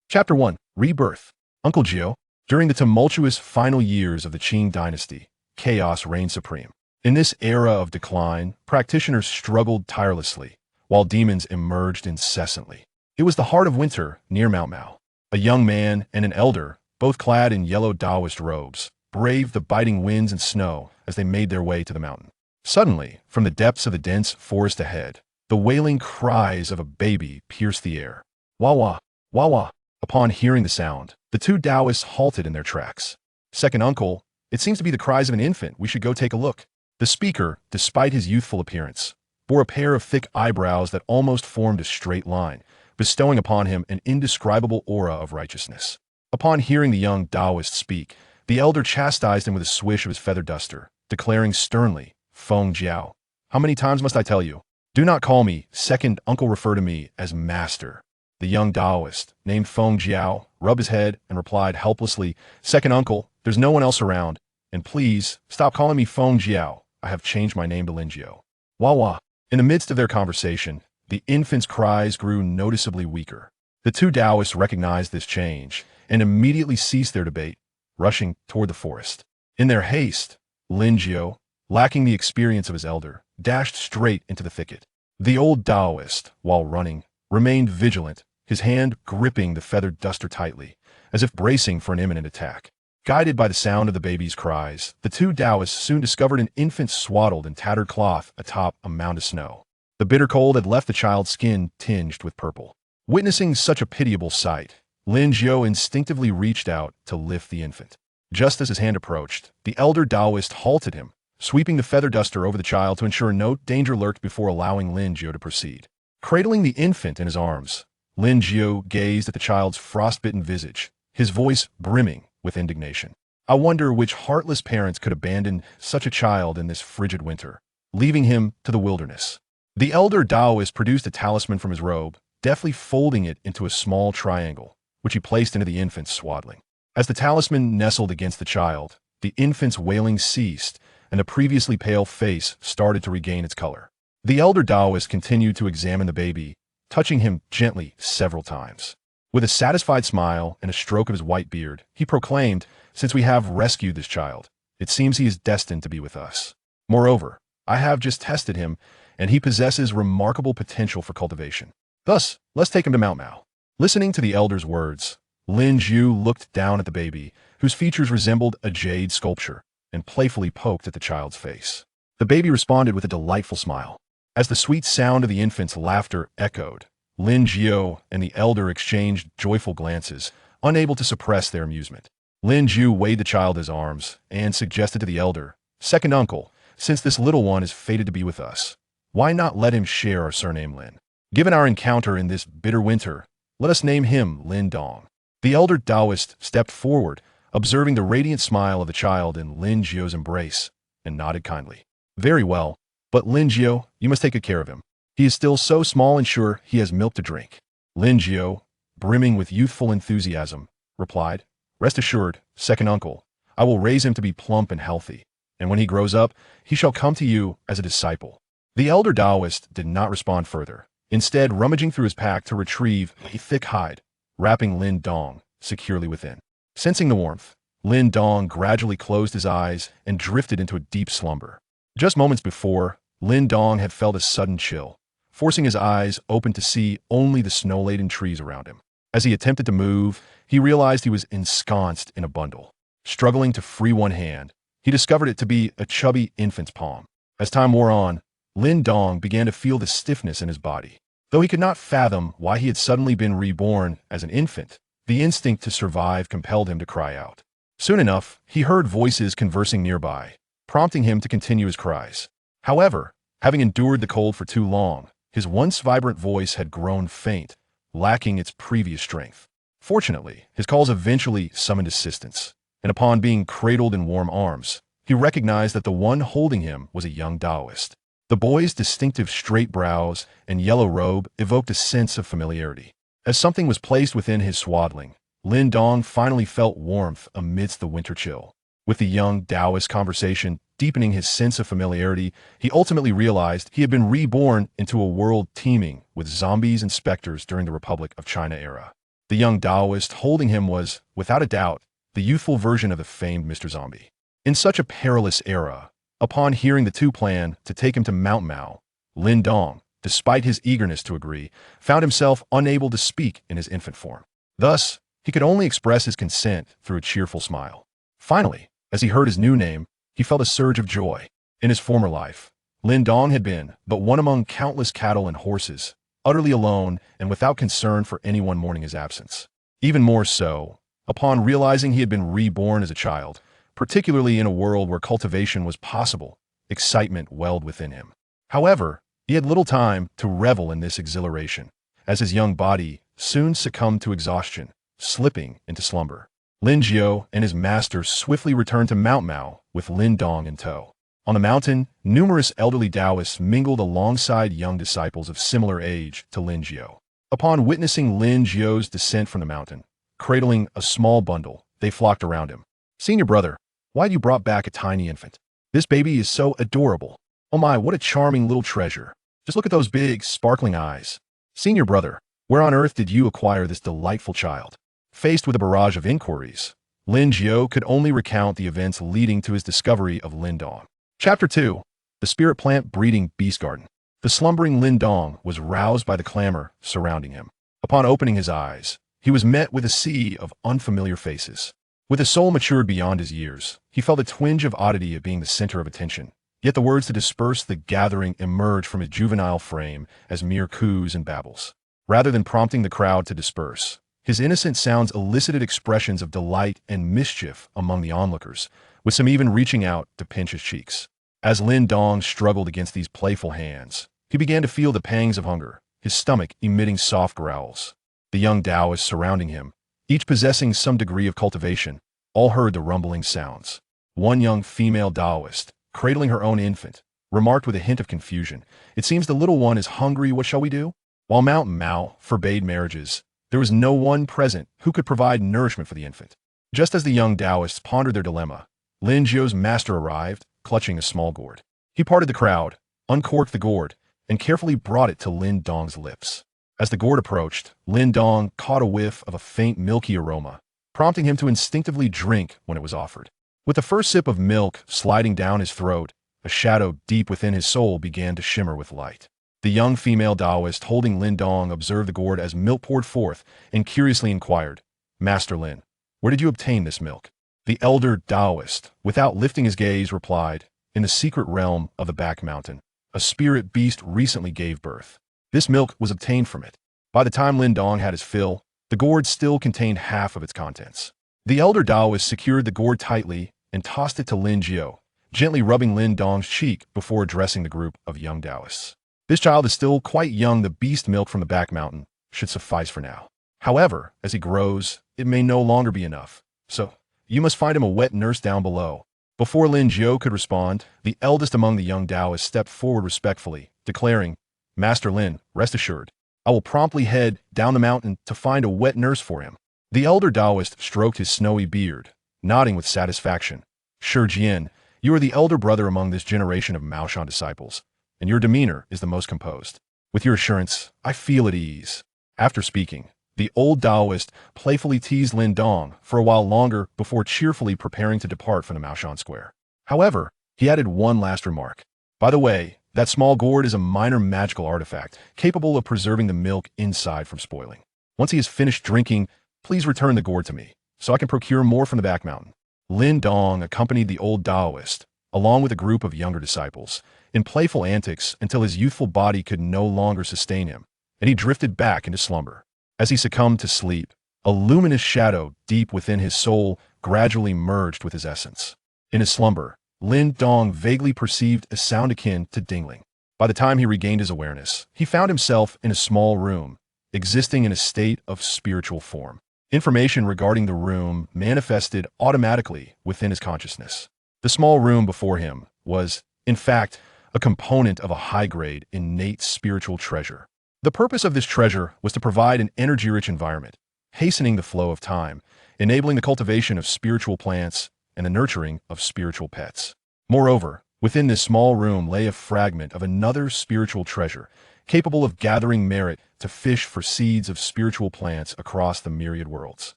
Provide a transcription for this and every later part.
Chapter 1. Rebirth. Uncle Gio. During the tumultuous final years of the Qing dynasty, chaos reigned supreme. In this era of decline, practitioners struggled tirelessly, while demons emerged incessantly. It was the heart of winter near Mount Mao. A young man and an elder, both clad in yellow Daoist robes, braved the biting winds and snow as they made their way to the mountain. Suddenly, from the depths of the dense forest ahead, the wailing cries of a baby pierced the air. Wah wah, wah wah. Upon hearing the sound, the two Taoists halted in their tracks. Second uncle, it seems to be the cries of an infant. We should go take a look. The speaker, despite his youthful appearance, bore a pair of thick eyebrows that almost formed a straight line, bestowing upon him an indescribable aura of righteousness. Upon hearing the young Taoist speak, the elder chastised him with a swish of his feather duster, declaring sternly, Feng Jiao, how many times must I tell you? Do not call me second uncle, refer to me as master. The young Taoist, named Feng Jiao, rubbed his head and replied helplessly, Second uncle, there's no one else around, and please, stop calling me Feng Jiao. I have changed my name to Lin Jiao. Wah wah. In the midst of their conversation, the infant's cries grew noticeably weaker. The two Taoists recognized this change and immediately ceased their debate, rushing toward the forest. In their haste, Lin Jiao, lacking the experience of his elder, dashed straight into the thicket. The old Taoist, while running, remained vigilant, his hand gripping the feathered duster tightly, as if bracing for an imminent attack. Guided by the sound of the baby's cries, the two Taoists soon discovered an infant swaddled in tattered cloth atop a mound of snow. The bitter cold had left the child's skin tinged with purple. Witnessing such a pitiable sight, Lin Jiao instinctively reached out to lift the infant. Just as his hand approached, the elder Taoist halted him, sweeping the feather duster over the child to ensure no danger lurked before allowing Lin Jiao to proceed. Cradling the infant in his arms, Lin Jiao gazed at the child's frostbitten visage, his voice brimming with indignation. I wonder which heartless parents could abandon such a child in this frigid winter, leaving him to the wilderness. The elder Taoist produced a talisman from his robe, deftly folding it into a small triangle, which he placed into the infant's swaddling. As the talisman nestled against the child, the infant's wailing ceased, and the previously pale face started to regain its color. The elder Taoist continued to examine the baby, touching him gently several times. With a satisfied smile and a stroke of his white beard, he proclaimed, Since we have rescued this child, it seems he is destined to be with us. Moreover, I have just tested him, and he possesses remarkable potential for cultivation. Thus, let's take him to Mount Mao. Listening to the elder's words, Lin Jiao looked down at the baby, whose features resembled a jade sculpture, and playfully poked at the child's face. The baby responded with a delightful smile. As the sweet sound of the infant's laughter echoed, Lin Jiao and the elder exchanged joyful glances, unable to suppress their amusement. Lin Jiao weighed the child in his arms and suggested to the elder, Second uncle, since this little one is fated to be with us, why not let him share our surname Lin? Given our encounter in this bitter winter, let us name him Lin Dong. The elder Taoist stepped forward, observing the radiant smile of the child in Lin Jiao's embrace, and nodded kindly. Very well. But Lin Jiao, you must take good care of him. He is still so small and sure he has milk to drink. Lin Jiao, brimming with youthful enthusiasm, replied, Rest assured, second uncle, I will raise him to be plump and healthy, and when he grows up, he shall come to you as a disciple. The elder Taoist did not respond further, instead rummaging through his pack to retrieve a thick hide, wrapping Lin Dong securely within. Sensing the warmth, Lin Dong gradually closed his eyes and drifted into a deep slumber. Just moments before, Lin Dong had felt a sudden chill, forcing his eyes open to see only the snow-laden trees around him. As he attempted to move, he realized he was ensconced in a bundle. Struggling to free one hand, he discovered it to be a chubby infant's palm. As time wore on, Lin Dong began to feel the stiffness in his body. Though he could not fathom why he had suddenly been reborn as an infant, the instinct to survive compelled him to cry out. Soon enough, he heard voices conversing nearby, prompting him to continue his cries. However, having endured the cold for too long, his once vibrant voice had grown faint, lacking its previous strength. Fortunately, his calls eventually summoned assistance, and upon being cradled in warm arms, he recognized that the one holding him was a young Taoist. The boy's distinctive straight brows and yellow robe evoked a sense of familiarity. As something was placed within his swaddling, Lin Dong finally felt warmth amidst the winter chill. With the young Taoist conversation deepening his sense of familiarity, he ultimately realized he had been reborn into a world teeming with zombies and specters during the Republic of China era. The young Taoist holding him was, without a doubt, the youthful version of the famed Mr. Zombie. In such a perilous era, upon hearing the two plan to take him to Mount Mao, Lin Dong, despite his eagerness to agree, found himself unable to speak in his infant form. Thus, he could only express his consent through a cheerful smile. Finally, as he heard his new name, he felt a surge of joy. In his former life, Lin Dong had been but one among countless cattle and horses, utterly alone and without concern for anyone mourning his absence. Even more so, upon realizing he had been reborn as a child, particularly in a world where cultivation was possible, excitement welled within him. However, he had little time to revel in this exhilaration, as his young body soon succumbed to exhaustion, slipping into slumber. Lin Jiao and his master swiftly returned to Mount Mao with Lin Dong in tow. On the mountain, numerous elderly Taoists mingled alongside young disciples of similar age to Lin Jiao. Upon witnessing Lin Jiao's descent from the mountain, cradling a small bundle, they flocked around him. "Senior brother, why you brought back a tiny infant? This baby is so adorable. Oh my, what a charming little treasure. Just look at those big, sparkling eyes. Senior brother, where on earth did you acquire this delightful child?" Faced with a barrage of inquiries, Lin Jiao could only recount the events leading to his discovery of Lin Dong. Chapter 2. The Spirit Plant Breeding Beast Garden. The slumbering Lin Dong was roused by the clamor surrounding him. Upon opening his eyes, he was met with a sea of unfamiliar faces. With his soul matured beyond his years, he felt a twinge of oddity at being the center of attention. Yet the words to disperse the gathering emerged from his juvenile frame as mere coos and babbles. Rather than prompting the crowd to disperse, his innocent sounds elicited expressions of delight and mischief among the onlookers, with some even reaching out to pinch his cheeks. As Lin Dong struggled against these playful hands, he began to feel the pangs of hunger, his stomach emitting soft growls. The young Taoists surrounding him, each possessing some degree of cultivation, all heard the rumbling sounds. One young female Taoist, cradling her own infant, remarked with a hint of confusion, "It seems the little one is hungry, what shall we do?" While Mount Mao forbade marriages, there was no one present who could provide nourishment for the infant. Just as the young Taoists pondered their dilemma, Lin Jiao's master arrived, clutching a small gourd. He parted the crowd, uncorked the gourd, and carefully brought it to Lin Dong's lips. As the gourd approached, Lin Dong caught a whiff of a faint milky aroma, prompting him to instinctively drink when it was offered. With the first sip of milk sliding down his throat, a shadow deep within his soul began to shimmer with light. The young female Taoist holding Lin Dong observed the gourd as milk poured forth and curiously inquired, "Master Lin, where did you obtain this milk?" The elder Taoist, without lifting his gaze, replied, "In the secret realm of the back mountain, a spirit beast recently gave birth. This milk was obtained from it." By the time Lin Dong had his fill, the gourd still contained half of its contents. The elder Taoist secured the gourd tightly and tossed it to Lin Jiao, gently rubbing Lin Dong's cheek before addressing the group of young Taoists. "This child is still quite young. The beast milk from the back mountain should suffice for now. However, as he grows, it may no longer be enough. So, you must find him a wet nurse down below." Before Lin Jiao could respond, the eldest among the young Taoists stepped forward respectfully, declaring, "Master Lin, rest assured, I will promptly head down the mountain to find a wet nurse for him." The elder Taoist stroked his snowy beard, nodding with satisfaction. "Sure, Jian, you are the elder brother among this generation of Maoshan disciples, and your demeanor is the most composed. With your assurance, I feel at ease." After speaking, the old Taoist playfully teased Lin Dong for a while longer before cheerfully preparing to depart from the Maoshan square. However, he added one last remark. "By the way, that small gourd is a minor magical artifact, capable of preserving the milk inside from spoiling. Once he has finished drinking, please return the gourd to me, so I can procure more from the back mountain." Lin Dong accompanied the old Taoist, along with a group of younger disciples, in playful antics until his youthful body could no longer sustain him, and he drifted back into slumber. As he succumbed to sleep, a luminous shadow deep within his soul gradually merged with his essence. In his slumber, Lin Dong vaguely perceived a sound akin to dingling. By the time he regained his awareness, he found himself in a small room, existing in a state of spiritual form. Information regarding the room manifested automatically within his consciousness. The small room before him was, in fact, a component of a high-grade, innate spiritual treasure. The purpose of this treasure was to provide an energy-rich environment, hastening the flow of time, enabling the cultivation of spiritual plants and the nurturing of spiritual pets. Moreover, within this small room lay a fragment of another spiritual treasure, capable of gathering merit to fish for seeds of spiritual plants across the myriad worlds.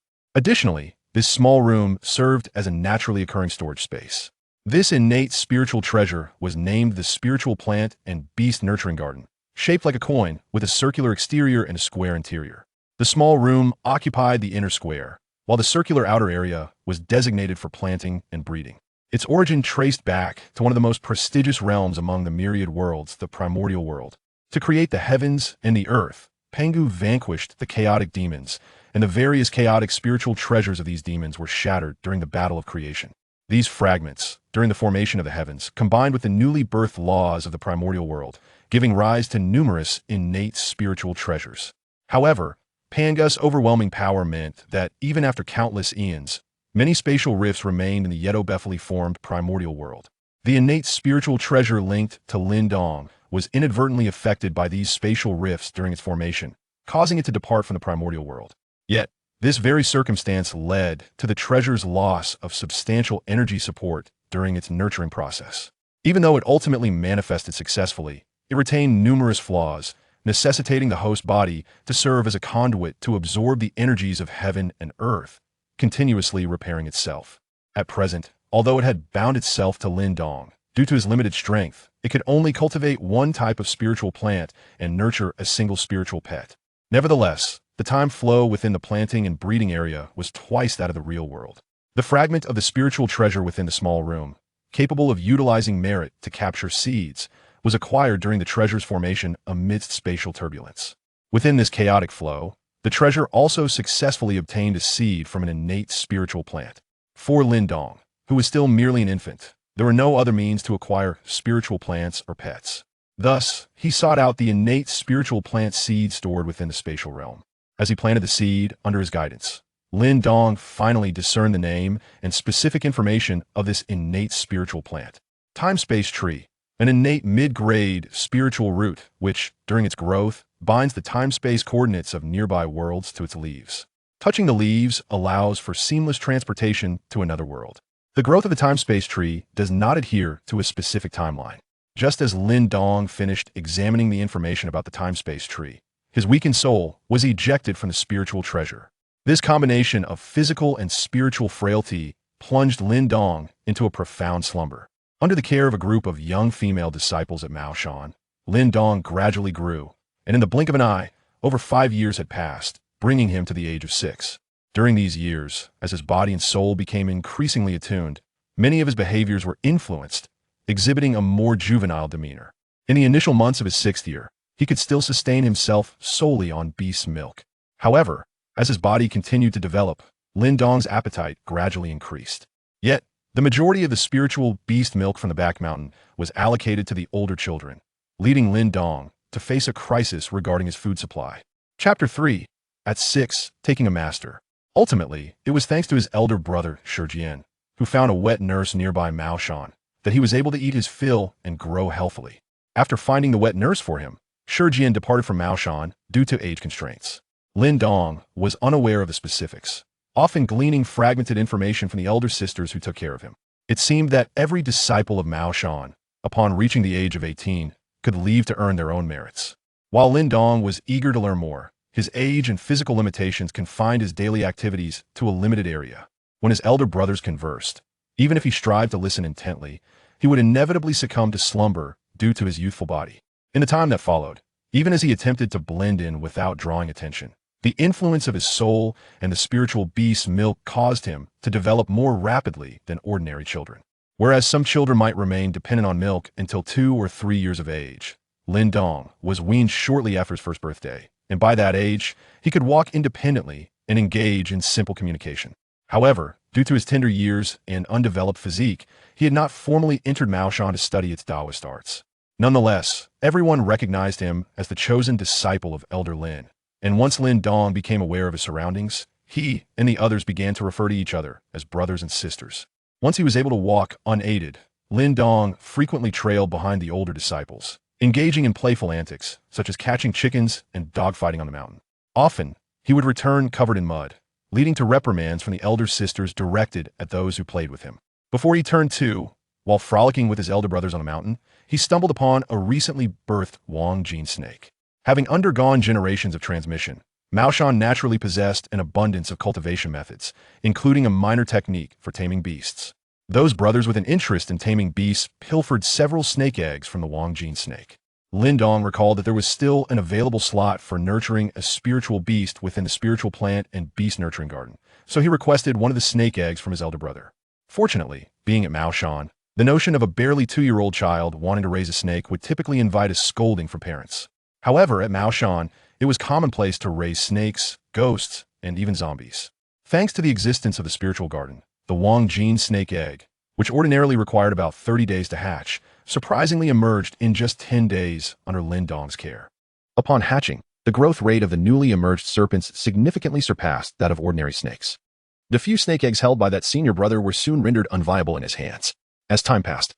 Additionally, this small room served as a naturally occurring storage space. This innate spiritual treasure was named the Spiritual Plant and Beast Nurturing Garden, shaped like a coin with a circular exterior and a square interior. The small room occupied the inner square, while the circular outer area was designated for planting and breeding. Its origin traced back to one of the most prestigious realms among the myriad worlds, the primordial world. To create the heavens and the earth, Pangu vanquished the chaotic demons, and the various chaotic spiritual treasures of these demons were shattered during the battle of creation. These fragments, during the formation of the heavens, combined with the newly birthed laws of the primordial world, giving rise to numerous innate spiritual treasures. However, Pangu's overwhelming power meant that, even after countless eons, many spatial rifts remained in the Yedo-Bethely formed primordial world. The innate spiritual treasure linked to Lin Daoist was inadvertently affected by these spatial rifts during its formation, causing it to depart from the primordial world. Yet, this very circumstance led to the treasure's loss of substantial energy support during its nurturing process. Even though it ultimately manifested successfully, it retained numerous flaws, necessitating the host body to serve as a conduit to absorb the energies of heaven and earth, continuously repairing itself. At present, although it had bound itself to Lin Daoist, due to his limited strength, it could only cultivate one type of spiritual plant and nurture a single spiritual pet. Nevertheless, the time flow within the planting and breeding area was twice that of the real world. The fragment of the spiritual treasure within the small room, capable of utilizing merit to capture seeds, was acquired during the treasure's formation amidst spatial turbulence. Within this chaotic flow, the treasure also successfully obtained a seed from an innate spiritual plant. For Lin Daoist, who was still merely an infant, there were no other means to acquire spiritual plants or pets. Thus, he sought out the innate spiritual plant seed stored within the spatial realm. As he planted the seed under his guidance, Lin Daoist finally discerned the name and specific information of this innate spiritual plant. Time-space tree, an innate mid-grade spiritual root which, during its growth, binds the time-space coordinates of nearby worlds to its leaves. Touching the leaves allows for seamless transportation to another world. The growth of the time-space tree does not adhere to a specific timeline. Just as Lin Daoist finished examining the information about the time-space tree, his weakened soul was ejected from the spiritual treasure. This combination of physical and spiritual frailty plunged Lin Daoist into a profound slumber. Under the care of a group of young female disciples at Maoshan, Lin Daoist gradually grew, and in the blink of an eye, over 5 years had passed, bringing him to the age of 6. During these years, as his body and soul became increasingly attuned, many of his behaviors were influenced, exhibiting a more juvenile demeanor. In the initial months of his 6th year, he could still sustain himself solely on beast milk. However, as his body continued to develop, Lin Daoist's appetite gradually increased. Yet, the majority of the spiritual beast milk from the back mountain was allocated to the older children, leading Lin Daoist to face a crisis regarding his food supply. Chapter 3. At 6, taking a master. Ultimately, it was thanks to his elder brother, Shijian, who found a wet nurse nearby Maoshan, that he was able to eat his fill and grow healthily. After finding the wet nurse for him, Shijian departed from Maoshan due to age constraints. Lin Daoist was unaware of the specifics, often gleaning fragmented information from the elder sisters who took care of him. It seemed that every disciple of Maoshan, upon reaching the age of 18, could leave to earn their own merits. While Lin Daoist was eager to learn more, his age and physical limitations confined his daily activities to a limited area. When his elder brothers conversed, even if he strived to listen intently, he would inevitably succumb to slumber due to his youthful body. In the time that followed, even as he attempted to blend in without drawing attention, the influence of his soul and the spiritual beast's milk caused him to develop more rapidly than ordinary children. Whereas some children might remain dependent on milk until 2 or 3 years of age, Lin Daoist was weaned shortly after his first birthday, and by that age, he could walk independently and engage in simple communication. However, due to his tender years and undeveloped physique, he had not formally entered Maoshan to study its Taoist arts. Nonetheless, everyone recognized him as the chosen disciple of Elder Lin, and once Lin Daoist became aware of his surroundings, he and the others began to refer to each other as brothers and sisters. Once he was able to walk unaided, Lin Daoist frequently trailed behind the older disciples, engaging in playful antics, such as catching chickens and dogfighting on the mountain. Often, he would return covered in mud, leading to reprimands from the elder sisters directed at those who played with him. Before he turned 2, while frolicking with his elder brothers on a mountain, he stumbled upon a recently birthed Wang Jin snake. Having undergone generations of transmission, Maoshan naturally possessed an abundance of cultivation methods, including a minor technique for taming beasts. Those brothers with an interest in taming beasts pilfered several snake eggs from the Wangjin snake. Lin Daoist recalled that there was still an available slot for nurturing a spiritual beast within the spiritual plant and beast nurturing garden, so he requested one of the snake eggs from his elder brother. Fortunately, being at Maoshan, the notion of a barely 2-year-old child wanting to raise a snake would typically invite a scolding from parents. However, at Maoshan, it was commonplace to raise snakes, ghosts, and even zombies. Thanks to the existence of the spiritual garden, the Wangjin snake egg, which ordinarily required about 30 days to hatch, surprisingly emerged in just 10 days under Lin Daoist's care. Upon hatching, the growth rate of the newly emerged serpents significantly surpassed that of ordinary snakes. The few snake eggs held by that senior brother were soon rendered unviable in his hands. As time passed,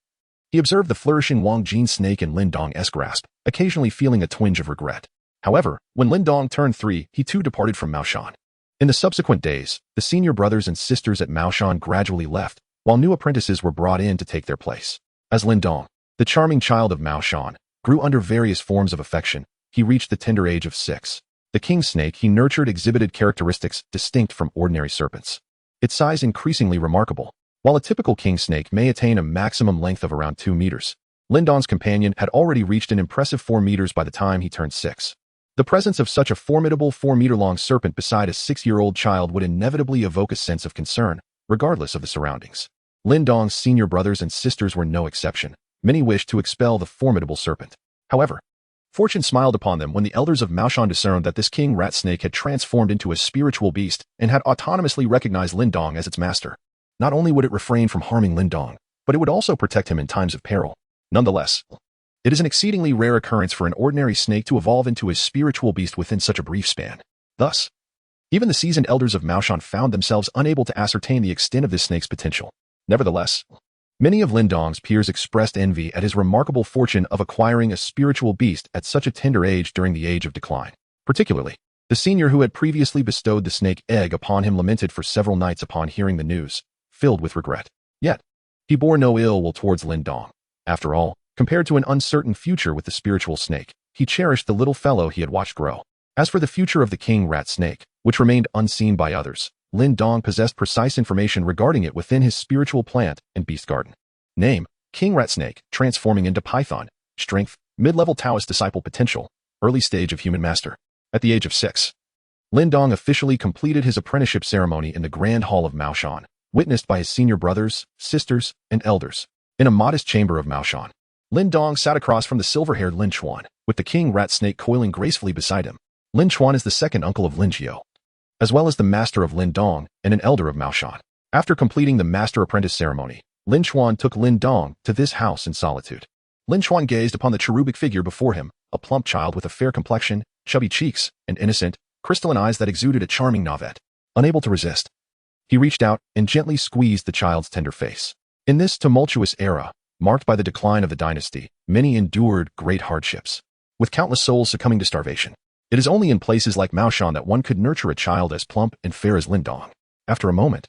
he observed the flourishing Wangjin snake in Lin Daoist's grasp, occasionally feeling a twinge of regret. However, when Lin Daoist turned 3, he too departed from Maoshan. In the subsequent days, the senior brothers and sisters at Maoshan gradually left, while new apprentices were brought in to take their place. As Lin Daoist, the charming child of Maoshan, grew under various forms of affection, he reached the tender age of 6. The king snake he nurtured exhibited characteristics distinct from ordinary serpents. Its size increasingly remarkable. While a typical king snake may attain a maximum length of around 2 meters, Lin Daoist's companion had already reached an impressive 4 meters by the time he turned 6. The presence of such a formidable 4-meter-long serpent beside a 6-year-old child would inevitably evoke a sense of concern, regardless of the surroundings. Lin Daoist's senior brothers and sisters were no exception. Many wished to expel the formidable serpent. However, fortune smiled upon them when the elders of Maoshan discerned that this king rat snake had transformed into a spiritual beast and had autonomously recognized Lin Daoist as its master. Not only would it refrain from harming Lin Daoist, but it would also protect him in times of peril. Nonetheless, it is an exceedingly rare occurrence for an ordinary snake to evolve into a spiritual beast within such a brief span. Thus, even the seasoned elders of Maoshan found themselves unable to ascertain the extent of this snake's potential. Nevertheless, many of Lin Daoist's peers expressed envy at his remarkable fortune of acquiring a spiritual beast at such a tender age during the age of decline. Particularly, the senior who had previously bestowed the snake egg upon him lamented for several nights upon hearing the news, filled with regret. Yet, he bore no ill will towards Lin Daoist. After all, compared to an uncertain future with the spiritual snake, he cherished the little fellow he had watched grow. As for the future of the king rat snake, which remained unseen by others, Lin Daoist possessed precise information regarding it within his spiritual plant and beast garden. Name: King Rat Snake, transforming into Python. Strength: mid-level Taoist disciple potential. Early stage of human master. At the age of 6, Lin Daoist officially completed his apprenticeship ceremony in the Grand Hall of Maoshan, witnessed by his senior brothers, sisters, and elders. In a modest chamber of Maoshan, Lin Daoist sat across from the silver-haired Lin Chuan, with the king rat snake coiling gracefully beside him. Lin Chuan is the second uncle of Lin Jiao, as well as the master of Lin Daoist and an elder of Maoshan. After completing the master-apprentice ceremony, Lin Chuan took Lin Daoist to this house in solitude. Lin Chuan gazed upon the cherubic figure before him, a plump child with a fair complexion, chubby cheeks, and innocent, crystalline eyes that exuded a charming novet. Unable to resist, he reached out and gently squeezed the child's tender face. In this tumultuous era, marked by the decline of the dynasty, many endured great hardships, with countless souls succumbing to starvation. It is only in places like Maoshan that one could nurture a child as plump and fair as Lin Daoist. After a moment,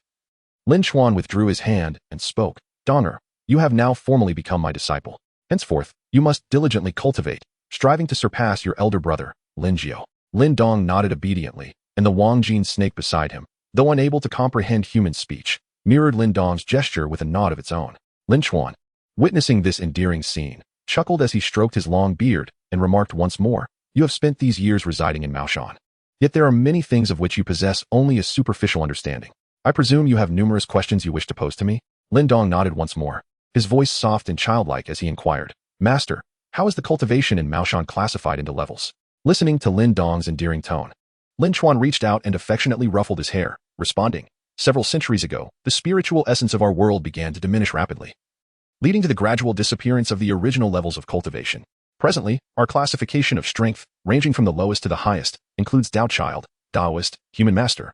Lin Chuan withdrew his hand and spoke. Donner, you have now formally become my disciple. Henceforth, you must diligently cultivate, striving to surpass your elder brother, Lin Jiao. Lin Daoist nodded obediently, and the Wangjin snake beside him, though unable to comprehend human speech, mirrored Lin Daoist's gesture with a nod of its own. Lin Chuan, witnessing this endearing scene, chuckled as he stroked his long beard and remarked once more, you have spent these years residing in Maoshan. Yet there are many things of which you possess only a superficial understanding. I presume you have numerous questions you wish to pose to me? Lin Daoist nodded once more, his voice soft and childlike as he inquired, Master, how is the cultivation in Maoshan classified into levels? Listening to Lin Daoist's endearing tone, Lin Chuan reached out and affectionately ruffled his hair, responding, several centuries ago, the spiritual essence of our world began to diminish rapidly, leading to the gradual disappearance of the original levels of cultivation. Presently, our classification of strength, ranging from the lowest to the highest, includes Tao Child, Daoist, Human Master,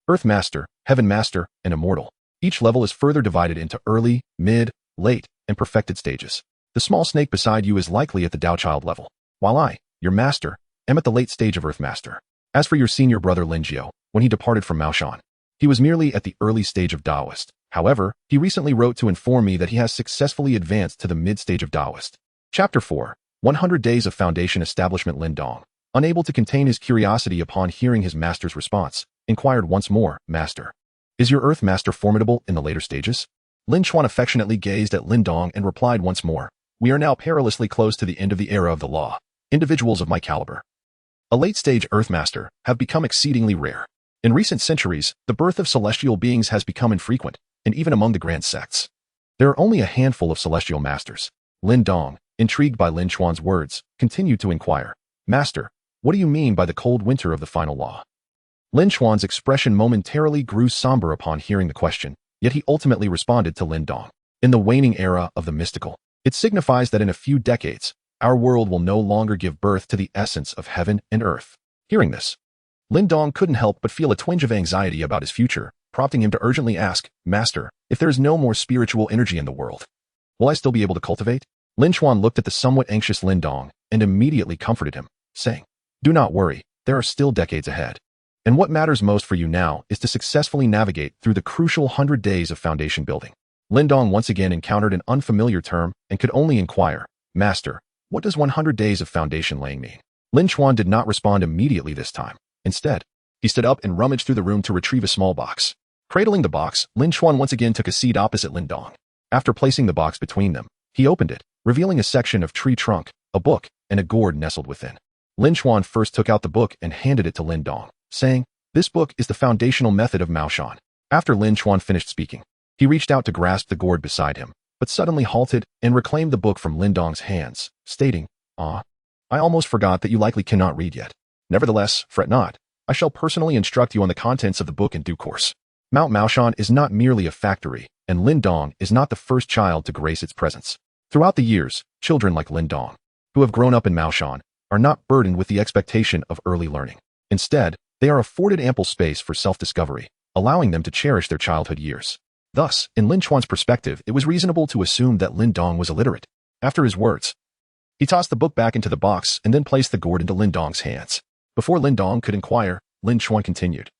Earth Master, Heaven Master, and Immortal. Each level is further divided into early, mid, late, and perfected stages. The small snake beside you is likely at the Tao Child level, while I, your master, am at the late stage of Earth Master. As for your senior brother Lin Jiao, when he departed from Maoshan, he was merely at the early stage of Daoist. However, he recently wrote to inform me that he has successfully advanced to the mid-stage of Daoist. Chapter 4. 100 Days of Foundation Establishment. Lin Daoist, unable to contain his curiosity upon hearing his master's response, inquired once more, "Master, is your earth master formidable in the later stages?" Lin Chuan affectionately gazed at Lin Dong and replied once more, "We are now perilously close to the end of the era of the law. Individuals of my caliber, a late-stage earth master, have become exceedingly rare. In recent centuries, the birth of celestial beings has become infrequent, and even among the grand sects, there are only a handful of celestial masters." Lin Dong, intrigued by Lin Chuan's words, continued to inquire, "Master, what do you mean by the cold winter of the final law?" Lin Chuan's expression momentarily grew somber upon hearing the question, yet he ultimately responded to Lin Dong, "In the waning era of the mystical, it signifies that in a few decades, our world will no longer give birth to the essence of heaven and earth." Hearing this, Lin Dong couldn't help but feel a twinge of anxiety about his future, prompting him to urgently ask, "Master, if there is no more spiritual energy in the world, will I still be able to cultivate?" Lin Chuan looked at the somewhat anxious Lin Dong and immediately comforted him, saying, "Do not worry, there are still decades ahead. And what matters most for you now is to successfully navigate through the crucial 100 days of foundation building." Lin Dong once again encountered an unfamiliar term and could only inquire, "Master, what does 100 days of foundation laying mean?" Lin Chuan did not respond immediately this time. Instead, he stood up and rummaged through the room to retrieve a small box. Cradling the box, Lin Chuan once again took a seat opposite Lin Dong. After placing the box between them, he opened it, revealing a section of tree trunk, a book, and a gourd nestled within. Lin Chuan first took out the book and handed it to Lin Dong, saying, "This book is the foundational method of Maoshan." After Lin Chuan finished speaking, he reached out to grasp the gourd beside him, but suddenly halted and reclaimed the book from Lin Dong's hands, stating, "Ah, I almost forgot that you likely cannot read yet. Nevertheless, fret not. I shall personally instruct you on the contents of the book in due course." Mount Maoshan is not merely a factory, and Lin Dong is not the first child to grace its presence. Throughout the years, children like Lin Dong, who have grown up in Maoshan, are not burdened with the expectation of early learning. Instead, they are afforded ample space for self-discovery, allowing them to cherish their childhood years. Thus, in Lin Chuan's perspective, it was reasonable to assume that Lin Dong was illiterate. After his words, he tossed the book back into the box and then placed the gourd into Lin Dong's hands. Before Lin Dong could inquire, Lin Chuan continued,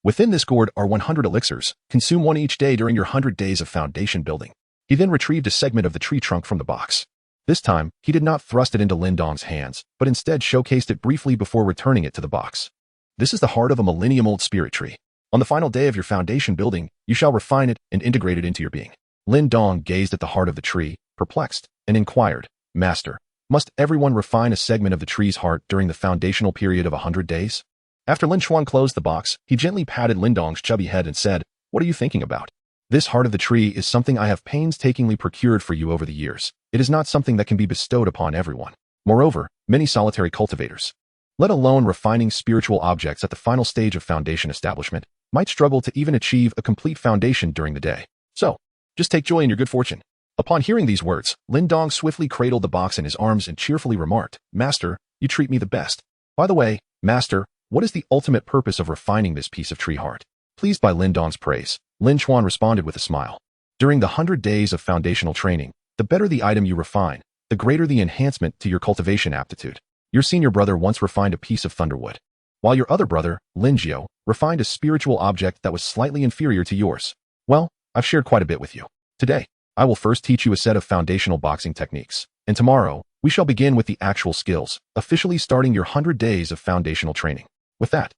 "Within this gourd are 100 elixirs. Consume one each day during your 100 days of foundation building." He then retrieved a segment of the tree trunk from the box. This time, he did not thrust it into Lin Dong's hands, but instead showcased it briefly before returning it to the box. "This is the heart of a millennium-old spirit tree. On the final day of your foundation building, you shall refine it and integrate it into your being." Lin Dong gazed at the heart of the tree, perplexed, and inquired, "Master, must everyone refine a segment of the tree's heart during the foundational period of 100 days? After Lin Chuan closed the box, he gently patted Lin Dong's chubby head and said, "What are you thinking about? This heart of the tree is something I have painstakingly procured for you over the years. It is not something that can be bestowed upon everyone. Moreover, many solitary cultivators, let alone refining spiritual objects at the final stage of foundation establishment, might struggle to even achieve a complete foundation during the day. So, just take joy in your good fortune." Upon hearing these words, Lin Dong swiftly cradled the box in his arms and cheerfully remarked, "Master, you treat me the best. By the way, Master, what is the ultimate purpose of refining this piece of tree heart?" Pleased by Lin Dong's praise, Lin Chuan responded with a smile, "During the 100 days of foundational training, the better the item you refine, the greater the enhancement to your cultivation aptitude. Your senior brother once refined a piece of thunderwood, while your other brother, Lin Jiao, refined a spiritual object that was slightly inferior to yours. Well, I've shared quite a bit with you. Today, I will first teach you a set of foundational boxing techniques, and tomorrow, we shall begin with the actual skills, officially starting your 100 days of foundational training." With that,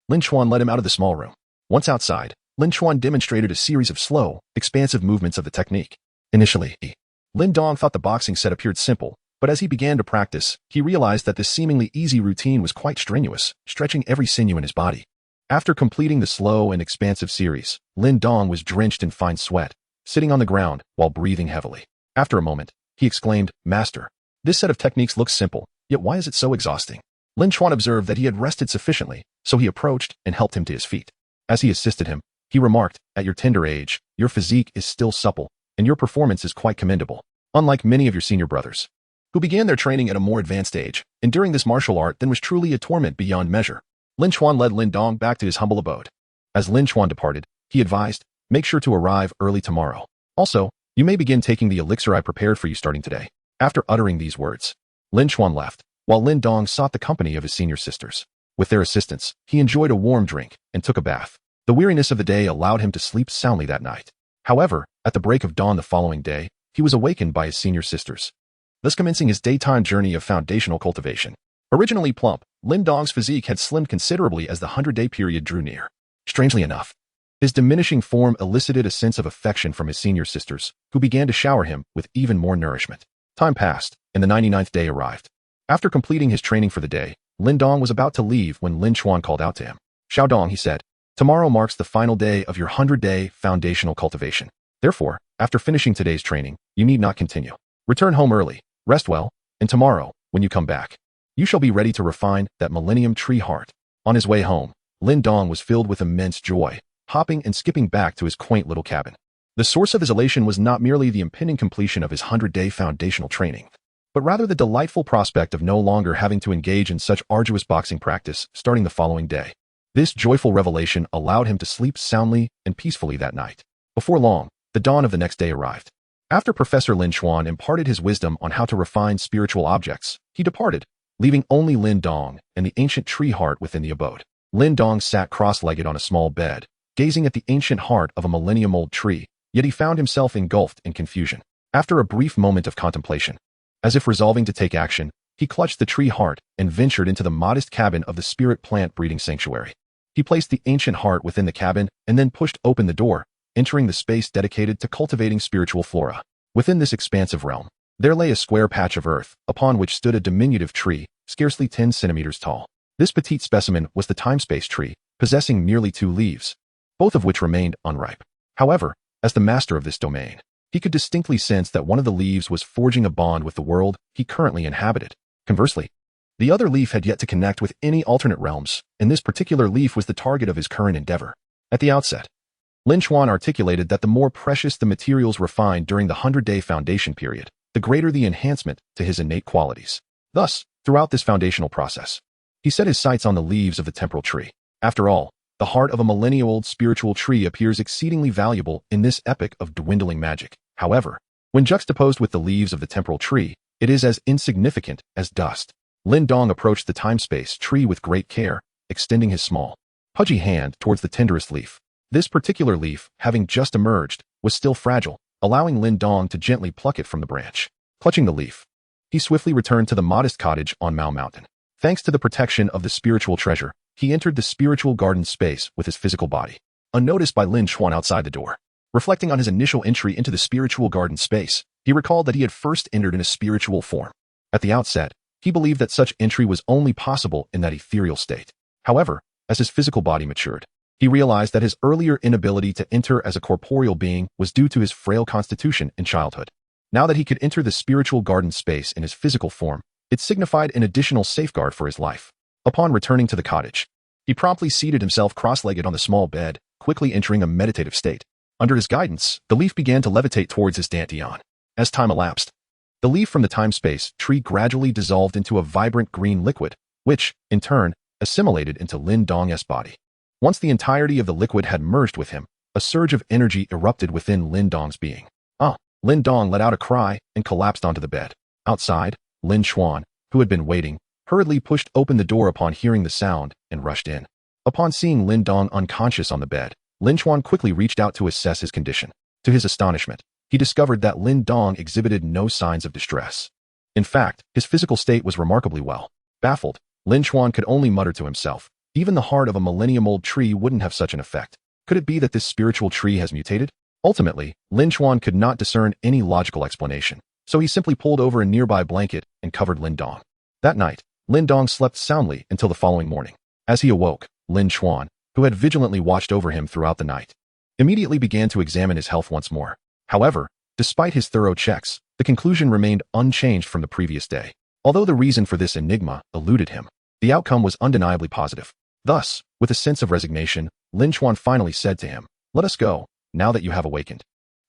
Lin Chuan led him out of the small room. Once outside, Lin Chuan demonstrated a series of slow, expansive movements of the technique. Initially, Lin Dong thought the boxing set appeared simple, but as he began to practice, he realized that this seemingly easy routine was quite strenuous, stretching every sinew in his body. After completing the slow and expansive series, Lin Dong was drenched in fine sweat, sitting on the ground while breathing heavily. After a moment, he exclaimed, "Master, this set of techniques looks simple, yet why is it so exhausting?" Lin Chuan observed that he had rested sufficiently, so he approached and helped him to his feet. As he assisted him, he remarked, "At your tender age, your physique is still supple, and your performance is quite commendable, unlike many of your senior brothers, who began their training at a more advanced age, enduring this martial art then was truly a torment beyond measure." Lin Chuan led Lin Dong back to his humble abode. As Lin Chuan departed, he advised, "Make sure to arrive early tomorrow. Also, you may begin taking the elixir I prepared for you starting today." After uttering these words, Lin Chuan left, while Lin Dong sought the company of his senior sisters. With their assistance, he enjoyed a warm drink and took a bath. The weariness of the day allowed him to sleep soundly that night. However, at the break of dawn the following day, he was awakened by his senior sisters, thus commencing his daytime journey of foundational cultivation. Originally plump, Lin Daoist's physique had slimmed considerably as the 100-day period drew near. Strangely enough, his diminishing form elicited a sense of affection from his senior sisters, who began to shower him with even more nourishment. Time passed, and the 99th day arrived. After completing his training for the day, Lin Daoist was about to leave when Lin Xuan called out to him. "Xiaodong," he said, "tomorrow marks the final day of your 100-day foundational cultivation. Therefore, after finishing today's training, you need not continue. Return home early, rest well, and tomorrow, when you come back, you shall be ready to refine that millennium tree heart." On his way home, Lin Daoist was filled with immense joy, hopping and skipping back to his quaint little cabin. The source of his elation was not merely the impending completion of his 100-day foundational training, but rather the delightful prospect of no longer having to engage in such arduous boxing practice starting the following day. This joyful revelation allowed him to sleep soundly and peacefully that night. Before long, the dawn of the next day arrived. After Professor Lin Xuan imparted his wisdom on how to refine spiritual objects, he departed, leaving only Lin Daoist and the ancient tree heart within the abode. Lin Daoist sat cross-legged on a small bed, gazing at the ancient heart of a millennium-old tree, yet he found himself engulfed in confusion. After a brief moment of contemplation, as if resolving to take action, he clutched the tree heart and ventured into the modest cabin of the spirit plant breeding sanctuary. He placed the ancient heart within the cabin and then pushed open the door, entering the space dedicated to cultivating spiritual flora. Within this expansive realm, there lay a square patch of earth, upon which stood a diminutive tree, scarcely 10 centimeters tall. This petite specimen was the time-space tree, possessing merely 2 leaves, both of which remained unripe. However, as the master of this domain, he could distinctly sense that one of the leaves was forging a bond with the world he currently inhabited. Conversely, the other leaf had yet to connect with any alternate realms, and this particular leaf was the target of his current endeavor. At the outset, Lin Xuan articulated that the more precious the materials refined during the 100-day foundation period, the greater the enhancement to his innate qualities. Thus, throughout this foundational process, he set his sights on the leaves of the temporal tree. After all, the heart of a millennial-old spiritual tree appears exceedingly valuable in this epoch of dwindling magic. However, when juxtaposed with the leaves of the temporal tree, it is as insignificant as dust. Lin Daoist approached the time-space tree with great care, extending his small, pudgy hand towards the tenderest leaf. This particular leaf, having just emerged, was still fragile, allowing Lin Daoist to gently pluck it from the branch. Clutching the leaf, he swiftly returned to the modest cottage on Mao Mountain. Thanks to the protection of the spiritual treasure, he entered the spiritual garden space with his physical body, unnoticed by Lin Xuan outside the door. Reflecting on his initial entry into the spiritual garden space, he recalled that he had first entered in a spiritual form. At the outset, he believed that such entry was only possible in that ethereal state. However, as his physical body matured, he realized that his earlier inability to enter as a corporeal being was due to his frail constitution in childhood. Now that he could enter the spiritual garden space in his physical form, it signified an additional safeguard for his life. Upon returning to the cottage, he promptly seated himself cross-legged on the small bed, quickly entering a meditative state. Under his guidance, the leaf began to levitate towards his dantian. As time elapsed, the leaf from the time-space tree gradually dissolved into a vibrant green liquid, which, in turn, assimilated into Lin Daoist's body. Once the entirety of the liquid had merged with him, a surge of energy erupted within Lin Daoist's being. Lin Daoist let out a cry and collapsed onto the bed. Outside, Lin Xuan, who had been waiting, hurriedly pushed open the door upon hearing the sound and rushed in. Upon seeing Lin Daoist unconscious on the bed, Lin Xuan quickly reached out to assess his condition. To his astonishment, he discovered that Lin Daoist exhibited no signs of distress. In fact, his physical state was remarkably well. Baffled, Lin Xuan could only mutter to himself, even the heart of a millennium-old tree wouldn't have such an effect. Could it be that this spiritual tree has mutated? Ultimately, Lin Xuan could not discern any logical explanation, so he simply pulled over a nearby blanket and covered Lin Daoist. That night, Lin Daoist slept soundly until the following morning. As he awoke, Lin Xuan, who had vigilantly watched over him throughout the night, immediately began to examine his health once more. However, despite his thorough checks, the conclusion remained unchanged from the previous day. Although the reason for this enigma eluded him, the outcome was undeniably positive. Thus, with a sense of resignation, Lin Xuan finally said to him, "Let us go, now that you have awakened.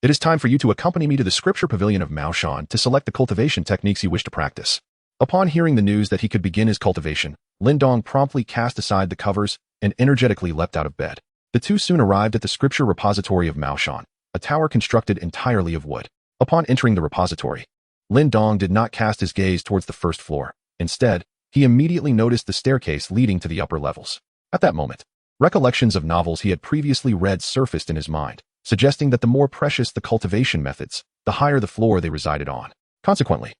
It is time for you to accompany me to the scripture pavilion of Maoshan to select the cultivation techniques you wish to practice." Upon hearing the news that he could begin his cultivation, Lin Daoist promptly cast aside the covers and energetically leapt out of bed. The two soon arrived at the scripture repository of Maoshan, a tower constructed entirely of wood. Upon entering the repository, Lin Daoist did not cast his gaze towards the first floor. Instead, he immediately noticed the staircase leading to the upper levels. At that moment, recollections of novels he had previously read surfaced in his mind, suggesting that the more precious the cultivation methods, the higher the floor they resided on. Consequently,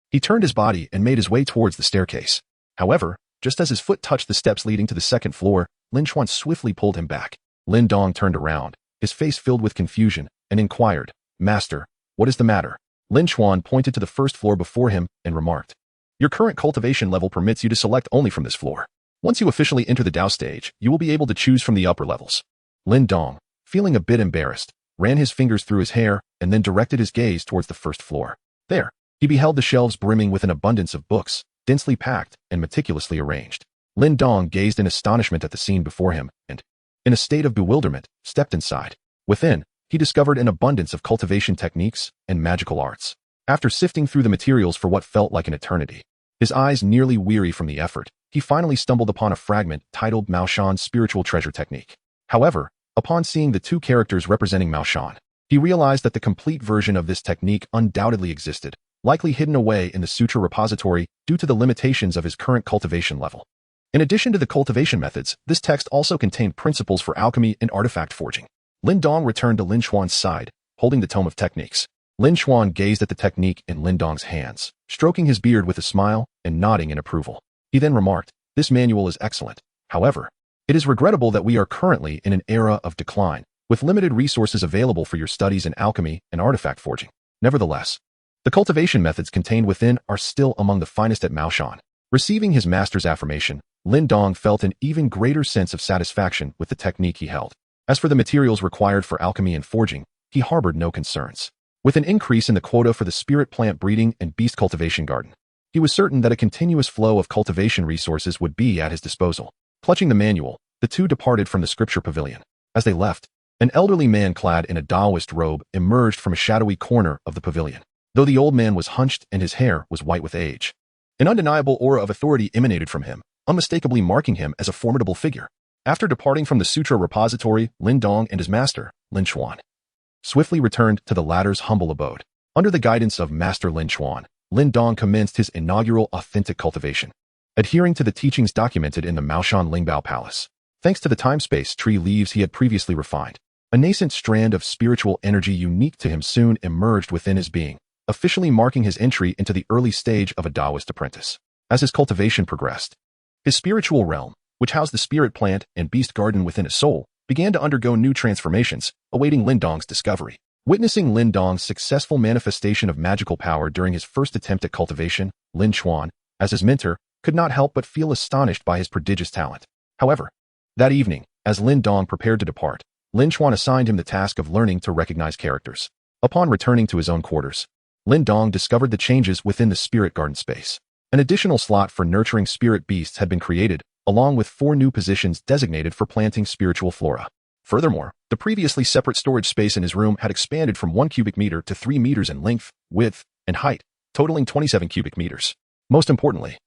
he turned his body and made his way towards the staircase. However, just as his foot touched the steps leading to the second floor, Lin Xuan swiftly pulled him back. Lin Dong turned around, his face filled with confusion, and inquired, "Master, what is the matter?" Lin Xuan pointed to the first floor before him and remarked, "Your current cultivation level permits you to select only from this floor. Once you officially enter the Dao stage, you will be able to choose from the upper levels." Lin Dong, feeling a bit embarrassed, ran his fingers through his hair and then directed his gaze towards the first floor. There, he beheld the shelves brimming with an abundance of books, densely packed and meticulously arranged. Lin Dong gazed in astonishment at the scene before him and, in a state of bewilderment, stepped inside. Within, he discovered an abundance of cultivation techniques and magical arts. After sifting through the materials for what felt like an eternity, his eyes nearly weary from the effort, he finally stumbled upon a fragment titled Maoshan's Spiritual Treasure Technique. However, upon seeing the two characters representing Maoshan, he realized that the complete version of this technique undoubtedly existed, likely hidden away in the sutra repository due to the limitations of his current cultivation level. In addition to the cultivation methods, this text also contained principles for alchemy and artifact forging. Lin Dong returned to Lin Xuan's side, holding the tome of techniques. Lin Xuan gazed at the technique in Lin Dong's hands, stroking his beard with a smile and nodding in approval. He then remarked, "This manual is excellent. However, it is regrettable that we are currently in an era of decline, with limited resources available for your studies in alchemy and artifact forging. Nevertheless, the cultivation methods contained within are still among the finest at Maoshan." Receiving his master's affirmation, Lin Dong felt an even greater sense of satisfaction with the technique he held. As for the materials required for alchemy and forging, he harbored no concerns. With an increase in the quota for the spirit plant breeding and beast cultivation garden, he was certain that a continuous flow of cultivation resources would be at his disposal. Clutching the manual, the two departed from the scripture pavilion. As they left, an elderly man clad in a Taoist robe emerged from a shadowy corner of the pavilion. Though the old man was hunched and his hair was white with age, an undeniable aura of authority emanated from him, unmistakably marking him as a formidable figure. After departing from the sutra repository, Lin Dong and his master, Lin Xuan, swiftly returned to the latter's humble abode. Under the guidance of Master Lin Xuan, Lin Dong commenced his inaugural authentic cultivation, adhering to the teachings documented in the Maoshan Lingbao Palace. Thanks to the time-space tree leaves he had previously refined, a nascent strand of spiritual energy unique to him soon emerged within his being, officially marking his entry into the early stage of a Taoist apprentice. As his cultivation progressed, his spiritual realm, which housed the spirit plant and beast garden within his soul, began to undergo new transformations, awaiting Lin Dong's discovery. Witnessing Lin Dong's successful manifestation of magical power during his first attempt at cultivation, Lin Xuan, as his mentor, could not help but feel astonished by his prodigious talent. However, that evening, as Lin Dong prepared to depart, Lin Xuan assigned him the task of learning to recognize characters. Upon returning to his own quarters, Lin Dong discovered the changes within the spirit garden space. An additional slot for nurturing spirit beasts had been created, along with 4 new positions designated for planting spiritual flora. Furthermore, the previously separate storage space in his room had expanded from 1 cubic meter to 3 meters in length, width, and height, totaling 27 cubic meters. Most importantly,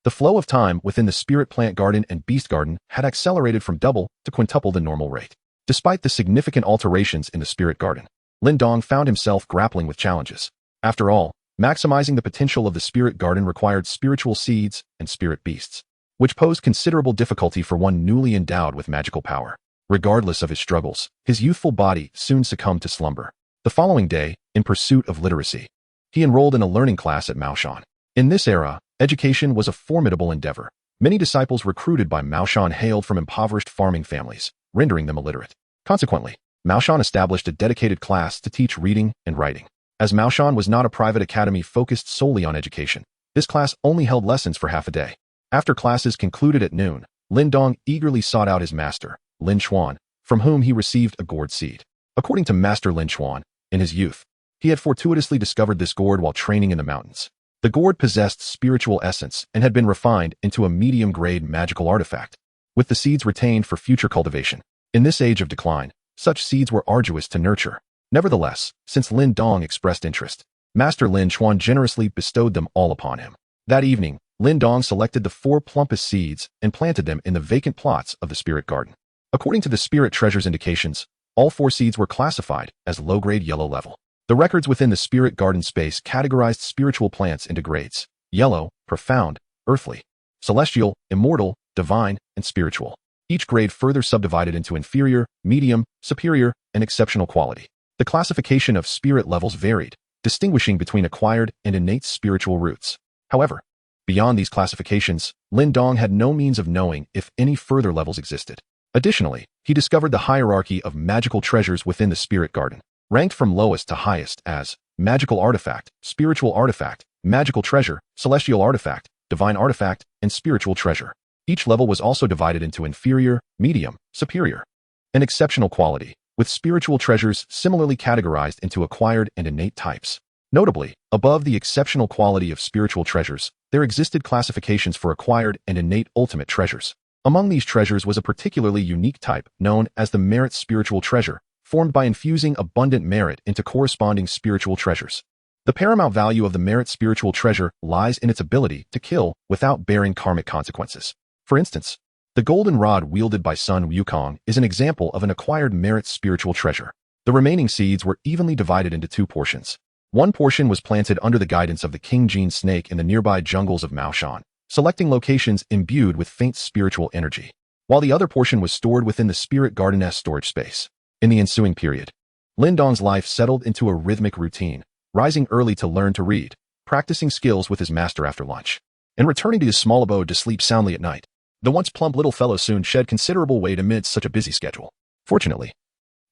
the flow of time within the spirit plant garden and beast garden had accelerated from double to quintuple the normal rate. Despite the significant alterations in the spirit garden, Lin Dong found himself grappling with challenges. After all, maximizing the potential of the spirit garden required spiritual seeds and spirit beasts, which posed considerable difficulty for one newly endowed with magical power. Regardless of his struggles, his youthful body soon succumbed to slumber. The following day, in pursuit of literacy, he enrolled in a learning class at Maoshan. In this era, education was a formidable endeavor. Many disciples recruited by Maoshan hailed from impoverished farming families, rendering them illiterate. Consequently, Maoshan established a dedicated class to teach reading and writing. As Maoshan was not a private academy focused solely on education, this class only held lessons for half a day. After classes concluded at noon, Lin Dong eagerly sought out his master, Lin Xuan, from whom he received a gourd seed. According to Master Lin Xuan, in his youth, he had fortuitously discovered this gourd while training in the mountains. The gourd possessed spiritual essence and had been refined into a medium-grade magical artifact, with the seeds retained for future cultivation. In this age of decline, such seeds were arduous to nurture. Nevertheless, since Lin Dong expressed interest, Master Lin Xuan generously bestowed them all upon him. That evening, Lin Dong selected the 4 plumpest seeds and planted them in the vacant plots of the spirit garden. According to the spirit treasure's indications, all 4 seeds were classified as low-grade yellow level. The records within the spirit garden space categorized spiritual plants into grades: yellow, profound, earthly, celestial, immortal, divine, and spiritual. Each grade further subdivided into inferior, medium, superior, and exceptional quality. The classification of spirit levels varied, distinguishing between acquired and innate spiritual roots. However, Beyond these classifications, Lin Dong had no means of knowing if any further levels existed. Additionally, he discovered the hierarchy of magical treasures within the spirit garden, ranked from lowest to highest as magical artifact, spiritual artifact, magical treasure, celestial artifact, divine artifact, and spiritual treasure. Each level was also divided into inferior, medium, superior, and exceptional quality, with spiritual treasures similarly categorized into acquired and innate types. Notably, above the exceptional quality of spiritual treasures, there existed classifications for acquired and innate ultimate treasures. Among these treasures was a particularly unique type known as the merit spiritual treasure, formed by infusing abundant merit into corresponding spiritual treasures. The paramount value of the merit spiritual treasure lies in its ability to kill without bearing karmic consequences. For instance, the golden rod wielded by Sun Wukong is an example of an acquired merit spiritual treasure. The remaining seeds were evenly divided into two portions. One portion was planted under the guidance of the King Gene snake in the nearby jungles of Maoshan, selecting locations imbued with faint spiritual energy, while the other portion was stored within the spirit garden's storage space. In the ensuing period, Lin Dong's life settled into a rhythmic routine, rising early to learn to read, practicing skills with his master after lunch, and returning to his small abode to sleep soundly at night. The once plump little fellow soon shed considerable weight amidst such a busy schedule. Fortunately,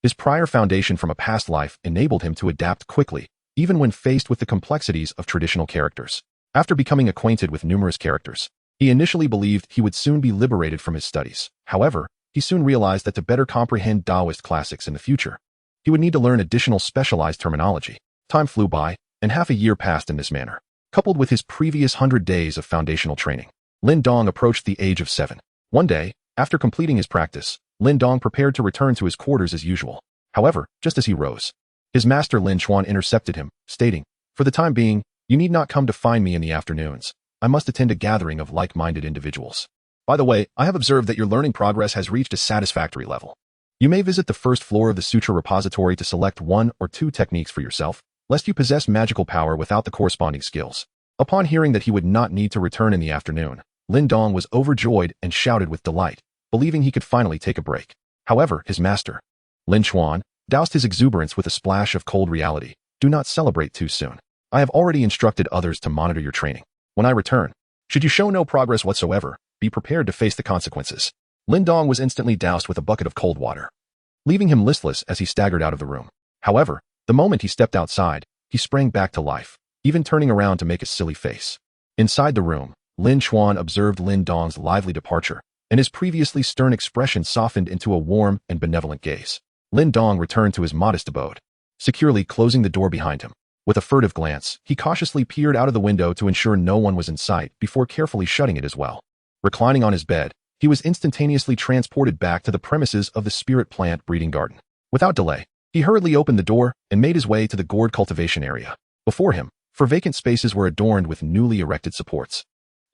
his prior foundation from a past life enabled him to adapt quickly, even when faced with the complexities of traditional characters. After becoming acquainted with numerous characters, he initially believed he would soon be liberated from his studies. However, he soon realized that to better comprehend Taoist classics in the future, he would need to learn additional specialized terminology. Time flew by, and half a year passed in this manner. Coupled with his previous 100 days of foundational training, Lin Dong approached the age of 7. One day, after completing his practice, Lin Dong prepared to return to his quarters as usual. However, just as he rose, his master Lin Chuan intercepted him, stating, "For the time being, you need not come to find me in the afternoons. I must attend a gathering of like-minded individuals. By the way, I have observed that your learning progress has reached a satisfactory level. You may visit the first floor of the sutra repository to select 1 or 2 techniques for yourself, lest you possess magical power without the corresponding skills." Upon hearing that he would not need to return in the afternoon, Lin Dong was overjoyed and shouted with delight, believing he could finally take a break. However, his master, Lin Chuan, doused his exuberance with a splash of cold reality. "Do not celebrate too soon. I have already instructed others to monitor your training. When I return, should you show no progress whatsoever, be prepared to face the consequences." Lin Dong was instantly doused with a bucket of cold water, leaving him listless as he staggered out of the room. However, the moment he stepped outside, he sprang back to life, even turning around to make a silly face. Inside the room, Lin Chuan observed Lin Dong's lively departure, and his previously stern expression softened into a warm and benevolent gaze. Lin Dong returned to his modest abode, securely closing the door behind him. With a furtive glance, he cautiously peered out of the window to ensure no one was in sight before carefully shutting it as well. Reclining on his bed, he was instantaneously transported back to the premises of the spirit plant breeding garden. Without delay, he hurriedly opened the door and made his way to the gourd cultivation area. Before him, four vacant spaces were adorned with newly erected supports,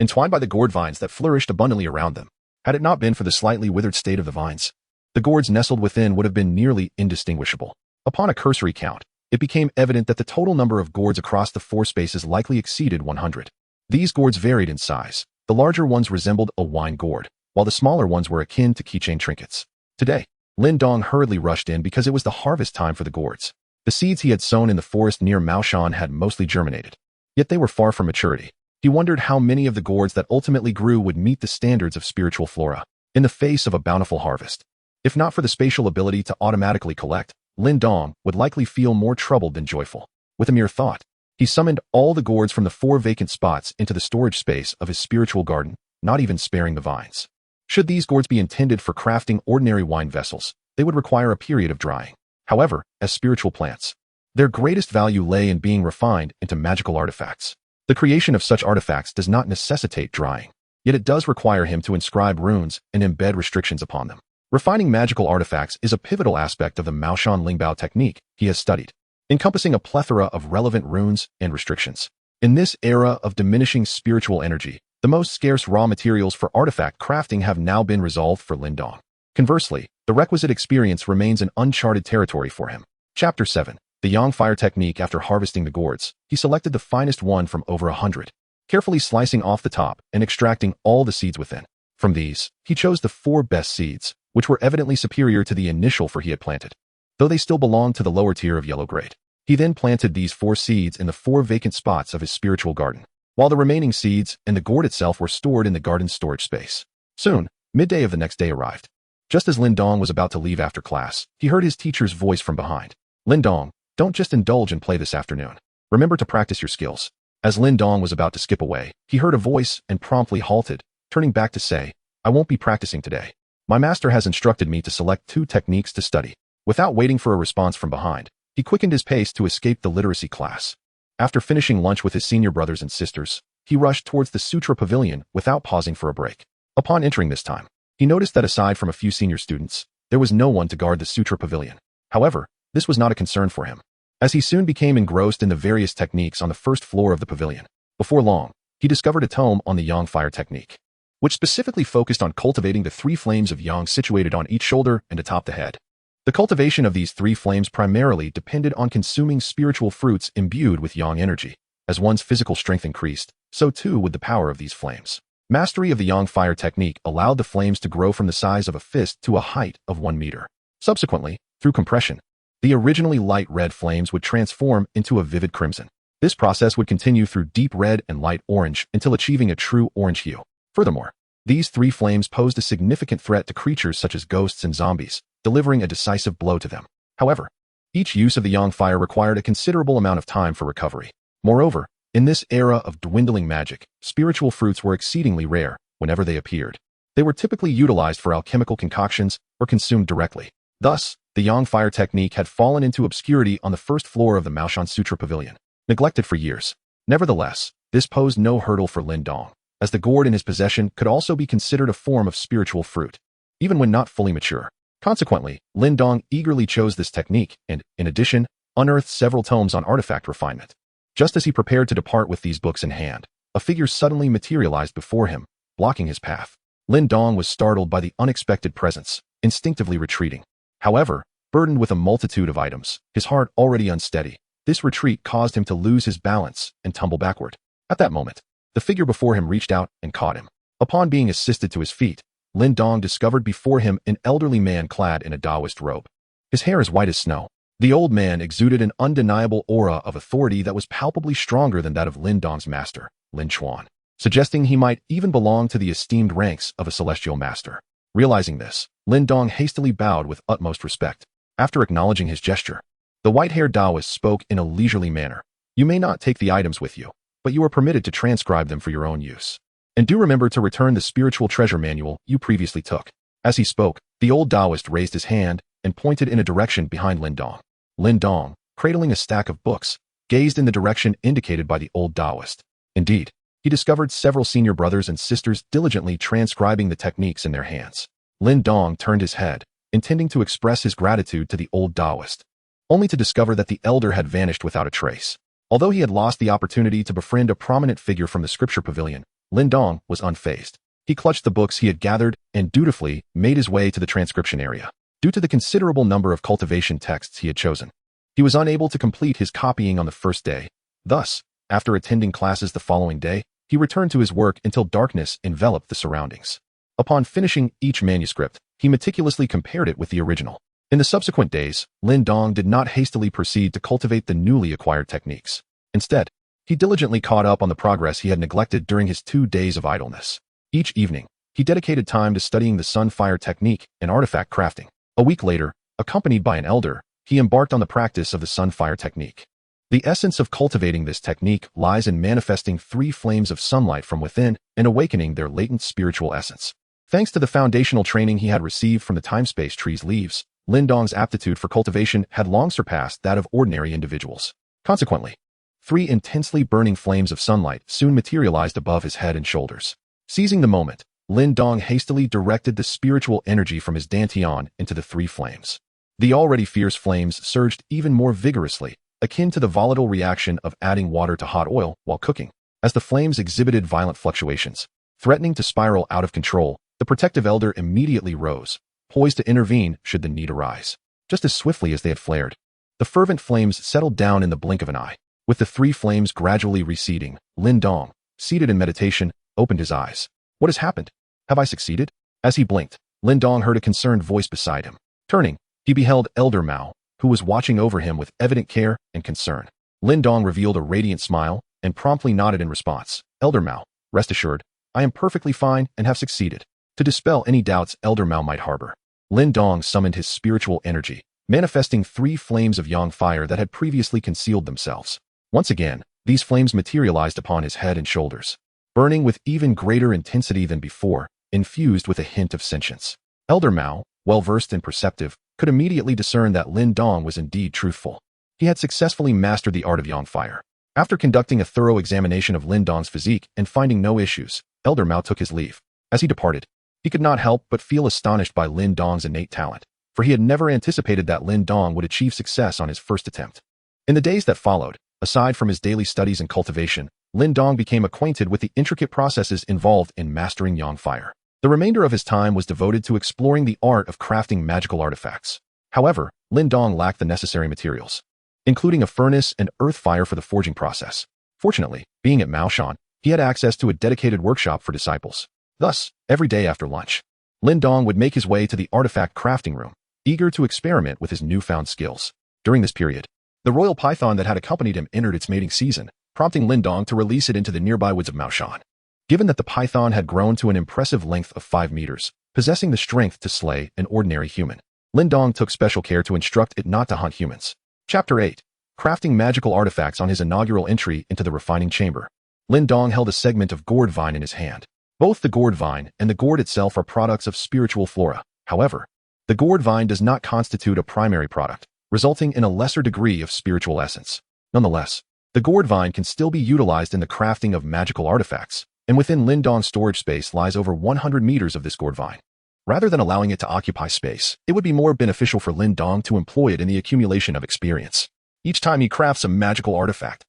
entwined by the gourd vines that flourished abundantly around them. Had it not been for the slightly withered state of the vines, the gourds nestled within would have been nearly indistinguishable. Upon a cursory count, it became evident that the total number of gourds across the 4 spaces likely exceeded 100. These gourds varied in size. The larger ones resembled a wine gourd, while the smaller ones were akin to keychain trinkets. Today, Lin Dong hurriedly rushed in because it was the harvest time for the gourds. The seeds he had sown in the forest near Maoshan had mostly germinated, yet they were far from maturity. He wondered how many of the gourds that ultimately grew would meet the standards of spiritual flora in the face of a bountiful harvest. If not for the spatial ability to automatically collect, Lin Dong would likely feel more troubled than joyful. With a mere thought, he summoned all the gourds from the 4 vacant spots into the storage space of his spiritual garden, not even sparing the vines. Should these gourds be intended for crafting ordinary wine vessels, they would require a period of drying. However, as spiritual plants, their greatest value lay in being refined into magical artifacts. The creation of such artifacts does not necessitate drying, yet it does require him to inscribe runes and embed restrictions upon them. Refining magical artifacts is a pivotal aspect of the Maoshan Lingbao technique he has studied, encompassing a plethora of relevant runes and restrictions. In this era of diminishing spiritual energy, the most scarce raw materials for artifact crafting have now been resolved for Lin Dong. Conversely, the requisite experience remains an uncharted territory for him. Chapter 7. The Yang Fire Technique. After harvesting the gourds, he selected the finest one from over 100, carefully slicing off the top and extracting all the seeds within. From these, he chose the 4 best seeds, which were evidently superior to the initial 4 he had planted, though they still belonged to the lower tier of yellow grade. He then planted these 4 seeds in the 4 vacant spots of his spiritual garden. while the remaining seeds and the gourd itself were stored in the garden's storage space. Soon, midday of the next day arrived. Just as Lin Dong was about to leave after class, he heard his teacher's voice from behind. Lin Dong, don't just indulge in play this afternoon. Remember to practice your skills. As Lin Dong was about to skip away, he heard a voice and promptly halted, turning back to say, I won't be practicing today. My master has instructed me to select 2 techniques to study. Without waiting for a response from behind, he quickened his pace to escape the literacy class. After finishing lunch with his senior brothers and sisters, he rushed towards the sutra pavilion without pausing for a break. Upon entering this time, he noticed that aside from a few senior students, there was no one to guard the sutra pavilion. However, this was not a concern for him, as he soon became engrossed in the various techniques on the first floor of the pavilion. Before long, he discovered a tome on the yang fire technique, which specifically focused on cultivating the 3 flames of yang situated on each shoulder and atop the head. The cultivation of these 3 flames primarily depended on consuming spiritual fruits imbued with yang energy. As one's physical strength increased, so too would the power of these flames. Mastery of the yang fire technique allowed the flames to grow from the size of a fist to a height of 1 meter. Subsequently, through compression, the originally light red flames would transform into a vivid crimson. This process would continue through deep red and light orange until achieving a true orange hue. Furthermore, these 3 flames posed a significant threat to creatures such as ghosts and zombies, delivering a decisive blow to them. However, each use of the yang fire required a considerable amount of time for recovery. Moreover, in this era of dwindling magic, spiritual fruits were exceedingly rare whenever they appeared. They were typically utilized for alchemical concoctions or consumed directly. Thus, the yang fire technique had fallen into obscurity on the first floor of the Maoshan Sutra Pavilion, neglected for years. Nevertheless, this posed no hurdle for Lin Dong, as the gourd in his possession could also be considered a form of spiritual fruit, even when not fully mature. Consequently, Lin Dong eagerly chose this technique and, in addition, unearthed several tomes on artifact refinement. Just as he prepared to depart with these books in hand, a figure suddenly materialized before him, blocking his path. Lin Dong was startled by the unexpected presence, instinctively retreating. However, burdened with a multitude of items, his heart already unsteady, this retreat caused him to lose his balance and tumble backward. At that moment, the figure before him reached out and caught him. Upon being assisted to his feet, Lin Dong discovered before him an elderly man clad in a Taoist robe. His hair is white as snow. The old man exuded an undeniable aura of authority that was palpably stronger than that of Lin Dong's master, Lin Chuan, suggesting he might even belong to the esteemed ranks of a celestial master. Realizing this, Lin Dong hastily bowed with utmost respect. After acknowledging his gesture, the white-haired Taoist spoke in a leisurely manner. You may not take the items with you, but you are permitted to transcribe them for your own use. And do remember to return the spiritual treasure manual you previously took. As he spoke, the old Taoist raised his hand and pointed in a direction behind Lin Dong. Lin Dong, cradling a stack of books, gazed in the direction indicated by the old Taoist. Indeed, he discovered several senior brothers and sisters diligently transcribing the techniques in their hands. Lin Dong turned his head, intending to express his gratitude to the old Taoist, only to discover that the elder had vanished without a trace. Although he had lost the opportunity to befriend a prominent figure from the scripture pavilion, Lin Dong was unfazed. He clutched the books he had gathered and dutifully made his way to the transcription area. Due to the considerable number of cultivation texts he had chosen, he was unable to complete his copying on the first day. Thus, after attending classes the following day, he returned to his work until darkness enveloped the surroundings. Upon finishing each manuscript, he meticulously compared it with the original. In the subsequent days, Lin Dong did not hastily proceed to cultivate the newly acquired techniques. Instead, he diligently caught up on the progress he had neglected during his 2 days of idleness. Each evening, he dedicated time to studying the sun fire technique and artifact crafting. A week later, accompanied by an elder, he embarked on the practice of the sun fire technique. The essence of cultivating this technique lies in manifesting 3 flames of sunlight from within and awakening their latent spiritual essence. Thanks to the foundational training he had received from the time-space tree's leaves, Lin Dong's aptitude for cultivation had long surpassed that of ordinary individuals. Consequently, 3 intensely burning flames of sunlight soon materialized above his head and shoulders. Seizing the moment, Lin Dong hastily directed the spiritual energy from his dantian into the 3 flames. The already fierce flames surged even more vigorously, akin to the volatile reaction of adding water to hot oil while cooking. As the flames exhibited violent fluctuations, threatening to spiral out of control, the protective elder immediately rose, poised to intervene should the need arise. Just as swiftly as they had flared, the fervent flames settled down in the blink of an eye. With the 3 flames gradually receding, Lin Dong, seated in meditation, opened his eyes. What has happened? Have I succeeded? As he blinked, Lin Dong heard a concerned voice beside him. Turning, he beheld Elder Mao, who was watching over him with evident care and concern. Lin Dong revealed a radiant smile, and promptly nodded in response. Elder Mao, rest assured, I am perfectly fine and have succeeded. To dispel any doubts Elder Mao might harbor, Lin Daoist summoned his spiritual energy, manifesting 3 flames of yang fire that had previously concealed themselves. Once again, these flames materialized upon his head and shoulders, burning with even greater intensity than before, infused with a hint of sentience. Elder Mao, well-versed and perceptive, could immediately discern that Lin Daoist was indeed truthful. He had successfully mastered the art of yang fire. After conducting a thorough examination of Lin Daoist's physique and finding no issues, Elder Mao took his leave. As he departed, he could not help but feel astonished by Lin Daoist's innate talent, for he had never anticipated that Lin Daoist would achieve success on his first attempt. In the days that followed, aside from his daily studies and cultivation, Lin Daoist became acquainted with the intricate processes involved in mastering yang fire. The remainder of his time was devoted to exploring the art of crafting magical artifacts. However, Lin Daoist lacked the necessary materials, including a furnace and earth fire for the forging process. Fortunately, being at Maoshan, he had access to a dedicated workshop for disciples. Thus, every day after lunch, Lin Daoist would make his way to the artifact crafting room, eager to experiment with his newfound skills. During this period, the royal python that had accompanied him entered its mating season, prompting Lin Daoist to release it into the nearby woods of Maoshan. Given that the python had grown to an impressive length of 5 meters, possessing the strength to slay an ordinary human, Lin Daoist took special care to instruct it not to hunt humans. Chapter 8. Crafting magical artifacts. On his inaugural entry into the refining chamber, Lin Daoist held a segment of gourd vine in his hand. Both the gourd vine and the gourd itself are products of spiritual flora. However, the gourd vine does not constitute a primary product, resulting in a lesser degree of spiritual essence. Nonetheless, the gourd vine can still be utilized in the crafting of magical artifacts, and within Lin Daoist's storage space lies over 100 meters of this gourd vine. Rather than allowing it to occupy space, it would be more beneficial for Lin Daoist to employ it in the accumulation of experience. Each time he crafts a magical artifact,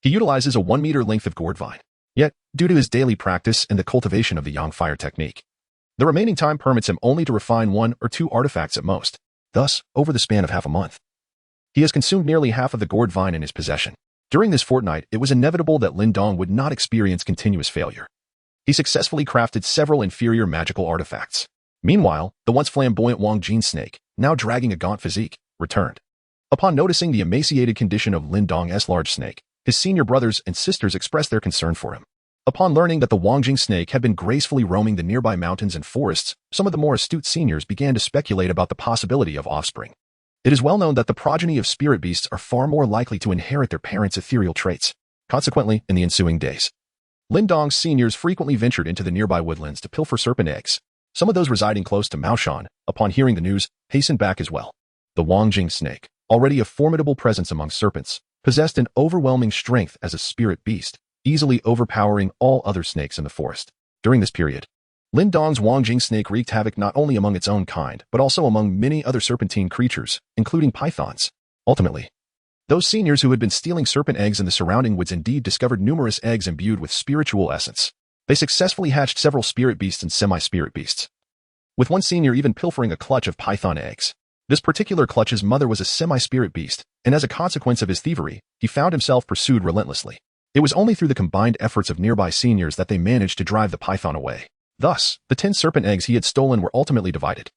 he utilizes a 1-meter length of gourd vine. Yet, due to his daily practice and the cultivation of the yang fire technique, the remaining time permits him only to refine 1 or 2 artifacts at most. Thus, over the span of half a month, he has consumed nearly half of the gourd vine in his possession. During this fortnight, it was inevitable that Lin Daoist would not experience continuous failure. He successfully crafted several inferior magical artifacts. Meanwhile, the once flamboyant Wang Jing snake, now dragging a gaunt physique, returned. Upon noticing the emaciated condition of Lin Daoist's large snake, his senior brothers and sisters expressed their concern for him. Upon learning that the Wang Jing snake had been gracefully roaming the nearby mountains and forests, some of the more astute seniors began to speculate about the possibility of offspring. It is well known that the progeny of spirit beasts are far more likely to inherit their parents' ethereal traits. Consequently, in the ensuing days, Lin Daoist's seniors frequently ventured into the nearby woodlands to pilfer serpent eggs. Some of those residing close to Maoshan, upon hearing the news, hastened back as well. The Wang Jing snake, already a formidable presence among serpents, possessed an overwhelming strength as a spirit beast, easily overpowering all other snakes in the forest. During this period, Lin Daoist's Wang Jing snake wreaked havoc not only among its own kind, but also among many other serpentine creatures, including pythons. Ultimately, those seniors who had been stealing serpent eggs in the surrounding woods indeed discovered numerous eggs imbued with spiritual essence. They successfully hatched several spirit beasts and semi-spirit beasts, with one senior even pilfering a clutch of python eggs. This particular clutch's mother was a semi-spirit beast, and as a consequence of his thievery, he found himself pursued relentlessly. It was only through the combined efforts of nearby seniors that they managed to drive the python away. Thus, the 10 serpent eggs he had stolen were ultimately divided,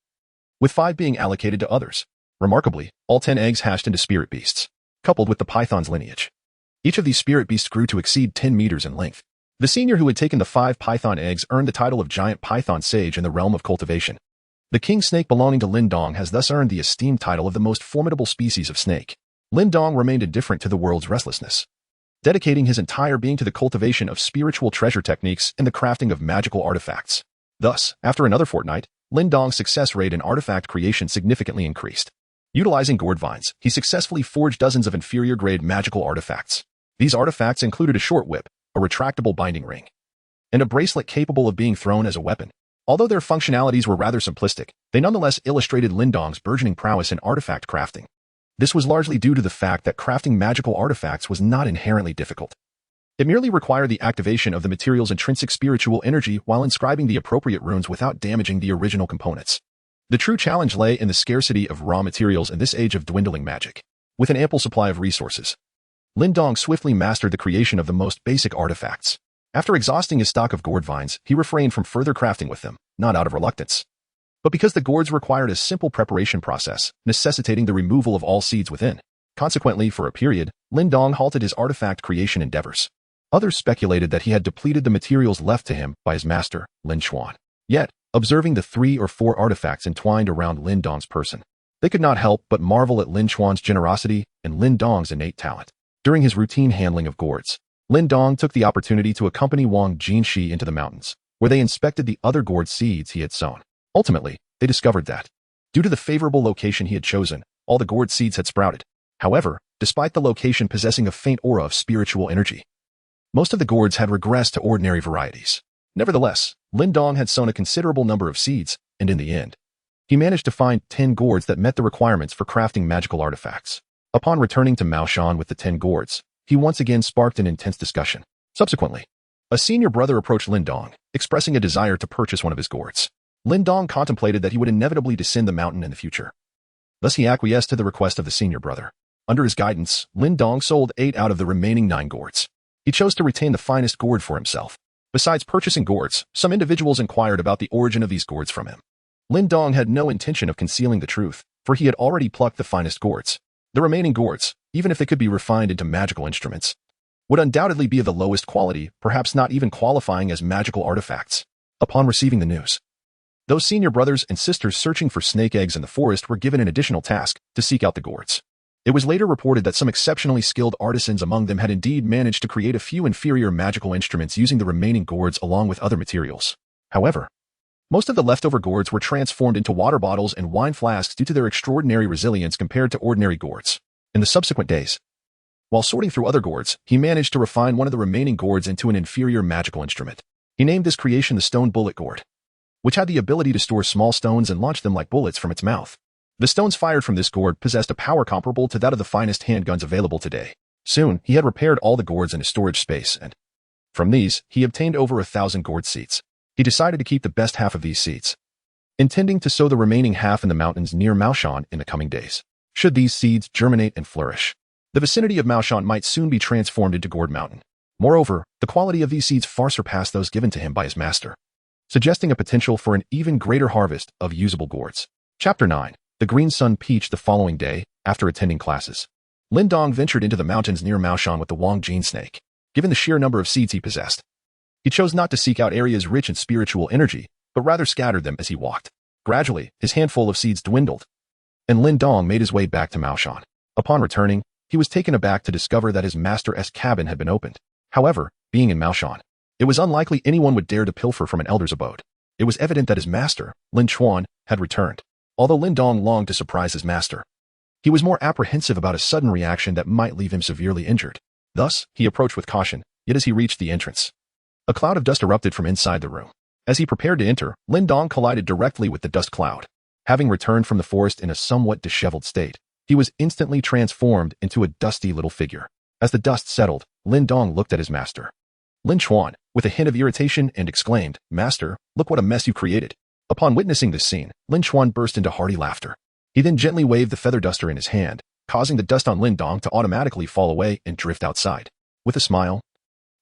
with 5 being allocated to others. Remarkably, all 10 eggs hatched into spirit beasts, coupled with the python's lineage. Each of these spirit beasts grew to exceed 10 meters in length. The senior who had taken the 5 python eggs earned the title of giant python sage in the realm of cultivation. The king snake belonging to Lin Daoist has thus earned the esteemed title of the most formidable species of snake. Lin Daoist remained indifferent to the world's restlessness, dedicating his entire being to the cultivation of spiritual treasure techniques and the crafting of magical artifacts. Thus, after another fortnight, Lin Daoist's success rate in artifact creation significantly increased. Utilizing gourd vines, he successfully forged dozens of inferior-grade magical artifacts. These artifacts included a short whip, a retractable binding ring, and a bracelet capable of being thrown as a weapon. Although their functionalities were rather simplistic, they nonetheless illustrated Lin Daoist's burgeoning prowess in artifact crafting. This was largely due to the fact that crafting magical artifacts was not inherently difficult. It merely required the activation of the material's intrinsic spiritual energy while inscribing the appropriate runes without damaging the original components. The true challenge lay in the scarcity of raw materials in this age of dwindling magic. With an ample supply of resources, Lin Daoist swiftly mastered the creation of the most basic artifacts. After exhausting his stock of gourd vines, he refrained from further crafting with them, not out of reluctance, but because the gourds required a simple preparation process, necessitating the removal of all seeds within. Consequently, for a period, Lin Daoist halted his artifact creation endeavors. Others speculated that he had depleted the materials left to him by his master, Lin Xuan. Yet, observing the 3 or 4 artifacts entwined around Lin Dong's person, they could not help but marvel at Lin Xuan's generosity and Lin Dong's innate talent. During his routine handling of gourds, Lin Dong took the opportunity to accompany Wang Jinshi into the mountains, where they inspected the other gourd seeds he had sown. Ultimately, they discovered that, due to the favorable location he had chosen, all the gourd seeds had sprouted. However, despite the location possessing a faint aura of spiritual energy, most of the gourds had regressed to ordinary varieties. Nevertheless, Lin Dong had sown a considerable number of seeds, and in the end, he managed to find 10 gourds that met the requirements for crafting magical artifacts. Upon returning to Maoshan with the 10 gourds, he once again sparked an intense discussion. Subsequently, a senior brother approached Lin Dong, expressing a desire to purchase one of his gourds. Lin Dong contemplated that he would inevitably descend the mountain in the future. Thus he acquiesced to the request of the senior brother. Under his guidance, Lin Dong sold 8 out of the remaining 9 gourds. He chose to retain the finest gourd for himself. Besides purchasing gourds, some individuals inquired about the origin of these gourds from him. Lin Dong had no intention of concealing the truth, for he had already plucked the finest gourds. The remaining gourds, even if they could be refined into magical instruments, would undoubtedly be of the lowest quality, perhaps not even qualifying as magical artifacts. Upon receiving the news, those senior brothers and sisters searching for snake eggs in the forest were given an additional task to seek out the gourds. It was later reported that some exceptionally skilled artisans among them had indeed managed to create a few inferior magical instruments using the remaining gourds along with other materials. However, most of the leftover gourds were transformed into water bottles and wine flasks due to their extraordinary resilience compared to ordinary gourds. In the subsequent days, while sorting through other gourds, he managed to refine one of the remaining gourds into an inferior magical instrument. He named this creation the stone bullet gourd, which had the ability to store small stones and launch them like bullets from its mouth. The stones fired from this gourd possessed a power comparable to that of the finest handguns available today. Soon, he had repaired all the gourds in his storage space, and from these, he obtained over 1,000 gourd seeds. He decided to keep the best half of these seeds, intending to sow the remaining half in the mountains near Maoshan in the coming days. Should these seeds germinate and flourish, the vicinity of Maoshan might soon be transformed into Gourd Mountain. Moreover, the quality of these seeds far surpassed those given to him by his master, suggesting a potential for an even greater harvest of usable gourds. Chapter 9. The Green Sun Peach. The following day, after attending classes, Lin Dong ventured into the mountains near Maoshan with the Wang Jin snake. Given the sheer number of seeds he possessed, he chose not to seek out areas rich in spiritual energy, but rather scattered them as he walked. Gradually, his handful of seeds dwindled, and Lin Dong made his way back to Maoshan. Upon returning, he was taken aback to discover that his master's cabin had been opened. However, being in Maoshan, it was unlikely anyone would dare to pilfer from an elder's abode. It was evident that his master, Lin Xuan, had returned. Although Lin Dong longed to surprise his master, he was more apprehensive about a sudden reaction that might leave him severely injured. Thus, he approached with caution, yet as he reached the entrance, a cloud of dust erupted from inside the room. As he prepared to enter, Lin Dong collided directly with the dust cloud. Having returned from the forest in a somewhat disheveled state, he was instantly transformed into a dusty little figure. As the dust settled, Lin Dong looked at his master, Lin Xuan, with a hint of irritation and exclaimed, "Master, look what a mess you created." Upon witnessing this scene, Lin Xuan burst into hearty laughter. He then gently waved the feather duster in his hand, causing the dust on Lin Dong to automatically fall away and drift outside. With a smile,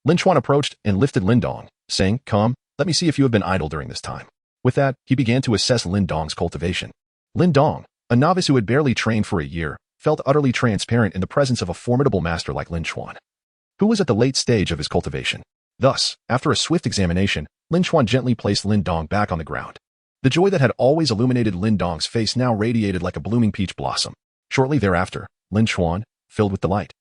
Lin Xuan approached and lifted Lin Dong, saying, "Come, let me see if you have been idle during this time." With that, he began to assess Lin Dong's cultivation. Lin Dong, a novice who had barely trained for a year, felt utterly transparent in the presence of a formidable master like Lin Xuan, who was at the late stage of his cultivation. Thus, after a swift examination, Lin Xuan gently placed Lin Dong back on the ground. The joy that had always illuminated Lin Dong's face now radiated like a blooming peach blossom. Shortly thereafter, Lin Xuan, filled with delight,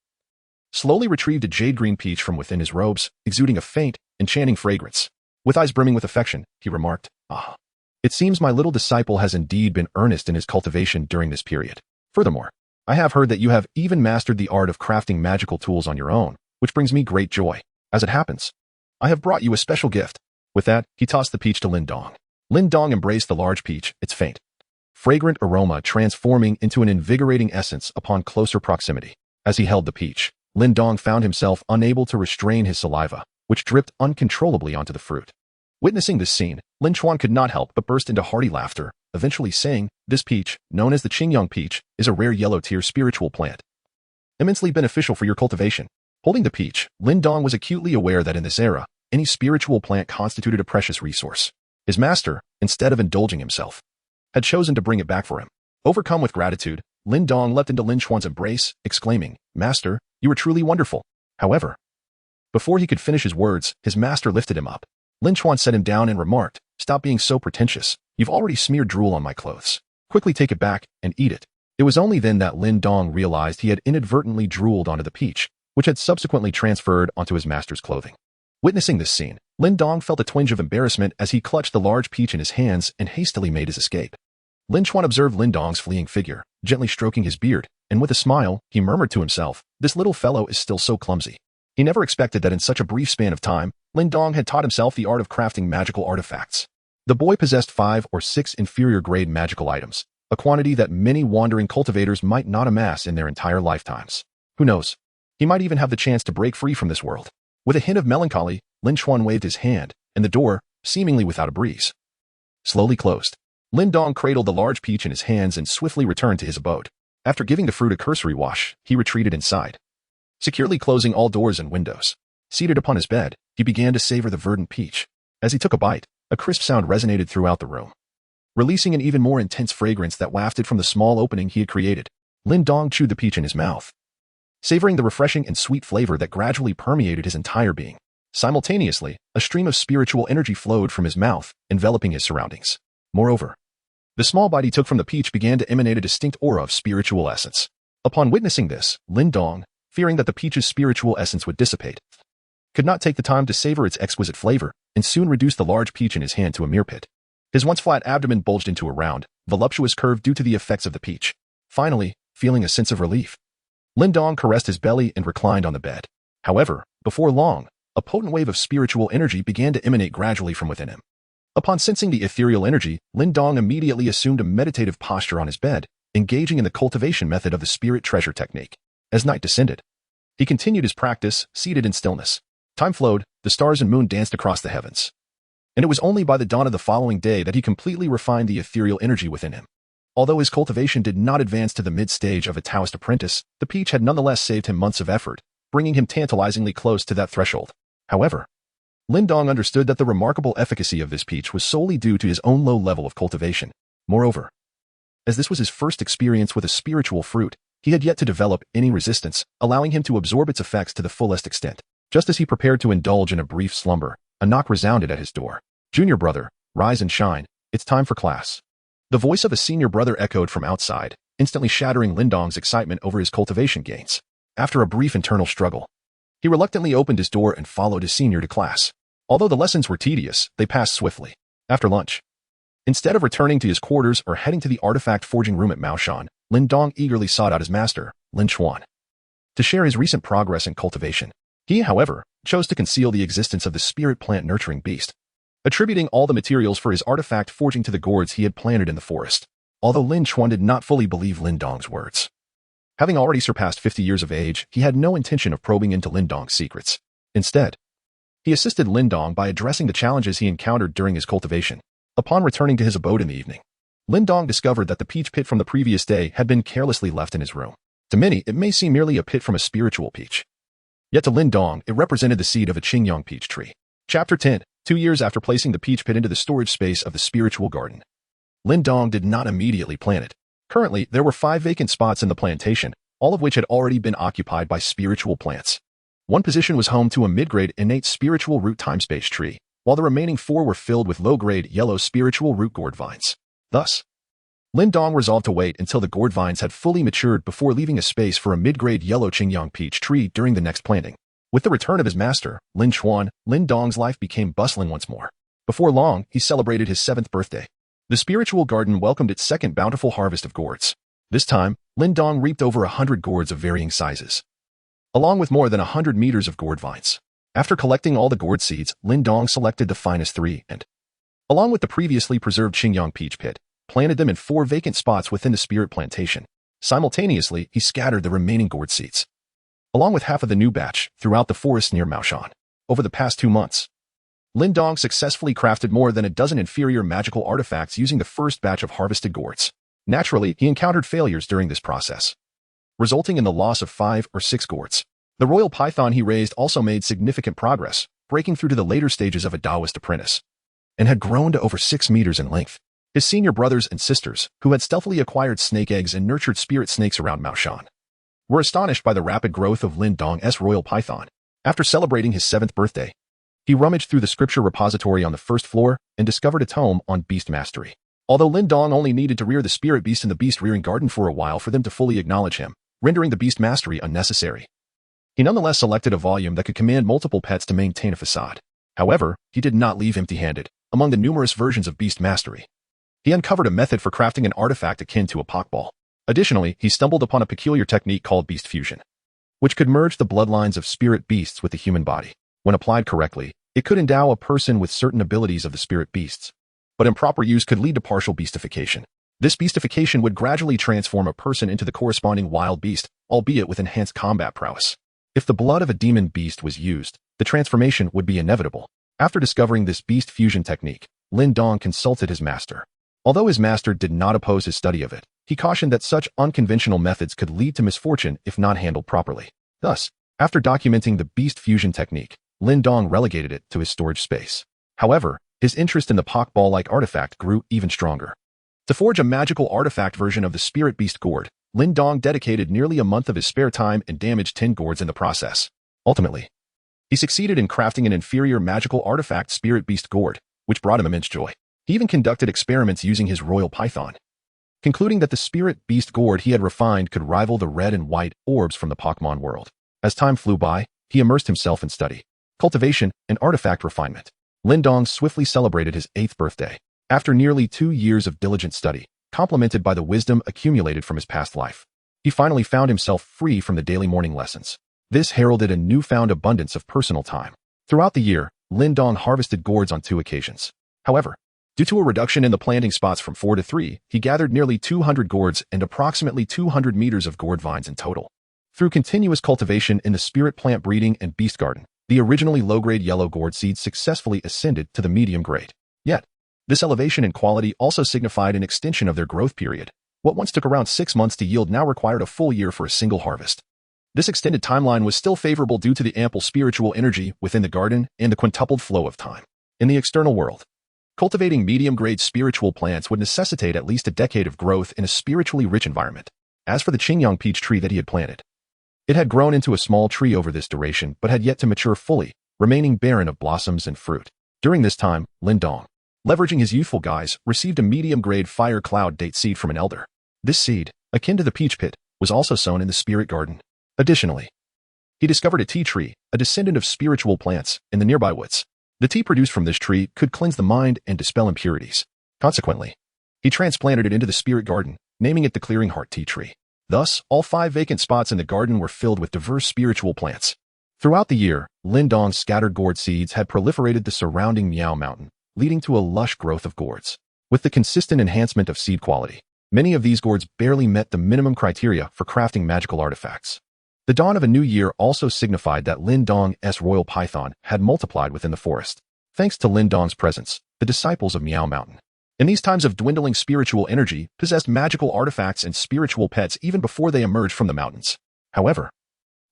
slowly retrieved a jade-green peach from within his robes, exuding a faint, enchanting fragrance. With eyes brimming with affection, he remarked, "Ah, it seems my little disciple has indeed been earnest in his cultivation during this period. Furthermore, I have heard that you have even mastered the art of crafting magical tools on your own, which brings me great joy. As it happens, I have brought you a special gift." With that, he tossed the peach to Lin Dong. Lin Dong embraced the large peach, its faint, fragrant aroma transforming into an invigorating essence upon closer proximity. As he held the peach, Lin Dong found himself unable to restrain his saliva, which dripped uncontrollably onto the fruit. Witnessing this scene, Lin Xuan could not help but burst into hearty laughter, eventually saying, "This peach, known as the Qing peach, is a rare yellow-tier spiritual plant, immensely beneficial for your cultivation." Holding the peach, Lin Dong was acutely aware that in this era, any spiritual plant constituted a precious resource. His master, instead of indulging himself, had chosen to bring it back for him. Overcome with gratitude, Lin Dong leapt into Lin Xuan's embrace, exclaiming, "Master, you are truly wonderful. However, Before he could finish his words, his master lifted him up. Lin Chuan set him down and remarked, "Stop being so pretentious. You've already smeared drool on my clothes. Quickly take it back and eat it." It was only then that Lin Dong realized he had inadvertently drooled onto the peach, which had subsequently transferred onto his master's clothing. Witnessing this scene, Lin Dong felt a twinge of embarrassment as he clutched the large peach in his hands and hastily made his escape. Lin Chuan observed Lin Dong's fleeing figure, gently stroking his beard, and with a smile, he murmured to himself, "This little fellow is still so clumsy." He never expected that in such a brief span of time, Lin Dong had taught himself the art of crafting magical artifacts. The boy possessed 5 or 6 inferior-grade magical items, a quantity that many wandering cultivators might not amass in their entire lifetimes. Who knows? He might even have the chance to break free from this world. With a hint of melancholy, Lin Chuan waved his hand, and the door, seemingly without a breeze, slowly closed. Lin Dong cradled the large peach in his hands and swiftly returned to his abode. After giving the fruit a cursory wash, he retreated inside, securely closing all doors and windows. Seated upon his bed, he began to savor the verdant peach. As he took a bite, a crisp sound resonated throughout the room, releasing an even more intense fragrance that wafted from the small opening he had created. Lin Dong chewed the peach in his mouth, savoring the refreshing and sweet flavor that gradually permeated his entire being. Simultaneously, a stream of spiritual energy flowed from his mouth, enveloping his surroundings. Moreover, the small bite he took from the peach began to emanate a distinct aura of spiritual essence. Upon witnessing this, Lin Dong, fearing that the peach's spiritual essence would dissipate, could not take the time to savor its exquisite flavor, and soon reduced the large peach in his hand to a mere pit. His once flat abdomen bulged into a round, voluptuous curve due to the effects of the peach. Finally, feeling a sense of relief, Lin Dong caressed his belly and reclined on the bed. However, before long, a potent wave of spiritual energy began to emanate gradually from within him. Upon sensing the ethereal energy, Lin Dong immediately assumed a meditative posture on his bed, engaging in the cultivation method of the spirit treasure technique. As night descended, he continued his practice, seated in stillness. Time flowed, the stars and moon danced across the heavens. And it was only by the dawn of the following day that he completely refined the ethereal energy within him. Although his cultivation did not advance to the mid-stage of a Taoist apprentice, the peach had nonetheless saved him months of effort, bringing him tantalizingly close to that threshold. However, Lin Dong understood that the remarkable efficacy of this peach was solely due to his own low level of cultivation. Moreover, as this was his first experience with a spiritual fruit, he had yet to develop any resistance, allowing him to absorb its effects to the fullest extent. Just as he prepared to indulge in a brief slumber, a knock resounded at his door. "Junior brother, rise and shine. It's time for class." The voice of a senior brother echoed from outside, instantly shattering Lin Dong's excitement over his cultivation gains. After a brief internal struggle, he reluctantly opened his door and followed his senior to class. Although the lessons were tedious, they passed swiftly. After lunch, instead of returning to his quarters or heading to the artifact forging room at Maoshan, Lin Dong eagerly sought out his master, Lin Chuan, to share his recent progress in cultivation. He, however, chose to conceal the existence of the spirit plant nurturing beast, attributing all the materials for his artifact forging to the gourds he had planted in the forest. Although Lin Chuan did not fully believe Lin Dong's words, having already surpassed 50 years of age, he had no intention of probing into Lin Dong's secrets. Instead, he assisted Lin Dong by addressing the challenges he encountered during his cultivation. Upon returning to his abode in the evening, Lin Dong discovered that the peach pit from the previous day had been carelessly left in his room. To many, it may seem merely a pit from a spiritual peach. Yet to Lin Dong, it represented the seed of a Qing peach tree. Chapter 10. 2 years after placing the peach pit into the storage space of the spiritual garden, Lin Dong did not immediately plant it. Currently, there were 5 vacant spots in the plantation, all of which had already been occupied by spiritual plants. One position was home to a mid-grade innate spiritual root time-space tree, while the remaining 4 were filled with low-grade yellow spiritual root gourd vines. Thus, Lin Dong resolved to wait until the gourd vines had fully matured before leaving a space for a mid-grade yellow Qing peach tree during the next planting. With the return of his master, Lin Chuan, Lin Dong's life became bustling once more. Before long, he celebrated his 7th birthday. The spiritual garden welcomed its second bountiful harvest of gourds. This time, Lin Dong reaped over 100 gourds of varying sizes, along with more than 100 meters of gourd vines. After collecting all the gourd seeds, Lin Dong selected the finest 3 and, along with the previously preserved Qing peach pit, planted them in 4 vacant spots within the spirit plantation. Simultaneously, he scattered the remaining gourd seeds, along with half of the new batch, throughout the forest near Maoshan. Over the past 2 months, Lin Dong successfully crafted more than a dozen inferior magical artifacts using the first batch of harvested gourds. Naturally, he encountered failures during this process, resulting in the loss of 5 or 6 gourds. The royal python he raised also made significant progress, breaking through to the later stages of a Taoist apprentice, and had grown to over 6 meters in length. His senior brothers and sisters, who had stealthily acquired snake eggs and nurtured spirit snakes around Maoshan, were astonished by the rapid growth of Lin Dong's royal python. After celebrating his 7th birthday, he rummaged through the scripture repository on the first floor and discovered a tome on beast mastery. Although Lin Daoist only needed to rear the spirit beast in the beast-rearing garden for a while for them to fully acknowledge him, rendering the beast mastery unnecessary, he nonetheless selected a volume that could command multiple pets to maintain a facade. However, he did not leave empty-handed. Among the numerous versions of beast mastery, he uncovered a method for crafting an artifact akin to a pokeball. Additionally, he stumbled upon a peculiar technique called beast fusion, which could merge the bloodlines of spirit beasts with the human body. When applied correctly, it could endow a person with certain abilities of the spirit beasts, but improper use could lead to partial beastification. This beastification would gradually transform a person into the corresponding wild beast, albeit with enhanced combat prowess. If the blood of a demon beast was used, the transformation would be inevitable. After discovering this beast fusion technique, Lin Daoist consulted his master. Although his master did not oppose his study of it, he cautioned that such unconventional methods could lead to misfortune if not handled properly. Thus, after documenting the beast fusion technique, Lin Daoist relegated it to his storage space. However, his interest in the pokeball-like artifact grew even stronger. To forge a magical artifact version of the spirit beast gourd, Lin Daoist dedicated nearly a month of his spare time and damaged 10 gourds in the process. Ultimately, he succeeded in crafting an inferior magical artifact spirit beast gourd, which brought him immense joy. He even conducted experiments using his royal python, concluding that the spirit beast gourd he had refined could rival the red and white orbs from the Pokemon world. As time flew by, he immersed himself in study, cultivation, and artifact refinement. Lin Daoist swiftly celebrated his 8th birthday. After nearly 2 years of diligent study, complemented by the wisdom accumulated from his past life, he finally found himself free from the daily morning lessons. This heralded a newfound abundance of personal time. Throughout the year, Lin Daoist harvested gourds on 2 occasions. However, due to a reduction in the planting spots from 4 to 3, he gathered nearly 200 gourds and approximately 200 meters of gourd vines in total. Through continuous cultivation in the spirit plant breeding and beast garden, the originally low-grade yellow gourd seeds successfully ascended to the medium grade. Yet, this elevation in quality also signified an extension of their growth period. What once took around 6 months to yield now required a full year for a single harvest. This extended timeline was still favorable due to the ample spiritual energy within the garden and the quintupled flow of time. In the external world, cultivating medium-grade spiritual plants would necessitate at least a decade of growth in a spiritually rich environment. As for the Qing peach tree that he had planted, it had grown into a small tree over this duration but had yet to mature fully, remaining barren of blossoms and fruit. During this time, Lin Daoist, leveraging his youthful guise, received a medium-grade fire cloud date seed from an elder. This seed, akin to the peach pit, was also sown in the spirit garden. Additionally, he discovered a tea tree, a descendant of spiritual plants, in the nearby woods. The tea produced from this tree could cleanse the mind and dispel impurities. Consequently, he transplanted it into the spirit garden, naming it the Clearing Heart Tea Tree. Thus, all 5 vacant spots in the garden were filled with diverse spiritual plants. Throughout the year, Lin Daoist's scattered gourd seeds had proliferated the surrounding Miao Mountain, leading to a lush growth of gourds. With the consistent enhancement of seed quality, many of these gourds barely met the minimum criteria for crafting magical artifacts. The dawn of a new year also signified that Lin Daoist's royal python had multiplied within the forest. Thanks to Lin Daoist's presence, the disciples of Miao Mountain, in these times of dwindling spiritual energy, possessed magical artifacts and spiritual pets even before they emerged from the mountains. However,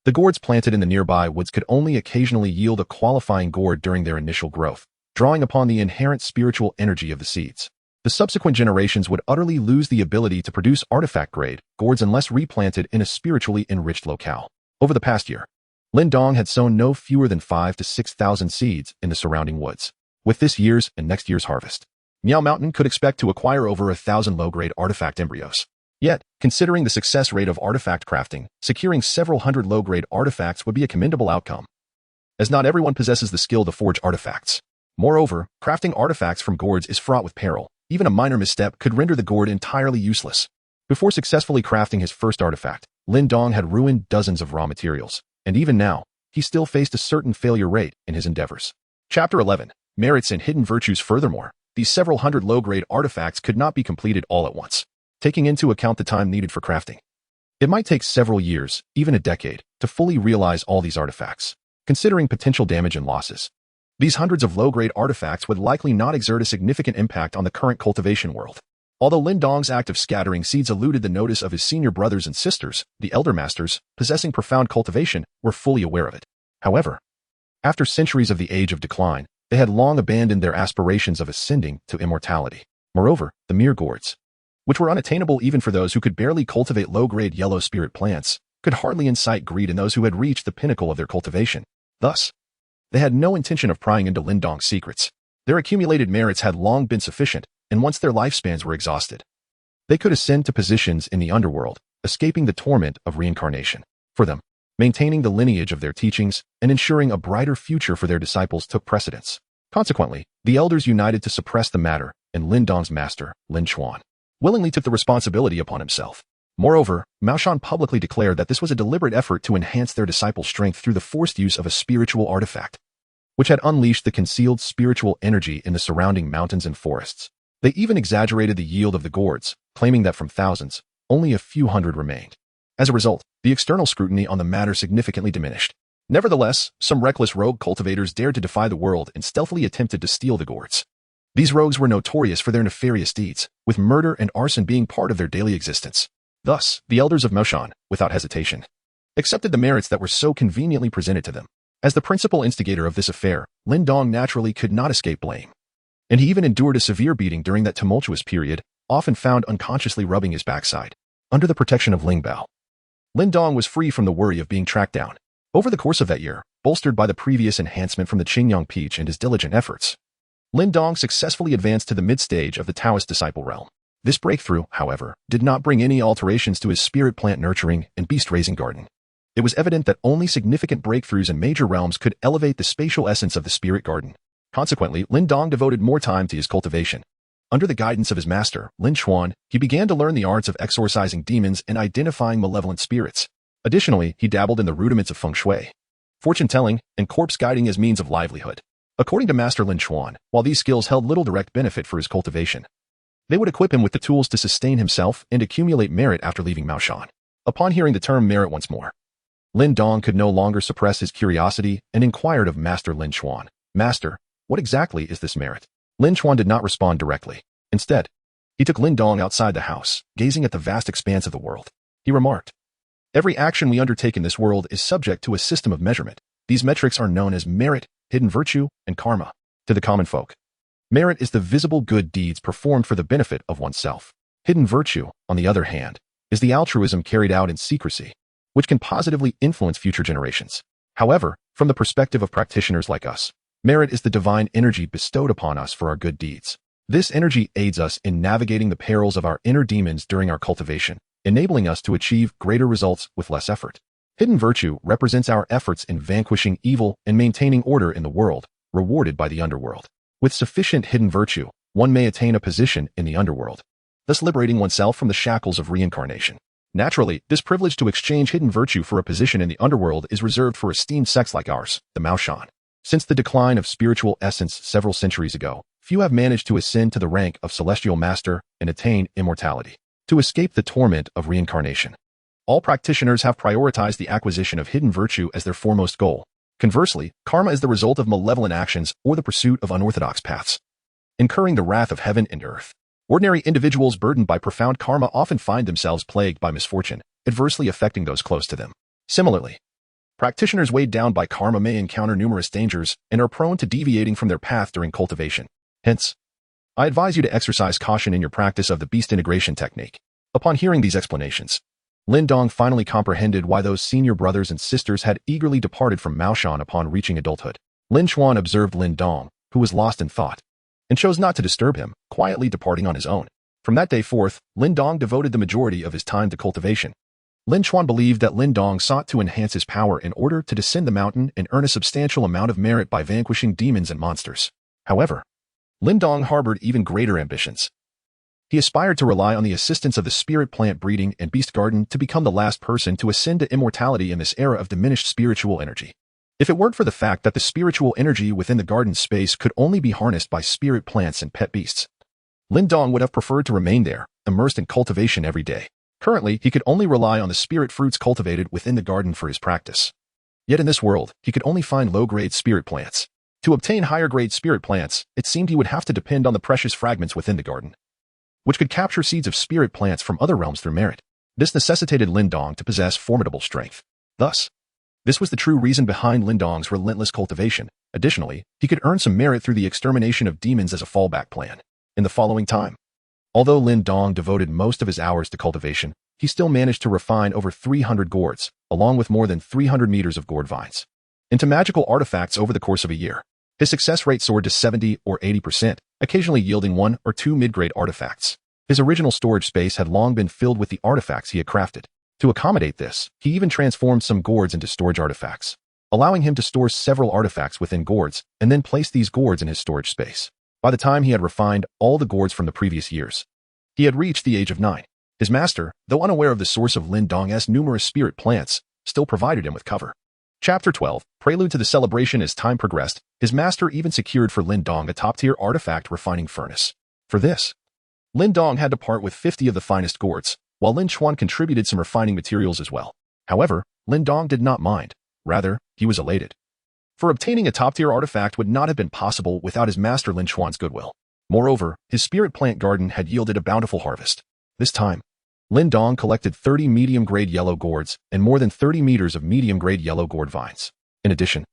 the gourds planted in the nearby woods could only occasionally yield a qualifying gourd during their initial growth, drawing upon the inherent spiritual energy of the seeds. The subsequent generations would utterly lose the ability to produce artifact-grade gourds unless replanted in a spiritually enriched locale. Over the past year, Lin Daoist had sown no fewer than 5,000 to 6,000 seeds in the surrounding woods. With this year's and next year's harvest, Miao Mountain could expect to acquire over 1,000 low-grade artifact embryos. Yet, considering the success rate of artifact crafting, securing several hundred low-grade artifacts would be a commendable outcome, as not everyone possesses the skill to forge artifacts. Moreover, crafting artifacts from gourds is fraught with peril. Even a minor misstep could render the gourd entirely useless. Before successfully crafting his first artifact, Lin Daoist had ruined dozens of raw materials, and even now, he still faced a certain failure rate in his endeavors. Chapter 11. Merits and Hidden Virtues. Furthermore, these several hundred low-grade artifacts could not be completed all at once, taking into account the time needed for crafting. It might take several years, even a decade, to fully realize all these artifacts. Considering potential damage and losses, these hundreds of low-grade artifacts would likely not exert a significant impact on the current cultivation world. Although Lin Daoist's act of scattering seeds eluded the notice of his senior brothers and sisters, the elder masters, possessing profound cultivation, were fully aware of it. However, after centuries of the Age of Decline, they had long abandoned their aspirations of ascending to immortality. Moreover, the mere gourds, which were unattainable even for those who could barely cultivate low-grade yellow spirit plants, could hardly incite greed in those who had reached the pinnacle of their cultivation. Thus, they had no intention of prying into Lin Daoist's secrets. Their accumulated merits had long been sufficient, and once their lifespans were exhausted, they could ascend to positions in the underworld, escaping the torment of reincarnation. For them, maintaining the lineage of their teachings and ensuring a brighter future for their disciples took precedence. Consequently, the elders united to suppress the matter, and Lin Daoist's master, Lin Chuan, willingly took the responsibility upon himself. Moreover, Maoshan publicly declared that this was a deliberate effort to enhance their disciples' strength through the forced use of a spiritual artifact, which had unleashed the concealed spiritual energy in the surrounding mountains and forests. They even exaggerated the yield of the gourds, claiming that from thousands, only a few hundred remained. As a result, the external scrutiny on the matter significantly diminished. Nevertheless, some reckless rogue cultivators dared to defy the world and stealthily attempted to steal the gourds. These rogues were notorious for their nefarious deeds, with murder and arson being part of their daily existence. Thus, the elders of Maoshan, without hesitation, accepted the merits that were so conveniently presented to them. As the principal instigator of this affair, Lin Daoist naturally could not escape blame. And he even endured a severe beating during that tumultuous period, often found unconsciously rubbing his backside. Under the protection of Ling Bao, Lin Daoist was free from the worry of being tracked down. Over the course of that year, bolstered by the previous enhancement from the Qing peach and his diligent efforts, Lin Daoist successfully advanced to the mid-stage of the Taoist disciple realm. This breakthrough, however, did not bring any alterations to his spirit plant nurturing and beast-raising garden. It was evident that only significant breakthroughs in major realms could elevate the spatial essence of the spirit garden. Consequently, Lin Daoist devoted more time to his cultivation. Under the guidance of his master, Lin Chuan, he began to learn the arts of exorcising demons and identifying malevolent spirits. Additionally, he dabbled in the rudiments of feng shui, fortune-telling, and corpse guiding as means of livelihood. According to Master Lin Chuan, while these skills held little direct benefit for his cultivation, they would equip him with the tools to sustain himself and accumulate merit after leaving Maoshan. Upon hearing the term merit once more, Lin Daoist could no longer suppress his curiosity and inquired of Master Lin Chuan, "Master, what exactly is this merit?" Lin Chuan did not respond directly. Instead, he took Lin Daoist outside the house, gazing at the vast expanse of the world. He remarked, "Every action we undertake in this world is subject to a system of measurement. These metrics are known as merit, hidden virtue, and karma. To the common folk, merit is the visible good deeds performed for the benefit of oneself. Hidden virtue, on the other hand, is the altruism carried out in secrecy, which can positively influence future generations. However, from the perspective of practitioners like us, merit is the divine energy bestowed upon us for our good deeds. This energy aids us in navigating the perils of our inner demons during our cultivation, enabling us to achieve greater results with less effort. Hidden virtue represents our efforts in vanquishing evil and maintaining order in the world, rewarded by the underworld. With sufficient hidden virtue, one may attain a position in the underworld, thus liberating oneself from the shackles of reincarnation. Naturally, this privilege to exchange hidden virtue for a position in the underworld is reserved for esteemed sects like ours, the Maoshan. Since the decline of spiritual essence several centuries ago, few have managed to ascend to the rank of celestial master and attain immortality, to escape the torment of reincarnation. All practitioners have prioritized the acquisition of hidden virtue as their foremost goal. Conversely, karma is the result of malevolent actions or the pursuit of unorthodox paths, incurring the wrath of heaven and earth. Ordinary individuals burdened by profound karma often find themselves plagued by misfortune, adversely affecting those close to them. Similarly, practitioners weighed down by karma may encounter numerous dangers and are prone to deviating from their path during cultivation. Hence, I advise you to exercise caution in your practice of the beast integration technique. Upon hearing these explanations, Lin Daoist finally comprehended why those senior brothers and sisters had eagerly departed from Maoshan upon reaching adulthood. Lin Chuan observed Lin Daoist, who was lost in thought, and chose not to disturb him, quietly departing on his own. From that day forth, Lin Daoist devoted the majority of his time to cultivation. Lin Chuan believed that Lin Daoist sought to enhance his power in order to descend the mountain and earn a substantial amount of merit by vanquishing demons and monsters. However, Lin Daoist harbored even greater ambitions. He aspired to rely on the assistance of the spirit plant breeding and beast garden to become the last person to ascend to immortality in this era of diminished spiritual energy. If it weren't for the fact that the spiritual energy within the garden space could only be harnessed by spirit plants and pet beasts, Lin Daoist would have preferred to remain there, immersed in cultivation every day. Currently, he could only rely on the spirit fruits cultivated within the garden for his practice. Yet in this world, he could only find low-grade spirit plants. To obtain higher-grade spirit plants, it seemed he would have to depend on the precious fragments within the garden, which could capture seeds of spirit plants from other realms through merit. This necessitated Lin Daoist to possess formidable strength. Thus, this was the true reason behind Lin Daoist's relentless cultivation. Additionally, he could earn some merit through the extermination of demons as a fallback plan. In the following time, although Lin Daoist devoted most of his hours to cultivation, he still managed to refine over 300 gourds, along with more than 300 meters of gourd vines. into magical artifacts over the course of a year. His success rate soared to 70 or 80%, occasionally yielding 1 or 2 mid-grade artifacts. His original storage space had long been filled with the artifacts he had crafted. To accommodate this, he even transformed some gourds into storage artifacts, allowing him to store several artifacts within gourds and then place these gourds in his storage space. By the time he had refined all the gourds from the previous years, he had reached the age of 9. His master, though unaware of the source of Lin Daoist's numerous spirit plants, still provided him with cover. Chapter 12, Prelude to the Celebration. As time progressed, his master even secured for Lin Daoist a top-tier artifact refining furnace. For this, Lin Daoist had to part with 50 of the finest gourds, while Lin Chuan contributed some refining materials as well. However, Lin Daoist did not mind. Rather, he was elated. For obtaining a top-tier artifact would not have been possible without his master Lin Chuan's goodwill. Moreover, his spirit plant garden had yielded a bountiful harvest. This time, Lin Daoist collected 30 medium-grade yellow gourds and more than 30 meters of medium-grade yellow gourd vines. In addition,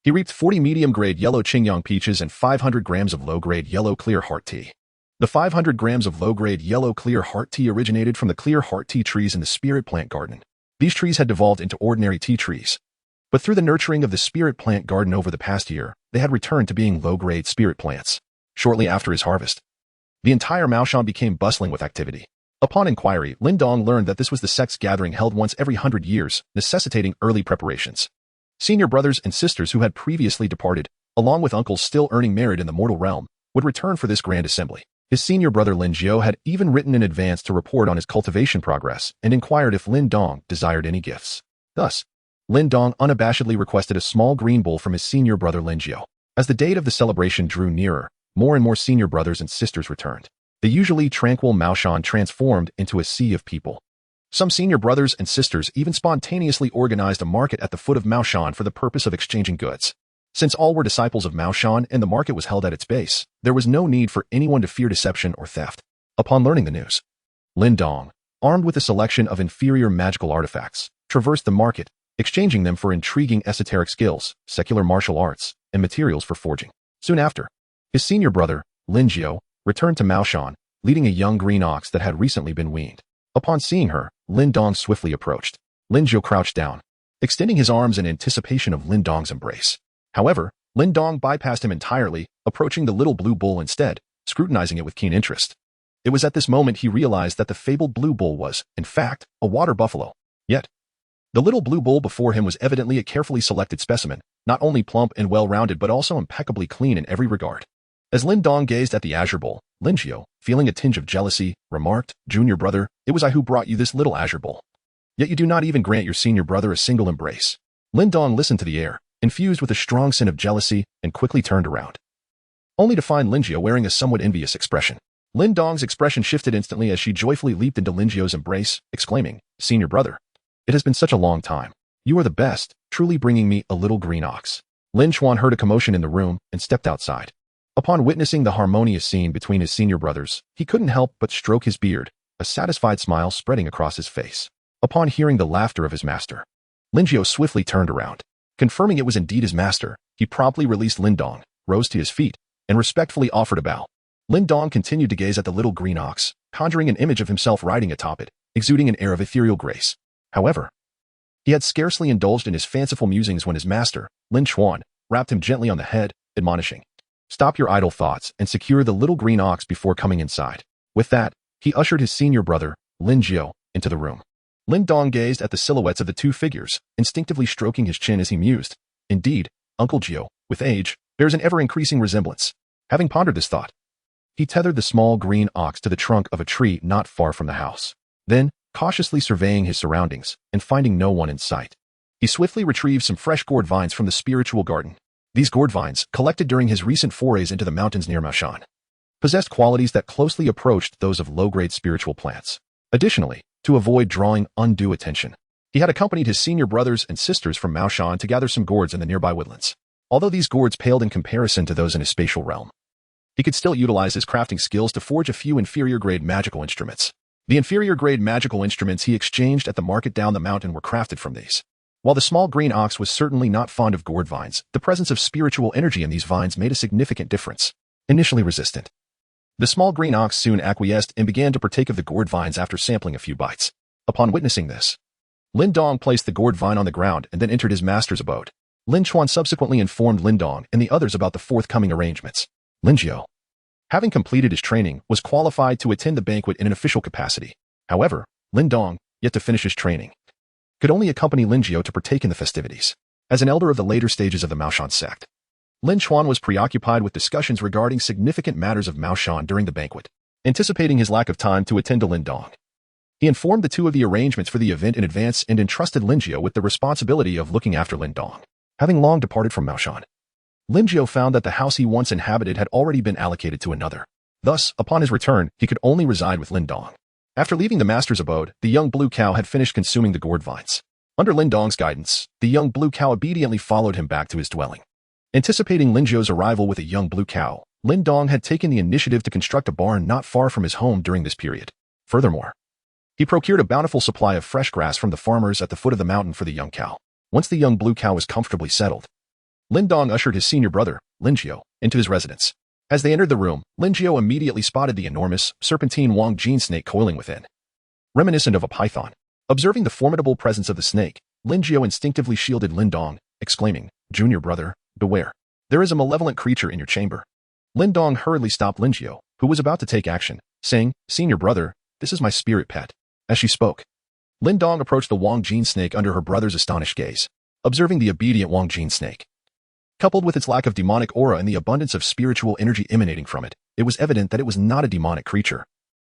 he reaped 40 medium-grade yellow Qingyang peaches and 500 grams of low-grade yellow clear heart tea. The 500 grams of low-grade yellow clear heart tea originated from the clear heart tea trees in the spirit plant garden. These trees had devolved into ordinary tea trees, but through the nurturing of the spirit plant garden over the past year, they had returned to being low-grade spirit plants. Shortly after his harvest, the entire Maoshan became bustling with activity. Upon inquiry, Lin Daoist learned that this was the sect's gathering held once every 100 years, necessitating early preparations. Senior brothers and sisters who had previously departed, along with uncles still earning merit in the mortal realm, would return for this grand assembly. His senior brother Lin Jiao had even written in advance to report on his cultivation progress and inquired if Lin Daoist desired any gifts. Thus, Lin Daoist unabashedly requested a small green bowl from his senior brother Lin Jiao. As the date of the celebration drew nearer, more and more senior brothers and sisters returned. The usually tranquil Maoshan transformed into a sea of people. Some senior brothers and sisters even spontaneously organized a market at the foot of Maoshan for the purpose of exchanging goods. Since all were disciples of Maoshan and the market was held at its base, there was no need for anyone to fear deception or theft. Upon learning the news, Lin Daoist, armed with a selection of inferior magical artifacts, traversed the market, exchanging them for intriguing esoteric skills, secular martial arts, and materials for forging. Soon after, his senior brother, Lin Jiao, returned to Maoshan, leading a young green ox that had recently been weaned. Upon seeing her, Lin Daoist swiftly approached. Lin Jiao crouched down, extending his arms in anticipation of Lin Daoist's embrace. However, Lin Daoist bypassed him entirely, approaching the little blue bull instead, scrutinizing it with keen interest. It was at this moment he realized that the fabled blue bull was, in fact, a water buffalo. Yet, the little blue bull before him was evidently a carefully selected specimen, not only plump and well-rounded but also impeccably clean in every regard. As Lin Daoist gazed at the azure bull, Lin Jiao, feeling a tinge of jealousy, remarked, "Junior brother, it was I who brought you this little azure bull. Yet you do not even grant your senior brother a single embrace." Lin Daoist listened to the air, infused with a strong sin of jealousy, and quickly turned around, only to find Lin Jiao wearing a somewhat envious expression. Lin Daoist's expression shifted instantly as she joyfully leaped into Lin Jiao's embrace, exclaiming, "Senior brother, it has been such a long time. You are the best, truly bringing me a little green ox." Lin Chuan heard a commotion in the room and stepped outside. Upon witnessing the harmonious scene between his senior brothers, he couldn't help but stroke his beard, a satisfied smile spreading across his face. Upon hearing the laughter of his master, Lin Jiao swiftly turned around. Confirming it was indeed his master, he promptly released Lin Daoist, rose to his feet, and respectfully offered a bow. Lin Daoist continued to gaze at the little green ox, conjuring an image of himself riding atop it, exuding an air of ethereal grace. However, he had scarcely indulged in his fanciful musings when his master, Lin Chuan, rapped him gently on the head, admonishing, "Stop your idle thoughts and secure the little green ox before coming inside." With that, he ushered his senior brother, Lin Jiao, into the room. Lin Daoist gazed at the silhouettes of the two figures, instinctively stroking his chin as he mused. Indeed, Uncle Jiao, with age, bears an ever-increasing resemblance. Having pondered this thought, he tethered the small green ox to the trunk of a tree not far from the house. Then, cautiously surveying his surroundings and finding no one in sight, he swiftly retrieved some fresh gourd vines from the spiritual garden. These gourd vines, collected during his recent forays into the mountains near Maoshan, possessed qualities that closely approached those of low-grade spiritual plants. Additionally, to avoid drawing undue attention, he had accompanied his senior brothers and sisters from Maoshan to gather some gourds in the nearby woodlands. Although these gourds paled in comparison to those in his spatial realm, he could still utilize his crafting skills to forge a few inferior-grade magical instruments. The inferior-grade magical instruments he exchanged at the market down the mountain were crafted from these. While the small green ox was certainly not fond of gourd vines, the presence of spiritual energy in these vines made a significant difference. Initially resistant, the small green ox soon acquiesced and began to partake of the gourd vines after sampling a few bites. Upon witnessing this, Lin Daoist placed the gourd vine on the ground and then entered his master's abode. Lin Chuan subsequently informed Lin Dong and the others about the forthcoming arrangements. Lin Jiu, having completed his training, was qualified to attend the banquet in an official capacity. However, Lin Dong, yet to finish his training, could only accompany Lin Jiu to partake in the festivities. As an elder of the later stages of the Maoshan sect, Lin Chuan was preoccupied with discussions regarding significant matters of Maoshan during the banquet. Anticipating his lack of time to attend to Lin Dong, he informed the two of the arrangements for the event in advance and entrusted Lin Jiu with the responsibility of looking after Lin Dong. Having long departed from Maoshan, Lin Jiu found that the house he once inhabited had already been allocated to another. Thus, upon his return, he could only reside with Lin Dong. After leaving the master's abode, the young blue cow had finished consuming the gourd vines. Under Lin Dong's guidance, the young blue cow obediently followed him back to his dwelling. Anticipating Lin Jiu's arrival with a young blue cow, Lin Dong had taken the initiative to construct a barn not far from his home during this period. Furthermore, he procured a bountiful supply of fresh grass from the farmers at the foot of the mountain for the young cow. Once the young blue cow was comfortably settled, Lin Dong ushered his senior brother, Lin Jiu, into his residence. As they entered the room, Lin Jiu immediately spotted the enormous, serpentine Wang Jin snake coiling within, reminiscent of a python. Observing the formidable presence of the snake, Lin Jiu instinctively shielded Lin Dong, exclaiming, "Junior brother, beware. There is a malevolent creature in your chamber." Lin Dong hurriedly stopped Lin Jiu, who was about to take action, saying, "Senior brother, this is my spirit pet." As she spoke, Lin Dong approached the Wang Jin snake under her brother's astonished gaze. Observing the obedient Wang Jin snake, coupled with its lack of demonic aura and the abundance of spiritual energy emanating from it, it was evident that it was not a demonic creature,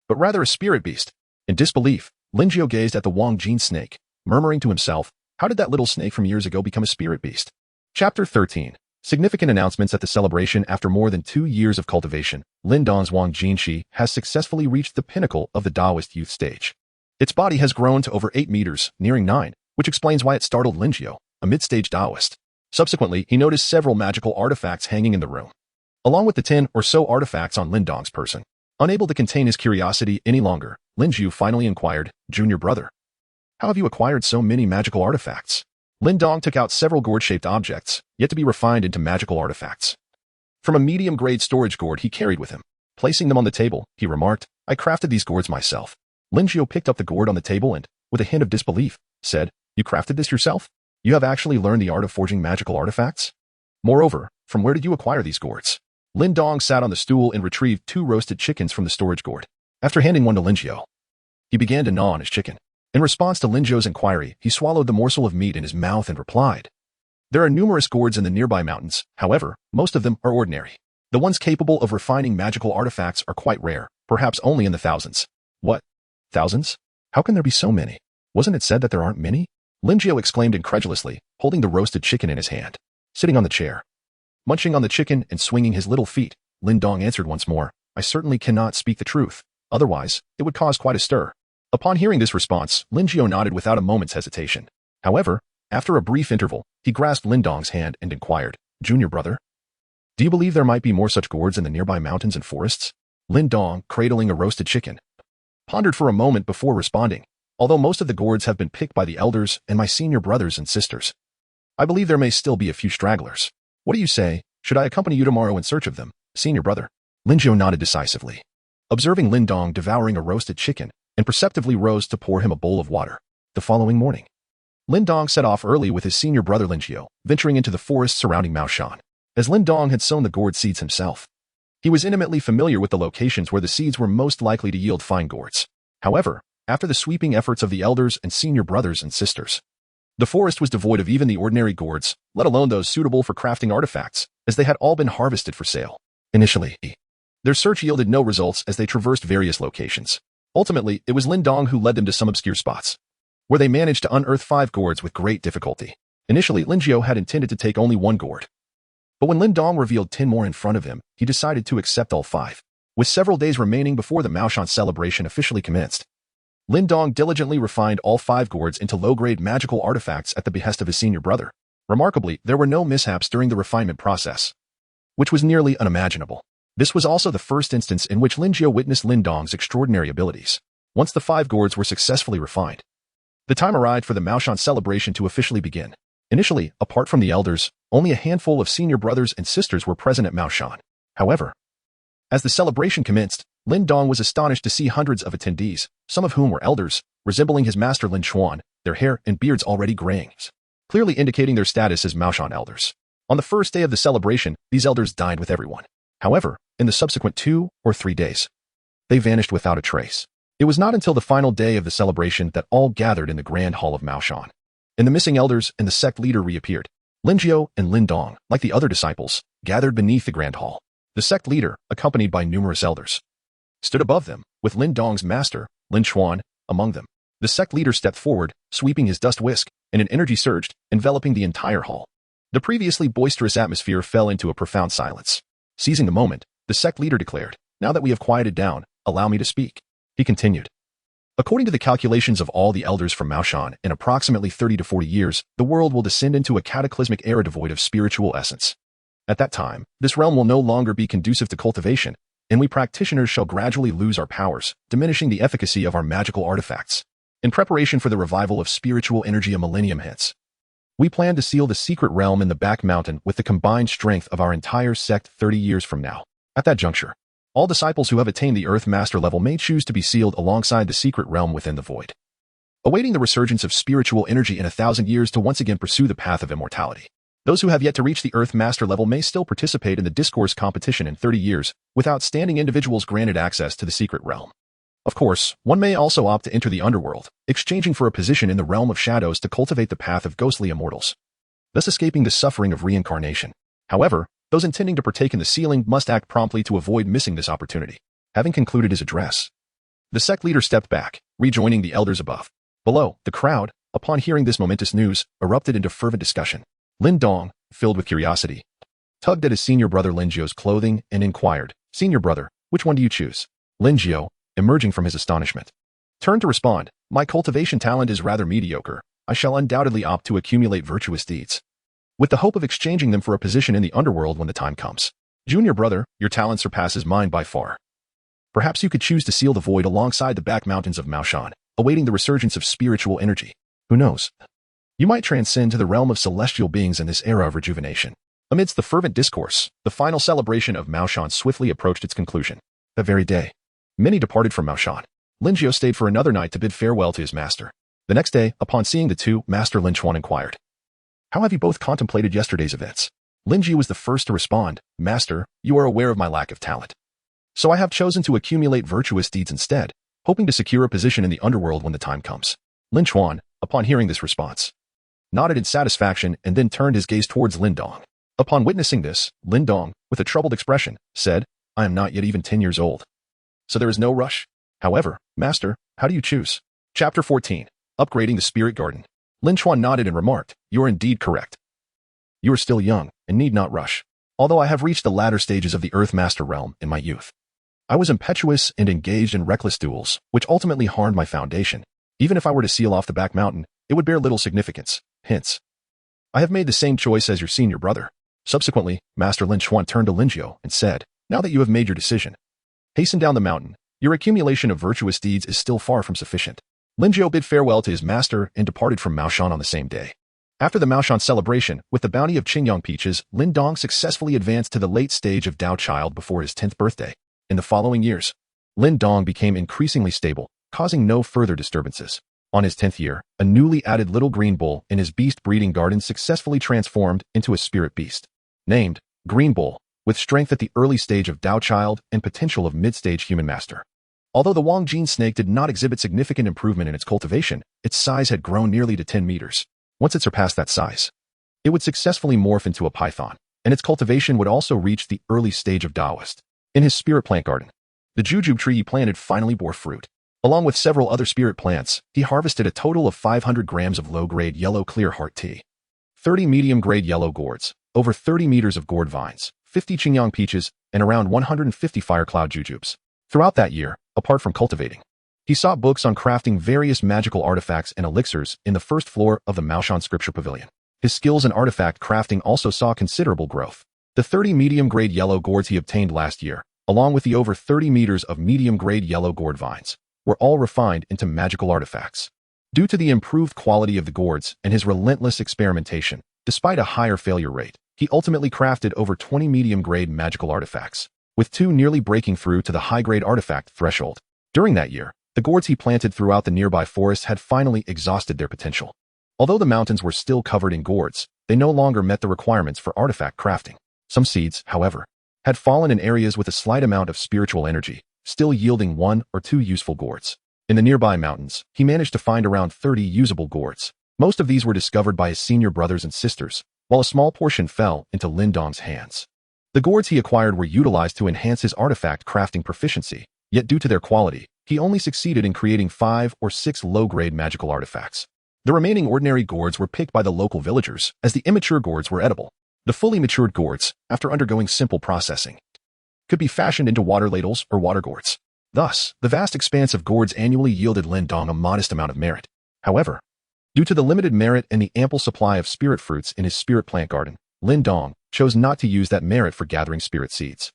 but rather a spirit beast. In disbelief, Lin Jiu gazed at the Wang Jin snake, murmuring to himself, "How did that little snake from years ago become a spirit beast?" Chapter 13. Significant announcements at the celebration. After more than 2 years of cultivation, Lin Dong's Wang Jinshi has successfully reached the pinnacle of the Daoist youth stage. Its body has grown to over 8 meters, nearing 9, which explains why it startled Lin Jiu, a mid-stage Daoist. Subsequently, he noticed several magical artifacts hanging in the room, along with the 10 or so artifacts on Lin Dong's person. Unable to contain his curiosity any longer, Lin Jiu finally inquired, "Junior brother, how have you acquired so many magical artifacts?" Lin Dong took out several gourd-shaped objects, yet to be refined into magical artifacts. From a medium-grade storage gourd he carried with him. Placing them on the table, he remarked, "I crafted these gourds myself." Lin Jiu picked up the gourd on the table and, with a hint of disbelief, said, "You crafted this yourself? You have actually learned the art of forging magical artifacts? Moreover, from where did you acquire these gourds?" Lin Dong sat on the stool and retrieved 2 roasted chickens from the storage gourd. After handing one to Lin Jiu, he began to gnaw on his chicken. In response to Lin Jiu's inquiry, he swallowed the morsel of meat in his mouth and replied, "There are numerous gourds in the nearby mountains, however, most of them are ordinary. The ones capable of refining magical artifacts are quite rare, perhaps only in the thousands." "What? Thousands? How can there be so many? Wasn't it said that there aren't many?" Lin Jiu exclaimed incredulously, holding the roasted chicken in his hand. Sitting on the chair, munching on the chicken and swinging his little feet, Lin Dong answered once more, "I certainly cannot speak the truth. Otherwise, it would cause quite a stir." Upon hearing this response, Lin Jiu nodded without a moment's hesitation. However, after a brief interval, he grasped Lin Dong's hand and inquired, "Junior brother, do you believe there might be more such gourds in the nearby mountains and forests?" Lin Dong, cradling a roasted chicken, pondered for a moment before responding, "Although most of the gourds have been picked by the elders and my senior brothers and sisters, I believe there may still be a few stragglers. What do you say? Should I accompany you tomorrow in search of them, senior brother?" Lin Jiu nodded decisively. Observing Lin Dong devouring a roasted chicken, and perceptively rose to pour him a bowl of water. The following morning, Lin Dong set off early with his senior brother Lin Jiu, venturing into the forest surrounding Maoshan. As Lin Dong had sown the gourd seeds himself, he was intimately familiar with the locations where the seeds were most likely to yield fine gourds. However, after the sweeping efforts of the elders and senior brothers and sisters, the forest was devoid of even the ordinary gourds, let alone those suitable for crafting artifacts, as they had all been harvested for sale. Initially, their search yielded no results as they traversed various locations. Ultimately, it was Lin Dong who led them to some obscure spots, where they managed to unearth 5 gourds with great difficulty. Initially, Lin Jiu had intended to take only 1 gourd, but when Lin Dong revealed 10 more in front of him, he decided to accept all 5. With several days remaining before the Maoshan celebration officially commenced, Lin Dong diligently refined all 5 gourds into low-grade magical artifacts at the behest of his senior brother. Remarkably, there were no mishaps during the refinement process, which was nearly unimaginable. This was also the first instance in which Lin Jiu witnessed Lin Dong's extraordinary abilities. Once the 5 gourds were successfully refined, the time arrived for the Maoshan celebration to officially begin. Initially, apart from the elders, only a handful of senior brothers and sisters were present at Maoshan. However, as the celebration commenced, Lin Dong was astonished to see hundreds of attendees, some of whom were elders, resembling his master Lin Chuan, their hair and beards already graying. clearly indicating their status as Maoshan elders. On the first day of the celebration, these elders dined with everyone. However, in the subsequent 2 or 3 days, they vanished without a trace. It was not until the final day of the celebration that all gathered in the Grand Hall of Maoshan. And the missing elders and the sect leader reappeared. Lin Jiao and Lin Dong, like the other disciples, gathered beneath the Grand Hall. The sect leader, accompanied by numerous elders, stood above them, with Lin Dong's master, Lin Chuan, among them. The sect leader stepped forward, sweeping his dust whisk, and an energy surged, enveloping the entire hall. The previously boisterous atmosphere fell into a profound silence. Seizing the moment, the sect leader declared, "Now that we have quieted down, allow me to speak." He continued. According to the calculations of all the elders from Maoshan, in approximately 30 to 40 years, the world will descend into a cataclysmic era devoid of spiritual essence. At that time, this realm will no longer be conducive to cultivation, and we practitioners shall gradually lose our powers, diminishing the efficacy of our magical artifacts. In preparation for the revival of spiritual energy a millennium hence, we plan to seal the secret realm in the back mountain with the combined strength of our entire sect 30 years from now. At that juncture, all disciples who have attained the Earth Master level may choose to be sealed alongside the secret realm within the void, awaiting the resurgence of spiritual energy in 1,000 years to once again pursue the path of immortality. Those who have yet to reach the Earth Master level may still participate in the discourse competition in 30 years, with outstanding individuals granted access to the secret realm. Of course, one may also opt to enter the underworld, exchanging for a position in the realm of shadows to cultivate the path of ghostly immortals, thus escaping the suffering of reincarnation. However, those intending to partake in the sealing must act promptly to avoid missing this opportunity. Having concluded his address, the sect leader stepped back, rejoining the elders above. Below, the crowd, upon hearing this momentous news, erupted into fervent discussion. Lin Dong, filled with curiosity, tugged at his senior brother Lin Jiao's clothing and inquired, "Senior brother, which one do you choose?" Lin Jiao, emerging from his astonishment, turned to respond, "My cultivation talent is rather mediocre. I shall undoubtedly opt to accumulate virtuous deeds, with the hope of exchanging them for a position in the underworld when the time comes. Junior brother, your talent surpasses mine by far. Perhaps you could choose to seal the void alongside the back mountains of Maoshan, awaiting the resurgence of spiritual energy. Who knows? You might transcend to the realm of celestial beings in this era of rejuvenation." Amidst the fervent discourse, the final celebration of Maoshan swiftly approached its conclusion. That very day, many departed from Maoshan. Lin Jiao stayed for another night to bid farewell to his master. The next day, upon seeing the two, Master Lin Chuan inquired, "How have you both contemplated yesterday's events?" Lin Ji was the first to respond, "Master, you are aware of my lack of talent. So I have chosen to accumulate virtuous deeds instead, hoping to secure a position in the underworld when the time comes." Lin Chuan, upon hearing this response, nodded in satisfaction and then turned his gaze towards Lin Dong. Upon witnessing this, Lin Dong, with a troubled expression, said, "I am not yet even 10 years old. So there is no rush. However, Master, how do you choose?" Chapter 14. Upgrading the Spirit Garden. Lin Chuan nodded and remarked, "You are indeed correct. You are still young and need not rush. Although I have reached the latter stages of the Earth Master realm in my youth, I was impetuous and engaged in reckless duels, which ultimately harmed my foundation. Even if I were to seal off the back mountain, it would bear little significance. Hence, I have made the same choice as your senior brother." Subsequently, Master Lin Chuan turned to Lin Jiao and said, "Now that you have made your decision, hasten down the mountain. Your accumulation of virtuous deeds is still far from sufficient." Lin Jiao bid farewell to his master and departed from Maoshan on the same day. After the Maoshan celebration, with the bounty of Qingyang peaches, Lin Dong successfully advanced to the late stage of Dao Child before his 10th birthday. In the following years, Lin Dong became increasingly stable, causing no further disturbances. On his 10th year, a newly added little green bull in his beast breeding garden successfully transformed into a spirit beast, named Green Bull, with strength at the early stage of Dao Child and potential of mid-stage human master. Although the Wang Jin snake did not exhibit significant improvement in its cultivation, its size had grown nearly to 10 meters. Once it surpassed that size, it would successfully morph into a python, and its cultivation would also reach the early stage of Daoist. In his spirit plant garden, the jujube tree he planted finally bore fruit. Along with several other spirit plants, he harvested a total of 500 grams of low-grade yellow clear heart tea, 30 medium-grade yellow gourds, over 30 meters of gourd vines, 50 Qingyang peaches, and around 150 fire cloud jujubes. Throughout that year, apart from cultivating, he sought books on crafting various magical artifacts and elixirs in the first floor of the Maoshan Scripture Pavilion. His skills in artifact crafting also saw considerable growth. The 30 medium-grade yellow gourds he obtained last year, along with the over 30 meters of medium-grade yellow gourd vines, were all refined into magical artifacts. Due to the improved quality of the gourds and his relentless experimentation, despite a higher failure rate, he ultimately crafted over 20 medium-grade magical artifacts, with 2 nearly breaking through to the high-grade artifact threshold. During that year, the gourds he planted throughout the nearby forest had finally exhausted their potential. Although the mountains were still covered in gourds, they no longer met the requirements for artifact crafting. Some seeds, however, had fallen in areas with a slight amount of spiritual energy, still yielding 1 or 2 useful gourds. In the nearby mountains, he managed to find around 30 usable gourds. Most of these were discovered by his senior brothers and sisters, while a small portion fell into Lin Daoist's hands. The gourds he acquired were utilized to enhance his artifact crafting proficiency, yet due to their quality, he only succeeded in creating 5 or 6 low-grade magical artifacts. The remaining ordinary gourds were picked by the local villagers, as the immature gourds were edible. The fully matured gourds, after undergoing simple processing, could be fashioned into water ladles or water gourds. Thus, the vast expanse of gourds annually yielded Lin Daoist a modest amount of merit. However, due to the limited merit and the ample supply of spirit fruits in his spirit plant garden, Lin Daoist chose not to use that merit for gathering spirit seeds.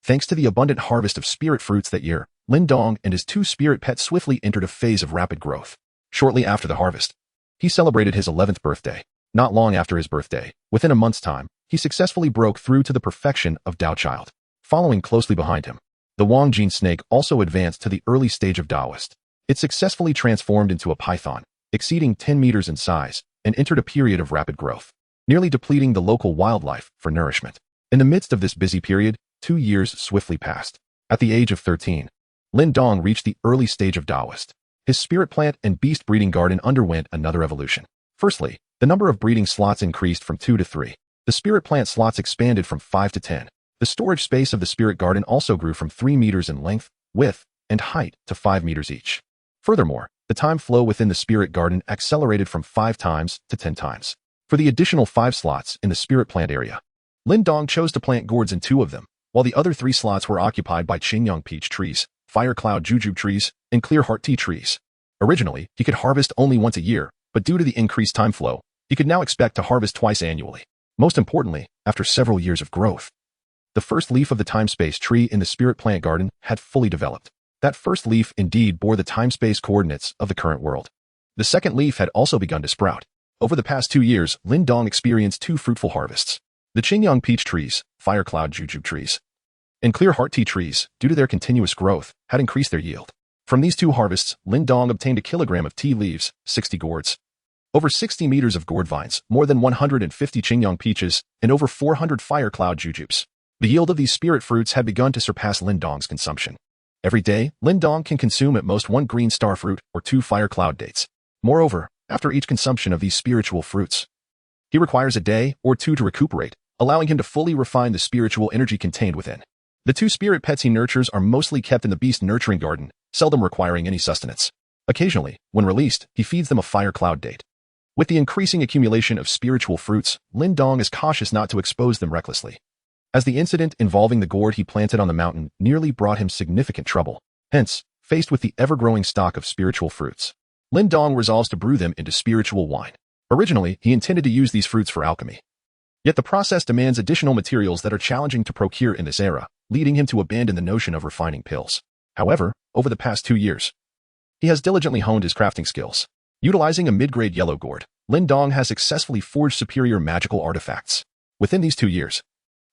Thanks to the abundant harvest of spirit fruits that year, Lin Daoist and his 2 spirit pets swiftly entered a phase of rapid growth. Shortly after the harvest, he celebrated his 11th birthday. Not long after his birthday, within a month's time, he successfully broke through to the perfection of Dao Child. Following closely behind him, the Wangjin snake also advanced to the early stage of Daoist. It successfully transformed into a python, exceeding 10 meters in size, and entered a period of rapid growth, nearly depleting the local wildlife for nourishment. In the midst of this busy period, 2 years swiftly passed. At the age of 13, Lin Daoist reached the early stage of Daoist. His spirit plant and beast breeding garden underwent another evolution. Firstly, the number of breeding slots increased from 2 to 3. The spirit plant slots expanded from 5 to 10. The storage space of the spirit garden also grew from 3 meters in length, width, and height to 5 meters each. Furthermore, the time flow within the spirit garden accelerated from 5 times to 10 times. For the additional 5 slots in the spirit plant area, Lin Daoist chose to plant gourds in 2 of them, while the other 3 slots were occupied by Qing peach trees, fire cloud jujube trees, and clear heart tea trees. Originally, he could harvest only once a year, but due to the increased time flow, he could now expect to harvest twice annually. Most importantly, after several years of growth, the first leaf of the time-space tree in the spirit plant garden had fully developed. That first leaf indeed bore the time-space coordinates of the current world. The second leaf had also begun to sprout. Over the past 2 years, Lin Daoist experienced 2 fruitful harvests. The Qing peach trees, fire cloud jujube trees, and clear heart tea trees, due to their continuous growth, had increased their yield. From these 2 harvests, Lin Daoist obtained a kilogram of tea leaves, 60 gourds, over 60 meters of gourd vines, more than 150 Qing peaches, and over 400 fire cloud jujubes. The yield of these spirit fruits had begun to surpass Lin Daoist's consumption. Every day, Lin Daoist can consume at most 1 green star fruit or 2 fire cloud dates. Moreover, after each consumption of these spiritual fruits, he requires a day or 2 to recuperate, allowing him to fully refine the spiritual energy contained within. The 2 spirit pets he nurtures are mostly kept in the beast nurturing garden, seldom requiring any sustenance. Occasionally, when released, he feeds them a fire cloud date. With the increasing accumulation of spiritual fruits, Lin Daoist is cautious not to expose them recklessly, as the incident involving the gourd he planted on the mountain nearly brought him significant trouble. Hence, faced with the ever-growing stock of spiritual fruits, Lin Daoist resolves to brew them into spiritual wine. Originally, he intended to use these fruits for alchemy. Yet the process demands additional materials that are challenging to procure in this era, leading him to abandon the notion of refining pills. However, over the past 2 years, he has diligently honed his crafting skills. Utilizing a mid-grade yellow gourd, Lin Daoist has successfully forged superior magical artifacts. Within these 2 years,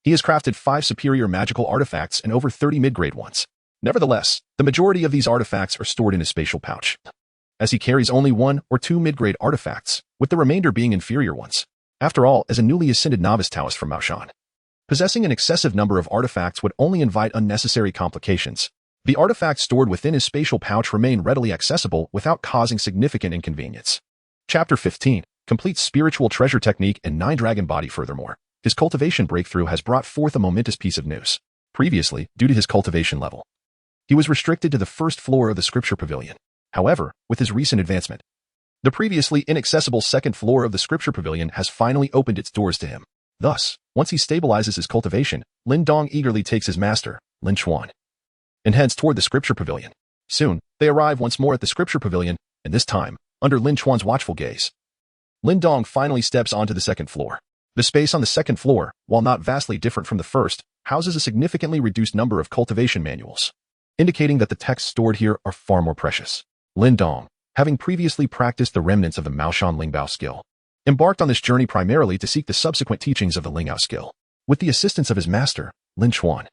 he has crafted 5 superior magical artifacts and over 30 mid-grade ones. Nevertheless, the majority of these artifacts are stored in his spatial pouch, as he carries only 1 or 2 mid-grade artifacts, with the remainder being inferior ones. After all, as a newly ascended novice Taoist from Maoshan, possessing an excessive number of artifacts would only invite unnecessary complications. The artifacts stored within his spatial pouch remain readily accessible without causing significant inconvenience. Chapter 15. Complete Spiritual Treasure Technique and 9 Dragon Body. Furthermore, his cultivation breakthrough has brought forth a momentous piece of news. Previously, due to his cultivation level, he was restricted to the first floor of the Scripture Pavilion. However, with his recent advancement, the previously inaccessible second floor of the Scripture Pavilion has finally opened its doors to him. Thus, once he stabilizes his cultivation, Lin Daoist eagerly takes his master, Lin Chuan, and heads toward the Scripture Pavilion. Soon, they arrive once more at the Scripture Pavilion, and this time, under Lin Chuan's watchful gaze, Lin Daoist finally steps onto the second floor. The space on the second floor, while not vastly different from the first, houses a significantly reduced number of cultivation manuals, indicating that the texts stored here are far more precious. Lin Daoist, having previously practiced the remnants of the Maoshan Lingbao skill, embarked on this journey primarily to seek the subsequent teachings of the Lingbao skill. With the assistance of his master, Lin Chuan,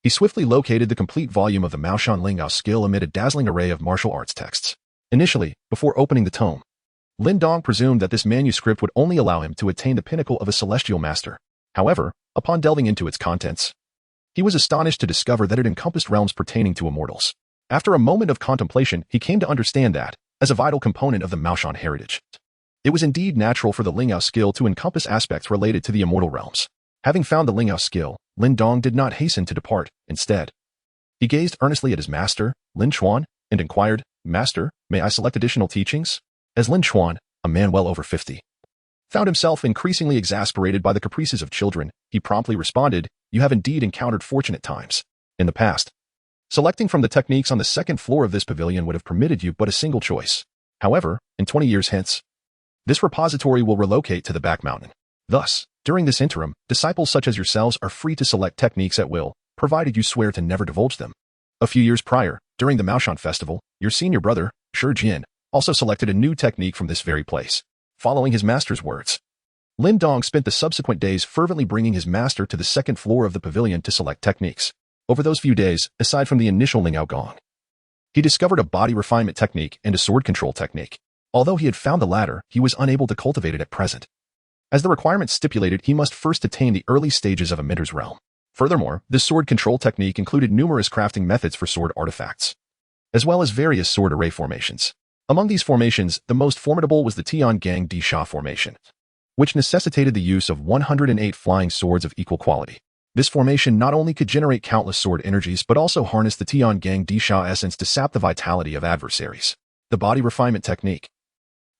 he swiftly located the complete volume of the Maoshan Lingbao skill amid a dazzling array of martial arts texts. Initially, before opening the tome, Lin Dong presumed that this manuscript would only allow him to attain the pinnacle of a celestial master. However, upon delving into its contents, he was astonished to discover that it encompassed realms pertaining to immortals. After a moment of contemplation, he came to understand that, as a vital component of the Maoshan heritage, it was indeed natural for the Lingao skill to encompass aspects related to the immortal realms. Having found the Lingao skill, Lin Dong did not hasten to depart. Instead, he gazed earnestly at his master, Lin Chuan, and inquired, "Master, may I select additional teachings?" As Lin Chuan, a man well over 50, found himself increasingly exasperated by the caprices of children, he promptly responded, "You have indeed encountered fortunate times. In the past, selecting from the techniques on the second floor of this pavilion would have permitted you but a single choice. However, in 20 years hence, this repository will relocate to the back mountain. Thus, during this interim, disciples such as yourselves are free to select techniques at will, provided you swear to never divulge them." A few years prior, during the Maoshan festival, your senior brother, Shi Jin, also selected a new technique from this very place. Following his master's words, Lin Dong spent the subsequent days fervently bringing his master to the second floor of the pavilion to select techniques. Over those few days, aside from the initial Lingao Gong, he discovered a body refinement technique and a sword control technique. Although he had found the latter, he was unable to cultivate it at present. As the requirements stipulated, he must first attain the early stages of a Minder's realm. Furthermore, this sword control technique included numerous crafting methods for sword artifacts, as well as various sword array formations. Among these formations, the most formidable was the Tiangang Di Sha formation, which necessitated the use of 108 flying swords of equal quality. This formation not only could generate countless sword energies but also harness the Tiangang Di Sha essence to sap the vitality of adversaries. The body refinement technique,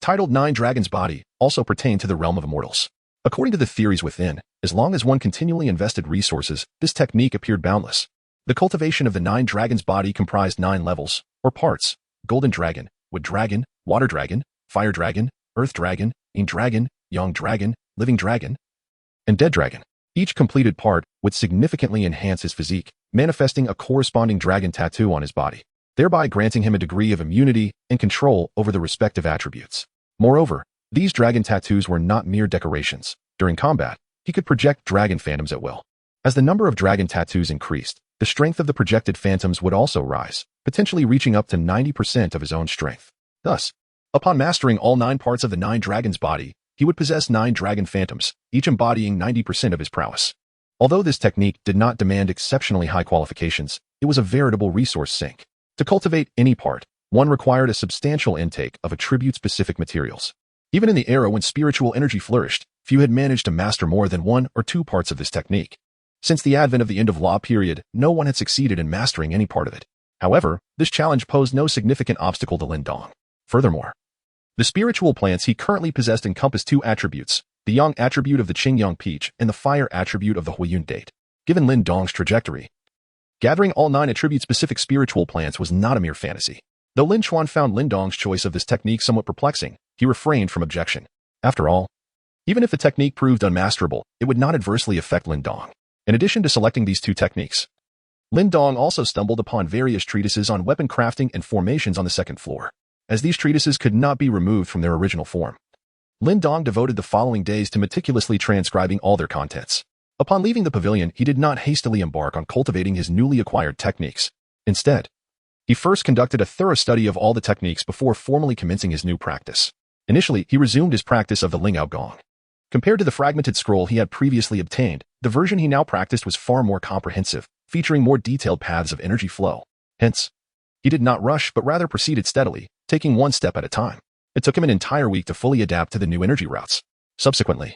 titled Nine Dragons Body, also pertained to the realm of immortals. According to the theories within, as long as one continually invested resources, this technique appeared boundless. The cultivation of the Nine Dragons Body comprised 9 levels, or parts: Golden Dragon, Wood Dragon, Water Dragon, Fire Dragon, Earth Dragon, Yin Dragon, Yang Dragon, Living Dragon, and Dead Dragon. Each completed part would significantly enhance his physique, manifesting a corresponding dragon tattoo on his body, thereby granting him a degree of immunity and control over the respective attributes. Moreover, these dragon tattoos were not mere decorations. During combat, he could project dragon phantoms at will. As the number of dragon tattoos increased, the strength of the projected phantoms would also rise, potentially reaching up to 90% of his own strength. Thus, upon mastering all 9 parts of the Nine Dragons Body, he would possess 9 dragon phantoms, each embodying 90% of his prowess. Although this technique did not demand exceptionally high qualifications, it was a veritable resource sink. To cultivate any part, one required a substantial intake of attribute-specific materials. Even in the era when spiritual energy flourished, few had managed to master more than 1 or 2 parts of this technique. Since the advent of the end-of-law period, no one had succeeded in mastering any part of it. However, this challenge posed no significant obstacle to Lin Dong. Furthermore, the spiritual plants he currently possessed encompassed 2 attributes: the yang attribute of the Qing peach and the fire attribute of the Huiyun date. Given Lin Dong's trajectory, gathering all 9 attribute-specific spiritual plants was not a mere fantasy. Though Lin Chuan found Lin Dong's choice of this technique somewhat perplexing, he refrained from objection. After all, even if the technique proved unmasterable, it would not adversely affect Lin Dong. In addition to selecting these 2 techniques, Lin Dong also stumbled upon various treatises on weapon crafting and formations on the second floor. As these treatises could not be removed from their original form, Lin Dong devoted the following days to meticulously transcribing all their contents. Upon leaving the pavilion, he did not hastily embark on cultivating his newly acquired techniques. Instead, he first conducted a thorough study of all the techniques before formally commencing his new practice. Initially, he resumed his practice of the Lingao Gong. Compared to the fragmented scroll he had previously obtained, the version he now practiced was far more comprehensive, featuring more detailed paths of energy flow. Hence, he did not rush but rather proceeded steadily, taking 1 step at a time. It took him an entire week to fully adapt to the new energy routes. Subsequently,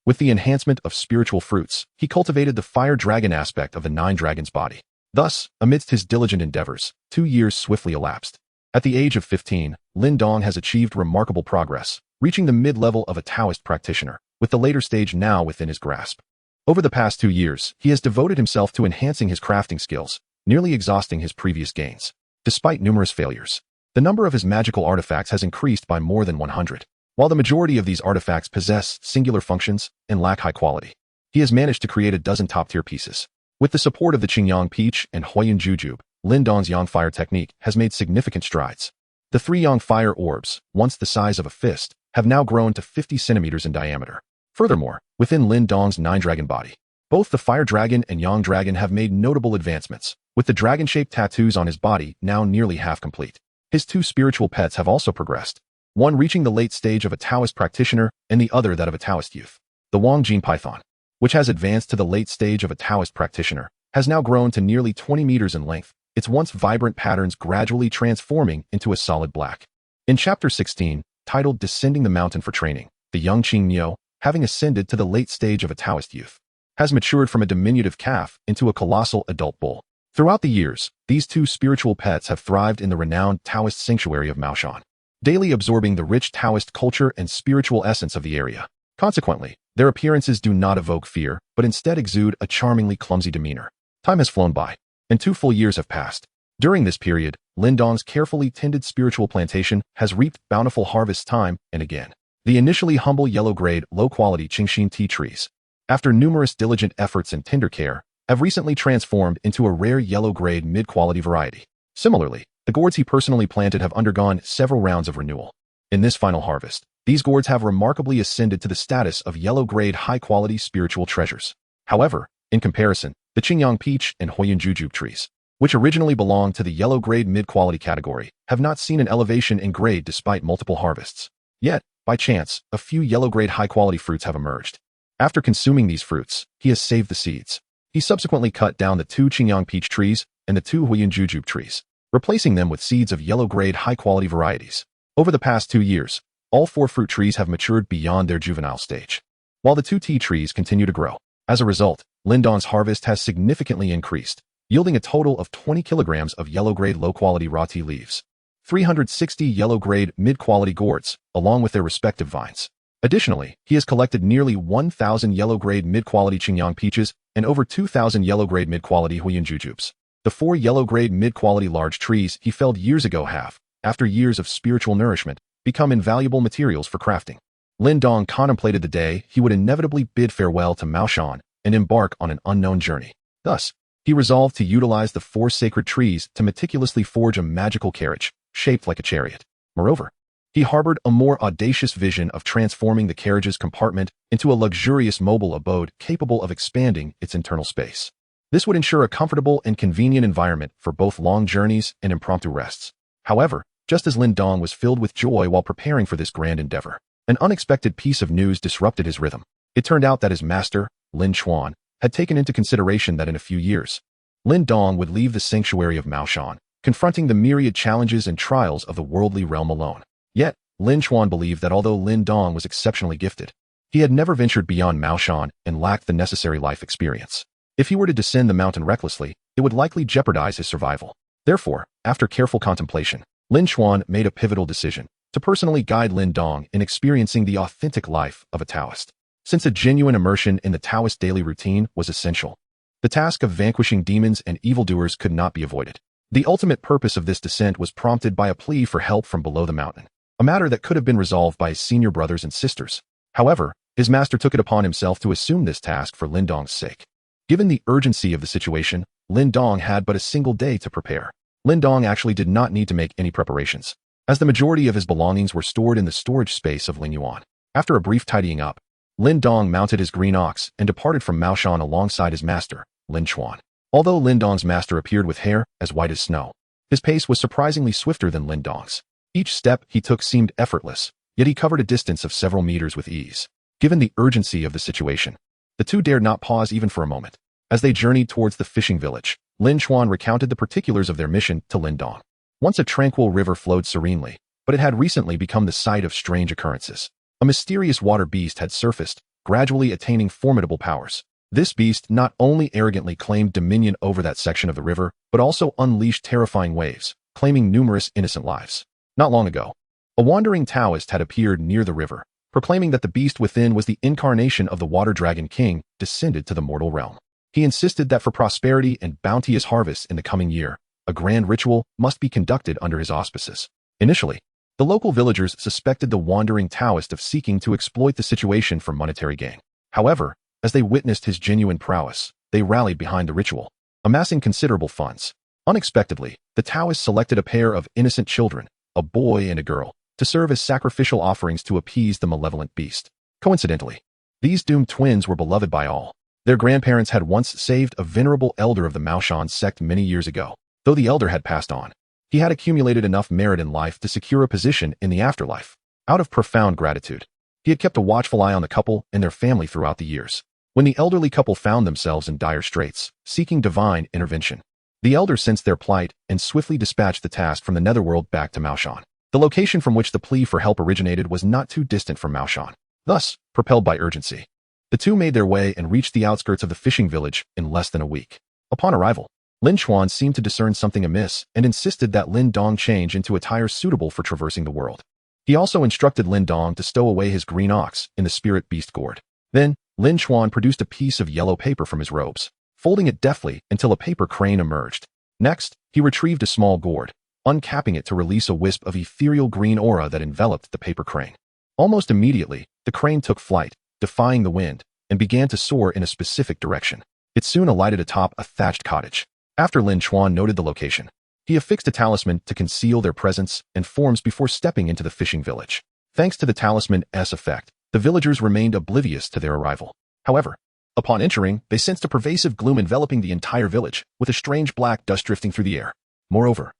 with the enhancement of spiritual fruits, he cultivated the fire dragon aspect of the Nine Dragons Body. Thus, amidst his diligent endeavors, 2 years swiftly elapsed. At the age of 15, Lin Dong has achieved remarkable progress, reaching the mid-level of a Taoist practitioner, with the later stage now within his grasp. Over the past 2 years, he has devoted himself to enhancing his crafting skills, nearly exhausting his previous gains. Despite numerous failures, the number of his magical artifacts has increased by more than 100. While the majority of these artifacts possess singular functions and lack high quality, he has managed to create a dozen top-tier pieces. With the support of the Qing peach and Huiyun jujube, Lin Dong's yang fire technique has made significant strides. The 3 yang fire orbs, once the size of a fist, have now grown to 50 centimeters in diameter. Furthermore, within Lin Dong's 9-dragon body, both the fire dragon and yang dragon have made notable advancements, with the dragon-shaped tattoos on his body now nearly half complete. His 2 spiritual pets have also progressed. one reaching the late stage of a Taoist practitioner and the other that of a Taoist youth. The Wangjing python, which has advanced to the late stage of a Taoist practitioner, has now grown to nearly 20 meters in length, its once vibrant patterns gradually transforming into a solid black. In Chapter 16, titled Descending the Mountain for Training, the young Qing Miao, having ascended to the late stage of a Taoist youth, has matured from a diminutive calf into a colossal adult bull. Throughout the years, these two spiritual pets have thrived in the renowned Taoist sanctuary of Maoshan, daily absorbing the rich Taoist culture and spiritual essence of the area. Consequently, their appearances do not evoke fear, but instead exude a charmingly clumsy demeanor. Time has flown by, and 2 full years have passed. During this period, Lin Daoist's carefully tended spiritual plantation has reaped bountiful harvests time and again. The initially humble yellow-grade, low-quality Qingxin tea trees, after numerous diligent efforts and tender care, have recently transformed into a rare yellow-grade mid-quality variety. Similarly, the gourds he personally planted have undergone several rounds of renewal. In this final harvest, these gourds have remarkably ascended to the status of yellow-grade high-quality spiritual treasures. However, in comparison, the Qingyang peach and Huiyun jujube trees, which originally belonged to the yellow-grade mid-quality category, have not seen an elevation in grade despite multiple harvests. Yet, by chance, a few yellow-grade high-quality fruits have emerged. After consuming these fruits, he has saved the seeds. He subsequently cut down the 2 Qingyang peach trees and the 2 Huiyun jujube trees, replacing them with seeds of yellow-grade high-quality varieties. Over the past 2 years, all 4 fruit trees have matured beyond their juvenile stage, while the 2 tea trees continue to grow. As a result, Lin Daoist's harvest has significantly increased, yielding a total of 20 kilograms of yellow-grade low-quality raw tea leaves, 360 yellow-grade mid-quality gourds, along with their respective vines. Additionally, he has collected nearly 1,000 yellow-grade mid-quality Qingyang peaches and over 2,000 yellow-grade mid-quality Huiyun jujubes. The 4 yellow-grade mid-quality large trees he felled years ago have, after years of spiritual nourishment, become invaluable materials for crafting. Lin Daoist contemplated the day he would inevitably bid farewell to Maoshan and embark on an unknown journey. Thus, he resolved to utilize the 4 sacred trees to meticulously forge a magical carriage, shaped like a chariot. Moreover, he harbored a more audacious vision of transforming the carriage's compartment into a luxurious mobile abode capable of expanding its internal space. This would ensure a comfortable and convenient environment for both long journeys and impromptu rests. However, just as Lin Daoist was filled with joy while preparing for this grand endeavor, an unexpected piece of news disrupted his rhythm. It turned out that his master, Lin Chuan, had taken into consideration that in a few years, Lin Daoist would leave the sanctuary of Maoshan, confronting the myriad challenges and trials of the worldly realm alone. Yet, Lin Chuan believed that although Lin Daoist was exceptionally gifted, he had never ventured beyond Maoshan and lacked the necessary life experience. If he were to descend the mountain recklessly, it would likely jeopardize his survival. Therefore, after careful contemplation, Lin Chuan made a pivotal decision to personally guide Lin Daoist in experiencing the authentic life of a Taoist. Since a genuine immersion in the Taoist daily routine was essential, the task of vanquishing demons and evildoers could not be avoided. The ultimate purpose of this descent was prompted by a plea for help from below the mountain, a matter that could have been resolved by his senior brothers and sisters. However, his master took it upon himself to assume this task for Lin Daoist's sake. Given the urgency of the situation, Lin Daoist had but a single day to prepare. Lin Daoist actually did not need to make any preparations, as the majority of his belongings were stored in the storage space of Ling Yuan. After a brief tidying up, Lin Daoist mounted his green ox and departed from Maoshan alongside his master, Lin Chuan. Although Lin Daoist's master appeared with hair as white as snow, his pace was surprisingly swifter than Lin Daoist's. Each step he took seemed effortless, yet he covered a distance of several meters with ease. Given the urgency of the situation, the two dared not pause even for a moment. As they journeyed towards the fishing village, Lin Chuan recounted the particulars of their mission to Lin Daoist. Once a tranquil river flowed serenely, but it had recently become the site of strange occurrences. A mysterious water beast had surfaced, gradually attaining formidable powers. This beast not only arrogantly claimed dominion over that section of the river, but also unleashed terrifying waves, claiming numerous innocent lives. Not long ago, a wandering Taoist had appeared near the river, proclaiming that the beast within was the incarnation of the water dragon Qing, descended to the mortal realm. He insisted that for prosperity and bounteous harvests in the coming year, a grand ritual must be conducted under his auspices. Initially, the local villagers suspected the wandering Taoist of seeking to exploit the situation for monetary gain. However, as they witnessed his genuine prowess, they rallied behind the ritual, amassing considerable funds. Unexpectedly, the Taoist selected a pair of innocent children, a boy and a girl, to serve as sacrificial offerings to appease the malevolent beast. Coincidentally, these doomed twins were beloved by all. Their grandparents had once saved a venerable elder of the Maoshan sect many years ago. Though the elder had passed on, he had accumulated enough merit in life to secure a position in the afterlife. out of profound gratitude. He had kept a watchful eye on the couple and their family throughout the years. When the elderly couple found themselves in dire straits, seeking divine intervention, the elder sensed their plight and swiftly dispatched the task from the netherworld back to Maoshan. The location from which the plea for help originated was not too distant from Maoshan. Thus, propelled by urgency, the two made their way and reached the outskirts of the fishing village in less than a week. Upon arrival, Lin Xuan seemed to discern something amiss and insisted that Lin Dong change into attire suitable for traversing the world. He also instructed Lin Dong to stow away his green ox in the spirit beast gourd. Then, Lin Xuan produced a piece of yellow paper from his robes, folding it deftly until a paper crane emerged. Next, he retrieved a small gourd, uncapping it to release a wisp of ethereal green aura that enveloped the paper crane. Almost immediately, the crane took flight, defying the wind, and began to soar in a specific direction. It soon alighted atop a thatched cottage. After Lin Xuan noted the location, he affixed a talisman to conceal their presence and forms before stepping into the fishing village. Thanks to the talisman's effect, the villagers remained oblivious to their arrival. However, upon entering, they sensed a pervasive gloom enveloping the entire village, with a strange black dust drifting through the air. Moreover,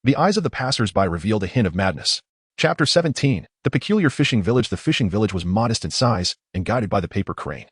the eyes of the passers-by revealed a hint of madness. Chapter 17. The Peculiar Fishing Village. The fishing village was modest in size and guided by the paper crane.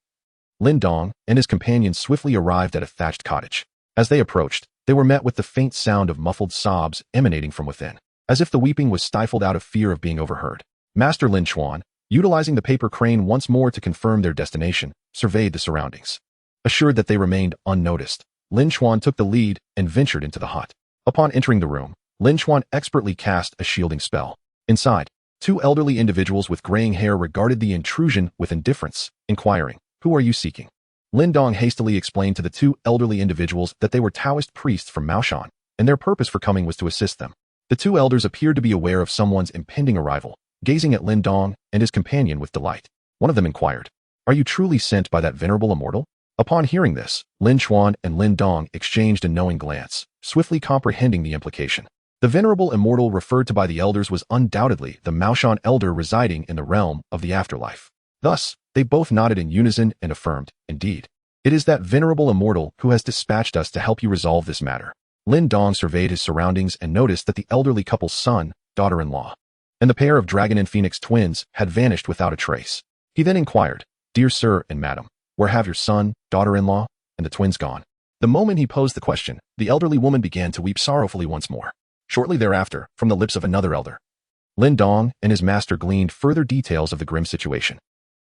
Lin Dong and his companions swiftly arrived at a thatched cottage. As they approached, they were met with the faint sound of muffled sobs emanating from within, as if the weeping was stifled out of fear of being overheard. Master Lin Xuan, utilizing the paper crane once more to confirm their destination, surveyed the surroundings. Assured that they remained unnoticed, Lin Xuan took the lead and ventured into the hut. Upon entering the room, Lin Xuan expertly cast a shielding spell. Inside, two elderly individuals with graying hair regarded the intrusion with indifference, inquiring, "Who are you seeking?" Lin Dong hastily explained to the two elderly individuals that they were Taoist priests from Maoshan, and their purpose for coming was to assist them. The two elders appeared to be aware of someone's impending arrival, gazing at Lin Dong and his companion with delight. One of them inquired, "Are you truly sent by that venerable immortal?" Upon hearing this, Lin Xuan and Lin Dong exchanged a knowing glance, swiftly comprehending the implication. The venerable immortal referred to by the elders was undoubtedly the Maoshan elder residing in the realm of the afterlife. Thus, they both nodded in unison and affirmed, "Indeed, it is that venerable immortal who has dispatched us to help you resolve this matter." Lin Dong surveyed his surroundings and noticed that the elderly couple's son, daughter-in-law, and the pair of dragon and phoenix twins had vanished without a trace. He then inquired, "Dear sir and madam, where have your son, daughter-in-law, and the twins gone?" The moment he posed the question, the elderly woman began to weep sorrowfully once more. Shortly thereafter, from the lips of another elder, Lin Dong and his master gleaned further details of the grim situation.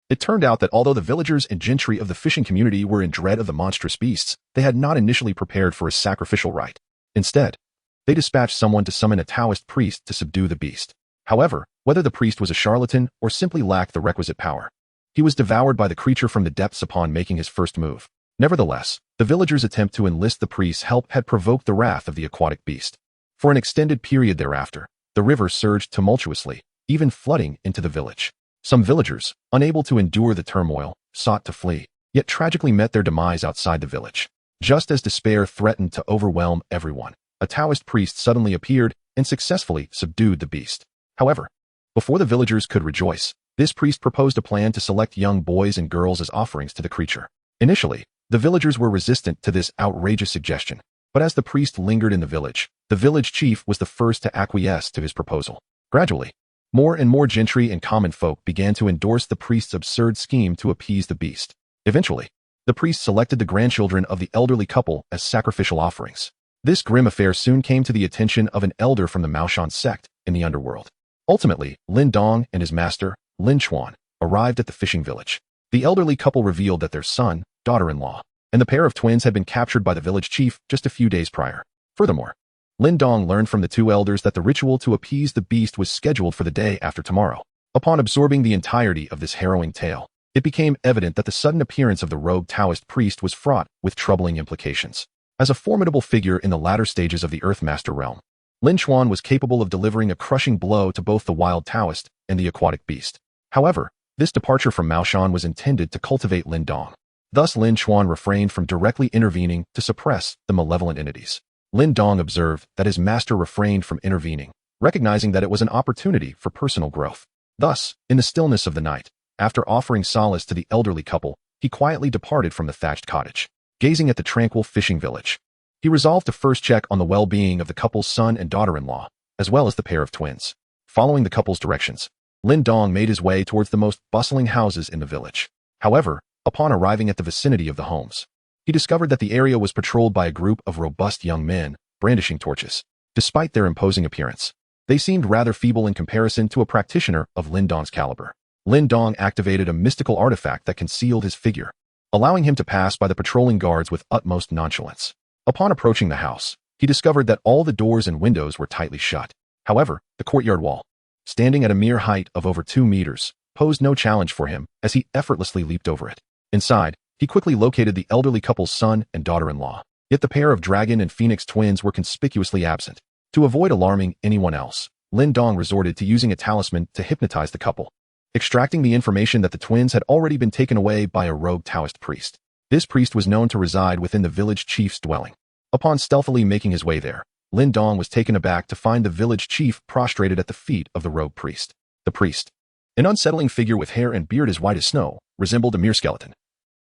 It turned out that although the villagers and gentry of the fishing community were in dread of the monstrous beasts, they had not initially prepared for a sacrificial rite. Instead, they dispatched someone to summon a Taoist priest to subdue the beast. However, whether the priest was a charlatan or simply lacked the requisite power, he was devoured by the creature from the depths upon making his first move. Nevertheless, the villagers' attempt to enlist the priest's help had provoked the wrath of the aquatic beast. For an extended period thereafter, the river surged tumultuously, even flooding into the village. Some villagers, unable to endure the turmoil, sought to flee, yet tragically met their demise outside the village. Just as despair threatened to overwhelm everyone, a Taoist priest suddenly appeared and successfully subdued the beast. However, before the villagers could rejoice, this priest proposed a plan to select young boys and girls as offerings to the creature. Initially, the villagers were resistant to this outrageous suggestion, but as the priest lingered in the village chief was the first to acquiesce to his proposal. Gradually, more and more gentry and common folk began to endorse the priest's absurd scheme to appease the beast. Eventually, the priest selected the grandchildren of the elderly couple as sacrificial offerings. This grim affair soon came to the attention of an elder from the Maoshan sect in the underworld. Ultimately, Lin Dong and his master, Lin Xuan, arrived at the fishing village. The elderly couple revealed that their son, daughter-in-law, and the pair of twins had been captured by the village chief just a few days prior. Furthermore, Lin Dong learned from the two elders that the ritual to appease the beast was scheduled for the day after tomorrow. Upon absorbing the entirety of this harrowing tale, it became evident that the sudden appearance of the rogue Taoist priest was fraught with troubling implications. As a formidable figure in the latter stages of the Earthmaster realm, Lin Xuan was capable of delivering a crushing blow to both the wild Taoist and the aquatic beast. However, this departure from Maoshan was intended to cultivate Lin Dong. Thus Lin Xuan refrained from directly intervening to suppress the malevolent entities. Lin Dong observed that his master refrained from intervening, recognizing that it was an opportunity for personal growth. Thus, in the stillness of the night, after offering solace to the elderly couple, he quietly departed from the thatched cottage. Gazing at the tranquil fishing village, he resolved to first check on the well-being of the couple's son and daughter-in-law, as well as the pair of twins. Following the couple's directions, Lin Dong made his way towards the most bustling houses in the village. However, upon arriving at the vicinity of the homes, he discovered that the area was patrolled by a group of robust young men brandishing torches. Despite their imposing appearance, they seemed rather feeble in comparison to a practitioner of Lin Dong's caliber. Lin Dong activated a mystical artifact that concealed his figure, allowing him to pass by the patrolling guards with utmost nonchalance. Upon approaching the house, he discovered that all the doors and windows were tightly shut. However, the courtyard wall, standing at a mere height of over 2 meters, posed no challenge for him as he effortlessly leaped over it. Inside, he quickly located the elderly couple's son and daughter-in-law. Yet the pair of dragon and phoenix twins were conspicuously absent. To avoid alarming anyone else, Lin Dong resorted to using a talisman to hypnotize the couple, extracting the information that the twins had already been taken away by a rogue Taoist priest. This priest was known to reside within the village chief's dwelling. Upon stealthily making his way there, Lin Dong was taken aback to find the village chief prostrated at the feet of the rogue priest. The priest, an unsettling figure with hair and beard as white as snow, resembled a mere skeleton.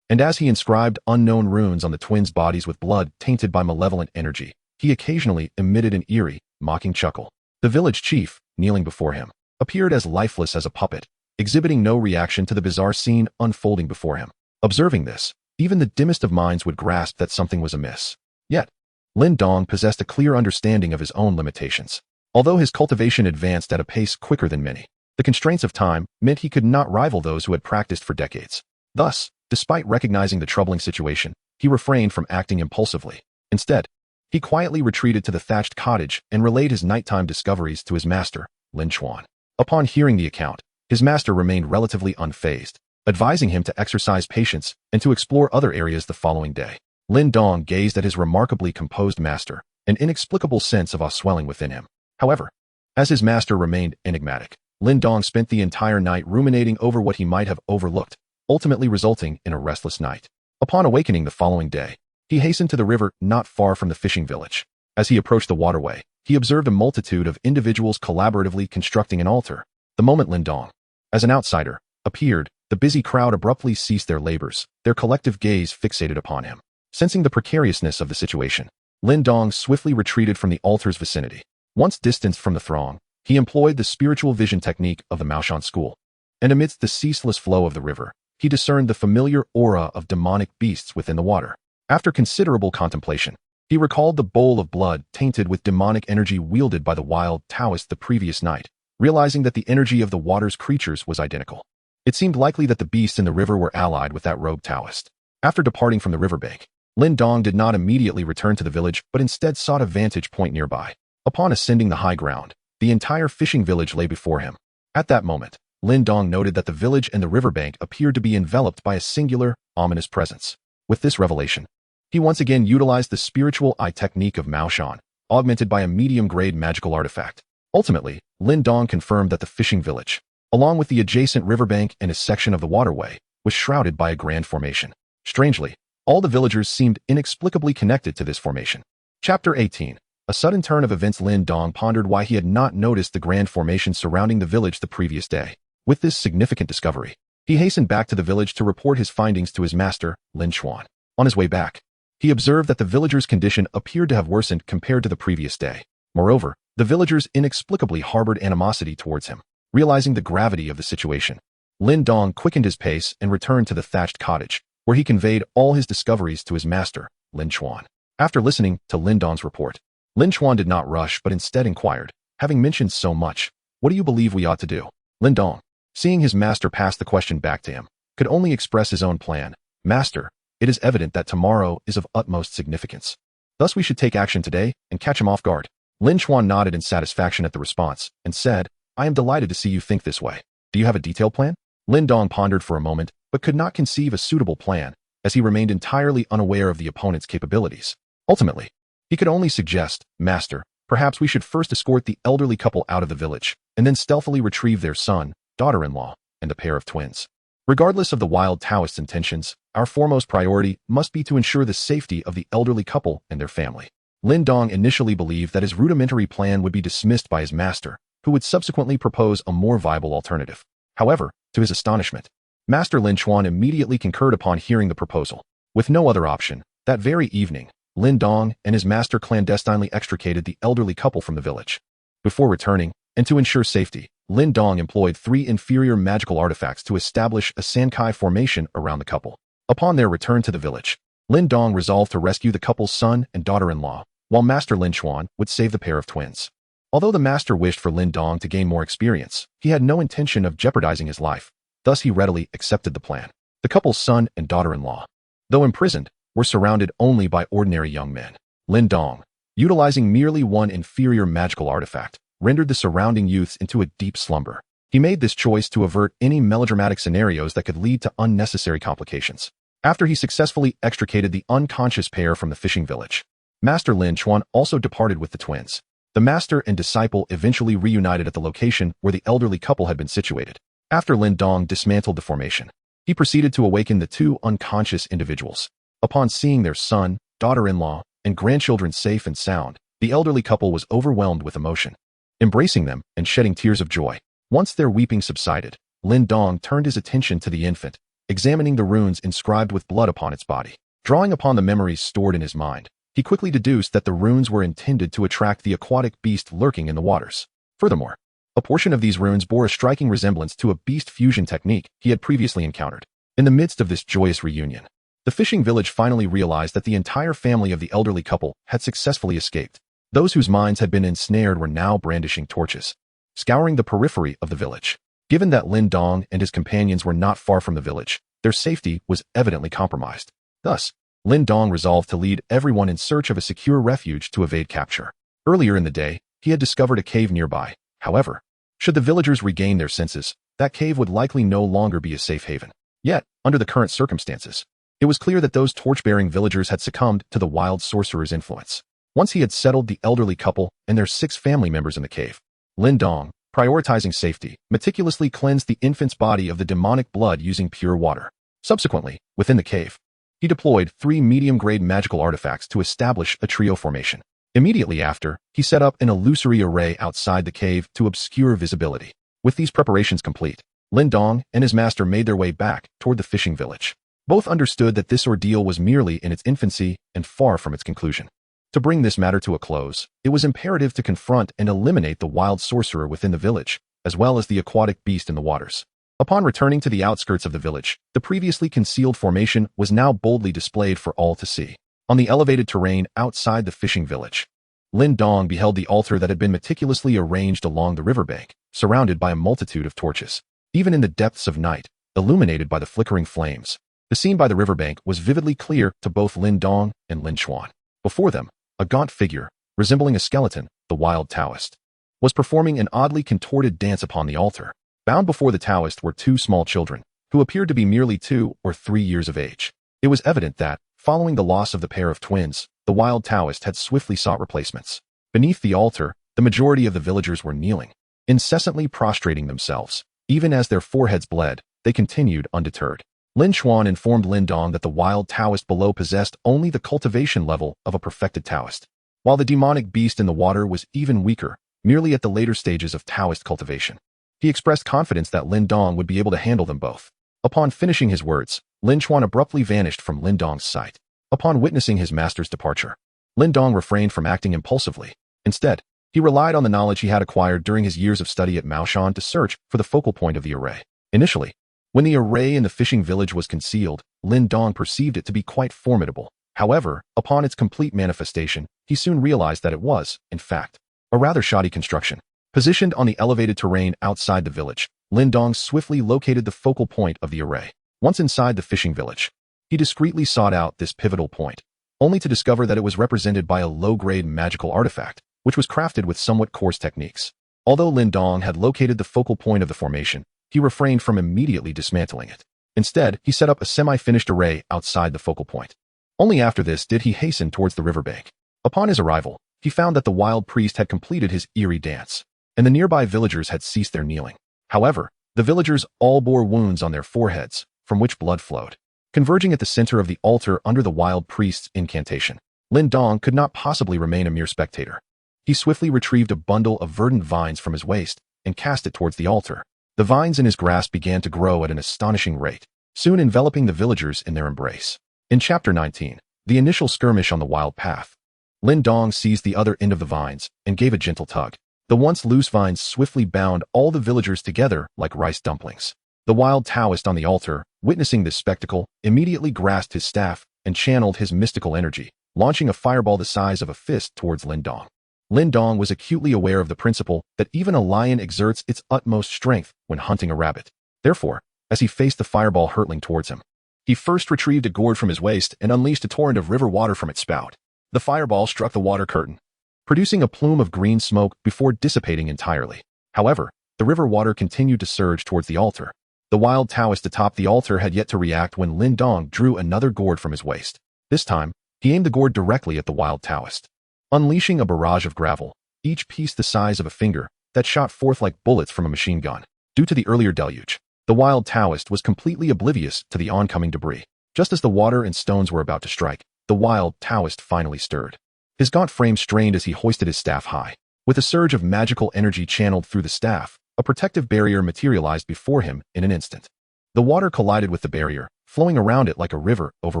And as he inscribed unknown runes on the twins' bodies with blood tainted by malevolent energy, he occasionally emitted an eerie, mocking chuckle. The village chief, kneeling before him, appeared as lifeless as a puppet, exhibiting no reaction to the bizarre scene unfolding before him. Observing this, even the dimmest of minds would grasp that something was amiss. Yet, Lin Dong possessed a clear understanding of his own limitations. Although his cultivation advanced at a pace quicker than many, the constraints of time meant he could not rival those who had practiced for decades. Thus, despite recognizing the troubling situation, he refrained from acting impulsively. Instead, he quietly retreated to the thatched cottage and relayed his nighttime discoveries to his master, Lin Chuan. Upon hearing the account, his master remained relatively unfazed, advising him to exercise patience and to explore other areas the following day. Lin Dong gazed at his remarkably composed master, an inexplicable sense of awe swelling within him. However, as his master remained enigmatic, Lin Dong spent the entire night ruminating over what he might have overlooked, ultimately resulting in a restless night. Upon awakening the following day, he hastened to the river not far from the fishing village. As he approached the waterway, he observed a multitude of individuals collaboratively constructing an altar. The moment Lin Dong, as an outsider, appeared, the busy crowd abruptly ceased their labors, their collective gaze fixated upon him. Sensing the precariousness of the situation, Lin Dong swiftly retreated from the altar's vicinity. Once distanced from the throng, he employed the spiritual vision technique of the Maoshan school. And amidst the ceaseless flow of the river, he discerned the familiar aura of demonic beasts within the water. After considerable contemplation, he recalled the bowl of blood tainted with demonic energy wielded by the wild Taoist the previous night, realizing that the energy of the water's creatures was identical. It seemed likely that the beasts in the river were allied with that rogue Taoist. After departing from the riverbank, Lin Dong did not immediately return to the village but instead sought a vantage point nearby. Upon ascending the high ground, the entire fishing village lay before him. At that moment, Lin Dong noted that the village and the riverbank appeared to be enveloped by a singular, ominous presence. With this revelation, he once again utilized the spiritual eye technique of Maoshan, augmented by a medium-grade magical artifact. Ultimately, Lin Dong confirmed that the fishing village, along with the adjacent riverbank and a section of the waterway, was shrouded by a grand formation. Strangely, all the villagers seemed inexplicably connected to this formation. Chapter 18. A sudden turn of events. Lin Dong pondered why he had not noticed the grand formation surrounding the village the previous day. With this significant discovery, he hastened back to the village to report his findings to his master, Lin Chuan. On his way back, he observed that the villagers' condition appeared to have worsened compared to the previous day. Moreover, the villagers inexplicably harbored animosity towards him. Realizing the gravity of the situation, Lin Dong quickened his pace and returned to the thatched cottage, where he conveyed all his discoveries to his master, Lin Chuan. After listening to Lin Dong's report, Lin Chuan did not rush but instead inquired, having mentioned so much, what do you believe we ought to do? Lin Dong, seeing his master pass the question back to him, could only express his own plan. Master, it is evident that tomorrow is of utmost significance. Thus we should take action today and catch him off guard. Lin Chuan nodded in satisfaction at the response and said, I am delighted to see you think this way. Do you have a detailed plan? Lin Dong pondered for a moment, but could not conceive a suitable plan, as he remained entirely unaware of the opponent's capabilities. Ultimately, he could only suggest, Master, perhaps we should first escort the elderly couple out of the village, and then stealthily retrieve their son, daughter-in-law, and a pair of twins. Regardless of the wild Taoist intentions, our foremost priority must be to ensure the safety of the elderly couple and their family. Lin Dong initially believed that his rudimentary plan would be dismissed by his master, who would subsequently propose a more viable alternative. However, to his astonishment, Master Lin Chuan immediately concurred upon hearing the proposal. With no other option, that very evening, Lin Dong and his master clandestinely extricated the elderly couple from the village. Before returning, and to ensure safety, Lin Dong employed 3 inferior magical artifacts to establish a Sankai formation around the couple. Upon their return to the village, Lin Dong resolved to rescue the couple's son and daughter-in-law, while Master Lin Xuan would save the pair of twins. Although the master wished for Lin Dong to gain more experience, he had no intention of jeopardizing his life, thus he readily accepted the plan. The couple's son and daughter-in-law, though imprisoned, were surrounded only by ordinary young men. Lin Dong, utilizing merely 1 inferior magical artifact, rendered the surrounding youths into a deep slumber. He made this choice to avert any melodramatic scenarios that could lead to unnecessary complications. After he successfully extricated the unconscious pair from the fishing village, Master Lin Xuan also departed with the twins. The master and disciple eventually reunited at the location where the elderly couple had been situated. After Lin Dong dismantled the formation, he proceeded to awaken the 2 unconscious individuals. Upon seeing their son, daughter-in-law, and grandchildren safe and sound, the elderly couple was overwhelmed with emotion, embracing them and shedding tears of joy. Once their weeping subsided, Lin Dong turned his attention to the infant, examining the runes inscribed with blood upon its body. Drawing upon the memories stored in his mind, he quickly deduced that the runes were intended to attract the aquatic beast lurking in the waters. Furthermore, a portion of these runes bore a striking resemblance to a beast fusion technique he had previously encountered. In the midst of this joyous reunion, the fishing village finally realized that the entire family of the elderly couple had successfully escaped. Those whose minds had been ensnared were now brandishing torches, scouring the periphery of the village. Given that Lin Dong and his companions were not far from the village, their safety was evidently compromised. Thus, Lin Dong resolved to lead everyone in search of a secure refuge to evade capture. Earlier in the day, he had discovered a cave nearby. However, should the villagers regain their senses, that cave would likely no longer be a safe haven. Yet, under the current circumstances, it was clear that those torch-bearing villagers had succumbed to the wild sorcerer's influence. Once he had settled the elderly couple and their 6 family members in the cave, Lin Dong, prioritizing safety, meticulously cleansed the infant's body of the demonic blood using pure water. Subsequently, within the cave, he deployed 3 medium-grade magical artifacts to establish a trio formation. Immediately after, he set up an illusory array outside the cave to obscure visibility. With these preparations complete, Lin Dong and his master made their way back toward the fishing village. Both understood that this ordeal was merely in its infancy and far from its conclusion. To bring this matter to a close, it was imperative to confront and eliminate the wild sorcerer within the village, as well as the aquatic beast in the waters. Upon returning to the outskirts of the village, the previously concealed formation was now boldly displayed for all to see. On the elevated terrain outside the fishing village, Lin Dong beheld the altar that had been meticulously arranged along the riverbank, surrounded by a multitude of torches. Even in the depths of night, illuminated by the flickering flames, the scene by the riverbank was vividly clear to both Lin Dong and Lin Xuan. Before them, a gaunt figure, resembling a skeleton, the wild Taoist, was performing an oddly contorted dance upon the altar. Bound before the Taoist were 2 small children, who appeared to be merely 2 or 3 years of age. It was evident that, following the loss of the pair of twins, the wild Taoist had swiftly sought replacements. Beneath the altar, the majority of the villagers were kneeling, incessantly prostrating themselves. Even as their foreheads bled, they continued undeterred. Lin Xuan informed Lin Dong that the wild Taoist below possessed only the cultivation level of a perfected Taoist, while the demonic beast in the water was even weaker, merely at the later stages of Taoist cultivation. He expressed confidence that Lin Dong would be able to handle them both. Upon finishing his words, Lin Xuan abruptly vanished from Lin Dong's sight. Upon witnessing his master's departure, Lin Dong refrained from acting impulsively. Instead, he relied on the knowledge he had acquired during his years of study at Maoshan to search for the focal point of the array. Initially, when the array in the fishing village was concealed, Lin Dong perceived it to be quite formidable. However, upon its complete manifestation, he soon realized that it was, in fact, a rather shoddy construction. Positioned on the elevated terrain outside the village, Lin Dong swiftly located the focal point of the array. Once inside the fishing village, he discreetly sought out this pivotal point, only to discover that it was represented by a low-grade magical artifact, which was crafted with somewhat coarse techniques. Although Lin Dong had located the focal point of the formation, he refrained from immediately dismantling it. Instead, he set up a semi-finished array outside the focal point. Only after this did he hasten towards the riverbank. Upon his arrival, he found that the wild priest had completed his eerie dance, and the nearby villagers had ceased their kneeling. However, the villagers all bore wounds on their foreheads, from which blood flowed. Converging at the center of the altar under the wild priest's incantation, Lin Dong could not possibly remain a mere spectator. He swiftly retrieved a bundle of verdant vines from his waist and cast it towards the altar. The vines in his grasp began to grow at an astonishing rate, soon enveloping the villagers in their embrace. In Chapter 19, the initial skirmish on the wild path, Lin Dong seized the other end of the vines and gave a gentle tug. The once loose vines swiftly bound all the villagers together like rice dumplings. The wild Taoist on the altar, witnessing this spectacle, immediately grasped his staff and channeled his mystical energy, launching a fireball the size of a fist towards Lin Daoist. Lin Daoist was acutely aware of the principle that even a lion exerts its utmost strength when hunting a rabbit. Therefore, as he faced the fireball hurtling towards him, he first retrieved a gourd from his waist and unleashed a torrent of river water from its spout. The fireball struck the water curtain, producing a plume of green smoke before dissipating entirely. However, the river water continued to surge towards the altar. The wild Taoist atop the altar had yet to react when Lin Daoist drew another gourd from his waist. This time, he aimed the gourd directly at the wild Taoist, unleashing a barrage of gravel, each piece the size of a finger, that shot forth like bullets from a machine gun. Due to the earlier deluge, the wild Taoist was completely oblivious to the oncoming debris. Just as the water and stones were about to strike, the wild Taoist finally stirred. His gaunt frame strained as he hoisted his staff high. With a surge of magical energy channeled through the staff, a protective barrier materialized before him in an instant. The water collided with the barrier, flowing around it like a river over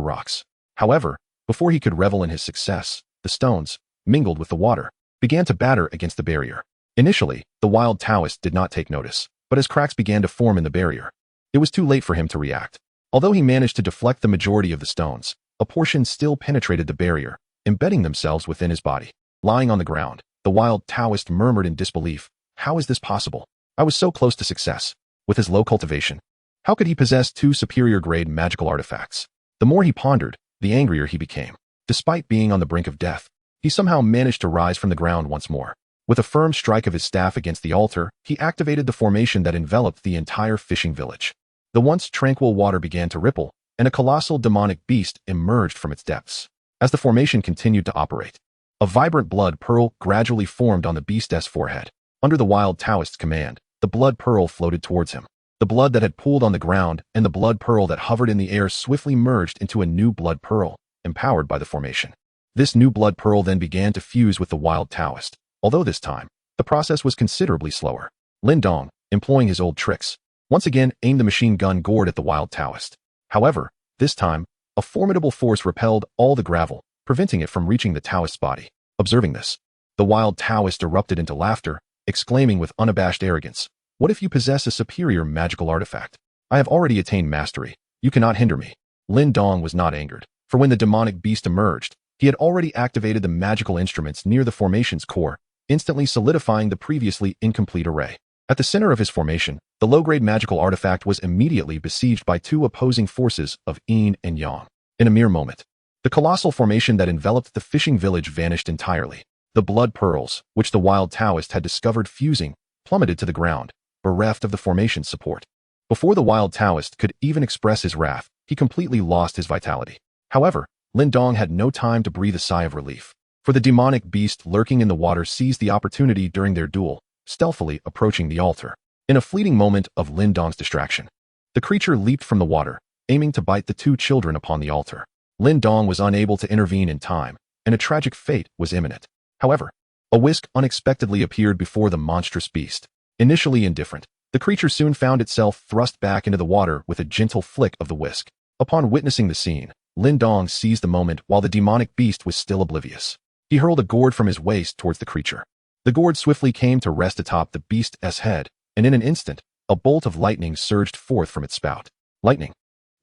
rocks. However, before he could revel in his success, the stones, mingled with the water, began to batter against the barrier. Initially, the wild Taoist did not take notice, but as cracks began to form in the barrier, it was too late for him to react. Although he managed to deflect the majority of the stones, a portion still penetrated the barrier, embedding themselves within his body. Lying on the ground, the wild Taoist murmured in disbelief, "How is this possible? I was so close to success." With his low cultivation, how could he possess two superior-grade magical artifacts? The more he pondered, the angrier he became. Despite being on the brink of death, he somehow managed to rise from the ground once more. With a firm strike of his staff against the altar, he activated the formation that enveloped the entire fishing village. The once tranquil water began to ripple, and a colossal demonic beast emerged from its depths. As the formation continued to operate, a vibrant blood pearl gradually formed on the beast's forehead. Under the wild Taoist's command, the blood pearl floated towards him. The blood that had pooled on the ground and the blood pearl that hovered in the air swiftly merged into a new blood pearl, empowered by the formation. This new blood pearl then began to fuse with the wild Taoist, although this time, the process was considerably slower. Lin Daoist, employing his old tricks, once again aimed the machine gun gourd at the wild Taoist. However, this time, a formidable force repelled all the gravel, preventing it from reaching the Taoist's body. Observing this, the wild Taoist erupted into laughter, exclaiming with unabashed arrogance, "What if you possess a superior magical artifact? I have already attained mastery. You cannot hinder me." Lin Daoist was not angered, for when the demonic beast emerged, he had already activated the magical instruments near the formation's core, instantly solidifying the previously incomplete array. At the center of his formation, the low-grade magical artifact was immediately besieged by two opposing forces of yin and yang. In a mere moment, the colossal formation that enveloped the fishing village vanished entirely. The blood pearls, which the wild Taoist had discovered fusing, plummeted to the ground, bereft of the formation's support. Before the wild Taoist could even express his wrath, he completely lost his vitality. However, Lin Daoist had no time to breathe a sigh of relief, for the demonic beast lurking in the water seized the opportunity during their duel, stealthily approaching the altar. In a fleeting moment of Lin Daoist's distraction, the creature leaped from the water, aiming to bite the two children upon the altar. Lin Daoist was unable to intervene in time, and a tragic fate was imminent. However, a whisk unexpectedly appeared before the monstrous beast. Initially indifferent, the creature soon found itself thrust back into the water with a gentle flick of the whisk. Upon witnessing the scene, Lin Daoist seized the moment while the demonic beast was still oblivious. He hurled a gourd from his waist towards the creature. The gourd swiftly came to rest atop the beast's head, and in an instant, a bolt of lightning surged forth from its spout. Lightning,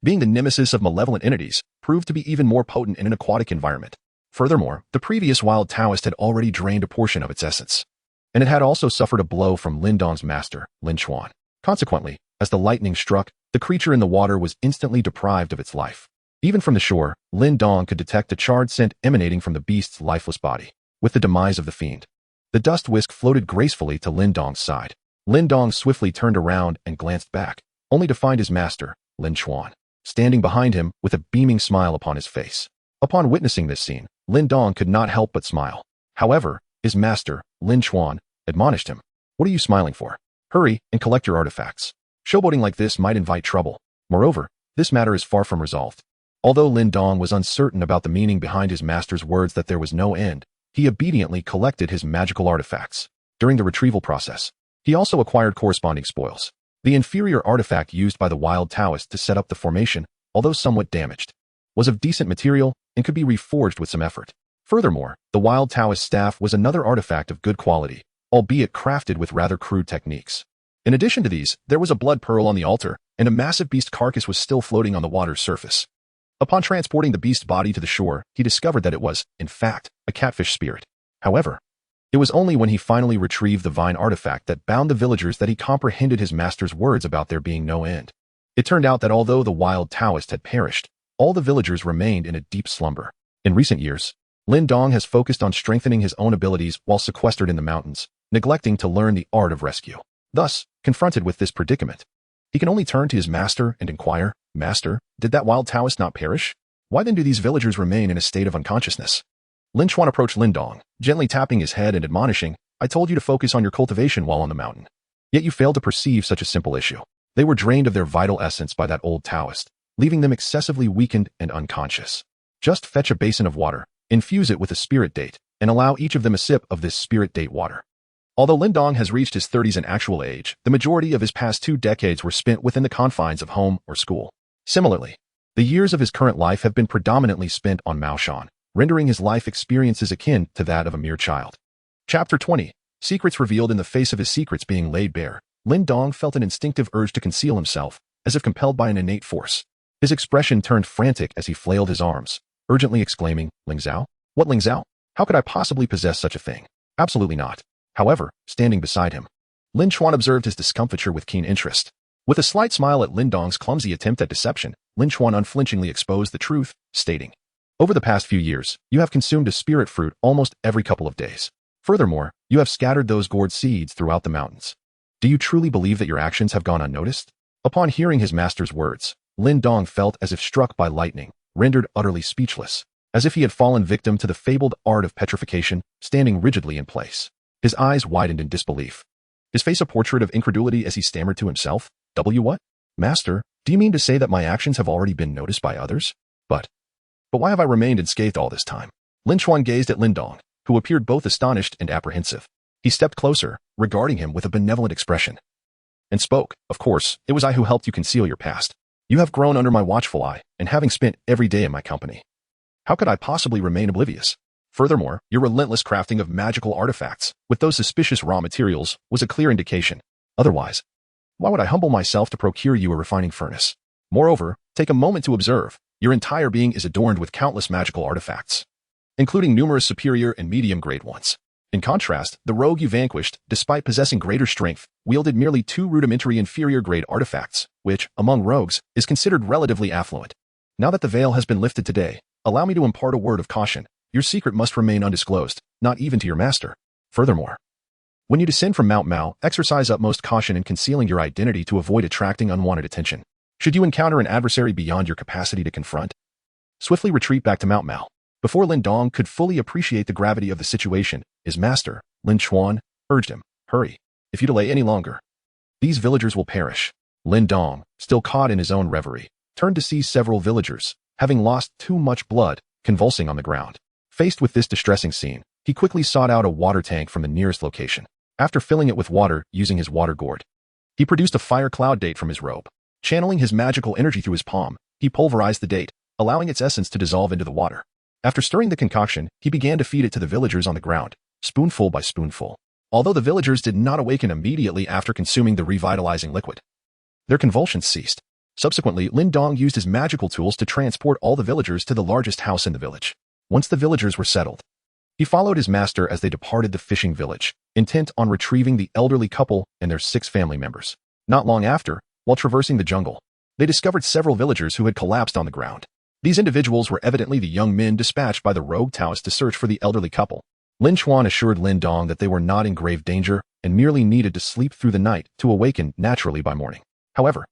being the nemesis of malevolent entities, proved to be even more potent in an aquatic environment. Furthermore, the previous wild Taoist had already drained a portion of its essence, and it had also suffered a blow from Lin Daoist's master, Lin Xuan. Consequently, as the lightning struck, the creature in the water was instantly deprived of its life. Even from the shore, Lin Daoist could detect a charred scent emanating from the beast's lifeless body. With the demise of the fiend, the dust whisk floated gracefully to Lin Daoist's side. Lin Daoist swiftly turned around and glanced back, only to find his master, Lin Xuan, standing behind him with a beaming smile upon his face. Upon witnessing this scene, Lin Daoist could not help but smile. However, his master, Lin Xuan, admonished him. "What are you smiling for? Hurry and collect your artifacts. Showboating like this might invite trouble. Moreover, this matter is far from resolved." Although Lin Daoist was uncertain about the meaning behind his master's words that there was no end, he obediently collected his magical artifacts. During the retrieval process, he also acquired corresponding spoils. The inferior artifact used by the wild Taoist to set up the formation, although somewhat damaged, was of decent material and could be reforged with some effort. Furthermore, the wild Taoist staff was another artifact of good quality, albeit crafted with rather crude techniques. In addition to these, there was a blood pearl on the altar, and a massive beast carcass was still floating on the water's surface. Upon transporting the beast's body to the shore, he discovered that it was, in fact, a catfish spirit. However, it was only when he finally retrieved the vine artifact that bound the villagers that he comprehended his master's words about there being no end. It turned out that although the wild Taoist had perished, all the villagers remained in a deep slumber. In recent years, Lin Dong has focused on strengthening his own abilities while sequestered in the mountains, neglecting to learn the art of rescue. Thus, confronted with this predicament, he can only turn to his master and inquire, "Master, did that wild Taoist not perish? Why then do these villagers remain in a state of unconsciousness?" Lin Chuan approached Lin Dong, gently tapping his head and admonishing, "I told you to focus on your cultivation while on the mountain. Yet you failed to perceive such a simple issue. They were drained of their vital essence by that old Taoist, leaving them excessively weakened and unconscious. Just fetch a basin of water, infuse it with a spirit date, and allow each of them a sip of this spirit date water." Although Lin Dong has reached his 30s in actual age, the majority of his past 2 decades were spent within the confines of home or school. Similarly, the years of his current life have been predominantly spent on Maoshan, rendering his life experiences akin to that of a mere child. Chapter 20. Secrets revealed. In the face of his secrets being laid bare, Lin Dong felt an instinctive urge to conceal himself, as if compelled by an innate force. His expression turned frantic as he flailed his arms, urgently exclaiming, "Ling Zhao? What Ling Zhao? How could I possibly possess such a thing? Absolutely not." However, standing beside him, Lin Chuan observed his discomfiture with keen interest. With a slight smile at Lin Dong's clumsy attempt at deception, Lin Chuan unflinchingly exposed the truth, stating, "Over the past few years, you have consumed a spirit fruit almost every couple of days. Furthermore, you have scattered those gourd seeds throughout the mountains. Do you truly believe that your actions have gone unnoticed?" Upon hearing his master's words, Lin Dong felt as if struck by lightning, rendered utterly speechless, as if he had fallen victim to the fabled art of petrification, standing rigidly in place. His eyes widened in disbelief, his face a portrait of incredulity as he stammered to himself, What? Master, do you mean to say that my actions have already been noticed by others? But why have I remained unscathed all this time?" Lin Chuan gazed at Lin Dong, who appeared both astonished and apprehensive. He stepped closer, regarding him with a benevolent expression, and spoke, "Of course, it was I who helped you conceal your past. You have grown under my watchful eye, and having spent every day in my company, how could I possibly remain oblivious? Furthermore, your relentless crafting of magical artifacts, with those suspicious raw materials, was a clear indication. Otherwise, why would I humble myself to procure you a refining furnace? Moreover, take a moment to observe, your entire being is adorned with countless magical artifacts, including numerous superior and medium-grade ones. In contrast, the rogue you vanquished, despite possessing greater strength, wielded merely 2 rudimentary inferior-grade artifacts, which, among rogues, is considered relatively affluent. Now that the veil has been lifted today, allow me to impart a word of caution. Your secret must remain undisclosed, not even to your master. Furthermore, when you descend from Mount Mao, exercise utmost caution in concealing your identity to avoid attracting unwanted attention. Should you encounter an adversary beyond your capacity to confront, swiftly retreat back to Mount Mao." Before Lin Dong could fully appreciate the gravity of the situation, his master, Lin Chuan, urged him, "Hurry. If you delay any longer, these villagers will perish." Lin Dong, still caught in his own reverie, turned to see several villagers, having lost too much blood, convulsing on the ground. Faced with this distressing scene, he quickly sought out a water tank from the nearest location. After filling it with water using his water gourd, he produced a fire cloud date from his robe. Channeling his magical energy through his palm, he pulverized the date, allowing its essence to dissolve into the water. After stirring the concoction, he began to feed it to the villagers on the ground, spoonful by spoonful. Although the villagers did not awaken immediately after consuming the revitalizing liquid, their convulsions ceased. Subsequently, Lin Dong used his magical tools to transport all the villagers to the largest house in the village. Once the villagers were settled, he followed his master as they departed the fishing village, intent on retrieving the elderly couple and their 6 family members. Not long after, while traversing the jungle, they discovered several villagers who had collapsed on the ground. These individuals were evidently the young men dispatched by the rogue Taoist to search for the elderly couple. Lin Chuan assured Lin Dong that they were not in grave danger and merely needed to sleep through the night to awaken naturally by morning. However,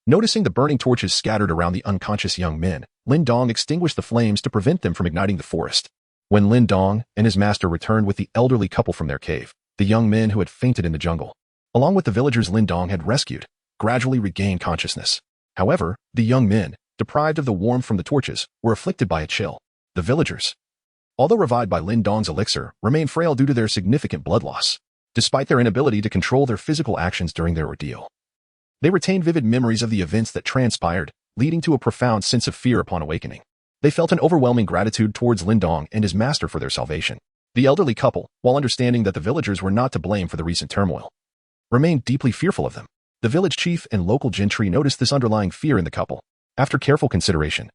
noticing the burning torches scattered around the unconscious young men, Lin Dong extinguished the flames to prevent them from igniting the forest. When Lin Dong and his master returned with the elderly couple from their cave, the young men who had fainted in the jungle, along with the villagers Lin Dong had rescued, gradually regained consciousness. However, the young men, deprived of the warmth from the torches, were afflicted by a chill. The villagers, although revived by Lin Dong's elixir, remained frail due to their significant blood loss, despite their inability to control their physical actions during their ordeal. They retained vivid memories of the events that transpired, leading to a profound sense of fear upon awakening. They felt an overwhelming gratitude towards Lin Dong and his master for their salvation. The elderly couple, while understanding that the villagers were not to blame for the recent turmoil, remained deeply fearful of them. The village chief and local gentry noticed this underlying fear in the couple. After careful consideration,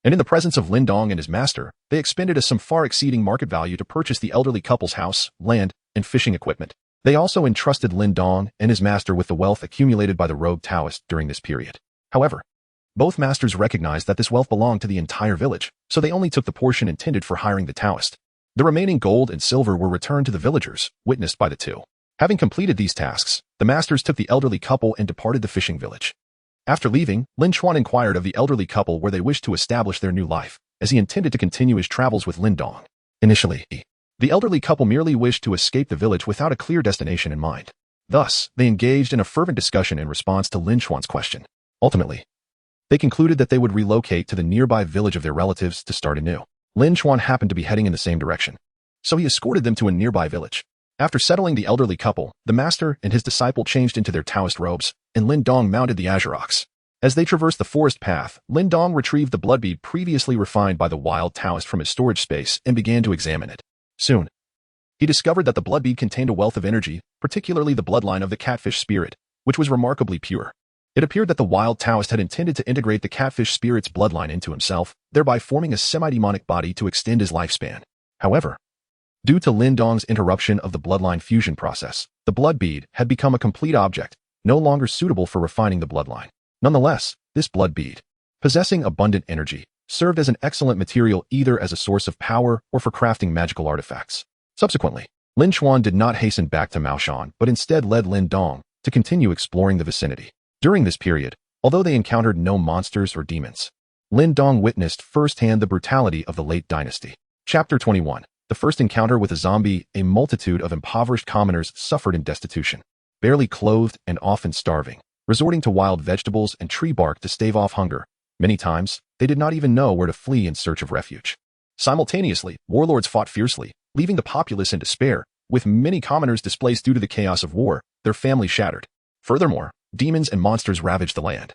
and in the presence of Lin Dong and his master, they expended a sum far exceeding market value to purchase the elderly couple's house, land, and fishing equipment. They also entrusted Lin Dong and his master with the wealth accumulated by the rogue Taoist during this period. However, both masters recognized that this wealth belonged to the entire village, so they only took the portion intended for hiring the Taoist. The remaining gold and silver were returned to the villagers, witnessed by the two. Having completed these tasks, the masters took the elderly couple and departed the fishing village. After leaving, Lin Chuan inquired of the elderly couple where they wished to establish their new life, as he intended to continue his travels with Lin Dong. Initially, the elderly couple merely wished to escape the village without a clear destination in mind. Thus, they engaged in a fervent discussion in response to Lin Chuan's question. Ultimately, they concluded that they would relocate to the nearby village of their relatives to start anew. Lin Chuan happened to be heading in the same direction, so he escorted them to a nearby village. After settling the elderly couple, the master and his disciple changed into their Taoist robes, and Lin Dong mounted the azure ox. As they traversed the forest path, Lin Dong retrieved the blood bead previously refined by the wild Taoist from his storage space and began to examine it. Soon, he discovered that the blood bead contained a wealth of energy, particularly the bloodline of the catfish spirit, which was remarkably pure. It appeared that the wild Taoist had intended to integrate the catfish spirit's bloodline into himself, thereby forming a semi-demonic body to extend his lifespan. However, due to Lin Dong's interruption of the bloodline fusion process, the blood bead had become a complete object, no longer suitable for refining the bloodline. Nonetheless, this blood bead, possessing abundant energy, served as an excellent material either as a source of power or for crafting magical artifacts. Subsequently, Lin Chuan did not hasten back to Maoshan, but instead led Lin Dong to continue exploring the vicinity. During this period, although they encountered no monsters or demons, Lin Dong witnessed firsthand the brutality of the late dynasty. Chapter 21. The first encounter with a zombie. A multitude of impoverished commoners suffered in destitution, barely clothed and often starving, resorting to wild vegetables and tree bark to stave off hunger. Many times, they did not even know where to flee in search of refuge. Simultaneously, warlords fought fiercely, leaving the populace in despair, with many commoners displaced due to the chaos of war, their families shattered. Furthermore, demons and monsters ravaged the land,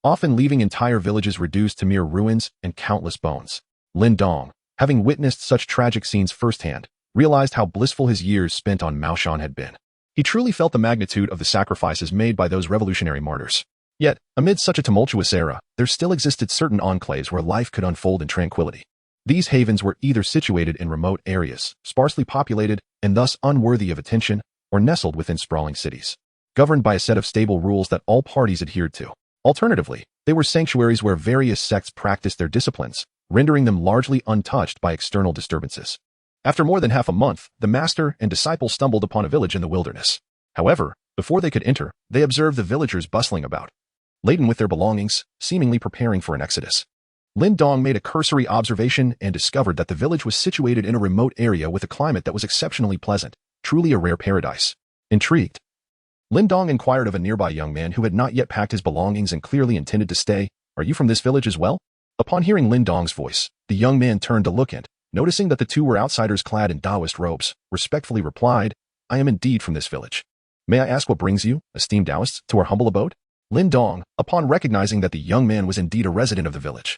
often leaving entire villages reduced to mere ruins and countless bones. Lin Dong, having witnessed such tragic scenes firsthand, realized how blissful his years spent on Maoshan had been. He truly felt the magnitude of the sacrifices made by those revolutionary martyrs. Yet, amid such a tumultuous era, there still existed certain enclaves where life could unfold in tranquility. These havens were either situated in remote areas, sparsely populated, and thus unworthy of attention, or nestled within sprawling cities, governed by a set of stable rules that all parties adhered to. Alternatively, they were sanctuaries where various sects practiced their disciplines, rendering them largely untouched by external disturbances. After more than half a month, the master and disciple stumbled upon a village in the wilderness. However, before they could enter, they observed the villagers bustling about, laden with their belongings, seemingly preparing for an exodus. Lin Dong made a cursory observation and discovered that the village was situated in a remote area with a climate that was exceptionally pleasant, truly a rare paradise. Intrigued, Lin Dong inquired of a nearby young man who had not yet packed his belongings and clearly intended to stay, "Are you from this village as well?" Upon hearing Lin Dong's voice, the young man turned to look and, noticing that the two were outsiders clad in Daoist robes, respectfully replied, "I am indeed from this village. May I ask what brings you, esteemed Daoists, to our humble abode?" Lin Dong, upon recognizing that the young man was indeed a resident of the village,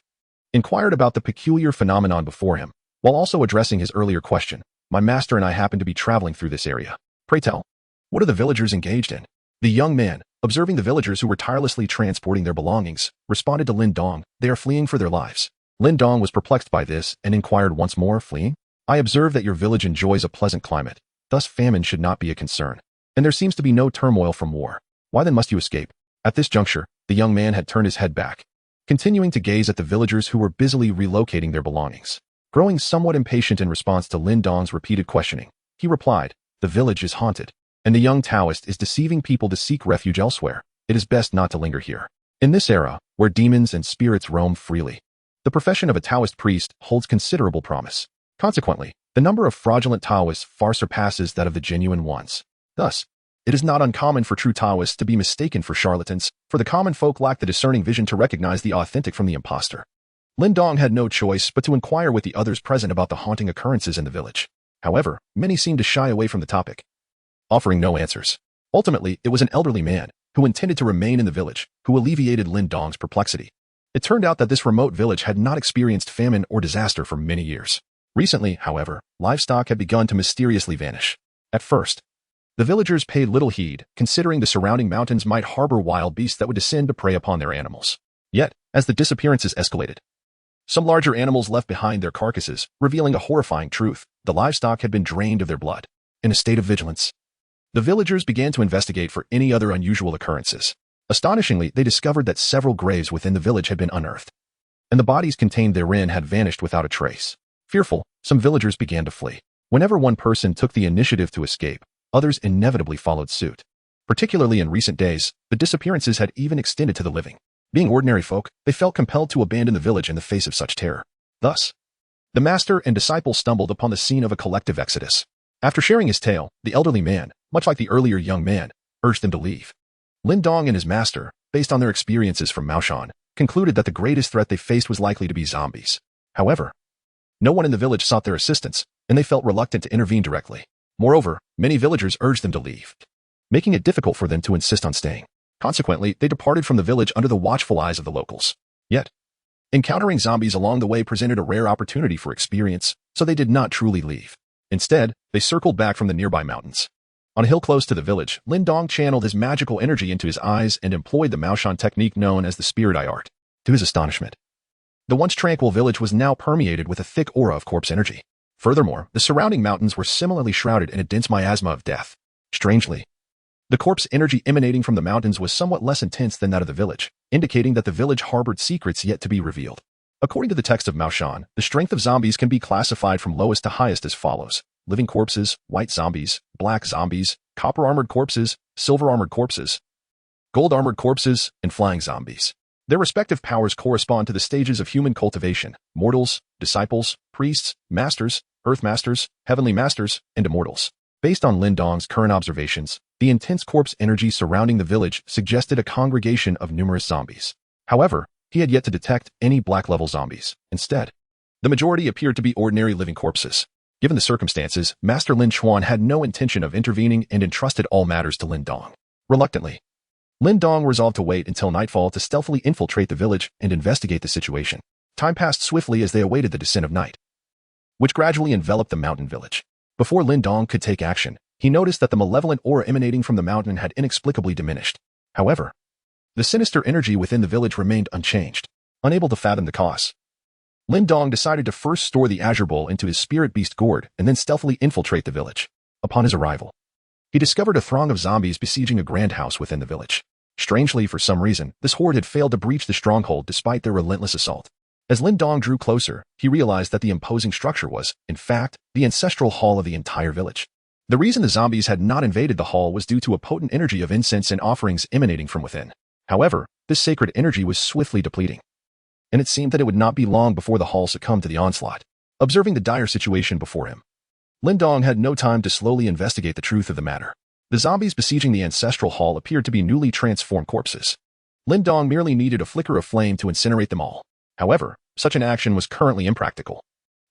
inquired about the peculiar phenomenon before him, while also addressing his earlier question. "My master and I happen to be traveling through this area. Pray tell, what are the villagers engaged in?" The young man, observing the villagers who were tirelessly transporting their belongings, responded to Lin Dong, "They are fleeing for their lives." Lin Dong was perplexed by this and inquired once more, "Fleeing? I observe that your village enjoys a pleasant climate, thus famine should not be a concern, and there seems to be no turmoil from war. Why then must you escape?" At this juncture, the young man had turned his head back, continuing to gaze at the villagers who were busily relocating their belongings. Growing somewhat impatient in response to Lin Dong's repeated questioning, he replied, "The village is haunted, and the young Taoist is deceiving people to seek refuge elsewhere. It is best not to linger here. In this era, where demons and spirits roam freely, the profession of a Taoist priest holds considerable promise. Consequently, the number of fraudulent Taoists far surpasses that of the genuine ones. Thus, it is not uncommon for true Taoists to be mistaken for charlatans, for the common folk lack the discerning vision to recognize the authentic from the impostor." Lin Dong had no choice but to inquire with the others present about the haunting occurrences in the village. However, many seemed to shy away from the topic, offering no answers. Ultimately, it was an elderly man, who intended to remain in the village, who alleviated Lin Dong's perplexity. It turned out that this remote village had not experienced famine or disaster for many years. Recently, however, livestock had begun to mysteriously vanish. At first, the villagers paid little heed, considering the surrounding mountains might harbor wild beasts that would descend to prey upon their animals. Yet, as the disappearances escalated, some larger animals left behind their carcasses, revealing a horrifying truth: the livestock had been drained of their blood. In a state of vigilance, the villagers began to investigate for any other unusual occurrences. Astonishingly, they discovered that several graves within the village had been unearthed, and the bodies contained therein had vanished without a trace. Fearful, some villagers began to flee. Whenever one person took the initiative to escape, others inevitably followed suit. Particularly in recent days, the disappearances had even extended to the living. Being ordinary folk, they felt compelled to abandon the village in the face of such terror. Thus, the master and disciple stumbled upon the scene of a collective exodus. After sharing his tale, the elderly man, much like the earlier young man, urged them to leave. Lin Dong and his master, based on their experiences from Maoshan, concluded that the greatest threat they faced was likely to be zombies. However, no one in the village sought their assistance, and they felt reluctant to intervene directly. Moreover, many villagers urged them to leave, making it difficult for them to insist on staying. Consequently, they departed from the village under the watchful eyes of the locals. Yet, encountering zombies along the way presented a rare opportunity for experience, so they did not truly leave. Instead, they circled back from the nearby mountains. On a hill close to the village, Lin Dong channeled his magical energy into his eyes and employed the Maoshan technique known as the spirit eye art. To his astonishment, the once tranquil village was now permeated with a thick aura of corpse energy. Furthermore, the surrounding mountains were similarly shrouded in a dense miasma of death. Strangely, the corpse energy emanating from the mountains was somewhat less intense than that of the village, indicating that the village harbored secrets yet to be revealed. According to the text of Maoshan, the strength of zombies can be classified from lowest to highest as follows: living corpses, white zombies, black zombies, copper-armored corpses, silver-armored corpses, gold-armored corpses, and flying zombies. Their respective powers correspond to the stages of human cultivation: mortals, disciples, priests, masters, earth masters, heavenly masters, and immortals. Based on Lin Dong's current observations, the intense corpse energy surrounding the village suggested a congregation of numerous zombies. However, he had yet to detect any black-level zombies. Instead, the majority appeared to be ordinary living corpses. Given the circumstances, Master Lin Chuan had no intention of intervening and entrusted all matters to Lin Dong. Reluctantly, Lin Dong resolved to wait until nightfall to stealthily infiltrate the village and investigate the situation. Time passed swiftly as they awaited the descent of night, which gradually enveloped the mountain village. Before Lin Dong could take action, he noticed that the malevolent aura emanating from the mountain had inexplicably diminished. However, the sinister energy within the village remained unchanged. Unable to fathom the cause, Lin Dong decided to first store the azure bowl into his spirit beast gourd and then stealthily infiltrate the village. Upon his arrival, he discovered a throng of zombies besieging a grand house within the village. Strangely, for some reason, this horde had failed to breach the stronghold despite their relentless assault. As Lin Dong drew closer, he realized that the imposing structure was, in fact, the ancestral hall of the entire village. The reason the zombies had not invaded the hall was due to a potent energy of incense and offerings emanating from within. However, this sacred energy was swiftly depleting, and it seemed that it would not be long before the hall succumbed to the onslaught. Observing the dire situation before him, Lin Dong had no time to slowly investigate the truth of the matter. The zombies besieging the ancestral hall appeared to be newly transformed corpses. Lin Dong merely needed a flicker of flame to incinerate them all. However, such an action was currently impractical,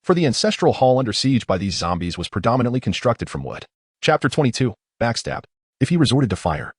for the ancestral hall under siege by these zombies was predominantly constructed from wood. Chapter 22. Backstab. If he resorted to fire,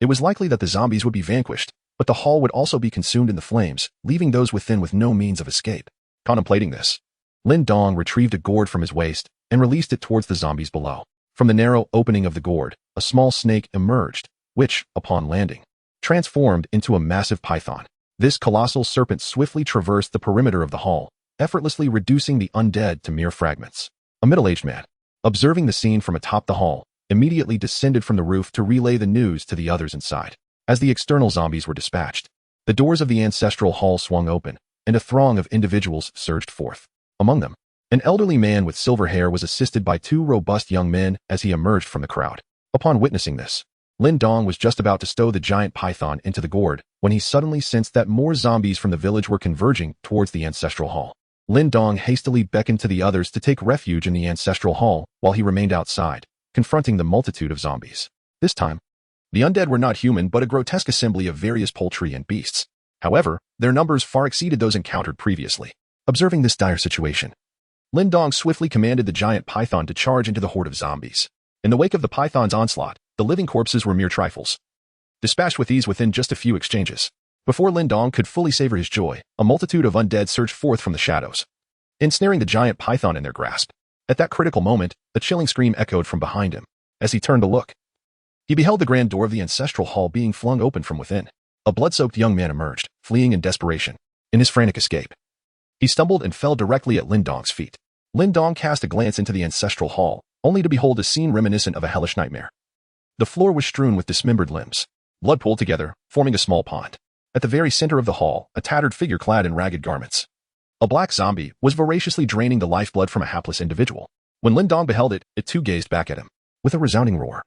it was likely that the zombies would be vanquished, but the hall would also be consumed in the flames, leaving those within with no means of escape. Contemplating this, Lin Dong retrieved a gourd from his waist and released it towards the zombies below. From the narrow opening of the gourd, a small snake emerged, which, upon landing, transformed into a massive python. This colossal serpent swiftly traversed the perimeter of the hall, effortlessly reducing the undead to mere fragments. A middle-aged man, observing the scene from atop the hall, immediately descended from the roof to relay the news to the others inside. As the external zombies were dispatched, the doors of the ancestral hall swung open, and a throng of individuals surged forth. Among them, an elderly man with silver hair was assisted by two robust young men as he emerged from the crowd. Upon witnessing this, Lin Dong was just about to stow the giant python into the gourd when he suddenly sensed that more zombies from the village were converging towards the ancestral hall. Lin Dong hastily beckoned to the others to take refuge in the ancestral hall while he remained outside, confronting the multitude of zombies. This time, the undead were not human but a grotesque assembly of various poultry and beasts. However, their numbers far exceeded those encountered previously. Observing this dire situation, Lin Dong swiftly commanded the giant python to charge into the horde of zombies. In the wake of the python's onslaught, the living corpses were mere trifles, dispatched with ease within just a few exchanges. Before Lin Dong could fully savor his joy, a multitude of undead surged forth from the shadows. ensnaring the giant python in their grasp. At that critical moment, a chilling scream echoed from behind him. As he turned to look, he beheld the grand door of the ancestral hall being flung open from within. A blood-soaked young man emerged, fleeing in desperation. In his frantic escape, he stumbled and fell directly at Lin Daoist's feet. Lin Daoist cast a glance into the ancestral hall, only to behold a scene reminiscent of a hellish nightmare. The floor was strewn with dismembered limbs, blood pooled together, forming a small pond. At the very center of the hall, a tattered figure clad in ragged garments, a black zombie, was voraciously draining the lifeblood from a hapless individual. When Lin Daoist beheld it, it too gazed back at him. With a resounding roar,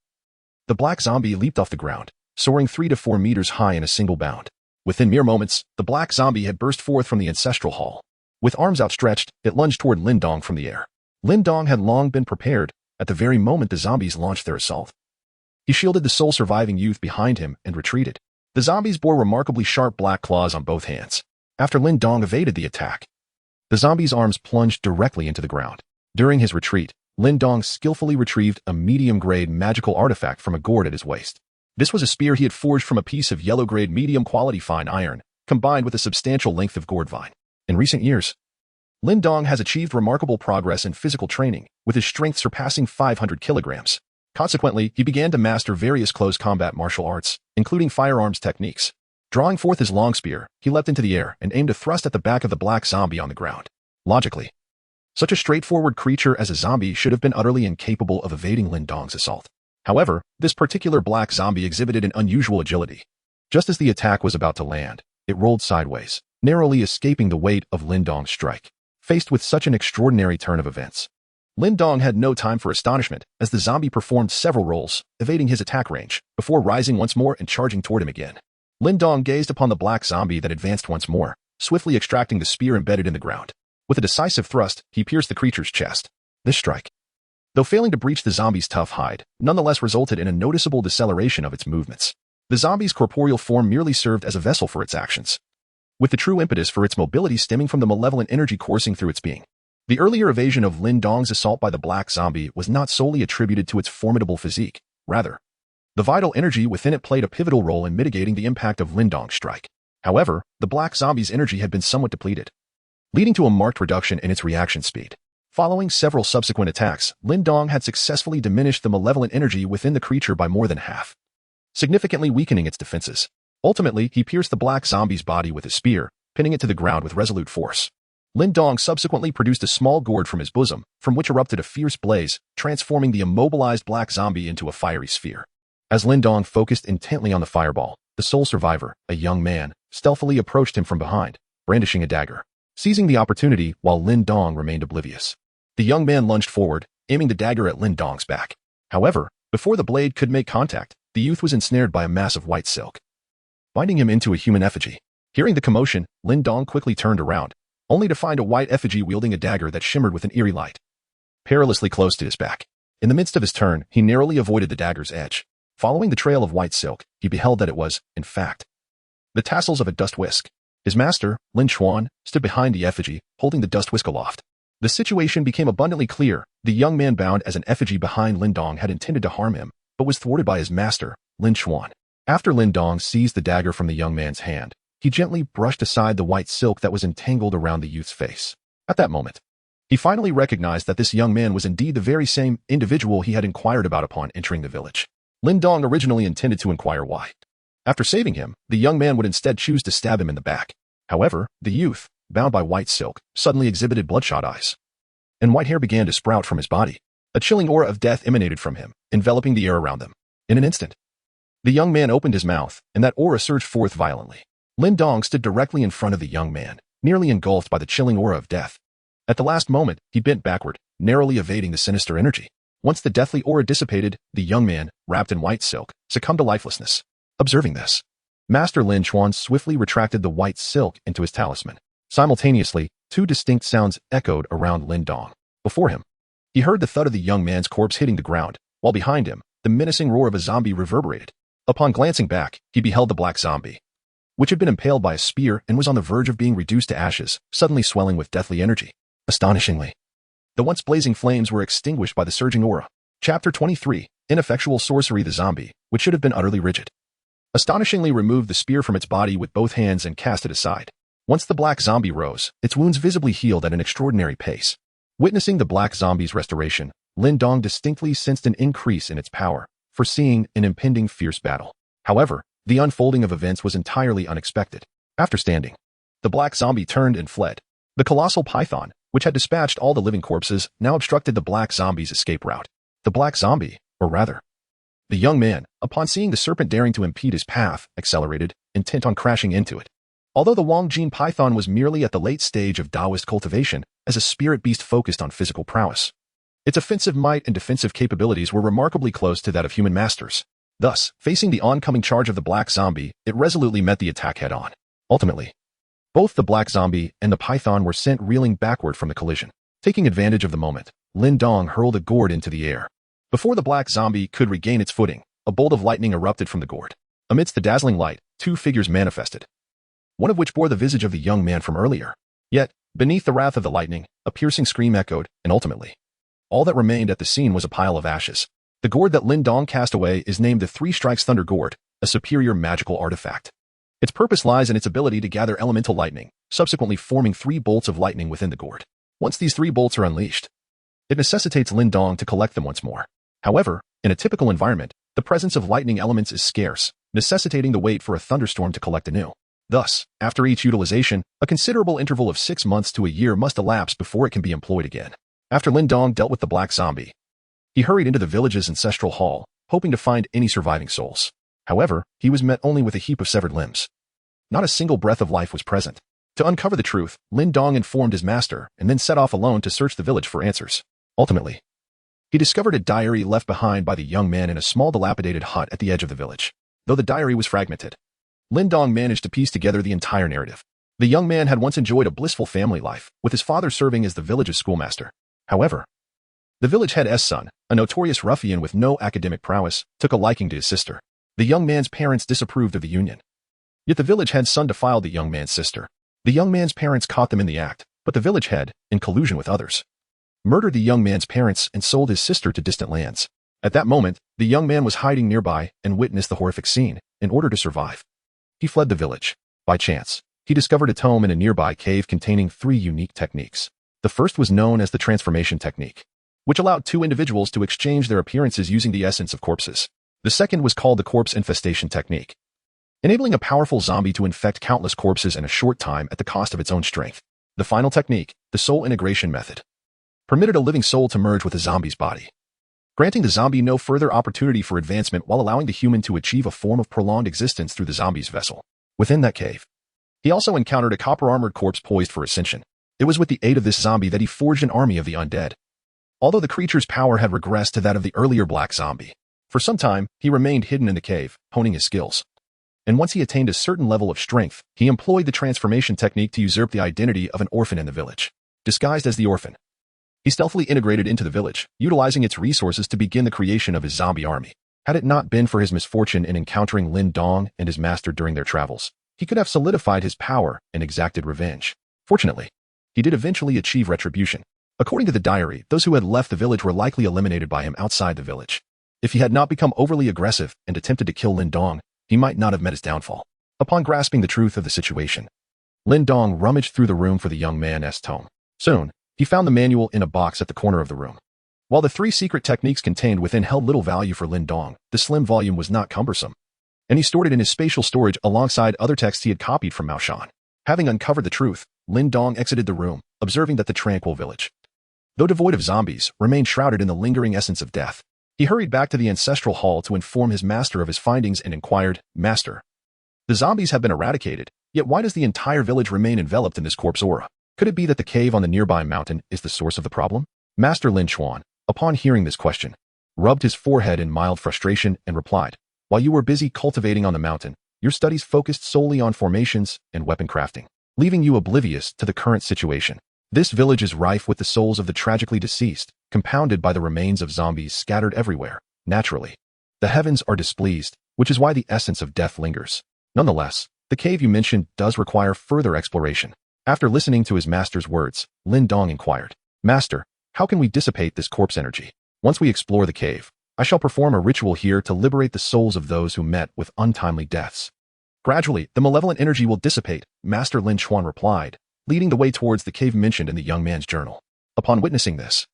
the black zombie leaped off the ground, soaring 3 to 4 meters high in a single bound. Within mere moments, the black zombie had burst forth from the ancestral hall. With arms outstretched, it lunged toward Lin Daoist from the air. Lin Daoist had long been prepared at the very moment the zombies launched their assault. He shielded the sole surviving youth behind him and retreated. The zombies bore remarkably sharp black claws on both hands. After Lin Daoist evaded the attack, the zombie's arms plunged directly into the ground. During his retreat, Lin Daoist skillfully retrieved a medium-grade magical artifact from a gourd at his waist. This was a spear he had forged from a piece of yellow-grade medium-quality fine iron, combined with a substantial length of gourd vine. In recent years, Lin Daoist has achieved remarkable progress in physical training, with his strength surpassing 500 kilograms. Consequently, he began to master various close combat martial arts, including firearms techniques. Drawing forth his long spear, he leapt into the air and aimed a thrust at the back of the black zombie on the ground. Logically, such a straightforward creature as a zombie should have been utterly incapable of evading Lin Daoist's assault. However, this particular black zombie exhibited an unusual agility. Just as the attack was about to land, it rolled sideways, narrowly escaping the weight of Lin Daoist's strike. Faced with such an extraordinary turn of events, Lin Daoist had no time for astonishment as the zombie performed several rolls, evading his attack range, before rising once more and charging toward him again. Lin Daoist gazed upon the black zombie that advanced once more, swiftly extracting the spear embedded in the ground. With a decisive thrust, he pierced the creature's chest. This strike, though failing to breach the zombie's tough hide, nonetheless resulted in a noticeable deceleration of its movements. The zombie's corporeal form merely served as a vessel for its actions, with the true impetus for its mobility stemming from the malevolent energy coursing through its being. The earlier evasion of Lin Daoist's assault by the black zombie was not solely attributed to its formidable physique. Rather, the vital energy within it played a pivotal role in mitigating the impact of Lin Daoist's strike. However, the black zombie's energy had been somewhat depleted, leading to a marked reduction in its reaction speed. Following several subsequent attacks, Lin Daoist had successfully diminished the malevolent energy within the creature by more than half, significantly weakening its defenses. Ultimately, he pierced the black zombie's body with his spear, pinning it to the ground with resolute force. Lin Daoist subsequently produced a small gourd from his bosom, from which erupted a fierce blaze, transforming the immobilized black zombie into a fiery sphere. As Lin Daoist focused intently on the fireball, the sole survivor, a young man, stealthily approached him from behind, brandishing a dagger. Seizing the opportunity while Lin Daoist remained oblivious, the young man lunged forward, aiming the dagger at Lin Daoist's back. However, before the blade could make contact, the youth was ensnared by a mass of white silk, binding him into a human effigy. Hearing the commotion, Lin Daoist quickly turned around, only to find a white effigy wielding a dagger that shimmered with an eerie light, perilously close to his back. In the midst of his turn, he narrowly avoided the dagger's edge. Following the trail of white silk, he beheld that it was, in fact, the tassels of a dust whisk. His master, Lin Chuan, stood behind the effigy, holding the dust whisk aloft. The situation became abundantly clear. The young man bound as an effigy behind Lin Daoist had intended to harm him, but was thwarted by his master, Lin Chuan. After Lin Daoist seized the dagger from the young man's hand, he gently brushed aside the white silk that was entangled around the youth's face. At that moment, he finally recognized that this young man was indeed the very same individual he had inquired about upon entering the village. Lin Daoist originally intended to inquire why, after saving him, the young man would instead choose to stab him in the back. However, the youth, bound by white silk, suddenly exhibited bloodshot eyes, and white hair began to sprout from his body. A chilling aura of death emanated from him, enveloping the air around them. In an instant, the young man opened his mouth, and that aura surged forth violently. Lin Daoist stood directly in front of the young man, nearly engulfed by the chilling aura of death. At the last moment, he bent backward, narrowly evading the sinister energy. Once the deathly aura dissipated, the young man, wrapped in white silk, succumbed to lifelessness. Observing this, Master Lin Chuan swiftly retracted the white silk into his talisman. Simultaneously, two distinct sounds echoed around Lin Daoist. Before him, he heard the thud of the young man's corpse hitting the ground, while behind him, the menacing roar of a zombie reverberated. Upon glancing back, he beheld the black zombie, which had been impaled by a spear and was on the verge of being reduced to ashes, suddenly swelling with deathly energy. Astonishingly, the once blazing flames were extinguished by the surging aura. Chapter 23, Ineffectual Sorcery. The zombie, which should have been utterly rigid, astonishingly removed the spear from its body with both hands and cast it aside. Once the black zombie rose, its wounds visibly healed at an extraordinary pace. Witnessing the black zombie's restoration, Lin Daoist distinctly sensed an increase in its power, foreseeing an impending fierce battle. However, the unfolding of events was entirely unexpected. After standing, the black zombie turned and fled. The colossal python, which had dispatched all the living corpses, now obstructed the black zombie's escape route. The black zombie, or rather, the young man, upon seeing the serpent daring to impede his path, accelerated, intent on crashing into it. Although the Wangjin python was merely at the late stage of Taoist cultivation, as a spirit beast focused on physical prowess, its offensive might and defensive capabilities were remarkably close to that of human masters. Thus, facing the oncoming charge of the black zombie, it resolutely met the attack head-on. Ultimately, both the black zombie and the python were sent reeling backward from the collision. Taking advantage of the moment, Lin Daoist hurled a gourd into the air. Before the black zombie could regain its footing, a bolt of lightning erupted from the gourd. Amidst the dazzling light, two figures manifested, one of which bore the visage of the young man from earlier. Yet, beneath the wrath of the lightning, a piercing scream echoed, and ultimately, all that remained at the scene was a pile of ashes. The gourd that Lin Daoist cast away is named the Three Strikes Thunder Gourd, a superior magical artifact. Its purpose lies in its ability to gather elemental lightning, subsequently forming 3 bolts of lightning within the gourd. Once these 3 bolts are unleashed, it necessitates Lin Daoist to collect them once more. However, in a typical environment, the presence of lightning elements is scarce, necessitating the wait for a thunderstorm to collect anew. Thus, after each utilization, a considerable interval of 6 months to a year must elapse before it can be employed again. After Lin Daoist dealt with the black zombie, he hurried into the village's ancestral hall, hoping to find any surviving souls. However, he was met only with a heap of severed limbs. Not a single breath of life was present. To uncover the truth, Lin Daoist informed his master and then set off alone to search the village for answers. Ultimately, he discovered a diary left behind by the young man in a small dilapidated hut at the edge of the village. Though the diary was fragmented, Lin Daoist managed to piece together the entire narrative. The young man had once enjoyed a blissful family life, with his father serving as the village's schoolmaster. However, the village head's son, a notorious ruffian with no academic prowess, took a liking to his sister. The young man's parents disapproved of the union. Yet the village head's son defiled the young man's sister. The young man's parents caught them in the act, but the village head, in collusion with others, murdered the young man's parents and sold his sister to distant lands. At that moment, the young man was hiding nearby and witnessed the horrific scene. In order to survive, he fled the village. By chance, he discovered a tome in a nearby cave containing 3 unique techniques. The first was known as the transformation technique, which allowed 2 individuals to exchange their appearances using the essence of corpses. The second was called the corpse infestation technique, enabling a powerful zombie to infect countless corpses in a short time at the cost of its own strength. The final technique, the soul integration method, permitted a living soul to merge with a zombie's body, granting the zombie no further opportunity for advancement while allowing the human to achieve a form of prolonged existence through the zombie's vessel. Within that cave, he also encountered a copper-armored corpse poised for ascension. It was with the aid of this zombie that he forged an army of the undead. Although the creature's power had regressed to that of the earlier black zombie, for some time, he remained hidden in the cave, honing his skills. And once he attained a certain level of strength, he employed the transformation technique to usurp the identity of an orphan in the village. Disguised as the orphan, he stealthily integrated into the village, utilizing its resources to begin the creation of his zombie army. Had it not been for his misfortune in encountering Lin Daoist and his master during their travels, he could have solidified his power and exacted revenge. Fortunately, he did eventually achieve retribution. According to the diary, those who had left the village were likely eliminated by him outside the village. If he had not become overly aggressive and attempted to kill Lin Daoist, he might not have met his downfall. Upon grasping the truth of the situation, Lin Daoist rummaged through the room for the young man's tome. Soon, he found the manual in a box at the corner of the room. While the 3 secret techniques contained within held little value for Lin Daoist, the slim volume was not cumbersome, and he stored it in his spatial storage alongside other texts he had copied from Maoshan. Having uncovered the truth, Lin Daoist exited the room, observing that the tranquil village, though devoid of zombies, remained shrouded in the lingering essence of death. He hurried back to the ancestral hall to inform his master of his findings and inquired, "Master, the zombies have been eradicated, yet why does the entire village remain enveloped in this corpse aura? Could it be that the cave on the nearby mountain is the source of the problem?" Master Lin Chuan, upon hearing this question, rubbed his forehead in mild frustration and replied, "While you were busy cultivating on the mountain, your studies focused solely on formations and weapon crafting, leaving you oblivious to the current situation. This village is rife with the souls of the tragically deceased, compounded by the remains of zombies scattered everywhere. Naturally, the heavens are displeased, which is why the essence of death lingers. Nonetheless, the cave you mentioned does require further exploration." After listening to his master's words, Lin Daoist inquired, "Master, how can we dissipate this corpse energy? Once we explore the cave, I shall perform a ritual here to liberate the souls of those who met with untimely deaths." Gradually, the malevolent energy will dissipate, Master Lin Chuan replied, leading the way towards the cave mentioned in the young man's journal. Upon witnessing this,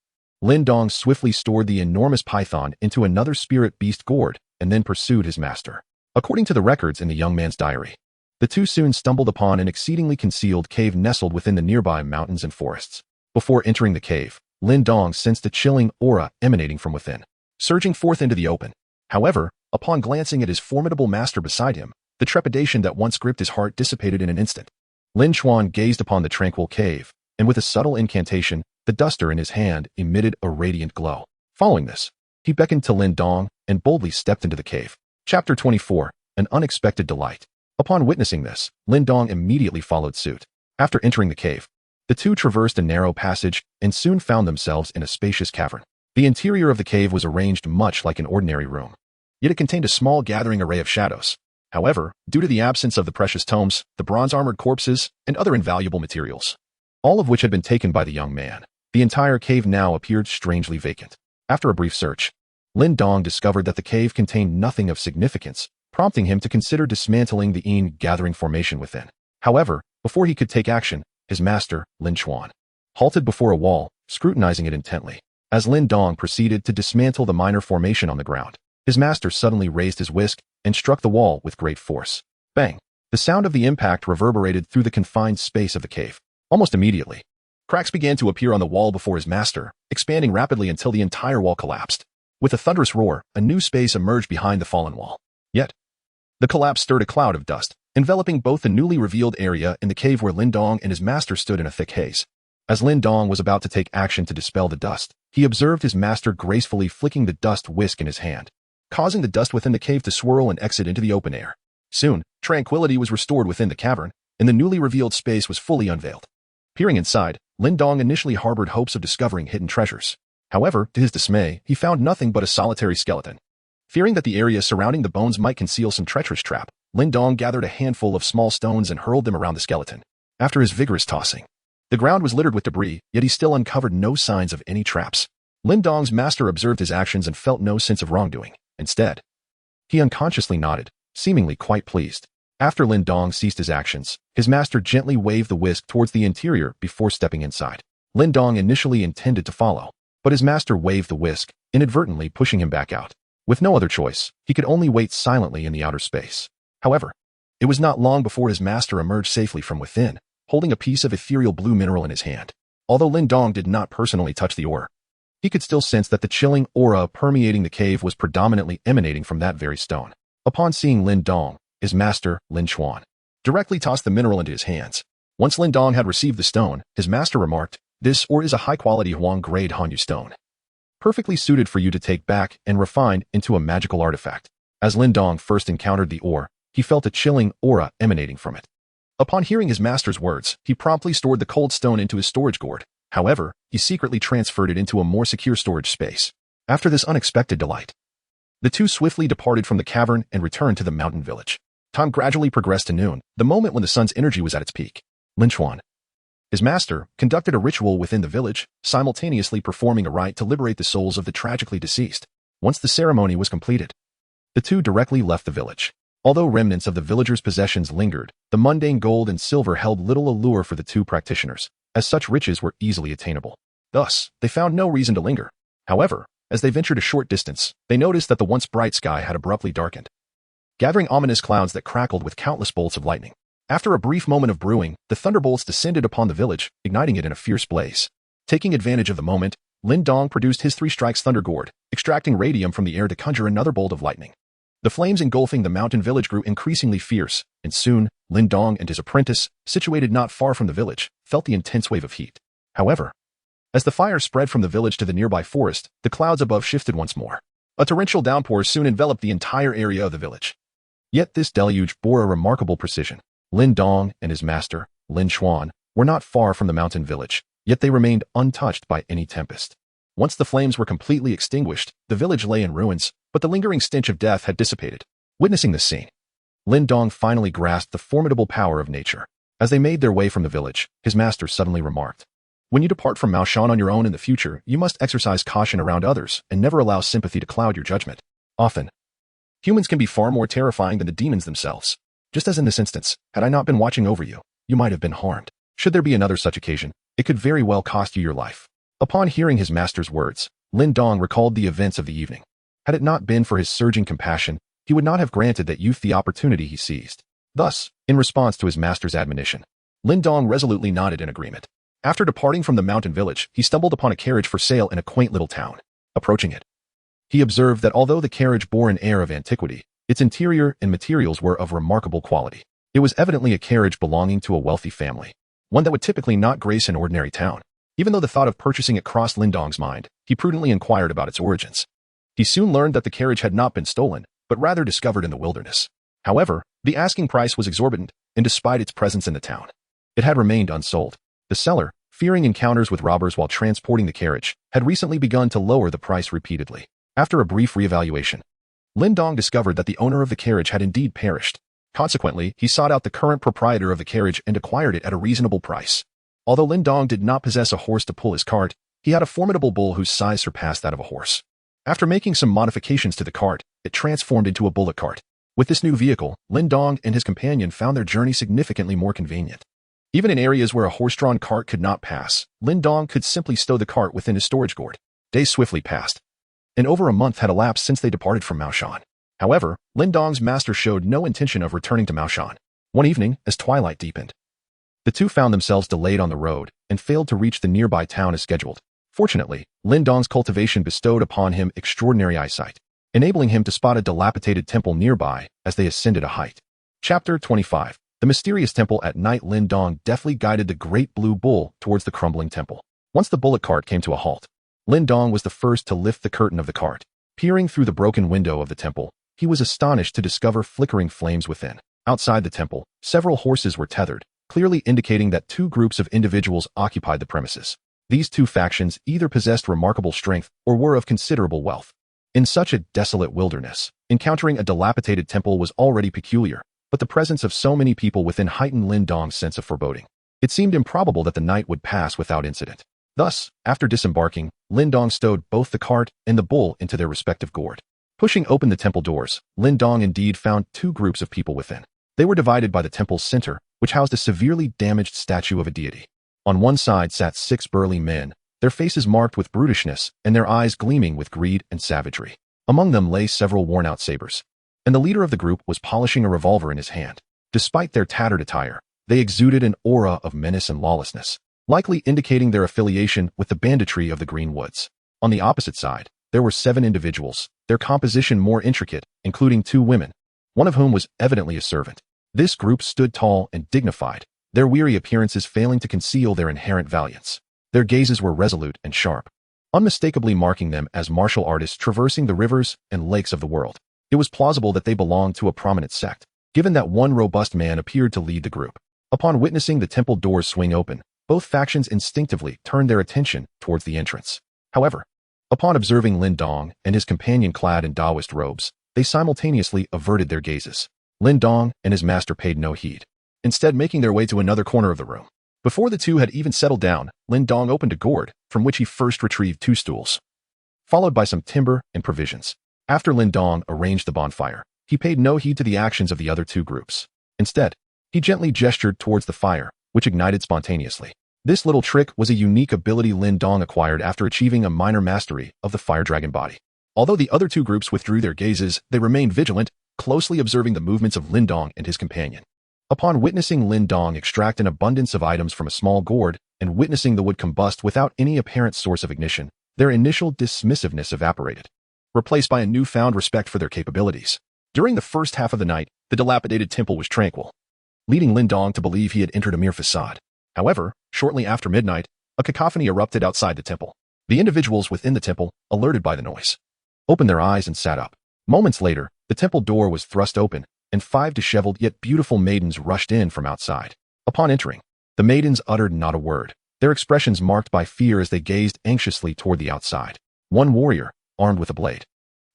Lin Dong swiftly stored the enormous python into another spirit beast gourd and then pursued his master. According to the records in the young man's diary, the two soon stumbled upon an exceedingly concealed cave nestled within the nearby mountains and forests. Before entering the cave, Lin Dong sensed a chilling aura emanating from within, surging forth into the open. However, upon glancing at his formidable master beside him, the trepidation that once gripped his heart dissipated in an instant. Lin Chuan gazed upon the tranquil cave, and with a subtle incantation, the duster in his hand emitted a radiant glow. Following this, he beckoned to Lin Dong and boldly stepped into the cave. Chapter 24, An Unexpected Delight. Upon witnessing this, Lin Dong immediately followed suit. After entering the cave, the two traversed a narrow passage and soon found themselves in a spacious cavern. The interior of the cave was arranged much like an ordinary room, yet it contained a small gathering array of shadows. However, due to the absence of the precious tomes, the bronze-armored corpses, and other invaluable materials, all of which had been taken by the young man, the entire cave now appeared strangely vacant. After a brief search, Lin Dong discovered that the cave contained nothing of significance, prompting him to consider dismantling the gathering formation within. However, before he could take action, his master, Lin Chuan, halted before a wall, scrutinizing it intently. As Lin Dong proceeded to dismantle the minor formation on the ground, his master suddenly raised his whisk and struck the wall with great force. Bang! The sound of the impact reverberated through the confined space of the cave. Almost immediately, cracks began to appear on the wall before his master, expanding rapidly until the entire wall collapsed. With a thunderous roar, a new space emerged behind the fallen wall. Yet, the collapse stirred a cloud of dust, enveloping both the newly revealed area and the cave where Lin Dong and his master stood in a thick haze. As Lin Dong was about to take action to dispel the dust, he observed his master gracefully flicking the dust whisk in his hand, causing the dust within the cave to swirl and exit into the open air. Soon, tranquility was restored within the cavern, and the newly revealed space was fully unveiled. Peering inside, Lin Dong initially harbored hopes of discovering hidden treasures. However, to his dismay, he found nothing but a solitary skeleton. Fearing that the area surrounding the bones might conceal some treacherous trap, Lin Dong gathered a handful of small stones and hurled them around the skeleton. After his vigorous tossing, the ground was littered with debris, yet he still uncovered no signs of any traps. Lin Dong's master observed his actions and felt no sense of wrongdoing. Instead, he unconsciously nodded, seemingly quite pleased. After Lin Dong ceased his actions, his master gently waved the whisk towards the interior before stepping inside. Lin Dong initially intended to follow, but his master waved the whisk, inadvertently pushing him back out. With no other choice, he could only wait silently in the outer space. However, it was not long before his master emerged safely from within, holding a piece of ethereal blue mineral in his hand. Although Lin Dong did not personally touch the ore, he could still sense that the chilling aura permeating the cave was predominantly emanating from that very stone. Upon seeing Lin Dong, his master, Lin Chuan, directly tossed the mineral into his hands. Once Lin Dong had received the stone, his master remarked, "This ore is a high-quality Huang-grade Hanyu stone, perfectly suited for you to take back and refine into a magical artifact." As Lin Dong first encountered the ore, he felt a chilling aura emanating from it. Upon hearing his master's words, he promptly stored the cold stone into his storage gourd. However, he secretly transferred it into a more secure storage space. After this unexpected delight, the two swiftly departed from the cavern and returned to the mountain village. Time gradually progressed to noon, the moment when the sun's energy was at its peak. Lin Chuan, his master, conducted a ritual within the village, simultaneously performing a rite to liberate the souls of the tragically deceased. Once the ceremony was completed, the two directly left the village. Although remnants of the villagers' possessions lingered, the mundane gold and silver held little allure for the two practitioners, as such riches were easily attainable. Thus, they found no reason to linger. However, as they ventured a short distance, they noticed that the once bright sky had abruptly darkened, gathering ominous clouds that crackled with countless bolts of lightning. After a brief moment of brewing, the thunderbolts descended upon the village, igniting it in a fierce blaze. Taking advantage of the moment, Lin Dong produced his 3 strikes thunder gourd, extracting radium from the air to conjure another bolt of lightning. The flames engulfing the mountain village grew increasingly fierce, and soon, Lin Dong and his apprentice, situated not far from the village, felt the intense wave of heat. However, as the fire spread from the village to the nearby forest, the clouds above shifted once more. A torrential downpour soon enveloped the entire area of the village. Yet this deluge bore a remarkable precision. Lin Dong and his master, Lin Chuan, were not far from the mountain village, yet they remained untouched by any tempest. Once the flames were completely extinguished, the village lay in ruins, but the lingering stench of death had dissipated. Witnessing this scene, Lin Dong finally grasped the formidable power of nature. As they made their way from the village, his master suddenly remarked, "When you depart from Maoshan on your own in the future, you must exercise caution around others and never allow sympathy to cloud your judgment. Often, humans can be far more terrifying than the demons themselves." Just as in this instance, had I not been watching over you, you might have been harmed. Should there be another such occasion, it could very well cost you your life. Upon hearing his master's words, Lin Dong recalled the events of the evening. Had it not been for his surging compassion, he would not have granted that youth the opportunity he seized. Thus, in response to his master's admonition, Lin Dong resolutely nodded in agreement. After departing from the mountain village, he stumbled upon a carriage for sale in a quaint little town. Approaching it, he observed that although the carriage bore an air of antiquity, its interior and materials were of remarkable quality. It was evidently a carriage belonging to a wealthy family, one that would typically not grace an ordinary town. Even though the thought of purchasing it crossed Lin Dong's mind, he prudently inquired about its origins. He soon learned that the carriage had not been stolen, but rather discovered in the wilderness. However, the asking price was exorbitant, and despite its presence in the town, it had remained unsold. The seller, fearing encounters with robbers while transporting the carriage, had recently begun to lower the price repeatedly. After a brief reevaluation, Lin Dong discovered that the owner of the carriage had indeed perished. Consequently, he sought out the current proprietor of the carriage and acquired it at a reasonable price. Although Lin Dong did not possess a horse to pull his cart, he had a formidable bull whose size surpassed that of a horse. After making some modifications to the cart, it transformed into a bullock cart. With this new vehicle, Lin Dong and his companion found their journey significantly more convenient. Even in areas where a horse-drawn cart could not pass, Lin Dong could simply stow the cart within his storage gourd. Days swiftly passed, and over a month had elapsed since they departed from Maoshan. However, Lin Dong's master showed no intention of returning to Maoshan. One evening, as twilight deepened, the two found themselves delayed on the road and failed to reach the nearby town as scheduled. Fortunately, Lin Dong's cultivation bestowed upon him extraordinary eyesight, enabling him to spot a dilapidated temple nearby as they ascended a height. Chapter 25. The mysterious temple. At night, Lin Dong deftly guided the great blue bull towards the crumbling temple. Once the bullock cart came to a halt, Lin Dong was the first to lift the curtain of the cart. Peering through the broken window of the temple, he was astonished to discover flickering flames within. Outside the temple, several horses were tethered, clearly indicating that two groups of individuals occupied the premises. These two factions either possessed remarkable strength or were of considerable wealth. In such a desolate wilderness, encountering a dilapidated temple was already peculiar, but the presence of so many people within heightened Lin Dong's sense of foreboding. It seemed improbable that the night would pass without incident. Thus, after disembarking, Lin Dong stowed both the cart and the bull into their respective gourd. Pushing open the temple doors, Lin Dong indeed found two groups of people within. They were divided by the temple's center, which housed a severely damaged statue of a deity. On one side sat 6 burly men, their faces marked with brutishness and their eyes gleaming with greed and savagery. Among them lay several worn-out sabers, and the leader of the group was polishing a revolver in his hand. Despite their tattered attire, they exuded an aura of menace and lawlessness, likely indicating their affiliation with the banditry of the Green Woods. On the opposite side, there were 7 individuals, their composition more intricate, including 2 women, one of whom was evidently a servant. This group stood tall and dignified, their weary appearances failing to conceal their inherent valiance. Their gazes were resolute and sharp, unmistakably marking them as martial artists traversing the rivers and lakes of the world. It was plausible that they belonged to a prominent sect, given that one robust man appeared to lead the group. Upon witnessing the temple doors swing open, both factions instinctively turned their attention towards the entrance. However, upon observing Lin Dong and his companion clad in Daoist robes, they simultaneously averted their gazes. Lin Dong and his master paid no heed, instead making their way to another corner of the room. Before the two had even settled down, Lin Dong opened a gourd, from which he first retrieved 2 stools, followed by some timber and provisions. After Lin Dong arranged the bonfire, he paid no heed to the actions of the other 2 groups. Instead, he gently gestured towards the fire, which ignited spontaneously. This little trick was a unique ability Lin Dong acquired after achieving a minor mastery of the fire dragon body. Although the other 2 groups withdrew their gazes, they remained vigilant, closely observing the movements of Lin Dong and his companion. Upon witnessing Lin Dong extract an abundance of items from a small gourd and witnessing the wood combust without any apparent source of ignition, their initial dismissiveness evaporated, replaced by a newfound respect for their capabilities. During the first half of the night, the dilapidated temple was tranquil, leading Lin Dong to believe he had entered a mere facade. However, shortly after midnight, a cacophony erupted outside the temple. The individuals within the temple, alerted by the noise, opened their eyes and sat up. Moments later, the temple door was thrust open, and 5 disheveled yet beautiful maidens rushed in from outside. Upon entering, the maidens uttered not a word, their expressions marked by fear as they gazed anxiously toward the outside. One warrior, armed with a blade,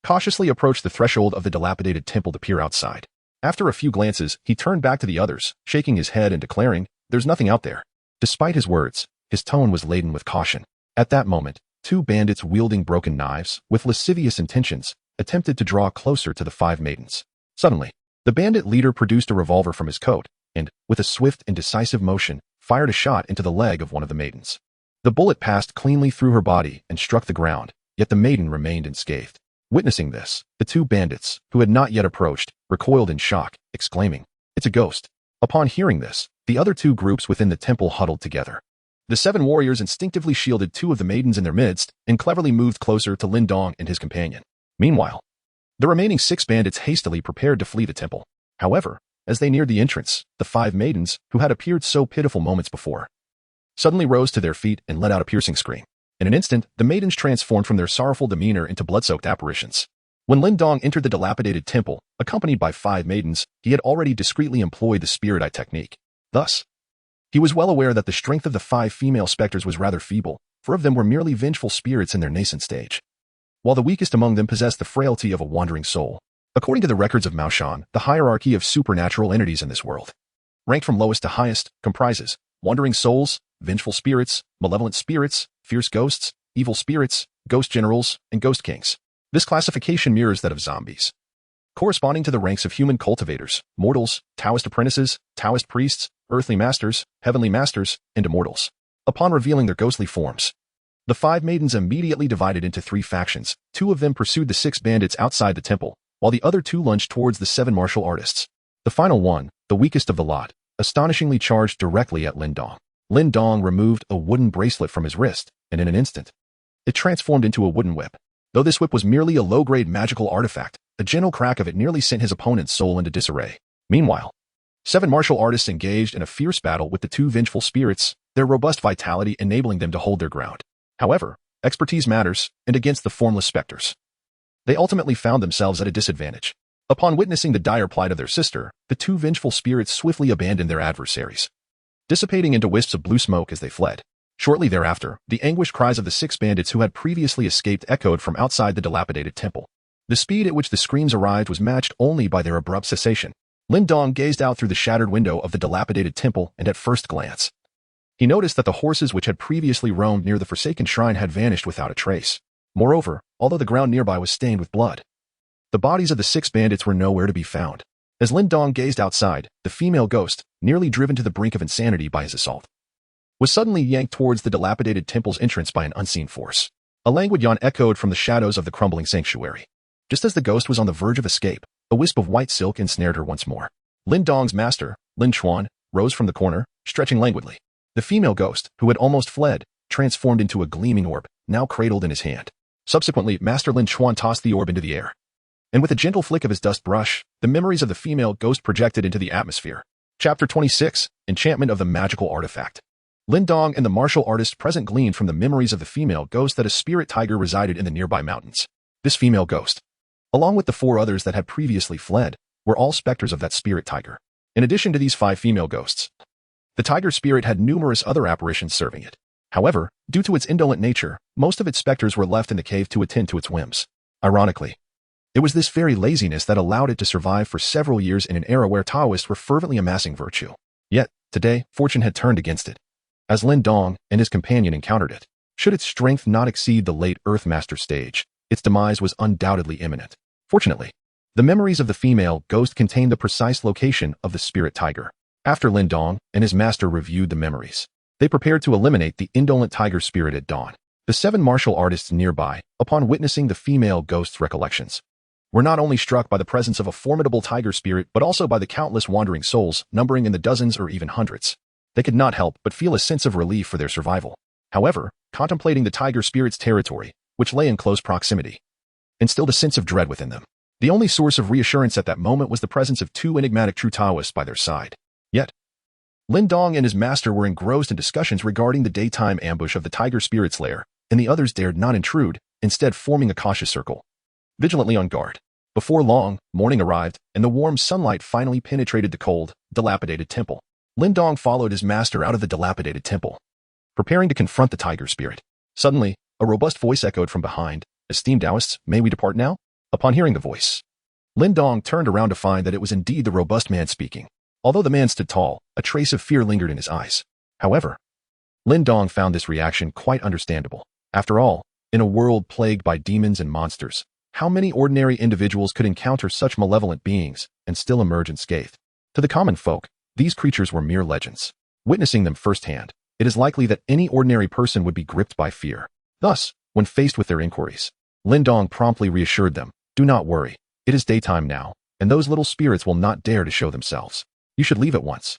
cautiously approached the threshold of the dilapidated temple to peer outside. After a few glances, he turned back to the others, shaking his head and declaring, "There's nothing out there." Despite his words, his tone was laden with caution. At that moment, 2 bandits wielding broken knives, with lascivious intentions, attempted to draw closer to the 5 maidens. Suddenly, The bandit leader produced a revolver from his coat and, with a swift and decisive motion, fired a shot into the leg of one of the maidens. The bullet passed cleanly through her body and struck the ground, yet the maiden remained unscathed. Witnessing this, the two bandits, who had not yet approached, recoiled in shock, exclaiming, "It's a ghost." Upon hearing this, the other two groups within the temple huddled together. The 7 warriors instinctively shielded 2 of the maidens in their midst and cleverly moved closer to Lin Dong and his companion. Meanwhile, the remaining 6 bandits hastily prepared to flee the temple. However, as they neared the entrance, the 5 maidens, who had appeared so pitiful moments before, suddenly rose to their feet and let out a piercing scream. In an instant, the maidens transformed from their sorrowful demeanor into blood-soaked apparitions. When Lin Dong entered the dilapidated temple, accompanied by 5 maidens, he had already discreetly employed the spirit eye technique. Thus, he was well aware that the strength of the 5 female specters was rather feeble, 4 of them were merely vengeful spirits in their nascent stage, while the weakest among them possessed the frailty of a wandering soul. According to the records of Maoshan, the hierarchy of supernatural entities in this world, ranked from lowest to highest, comprises wandering souls, vengeful spirits, malevolent spirits, fierce ghosts, evil spirits, ghost generals, and ghost kings. This classification mirrors that of zombies, corresponding to the ranks of human cultivators, mortals, Taoist apprentices, Taoist priests, earthly masters, heavenly masters, and immortals. Upon revealing their ghostly forms, the 5 maidens immediately divided into 3 factions. 2 of them pursued the 6 bandits outside the temple, while the other 2 lunged towards the 7 martial artists. The final one, the weakest of the lot, astonishingly charged directly at Lin Dong. Lin Dong removed a wooden bracelet from his wrist, and in an instant, it transformed into a wooden whip. Though this whip was merely a low-grade magical artifact, a gentle crack of it nearly sent his opponent's soul into disarray. Meanwhile, 7 martial artists engaged in a fierce battle with the 2 vengeful spirits, their robust vitality enabling them to hold their ground. However, expertise matters, and against the formless specters, they ultimately found themselves at a disadvantage. Upon witnessing the dire plight of their sister, the 2 vengeful spirits swiftly abandoned their adversaries, dissipating into wisps of blue smoke as they fled. Shortly thereafter, the anguished cries of the 6 bandits who had previously escaped echoed from outside the dilapidated temple. The speed at which the screams arrived was matched only by their abrupt cessation. Lin Dong gazed out through the shattered window of the dilapidated temple, and at first glance, he noticed that the horses which had previously roamed near the forsaken shrine had vanished without a trace. Moreover, although the ground nearby was stained with blood, the bodies of the 6 bandits were nowhere to be found. As Lin Dong gazed outside, the female ghost, nearly driven to the brink of insanity by his assault, was suddenly yanked towards the dilapidated temple's entrance by an unseen force. A languid yawn echoed from the shadows of the crumbling sanctuary. Just as the ghost was on the verge of escape, a wisp of white silk ensnared her once more. Lin Dong's master, Lin Chuan, rose from the corner, stretching languidly. The female ghost, who had almost fled, transformed into a gleaming orb, now cradled in his hand. Subsequently, Master Lin Chuan tossed the orb into the air, and with a gentle flick of his dust brush, the memories of the female ghost projected into the atmosphere. Chapter 26, Enchantment of the Magical Artifact. Lin Dong and the martial artist present gleaned from the memories of the female ghost that a spirit tiger resided in the nearby mountains. This female ghost, along with the 4 others that had previously fled, were all specters of that spirit tiger. In addition to these 5 female ghosts, the tiger spirit had numerous other apparitions serving it. However, due to its indolent nature, most of its specters were left in the cave to attend to its whims. Ironically, it was this very laziness that allowed it to survive for several years in an era where Taoists were fervently amassing virtue. Yet, today, fortune had turned against it, as Lin Dong and his companion encountered it. Should its strength not exceed the late Earthmaster stage, its demise was undoubtedly imminent. Fortunately, the memories of the female ghost contained the precise location of the spirit tiger. After Lin Dong and his master reviewed the memories, they prepared to eliminate the indolent tiger spirit at dawn. The 7 martial artists nearby, upon witnessing the female ghost's recollections, were not only struck by the presence of a formidable tiger spirit but also by the countless wandering souls, numbering in the dozens or even hundreds. They could not help but feel a sense of relief for their survival. However, contemplating the tiger spirit's territory, which lay in close proximity, instilled a sense of dread within them. The only source of reassurance at that moment was the presence of 2 enigmatic true Taoists by their side. Yet, Lin Dong and his master were engrossed in discussions regarding the daytime ambush of the tiger spirit's lair, and the others dared not intrude, instead forming a cautious circle, vigilantly on guard. Before long, morning arrived, and the warm sunlight finally penetrated the cold, dilapidated temple. Lin Dong followed his master out of the dilapidated temple, preparing to confront the tiger spirit. Suddenly, a robust voice echoed from behind. "Esteemed Daoists, may we depart now?" Upon hearing the voice, Lin Dong turned around to find that it was indeed the robust man speaking. Although the man stood tall, a trace of fear lingered in his eyes. However, Lin Dong found this reaction quite understandable. After all, in a world plagued by demons and monsters, how many ordinary individuals could encounter such malevolent beings and still emerge unscathed? To the common folk, these creatures were mere legends. Witnessing them firsthand, it is likely that any ordinary person would be gripped by fear. Thus, when faced with their inquiries, Lin Dong promptly reassured them, "Do not worry. It is daytime now, and those little spirits will not dare to show themselves. You should leave at once."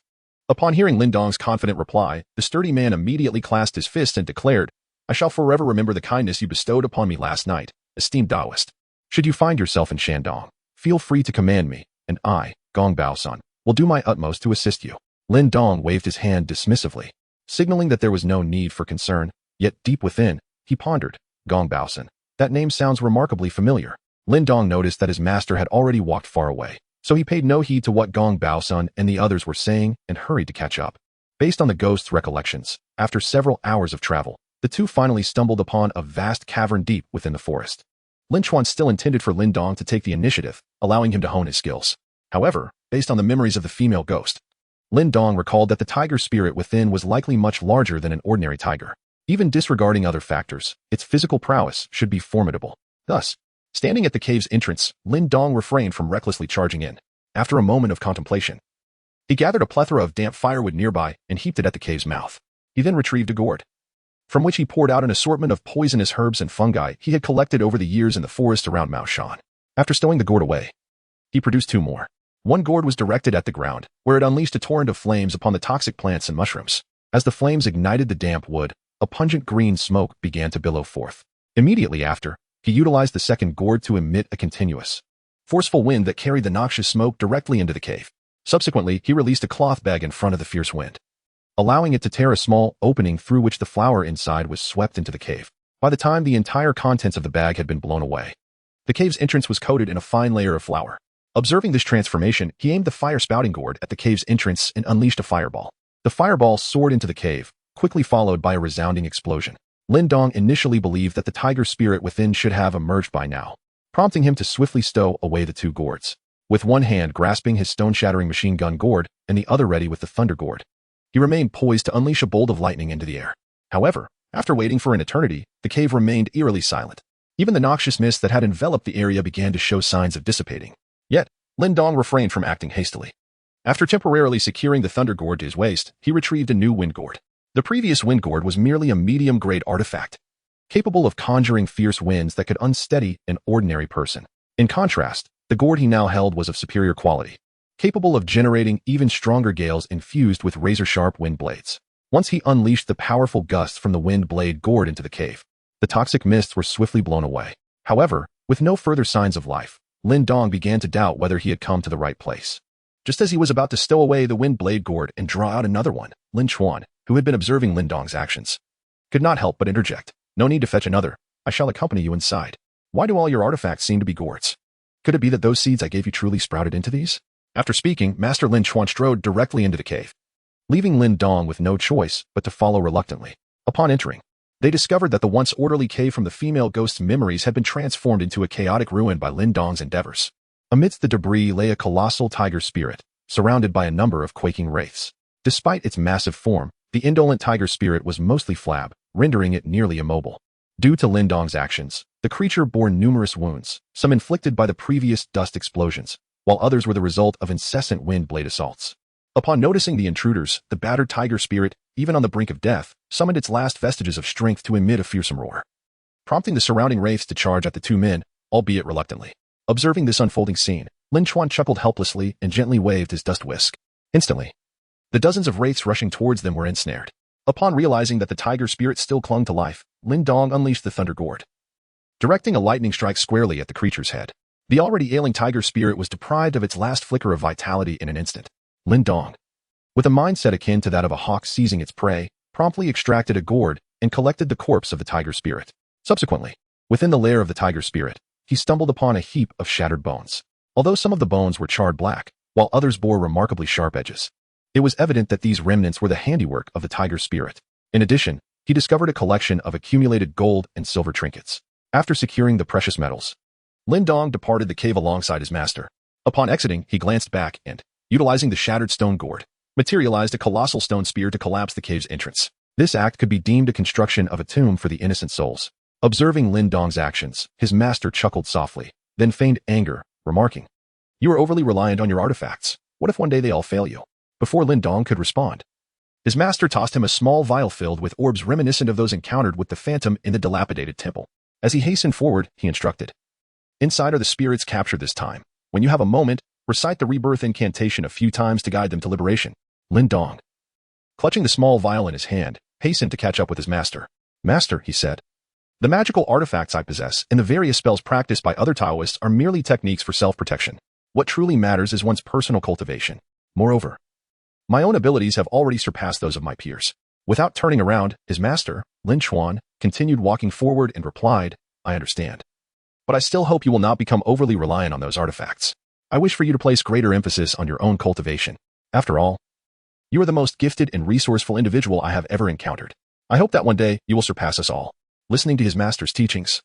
Upon hearing Lin Dong's confident reply, the sturdy man immediately clasped his fist and declared, "I shall forever remember the kindness you bestowed upon me last night, esteemed Daoist. Should you find yourself in Shandong, feel free to command me, and I, Gong Baosan, will do my utmost to assist you." Lin Dong waved his hand dismissively, signaling that there was no need for concern, yet deep within, he pondered, "Gong Baosan, that name sounds remarkably familiar." Lin Dong noticed that his master had already walked far away, so he paid no heed to what Gong Baosan and the others were saying and hurried to catch up. Based on the ghost's recollections, after several hours of travel, the two finally stumbled upon a vast cavern deep within the forest. Lin Chuan still intended for Lin Dong to take the initiative, allowing him to hone his skills. However, based on the memories of the female ghost, Lin Dong recalled that the tiger spirit within was likely much larger than an ordinary tiger. Even disregarding other factors, its physical prowess should be formidable. Thus, standing at the cave's entrance, Lin Dong refrained from recklessly charging in. After a moment of contemplation, he gathered a plethora of damp firewood nearby and heaped it at the cave's mouth. He then retrieved a gourd, from which he poured out an assortment of poisonous herbs and fungi he had collected over the years in the forest around Maoshan. After stowing the gourd away, he produced two more. One gourd was directed at the ground, where it unleashed a torrent of flames upon the toxic plants and mushrooms. As the flames ignited the damp wood, a pungent green smoke began to billow forth. Immediately after, he utilized the second gourd to emit a continuous, forceful wind that carried the noxious smoke directly into the cave. Subsequently, he released a cloth bag in front of the fierce wind, allowing it to tear a small opening through which the flour inside was swept into the cave. By the time the entire contents of the bag had been blown away, the cave's entrance was coated in a fine layer of flour. Observing this transformation, he aimed the fire-spouting gourd at the cave's entrance and unleashed a fireball. The fireball soared into the cave, quickly followed by a resounding explosion. Lin Dong initially believed that the tiger spirit within should have emerged by now, prompting him to swiftly stow away the two gourds. With one hand grasping his stone-shattering machine gun gourd and the other ready with the thunder gourd, he remained poised to unleash a bolt of lightning into the air. However, after waiting for an eternity, the cave remained eerily silent. Even the noxious mist that had enveloped the area began to show signs of dissipating. Yet, Lin Dong refrained from acting hastily. After temporarily securing the thunder gourd to his waist, he retrieved a new wind gourd. The previous wind gourd was merely a medium-grade artifact, capable of conjuring fierce winds that could unsteady an ordinary person. In contrast, the gourd he now held was of superior quality, capable of generating even stronger gales infused with razor-sharp wind blades. Once he unleashed the powerful gusts from the wind blade gourd into the cave, the toxic mists were swiftly blown away. However, with no further signs of life, Lin Dong began to doubt whether he had come to the right place. Just as he was about to stow away the wind blade gourd and draw out another one, Lin Chuan, who had been observing Lin Dong's actions, could not help but interject. "No need to fetch another. I shall accompany you inside. Why do all your artifacts seem to be gourds? Could it be that those seeds I gave you truly sprouted into these?" After speaking, Master Lin Chuan strode directly into the cave, leaving Lin Dong with no choice but to follow reluctantly. Upon entering, they discovered that the once orderly cave from the female ghost's memories had been transformed into a chaotic ruin by Lin Dong's endeavors. Amidst the debris lay a colossal tiger spirit, surrounded by a number of quaking wraiths. Despite its massive form, the indolent tiger spirit was mostly flab, rendering it nearly immobile. Due to Lin Dong's actions, the creature bore numerous wounds, some inflicted by the previous dust explosions, while others were the result of incessant wind blade assaults. Upon noticing the intruders, the battered tiger spirit, even on the brink of death, summoned its last vestiges of strength to emit a fearsome roar, prompting the surrounding wraiths to charge at the two men, albeit reluctantly. Observing this unfolding scene, Lin Chuan chuckled helplessly and gently waved his dust whisk. Instantly, the dozens of wraiths rushing towards them were ensnared. Upon realizing that the tiger spirit still clung to life, Lin Dong unleashed the thunder gourd, directing a lightning strike squarely at the creature's head. The already ailing tiger spirit was deprived of its last flicker of vitality in an instant. Lin Dong, with a mindset akin to that of a hawk seizing its prey, promptly extracted a gourd and collected the corpse of the tiger spirit. Subsequently, within the lair of the tiger spirit, he stumbled upon a heap of shattered bones. Although some of the bones were charred black, while others bore remarkably sharp edges, it was evident that these remnants were the handiwork of the tiger spirit. In addition, he discovered a collection of accumulated gold and silver trinkets. After securing the precious metals, Lin Dong departed the cave alongside his master. Upon exiting, he glanced back and, utilizing the shattered stone gourd, materialized a colossal stone spear to collapse the cave's entrance. This act could be deemed a construction of a tomb for the innocent souls. Observing Lin Dong's actions, his master chuckled softly, then feigned anger, remarking, "You are overly reliant on your artifacts. What if one day they all fail you?" Before Lin Dong could respond, his master tossed him a small vial filled with orbs reminiscent of those encountered with the phantom in the dilapidated temple. As he hastened forward, he instructed, "Inside are the spirits captured this time. When you have a moment, recite the rebirth incantation a few times to guide them to liberation." Lin Dong, clutching the small vial in his hand, hastened to catch up with his master. "Master," he said, "the magical artifacts I possess and the various spells practiced by other Taoists are merely techniques for self-protection. What truly matters is one's personal cultivation. Moreover, my own abilities have already surpassed those of my peers." Without turning around, his master, Lin Chuan, continued walking forward and replied, "I understand. But I still hope you will not become overly reliant on those artifacts. I wish for you to place greater emphasis on your own cultivation. After all, you are the most gifted and resourceful individual I have ever encountered. I hope that one day you will surpass us all." Listening to his master's teachings,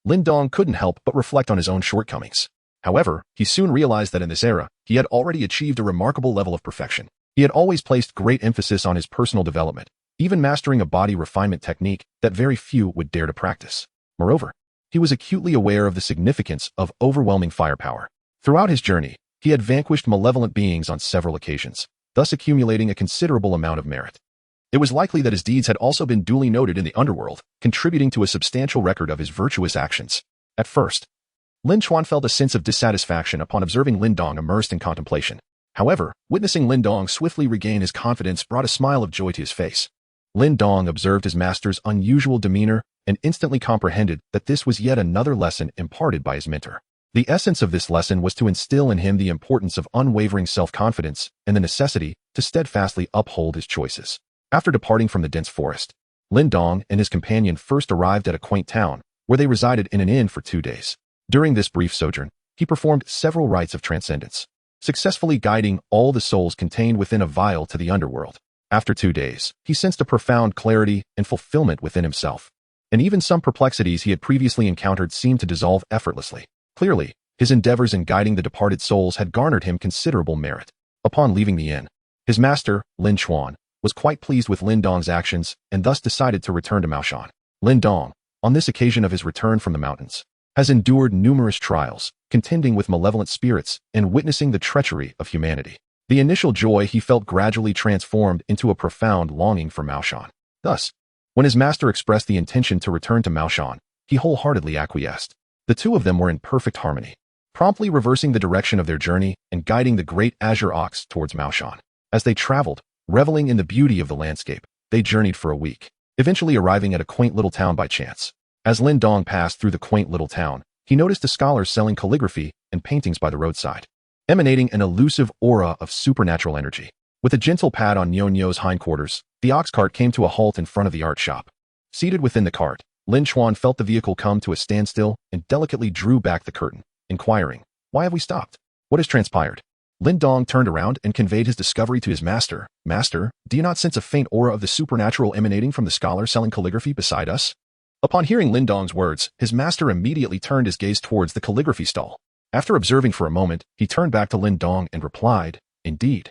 Lin Dong couldn't help but reflect on his own shortcomings. However, he soon realized that in this era, he had already achieved a remarkable level of perfection. He had always placed great emphasis on his personal development, even mastering a body refinement technique that very few would dare to practice. Moreover, he was acutely aware of the significance of overwhelming firepower. Throughout his journey, he had vanquished malevolent beings on several occasions, thus accumulating a considerable amount of merit. It was likely that his deeds had also been duly noted in the underworld, contributing to a substantial record of his virtuous actions. At first, Lin Chuan felt a sense of dissatisfaction upon observing Lin Dong immersed in contemplation. However, witnessing Lin Dong swiftly regain his confidence brought a smile of joy to his face. Lin Dong observed his master's unusual demeanor and instantly comprehended that this was yet another lesson imparted by his mentor. The essence of this lesson was to instill in him the importance of unwavering self-confidence and the necessity to steadfastly uphold his choices. After departing from the dense forest, Lin Dong and his companion first arrived at a quaint town, where they resided in an inn for 2 days. During this brief sojourn, he performed several rites of transcendence, successfully guiding all the souls contained within a vial to the underworld. After 2 days, he sensed a profound clarity and fulfillment within himself, and even some perplexities he had previously encountered seemed to dissolve effortlessly. Clearly, his endeavors in guiding the departed souls had garnered him considerable merit. Upon leaving the inn, his master, Lin Chuan, was quite pleased with Lin Dong's actions and thus decided to return to Maoshan. Lin Dong, on this occasion of his return from the mountains, has endured numerous trials, contending with malevolent spirits and witnessing the treachery of humanity. The initial joy he felt gradually transformed into a profound longing for Maoshan. Thus, when his master expressed the intention to return to Maoshan, he wholeheartedly acquiesced. The two of them were in perfect harmony, promptly reversing the direction of their journey and guiding the great azure ox towards Maoshan. As they traveled, reveling in the beauty of the landscape, they journeyed for a week, eventually arriving at a quaint little town by chance. As Lin Dong passed through the quaint little town, he noticed a scholar selling calligraphy and paintings by the roadside, emanating an elusive aura of supernatural energy. With a gentle pat on Nyo-Nyo's hindquarters, the ox cart came to a halt in front of the art shop. Seated within the cart, Lin Chuan felt the vehicle come to a standstill and delicately drew back the curtain, inquiring, "Why have we stopped? What has transpired?" Lin Dong turned around and conveyed his discovery to his master. "Master, do you not sense a faint aura of the supernatural emanating from the scholar selling calligraphy beside us?" Upon hearing Lin Dong's words, his master immediately turned his gaze towards the calligraphy stall. After observing for a moment, he turned back to Lin Dong and replied, "Indeed,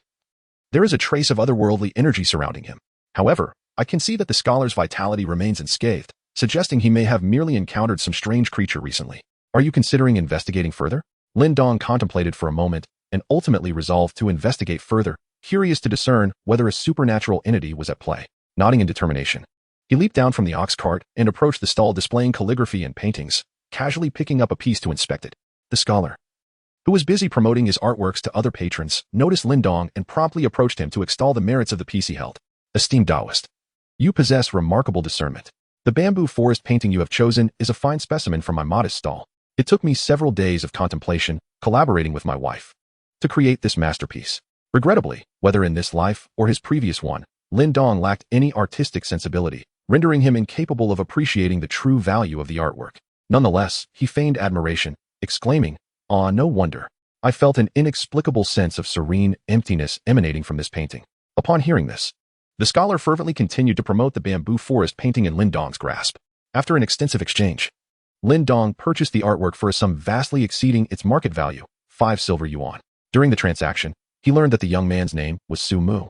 there is a trace of otherworldly energy surrounding him. However, I can see that the scholar's vitality remains unscathed, suggesting he may have merely encountered some strange creature recently. Are you considering investigating further?" Lin Dong contemplated for a moment and ultimately resolved to investigate further, curious to discern whether a supernatural entity was at play. Nodding in determination, he leaped down from the ox cart and approached the stall displaying calligraphy and paintings, casually picking up a piece to inspect it. The scholar, who was busy promoting his artworks to other patrons, noticed Lin Dong and promptly approached him to extol the merits of the piece he held. "Esteemed Daoist, you possess remarkable discernment. The bamboo forest painting you have chosen is a fine specimen from my modest stall. It took me several days of contemplation, collaborating with my wife, to create this masterpiece." Regrettably, whether in this life or his previous one, Lin Dong lacked any artistic sensibility, rendering him incapable of appreciating the true value of the artwork. Nonetheless, he feigned admiration, exclaiming, "Ah, no wonder. I felt an inexplicable sense of serene emptiness emanating from this painting." Upon hearing this, the scholar fervently continued to promote the bamboo forest painting in Lin Dong's grasp. After an extensive exchange, Lin Dong purchased the artwork for a sum vastly exceeding its market value, 5 silver yuan. During the transaction, he learned that the young man's name was Su Mu,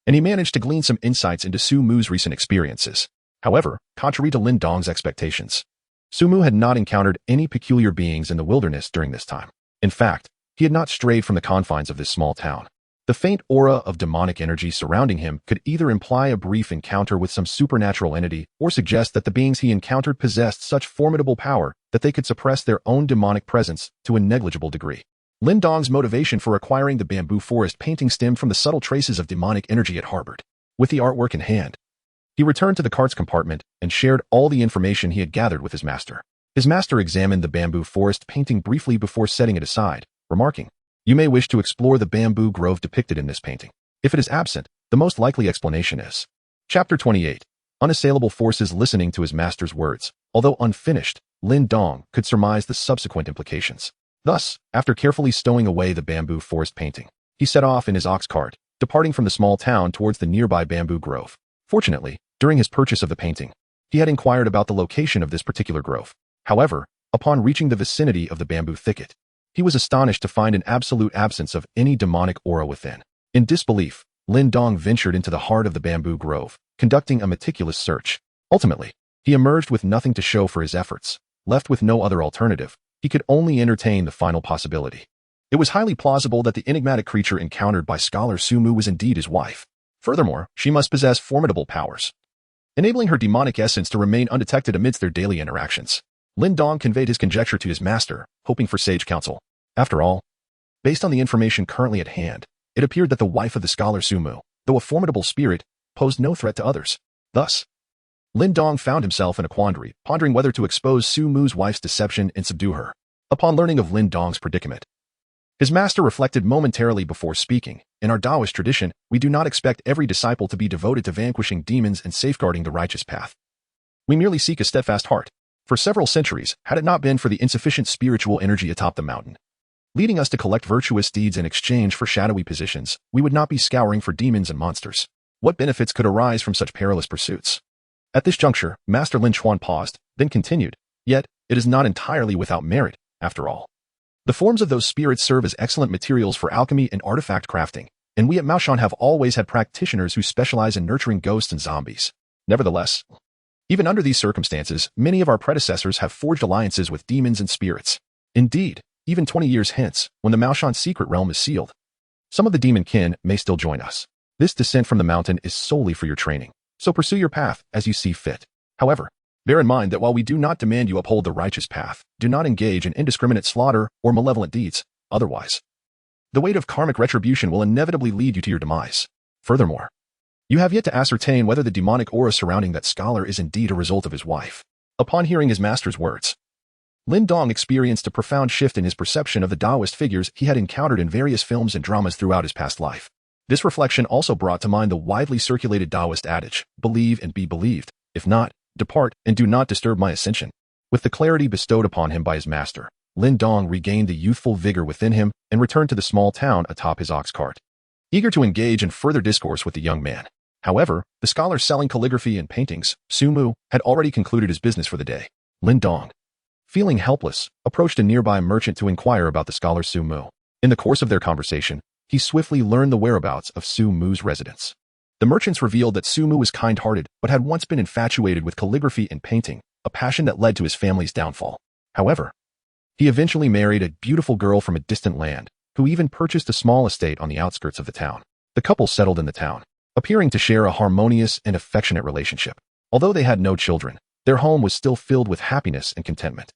and he managed to glean some insights into Su Mu's recent experiences. However, contrary to Lin Dong's expectations, Sumu had not encountered any peculiar beings in the wilderness during this time. In fact, he had not strayed from the confines of this small town. The faint aura of demonic energy surrounding him could either imply a brief encounter with some supernatural entity or suggest that the beings he encountered possessed such formidable power that they could suppress their own demonic presence to a negligible degree. Lin Daoist's motivation for acquiring the bamboo forest painting stemmed from the subtle traces of demonic energy it harbored. With the artwork in hand, he returned to the cart's compartment and shared all the information he had gathered with his master. His master examined the bamboo forest painting briefly before setting it aside, remarking, "You may wish to explore the bamboo grove depicted in this painting. If it is absent, the most likely explanation is." Chapter 28. Unassailable forces. Listening to his master's words, although unfinished, Lin Daoist could surmise the subsequent implications. Thus, after carefully stowing away the bamboo forest painting, he set off in his ox cart, departing from the small town towards the nearby bamboo grove. Fortunately, during his purchase of the painting, he had inquired about the location of this particular grove. However, upon reaching the vicinity of the bamboo thicket, he was astonished to find an absolute absence of any demonic aura within. In disbelief, Lin Daoist ventured into the heart of the bamboo grove, conducting a meticulous search. Ultimately, he emerged with nothing to show for his efforts. Left with no other alternative, he could only entertain the final possibility. It was highly plausible that the enigmatic creature encountered by Scholar Sumu was indeed his wife. Furthermore, she must possess formidable powers, enabling her demonic essence to remain undetected amidst their daily interactions. Lin Daoist conveyed his conjecture to his master, hoping for sage counsel. After all, based on the information currently at hand, it appeared that the wife of the Scholar Sumu, though a formidable spirit, posed no threat to others. Thus, Lin Daoist found himself in a quandary, pondering whether to expose Sumu's wife's deception and subdue her. Upon learning of Lin Daoist's predicament, his master reflected momentarily before speaking. In our Taoist tradition, we do not expect every disciple to be devoted to vanquishing demons and safeguarding the righteous path. We merely seek a steadfast heart. For several centuries, had it not been for the insufficient spiritual energy atop the mountain, leading us to collect virtuous deeds in exchange for shadowy positions, we would not be scouring for demons and monsters. What benefits could arise from such perilous pursuits? At this juncture, Master Lin Chuan paused, then continued, "Yet, it is not entirely without merit, after all. The forms of those spirits serve as excellent materials for alchemy and artifact crafting, and we at Maoshan have always had practitioners who specialize in nurturing ghosts and zombies. Nevertheless, even under these circumstances, many of our predecessors have forged alliances with demons and spirits. Indeed, even 20 years hence, when the Maoshan secret realm is sealed, some of the demon kin may still join us. This descent from the mountain is solely for your training, so pursue your path as you see fit. However, bear in mind that while we do not demand you uphold the righteous path, do not engage in indiscriminate slaughter or malevolent deeds. Otherwise, the weight of karmic retribution will inevitably lead you to your demise. Furthermore, you have yet to ascertain whether the demonic aura surrounding that scholar is indeed a result of his wife." Upon hearing his master's words, Lin Daoist experienced a profound shift in his perception of the Taoist figures he had encountered in various films and dramas throughout his past life. This reflection also brought to mind the widely circulated Taoist adage, "Believe and be believed. If not, depart and do not disturb my ascension." With the clarity bestowed upon him by his master, Lin Daoist regained the youthful vigor within him and returned to the small town atop his ox cart, eager to engage in further discourse with the young man. However, the scholar selling calligraphy and paintings, Sumu, had already concluded his business for the day. Lin Daoist, feeling helpless, approached a nearby merchant to inquire about the scholar Sumu. In the course of their conversation, he swiftly learned the whereabouts of Sumu's residence. The merchants revealed that Sumu was kind-hearted but had once been infatuated with calligraphy and painting, a passion that led to his family's downfall. However, he eventually married a beautiful girl from a distant land, who even purchased a small estate on the outskirts of the town. The couple settled in the town, appearing to share a harmonious and affectionate relationship. Although they had no children, their home was still filled with happiness and contentment.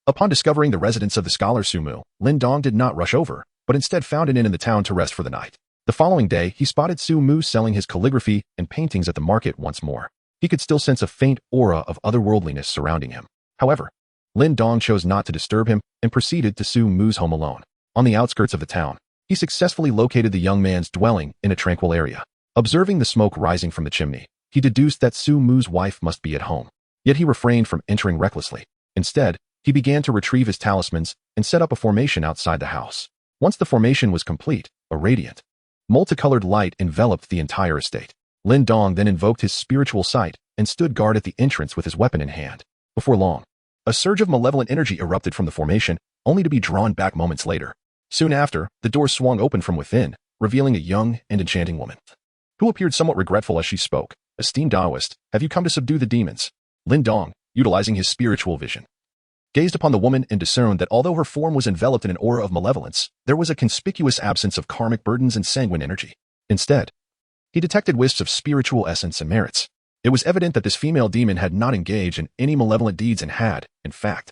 Upon discovering the residence of the scholar Sumu, Lin Daoist did not rush over, but instead found an inn in the town to rest for the night. The following day, he spotted Sumu selling his calligraphy and paintings at the market once more. He could still sense a faint aura of otherworldliness surrounding him. However, Lin Daoist chose not to disturb him and proceeded to Sumu's home alone. On the outskirts of the town, he successfully located the young man's dwelling in a tranquil area. Observing the smoke rising from the chimney, he deduced that Sumu's wife must be at home. Yet he refrained from entering recklessly. Instead, he began to retrieve his talismans and set up a formation outside the house. Once the formation was complete, a radiant, multicolored light enveloped the entire estate. Lin Daoist then invoked his spiritual sight and stood guard at the entrance with his weapon in hand. Before long, a surge of malevolent energy erupted from the formation, only to be drawn back moments later. Soon after, the door swung open from within, revealing a young and enchanting woman, who appeared somewhat regretful as she spoke. "Esteemed Daoist, have you come to subdue the demons?" Lin Daoist, utilizing his spiritual vision, gazed upon the woman and discerned that although her form was enveloped in an aura of malevolence, there was a conspicuous absence of karmic burdens and sanguine energy. Instead, he detected wisps of spiritual essence and merits. It was evident that this female demon had not engaged in any malevolent deeds and had, in fact,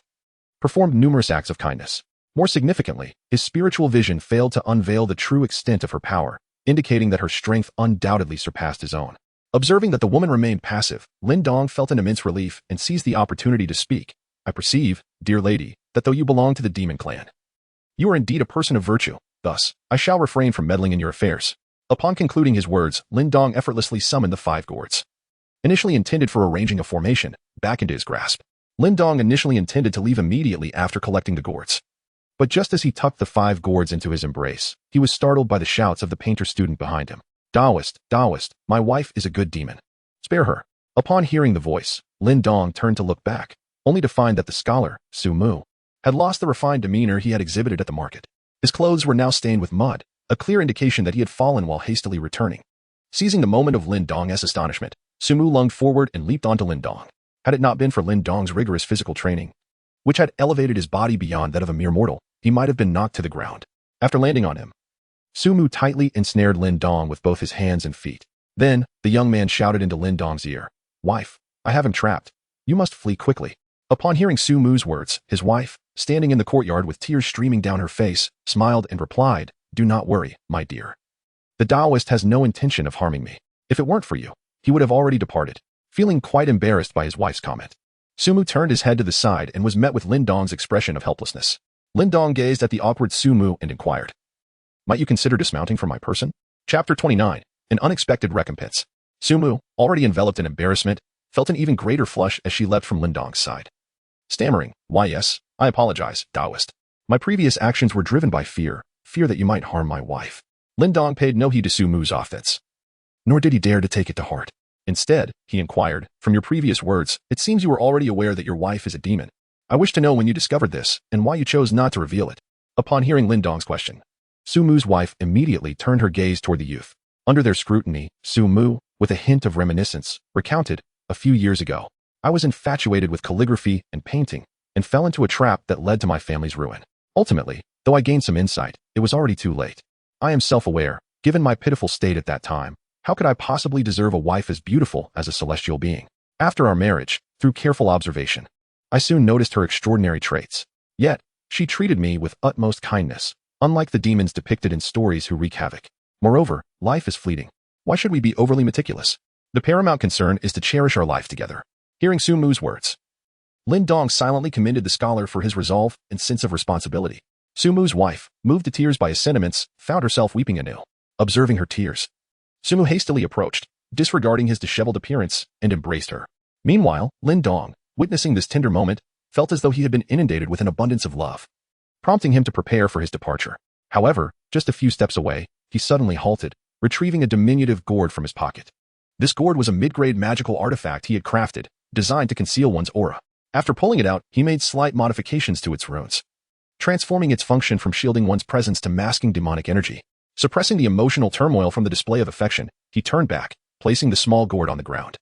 performed numerous acts of kindness. More significantly, his spiritual vision failed to unveil the true extent of her power, indicating that her strength undoubtedly surpassed his own. Observing that the woman remained passive, Lin Dong felt an immense relief and seized the opportunity to speak. I perceive, dear lady, that though you belong to the demon clan, you are indeed a person of virtue. Thus, I shall refrain from meddling in your affairs. Upon concluding his words, Lin Dong effortlessly summoned the 5 gourds. Initially intended for arranging a formation, back into his grasp. Lin Dong initially intended to leave immediately after collecting the gourds. But just as he tucked the 5 gourds into his embrace, he was startled by the shouts of the painter student behind him. Daoist, Daoist, my wife is a good demon. Spare her. Upon hearing the voice, Lin Dong turned to look back, only to find that the scholar, Su Mu, had lost the refined demeanor he had exhibited at the market. His clothes were now stained with mud, a clear indication that he had fallen while hastily returning. Seizing the moment of Lin Dong's astonishment, Su Mu lunged forward and leaped onto Lin Dong. Had it not been for Lin Dong's rigorous physical training, which had elevated his body beyond that of a mere mortal, he might have been knocked to the ground. After landing on him, Su Mu tightly ensnared Lin Dong with both his hands and feet. Then, the young man shouted into Lin Dong's ear, Wife, I have him trapped. You must flee quickly. Upon hearing Su Mu's words, his wife, standing in the courtyard with tears streaming down her face, smiled and replied, Do not worry, my dear. The Taoist has no intention of harming me. If it weren't for you, he would have already departed. Feeling quite embarrassed by his wife's comment, Su Mu turned his head to the side and was met with Lin Dong's expression of helplessness. Lin Dong gazed at the awkward Su Mu and inquired, Might you consider dismounting from my person? Chapter 29, An Unexpected Recompense. Su Mu, already enveloped in embarrassment, felt an even greater flush as she leapt from Lin Dong's side. Stammering, Why yes, I apologize, Taoist. My previous actions were driven by fear that you might harm my wife. Lin Dong paid no heed to Su Mu's offense, nor did he dare to take it to heart. Instead, he inquired, From your previous words, it seems you were already aware that your wife is a demon. I wish to know when you discovered this, and why you chose not to reveal it. Upon hearing Lin Dong's question, Su Mu's wife immediately turned her gaze toward the youth. Under their scrutiny, Su Mu, with a hint of reminiscence, recounted, A few years ago, I was infatuated with calligraphy and painting, and fell into a trap that led to my family's ruin. Ultimately, though I gained some insight, it was already too late. I am self-aware, given my pitiful state at that time. How could I possibly deserve a wife as beautiful as a celestial being? After our marriage, through careful observation, I soon noticed her extraordinary traits. Yet, she treated me with utmost kindness, unlike the demons depicted in stories who wreak havoc. Moreover, life is fleeting. Why should we be overly meticulous? The paramount concern is to cherish our life together. Hearing Su Mu's words, Lin Dong silently commended the scholar for his resolve and sense of responsibility. Su Mu's wife, moved to tears by his sentiments, found herself weeping anew. Observing her tears, Su Mu hastily approached, disregarding his disheveled appearance, and embraced her. Meanwhile, Lin Dong, witnessing this tender moment, felt as though he had been inundated with an abundance of love, prompting him to prepare for his departure. However, just a few steps away, he suddenly halted, retrieving a diminutive gourd from his pocket. This gourd was a mid-grade magical artifact he had crafted, designed to conceal one's aura. After pulling it out, he made slight modifications to its runes, transforming its function from shielding one's presence to masking demonic energy. Suppressing the emotional turmoil from the display of affection, he turned back, placing the small gourd on the ground,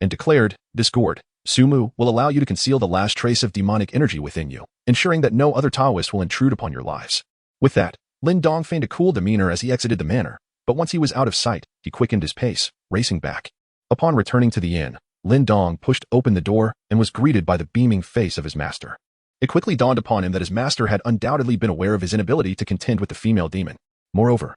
and declared, This gourd, Su Mu, will allow you to conceal the last trace of demonic energy within you, ensuring that no other Taoist will intrude upon your lives. With that, Lin Dong feigned a cool demeanor as he exited the manor, but once he was out of sight, he quickened his pace, racing back. Upon returning to the inn, Lin Dong pushed open the door and was greeted by the beaming face of his master. It quickly dawned upon him that his master had undoubtedly been aware of his inability to contend with the female demon. Moreover,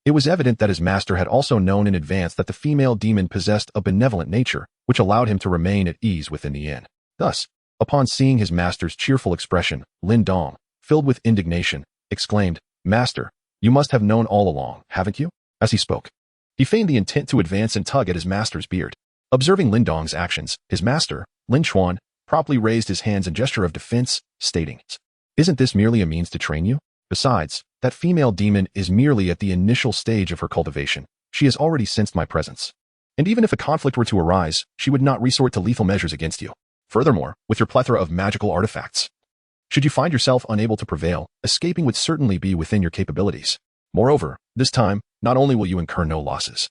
it was evident that his master had also known in advance that the female demon possessed a benevolent nature, which allowed him to remain at ease within the inn. Thus, upon seeing his master's cheerful expression, Lin Dong, filled with indignation, exclaimed, Master, you must have known all along, haven't you? As he spoke, he feigned the intent to advance and tug at his master's beard. Observing Lin Dong's actions, his master, Lin Chuan, promptly raised his hands in gesture of defense, stating, Isn't this merely a means to train you? Besides, that female demon is merely at the initial stage of her cultivation. She has already sensed my presence. And even if a conflict were to arise, she would not resort to lethal measures against you. Furthermore, with your plethora of magical artifacts, should you find yourself unable to prevail, escaping would certainly be within your capabilities. Moreover, this time, not only will you incur no losses,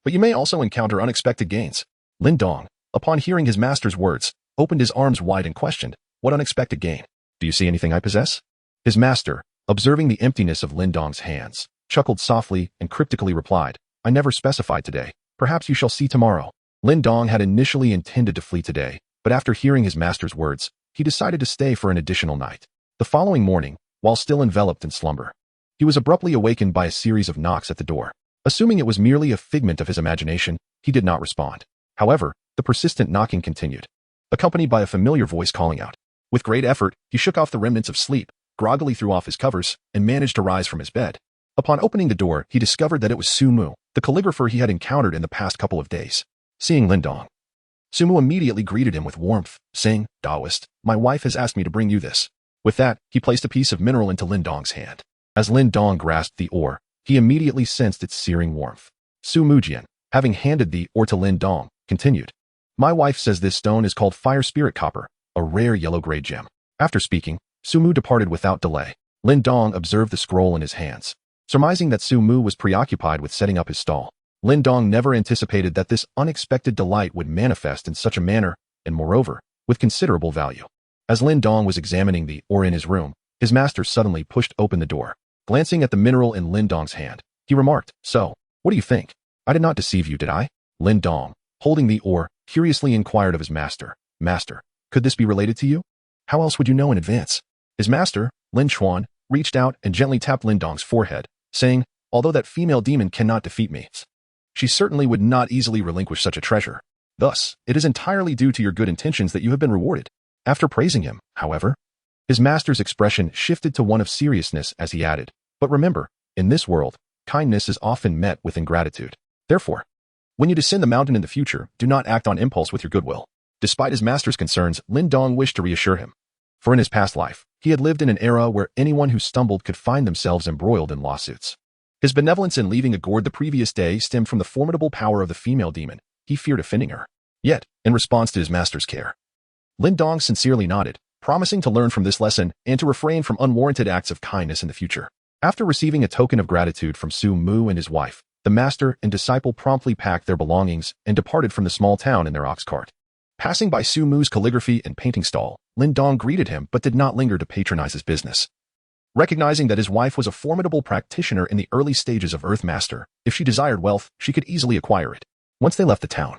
but you may also encounter unexpected gains. Lin Dong, upon hearing his master's words, opened his arms wide and questioned, What unexpected gain? Do you see anything I possess? His master, observing the emptiness of Lin Dong's hands, chuckled softly and cryptically replied, I never specified today. Perhaps you shall see tomorrow. Lin Dong had initially intended to flee today, but after hearing his master's words, he decided to stay for an additional night. The following morning, while still enveloped in slumber, he was abruptly awakened by a series of knocks at the door. Assuming it was merely a figment of his imagination, he did not respond. However, the persistent knocking continued, accompanied by a familiar voice calling out. With great effort, he shook off the remnants of sleep, groggily threw off his covers, and managed to rise from his bed. Upon opening the door, he discovered that it was Su Mu, the calligrapher he had encountered in the past couple of days. Seeing Lin Dong, Su Mu immediately greeted him with warmth, saying, Daoist, my wife has asked me to bring you this. With that, he placed a piece of mineral into Lin Dong's hand. As Lin Dong grasped the ore, he immediately sensed its searing warmth. Su Mujian, having handed the ore to Lin Dong, continued, My wife says this stone is called Fire Spirit Copper, a rare yellow-gray gem. After speaking, Su Mu departed without delay. Lin Dong observed the scroll in his hands. Surmising that Su Mu was preoccupied with setting up his stall, Lin Dong never anticipated that this unexpected delight would manifest in such a manner, and moreover, with considerable value. As Lin Dong was examining the ore in his room, his master suddenly pushed open the door. Glancing at the mineral in Lin Dong's hand, he remarked, So, what do you think? I did not deceive you, did I? Lin Dong, holding the ore, curiously inquired of his master, Master, could this be related to you? How else would you know in advance? His master, Lin Chuan, reached out and gently tapped Lin Dong's forehead, saying, Although that female demon cannot defeat me, she certainly would not easily relinquish such a treasure. Thus, it is entirely due to your good intentions that you have been rewarded. After praising him, however, his master's expression shifted to one of seriousness as he added, But remember, in this world, kindness is often met with ingratitude. Therefore, when you descend the mountain in the future, do not act on impulse with your goodwill. Despite his master's concerns, Lin Dong wished to reassure him. For in his past life, he had lived in an era where anyone who stumbled could find themselves embroiled in lawsuits. His benevolence in leaving a gourd the previous day stemmed from the formidable power of the female demon. He feared offending her. Yet, in response to his master's care, Lin Dong sincerely nodded, promising to learn from this lesson and to refrain from unwarranted acts of kindness in the future. After receiving a token of gratitude from Su Mu and his wife, the master and disciple promptly packed their belongings and departed from the small town in their ox cart. Passing by Su Mu's calligraphy and painting stall, Lin Dong greeted him but did not linger to patronize his business. Recognizing that his wife was a formidable practitioner in the early stages of Earth Master, if she desired wealth, she could easily acquire it. Once they left the town,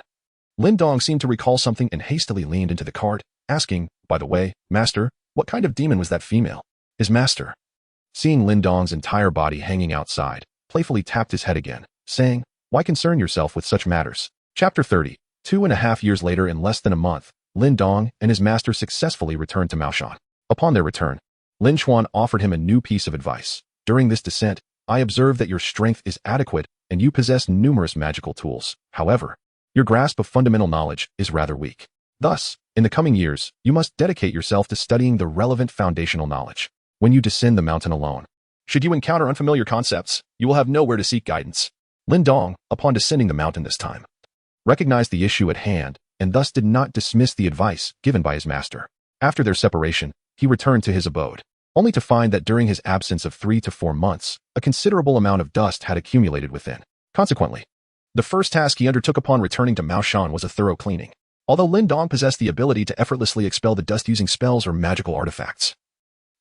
Lin Dong seemed to recall something and hastily leaned into the cart, asking, By the way, Master, what kind of demon was that female? His master, seeing Lin Dong's entire body hanging outside, playfully tapped his head again, saying, Why concern yourself with such matters? Chapter 30. 2.5 years later, in less than a month, Lin Dong and his master successfully returned to Maoshan. Upon their return, Lin Chuan offered him a new piece of advice. During this descent, I observed that your strength is adequate and you possess numerous magical tools. However, your grasp of fundamental knowledge is rather weak. Thus, in the coming years, you must dedicate yourself to studying the relevant foundational knowledge. When you descend the mountain alone, should you encounter unfamiliar concepts, you will have nowhere to seek guidance. Lin Dong, upon descending the mountain this time, recognized the issue at hand and thus did not dismiss the advice given by his master. After their separation, he returned to his abode, only to find that during his absence of 3 to 4 months, a considerable amount of dust had accumulated within. Consequently, the first task he undertook upon returning to Maoshan was a thorough cleaning. Although Lin Dong possessed the ability to effortlessly expel the dust using spells or magical artifacts,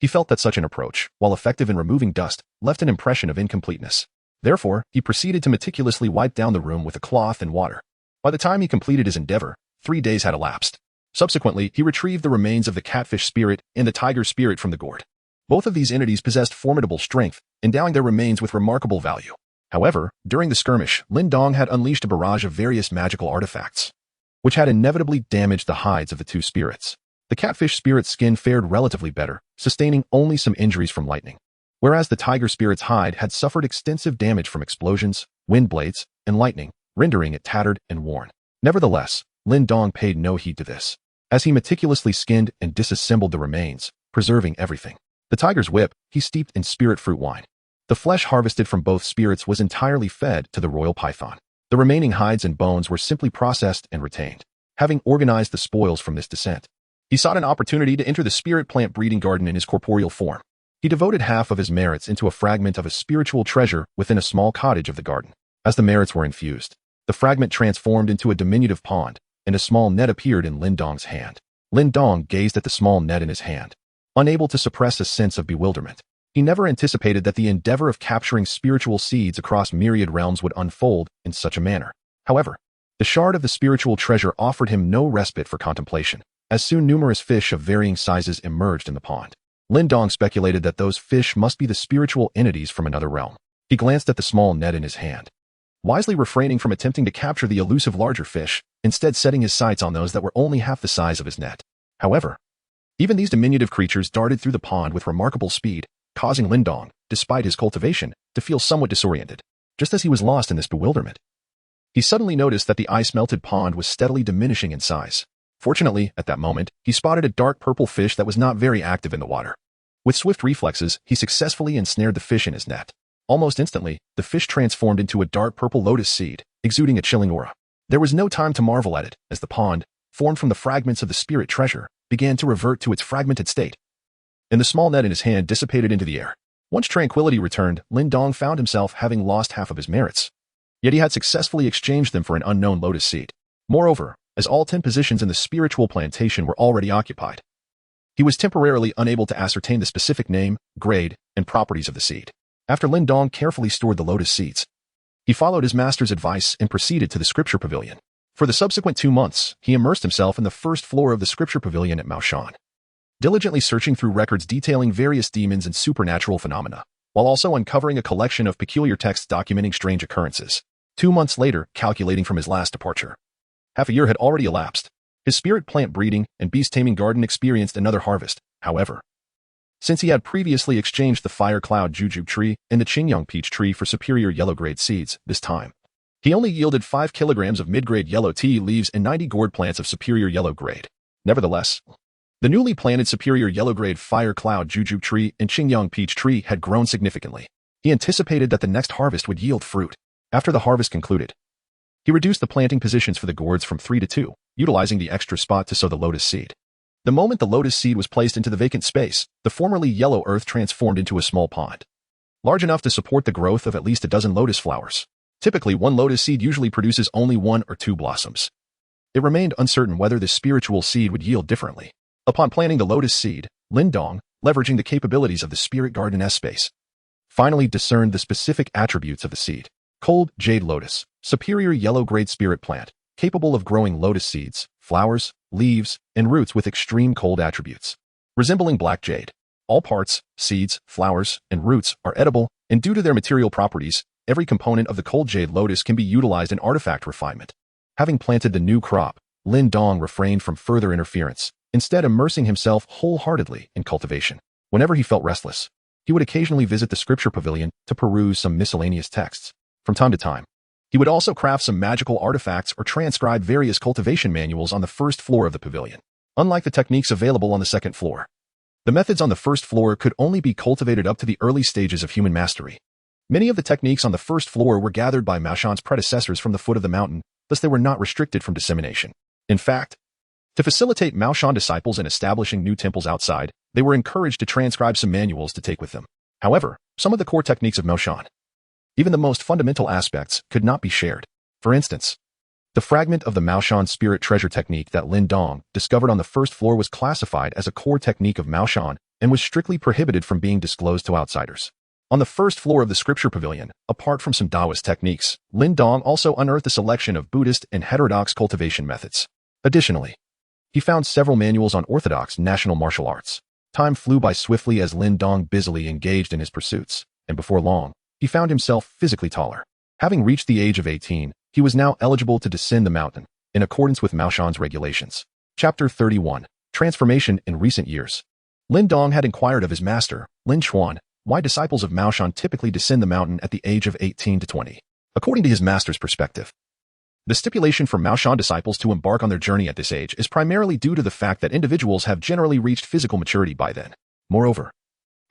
he felt that such an approach, while effective in removing dust, left an impression of incompleteness. Therefore, he proceeded to meticulously wipe down the room with a cloth and water. By the time he completed his endeavor, 3 days had elapsed. Subsequently, he retrieved the remains of the catfish spirit and the tiger spirit from the gourd. Both of these entities possessed formidable strength, endowing their remains with remarkable value. However, during the skirmish, Lin Dong had unleashed a barrage of various magical artifacts, which had inevitably damaged the hides of the two spirits. The catfish spirit's skin fared relatively better, sustaining only some injuries from lightning, whereas the tiger spirit's hide had suffered extensive damage from explosions, wind blades, and lightning, rendering it tattered and worn. Nevertheless, Lin Dong paid no heed to this, as he meticulously skinned and disassembled the remains, preserving everything. The tiger's whip he steeped in spirit fruit wine. The flesh harvested from both spirits was entirely fed to the royal python. The remaining hides and bones were simply processed and retained. Having organized the spoils from this descent, he sought an opportunity to enter the spirit plant breeding garden in his corporeal form. He devoted half of his merits into a fragment of a spiritual treasure within a small cottage of the garden. As the merits were infused, the fragment transformed into a diminutive pond, and a small net appeared in Lin Dong's hand. Lin Dong gazed at the small net in his hand, unable to suppress a sense of bewilderment. He never anticipated that the endeavor of capturing spiritual seeds across myriad realms would unfold in such a manner. However, the shard of the spiritual treasure offered him no respite for contemplation, as soon numerous fish of varying sizes emerged in the pond. Lin Dong speculated that those fish must be the spiritual entities from another realm. He glanced at the small net in his hand, wisely refraining from attempting to capture the elusive larger fish, instead setting his sights on those that were only half the size of his net. However, even these diminutive creatures darted through the pond with remarkable speed, causing Lin Dong, despite his cultivation, to feel somewhat disoriented. Just as he was lost in this bewilderment, he suddenly noticed that the ice-melted pond was steadily diminishing in size. Fortunately, at that moment, he spotted a dark purple fish that was not very active in the water. With swift reflexes, he successfully ensnared the fish in his net. Almost instantly, the fish transformed into a dark purple lotus seed, exuding a chilling aura. There was no time to marvel at it, as the pond, formed from the fragments of the spirit treasure, began to revert to its fragmented state, and the small net in his hand dissipated into the air. Once tranquility returned, Lin Dong found himself having lost half of his merits. Yet he had successfully exchanged them for an unknown lotus seed. Moreover, as all 10 positions in the spiritual plantation were already occupied, he was temporarily unable to ascertain the specific name, grade, and properties of the seed. After Lin Dong carefully stored the lotus seeds, he followed his master's advice and proceeded to the scripture pavilion. For the subsequent 2 months, he immersed himself in the first floor of the scripture pavilion at Maoshan, diligently searching through records detailing various demons and supernatural phenomena, while also uncovering a collection of peculiar texts documenting strange occurrences. 2 months later, calculating from his last departure, half a year had already elapsed. His spirit plant breeding and beast taming garden experienced another harvest. However, since he had previously exchanged the fire cloud jujube tree and the Qing peach tree for superior yellow grade seeds, this time he only yielded 5 kilograms of mid-grade yellow tea leaves and 90 gourd plants of superior yellow grade. Nevertheless, the newly planted superior yellow grade fire cloud jujube tree and Qing peach tree had grown significantly. He anticipated that the next harvest would yield fruit. After the harvest concluded, he reduced the planting positions for the gourds from 3 to 2, utilizing the extra spot to sow the lotus seed. The moment the lotus seed was placed into the vacant space, the formerly yellow earth transformed into a small pond, large enough to support the growth of at least a dozen lotus flowers. Typically, one lotus seed usually produces only 1 or 2 blossoms. It remained uncertain whether this spiritual seed would yield differently. Upon planting the lotus seed, Lin Dong, leveraging the capabilities of the spirit garden S space, finally discerned the specific attributes of the seed. Cold jade lotus, superior yellow grade spirit plant, capable of growing lotus seeds, flowers, leaves, and roots with extreme cold attributes. Resembling black jade, all parts, seeds, flowers, and roots are edible, and due to their material properties, every component of the cold jade lotus can be utilized in artifact refinement. Having planted the new crop, Lin Dong refrained from further interference, instead immersing himself wholeheartedly in cultivation. Whenever he felt restless, he would occasionally visit the scripture pavilion to peruse some miscellaneous texts. From time to time, he would also craft some magical artifacts or transcribe various cultivation manuals on the first floor of the pavilion. Unlike the techniques available on the second floor, the methods on the first floor could only be cultivated up to the early stages of human mastery. Many of the techniques on the first floor were gathered by Maoshan's predecessors from the foot of the mountain, thus they were not restricted from dissemination. In fact, to facilitate Maoshan disciples in establishing new temples outside, they were encouraged to transcribe some manuals to take with them. However, some of the core techniques of Maoshan, even the most fundamental aspects, could not be shared. For instance, the fragment of the Maoshan spirit treasure technique that Lin Dong discovered on the first floor was classified as a core technique of Maoshan and was strictly prohibited from being disclosed to outsiders. On the first floor of the scripture pavilion, apart from some Taoist techniques, Lin Dong also unearthed a selection of Buddhist and heterodox cultivation methods. Additionally, he found several manuals on orthodox national martial arts. Time flew by swiftly as Lin Dong busily engaged in his pursuits, and before long, he found himself physically taller. Having reached the age of 18, he was now eligible to descend the mountain, in accordance with Maoshan's regulations. Chapter 31. Transformation in recent years. Lin Dong had inquired of his master, Lin Chuan, why disciples of Maoshan typically descend the mountain at the age of 18 to 20. According to his master's perspective, the stipulation for Maoshan disciples to embark on their journey at this age is primarily due to the fact that individuals have generally reached physical maturity by then. Moreover,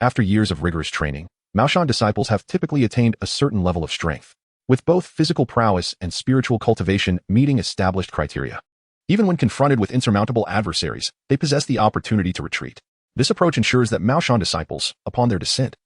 after years of rigorous training, Maoshan disciples have typically attained a certain level of strength, with both physical prowess and spiritual cultivation meeting established criteria. Even when confronted with insurmountable adversaries, they possess the opportunity to retreat. This approach ensures that Maoshan disciples, upon their descent,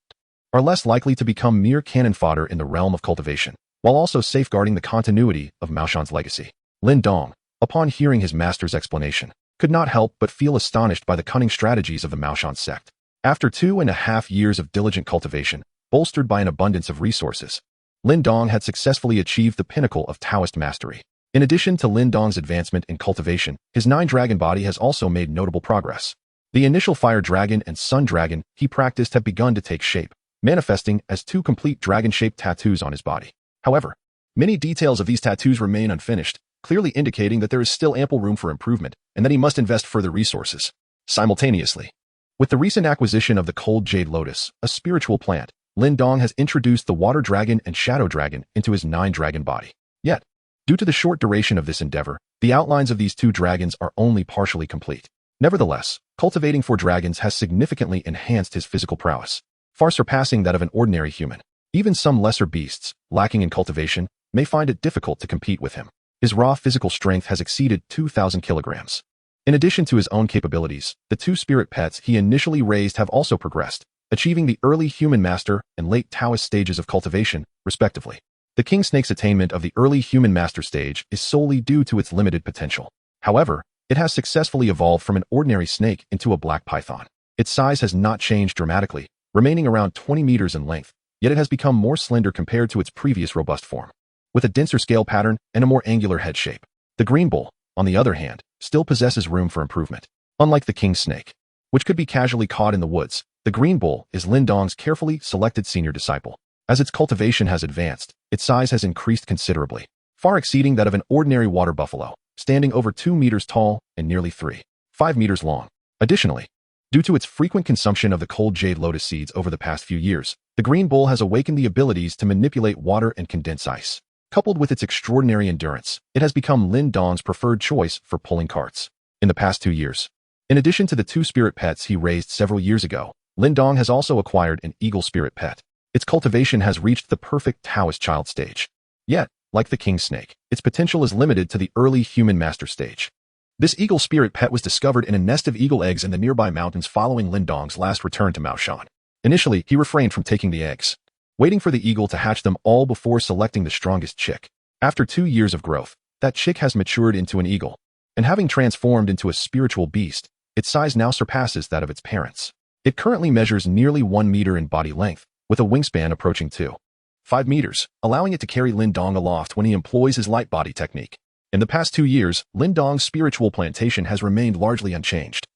are less likely to become mere cannon fodder in the realm of cultivation, while also safeguarding the continuity of Maoshan's legacy. Lin Dong, upon hearing his master's explanation, could not help but feel astonished by the cunning strategies of the Maoshan sect. After 2.5 years of diligent cultivation, bolstered by an abundance of resources, Lin Dong had successfully achieved the pinnacle of Taoist mastery. In addition to Lin Dong's advancement in cultivation, his 9-dragon body has also made notable progress. The initial fire dragon and sun dragon he practiced have begun to take shape, manifesting as 2 complete dragon-shaped tattoos on his body. However, many details of these tattoos remain unfinished, clearly indicating that there is still ample room for improvement and that he must invest further resources. Simultaneously, with the recent acquisition of the cold jade lotus, a spiritual plant, Lin Dong has introduced the water dragon and shadow dragon into his 9-dragon body. Yet, due to the short duration of this endeavor, the outlines of these 2 dragons are only partially complete. Nevertheless, cultivating 4 dragons has significantly enhanced his physical prowess, far surpassing that of an ordinary human. Even some lesser beasts, lacking in cultivation, may find it difficult to compete with him. His raw physical strength has exceeded 2,000 kilograms. In addition to his own capabilities, the 2 spirit pets he initially raised have also progressed, achieving the early human master and late Taoist stages of cultivation, respectively. The king snake's attainment of the early human master stage is solely due to its limited potential. However, it has successfully evolved from an ordinary snake into a black python. Its size has not changed dramatically, remaining around 20 meters in length, yet it has become more slender compared to its previous robust form, with a denser scale pattern and a more angular head shape. The green bull, on the other hand, still possesses room for improvement. Unlike the king snake, which could be casually caught in the woods, the green bull is Lin Dong's carefully selected senior disciple. As its cultivation has advanced, its size has increased considerably, far exceeding that of an ordinary water buffalo, standing over 2 meters tall and nearly 3.5 meters long. Additionally, due to its frequent consumption of the cold jade lotus seeds over the past few years, the green bull has awakened the abilities to manipulate water and condense ice. Coupled with its extraordinary endurance, it has become Lin Dong's preferred choice for pulling carts. In the past 2 years, in addition to the 2 spirit pets he raised several years ago, Lin Dong has also acquired an eagle spirit pet. Its cultivation has reached the perfect Taoist child stage. Yet, like the king snake, its potential is limited to the early human master stage. This eagle spirit pet was discovered in a nest of eagle eggs in the nearby mountains following Lin Dong's last return to Maoshan. Initially, he refrained from taking the eggs, waiting for the eagle to hatch them all before selecting the strongest chick. After 2 years of growth, that chick has matured into an eagle, and having transformed into a spiritual beast, its size now surpasses that of its parents. It currently measures nearly 1 meter in body length, with a wingspan approaching 2.5 meters, allowing it to carry Lin Dong aloft when he employs his light body technique. In the past 2 years, Lin Dong's spiritual plantation has remained largely unchanged,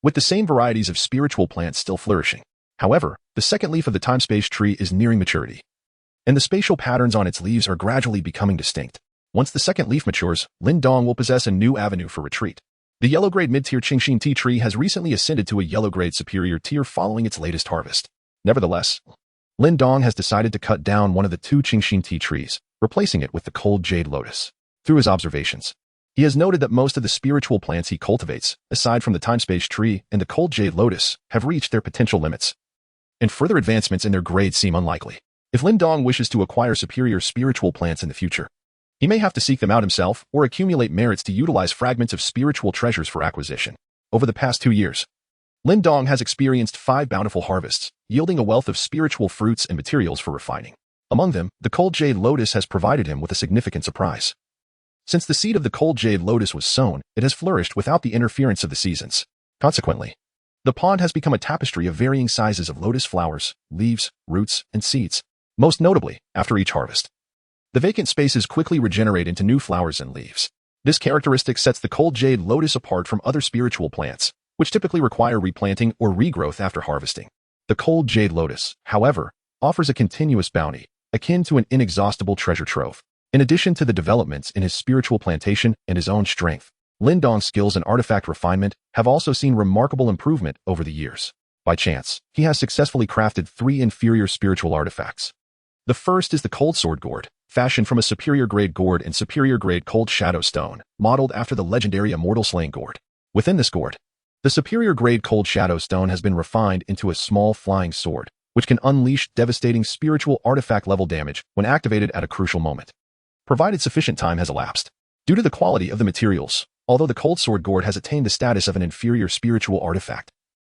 with the same varieties of spiritual plants still flourishing. However, the second leaf of the time-space tree is nearing maturity, and the spatial patterns on its leaves are gradually becoming distinct. Once the second leaf matures, Lin Dong will possess a new avenue for retreat. The yellow-grade mid-tier Qing tea tree has recently ascended to a yellow-grade superior tier following its latest harvest. Nevertheless, Lin Dong has decided to cut down one of the 2 Qing tea trees, replacing it with the cold jade lotus. Through his observations, he has noted that most of the spiritual plants he cultivates, aside from the time-space tree and the cold jade lotus, have reached their potential limits, and further advancements in their grade seem unlikely. If Lin Dong wishes to acquire superior spiritual plants in the future, he may have to seek them out himself or accumulate merits to utilize fragments of spiritual treasures for acquisition. Over the past 2 years, Lin Dong has experienced 5 bountiful harvests, yielding a wealth of spiritual fruits and materials for refining. Among them, the cold jade lotus has provided him with a significant surprise. Since the seed of the cold jade lotus was sown, it has flourished without the interference of the seasons. Consequently, the pond has become a tapestry of varying sizes of lotus flowers, leaves, roots, and seeds. Most notably, after each harvest, the vacant spaces quickly regenerate into new flowers and leaves. This characteristic sets the cold jade lotus apart from other spiritual plants, which typically require replanting or regrowth after harvesting. The cold jade lotus, however, offers a continuous bounty, akin to an inexhaustible treasure trove. In addition to the developments in his spiritual plantation and his own strength, Lin Dong's skills and artifact refinement have also seen remarkable improvement over the years. By chance, he has successfully crafted 3 inferior spiritual artifacts. The first is the cold sword gourd, fashioned from a superior grade gourd and superior grade cold shadow stone, modeled after the legendary immortal slaying gourd. Within this gourd, the superior grade cold shadow stone has been refined into a small flying sword, which can unleash devastating spiritual artifact level damage when activated at a crucial moment, provided sufficient time has elapsed. Due to the quality of the materials, although the cold sword gourd has attained the status of an inferior spiritual artifact,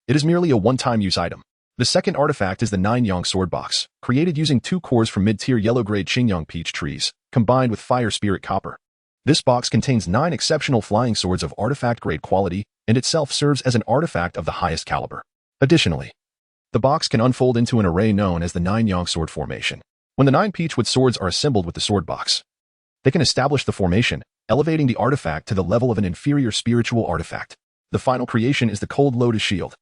it is merely a one-time use item. The second artifact is the 9-yang sword box, created using 2 cores from mid-tier yellow-grade Qingyang peach trees, combined with fire spirit copper. This box contains 9 exceptional flying swords of artifact-grade quality and itself serves as an artifact of the highest caliber. Additionally, the box can unfold into an array known as the 9-yang sword formation. When the 9 peachwood swords are assembled with the sword box, they can establish the formation, elevating the artifact to the level of an inferior spiritual artifact. The final creation is the cold lotus shield,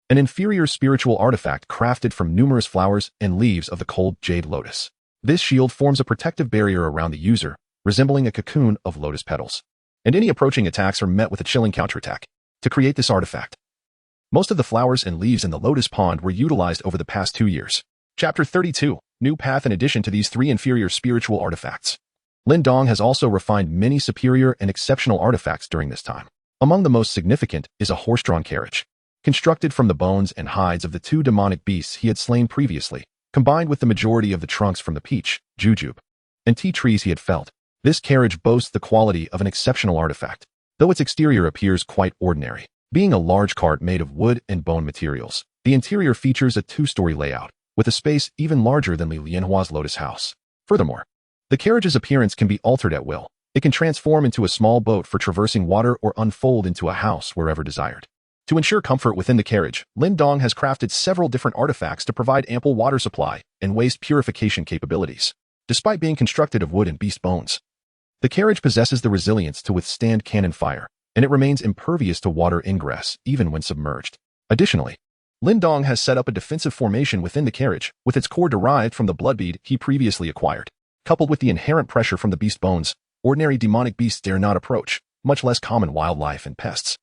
an inferior spiritual artifact crafted from numerous flowers and leaves of the cold jade lotus. This shield forms a protective barrier around the user, resembling a cocoon of lotus petals. And any approaching attacks are met with a chilling counterattack. To create this artifact, most of the flowers and leaves in the lotus pond were utilized over the past 2 years. Chapter 32. New path. In addition to these 3 inferior spiritual artifacts, Lin Daoist has also refined many superior and exceptional artifacts during this time. Among the most significant is a horse-drawn carriage, constructed from the bones and hides of the 2 demonic beasts he had slain previously, combined with the majority of the trunks from the peach, jujube, and tea trees he had felled. This carriage boasts the quality of an exceptional artifact, though its exterior appears quite ordinary. Being a large cart made of wood and bone materials, the interior features a 2-story layout, with a space even larger than Li Lianhua's lotus house. Furthermore, the carriage's appearance can be altered at will. It can transform into a small boat for traversing water or unfold into a house wherever desired. To ensure comfort within the carriage, Lin Daoist has crafted several different artifacts to provide ample water supply and waste purification capabilities. Despite being constructed of wood and beast bones, the carriage possesses the resilience to withstand cannon fire, and it remains impervious to water ingress even when submerged. Additionally, Lin Daoist has set up a defensive formation within the carriage, with its core derived from the blood bead he previously acquired. Coupled with the inherent pressure from the beast bones, ordinary demonic beasts dare not approach, much less common wildlife and pests.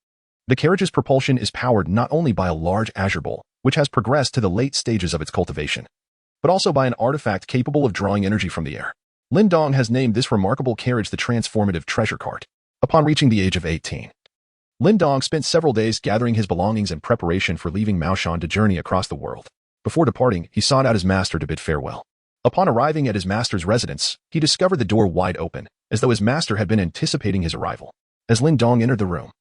The carriage's propulsion is powered not only by a large azure bowl, which has progressed to the late stages of its cultivation, but also by an artifact capable of drawing energy from the air. Lin Daoist has named this remarkable carriage the transformative treasure cart. Upon reaching the age of 18, Lin Daoist spent several days gathering his belongings in preparation for leaving Maoshan to journey across the world. Before departing, he sought out his master to bid farewell. Upon arriving at his master's residence, he discovered the door wide open, as though his master had been anticipating his arrival. As Lin Daoist entered the room,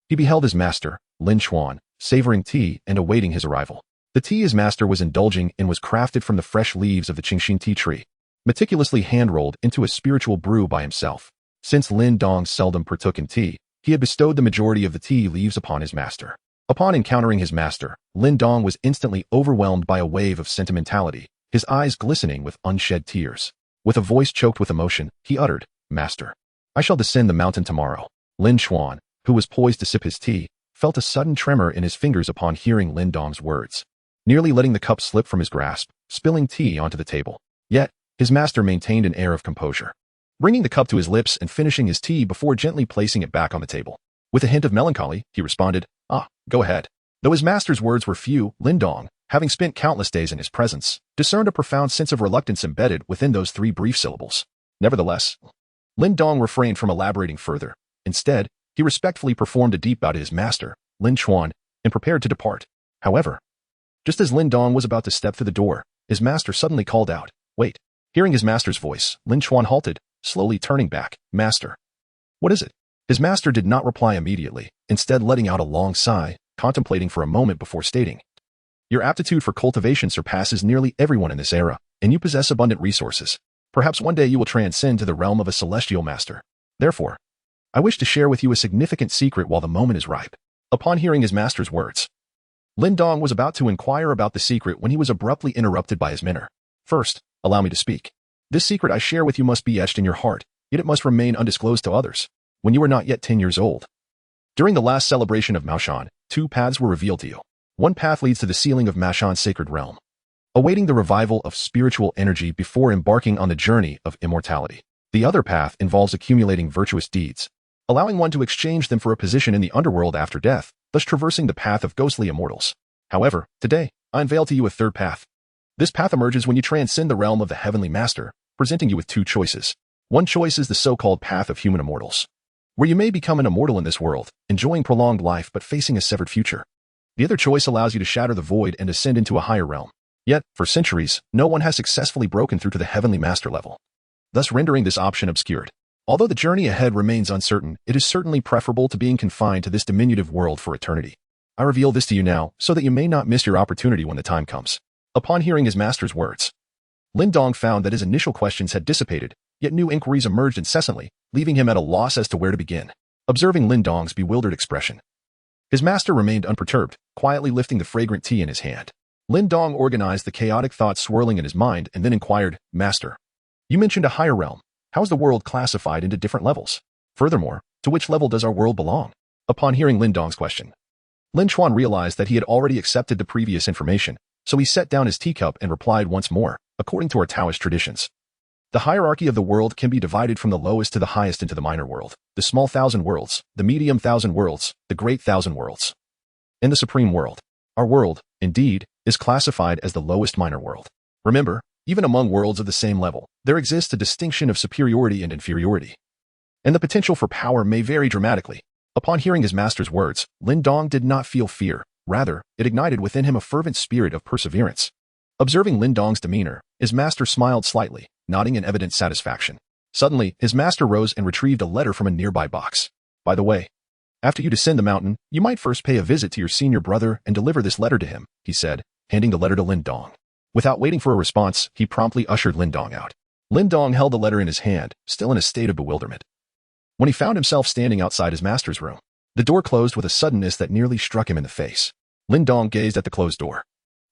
he beheld his master, Lin Chuan, savoring tea and awaiting his arrival. The tea his master was indulging in was crafted from the fresh leaves of the Qing tea tree, meticulously hand-rolled into a spiritual brew by himself. Since Lin Daoist seldom partook in tea, he had bestowed the majority of the tea leaves upon his master. Upon encountering his master, Lin Daoist was instantly overwhelmed by a wave of sentimentality, his eyes glistening with unshed tears. With a voice choked with emotion, he uttered, "Master, I shall descend the mountain tomorrow." Lin Chuan, who was poised to sip his tea, felt a sudden tremor in his fingers upon hearing Lin Daoist's words, nearly letting the cup slip from his grasp, spilling tea onto the table. Yet, his master maintained an air of composure, bringing the cup to his lips and finishing his tea before gently placing it back on the table. With a hint of melancholy, he responded, "Go ahead." Though his master's words were few, Lin Daoist, having spent countless days in his presence, discerned a profound sense of reluctance embedded within those 3 brief syllables. Nevertheless, Lin Daoist refrained from elaborating further. Instead, he respectfully performed a deep bow to his master, Lin Chuan, and prepared to depart. However, just as Lin Daoist was about to step through the door, his master suddenly called out, "Wait." Hearing his master's voice, Lin Chuan halted, slowly turning back. "Master, what is it?" His master did not reply immediately, instead letting out a long sigh, contemplating for a moment before stating, "Your aptitude for cultivation surpasses nearly everyone in this era, and you possess abundant resources. Perhaps one day you will transcend to the realm of a celestial master. Therefore, I wish to share with you a significant secret while the moment is ripe." Upon hearing his master's words, Lin Daoist was about to inquire about the secret when he was abruptly interrupted by his mentor. "First, allow me to speak. This secret I share with you must be etched in your heart, yet it must remain undisclosed to others. When you were not yet 10 years old, during the last celebration of Maoshan, 2 paths were revealed to you. One path leads to the ceiling of Maoshan's sacred realm, awaiting the revival of spiritual energy before embarking on the journey of immortality. The other path involves accumulating virtuous deeds, allowing one to exchange them for a position in the underworld after death, thus traversing the path of ghostly immortals. However, today, I unveil to you a third path. This path emerges when you transcend the realm of the Heavenly Master, presenting you with 2 choices. One choice is the so-called path of human immortals, where you may become an immortal in this world, enjoying prolonged life but facing a severed future. The other choice allows you to shatter the void and ascend into a higher realm. Yet, for centuries, no one has successfully broken through to the Heavenly Master level, thus rendering this option obscured. Although the journey ahead remains uncertain, it is certainly preferable to being confined to this diminutive world for eternity. I reveal this to you now, so that you may not miss your opportunity when the time comes. Upon hearing his master's words, Lin Daoist found that his initial questions had dissipated, yet new inquiries emerged incessantly, leaving him at a loss as to where to begin. Observing Lin Dong's bewildered expression, his master remained unperturbed, quietly lifting the fragrant tea in his hand. Lin Dong organized the chaotic thoughts swirling in his mind and then inquired, "Master, you mentioned a higher realm. How is the world classified into different levels? Furthermore, to which level does our world belong?" Upon hearing Lin Dong's question, Lin Chuan realized that he had already accepted the previous information, so he set down his teacup and replied once more, "According to our Taoist traditions, the hierarchy of the world can be divided from the lowest to the highest into the minor world, the small thousand worlds, the medium thousand worlds, the great thousand worlds, and the supreme world. Our world, indeed, is classified as the lowest minor world. Remember, even among worlds of the same level, there exists a distinction of superiority and inferiority, and the potential for power may vary dramatically." Upon hearing his master's words, Lin Dong did not feel fear. Rather, it ignited within him a fervent spirit of perseverance. Observing Lin Dong's demeanor, his master smiled slightly, nodding in evident satisfaction. Suddenly, his master rose and retrieved a letter from a nearby box. "By the way, after you descend the mountain, you might first pay a visit to your senior brother and deliver this letter to him," he said, handing the letter to Lin Dong. Without waiting for a response, he promptly ushered Lin Dong out. Lin Dong held the letter in his hand, still in a state of bewilderment, when he found himself standing outside his master's room. The door closed with a suddenness that nearly struck him in the face. Lin Dong gazed at the closed door,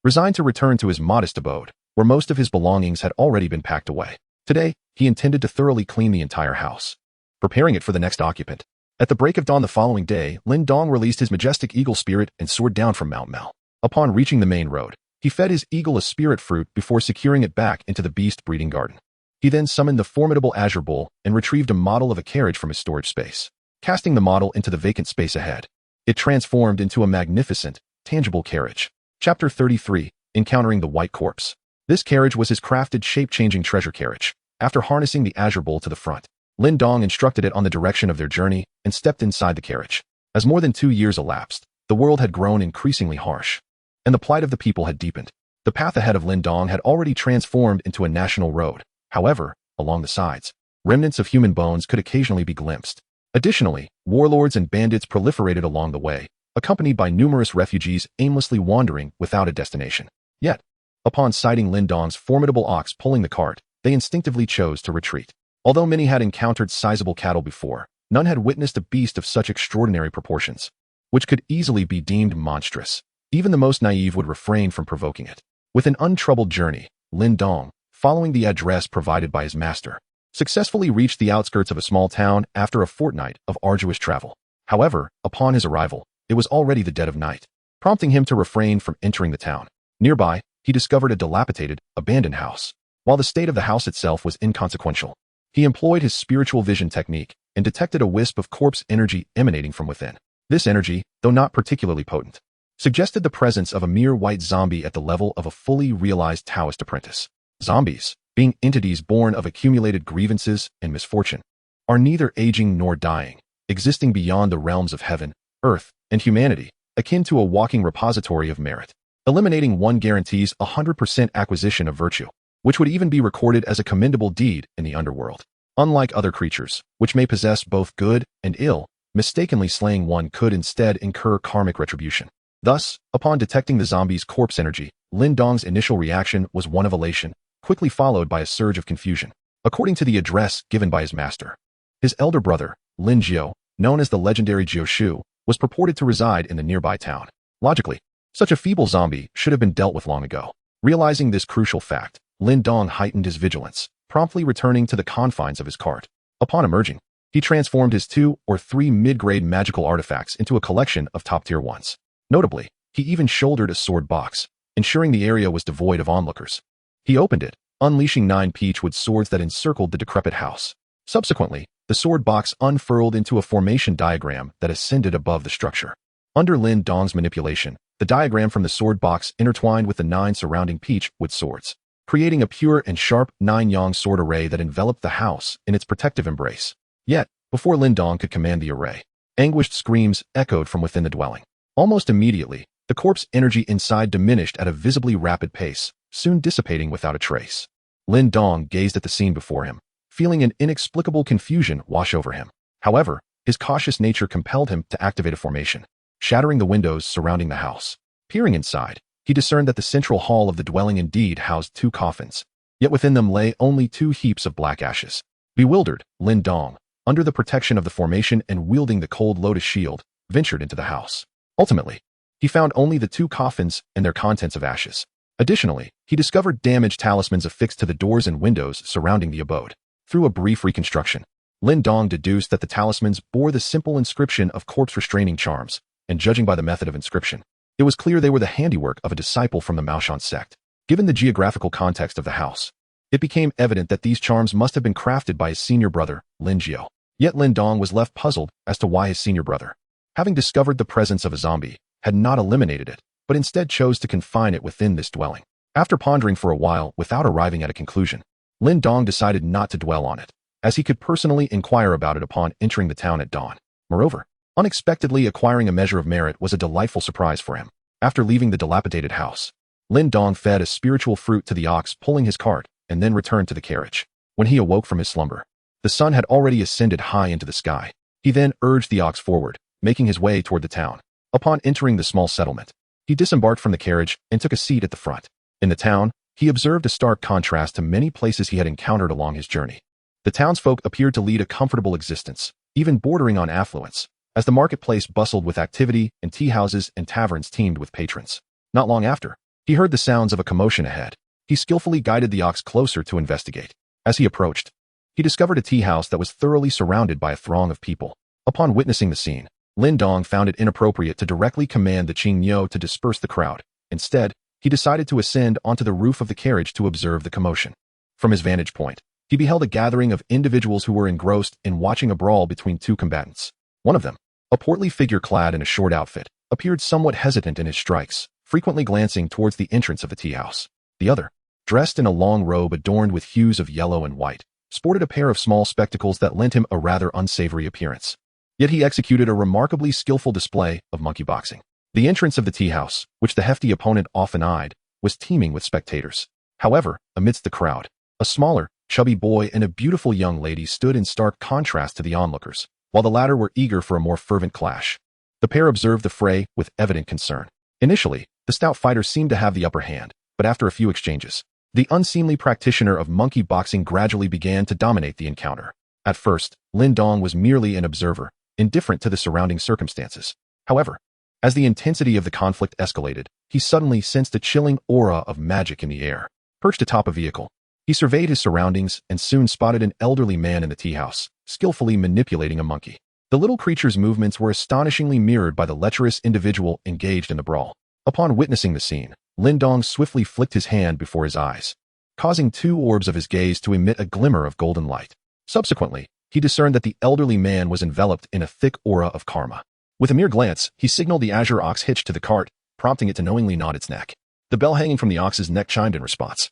resigned to return to his modest abode, where most of his belongings had already been packed away. Today, he intended to thoroughly clean the entire house, preparing it for the next occupant. At the break of dawn the following day, Lin Dong released his majestic eagle spirit and soared down from Mount Mao. Upon reaching the main road, he fed his eagle a spirit fruit before securing it back into the beast breeding garden. He then summoned the formidable azure bull and retrieved a model of a carriage from his storage space. Casting the model into the vacant space ahead, it transformed into a magnificent, tangible carriage. Chapter 33, Encountering the White Corpse. This carriage was his crafted shape-changing treasure carriage. After harnessing the azure bull to the front, Lin Dong instructed it on the direction of their journey and stepped inside the carriage. As more than 2 years elapsed, the world had grown increasingly harsh, and the plight of the people had deepened. The path ahead of Lin Dong had already transformed into a national road. However, along the sides, remnants of human bones could occasionally be glimpsed. Additionally, warlords and bandits proliferated along the way, accompanied by numerous refugees aimlessly wandering without a destination. Yet, upon sighting Lin Dong's formidable ox pulling the cart, they instinctively chose to retreat. Although many had encountered sizable cattle before, none had witnessed a beast of such extraordinary proportions, which could easily be deemed monstrous. Even the most naive would refrain from provoking it. With an untroubled journey, Lin Dong, following the address provided by his master, successfully reached the outskirts of a small town after a fortnight of arduous travel. However, upon his arrival, it was already the dead of night, prompting him to refrain from entering the town. Nearby, he discovered a dilapidated, abandoned house. While the state of the house itself was inconsequential, he employed his spiritual vision technique and detected a wisp of corpse energy emanating from within. This energy, though not particularly potent, suggested the presence of a mere white zombie at the level of a fully realized Taoist apprentice. Zombies, being entities born of accumulated grievances and misfortune, are neither aging nor dying, existing beyond the realms of heaven, earth, and humanity, akin to a walking repository of merit. Eliminating one guarantees 100% acquisition of virtue, which would even be recorded as a commendable deed in the underworld. Unlike other creatures, which may possess both good and ill, mistakenly slaying one could instead incur karmic retribution. Thus, upon detecting the zombie's corpse energy, Lin Dong's initial reaction was one of elation, quickly followed by a surge of confusion. According to the address given by his master, his elder brother, Lin Jiao, known as the legendary Jiao Shu, was purported to reside in the nearby town. Logically, such a feeble zombie should have been dealt with long ago. Realizing this crucial fact, Lin Dong heightened his vigilance, promptly returning to the confines of his cart. Upon emerging, he transformed his 2 or 3 mid-grade magical artifacts into a collection of top-tier ones. Notably, he even shouldered a sword box, ensuring the area was devoid of onlookers. He opened it, unleashing 9 peachwood swords that encircled the decrepit house. Subsequently, the sword box unfurled into a formation diagram that ascended above the structure. Under Lin Dong's manipulation, the diagram from the sword box intertwined with the 9 surrounding peachwood swords, creating a pure and sharp 9-yang sword array that enveloped the house in its protective embrace. Yet, before Lin Dong could command the array, anguished screams echoed from within the dwelling. Almost immediately, the corpse energy inside diminished at a visibly rapid pace, soon dissipating without a trace. Lin Dong gazed at the scene before him, feeling an inexplicable confusion wash over him. However, his cautious nature compelled him to activate a formation, shattering the windows surrounding the house. Peering inside, he discerned that the central hall of the dwelling indeed housed 2 coffins, yet within them lay only 2 heaps of black ashes. Bewildered, Lin Dong, under the protection of the formation and wielding the cold lotus shield, ventured into the house. Ultimately, he found only the 2 coffins and their contents of ashes. Additionally, he discovered damaged talismans affixed to the doors and windows surrounding the abode. Through a brief reconstruction, Lin Dong deduced that the talismans bore the simple inscription of corpse-restraining charms, and judging by the method of inscription, it was clear they were the handiwork of a disciple from the Maoshan sect. Given the geographical context of the house, it became evident that these charms must have been crafted by his senior brother, Lin Jiao. Yet Lin Dong was left puzzled as to why his senior brother, having discovered the presence of a zombie, had not eliminated it, but instead chose to confine it within this dwelling. After pondering for a while without arriving at a conclusion, Lin Dong decided not to dwell on it, as he could personally inquire about it upon entering the town at dawn. Moreover, unexpectedly acquiring a measure of merit was a delightful surprise for him. After leaving the dilapidated house, Lin Dong fed a spiritual fruit to the ox pulling his cart and then returned to the carriage. When he awoke from his slumber, the sun had already ascended high into the sky. He then urged the ox forward, making his way toward the town. Upon entering the small settlement, he disembarked from the carriage and took a seat at the front. In the town, he observed a stark contrast to many places he had encountered along his journey. The townsfolk appeared to lead a comfortable existence, even bordering on affluence, as the marketplace bustled with activity and tea houses and taverns teemed with patrons. Not long after, he heard the sounds of a commotion ahead. He skillfully guided the ox closer to investigate. As he approached, he discovered a tea house that was thoroughly surrounded by a throng of people. Upon witnessing the scene, Lin Dong found it inappropriate to directly command the Qing to disperse the crowd. Instead, he decided to ascend onto the roof of the carriage to observe the commotion. From his vantage point, he beheld a gathering of individuals who were engrossed in watching a brawl between 2 combatants. One of them, a portly figure clad in a short outfit, appeared somewhat hesitant in his strikes, frequently glancing towards the entrance of the tea house. The other, dressed in a long robe adorned with hues of yellow and white, sported a pair of small spectacles that lent him a rather unsavory appearance. Yet he executed a remarkably skillful display of monkey boxing. The entrance of the tea house, which the hefty opponent often eyed, was teeming with spectators. However, amidst the crowd, a smaller, chubby boy and a beautiful young lady stood in stark contrast to the onlookers, while the latter were eager for a more fervent clash. The pair observed the fray with evident concern. Initially, the stout fighter seemed to have the upper hand, but after a few exchanges, the unseemly practitioner of monkey boxing gradually began to dominate the encounter. At first, Lin Dong was merely an observer, indifferent to the surrounding circumstances. However, as the intensity of the conflict escalated, he suddenly sensed a chilling aura of magic in the air. Perched atop a vehicle, he surveyed his surroundings and soon spotted an elderly man in the tea house, skillfully manipulating a monkey. The little creature's movements were astonishingly mirrored by the lecherous individual engaged in the brawl. Upon witnessing the scene, Lin Dong swiftly flicked his hand before his eyes, causing 2 orbs of his gaze to emit a glimmer of golden light. Subsequently, he discerned that the elderly man was enveloped in a thick aura of karma. With a mere glance, he signaled the azure ox hitched to the cart, prompting it to knowingly nod its neck. The bell hanging from the ox's neck chimed in response.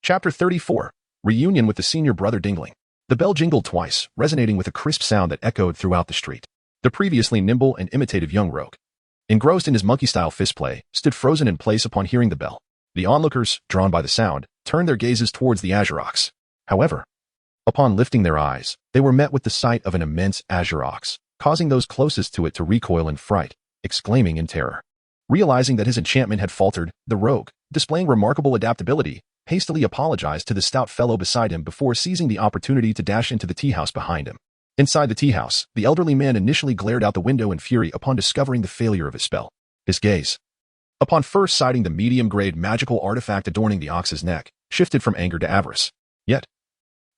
Chapter 34. Reunion with the senior brother Dingling. The bell jingled twice, resonating with a crisp sound that echoed throughout the street. The previously nimble and imitative young rogue, engrossed in his monkey-style fistplay, stood frozen in place upon hearing the bell. The onlookers, drawn by the sound, turned their gazes towards the azure ox. However, upon lifting their eyes, they were met with the sight of an immense azure ox, causing those closest to it to recoil in fright, exclaiming in terror. Realizing that his enchantment had faltered, the rogue, displaying remarkable adaptability, hastily apologized to the stout fellow beside him before seizing the opportunity to dash into the tea house behind him. Inside the tea house, the elderly man initially glared out the window in fury upon discovering the failure of his spell. His gaze, upon first sighting the medium-grade magical artifact adorning the ox's neck, shifted from anger to avarice. Yet,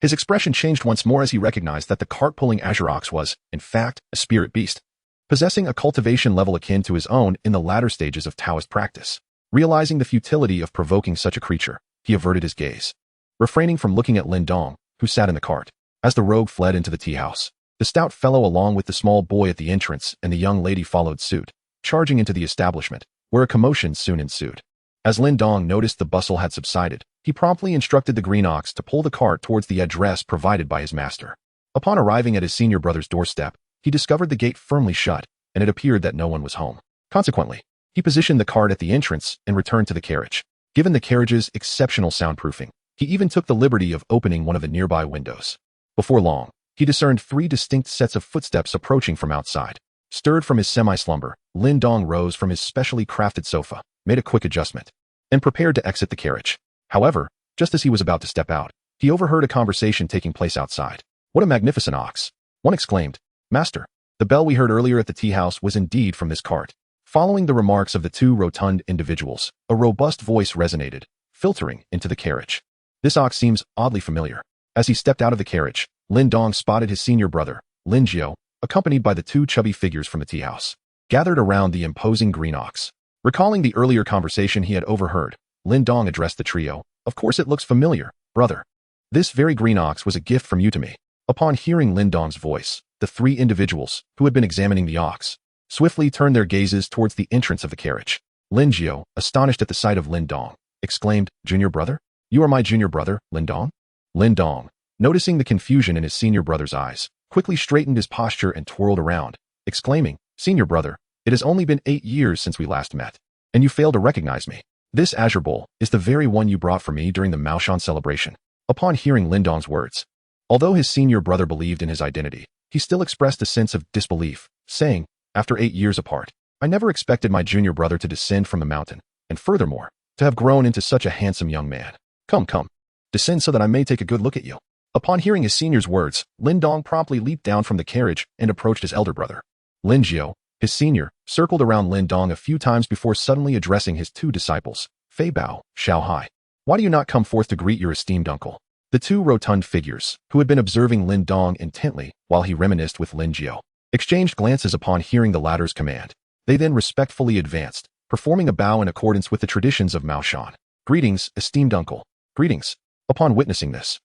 his expression changed once more as he recognized that the cart-pulling azure ox was, in fact, a spirit beast, possessing a cultivation level akin to his own in the latter stages of Taoist practice. Realizing the futility of provoking such a creature, he averted his gaze, refraining from looking at Lin Dong, who sat in the cart. As the rogue fled into the tea house, the stout fellow along with the small boy at the entrance and the young lady followed suit, charging into the establishment, where a commotion soon ensued. As Lin Dong noticed the bustle had subsided, he promptly instructed the green ox to pull the cart towards the address provided by his master. Upon arriving at his senior brother's doorstep, he discovered the gate firmly shut, and it appeared that no one was home. Consequently, he positioned the cart at the entrance and returned to the carriage. Given the carriage's exceptional soundproofing, he even took the liberty of opening one of the nearby windows. Before long, he discerned 3 distinct sets of footsteps approaching from outside. Stirred from his semi-slumber, Lin Dong rose from his specially crafted sofa, made a quick adjustment, and prepared to exit the carriage. However, just as he was about to step out, he overheard a conversation taking place outside. What a magnificent ox! One exclaimed. Master, the bell we heard earlier at the tea house was indeed from this cart. Following the remarks of the two rotund individuals, a robust voice resonated, filtering into the carriage. This ox seems oddly familiar. As he stepped out of the carriage, Lin Dong spotted his senior brother, Lin Jiao, accompanied by the two chubby figures from the tea house, gathered around the imposing green ox. Recalling the earlier conversation he had overheard, Lin Dong addressed the trio. Of course it looks familiar, brother. This very green ox was a gift from you to me. Upon hearing Lin Dong's voice, the three individuals, who had been examining the ox, swiftly turned their gazes towards the entrance of the carriage. Lin Jiao, astonished at the sight of Lin Dong, exclaimed, Junior brother? You are my junior brother, Lin Dong? Lin Dong, noticing the confusion in his senior brother's eyes, quickly straightened his posture and twirled around, exclaiming, Senior brother, it has only been 8 years since we last met, and you fail to recognize me. This azure bowl is the very one you brought for me during the Maoshan celebration. Upon hearing Lin Dong's words, although his senior brother believed in his identity, he still expressed a sense of disbelief, saying, after 8 years apart, I never expected my junior brother to descend from the mountain, and furthermore, to have grown into such a handsome young man. Come, descend so that I may take a good look at you. Upon hearing his senior's words, Lin Dong promptly leaped down from the carriage and approached his elder brother. Lin Jiao, his senior, circled around Lin Dong a few times before suddenly addressing his two disciples, Fei Bao, Xiao Hai. Why do you not come forth to greet your esteemed uncle? The two rotund figures, who had been observing Lin Dong intently while he reminisced with Lin Jiao, exchanged glances upon hearing the latter's command. They then respectfully advanced, performing a bow in accordance with the traditions of Maoshan. Greetings, esteemed uncle. Greetings. Upon witnessing this,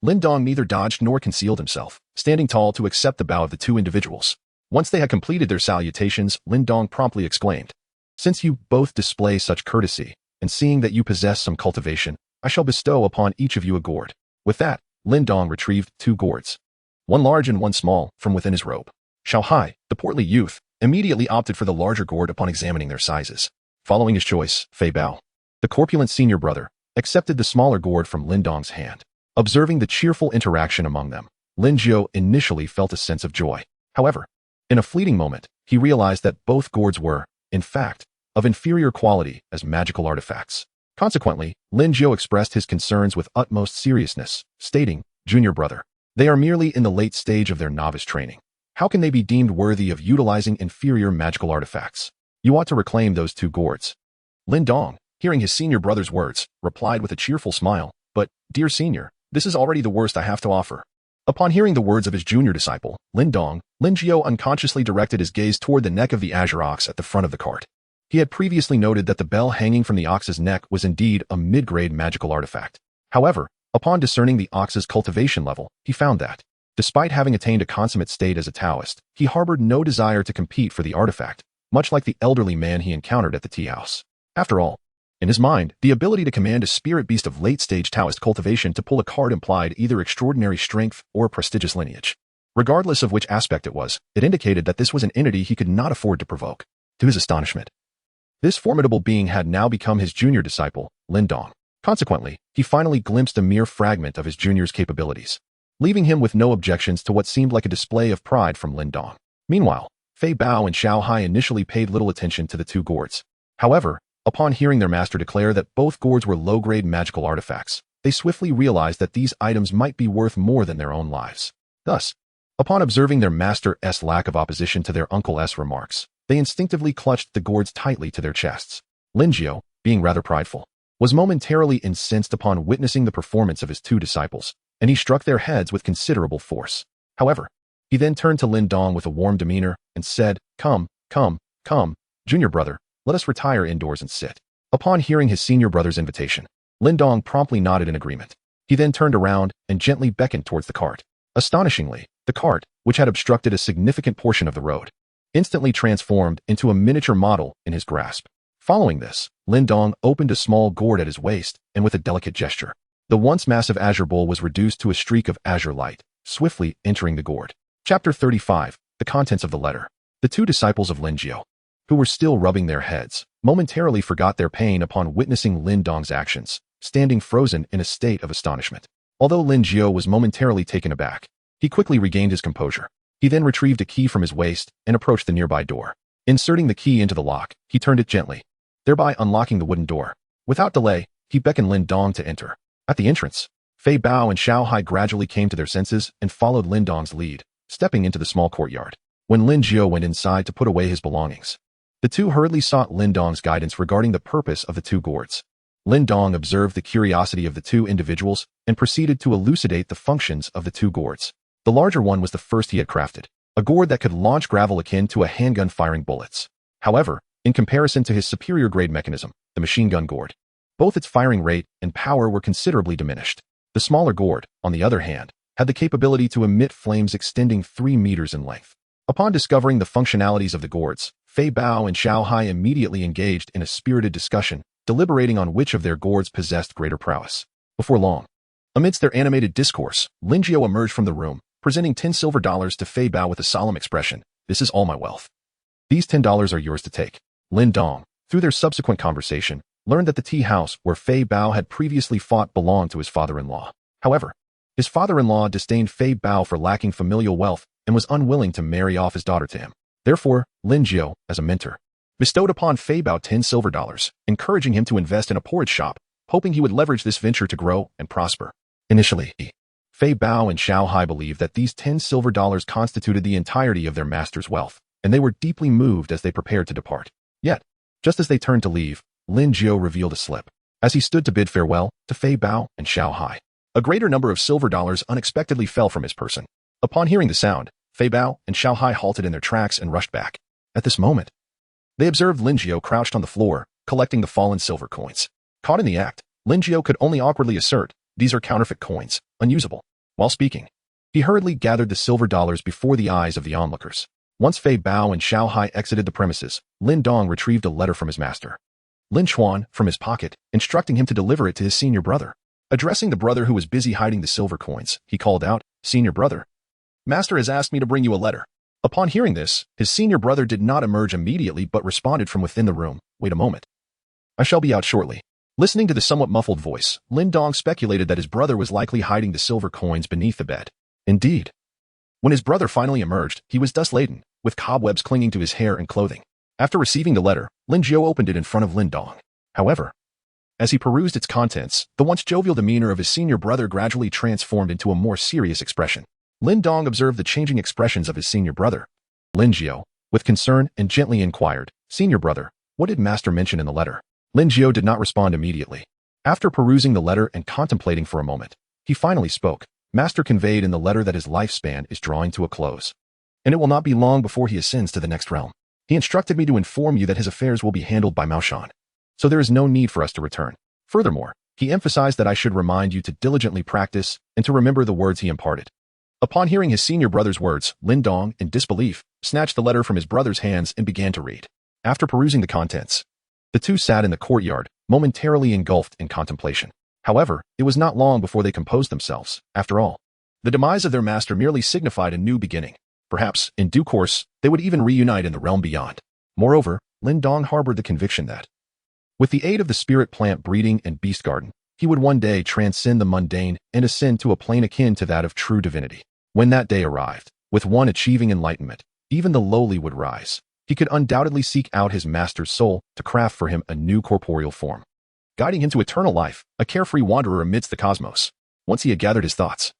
Lin Dong neither dodged nor concealed himself, standing tall to accept the bow of the two individuals. Once they had completed their salutations, Lin Dong promptly exclaimed, Since you both display such courtesy, and seeing that you possess some cultivation, I shall bestow upon each of you a gourd. With that, Lin Dong retrieved 2 gourds, one large and one small, from within his robe. Xiao Hai, the portly youth, immediately opted for the larger gourd upon examining their sizes. Following his choice, Fei Bao, the corpulent senior brother, accepted the smaller gourd from Lin Dong's hand. Observing the cheerful interaction among them, Lin Jiao initially felt a sense of joy. However, in a fleeting moment, he realized that both gourds were, in fact, of inferior quality as magical artifacts. Consequently, Lin Jiao expressed his concerns with utmost seriousness, stating, Junior brother, they are merely in the late stage of their novice training. How can they be deemed worthy of utilizing inferior magical artifacts? You ought to reclaim those 2 gourds. Lin Dong, hearing his senior brother's words, replied with a cheerful smile, But, dear senior, this is already the worst I have to offer. Upon hearing the words of his junior disciple, Lin Jiao unconsciously directed his gaze toward the neck of the azure ox at the front of the cart. He had previously noted that the bell hanging from the ox's neck was indeed a mid-grade magical artifact. However, upon discerning the ox's cultivation level, he found that, despite having attained a consummate state as a Taoist, he harbored no desire to compete for the artifact, much like the elderly man he encountered at the tea house. After all, in his mind, the ability to command a spirit beast of late-stage Taoist cultivation to pull a card implied either extraordinary strength or prestigious lineage. Regardless of which aspect it was, it indicated that this was an entity he could not afford to provoke. To his astonishment, this formidable being had now become his junior disciple, Lin Dong. Consequently, he finally glimpsed a mere fragment of his junior's capabilities, leaving him with no objections to what seemed like a display of pride from Lin Dong. Meanwhile, Fei Bao and Xiao Hai initially paid little attention to the 2 gourds. However, upon hearing their master declare that both gourds were low-grade magical artifacts, they swiftly realized that these items might be worth more than their own lives. Thus, upon observing their master's lack of opposition to their uncle's remarks, they instinctively clutched the gourds tightly to their chests. Lin Jiao, being rather prideful, was momentarily incensed upon witnessing the performance of his 2 disciples, and he struck their heads with considerable force. However, he then turned to Lin Dong with a warm demeanor and said, Come, junior brother, let us retire indoors and sit. Upon hearing his senior brother's invitation, Lin Dong promptly nodded in agreement. He then turned around and gently beckoned towards the cart. Astonishingly, the cart, which had obstructed a significant portion of the road, instantly transformed into a miniature model in his grasp. Following this, Lin Dong opened a small gourd at his waist, and with a delicate gesture, the once massive azure bowl was reduced to a streak of azure light, swiftly entering the gourd. Chapter 35, The Contents of the Letter. The 2 disciples of Lin Jiao, who were still rubbing their heads, momentarily forgot their pain upon witnessing Lin Dong's actions, standing frozen in a state of astonishment. Although Lin Jiao was momentarily taken aback, he quickly regained his composure. He then retrieved a key from his waist and approached the nearby door. Inserting the key into the lock, he turned it gently, thereby unlocking the wooden door. Without delay, he beckoned Lin Dong to enter. At the entrance, Fei Bao and Xiao Hai gradually came to their senses and followed Lin Dong's lead, stepping into the small courtyard. When Lin Jiao went inside to put away his belongings, the two hurriedly sought Lin Dong's guidance regarding the purpose of the two gourds. Lin Dong observed the curiosity of the two individuals and proceeded to elucidate the functions of the two gourds. The larger one was the first he had crafted, a gourd that could launch gravel akin to a handgun firing bullets. However, in comparison to his superior grade mechanism, the machine gun gourd, both its firing rate and power were considerably diminished. The smaller gourd, on the other hand, had the capability to emit flames extending 3 meters in length. Upon discovering the functionalities of the gourds, Fei Bao and Xiao Hai immediately engaged in a spirited discussion, deliberating on which of their gourds possessed greater prowess. Before long, amidst their animated discourse, Lin Jiao emerged from the room, presenting 10 silver dollars to Fei Bao with a solemn expression. "This is all my wealth. These $10 are yours to take." Lin Dong, through their subsequent conversation, learned that the tea house where Fei Bao had previously fought belonged to his father-in-law. However, his father-in-law disdained Fei Bao for lacking familial wealth and was unwilling to marry off his daughter to him. Therefore, Lin Jiao, as a mentor, bestowed upon Fei Bao 10 silver dollars, encouraging him to invest in a porridge shop, hoping he would leverage this venture to grow and prosper. Initially, Fei Bao and Xiao Hai believed that these 10 silver dollars constituted the entirety of their master's wealth, and they were deeply moved as they prepared to depart. Yet, just as they turned to leave, Lin Jiao revealed a slip. As he stood to bid farewell to Fei Bao and Xiao Hai, a greater number of silver dollars unexpectedly fell from his person. Upon hearing the sound, Fei Bao and Xiao Hai halted in their tracks and rushed back. At this moment, they observed Lin Jiao crouched on the floor, collecting the fallen silver coins. Caught in the act, Lin Jiao could only awkwardly assert, "These are counterfeit coins, unusable." While speaking, he hurriedly gathered the silver dollars before the eyes of the onlookers. Once Fei Bao and Xiao Hai exited the premises, Lin Dong retrieved a letter from his master, Lin Chuan, from his pocket, instructing him to deliver it to his senior brother. Addressing the brother who was busy hiding the silver coins, he called out, "Senior brother, Master has asked me to bring you a letter." Upon hearing this, his senior brother did not emerge immediately but responded from within the room, "Wait a moment. I shall be out shortly." Listening to the somewhat muffled voice, Lin Dong speculated that his brother was likely hiding the silver coins beneath the bed. Indeed, when his brother finally emerged, he was dust-laden, with cobwebs clinging to his hair and clothing. After receiving the letter, Lin Jiao opened it in front of Lin Dong. However, as he perused its contents, the once jovial demeanor of his senior brother gradually transformed into a more serious expression. Lin Dong observed the changing expressions of his senior brother. Lin Jiao, with concern and gently inquired, "Senior brother, what did Master mention in the letter?" Lin Jiao did not respond immediately. After perusing the letter and contemplating for a moment, he finally spoke. "Master conveyed in the letter that his lifespan is drawing to a close, and it will not be long before he ascends to the next realm. He instructed me to inform you that his affairs will be handled by Maoshan, so there is no need for us to return. Furthermore, he emphasized that I should remind you to diligently practice and to remember the words he imparted." Upon hearing his senior brother's words, Lin Dong, in disbelief, snatched the letter from his brother's hands and began to read. After perusing the contents, the two sat in the courtyard, momentarily engulfed in contemplation. However, it was not long before they composed themselves. After all, the demise of their master merely signified a new beginning. Perhaps, in due course, they would even reunite in the realm beyond. Moreover, Lin Dong harbored the conviction that, with the aid of the spirit plant breeding and beast garden, he would one day transcend the mundane and ascend to a plane akin to that of true divinity. When that day arrived, with one achieving enlightenment, even the lowly would rise. He could undoubtedly seek out his master's soul to craft for him a new corporeal form, guiding him to eternal life, a carefree wanderer amidst the cosmos. Once he had gathered his thoughts,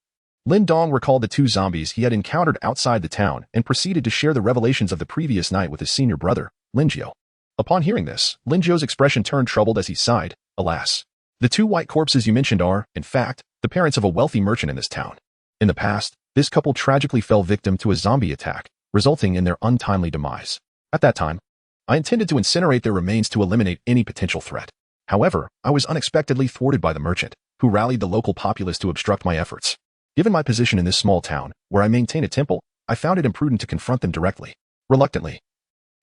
Lin Dong recalled the two zombies he had encountered outside the town and proceeded to share the revelations of the previous night with his senior brother, Lin Jiao. Upon hearing this, Lin Jiao's expression turned troubled as he sighed, "Alas, the two white corpses you mentioned are, in fact, the parents of a wealthy merchant in this town. In the past, this couple tragically fell victim to a zombie attack, resulting in their untimely demise. At that time, I intended to incinerate their remains to eliminate any potential threat. However, I was unexpectedly thwarted by the merchant, who rallied the local populace to obstruct my efforts. Given my position in this small town, where I maintain a temple, I found it imprudent to confront them directly. Reluctantly,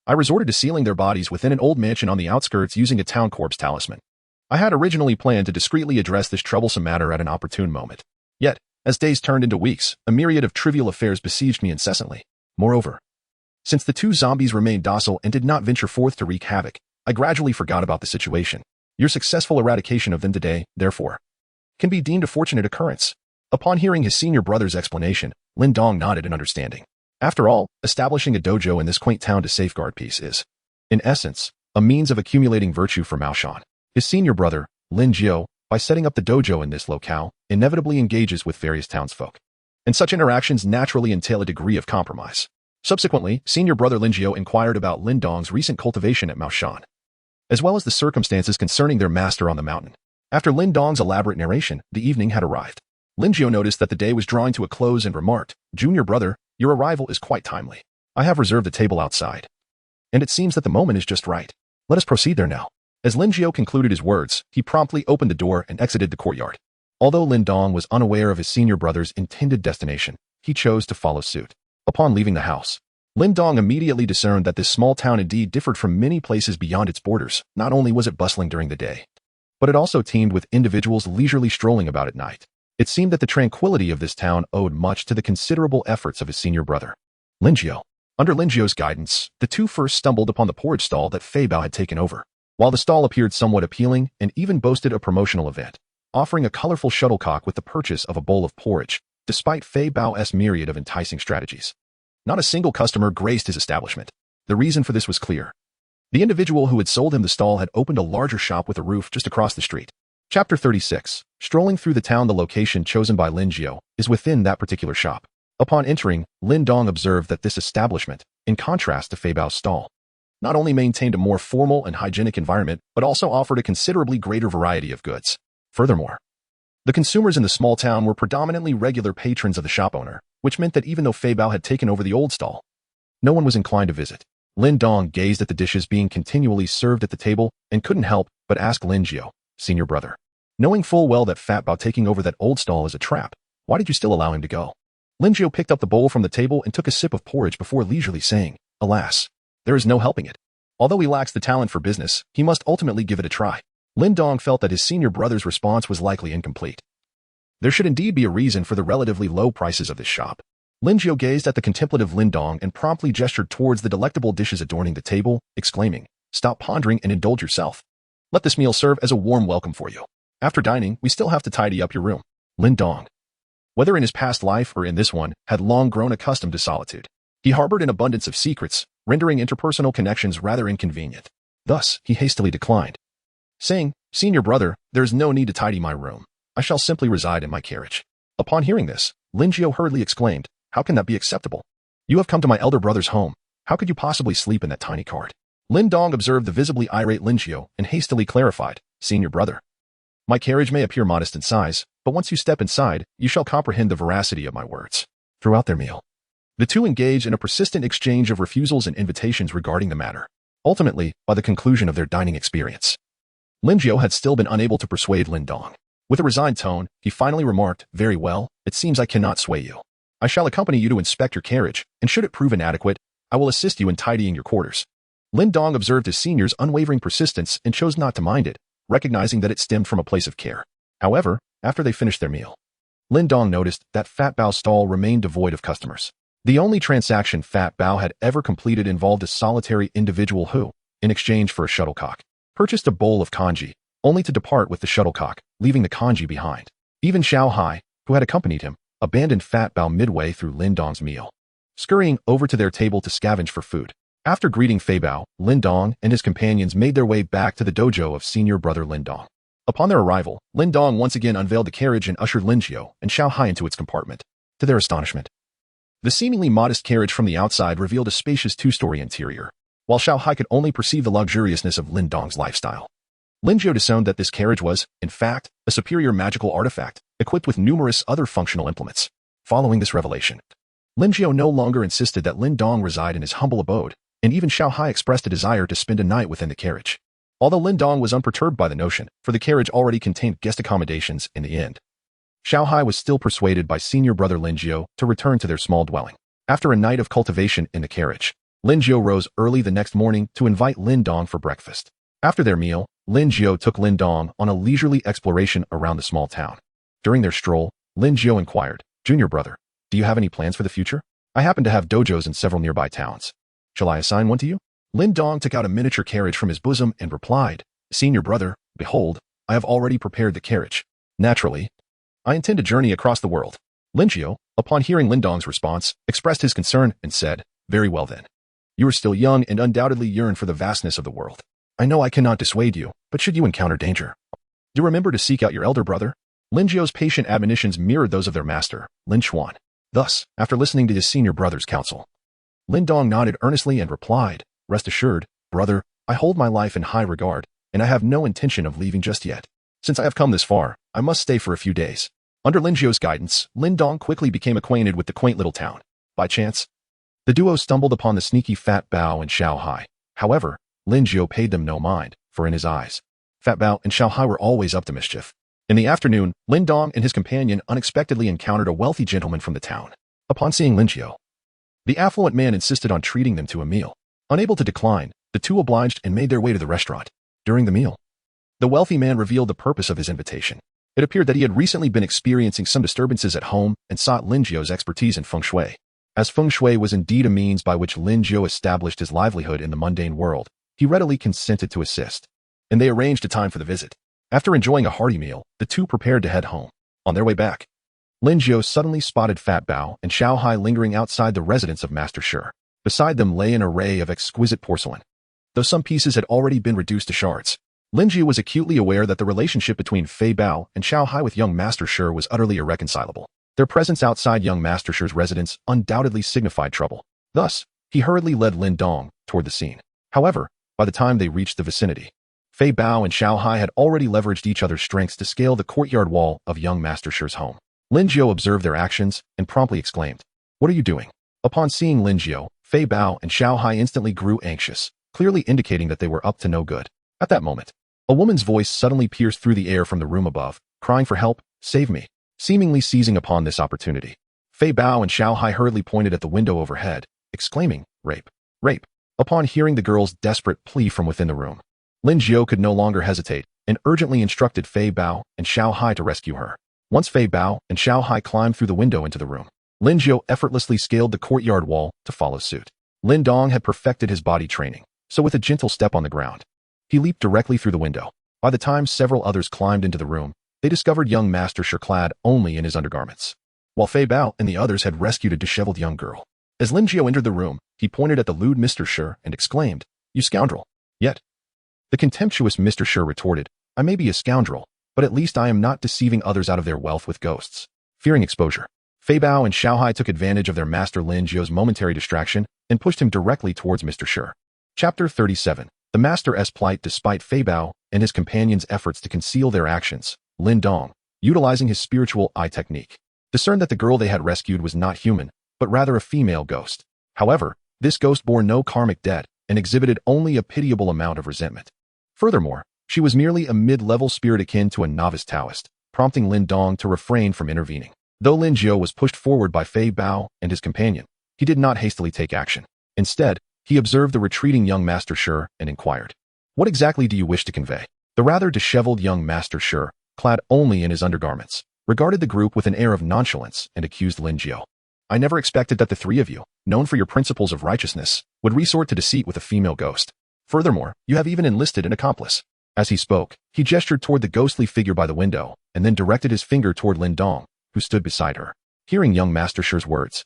I resorted to sealing their bodies within an old mansion on the outskirts using a town corpse talisman. I had originally planned to discreetly address this troublesome matter at an opportune moment. Yet, as days turned into weeks, a myriad of trivial affairs besieged me incessantly. Moreover, since the two zombies remained docile and did not venture forth to wreak havoc, I gradually forgot about the situation. Your successful eradication of them today, therefore, can be deemed a fortunate occurrence." Upon hearing his senior brother's explanation, Lin Dong nodded in understanding. After all, establishing a dojo in this quaint town to safeguard peace is, in essence, a means of accumulating virtue for Maoshan. His senior brother, Lin Jiao, by setting up the dojo in this locale, inevitably engages with various townsfolk. And such interactions naturally entail a degree of compromise. Subsequently, senior brother Lin Jiao inquired about Lin Dong's recent cultivation at Maoshan, as well as the circumstances concerning their master on the mountain. After Lin Dong's elaborate narration, the evening had arrived. Lin Jiao noticed that the day was drawing to a close and remarked, "Junior brother, your arrival is quite timely. I have reserved a table outside, and it seems that the moment is just right. Let us proceed there now." As Lin Jiao concluded his words, he promptly opened the door and exited the courtyard. Although Lin Dong was unaware of his senior brother's intended destination, he chose to follow suit. Upon leaving the house, Lin Dong immediately discerned that this small town indeed differed from many places beyond its borders. Not only was it bustling during the day, but it also teemed with individuals leisurely strolling about at night. It seemed that the tranquility of this town owed much to the considerable efforts of his senior brother, Lin Jiao. Under Lin Jiao's guidance, the two first stumbled upon the porridge stall that Fei Bao had taken over. While the stall appeared somewhat appealing and even boasted a promotional event, offering a colorful shuttlecock with the purchase of a bowl of porridge, despite Fei Bao's myriad of enticing strategies, not a single customer graced his establishment. The reason for this was clear. The individual who had sold him the stall had opened a larger shop with a roof just across the street. Chapter 36. Strolling through the town. The location chosen by Lin Jiao is within that particular shop. Upon entering, Lin Dong observed that this establishment, in contrast to Fei Bao's stall, not only maintained a more formal and hygienic environment, but also offered a considerably greater variety of goods. Furthermore, the consumers in the small town were predominantly regular patrons of the shop owner, which meant that even though Fei Bao had taken over the old stall, no one was inclined to visit. Lin Dong gazed at the dishes being continually served at the table and couldn't help but ask Lin Jiao, senior brother, knowing full well that Fat Bao taking over that old stall is a trap, why did you still allow him to go? Lin Jiao picked up the bowl from the table and took a sip of porridge before leisurely saying, "Alas, there is no helping it. Although he lacks the talent for business, he must ultimately give it a try." Lin Dong felt that his senior brother's response was likely incomplete. There should indeed be a reason for the relatively low prices of this shop. Lin Jiao gazed at the contemplative Lin Dong and promptly gestured towards the delectable dishes adorning the table, exclaiming, "Stop pondering and indulge yourself. Let this meal serve as a warm welcome for you. After dining, we still have to tidy up your room." Lin Dong, whether in his past life or in this one, had long grown accustomed to solitude. He harbored an abundance of secrets, rendering interpersonal connections rather inconvenient. Thus, he hastily declined, saying, "Senior brother, there is no need to tidy my room. I shall simply reside in my carriage." Upon hearing this, Lin Jiao hurriedly exclaimed, "How can that be acceptable? You have come to my elder brother's home. How could you possibly sleep in that tiny cart?" Lin Dong observed the visibly irate Lin Jiao and hastily clarified, "Senior brother, my carriage may appear modest in size, but once you step inside, you shall comprehend the veracity of my words." Throughout their meal, the two engaged in a persistent exchange of refusals and invitations regarding the matter. Ultimately, by the conclusion of their dining experience, Lin Jiao had still been unable to persuade Lin Dong. With a resigned tone, he finally remarked, "Very well, it seems I cannot sway you. I shall accompany you to inspect your carriage, and should it prove inadequate, I will assist you in tidying your quarters." Lin Dong observed his senior's unwavering persistence and chose not to mind it, recognizing that it stemmed from a place of care. However, after they finished their meal, Lin Dong noticed that Fat Bao's stall remained devoid of customers. The only transaction Fat Bao had ever completed involved a solitary individual who, in exchange for a shuttlecock, purchased a bowl of congee, only to depart with the shuttlecock, leaving the congee behind. Even Xiao Hai, who had accompanied him, abandoned Fat Bao midway through Lin Dong's meal, scurrying over to their table to scavenge for food. After greeting Fei Bao, Lin Dong and his companions made their way back to the dojo of senior brother Lin Dong. Upon their arrival, Lin Dong once again unveiled the carriage and ushered Lin Jiao and Xiao Hai into its compartment. To their astonishment, the seemingly modest carriage from the outside revealed a spacious two-story interior, while Xiao Hai could only perceive the luxuriousness of Lin Dong's lifestyle. Lin Jiao discerned that this carriage was, in fact, a superior magical artifact, equipped with numerous other functional implements. Following this revelation, Lin Jiao no longer insisted that Lin Dong reside in his humble abode, and even Xiao Hai expressed a desire to spend a night within the carriage. Although Lin Dong was unperturbed by the notion, for the carriage already contained guest accommodations in the end, Xiao Hai was still persuaded by senior brother Lin Jiao to return to their small dwelling. After a night of cultivation in the carriage, Lin Jiao rose early the next morning to invite Lin Dong for breakfast. After their meal, Lin Jiao took Lin Dong on a leisurely exploration around the small town. During their stroll, Lin Jiao inquired, "Junior brother, do you have any plans for the future? I happen to have dojos in several nearby towns. Shall I assign one to you?" Lin Dong took out a miniature carriage from his bosom and replied, "Senior brother, behold, I have already prepared the carriage. Naturally, I intend to journey across the world." Lin Jiao, upon hearing Lin Dong's response, expressed his concern and said, "Very well then. You are still young and undoubtedly yearn for the vastness of the world. I know I cannot dissuade you, but should you encounter danger, do remember to seek out your elder brother." Lin Jiu's patient admonitions mirrored those of their master, Lin Xuan. Thus, after listening to his senior brother's counsel, Lin Dong nodded earnestly and replied, "Rest assured, brother, I hold my life in high regard, and I have no intention of leaving just yet. Since I have come this far, I must stay for a few days." Under Lin Jiu's guidance, Lin Dong quickly became acquainted with the quaint little town. By chance, the duo stumbled upon the sneaky Fat Bao and Xiao Hai. However, Lin Jiu paid them no mind, for in his eyes, Fat Bao and Xiao Hai were always up to mischief. In the afternoon, Lin Dong and his companion unexpectedly encountered a wealthy gentleman from the town. Upon seeing Lin Jiu, the affluent man insisted on treating them to a meal. Unable to decline, the two obliged and made their way to the restaurant. During the meal, the wealthy man revealed the purpose of his invitation. It appeared that he had recently been experiencing some disturbances at home and sought Lin Jiu's expertise in feng shui. As feng shui was indeed a means by which Lin Jiu established his livelihood in the mundane world, he readily consented to assist, and they arranged a time for the visit. After enjoying a hearty meal, the two prepared to head home. On their way back, Lin Jiu suddenly spotted Fat Bao and Xiao Hai lingering outside the residence of Master Shi. Beside them lay an array of exquisite porcelain. Though some pieces had already been reduced to shards, Lin Jiu was acutely aware that the relationship between Fei Bao and Xiao Hai with young Master Shi was utterly irreconcilable. Their presence outside young Master Shi's residence undoubtedly signified trouble. Thus, he hurriedly led Lin Dong toward the scene. However, by the time they reached the vicinity, Fei Bao and Xiao Hai had already leveraged each other's strengths to scale the courtyard wall of young Master Shi's home. Lin Jiu observed their actions and promptly exclaimed, "What are you doing?" Upon seeing Lin Jiu, Fei Bao and Xiao Hai instantly grew anxious, clearly indicating that they were up to no good. At that moment, a woman's voice suddenly pierced through the air from the room above, crying for help, "Save me." Seemingly seizing upon this opportunity, Fei Bao and Xiao Hai hurriedly pointed at the window overhead, exclaiming, "Rape! Rape!" Upon hearing the girl's desperate plea from within the room, Lin Jiu could no longer hesitate and urgently instructed Fei Bao and Xiao Hai to rescue her. Once Fei Bao and Xiao Hai climbed through the window into the room, Lin Jiu effortlessly scaled the courtyard wall to follow suit. Lin Dong had perfected his body training, so with a gentle step on the ground, he leaped directly through the window. By the time several others climbed into the room, they discovered young Master Shi clad only in his undergarments, while Fei Bao and the others had rescued a disheveled young girl. As Lin Jiu entered the room, he pointed at the lewd Mr. Shi and exclaimed, "You scoundrel!" Yet, the contemptuous Mr. Shi retorted, "I may be a scoundrel, but at least I am not deceiving others out of their wealth with ghosts." Fearing exposure, Fei Bao and Xiao Hai took advantage of their master Lin Jiu's momentary distraction and pushed him directly towards Mr. Shi. Chapter 37. The Master's plight. Despite Fei Bao and his companions' efforts to conceal their actions, Lin Dong, utilizing his spiritual eye technique, discerned that the girl they had rescued was not human, but rather a female ghost. However, this ghost bore no karmic debt and exhibited only a pitiable amount of resentment. Furthermore, she was merely a mid-level spirit akin to a novice Taoist, prompting Lin Dong to refrain from intervening. Though Lin Jiu was pushed forward by Fei Bao and his companion, he did not hastily take action. Instead, he observed the retreating young Master Shi and inquired, "What exactly do you wish to convey?" The rather disheveled young Master Shi, clad only in his undergarments, regarded the group with an air of nonchalance and accused Lin Jiu. "I never expected that the three of you, known for your principles of righteousness, would resort to deceit with a female ghost. Furthermore, you have even enlisted an accomplice." As he spoke, he gestured toward the ghostly figure by the window, and then directed his finger toward Lin Dong, who stood beside her. Hearing young Master Shi's words,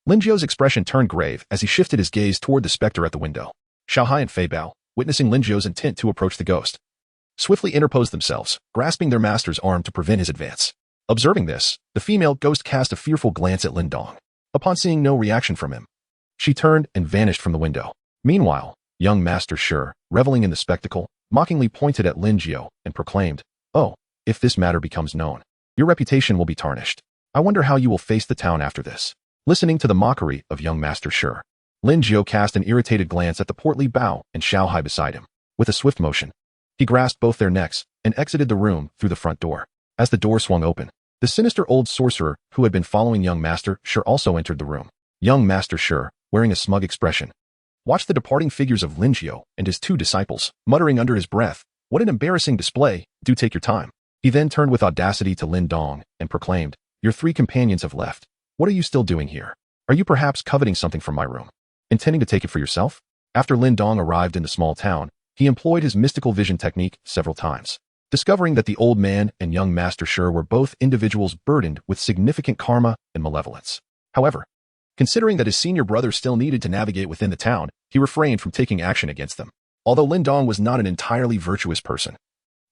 Lin Jiu's expression turned grave as he shifted his gaze toward the specter at the window. Xiao Hai and Fei Bao, witnessing Lin Jiu's intent to approach the ghost, swiftly interposed themselves, grasping their master's arm to prevent his advance. Observing this, the female ghost cast a fearful glance at Lin Dong. Upon seeing no reaction from him, she turned and vanished from the window. Meanwhile, young Master Shi, reveling in the spectacle, mockingly pointed at Lin Jiu and proclaimed, "Oh, if this matter becomes known, your reputation will be tarnished. I wonder how you will face the town after this." Listening to the mockery of young Master Shi, Lin Jiu cast an irritated glance at the portly Bao and Xiao Hai beside him. With a swift motion, he grasped both their necks and exited the room through the front door. As the door swung open, the sinister old sorcerer who had been following young Master Shi also entered the room. Young Master Shi, wearing a smug expression, watched the departing figures of Lin Jiu and his two disciples, muttering under his breath, "What an embarrassing display, do take your time." He then turned with audacity to Lin Dong and proclaimed, "Your three companions have left. What are you still doing here? Are you perhaps coveting something from my room, intending to take it for yourself?" After Lin Dong arrived in the small town, he employed his mystical vision technique several times, discovering that the old man and young Master Shi were both individuals burdened with significant karma and malevolence. However, considering that his senior brother still needed to navigate within the town, he refrained from taking action against them. Although Lin Dong was not an entirely virtuous person,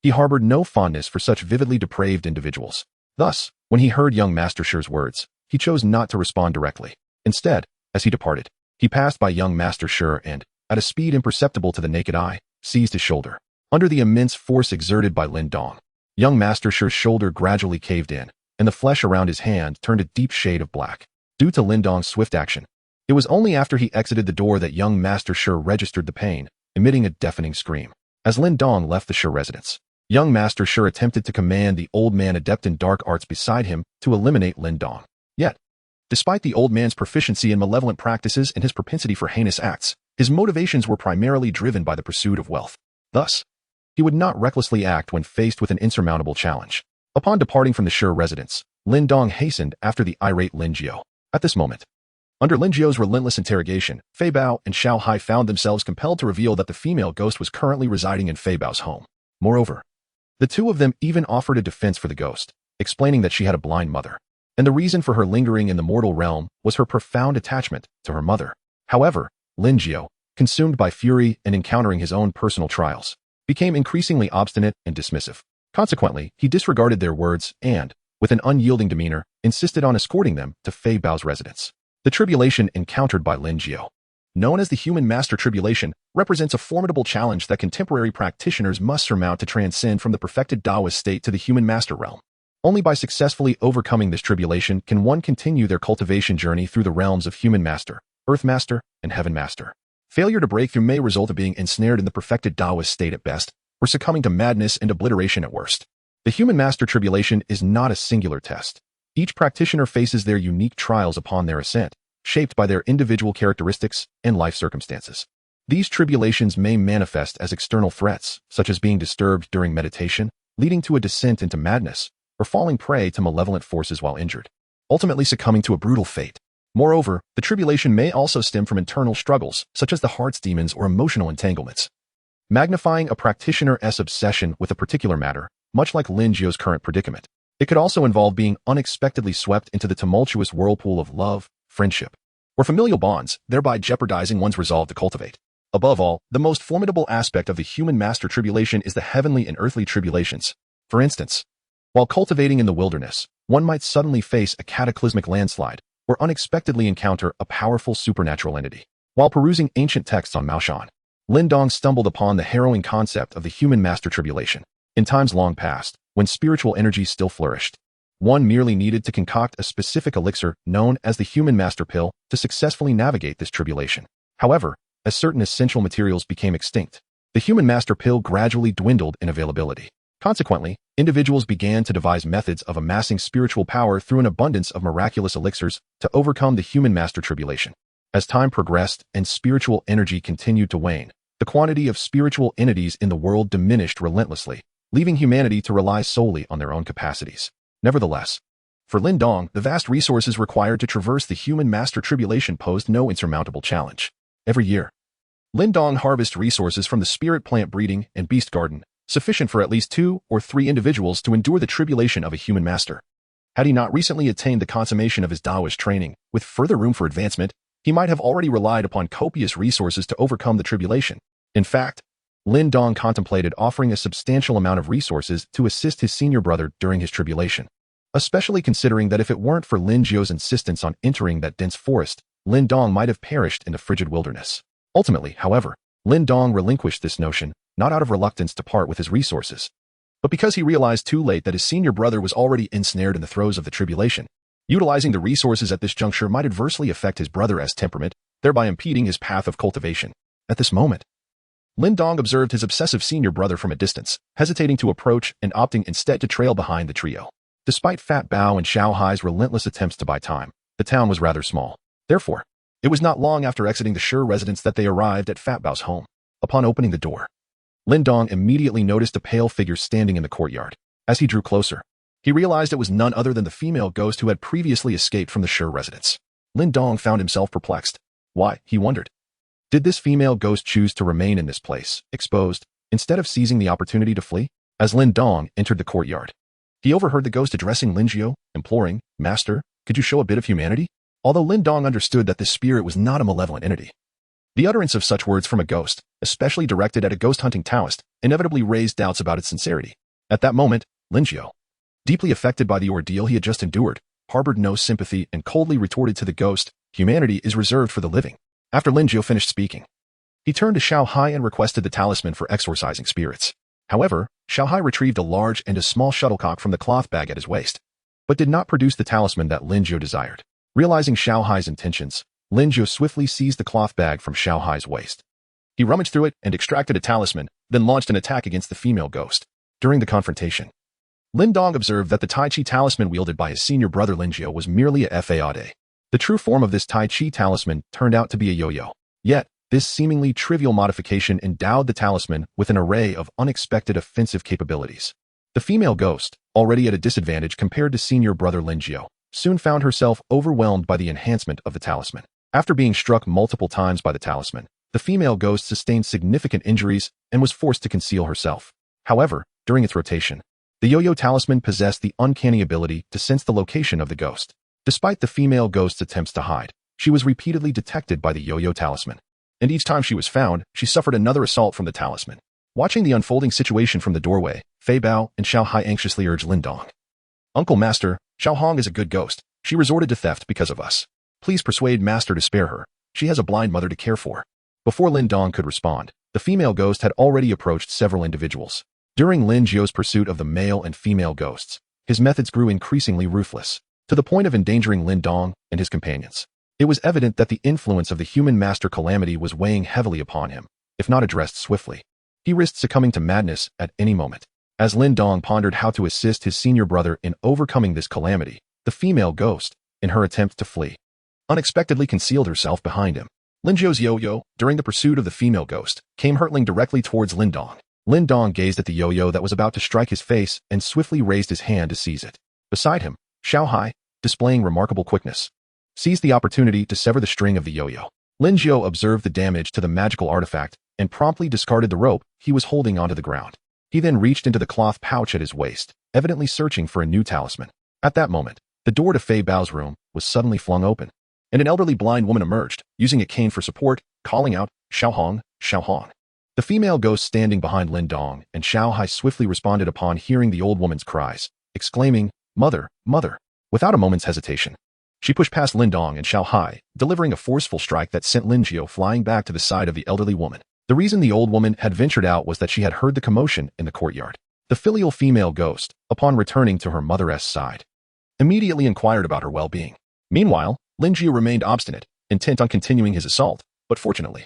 he harbored no fondness for such vividly depraved individuals. Thus, when he heard young Master Shi's words, he chose not to respond directly. Instead, as he departed, he passed by young Master Shi and, at a speed imperceptible to the naked eye, seized his shoulder. Under the immense force exerted by Lin Daoist, young Master Shi's shoulder gradually caved in, and the flesh around his hand turned a deep shade of black. Due to Lin Daoist's swift action, it was only after he exited the door that young Master Shi registered the pain, emitting a deafening scream. As Lin Daoist left the Shi residence, young Master Shi attempted to command the old man adept in dark arts beside him to eliminate Lin Daoist. Yet, despite the old man's proficiency in malevolent practices and his propensity for heinous acts, his motivations were primarily driven by the pursuit of wealth. Thus, he would not recklessly act when faced with an insurmountable challenge. Upon departing from the Shi residence, Lin Daoist hastened after the irate Lin Jiao. At this moment, under Lin Jiao's relentless interrogation, Fei Bao and Xiao Hai found themselves compelled to reveal that the female ghost was currently residing in Fei Bao's home. Moreover, the two of them even offered a defense for the ghost, explaining that she had a blind mother, and the reason for her lingering in the mortal realm was her profound attachment to her mother. However, Lin Jiao, consumed by fury and encountering his own personal trials, became increasingly obstinate and dismissive. Consequently, he disregarded their words and, with an unyielding demeanor, insisted on escorting them to Fei Bao's residence. The tribulation encountered by Lin Jiao, known as the Human Master Tribulation, represents a formidable challenge that contemporary practitioners must surmount to transcend from the perfected Taoist state to the Human Master realm. Only by successfully overcoming this tribulation can one continue their cultivation journey through the realms of Human Master, Earth Master, and Heaven Master. Failure to break through may result in being ensnared in the perfected Taoist state at best, or succumbing to madness and obliteration at worst. The Human Master Tribulation is not a singular test. Each practitioner faces their unique trials upon their ascent, shaped by their individual characteristics and life circumstances. These tribulations may manifest as external threats, such as being disturbed during meditation, leading to a descent into madness, or falling prey to malevolent forces while injured, ultimately succumbing to a brutal fate. Moreover, the tribulation may also stem from internal struggles, such as the heart's demons or emotional entanglements. Magnifying a practitioner's obsession with a particular matter, much like Lin Jiao's current predicament, it could also involve being unexpectedly swept into the tumultuous whirlpool of love, friendship, or familial bonds, thereby jeopardizing one's resolve to cultivate. Above all, the most formidable aspect of the Human Master Tribulation is the heavenly and earthly tribulations. For instance, while cultivating in the wilderness, one might suddenly face a cataclysmic landslide, or unexpectedly encounter a powerful supernatural entity. While perusing ancient texts on Maoshan, Lin Daoist stumbled upon the harrowing concept of the Human Master Tribulation. In times long past, when spiritual energy still flourished, one merely needed to concoct a specific elixir known as the Human Master Pill to successfully navigate this tribulation. However, as certain essential materials became extinct, the Human Master Pill gradually dwindled in availability. Consequently, individuals began to devise methods of amassing spiritual power through an abundance of miraculous elixirs to overcome the Human Master Tribulation. As time progressed and spiritual energy continued to wane, the quantity of spiritual entities in the world diminished relentlessly, leaving humanity to rely solely on their own capacities. Nevertheless, for Lin Daoist, the vast resources required to traverse the Human Master Tribulation posed no insurmountable challenge. Every year, Lin Daoist harvests resources from the spirit plant breeding and beast garden, sufficient for at least 2 or 3 individuals to endure the tribulation of a human master. Had he not recently attained the consummation of his Taoist training, with further room for advancement, he might have already relied upon copious resources to overcome the tribulation. In fact, Lin Daoist contemplated offering a substantial amount of resources to assist his senior brother during his tribulation, especially considering that if it weren't for Lin Jiao's insistence on entering that dense forest, Lin Daoist might have perished in the frigid wilderness. Ultimately, however, Lin Daoist relinquished this notion, not out of reluctance to part with his resources, but because he realized too late that his senior brother was already ensnared in the throes of the tribulation. Utilizing the resources at this juncture might adversely affect his brother's temperament, thereby impeding his path of cultivation. At this moment, Lin Daoist observed his obsessive senior brother from a distance, hesitating to approach and opting instead to trail behind the trio. Despite Fat Bao and Xiao Hai's relentless attempts to buy time, the town was rather small. Therefore, it was not long after exiting the Shi residence that they arrived at Fat Bao's home. Upon opening the door, Lin Daoist immediately noticed a pale figure standing in the courtyard. As he drew closer, he realized it was none other than the female ghost who had previously escaped from the Shi residence. Lin Daoist found himself perplexed. Why, he wondered. Did this female ghost choose to remain in this place, exposed, instead of seizing the opportunity to flee? As Lin Daoist entered the courtyard, he overheard the ghost addressing Lin Jiao, imploring, "Master, could you show a bit of humanity?" Although Lin Daoist understood that this spirit was not a malevolent entity, the utterance of such words from a ghost, especially directed at a ghost-hunting Taoist, inevitably raised doubts about its sincerity. At that moment, Lin Jiao, Deeply affected by the ordeal he had just endured, harbored no sympathy and coldly retorted to the ghost, "Humanity is reserved for the living." After Lin Jiu finished speaking, he turned to Xiao Hai and requested the talisman for exorcising spirits. However, Xiao Hai retrieved a large and a small shuttlecock from the cloth bag at his waist, but did not produce the talisman that Lin Jiu desired. Realizing Xiao Hai's intentions, Lin Jiu swiftly seized the cloth bag from Xiao Hai's waist. He rummaged through it and extracted a talisman, then launched an attack against the female ghost. During the confrontation, Lin Dong observed that the Tai Chi talisman wielded by his senior brother Lin Jiu was merely a fade. The true form of this Tai Chi talisman turned out to be a yo-yo. Yet, this seemingly trivial modification endowed the talisman with an array of unexpected offensive capabilities. The female ghost, already at a disadvantage compared to senior brother Lin Jiu, soon found herself overwhelmed by the enhancement of the talisman. After being struck multiple times by the talisman, the female ghost sustained significant injuries and was forced to conceal herself. However, during its rotation, the yo-yo talisman possessed the uncanny ability to sense the location of the ghost. Despite the female ghost's attempts to hide, she was repeatedly detected by the yo-yo talisman. And each time she was found, she suffered another assault from the talisman. Watching the unfolding situation from the doorway, Fei Bao and Xiao Hai anxiously urged Lin Dong. "Uncle Master, Xiao Hong is a good ghost. She resorted to theft because of us. Please persuade Master to spare her. She has a blind mother to care for." Before Lin Dong could respond, the female ghost had already approached several individuals. During Lin Jiu's pursuit of the male and female ghosts, his methods grew increasingly ruthless, to the point of endangering Lin Dong and his companions. It was evident that the influence of the human master calamity was weighing heavily upon him, if not addressed swiftly. He risked succumbing to madness at any moment. As Lin Dong pondered how to assist his senior brother in overcoming this calamity, the female ghost, in her attempt to flee, unexpectedly concealed herself behind him. Lin Jiu's yo-yo, during the pursuit of the female ghost, came hurtling directly towards Lin Dong. Lin Dong gazed at the yo-yo that was about to strike his face and swiftly raised his hand to seize it. Beside him, Xiao Hai, displaying remarkable quickness, seized the opportunity to sever the string of the yo-yo. Lin Jiu observed the damage to the magical artifact and promptly discarded the rope he was holding onto the ground. He then reached into the cloth pouch at his waist, evidently searching for a new talisman. At that moment, the door to Fei Bao's room was suddenly flung open, and an elderly blind woman emerged, using a cane for support, calling out, "Xiao Hong, Xiao Hong." The female ghost standing behind Lin Dong and Xiao Hai swiftly responded upon hearing the old woman's cries, exclaiming, "Mother, mother." Without a moment's hesitation, she pushed past Lin Dong and Xiao Hai, delivering a forceful strike that sent Lin Jiu flying back to the side of the elderly woman. The reason the old woman had ventured out was that she had heard the commotion in the courtyard. The filial female ghost, upon returning to her mother's side, immediately inquired about her well-being. Meanwhile, Lin Jiu remained obstinate, intent on continuing his assault, but fortunately,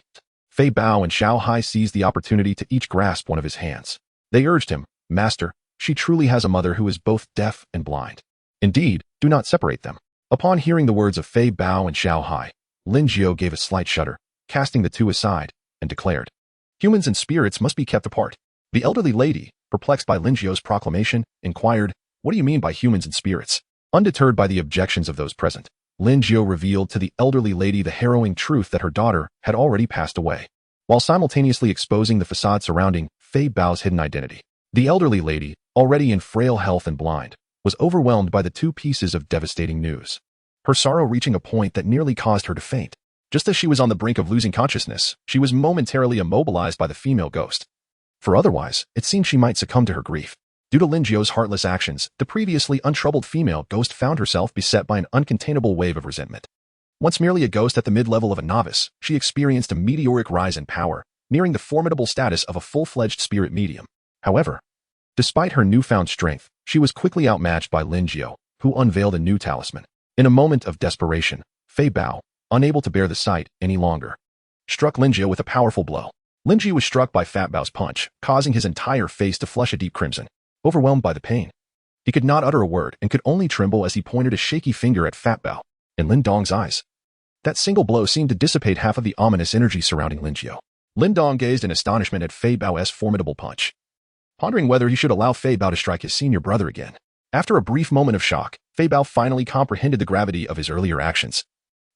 Fei Bao and Xiao Hai seized the opportunity to each grasp one of his hands. They urged him, "Master, she truly has a mother who is both deaf and blind. Indeed, do not separate them." Upon hearing the words of Fei Bao and Xiao Hai, Lin Jiu gave a slight shudder, casting the two aside, and declared, "Humans and spirits must be kept apart." The elderly lady, perplexed by Lin Jiu's proclamation, inquired, "What do you mean by humans and spirits?" Undeterred by the objections of those present, Lin Jiu revealed to the elderly lady the harrowing truth that her daughter had already passed away, while simultaneously exposing the facade surrounding Fei Bao's hidden identity. The elderly lady, already in frail health and blind, was overwhelmed by the two pieces of devastating news, her sorrow reaching a point that nearly caused her to faint. Just as she was on the brink of losing consciousness, she was momentarily immobilized by the female ghost. For otherwise, it seemed she might succumb to her grief. Due to Lin Jiu's heartless actions, the previously untroubled female ghost found herself beset by an uncontainable wave of resentment. Once merely a ghost at the mid-level of a novice, she experienced a meteoric rise in power, nearing the formidable status of a full-fledged spirit medium. However, despite her newfound strength, she was quickly outmatched by Lin Jiu, who unveiled a new talisman. In a moment of desperation, Fei Bao, unable to bear the sight any longer, struck Lin Jiu with a powerful blow. Lin Jiu was struck by Fat Bao's punch, causing his entire face to flush a deep crimson. Overwhelmed by the pain, he could not utter a word and could only tremble as he pointed a shaky finger at Fat Bao. In Lin Dong's eyes, that single blow seemed to dissipate half of the ominous energy surrounding Lin Jiu. Lin Dong gazed in astonishment at Fei Bao's formidable punch, pondering whether he should allow Fei Bao to strike his senior brother again. After a brief moment of shock, Fei Bao finally comprehended the gravity of his earlier actions,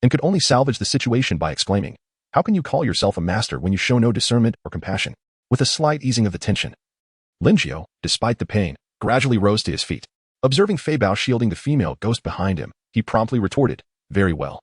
and could only salvage the situation by exclaiming, "How can you call yourself a master when you show no discernment or compassion?" With a slight easing of the tension, Lin Jiu, despite the pain, gradually rose to his feet. Observing Fei Bao shielding the female ghost behind him, he promptly retorted, "Very well.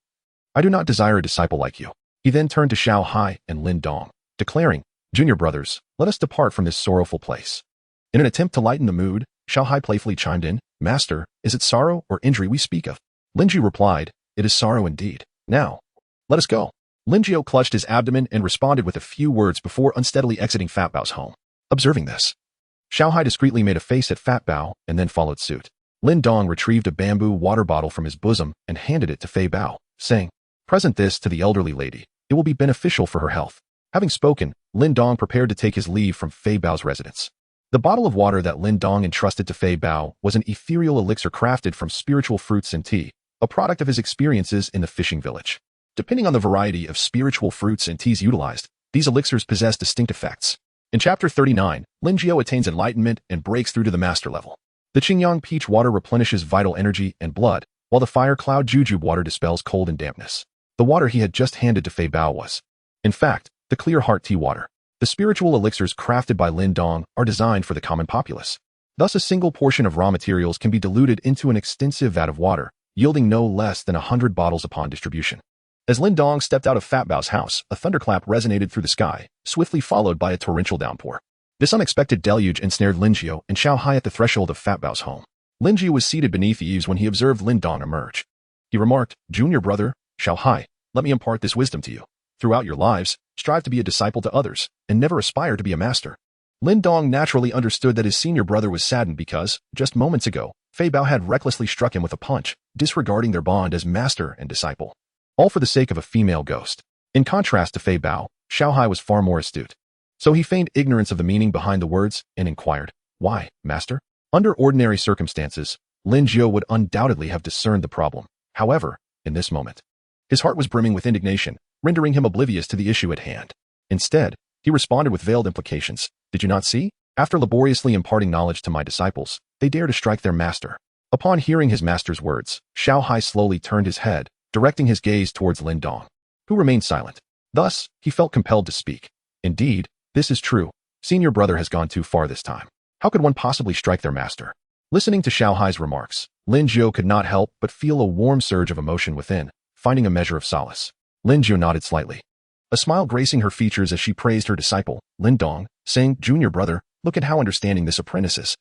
I do not desire a disciple like you." He then turned to Xiao Hai and Lin Dong, declaring, "Junior brothers, let us depart from this sorrowful place." In an attempt to lighten the mood, Xiao Hai playfully chimed in, Master, is it sorrow or injury we speak of? Lin Jiao replied, it is sorrow indeed. Now, let us go. Lin Jiao clutched his abdomen and responded with a few words before unsteadily exiting Fat Bao's home. Observing this, Xiao Hai discreetly made a face at Fat Bao and then followed suit. Lin Dong retrieved a bamboo water bottle from his bosom and handed it to Fei Bao, saying, present this to the elderly lady. It will be beneficial for her health. Having spoken, Lin Dong prepared to take his leave from Fei Bao's residence. The bottle of water that Lin Dong entrusted to Fei Bao was an ethereal elixir crafted from spiritual fruits and tea, a product of his experiences in the fishing village. Depending on the variety of spiritual fruits and teas utilized, these elixirs possess distinct effects. In Chapter 39, Lin Jiao attains enlightenment and breaks through to the master level. The Qingyang peach water replenishes vital energy and blood, while the fire cloud jujube water dispels cold and dampness. The water he had just handed to Fei Bao was, in fact, the clear heart tea water. The spiritual elixirs crafted by Lin Dong are designed for the common populace. Thus, a single portion of raw materials can be diluted into an extensive vat of water, yielding no less than 100 bottles upon distribution. As Lin Dong stepped out of Fat Bao's house, a thunderclap resonated through the sky, swiftly followed by a torrential downpour. This unexpected deluge ensnared Lin Jiao and Xiao Hai at the threshold of Fat Bao's home. Lin Jiao was seated beneath the eaves when he observed Lin Dong emerge. He remarked, Junior brother, Xiao Hai, let me impart this wisdom to you. Throughout your lives, strive to be a disciple to others, and never aspire to be a master. Lin Dong naturally understood that his senior brother was saddened because, just moments ago, Fei Bao had recklessly struck him with a punch, disregarding their bond as master and disciple. All for the sake of a female ghost. In contrast to Fei Bao, Xiao Hai was far more astute. So he feigned ignorance of the meaning behind the words and inquired, why, master? Under ordinary circumstances, Lin Jiao would undoubtedly have discerned the problem. However, in this moment, his heart was brimming with indignation, rendering him oblivious to the issue at hand. Instead, he responded with veiled implications. Did you not see? After laboriously imparting knowledge to my disciples, they dare to strike their master. Upon hearing his master's words, Xiao Hai slowly turned his head, directing his gaze towards Lin Dong, who remained silent. Thus, he felt compelled to speak. Indeed, this is true. Senior brother has gone too far this time. How could one possibly strike their master? Listening to Xiao Hai's remarks, Lin Jiao could not help but feel a warm surge of emotion within, finding a measure of solace. Lin Jiao nodded slightly, a smile gracing her features as she praised her disciple, Lin Dong, saying, Junior brother, look at how understanding this apprentice is.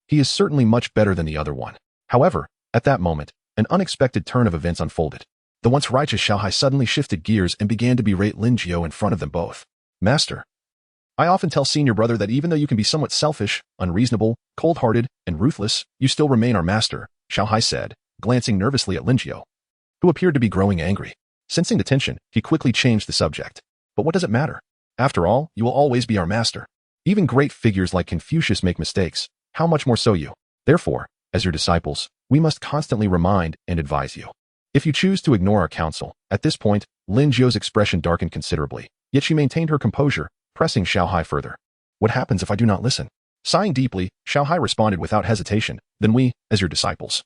He is certainly much better than the other one. However, at that moment, an unexpected turn of events unfolded. The once righteous Xiao Hai suddenly shifted gears and began to berate Lin Jiao in front of them both. Master, I often tell senior brother that even though you can be somewhat selfish, unreasonable, cold-hearted, and ruthless, you still remain our master, Xiao Hai said, glancing nervously at Lin Jiao, who appeared to be growing angry. Sensing the tension, he quickly changed the subject. But what does it matter? After all, you will always be our master. Even great figures like Confucius make mistakes, how much more so you? Therefore, as your disciples, we must constantly remind and advise you. If you choose to ignore our counsel, at this point, Lin Jiao's expression darkened considerably, yet she maintained her composure, pressing Xiao Hai further. What happens if I do not listen? Sighing deeply, Xiao Hai responded without hesitation, then we, as your disciples,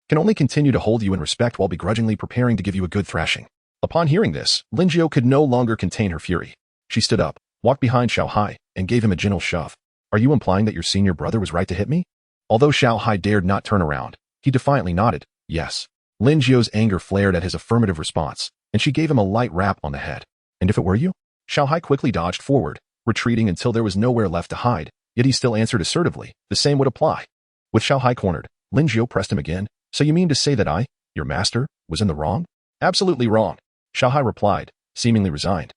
can only continue to hold you in respect while begrudgingly preparing to give you a good thrashing. Upon hearing this, Lin Jiao could no longer contain her fury. She stood up, walked behind Xiao Hai, and gave him a gentle shove. Are you implying that your senior brother was right to hit me? Although Xiao Hai dared not turn around, he defiantly nodded, yes. Lin Jiao's anger flared at his affirmative response, and she gave him a light rap on the head. And if it were you? Xiao Hai quickly dodged forward, retreating until there was nowhere left to hide, yet he still answered assertively, the same would apply. With Xiao Hai cornered, Lin Jiao pressed him again. So you mean to say that I, your master, was in the wrong? Absolutely wrong, Xiao Hai replied, seemingly resigned,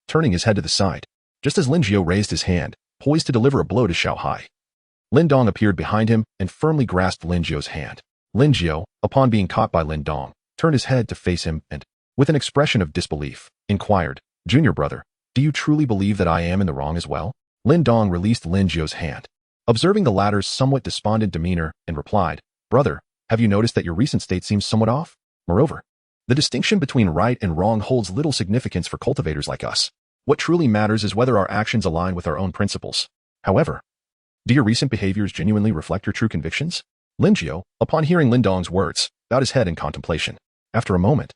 turning his head to the side. Just as Lin Jiao raised his hand, poised to deliver a blow to Xiao Hai, Lin Dong appeared behind him and firmly grasped Lin Jiao's hand. Lin Jiao, upon being caught by Lin Dong, turned his head to face him and, with an expression of disbelief, inquired, Junior brother, do you truly believe that I am in the wrong as well? Lin Dong released Lin Jiao's hand, observing the latter's somewhat despondent demeanor, and replied, Brother, have you noticed that your recent state seems somewhat off? Moreover, the distinction between right and wrong holds little significance for cultivators like us. What truly matters is whether our actions align with our own principles. However, do your recent behaviors genuinely reflect your true convictions? Lin Jiao, upon hearing Lin Dong's words, bowed his head in contemplation. After a moment,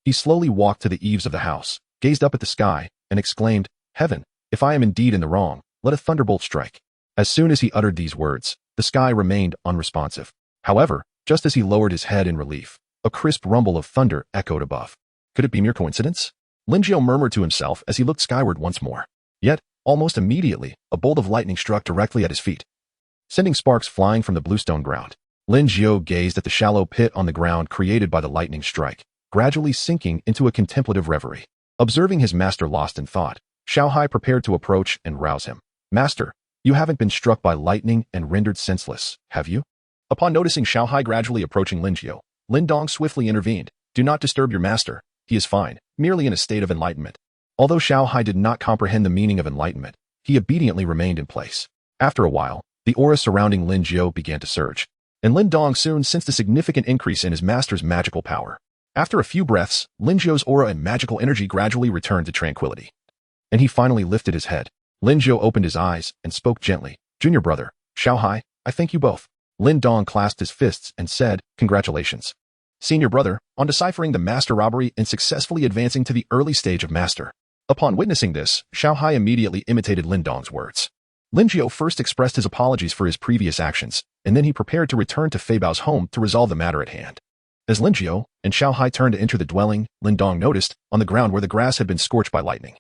he slowly walked to the eaves of the house, gazed up at the sky, and exclaimed, Heaven, if I am indeed in the wrong, let a thunderbolt strike. As soon as he uttered these words, the sky remained unresponsive. However, just as he lowered his head in relief, a crisp rumble of thunder echoed above. Could it be mere coincidence? Lin Jiao murmured to himself as he looked skyward once more. Yet, almost immediately, a bolt of lightning struck directly at his feet, sending sparks flying from the bluestone ground. Lin Jiao gazed at the shallow pit on the ground created by the lightning strike, gradually sinking into a contemplative reverie. Observing his master lost in thought, Xiao Hai prepared to approach and rouse him. Master, you haven't been struck by lightning and rendered senseless, have you? Upon noticing Xiao Hai gradually approaching Lin Jiao, Lin Dong swiftly intervened. Do not disturb your master. He is fine, merely in a state of enlightenment. Although Xiao Hai did not comprehend the meaning of enlightenment, he obediently remained in place. After a while, the aura surrounding Lin Jiao began to surge, and Lin Dong soon sensed a significant increase in his master's magical power. After a few breaths, Lin Jiao's aura and magical energy gradually returned to tranquility. And he finally lifted his head. Lin Jiao opened his eyes and spoke gently. Junior brother, Xiao Hai, I thank you both. Lin Dong clasped his fists and said, Congratulations. Senior brother, on deciphering the master robbery and successfully advancing to the early stage of master. Upon witnessing this, Xiao Hai immediately imitated Lin Dong's words. Lin Jiao first expressed his apologies for his previous actions, and then he prepared to return to Fei Bao's home to resolve the matter at hand. As Lin Jiao and Xiao Hai turned to enter the dwelling, Lin Dong noticed, on the ground where the grass had been scorched by lightning,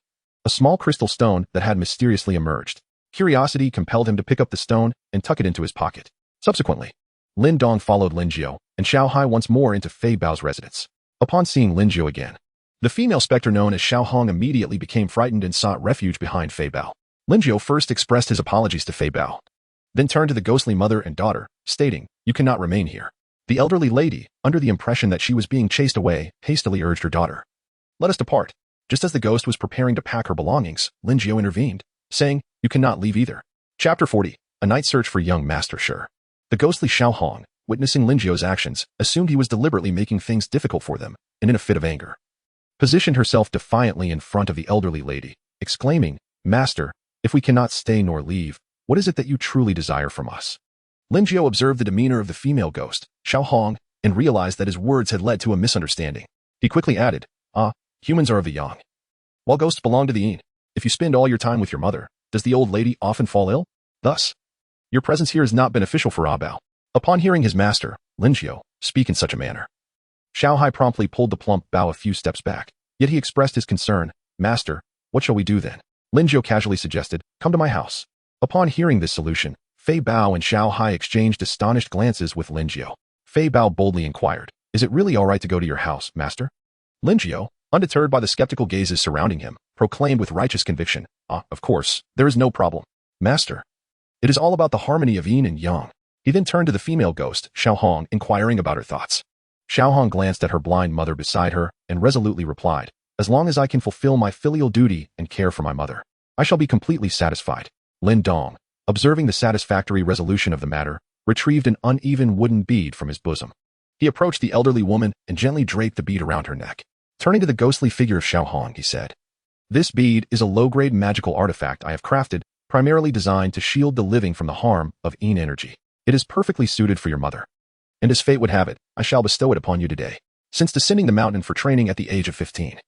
a small crystal stone that had mysteriously emerged. Curiosity compelled him to pick up the stone and tuck it into his pocket. Subsequently, Lin Dong followed Lin Jiao and Xiao Hai once more into Fei Bao's residence. Upon seeing Lin Jiao again, the female specter known as Xiao Hong immediately became frightened and sought refuge behind Fei Bao. Lin Jiao first expressed his apologies to Fei Bao, then turned to the ghostly mother and daughter, stating, You cannot remain here. The elderly lady, under the impression that she was being chased away, hastily urged her daughter, Let us depart. Just as the ghost was preparing to pack her belongings, Lin Jiao intervened, saying, You cannot leave either. Chapter 40. A Night Search for Young Master Shi. The ghostly Xiao Hong, witnessing Lin Jiao's actions, assumed he was deliberately making things difficult for them, and in a fit of anger, positioned herself defiantly in front of the elderly lady, exclaiming, Master, if we cannot stay nor leave, what is it that you truly desire from us? Lin Jiao observed the demeanor of the female ghost, Xiao Hong, and realized that his words had led to a misunderstanding. He quickly added, Humans are of the yang, while ghosts belong to the yin. If you spend all your time with your mother, does the old lady often fall ill? Thus, your presence here is not beneficial for Bao. Upon hearing his master, Lin Jiao, speak in such a manner, Xiao Hai promptly pulled the plump Bao a few steps back, yet he expressed his concern. Master, what shall we do then? Lin Jiao casually suggested, Come to my house. Upon hearing this solution, Fei Bao and Xiao Hai exchanged astonished glances with Lin Jiao. Fei Bao boldly inquired, Is it really all right to go to your house, master? Lin Jiao, undeterred by the skeptical gazes surrounding him, proclaimed with righteous conviction, Of course, there is no problem. Master, it is all about the harmony of yin and yang. He then turned to the female ghost, Xiao Hong, inquiring about her thoughts. Xiao Hong glanced at her blind mother beside her and resolutely replied, As long as I can fulfill my filial duty and care for my mother, I shall be completely satisfied. Lin Dong, observing the satisfactory resolution of the matter, retrieved an uneven wooden bead from his bosom. He approached the elderly woman and gently draped the bead around her neck. Turning to the ghostly figure of Xiao Hong, he said, This bead is a low-grade magical artifact I have crafted, primarily designed to shield the living from the harm of yin energy. It is perfectly suited for your mother. And as fate would have it, I shall bestow it upon you today. Since descending the mountain for training at the age of 15,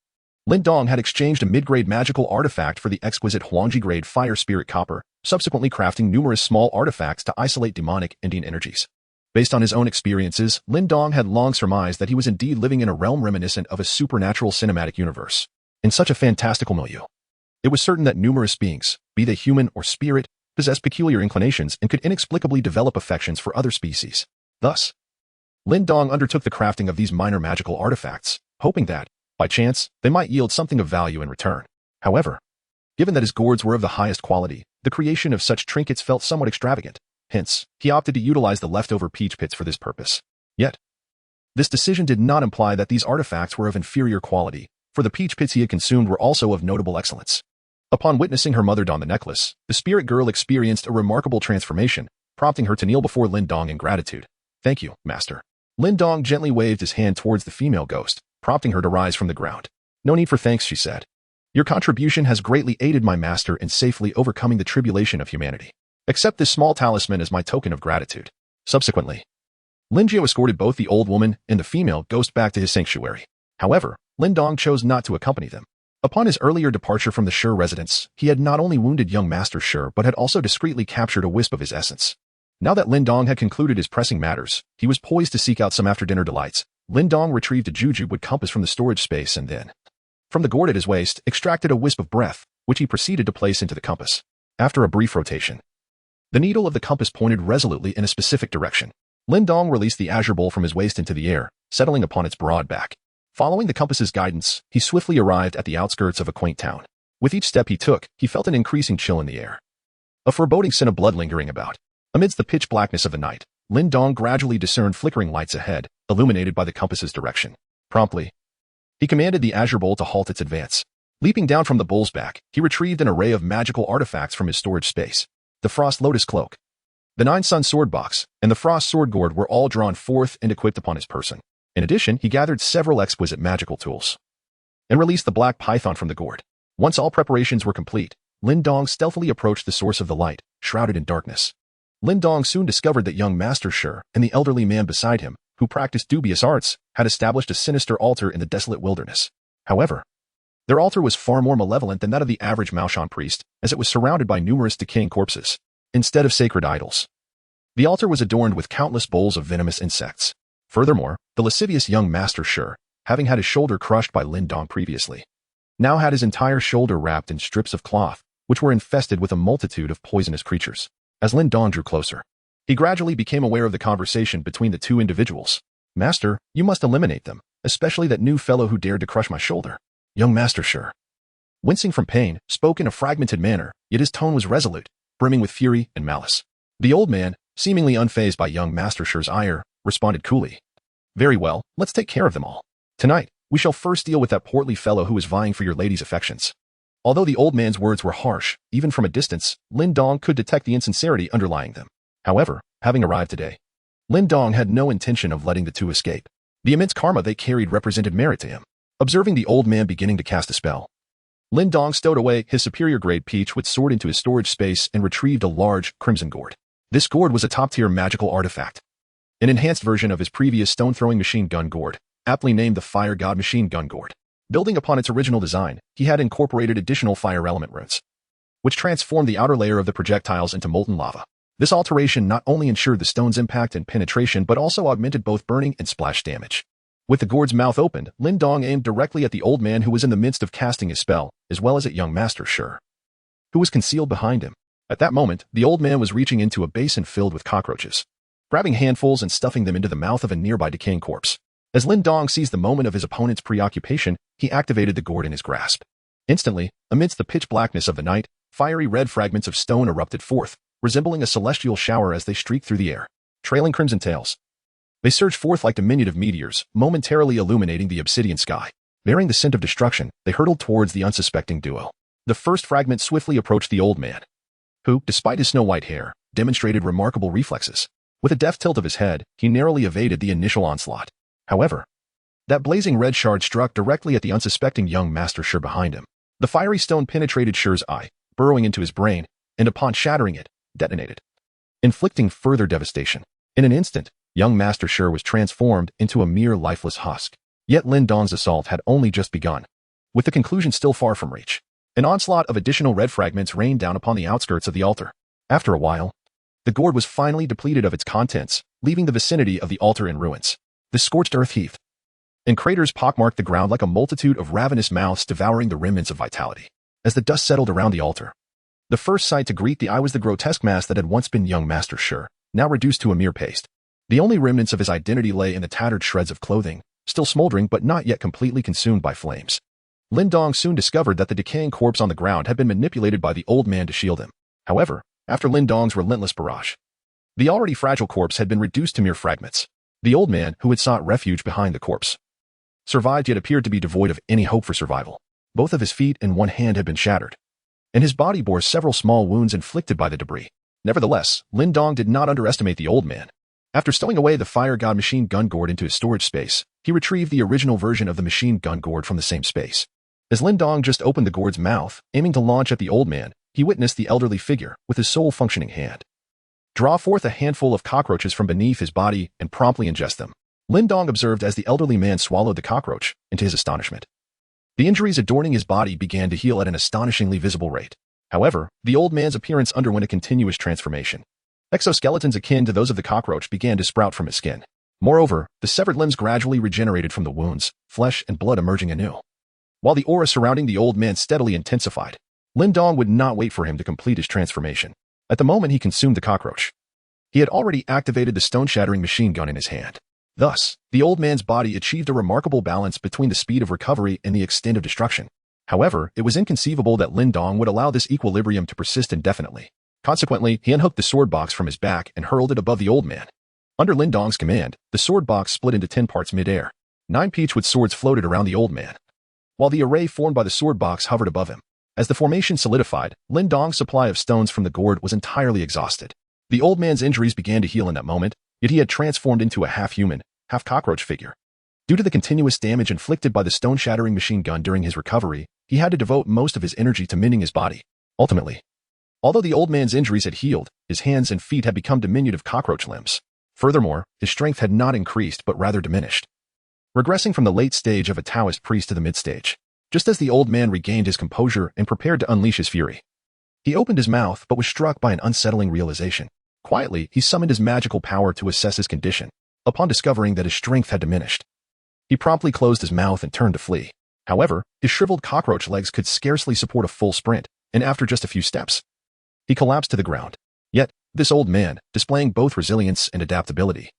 Lin Dong had exchanged a mid-grade magical artifact for the exquisite Huangji-grade fire spirit copper, subsequently crafting numerous small artifacts to isolate demonic Indian energies. Based on his own experiences, Lin Dong had long surmised that he was indeed living in a realm reminiscent of a supernatural cinematic universe. In such a fantastical milieu, it was certain that numerous beings, be they human or spirit, possessed peculiar inclinations and could inexplicably develop affections for other species. Thus, Lin Dong undertook the crafting of these minor magical artifacts, hoping that, by chance, they might yield something of value in return. However, given that his gourds were of the highest quality, the creation of such trinkets felt somewhat extravagant. Hence, he opted to utilize the leftover peach pits for this purpose. Yet, this decision did not imply that these artifacts were of inferior quality, for the peach pits he had consumed were also of notable excellence. Upon witnessing her mother don the necklace, the spirit girl experienced a remarkable transformation, prompting her to kneel before Lin Dong in gratitude. Thank you, master. Lin Dong gently waved his hand towards the female ghost, prompting her to rise from the ground. No need for thanks, she said. Your contribution has greatly aided my master in safely overcoming the tribulation of humanity. Accept this small talisman as my token of gratitude. Subsequently, Lin Jiao escorted both the old woman and the female ghost back to his sanctuary. However, Lin Dong chose not to accompany them. Upon his earlier departure from the Shi residence, he had not only wounded young Master Shi but had also discreetly captured a wisp of his essence. Now that Lin Dong had concluded his pressing matters, he was poised to seek out some after-dinner delights. Lin Dong retrieved a juju wood compass from the storage space and then, from the gourd at his waist, extracted a wisp of breath, which he proceeded to place into the compass. After a brief rotation, the needle of the compass pointed resolutely in a specific direction. Lin Dong released the azure bowl from his waist into the air, settling upon its broad back. Following the compass's guidance, he swiftly arrived at the outskirts of a quaint town. With each step he took, he felt an increasing chill in the air, a foreboding scent of blood lingering about. Amidst the pitch blackness of the night, Lin Dong gradually discerned flickering lights ahead, illuminated by the compass's direction. Promptly, he commanded the azure bowl to halt its advance. Leaping down from the bowl's back, he retrieved an array of magical artifacts from his storage space. The Frost Lotus Cloak, the Nine Sun Sword Box, and the Frost Sword Gourd were all drawn forth and equipped upon his person. In addition, he gathered several exquisite magical tools and released the Black Python from the gourd. Once all preparations were complete, Lin Dong stealthily approached the source of the light, shrouded in darkness. Lin Dong soon discovered that young Master Shi and the elderly man beside him, who practiced dubious arts, had established a sinister altar in the desolate wilderness. However, their altar was far more malevolent than that of the average Maoshan priest, as it was surrounded by numerous decaying corpses, instead of sacred idols. The altar was adorned with countless bowls of venomous insects. Furthermore, the lascivious young Master Shi, having had his shoulder crushed by Lin Dong previously, now had his entire shoulder wrapped in strips of cloth, which were infested with a multitude of poisonous creatures. As Lin Dong drew closer, he gradually became aware of the conversation between the two individuals. "Master, you must eliminate them, especially that new fellow who dared to crush my shoulder." Young Master Shi, wincing from pain, spoke in a fragmented manner, yet his tone was resolute, brimming with fury and malice. The old man, seemingly unfazed by young Master Shi's ire, responded coolly. "Very well, let's take care of them all. Tonight, we shall first deal with that portly fellow who is vying for your lady's affections." Although the old man's words were harsh, even from a distance, Lin Dong could detect the insincerity underlying them. However, having arrived today, Lin Dong had no intention of letting the two escape. The immense karma they carried represented merit to him. Observing the old man beginning to cast a spell, Lin Dong stowed away his superior-grade peach-wit sword into his storage space and retrieved a large, crimson gourd. This gourd was a top-tier magical artifact, an enhanced version of his previous stone-throwing machine gun gourd, aptly named the Fire God Machine Gun Gourd. Building upon its original design, he had incorporated additional fire element runes, which transformed the outer layer of the projectiles into molten lava. This alteration not only ensured the stone's impact and penetration but also augmented both burning and splash damage. With the gourd's mouth opened, Lin Dong aimed directly at the old man who was in the midst of casting his spell, as well as at young Master Shi, who was concealed behind him. At that moment, the old man was reaching into a basin filled with cockroaches, grabbing handfuls and stuffing them into the mouth of a nearby decaying corpse. As Lin Dong seized the moment of his opponent's preoccupation, he activated the gourd in his grasp. Instantly, amidst the pitch blackness of the night, fiery red fragments of stone erupted forth, resembling a celestial shower as they streaked through the air, trailing crimson tails. They surged forth like diminutive meteors, momentarily illuminating the obsidian sky. Bearing the scent of destruction, they hurtled towards the unsuspecting duo. The first fragment swiftly approached the old man, who, despite his snow-white hair, demonstrated remarkable reflexes. With a deft tilt of his head, he narrowly evaded the initial onslaught. However, that blazing red shard struck directly at the unsuspecting young Master Shi behind him. The fiery stone penetrated Shi's eye, burrowing into his brain, and upon shattering it, detonated, inflicting further devastation. In an instant, young Master Shi was transformed into a mere lifeless husk. Yet Lin Dong's assault had only just begun, with the conclusion still far from reach. An onslaught of additional red fragments rained down upon the outskirts of the altar. After a while, the gourd was finally depleted of its contents, leaving the vicinity of the altar in ruins. The scorched earth heaved, and craters pockmarked the ground like a multitude of ravenous mouths devouring the remnants of vitality. As the dust settled around the altar, the first sight to greet the eye was the grotesque mask that had once been young Master Shi, now reduced to a mere paste. The only remnants of his identity lay in the tattered shreds of clothing, still smoldering but not yet completely consumed by flames. Lin Dong soon discovered that the decaying corpse on the ground had been manipulated by the old man to shield him. However, after Lin Dong's relentless barrage, the already fragile corpse had been reduced to mere fragments. The old man, who had sought refuge behind the corpse, survived yet appeared to be devoid of any hope for survival. Both of his feet and one hand had been shattered, and his body bore several small wounds inflicted by the debris. Nevertheless, Lin Dong did not underestimate the old man. After stowing away the Fire God Machine Gun Gourd into his storage space, he retrieved the original version of the machine gun gourd from the same space. As Lin Dong just opened the gourd's mouth, aiming to launch at the old man, he witnessed the elderly figure, with his sole functioning hand, draw forth a handful of cockroaches from beneath his body and promptly ingest them. Lin Dong observed as the elderly man swallowed the cockroach, and to his astonishment, the injuries adorning his body began to heal at an astonishingly visible rate. However, the old man's appearance underwent a continuous transformation. Exoskeletons akin to those of the cockroach began to sprout from his skin. Moreover, the severed limbs gradually regenerated from the wounds, flesh and blood emerging anew. While the aura surrounding the old man steadily intensified, Lin Dong would not wait for him to complete his transformation. At the moment he consumed the cockroach, He had already activated the stone-shattering machine gun in his hand. Thus, the old man's body achieved a remarkable balance between the speed of recovery and the extent of destruction. However, it was inconceivable that Lin Dong would allow this equilibrium to persist indefinitely. Consequently, he unhooked the sword box from his back and hurled it above the old man. Under Lin Dong's command, the sword box split into 10 parts mid-air. 9 peach-wood swords floated around the old man, while the array formed by the sword box hovered above him. As the formation solidified, Lin Dong's supply of stones from the gourd was entirely exhausted. The old man's injuries began to heal in that moment, yet he had transformed into a half-human, half-cockroach figure. Due to the continuous damage inflicted by the stone-shattering machine gun during his recovery, he had to devote most of his energy to mending his body. Ultimately, although the old man's injuries had healed, his hands and feet had become diminutive cockroach limbs. Furthermore, his strength had not increased but rather diminished, regressing from the late stage of a Taoist priest to the mid-stage. Just as the old man regained his composure and prepared to unleash his fury, he opened his mouth but was struck by an unsettling realization. Quietly, he summoned his magical power to assess his condition. Upon discovering that his strength had diminished, he promptly closed his mouth and turned to flee. However, his shriveled cockroach legs could scarcely support a full sprint, and after just a few steps, he collapsed to the ground. Yet, this old man, displaying both resilience and adaptability,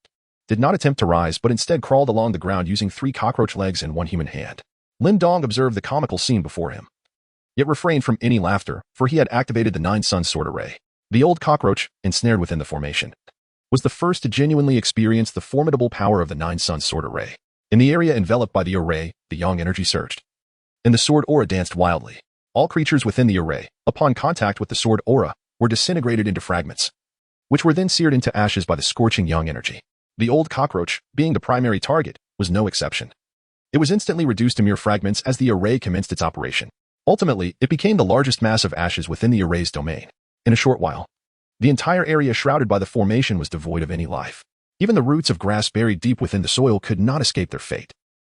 did not attempt to rise but instead crawled along the ground using 3 cockroach legs and 1 human hand. Lin Dong observed the comical scene before him, yet refrained from any laughter, for he had activated the 9-sun sword array. The old cockroach, ensnared within the formation, was the first to genuinely experience the formidable power of the 9-sun sword array. In the area enveloped by the array, the yang energy surged, and the sword aura danced wildly. All creatures within the array, upon contact with the sword aura, were disintegrated into fragments, which were then seared into ashes by the scorching yang energy. The old cockroach, being the primary target, was no exception. It was instantly reduced to mere fragments as the array commenced its operation. Ultimately, it became the largest mass of ashes within the array's domain. In a short while, the entire area shrouded by the formation was devoid of any life. Even the roots of grass buried deep within the soil could not escape their fate.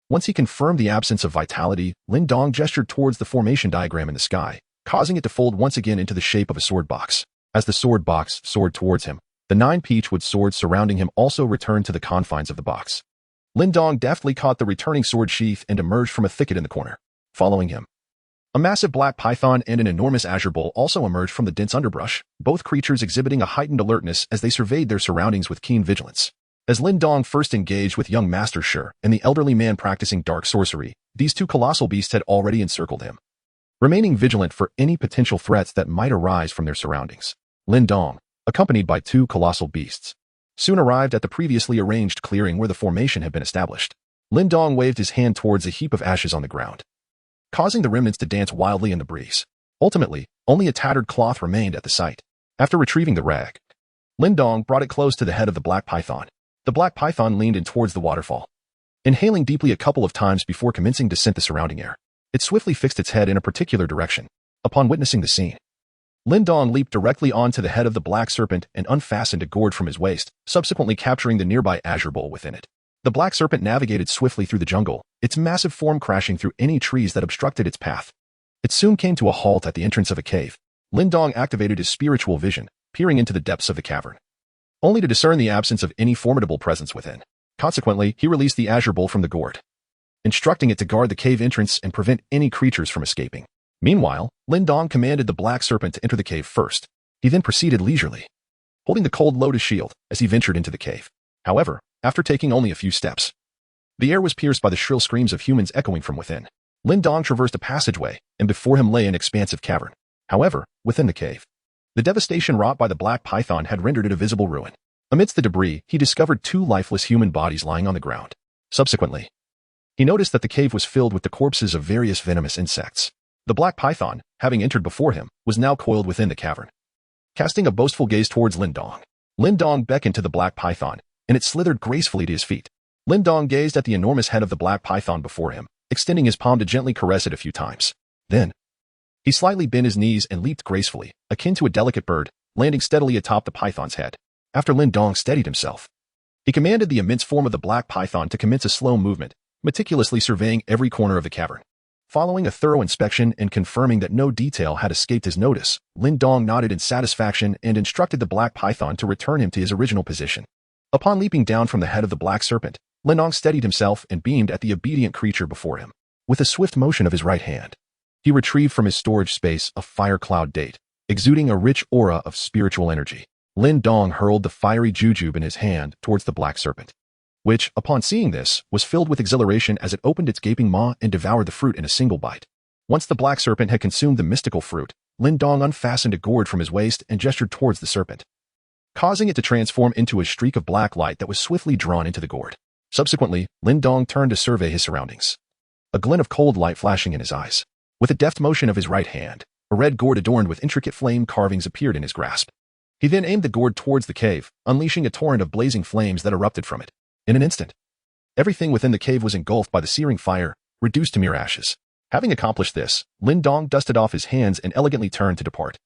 Once he confirmed the absence of vitality, Lin Dong gestured towards the formation diagram in the sky, causing it to fold once again into the shape of a sword box. As the sword box soared towards him, the 9 peach-wood swords surrounding him also returned to the confines of the box. Lin Dong deftly caught the returning sword sheath and emerged from a thicket in the corner. Following him, a massive black python and an enormous azure bull also emerged from the dense underbrush, both creatures exhibiting a heightened alertness as they surveyed their surroundings with keen vigilance. As Lin Dong first engaged with young Master Shi and the elderly man practicing dark sorcery, these 2 colossal beasts had already encircled him, remaining vigilant for any potential threats that might arise from their surroundings. Lin Dong, accompanied by 2 colossal beasts, soon arrived at the previously arranged clearing where the formation had been established. Lin Dong waved his hand towards a heap of ashes on the ground, causing the remnants to dance wildly in the breeze. Ultimately, only a tattered cloth remained at the site. After retrieving the rag, Lin Dong brought it close to the head of the black python. The black python leaned in towards the waterfall, inhaling deeply a couple of times before commencing to scent the surrounding air. It swiftly fixed its head in a particular direction. Upon witnessing the scene, Lin Dong leaped directly onto the head of the black serpent and unfastened a gourd from his waist, subsequently capturing the nearby azure bowl within it. The black serpent navigated swiftly through the jungle, its massive form crashing through any trees that obstructed its path. It soon came to a halt at the entrance of a cave. Lin Dong activated his spiritual vision, peering into the depths of the cavern, only to discern the absence of any formidable presence within. Consequently, he released the azure bowl from the gourd, instructing it to guard the cave entrance and prevent any creatures from escaping. Meanwhile, Lin Dong commanded the black serpent to enter the cave first. He then proceeded leisurely, holding the cold lotus shield as he ventured into the cave. However, after taking only a few steps, the air was pierced by the shrill screams of humans echoing from within. Lin Dong traversed a passageway, and before him lay an expansive cavern. However, within the cave, the devastation wrought by the black python had rendered it a visible ruin. Amidst the debris, he discovered 2 lifeless human bodies lying on the ground. Subsequently, he noticed that the cave was filled with the corpses of various venomous insects. The black python, having entered before him, was now coiled within the cavern, casting a boastful gaze towards Lin Dong. Lin Dong beckoned to the black python, and it slithered gracefully to his feet. Lin Dong gazed at the enormous head of the black python before him, extending his palm to gently caress it a few times. Then, he slightly bent his knees and leaped gracefully, akin to a delicate bird, landing steadily atop the python's head. After Lin Dong steadied himself, he commanded the immense form of the black python to commence a slow movement, meticulously surveying every corner of the cavern. Following a thorough inspection and confirming that no detail had escaped his notice, Lin Dong nodded in satisfaction and instructed the black python to return him to his original position. Upon leaping down from the head of the black serpent, Lin Dong steadied himself and beamed at the obedient creature before him. With a swift motion of his right hand, he retrieved from his storage space a fire cloud date, exuding a rich aura of spiritual energy. Lin Dong hurled the fiery jujube in his hand towards the black serpent, which, upon seeing this, was filled with exhilaration as it opened its gaping maw and devoured the fruit in a single bite. Once the black serpent had consumed the mystical fruit, Lin Dong unfastened a gourd from his waist and gestured towards the serpent, causing it to transform into a streak of black light that was swiftly drawn into the gourd. Subsequently, Lin Dong turned to survey his surroundings, a glint of cold light flashing in his eyes. With a deft motion of his right hand, a red gourd adorned with intricate flame carvings appeared in his grasp. He then aimed the gourd towards the cave, unleashing a torrent of blazing flames that erupted from it. In an instant, everything within the cave was engulfed by the searing fire, reduced to mere ashes. Having accomplished this, Lin Dong dusted off his hands and elegantly turned to depart.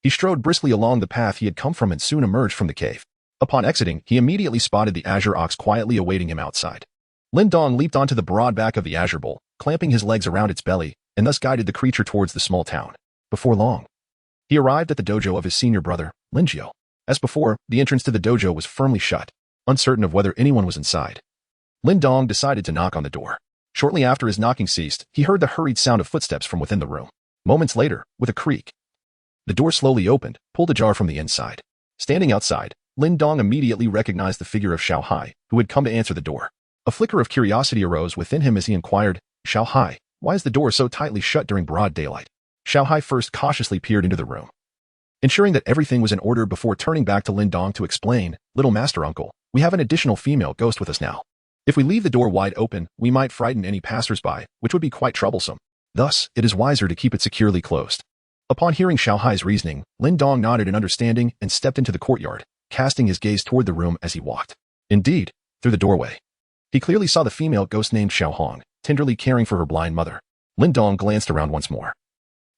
He strode briskly along the path he had come from and soon emerged from the cave. Upon exiting, he immediately spotted the azure ox quietly awaiting him outside. Lin Dong leaped onto the broad back of the azure bull, clamping his legs around its belly, and thus guided the creature towards the small town. Before long, he arrived at the dojo of his senior brother, Lin Jiao. As before, the entrance to the dojo was firmly shut. Uncertain of whether anyone was inside, Lin Dong decided to knock on the door. Shortly after his knocking ceased, he heard the hurried sound of footsteps from within the room. Moments later, with a creak, the door slowly opened, pulled ajar from the inside. Standing outside, Lin Dong immediately recognized the figure of Xiao Hai, who had come to answer the door. A flicker of curiosity arose within him as he inquired, "Xiao Hai, why is the door so tightly shut during broad daylight?" Xiao Hai first cautiously peered into the room, ensuring that everything was in order before turning back to Lin Dong to explain, "Little master uncle, we have an additional female ghost with us now. If we leave the door wide open, we might frighten any passersby, which would be quite troublesome. Thus, it is wiser to keep it securely closed." Upon hearing Xiao Hai's reasoning, Lin Dong nodded in understanding and stepped into the courtyard, casting his gaze toward the room as he walked. Indeed, through the doorway, he clearly saw the female ghost named Xiao Hong, tenderly caring for her blind mother. Lin Dong glanced around once more.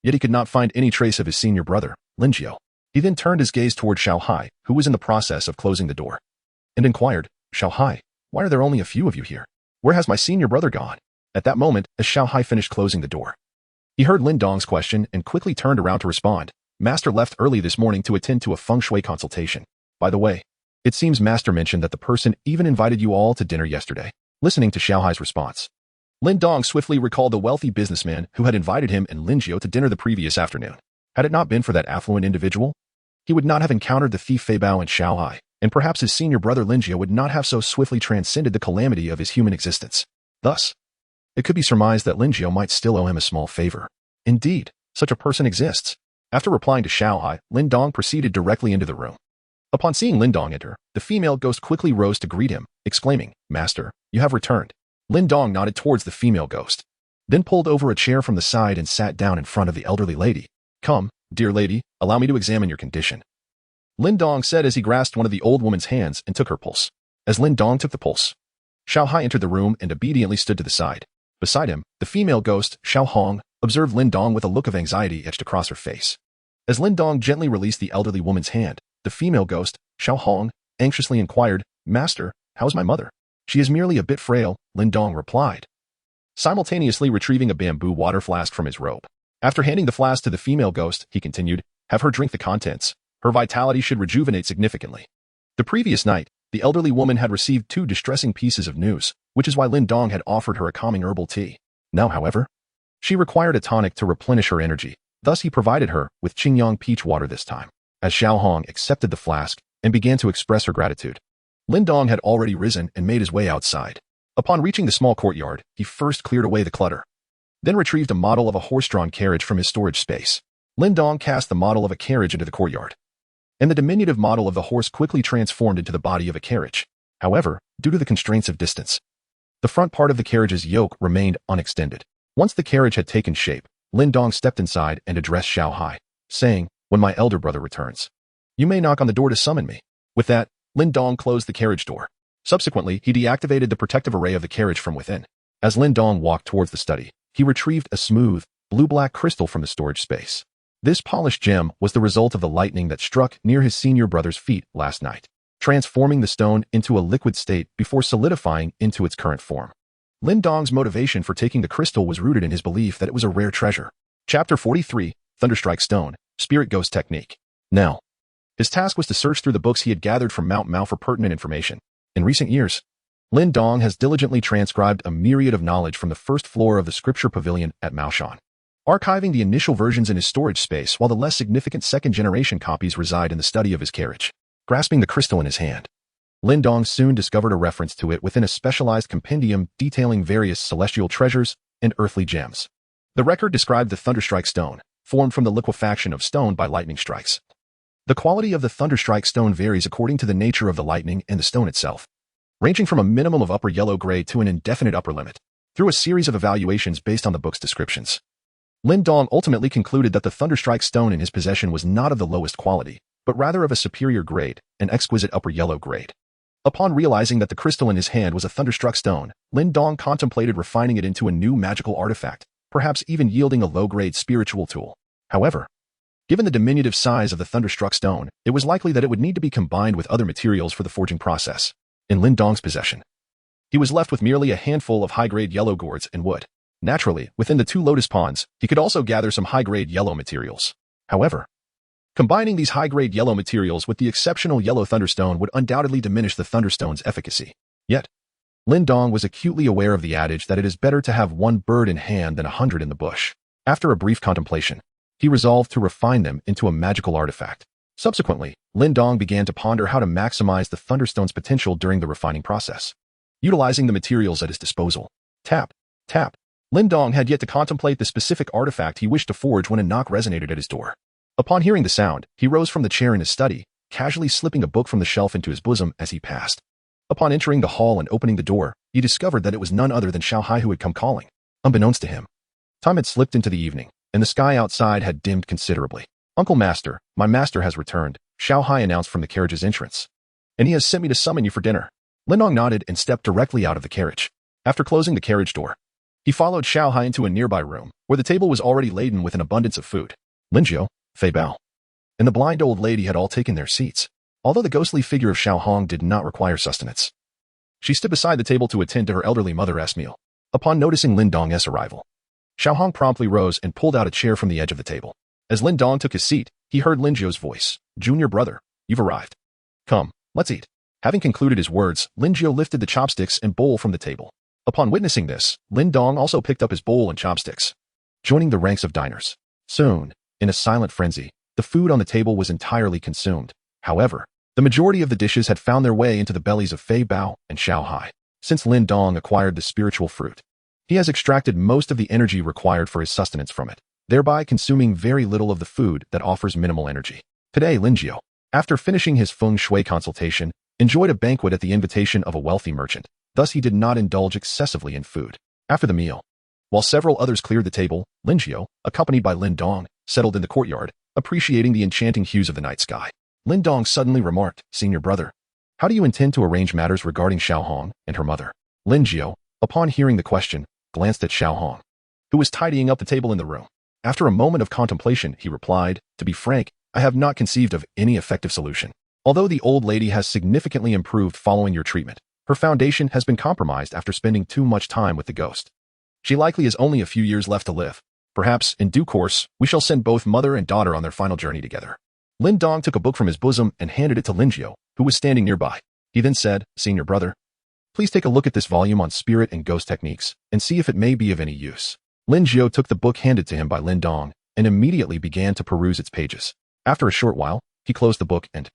Yet he could not find any trace of his senior brother, Lin Jiao. He then turned his gaze toward Xiao Hai, who was in the process of closing the door, and inquired, "Xiao Hai, why are there only a few of you here? Where has my senior brother gone?" At that moment, as Xiao Hai finished closing the door, he heard Lin Dong's question and quickly turned around to respond. "Master left early this morning to attend to a feng shui consultation. By the way, it seems Master mentioned that the person even invited you all to dinner yesterday." Listening to Xiao Hai's response, Lin Dong swiftly recalled the wealthy businessman who had invited him and Lin Jiao to dinner the previous afternoon. Had it not been for that affluent individual, he would not have encountered the thief Fei Bao and Xiao Hai, and perhaps his senior brother Lin Jiao would not have so swiftly transcended the calamity of his human existence. Thus, it could be surmised that Lin Jiao might still owe him a small favor. Indeed, such a person exists. After replying to Xiao Hai, Lin Dong proceeded directly into the room. Upon seeing Lin Dong enter, the female ghost quickly rose to greet him, exclaiming, "Master, you have returned." Lin Dong nodded towards the female ghost, then pulled over a chair from the side and sat down in front of the elderly lady. "Come, dear lady, allow me to examine your condition," Lin Dong said as he grasped one of the old woman's hands and took her pulse. As Lin Dong took the pulse, Xiao Hai entered the room and obediently stood to the side. Beside him, the female ghost, Xiao Hong, observed Lin Dong with a look of anxiety etched across her face. As Lin Dong gently released the elderly woman's hand, the female ghost, Xiao Hong, anxiously inquired, "Master, how's my mother?" "She is merely a bit frail," Lin Dong replied, simultaneously retrieving a bamboo water flask from his robe. After handing the flask to the female ghost, he continued, "Have her drink the contents. Her vitality should rejuvenate significantly." The previous night, the elderly woman had received 2 distressing pieces of news, which is why Lin Dong had offered her a calming herbal tea. Now, however, she required a tonic to replenish her energy. Thus he provided her with Qingyang peach water this time. As Xiao Hong accepted the flask and began to express her gratitude, Lin Dong had already risen and made his way outside. Upon reaching the small courtyard, he first cleared away the clutter, then retrieved a model of a horse-drawn carriage from his storage space. Lin Dong cast the model of a carriage into the courtyard, and the diminutive model of the horse quickly transformed into the body of a carriage. However, due to the constraints of distance, the front part of the carriage's yoke remained unextended. Once the carriage had taken shape, Lin Dong stepped inside and addressed Xiao Hai, saying, "When my elder brother returns, you may knock on the door to summon me." With that, Lin Dong closed the carriage door. Subsequently, he deactivated the protective array of the carriage from within. As Lin Dong walked towards the study, he retrieved a smooth, blue-black crystal from the storage space. This polished gem was the result of the lightning that struck near his senior brother's feet last night, transforming the stone into a liquid state before solidifying into its current form. Lin Dong's motivation for taking the crystal was rooted in his belief that it was a rare treasure. Chapter 43, Thunderstrike Stone, Spirit Ghost Technique. Now, his task was to search through the books he had gathered from Mount Mao for pertinent information. In recent years, Lin Dong has diligently transcribed a myriad of knowledge from the first floor of the scripture pavilion at Maoshan, archiving the initial versions in his storage space while the less significant second-generation copies reside in the study of his carriage. grasping the crystal in his hand. Lin Dong soon discovered a reference to it within a specialized compendium detailing various celestial treasures and earthly gems. The record described the Thunderstrike stone, formed from the liquefaction of stone by lightning strikes. The quality of the Thunderstrike stone varies according to the nature of the lightning and the stone itself, ranging from a minimum of upper yellow grade to an indefinite upper limit, through a series of evaluations based on the book's descriptions. Lin Dong ultimately concluded that the Thunderstrike stone in his possession was not of the lowest quality, but rather of a superior grade, an exquisite upper yellow grade. Upon realizing that the crystal in his hand was a Thunderstruck stone, Lin Dong contemplated refining it into a new magical artifact, perhaps even yielding a low-grade spiritual tool. However, given the diminutive size of the Thunderstruck stone, it was likely that it would need to be combined with other materials for the forging process. In Lin Dong's possession, he was left with merely a handful of high-grade yellow gourds and wood. Naturally, within the 2 lotus ponds, he could also gather some high-grade yellow materials. However, combining these high-grade yellow materials with the exceptional yellow thunderstone would undoubtedly diminish the thunderstone's efficacy. Yet, Lin Dong was acutely aware of the adage that it is better to have 1 bird in hand than 100 in the bush. After a brief contemplation, he resolved to refine them into a magical artifact. Subsequently, Lin Dong began to ponder how to maximize the thunderstone's potential during the refining process. Utilizing the materials at his disposal. Tap, tap. Lin Dong had yet to contemplate the specific artifact he wished to forge when a knock resonated at his door. Upon hearing the sound, he rose from the chair in his study, casually slipping a book from the shelf into his bosom as he passed. Upon entering the hall and opening the door, he discovered that it was none other than Xiao Hai who had come calling. Unbeknownst to him, time had slipped into the evening, and the sky outside had dimmed considerably. "Uncle Master, my master has returned," Xiao Hai announced from the carriage's entrance. "And he has sent me to summon you for dinner." Lin Dong nodded and stepped directly out of the carriage. After closing the carriage door, he followed Xiao Hai into a nearby room, where the table was already laden with an abundance of food. Lin Jiu, Fei Bao, and the blind old lady had all taken their seats, although the ghostly figure of Xiao Hong did not require sustenance. She stood beside the table to attend to her elderly mother's meal. Upon noticing Lin Dong's arrival, Xiao Hong promptly rose and pulled out a chair from the edge of the table. As Lin Dong took his seat, he heard Lin Jiu's voice. "Junior brother, you've arrived. Come, let's eat." Having concluded his words, Lin Jiu lifted the chopsticks and bowl from the table. Upon witnessing this, Lin Dong also picked up his bowl and chopsticks, joining the ranks of diners. Soon, in a silent frenzy, the food on the table was entirely consumed. However, the majority of the dishes had found their way into the bellies of Fei Bao and Xiao Hai. Since Lin Dong acquired the spiritual fruit, he has extracted most of the energy required for his sustenance from it, thereby consuming very little of the food that offers minimal energy. Today, Lin Jiu, after finishing his feng shui consultation, enjoyed a banquet at the invitation of a wealthy merchant. Thus, he did not indulge excessively in food. After the meal, while several others cleared the table, Lin Jiu, accompanied by Lin Dong, settled in the courtyard, appreciating the enchanting hues of the night sky. Lin Dong suddenly remarked, "Senior brother, how do you intend to arrange matters regarding Xiao Hong and her mother?" Lin Jiu, upon hearing the question, glanced at Xiao Hong, who was tidying up the table in the room. After a moment of contemplation, he replied, "To be frank, I have not conceived of any effective solution. Although the old lady has significantly improved following your treatment, her foundation has been compromised after spending too much time with the ghost. She likely has only a few years left to live. Perhaps, in due course, we shall send both mother and daughter on their final journey together." Lin Dong took a book from his bosom and handed it to Lin Jiu, who was standing nearby. He then said, "Senior brother, please take a look at this volume on spirit and ghost techniques, and see if it may be of any use." Lin Jiu took the book handed to him by Lin Dong, and immediately began to peruse its pages. After a short while, he closed the book and,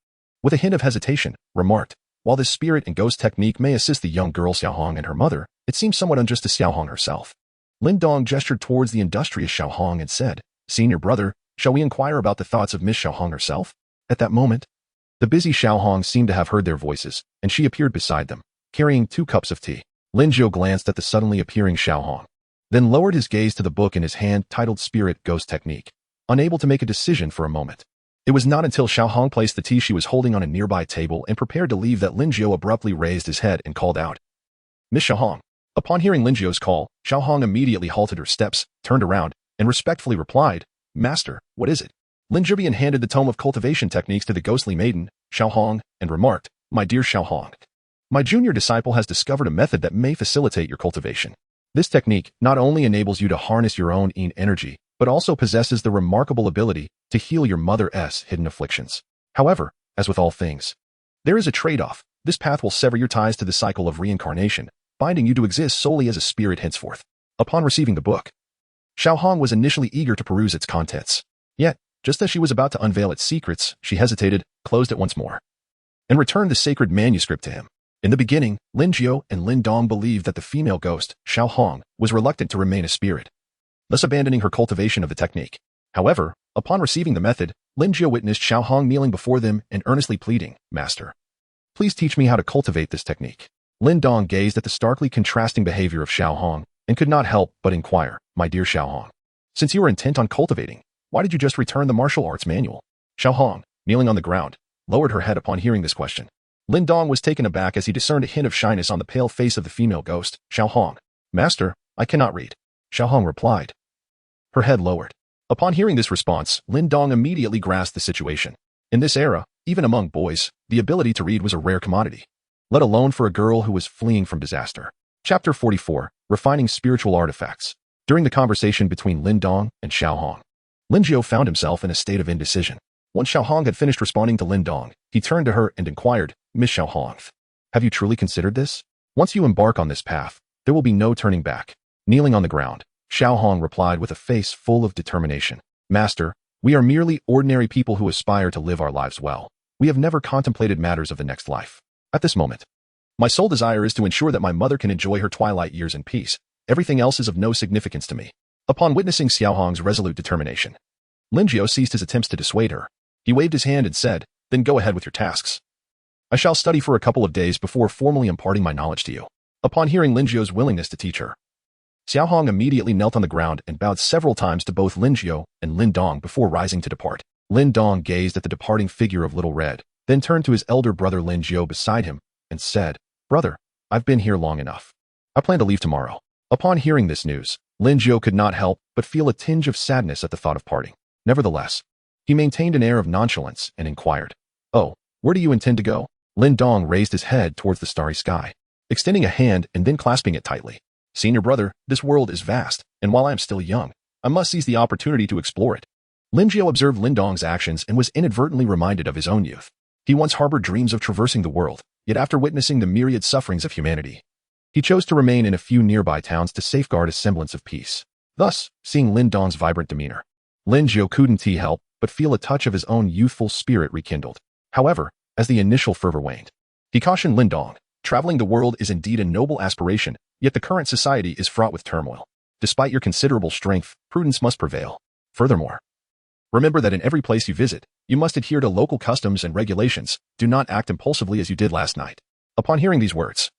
with a hint of hesitation, remarked, "While this spirit and ghost technique may assist the young girl Xiao Hong and her mother, it seems somewhat unjust to Xiao Hong herself." Lin Dong gestured towards the industrious Xiao Hong and said, "Senior brother, shall we inquire about the thoughts of Miss Xiao Hong herself?" At that moment, the busy Xiao Hong seemed to have heard their voices, and she appeared beside them, carrying 2 cups of tea. Lin Jiu glanced at the suddenly appearing Xiao Hong, then lowered his gaze to the book in his hand titled Spirit Ghost Technique, unable to make a decision for a moment. It was not until Xiao Hong placed the tea she was holding on a nearby table and prepared to leave that Lin Jiu abruptly raised his head and called out, "Miss Xiao Hong." Upon hearing Lin Jiu's call, Xiao Hong immediately halted her steps, turned around, and respectfully replied, "Master, what is it?" Lin Jiu handed the tome of cultivation techniques to the ghostly maiden, Xiao Hong, and remarked, "My dear Xiao Hong, my junior disciple has discovered a method that may facilitate your cultivation. This technique not only enables you to harness your own yin energy, but also possesses the remarkable ability to heal your mother's hidden afflictions. However, as with all things, there is a trade-off. This path will sever your ties to the cycle of reincarnation, binding you to exist solely as a spirit henceforth." Upon receiving the book, Xiao Hong was initially eager to peruse its contents. Yet, just as she was about to unveil its secrets, she hesitated, closed it once more, and returned the sacred manuscript to him. In the beginning, Lin Jiao and Lin Dong believed that the female ghost, Xiao Hong, was reluctant to remain a spirit, thus abandoning her cultivation of the technique. However, upon receiving the method, Lin Jiao witnessed Xiao Hong kneeling before them and earnestly pleading, "Master, please teach me how to cultivate this technique." Lin Dong gazed at the starkly contrasting behavior of Xiao Hong and could not help but inquire, "My dear Xiao Hong, since you were intent on cultivating, why did you just return the martial arts manual?" Xiao Hong, kneeling on the ground, lowered her head upon hearing this question. Lin Dong was taken aback as he discerned a hint of shyness on the pale face of the female ghost, Xiao Hong. "Master, I cannot read," Xiao Hong replied. Her head lowered. Upon hearing this response, Lin Dong immediately grasped the situation. In this era, even among boys, the ability to read was a rare commodity, let alone for a girl who was fleeing from disaster. Chapter 44, Refining Spiritual Artifacts. During the conversation between Lin Dong and Xiao Hong, Lin Jiao found himself in a state of indecision. Once Xiao Hong had finished responding to Lin Dong, he turned to her and inquired, "Miss Xiao Hong, have you truly considered this? Once you embark on this path, there will be no turning back." Kneeling on the ground, Xiao Hong replied with a face full of determination, "Master, we are merely ordinary people who aspire to live our lives well. We have never contemplated matters of the next life. At this moment, my sole desire is to ensure that my mother can enjoy her twilight years in peace. Everything else is of no significance to me." Upon witnessing Xiao Hong's resolute determination, Lin Jiao ceased his attempts to dissuade her. He waved his hand and said, "Then go ahead with your tasks. I shall study for a couple of days before formally imparting my knowledge to you." Upon hearing Lin Jiao's willingness to teach her, Xiao Hong immediately knelt on the ground and bowed several times to both Lin Jiao and Lin Dong before rising to depart. Lin Dong gazed at the departing figure of Little Red, then turned to his elder brother Lin Jiao beside him and said, "Brother, I've been here long enough. I plan to leave tomorrow." Upon hearing this news, Lin Jiao could not help but feel a tinge of sadness at the thought of parting. Nevertheless, he maintained an air of nonchalance and inquired, "Oh, where do you intend to go?" Lin Dong raised his head towards the starry sky, extending a hand and then clasping it tightly. "Senior brother, this world is vast, and while I am still young, I must seize the opportunity to explore it." Lin Jiao observed Lin Dong's actions and was inadvertently reminded of his own youth. He once harbored dreams of traversing the world, yet after witnessing the myriad sufferings of humanity, he chose to remain in a few nearby towns to safeguard a semblance of peace. Thus, seeing Lin Dong's vibrant demeanor, Lin Jiao couldn't help but feel a touch of his own youthful spirit rekindled. However, as the initial fervor waned, he cautioned Lin Dong, "Traveling the world is indeed a noble aspiration, yet the current society is fraught with turmoil. Despite your considerable strength, prudence must prevail. Furthermore, remember that in every place you visit, you must adhere to local customs and regulations. Do not act impulsively as you did last night." Upon hearing these words,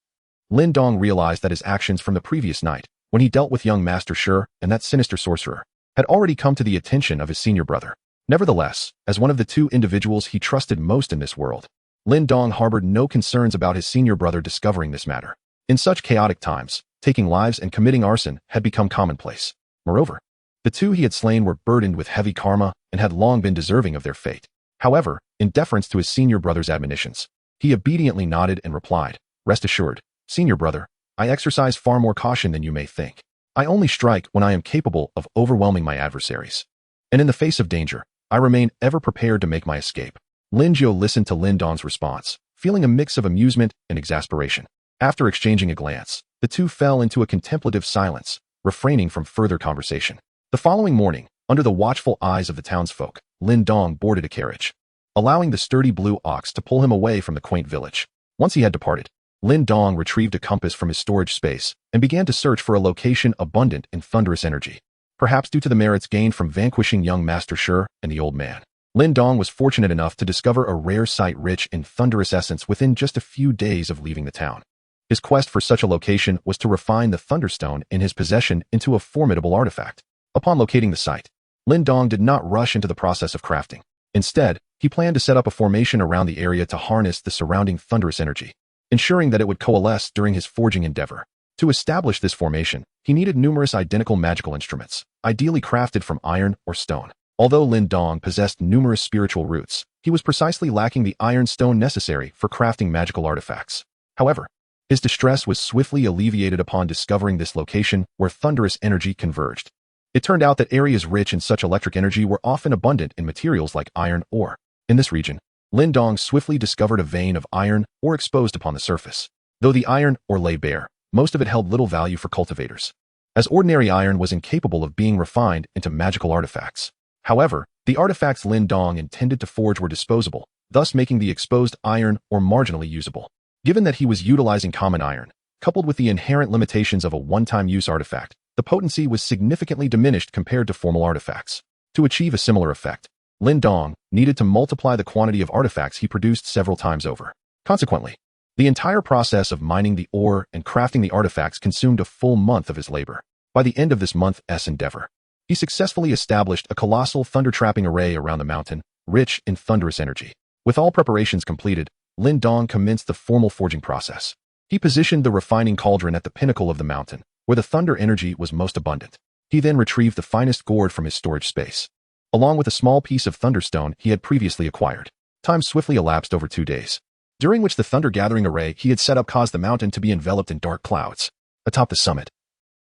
Lin Dong realized that his actions from the previous night, when he dealt with young Master Shi and that sinister sorcerer, had already come to the attention of his senior brother. Nevertheless, as one of the two individuals he trusted most in this world, Lin Dong harbored no concerns about his senior brother discovering this matter. In such chaotic times, taking lives and committing arson had become commonplace. Moreover, the two he had slain were burdened with heavy karma and had long been deserving of their fate. However, in deference to his senior brother's admonitions, he obediently nodded and replied, "Rest assured, senior brother, I exercise far more caution than you may think. I only strike when I am capable of overwhelming my adversaries. And in the face of danger, I remain ever prepared to make my escape." Lin Jiao listened to Lin Dong's response, feeling a mix of amusement and exasperation. After exchanging a glance, the two fell into a contemplative silence, refraining from further conversation. The following morning, under the watchful eyes of the townsfolk, Lin Dong boarded a carriage, allowing the sturdy blue ox to pull him away from the quaint village. Once he had departed, Lin Dong retrieved a compass from his storage space and began to search for a location abundant in thunderous energy. Perhaps due to the merits gained from vanquishing young Master Shi and the old man, Lin Dong was fortunate enough to discover a rare site rich in thunderous essence within just a few days of leaving the town. His quest for such a location was to refine the thunderstone in his possession into a formidable artifact. Upon locating the site, Lin Dong did not rush into the process of crafting. Instead, he planned to set up a formation around the area to harness the surrounding thunderous energy, ensuring that it would coalesce during his forging endeavor. To establish this formation, he needed numerous identical magical instruments, ideally crafted from iron or stone. Although Lin Dong possessed numerous spiritual roots, he was precisely lacking the iron stone necessary for crafting magical artifacts. However, his distress was swiftly alleviated upon discovering this location where thunderous energy converged. It turned out that areas rich in such electric energy were often abundant in materials like iron ore. In this region, Lin Dong swiftly discovered a vein of iron ore exposed upon the surface. Though the iron ore lay bare, most of it held little value for cultivators, as ordinary iron was incapable of being refined into magical artifacts. However, the artifacts Lin Dong intended to forge were disposable, thus making the exposed iron or marginally usable. Given that he was utilizing common iron, coupled with the inherent limitations of a one-time use artifact, the potency was significantly diminished compared to formal artifacts. To achieve a similar effect, Lin Daoist needed to multiply the quantity of artifacts he produced several times over. Consequently, the entire process of mining the ore and crafting the artifacts consumed a full month of his labor. By the end of this month's endeavor, he successfully established a colossal thunder-trapping array around the mountain, rich in thunderous energy. With all preparations completed, Lin Daoist commenced the formal forging process. He positioned the refining cauldron at the pinnacle of the mountain, where the thunder energy was most abundant. He then retrieved the finest gourd from his storage space, along with a small piece of thunderstone he had previously acquired. Time swiftly elapsed over 2 days, during which the thunder-gathering array he had set up caused the mountain to be enveloped in dark clouds. Atop the summit,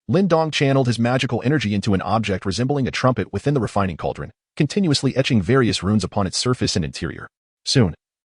Lin Daoist channeled his magical energy into an object resembling a trumpet within the refining cauldron, continuously etching various runes upon its surface and interior. Soon,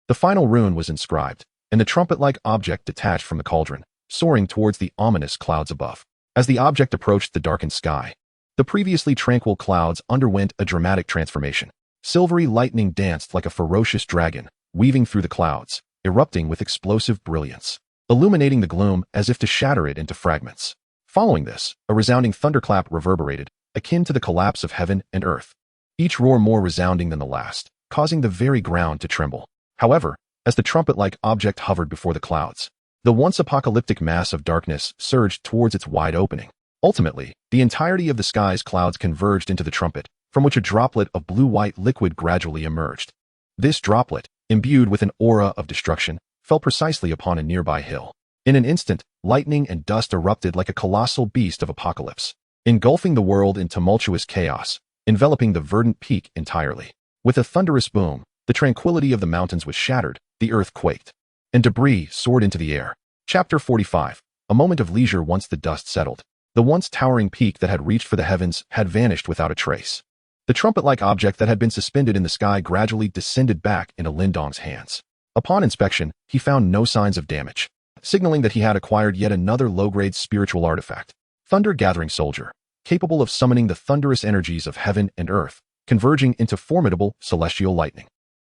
the final rune was inscribed, and the trumpet-like object detached from the cauldron, soaring towards the ominous clouds above. As the object approached the darkened sky, the previously tranquil clouds underwent a dramatic transformation. Silvery lightning danced like a ferocious dragon, weaving through the clouds, erupting with explosive brilliance, illuminating the gloom as if to shatter it into fragments. Following this, a resounding thunderclap reverberated, akin to the collapse of heaven and earth, each roar more resounding than the last, causing the very ground to tremble. However, as the trumpet-like object hovered before the clouds, the once apocalyptic mass of darkness surged towards its wide opening. Ultimately, the entirety of the sky's clouds converged into the trumpet, from which a droplet of blue-white liquid gradually emerged. This droplet, imbued with an aura of destruction, fell precisely upon a nearby hill. In an instant, lightning and dust erupted like a colossal beast of apocalypse, engulfing the world in tumultuous chaos, enveloping the verdant peak entirely. With a thunderous boom, the tranquility of the mountains was shattered, the earth quaked, and debris soared into the air. Chapter 45. A moment of leisure. Once the dust settled, the once towering peak that had reached for the heavens had vanished without a trace. The trumpet-like object that had been suspended in the sky gradually descended back into Lin Daoist's hands. Upon inspection, he found no signs of damage, signaling that he had acquired yet another low-grade spiritual artifact. Thunder-gathering soldier, capable of summoning the thunderous energies of heaven and earth, converging into formidable celestial lightning.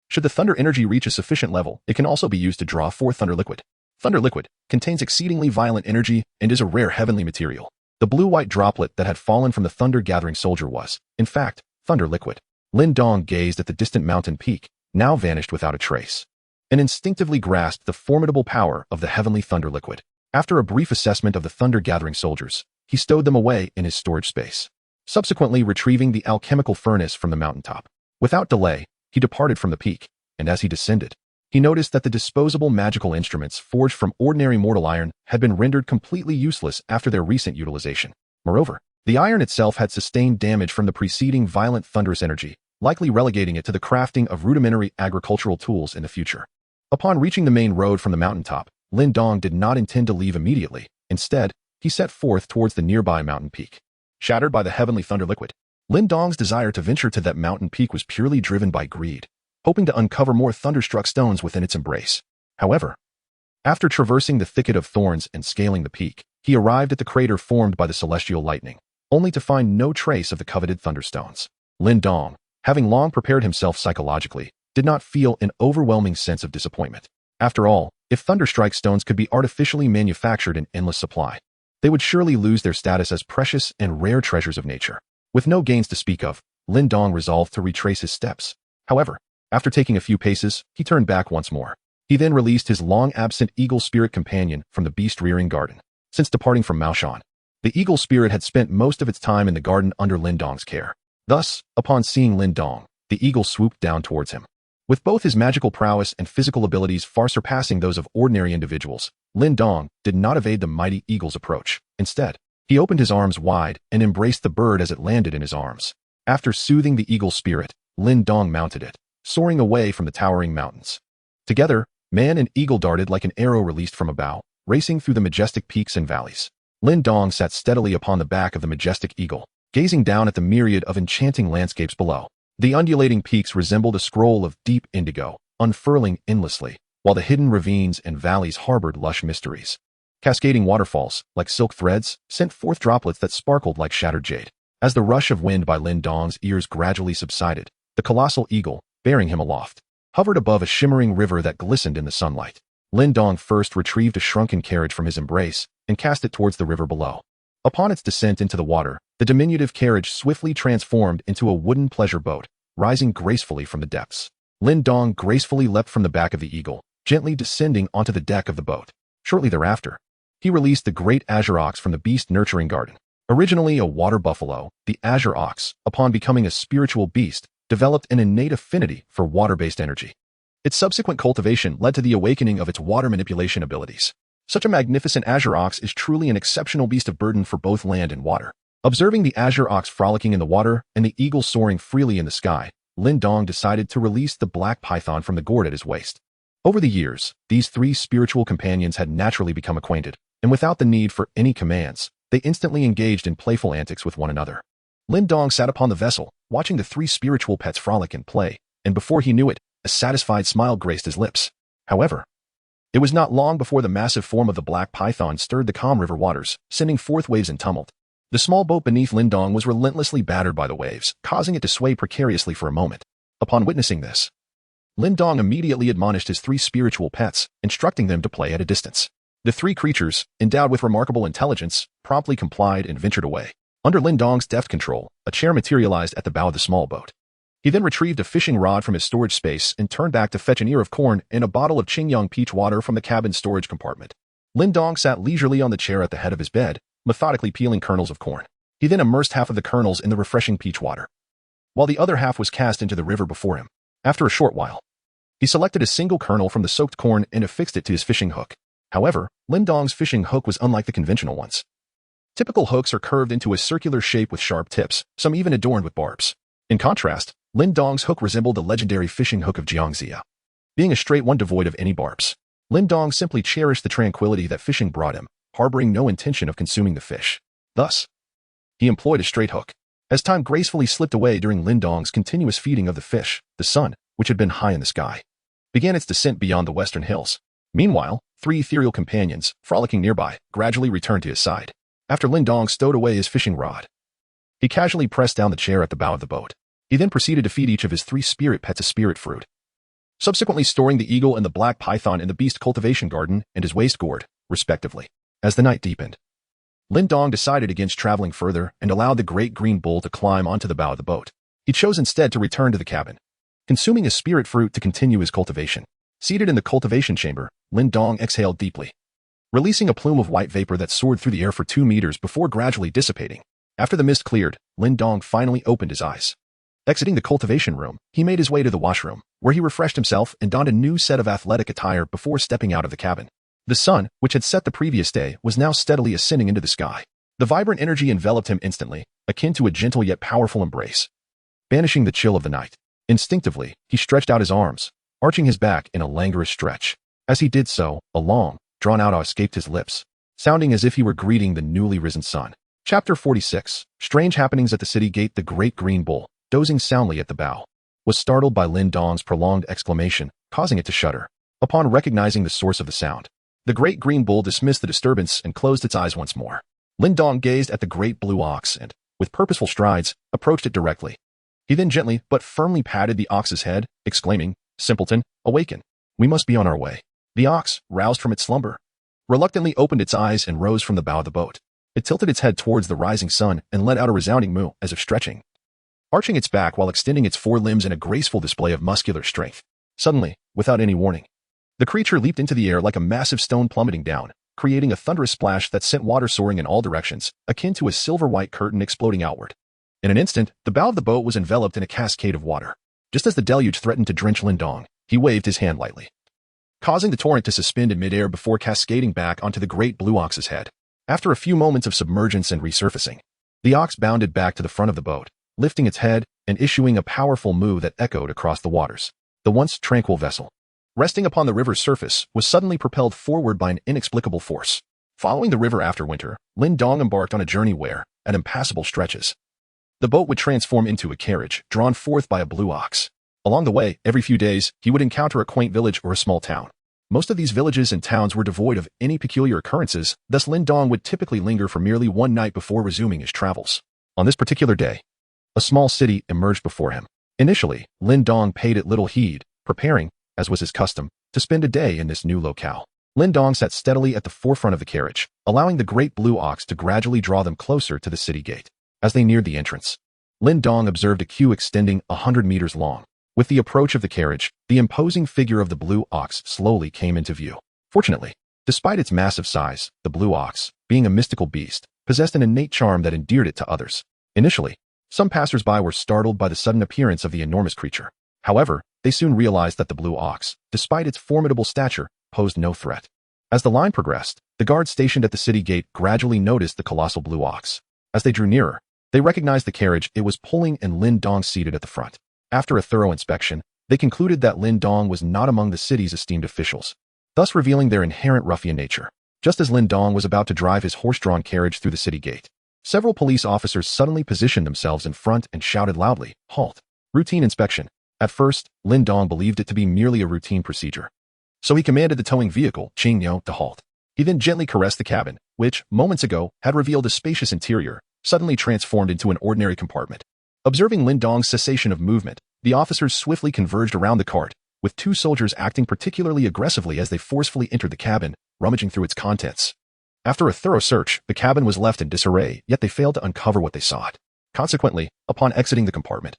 Should the thunder energy reach a sufficient level, it can also be used to draw forth thunder liquid. Thunder liquid contains exceedingly violent energy and is a rare heavenly material. The blue-white droplet that had fallen from the thunder-gathering soldier was, in fact, thunder liquid. Lin Daoist gazed at the distant mountain peak, now vanished without a trace, and instinctively grasped the formidable power of the heavenly thunder liquid. After a brief assessment of the thunder-gathering soldiers, he stowed them away in his storage space, subsequently retrieving the alchemical furnace from the mountaintop. Without delay, he departed from the peak, and as he descended, he noticed that the disposable magical instruments forged from ordinary mortal iron had been rendered completely useless after their recent utilization. Moreover, the iron itself had sustained damage from the preceding violent thunderous energy, likely relegating it to the crafting of rudimentary agricultural tools in the future. Upon reaching the main road from the mountaintop, Lin Daoist did not intend to leave immediately. Instead, he set forth towards the nearby mountain peak. Shattered by the heavenly thunder liquid, Lin Daoist's desire to venture to that mountain peak was purely driven by greed, hoping to uncover more thunderstruck stones within its embrace. However, after traversing the thicket of thorns and scaling the peak, he arrived at the crater formed by the celestial lightning, only to find no trace of the coveted thunderstones. Lin Daoist, having long prepared himself psychologically, did not feel an overwhelming sense of disappointment. After all, if thunderstrike stones could be artificially manufactured in endless supply, they would surely lose their status as precious and rare treasures of nature. With no gains to speak of, Lin Daoist resolved to retrace his steps. However, after taking a few paces, he turned back once more. He then released his long-absent eagle spirit companion from the beast-rearing garden. Since departing from Maoshan, the eagle spirit had spent most of its time in the garden under Lin Daoist's care. Thus, upon seeing Lin Daoist, the eagle swooped down towards him. With both his magical prowess and physical abilities far surpassing those of ordinary individuals, Lin Daoist did not evade the mighty eagle's approach. Instead, he opened his arms wide and embraced the bird as it landed in his arms. After soothing the eagle spirit, Lin Daoist mounted it, soaring away from the towering mountains. Together, man and eagle darted like an arrow released from a bow, racing through the majestic peaks and valleys. Lin Daoist sat steadily upon the back of the majestic eagle, gazing down at the myriad of enchanting landscapes below. The undulating peaks resembled a scroll of deep indigo, unfurling endlessly, while the hidden ravines and valleys harbored lush mysteries. Cascading waterfalls, like silk threads, sent forth droplets that sparkled like shattered jade. As the rush of wind by Lin Daoist's ears gradually subsided, the colossal eagle, bearing him aloft, hovered above a shimmering river that glistened in the sunlight. Lin Dong first retrieved a shrunken carriage from his embrace and cast it towards the river below. Upon its descent into the water, the diminutive carriage swiftly transformed into a wooden pleasure boat, rising gracefully from the depths. Lin Dong gracefully leapt from the back of the eagle, gently descending onto the deck of the boat. Shortly thereafter, he released the great azure ox from the beast nurturing garden. Originally a water buffalo, the azure ox, upon becoming a spiritual beast, developed an innate affinity for water-based energy. Its subsequent cultivation led to the awakening of its water manipulation abilities. Such a magnificent azure ox is truly an exceptional beast of burden for both land and water. Observing the azure ox frolicking in the water and the eagle soaring freely in the sky, Lin Dong decided to release the black python from the gourd at his waist. Over the years, these three spiritual companions had naturally become acquainted, and without the need for any commands, they instantly engaged in playful antics with one another. Lin Dong sat upon the vessel, watching the three spiritual pets frolic and play, and before he knew it, a satisfied smile graced his lips. However, it was not long before the massive form of the black python stirred the calm river waters, sending forth waves and tumult. The small boat beneath Lin Dong was relentlessly battered by the waves, causing it to sway precariously for a moment. Upon witnessing this, Lin Dong immediately admonished his three spiritual pets, instructing them to play at a distance. The three creatures, endowed with remarkable intelligence, promptly complied and ventured away. Under Lin Dong's deft control, a chair materialized at the bow of the small boat. He then retrieved a fishing rod from his storage space and turned back to fetch an ear of corn and a bottle of Qing peach water from the cabin's storage compartment. Lin Dong sat leisurely on the chair at the head of his bed, methodically peeling kernels of corn. He then immersed half of the kernels in the refreshing peach water, while the other half was cast into the river before him. After a short while, he selected a single kernel from the soaked corn and affixed it to his fishing hook. However, Lin Dong's fishing hook was unlike the conventional ones. Typical hooks are curved into a circular shape with sharp tips, some even adorned with barbs. In contrast, Lin Dong's hook resembled the legendary fishing hook of Jiangxia. Being a straight one devoid of any barbs, Lin Dong simply cherished the tranquility that fishing brought him, harboring no intention of consuming the fish. Thus, he employed a straight hook. As time gracefully slipped away during Lin Dong's continuous feeding of the fish, the sun, which had been high in the sky, began its descent beyond the western hills. Meanwhile, three ethereal companions, frolicking nearby, gradually returned to his side. After Lin Dong stowed away his fishing rod, he casually pressed down the chair at the bow of the boat. He then proceeded to feed each of his three spirit pets a spirit fruit, subsequently storing the eagle and the black python in the beast cultivation garden and his waist gourd, respectively. As the night deepened, Lin Dong decided against traveling further and allowed the great green bull to climb onto the bow of the boat. He chose instead to return to the cabin, consuming a spirit fruit to continue his cultivation. Seated in the cultivation chamber, Lin Dong exhaled deeply, releasing a plume of white vapor that soared through the air for 2 meters before gradually dissipating. After the mist cleared, Lin Dong finally opened his eyes. Exiting the cultivation room, he made his way to the washroom, where he refreshed himself and donned a new set of athletic attire before stepping out of the cabin. The sun, which had set the previous day, was now steadily ascending into the sky. The vibrant energy enveloped him instantly, akin to a gentle yet powerful embrace, banishing the chill of the night. Instinctively, he stretched out his arms, arching his back in a languorous stretch. As he did so, a long, drawn-out awe escaped his lips, sounding as if he were greeting the newly risen sun. Chapter 46. Strange happenings at the city gate. The great green bull, dozing soundly at the bow, was startled by Lin Dong's prolonged exclamation, causing it to shudder. Upon recognizing the source of the sound, the great green bull dismissed the disturbance and closed its eyes once more. Lin Dong gazed at the great blue ox and, with purposeful strides, approached it directly. He then gently but firmly patted the ox's head, exclaiming, "Simpleton, awaken. We must be on our way." The ox, roused from its slumber, reluctantly opened its eyes and rose from the bow of the boat. It tilted its head towards the rising sun and let out a resounding moo as if stretching, arching its back while extending its forelimbs in a graceful display of muscular strength. Suddenly, without any warning, the creature leaped into the air like a massive stone plummeting down, creating a thunderous splash that sent water soaring in all directions, akin to a silver-white curtain exploding outward. In an instant, the bow of the boat was enveloped in a cascade of water. Just as the deluge threatened to drench Lin Dong, he waved his hand lightly, causing the torrent to suspend in midair before cascading back onto the great blue ox's head. After a few moments of submergence and resurfacing, the ox bounded back to the front of the boat, lifting its head and issuing a powerful moo that echoed across the waters. The once tranquil vessel, resting upon the river's surface, was suddenly propelled forward by an inexplicable force. Following the river after winter, Lin Dong embarked on a journey where, at impassable stretches, the boat would transform into a carriage drawn forth by a blue ox. Along the way, every few days, he would encounter a quaint village or a small town. Most of these villages and towns were devoid of any peculiar occurrences, thus Lin Dong would typically linger for merely one night before resuming his travels. On this particular day, a small city emerged before him. Initially, Lin Dong paid it little heed, preparing, as was his custom, to spend a day in this new locale. Lin Dong sat steadily at the forefront of the carriage, allowing the great blue ox to gradually draw them closer to the city gate. As they neared the entrance, Lin Dong observed a queue extending 100 meters long. With the approach of the carriage, the imposing figure of the blue ox slowly came into view. Fortunately, despite its massive size, the blue ox, being a mystical beast, possessed an innate charm that endeared it to others. Initially, some passers-by were startled by the sudden appearance of the enormous creature. However, they soon realized that the blue ox, despite its formidable stature, posed no threat. As the line progressed, the guards stationed at the city gate gradually noticed the colossal blue ox. As they drew nearer, they recognized the carriage it was pulling and Lin Dong seated at the front. After a thorough inspection, they concluded that Lin Dong was not among the city's esteemed officials, thus revealing their inherent ruffian nature. Just as Lin Dong was about to drive his horse-drawn carriage through the city gate, several police officers suddenly positioned themselves in front and shouted loudly, "Halt!" Routine inspection. At first, Lin Dong believed it to be merely a routine procedure. So he commanded the towing vehicle, Qing, to halt. He then gently caressed the cabin, which, moments ago, had revealed a spacious interior, suddenly transformed into an ordinary compartment. Observing Lin Dong's cessation of movement, the officers swiftly converged around the cart, with two soldiers acting particularly aggressively as they forcefully entered the cabin, rummaging through its contents. After a thorough search, the cabin was left in disarray, yet they failed to uncover what they sought. Consequently, upon exiting the compartment,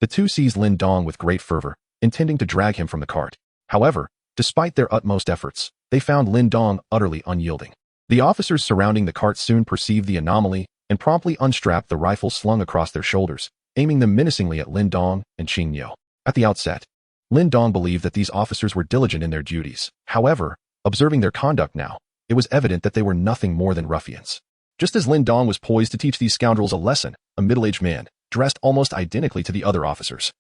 the two seized Lin Dong with great fervor, intending to drag him from the cart. However, despite their utmost efforts, they found Lin Dong utterly unyielding. The officers surrounding the cart soon perceived the anomaly and promptly unstrapped the rifles slung across their shoulders, aiming them menacingly at Lin Dong and Qing. At the outset, Lin Dong believed that these officers were diligent in their duties. However, observing their conduct now, it was evident that they were nothing more than ruffians. Just as Lin Dong was poised to teach these scoundrels a lesson, a middle-aged man, dressed almost identically to the other officers,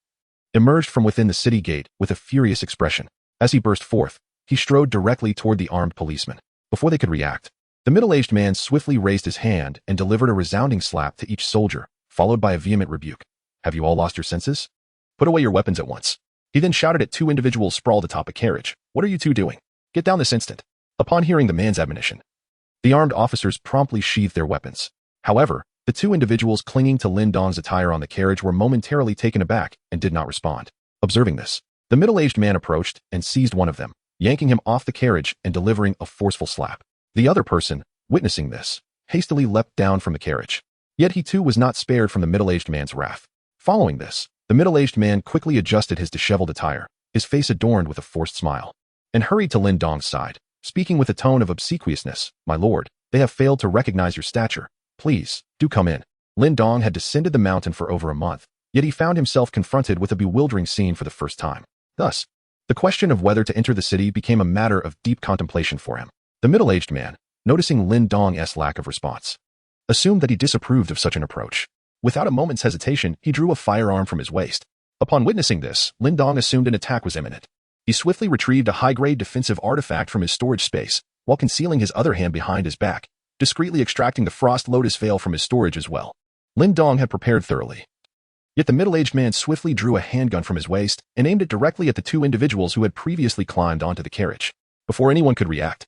emerged from within the city gate with a furious expression. As he burst forth, he strode directly toward the armed policemen. Before they could react, the middle-aged man swiftly raised his hand and delivered a resounding slap to each soldier, followed by a vehement rebuke. "Have you all lost your senses? Put away your weapons at once." He then shouted at two individuals sprawled atop a carriage. "What are you two doing? Get down this instant." Upon hearing the man's admonition, the armed officers promptly sheathed their weapons. However, the two individuals clinging to Lin Dong's attire on the carriage were momentarily taken aback and did not respond. Observing this, the middle-aged man approached and seized one of them, yanking him off the carriage and delivering a forceful slap. The other person, witnessing this, hastily leapt down from the carriage. Yet he too was not spared from the middle-aged man's wrath. Following this, the middle-aged man quickly adjusted his disheveled attire, his face adorned with a forced smile, and hurried to Lin Dong's side, speaking with a tone of obsequiousness. "My lord, they have failed to recognize your stature. Please, do come in." Lin Dong had descended the mountain for over a month, yet he found himself confronted with a bewildering scene for the first time. Thus, the question of whether to enter the city became a matter of deep contemplation for him. The middle-aged man, noticing Lin Dong's lack of response, assumed that he disapproved of such an approach. Without a moment's hesitation, he drew a firearm from his waist. Upon witnessing this, Lin Dong assumed an attack was imminent. He swiftly retrieved a high-grade defensive artifact from his storage space, while concealing his other hand behind his back, discreetly extracting the frost lotus veil from his storage as well. Lin Dong had prepared thoroughly. Yet the middle-aged man swiftly drew a handgun from his waist and aimed it directly at the two individuals who had previously climbed onto the carriage. Before anyone could react,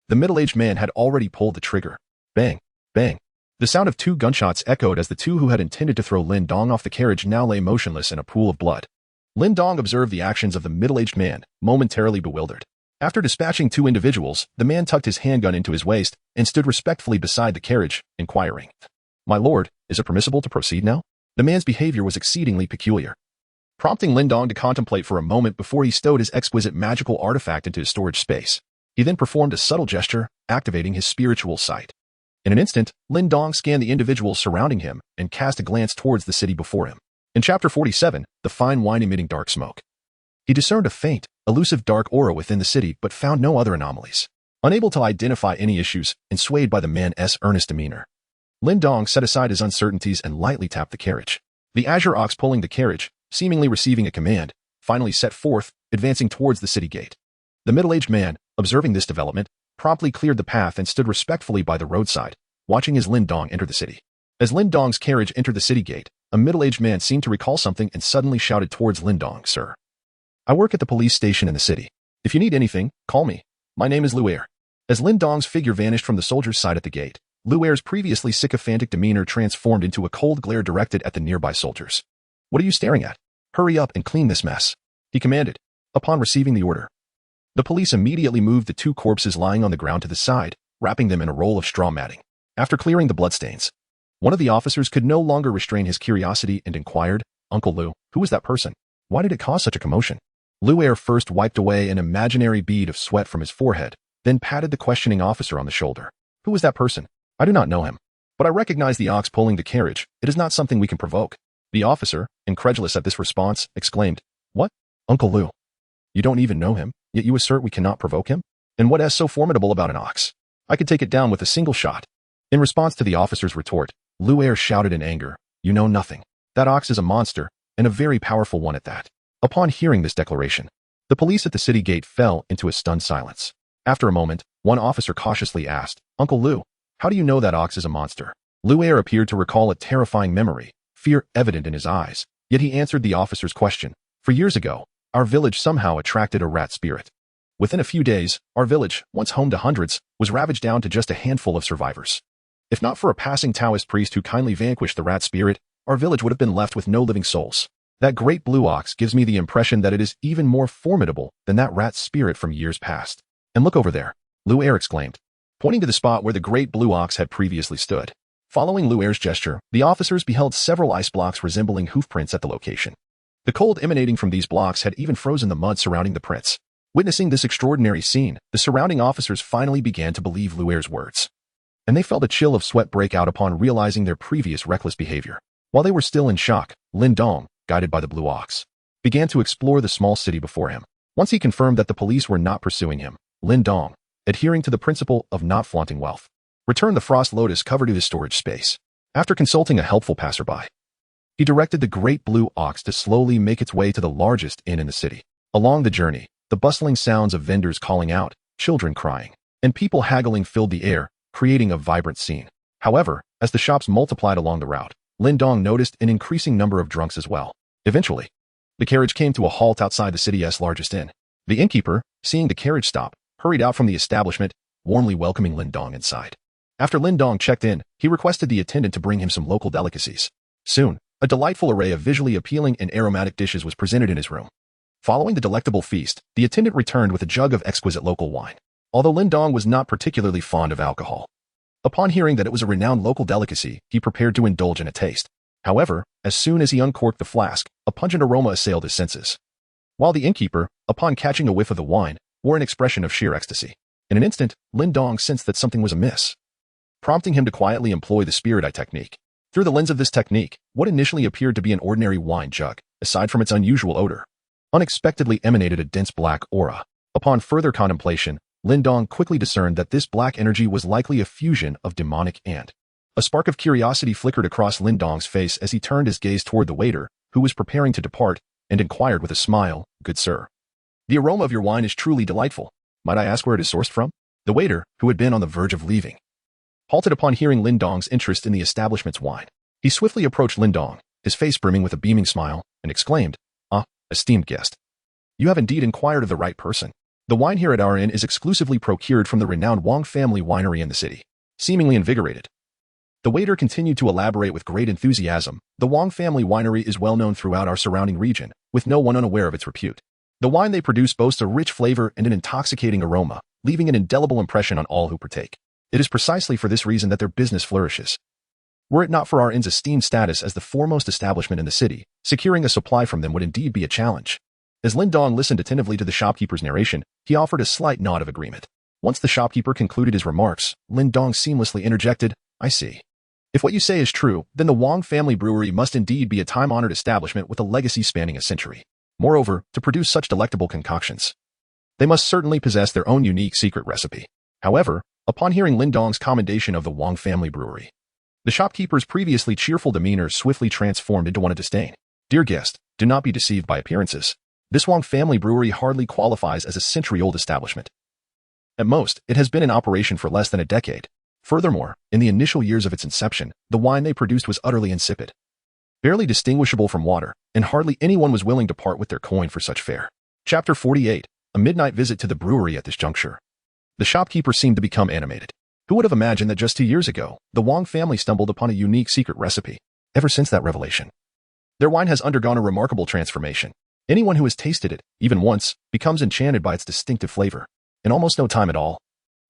the middle-aged man had already pulled the trigger. Bang! Bang! The sound of two gunshots echoed as the two who had intended to throw Lin Dong off the carriage now lay motionless in a pool of blood. Lin Dong observed the actions of the middle-aged man, momentarily bewildered. After dispatching two individuals, the man tucked his handgun into his waist and stood respectfully beside the carriage, inquiring, "My lord, is it permissible to proceed now?" The man's behavior was exceedingly peculiar, prompting Lin Dong to contemplate for a moment before he stowed his exquisite magical artifact into his storage space. He then performed a subtle gesture, activating his spiritual sight. In an instant, Lin Dong scanned the individuals surrounding him and cast a glance towards the city before him. In Chapter 47, the fine wine emitting dark smoke, he discerned a faint, elusive dark aura within the city but found no other anomalies. Unable to identify any issues and swayed by the man's earnest demeanor, Lin Dong set aside his uncertainties and lightly tapped the carriage. The azure ox pulling the carriage, seemingly receiving a command, finally set forth, advancing towards the city gate. The middle-aged man, observing this development, promptly cleared the path and stood respectfully by the roadside, watching as Lin Dong enter the city. As Lin Dong's carriage entered the city gate, a middle-aged man seemed to recall something and suddenly shouted towards Lin Dong, "Sir, I work at the police station in the city. If you need anything, call me. My name is Luer." As Lin Dong's figure vanished from the soldier's side at the gate, Luer's previously sycophantic demeanor transformed into a cold glare directed at the nearby soldiers. "What are you staring at? Hurry up and clean this mess," he commanded, Upon receiving the order, the police immediately moved the two corpses lying on the ground to the side, wrapping them in a roll of straw matting. After clearing the bloodstains, one of the officers could no longer restrain his curiosity and inquired, "Uncle Lu, who was that person? Why did it cause such a commotion?" Lu first wiped away an imaginary bead of sweat from his forehead, then patted the questioning officer on the shoulder. "Who was that person? I do not know him. But I recognize the ox pulling the carriage. It is not something we can provoke." The officer, incredulous at this response, exclaimed, "What? Uncle Lu? You don't even know him, yet you assert we cannot provoke him? And what is so formidable about an ox? I could take it down with a single shot." In response to the officer's retort, Lu shouted in anger, "You know nothing. That ox is a monster, and a very powerful one at that." Upon hearing this declaration, the police at the city gate fell into a stunned silence. After a moment, one officer cautiously asked, "Uncle Lu, how do you know that ox is a monster?" Lu appeared to recall a terrifying memory, fear evident in his eyes, yet he answered the officer's question. "For years ago, our village somehow attracted a rat spirit. Within a few days, our village, once home to hundreds, was ravaged down to just a handful of survivors. If not for a passing Taoist priest who kindly vanquished the rat spirit, our village would have been left with no living souls. That great blue ox gives me the impression that it is even more formidable than that rat spirit from years past. And look over there," Lu exclaimed, pointing to the spot where the great blue ox had previously stood. Following Lu's gesture, the officers beheld several ice blocks resembling hoofprints at the location. The cold emanating from these blocks had even frozen the mud surrounding the prints. Witnessing this extraordinary scene, the surrounding officers finally began to believe Lu's words. And they felt a chill of sweat break out upon realizing their previous reckless behavior. While they were still in shock, Lin Daoist, guided by the blue ox, began to explore the small city before him. Once he confirmed that the police were not pursuing him, Lin Daoist, adhering to the principle of not flaunting wealth, returned the frost lotus cover to his storage space. After consulting a helpful passerby, he directed the great blue ox to slowly make its way to the largest inn in the city. Along the journey, the bustling sounds of vendors calling out, children crying, and people haggling filled the air, creating a vibrant scene. However, as the shops multiplied along the route, Lin Daoist noticed an increasing number of drunks as well. Eventually, the carriage came to a halt outside the city's largest inn. The innkeeper, seeing the carriage stop, hurried out from the establishment, warmly welcoming Lin Daoist inside. After Lin Daoist checked in, he requested the attendant to bring him some local delicacies. Soon, a delightful array of visually appealing and aromatic dishes was presented in his room. Following the delectable feast, the attendant returned with a jug of exquisite local wine. Although Lin Daoist was not particularly fond of alcohol, upon hearing that it was a renowned local delicacy, he prepared to indulge in a taste. However, as soon as he uncorked the flask, a pungent aroma assailed his senses. While the innkeeper, upon catching a whiff of the wine, wore an expression of sheer ecstasy. In an instant, Lin Daoist sensed that something was amiss, prompting him to quietly employ the spirit eye technique. Through the lens of this technique, what initially appeared to be an ordinary wine jug, aside from its unusual odor, unexpectedly emanated a dense black aura. Upon further contemplation, Lin Daoist quickly discerned that this black energy was likely a fusion of demonic and. A spark of curiosity flickered across Lin Daoist's face as he turned his gaze toward the waiter, who was preparing to depart, and inquired with a smile, "Good sir, the aroma of your wine is truly delightful. Might I ask where it is sourced from?" The waiter, who had been on the verge of leaving, halted upon hearing Lin Daoist's interest in the establishment's wine. He swiftly approached Lin Daoist, his face brimming with a beaming smile, and exclaimed, "Ah, esteemed guest. You have indeed inquired of the right person. The wine here at our inn is exclusively procured from the renowned Wang family winery in the city." Seemingly invigorated, the waiter continued to elaborate with great enthusiasm. "The Wang family winery is well known throughout our surrounding region, with no one unaware of its repute. The wine they produce boasts a rich flavor and an intoxicating aroma, leaving an indelible impression on all who partake. It is precisely for this reason that their business flourishes. Were it not for our inn's esteemed status as the foremost establishment in the city, securing a supply from them would indeed be a challenge." As Lin Daoist listened attentively to the shopkeeper's narration, he offered a slight nod of agreement. Once the shopkeeper concluded his remarks, Lin Daoist seamlessly interjected, "I see. If what you say is true, then the Wang family brewery must indeed be a time-honored establishment with a legacy spanning a century. Moreover, to produce such delectable concoctions, they must certainly possess their own unique secret recipe." However, upon hearing Lin Daoist's commendation of the Wang family brewery, the shopkeeper's previously cheerful demeanor swiftly transformed into one of disdain. "Dear guest, do not be deceived by appearances. This Wang family brewery hardly qualifies as a century-old establishment. At most, it has been in operation for less than a decade. Furthermore, in the initial years of its inception, the wine they produced was utterly insipid, barely distinguishable from water, and hardly anyone was willing to part with their coin for such fare." Chapter 48, A Midnight Visit to the Brewery. At this juncture, the shopkeeper seemed to become animated. Who would have imagined that just 2 years ago, the Wang family stumbled upon a unique secret recipe? Ever since that revelation, their wine has undergone a remarkable transformation. Anyone who has tasted it, even once, becomes enchanted by its distinctive flavor. In almost no time at all,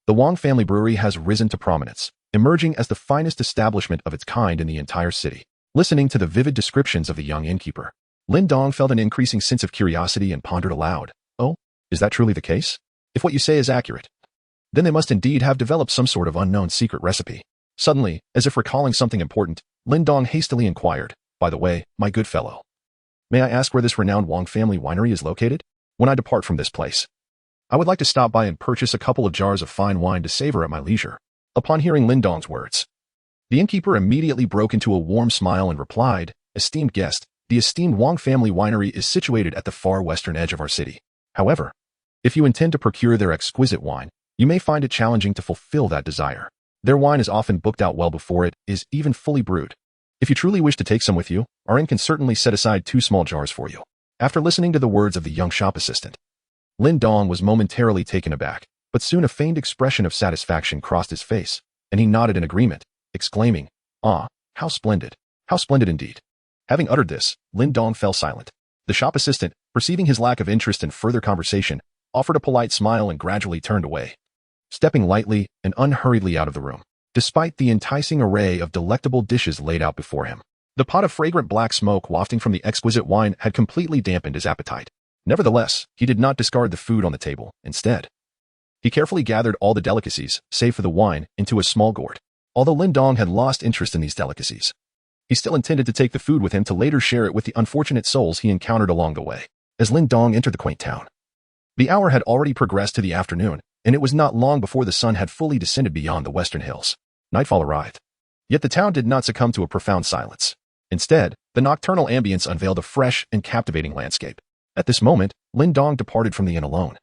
the Wang family brewery has risen to prominence, emerging as the finest establishment of its kind in the entire city. Listening to the vivid descriptions of the young innkeeper, Lin Dong felt an increasing sense of curiosity and pondered aloud. Oh, is that truly the case? If what you say is accurate, then they must indeed have developed some sort of unknown secret recipe. Suddenly, as if recalling something important, Lin Dong hastily inquired, by the way, my good fellow, may I ask where this renowned Wang family winery is located? When I depart from this place, I would like to stop by and purchase a couple of jars of fine wine to savor at my leisure. Upon hearing Lin Dong's words, the innkeeper immediately broke into a warm smile and replied, esteemed guest, the esteemed Wang family winery is situated at the far western edge of our city. However, if you intend to procure their exquisite wine, you may find it challenging to fulfill that desire. Their wine is often booked out well before it is even fully brewed. If you truly wish to take some with you, our inn can certainly set aside 2 small jars for you. After listening to the words of the young shop assistant, Lin Dong was momentarily taken aback, but soon a feigned expression of satisfaction crossed his face, and he nodded in agreement, exclaiming, "Ah, how splendid! How splendid indeed!" Having uttered this, Lin Dong fell silent. The shop assistant, perceiving his lack of interest in further conversation, offered a polite smile and gradually turned away, stepping lightly and unhurriedly out of the room. Despite the enticing array of delectable dishes laid out before him, the pot of fragrant black smoke wafting from the exquisite wine had completely dampened his appetite. Nevertheless, he did not discard the food on the table. Instead, he carefully gathered all the delicacies, save for the wine, into a small gourd. Although Lin Dong had lost interest in these delicacies, he still intended to take the food with him to later share it with the unfortunate souls he encountered along the way. As Lin Dong entered the quaint town, the hour had already progressed to the afternoon, and it was not long before the sun had fully descended beyond the western hills. Nightfall arrived. Yet the town did not succumb to a profound silence. Instead, the nocturnal ambience unveiled a fresh and captivating landscape. At this moment, Lin Dong departed from the inn alone,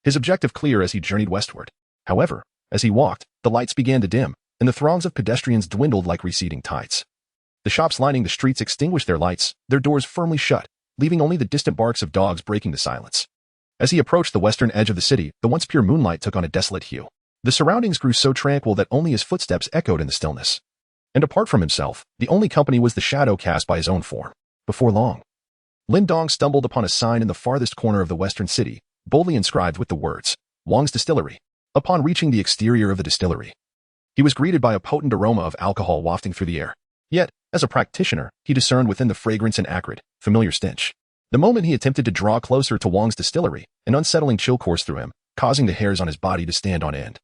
his objective clear as he journeyed westward. However, as he walked, the lights began to dim, and the throngs of pedestrians dwindled like receding tides. The shops lining the streets extinguished their lights, their doors firmly shut, leaving only the distant barks of dogs breaking the silence. As he approached the western edge of the city, the once pure moonlight took on a desolate hue. The surroundings grew so tranquil that only his footsteps echoed in the stillness. And apart from himself, the only company was the shadow cast by his own form. Before long, Lin Dong stumbled upon a sign in the farthest corner of the western city, boldly inscribed with the words, Wang's Distillery. Upon reaching the exterior of the distillery, he was greeted by a potent aroma of alcohol wafting through the air. Yet, as a practitioner, he discerned within the fragrance an acrid, familiar stench. The moment he attempted to draw closer to Wang's Distillery, an unsettling chill coursed through him, causing the hairs on his body to stand on end.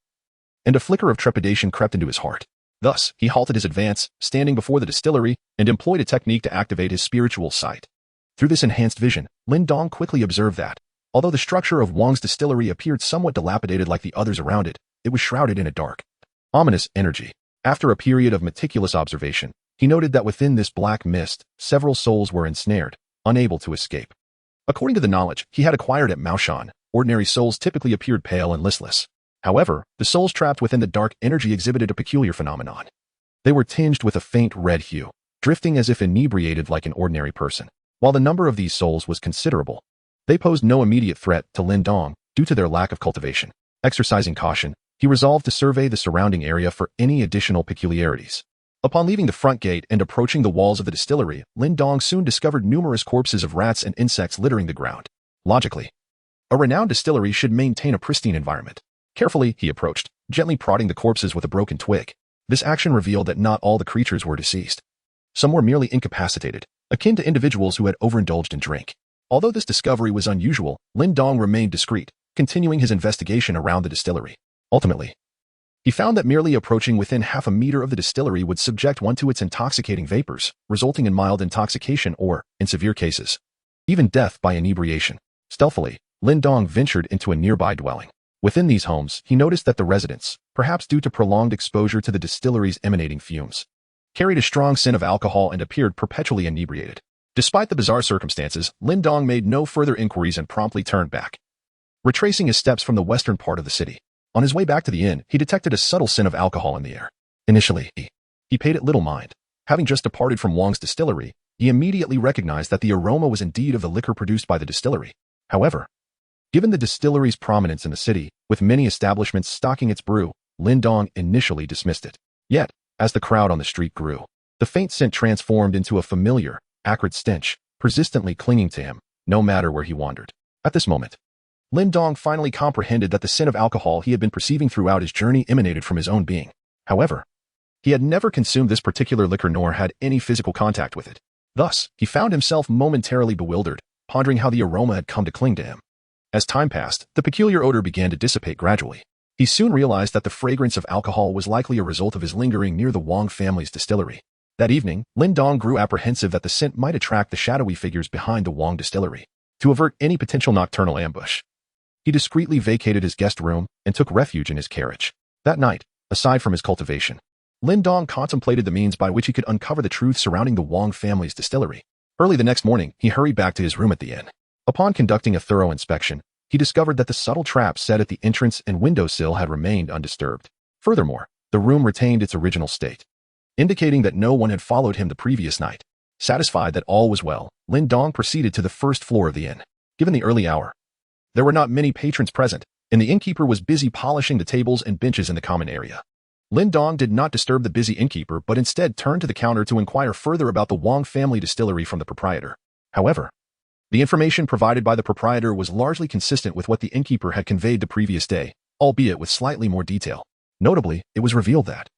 And a flicker of trepidation crept into his heart. Thus, he halted his advance, standing before the distillery, and employed a technique to activate his spiritual sight. Through this enhanced vision, Lin Dong quickly observed that, although the structure of Wang's Distillery appeared somewhat dilapidated like the others around it, it was shrouded in a dark, ominous energy. After a period of meticulous observation, he noted that within this black mist, several souls were ensnared, unable to escape. According to the knowledge he had acquired at Maoshan, ordinary souls typically appeared pale and listless. However, the souls trapped within the dark energy exhibited a peculiar phenomenon. They were tinged with a faint red hue, drifting as if inebriated like an ordinary person. While the number of these souls was considerable, they posed no immediate threat to Lin Dong due to their lack of cultivation. Exercising caution, he resolved to survey the surrounding area for any additional peculiarities. Upon leaving the front gate and approaching the walls of the distillery, Lin Dong soon discovered numerous corpses of rats and insects littering the ground. Logically, a renowned distillery should maintain a pristine environment. Carefully, he approached, gently prodding the corpses with a broken twig. This action revealed that not all the creatures were deceased. Some were merely incapacitated, akin to individuals who had overindulged in drink. Although this discovery was unusual, Lin Dong remained discreet, continuing his investigation around the distillery. Ultimately, he found that merely approaching within half a meter of the distillery would subject one to its intoxicating vapors, resulting in mild intoxication or, in severe cases, even death by inebriation. Stealthily, Lin Dong ventured into a nearby dwelling. Within these homes, he noticed that the residents, perhaps due to prolonged exposure to the distillery's emanating fumes, carried a strong scent of alcohol and appeared perpetually inebriated. Despite the bizarre circumstances, Lin Dong made no further inquiries and promptly turned back, retracing his steps from the western part of the city. On his way back to the inn, he detected a subtle scent of alcohol in the air. Initially, he paid it little mind. Having just departed from Wang's distillery, he immediately recognized that the aroma was indeed of the liquor produced by the distillery. However, given the distillery's prominence in the city, with many establishments stocking its brew, Lin Dong initially dismissed it. Yet, as the crowd on the street grew, the faint scent transformed into a familiar, acrid stench, persistently clinging to him, no matter where he wandered. At this moment, Lin Dong finally comprehended that the sin of alcohol he had been perceiving throughout his journey emanated from his own being. However, he had never consumed this particular liquor nor had any physical contact with it. Thus, he found himself momentarily bewildered, pondering how the aroma had come to cling to him. As time passed, the peculiar odor began to dissipate gradually. He soon realized that the fragrance of alcohol was likely a result of his lingering near the Wang family's distillery. That evening, Lin Dong grew apprehensive that the scent might attract the shadowy figures behind the Wang distillery. To avert any potential nocturnal ambush, he discreetly vacated his guest room and took refuge in his carriage. That night, aside from his cultivation, Lin Dong contemplated the means by which he could uncover the truth surrounding the Wang family's distillery. Early the next morning, he hurried back to his room at the inn. Upon conducting a thorough inspection, he discovered that the subtle traps set at the entrance and windowsill had remained undisturbed. Furthermore, the room retained its original state, indicating that no one had followed him the previous night. Satisfied that all was well, Lin Dong proceeded to the first floor of the inn. Given the early hour, there were not many patrons present, and the innkeeper was busy polishing the tables and benches in the common area. Lin Dong did not disturb the busy innkeeper but instead turned to the counter to inquire further about the Wang family distillery from the proprietor. However, the information provided by the proprietor was largely consistent with what the innkeeper had conveyed the previous day, albeit with slightly more detail. Notably, it was revealed that,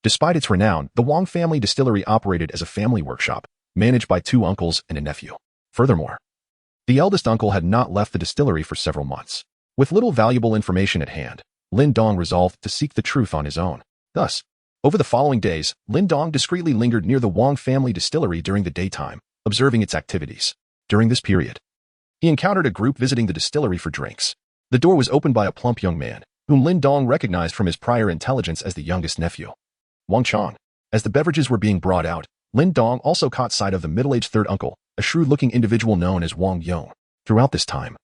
despite its renown, the Wang family distillery operated as a family workshop, managed by two uncles and a nephew. Furthermore, the eldest uncle had not left the distillery for several months. With little valuable information at hand, Lin Dong resolved to seek the truth on his own. Thus, over the following days, Lin Dong discreetly lingered near the Wang family distillery during the daytime, observing its activities. During this period, he encountered a group visiting the distillery for drinks. The door was opened by a plump young man, whom Lin Dong recognized from his prior intelligence as the youngest nephew, Wang Chang. As the beverages were being brought out, Lin Dong also caught sight of the middle-aged third uncle, a shrewd-looking individual known as Wang Yong. Throughout this time,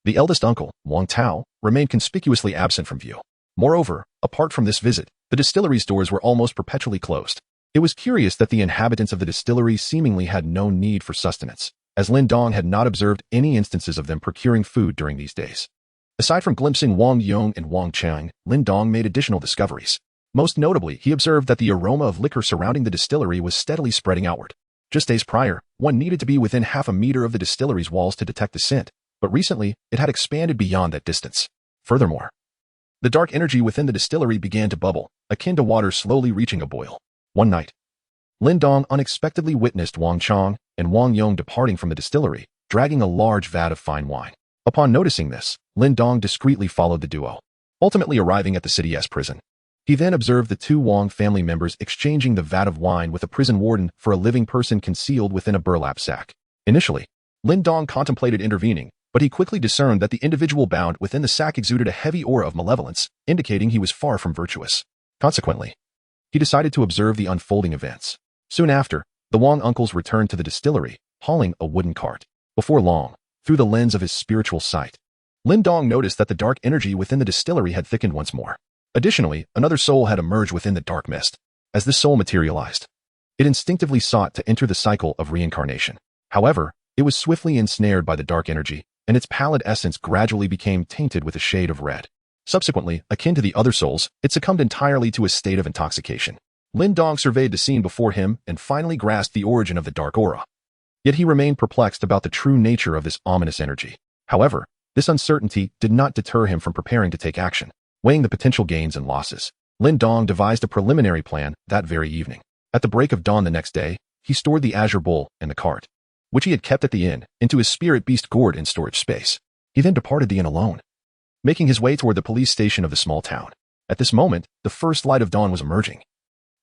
the eldest uncle, Wang Tao, remained conspicuously absent from view. Moreover, apart from this visit, the distillery's doors were almost perpetually closed. It was curious that the inhabitants of the distillery seemingly had no need for sustenance, as Lin Dong had not observed any instances of them procuring food during these days. Aside from glimpsing Wang Yong and Wang Chang, Lin Dong made additional discoveries. Most notably, he observed that the aroma of liquor surrounding the distillery was steadily spreading outward. Just days prior, one needed to be within half a meter of the distillery's walls to detect the scent, but recently, it had expanded beyond that distance. Furthermore, the dark energy within the distillery began to bubble, akin to water slowly reaching a boil. One night, Lin Dong unexpectedly witnessed Wang Chang and Wang Yong departing from the distillery, dragging a large vat of fine wine. Upon noticing this, Lin Dong discreetly followed the duo, ultimately arriving at the city's prison. He then observed the two Wang family members exchanging the vat of wine with a prison warden for a living person concealed within a burlap sack. Initially, Lin Dong contemplated intervening, but he quickly discerned that the individual bound within the sack exuded a heavy aura of malevolence, indicating he was far from virtuous. Consequently, he decided to observe the unfolding events. Soon after, the Wang uncles returned to the distillery, hauling a wooden cart. Before long, through the lens of his spiritual sight, Lin Dong noticed that the dark energy within the distillery had thickened once more. Additionally, another soul had emerged within the dark mist. As this soul materialized, it instinctively sought to enter the cycle of reincarnation. However, it was swiftly ensnared by the dark energy, and its pallid essence gradually became tainted with a shade of red. Subsequently, akin to the other souls, it succumbed entirely to a state of intoxication. Lin Dong surveyed the scene before him and finally grasped the origin of the dark aura. Yet he remained perplexed about the true nature of this ominous energy. However, this uncertainty did not deter him from preparing to take action. Weighing the potential gains and losses, Lin Dong devised a preliminary plan that very evening. At the break of dawn the next day, he stored the azure bowl and the cart, which he had kept at the inn, into his spirit beast gourd in storage space. He then departed the inn alone, making his way toward the police station of the small town. At this moment, the first light of dawn was emerging,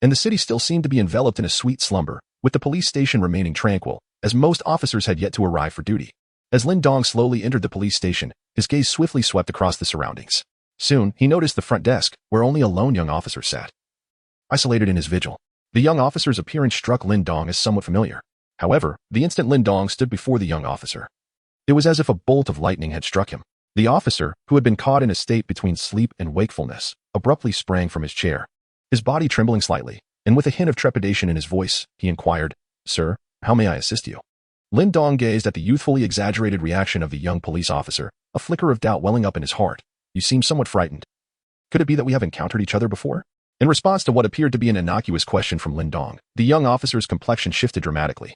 and the city still seemed to be enveloped in a sweet slumber, with the police station remaining tranquil, as most officers had yet to arrive for duty. As Lin Dong slowly entered the police station, his gaze swiftly swept across the surroundings. Soon, he noticed the front desk, where only a lone young officer sat, isolated in his vigil. The young officer's appearance struck Lin Dong as somewhat familiar. However, the instant Lin Dong stood before the young officer, it was as if a bolt of lightning had struck him. The officer, who had been caught in a state between sleep and wakefulness, abruptly sprang from his chair, his body trembling slightly, and with a hint of trepidation in his voice, he inquired, "Sir, how may I assist you?" Lin Dong gazed at the youthfully exaggerated reaction of the young police officer, a flicker of doubt welling up in his heart. "You seem somewhat frightened. Could it be that we have encountered each other before?" In response to what appeared to be an innocuous question from Lin Dong, the young officer's complexion shifted dramatically,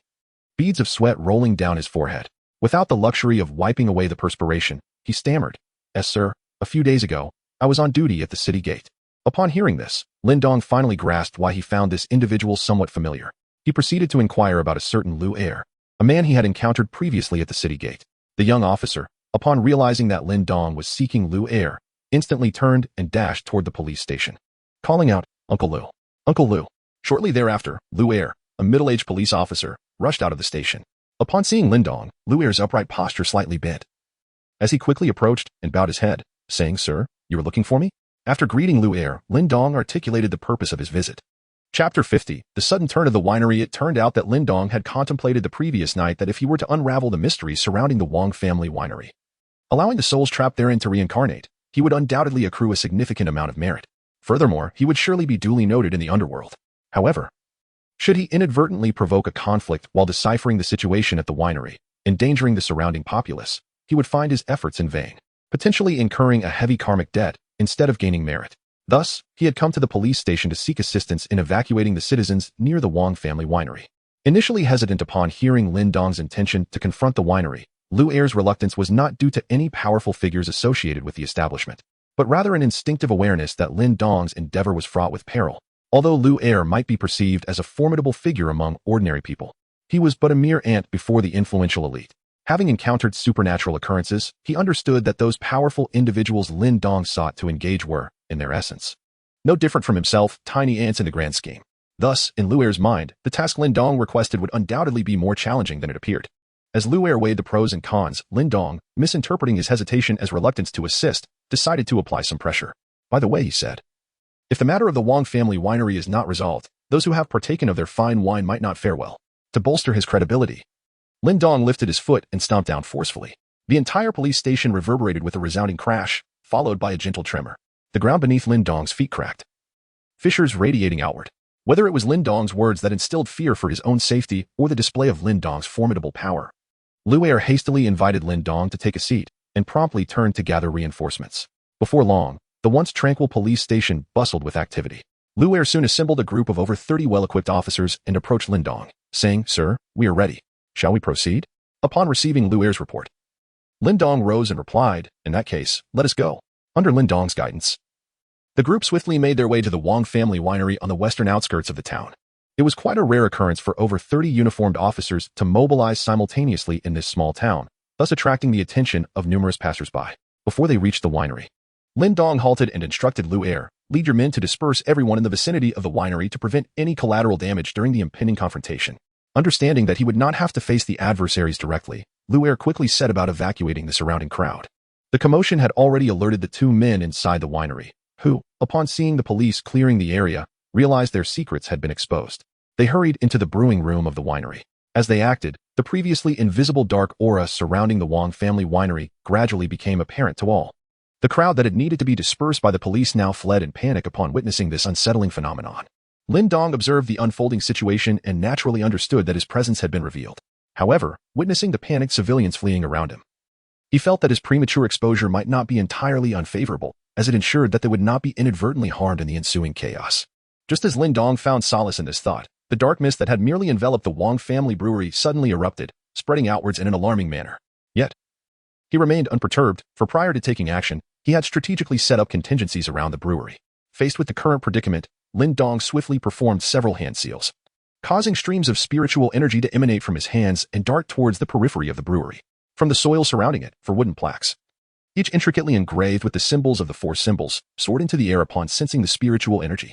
beads of sweat rolling down his forehead. Without the luxury of wiping away the perspiration, he stammered, "Yes, sir. A few days ago, I was on duty at the city gate." Upon hearing this, Lin Dong finally grasped why he found this individual somewhat familiar. He proceeded to inquire about a certain Lu Er, a man he had encountered previously at the city gate. The young officer, upon realizing that Lin Dong was seeking Lu Er, instantly turned and dashed toward the police station, calling out, "Uncle Lu! Uncle Lu!" Shortly thereafter, Lu Er, a middle-aged police officer, rushed out of the station. Upon seeing Lin Dong, Lu Er's upright posture slightly bent. As he quickly approached and bowed his head, saying, "Sir, you were looking for me?" After greeting Lu Er, Lin Dong articulated the purpose of his visit. Chapter 50, the sudden turn of the winery. It turned out that Lin Dong had contemplated the previous night that if he were to unravel the mysteries surrounding the Wang family winery, allowing the souls trapped therein to reincarnate, he would undoubtedly accrue a significant amount of merit. Furthermore, he would surely be duly noted in the underworld. However, should he inadvertently provoke a conflict while deciphering the situation at the winery, endangering the surrounding populace, he would find his efforts in vain, potentially incurring a heavy karmic debt instead of gaining merit. Thus, he had come to the police station to seek assistance in evacuating the citizens near the Wang family winery. Initially hesitant upon hearing Lin Dong's intention to confront the winery, Lu Er's reluctance was not due to any powerful figures associated with the establishment, but rather an instinctive awareness that Lin Dong's endeavor was fraught with peril. Although Lu Er might be perceived as a formidable figure among ordinary people, he was but a mere ant before the influential elite. Having encountered supernatural occurrences, he understood that those powerful individuals Lin Dong sought to engage were, in their essence, no different from himself, tiny ants in the grand scheme. Thus, in Lu Er's mind, the task Lin Dong requested would undoubtedly be more challenging than it appeared. As Lu Er weighed the pros and cons, Lin Dong, misinterpreting his hesitation as reluctance to assist, decided to apply some pressure. "By the way," he said, "if the matter of the Wang family winery is not resolved, those who have partaken of their fine wine might not fare well." To bolster his credibility, Lin Dong lifted his foot and stomped down forcefully. The entire police station reverberated with a resounding crash, followed by a gentle tremor. The ground beneath Lin Dong's feet cracked, fissures radiating outward. Whether it was Lin Dong's words that instilled fear for his own safety or the display of Lin Dong's formidable power, Lu Er hastily invited Lin Dong to take a seat and promptly turned to gather reinforcements. Before long, the once tranquil police station bustled with activity. Lu Er soon assembled a group of over 30 well-equipped officers and approached Lin Dong, saying, "Sir, we are ready. Shall we proceed?" Upon receiving Lu Er's report, Lin Dong rose and replied, "In that case, let us go." Under Lin Dong's guidance, the group swiftly made their way to the Wang family winery on the western outskirts of the town. It was quite a rare occurrence for over 30 uniformed officers to mobilize simultaneously in this small town, thus attracting the attention of numerous passersby. Before they reached the winery, Lin Dong halted and instructed Lu Er, "Lead your men to disperse everyone in the vicinity of the winery to prevent any collateral damage during the impending confrontation." Understanding that he would not have to face the adversaries directly, Lu Er quickly set about evacuating the surrounding crowd. The commotion had already alerted the two men inside the winery, who, upon seeing the police clearing the area, realized their secrets had been exposed. They hurried into the brewing room of the winery. As they acted, the previously invisible dark aura surrounding the Wang family winery gradually became apparent to all. The crowd that had needed to be dispersed by the police now fled in panic upon witnessing this unsettling phenomenon. Lin Dong observed the unfolding situation and naturally understood that his presence had been revealed. However, witnessing the panicked civilians fleeing around him, he felt that his premature exposure might not be entirely unfavorable, as it ensured that they would not be inadvertently harmed in the ensuing chaos. Just as Lin Dong found solace in this thought, the dark mist that had merely enveloped the Wang family brewery suddenly erupted, spreading outwards in an alarming manner. Yet, he remained unperturbed, for prior to taking action, he had strategically set up contingencies around the brewery. Faced with the current predicament, Lin Dong swiftly performed several hand seals, causing streams of spiritual energy to emanate from his hands and dart towards the periphery of the brewery. From the soil surrounding it, for wooden plaques, each intricately engraved with the symbols of the four symbols, soared into the air upon sensing the spiritual energy.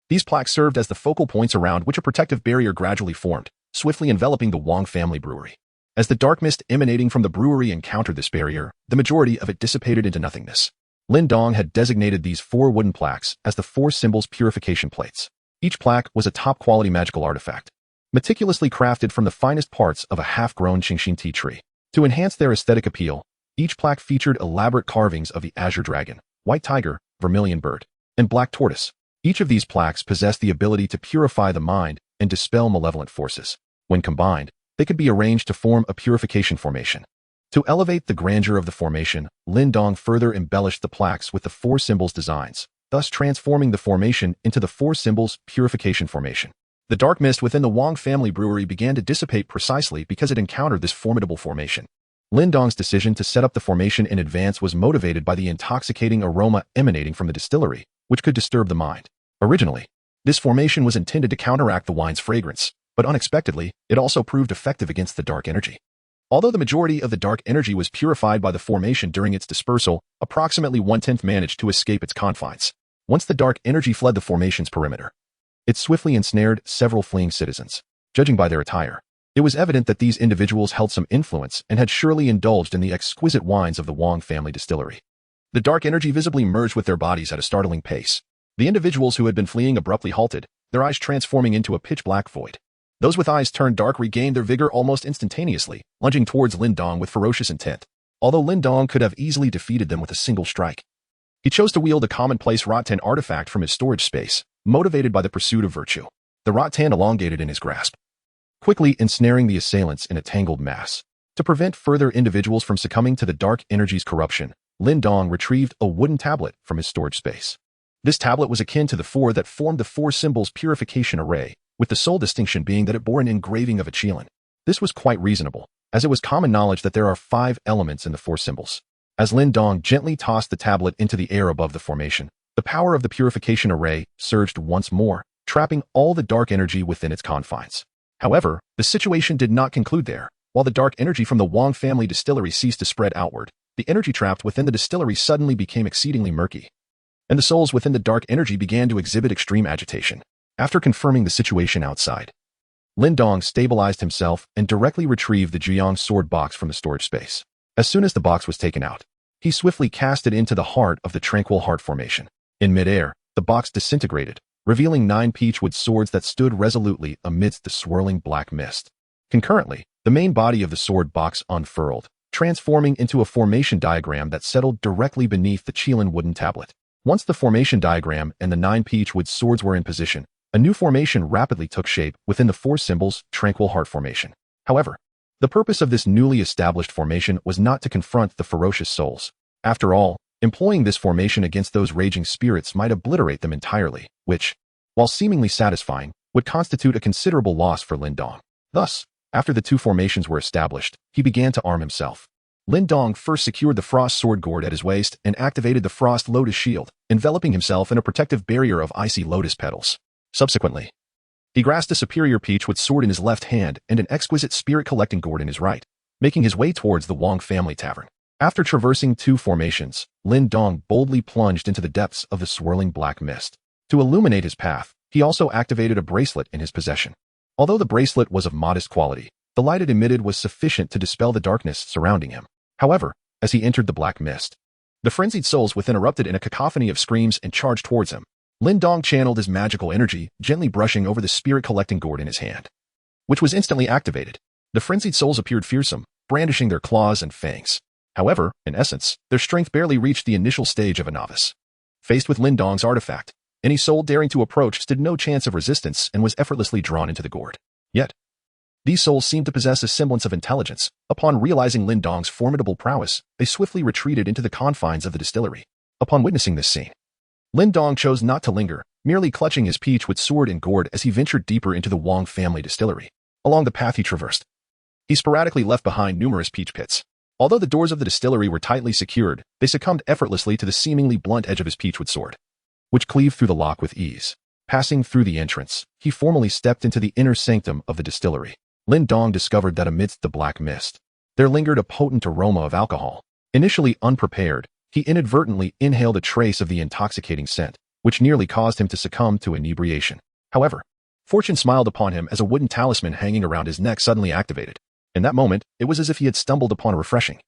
These plaques served as the focal points around which a protective barrier gradually formed, swiftly enveloping the Wang family brewery. As the dark mist emanating from the brewery encountered this barrier, the majority of it dissipated into nothingness. Lin Dong had designated these four wooden plaques as the four symbols purification plates. Each plaque was a top-quality magical artifact, meticulously crafted from the finest parts of a half-grown Qingxin tea tree. To enhance their aesthetic appeal, each plaque featured elaborate carvings of the azure dragon, white tiger, vermilion bird, and black tortoise. Each of these plaques possessed the ability to purify the mind and dispel malevolent forces. When combined, they could be arranged to form a purification formation. To elevate the grandeur of the formation, Lin Dong further embellished the plaques with the four symbols designs, thus transforming the formation into the four symbols purification formation. The dark mist within the Wang family brewery began to dissipate precisely because it encountered this formidable formation. Lin Dong's decision to set up the formation in advance was motivated by the intoxicating aroma emanating from the distillery, which could disturb the mind. Originally, this formation was intended to counteract the wine's fragrance, but unexpectedly, it also proved effective against the dark energy. Although the majority of the dark energy was purified by the formation during its dispersal, approximately 1/10 managed to escape its confines. Once the dark energy fled the formation's perimeter, it swiftly ensnared several fleeing citizens. Judging by their attire, it was evident that these individuals held some influence and had surely indulged in the exquisite wines of the Wang family distillery. The dark energy visibly merged with their bodies at a startling pace. The individuals who had been fleeing abruptly halted, their eyes transforming into a pitch-black void. Those with eyes turned dark regained their vigor almost instantaneously, lunging towards Lin Dong with ferocious intent. Although Lin Dong could have easily defeated them with a single strike, he chose to wield a commonplace rattan artifact from his storage space, motivated by the pursuit of virtue. The rattan elongated in his grasp, quickly ensnaring the assailants in a tangled mass. To prevent further individuals from succumbing to the dark energy's corruption, Lin Dong retrieved a wooden tablet from his storage space. This tablet was akin to the four that formed the four symbols purification array, with the sole distinction being that it bore an engraving of a qilin. This was quite reasonable, as it was common knowledge that there are 5 elements in the 4 symbols. As Lin Dong gently tossed the tablet into the air above the formation, the power of the purification array surged once more, trapping all the dark energy within its confines. However, the situation did not conclude there. While the dark energy from the Wang family distillery ceased to spread outward, the energy trapped within the distillery suddenly became exceedingly murky, and the souls within the dark energy began to exhibit extreme agitation. After confirming the situation outside, Lin Dong stabilized himself and directly retrieved the Jiang sword box from the storage space. As soon as the box was taken out, he swiftly cast it into the heart of the tranquil heart formation. In midair, the box disintegrated, revealing 9 peachwood swords that stood resolutely amidst the swirling black mist. Concurrently, the main body of the sword box unfurled, transforming into a formation diagram that settled directly beneath the qilin wooden tablet. Once the formation diagram and the 9 peachwood swords were in position, a new formation rapidly took shape within the 4 symbols tranquil heart formation. However, the purpose of this newly established formation was not to confront the ferocious souls. After all, employing this formation against those raging spirits might obliterate them entirely, which, while seemingly satisfying, would constitute a considerable loss for Lin Dong. Thus, after the 2 formations were established, he began to arm himself. Lin Dong first secured the frost sword gourd at his waist and activated the frost lotus shield, enveloping himself in a protective barrier of icy lotus petals. Subsequently, he grasped a superior peachwood sword in his left hand and an exquisite spirit-collecting gourd in his right, making his way towards the Wang family tavern. After traversing 2 formations, Lin Dong boldly plunged into the depths of the swirling black mist. To illuminate his path, he also activated a bracelet in his possession. Although the bracelet was of modest quality, the light it emitted was sufficient to dispel the darkness surrounding him. However, as he entered the black mist, the frenzied souls within erupted in a cacophony of screams and charged towards him. Lin Dong channeled his magical energy, gently brushing over the spirit-collecting gourd in his hand, which was instantly activated. The frenzied souls appeared fearsome, brandishing their claws and fangs. However, in essence, their strength barely reached the initial stage of a novice. Faced with Lin Dong's artifact, any soul daring to approach stood no chance of resistance and was effortlessly drawn into the gourd. Yet, these souls seemed to possess a semblance of intelligence. Upon realizing Lin Dong's formidable prowess, they swiftly retreated into the confines of the distillery. Upon witnessing this scene, Lin Dong chose not to linger, merely clutching his peachwood sword and gourd as he ventured deeper into the Wang family distillery. Along the path he traversed, he sporadically left behind numerous peach pits. Although the doors of the distillery were tightly secured, they succumbed effortlessly to the seemingly blunt edge of his peachwood sword, which cleaved through the lock with ease. Passing through the entrance, he formally stepped into the inner sanctum of the distillery. Lin Dong discovered that amidst the black mist, there lingered a potent aroma of alcohol. Initially unprepared, he inadvertently inhaled a trace of the intoxicating scent, which nearly caused him to succumb to inebriation. However, fortune smiled upon him as a wooden talisman hanging around his neck suddenly activated. In that moment, it was as if he had stumbled upon a refreshing,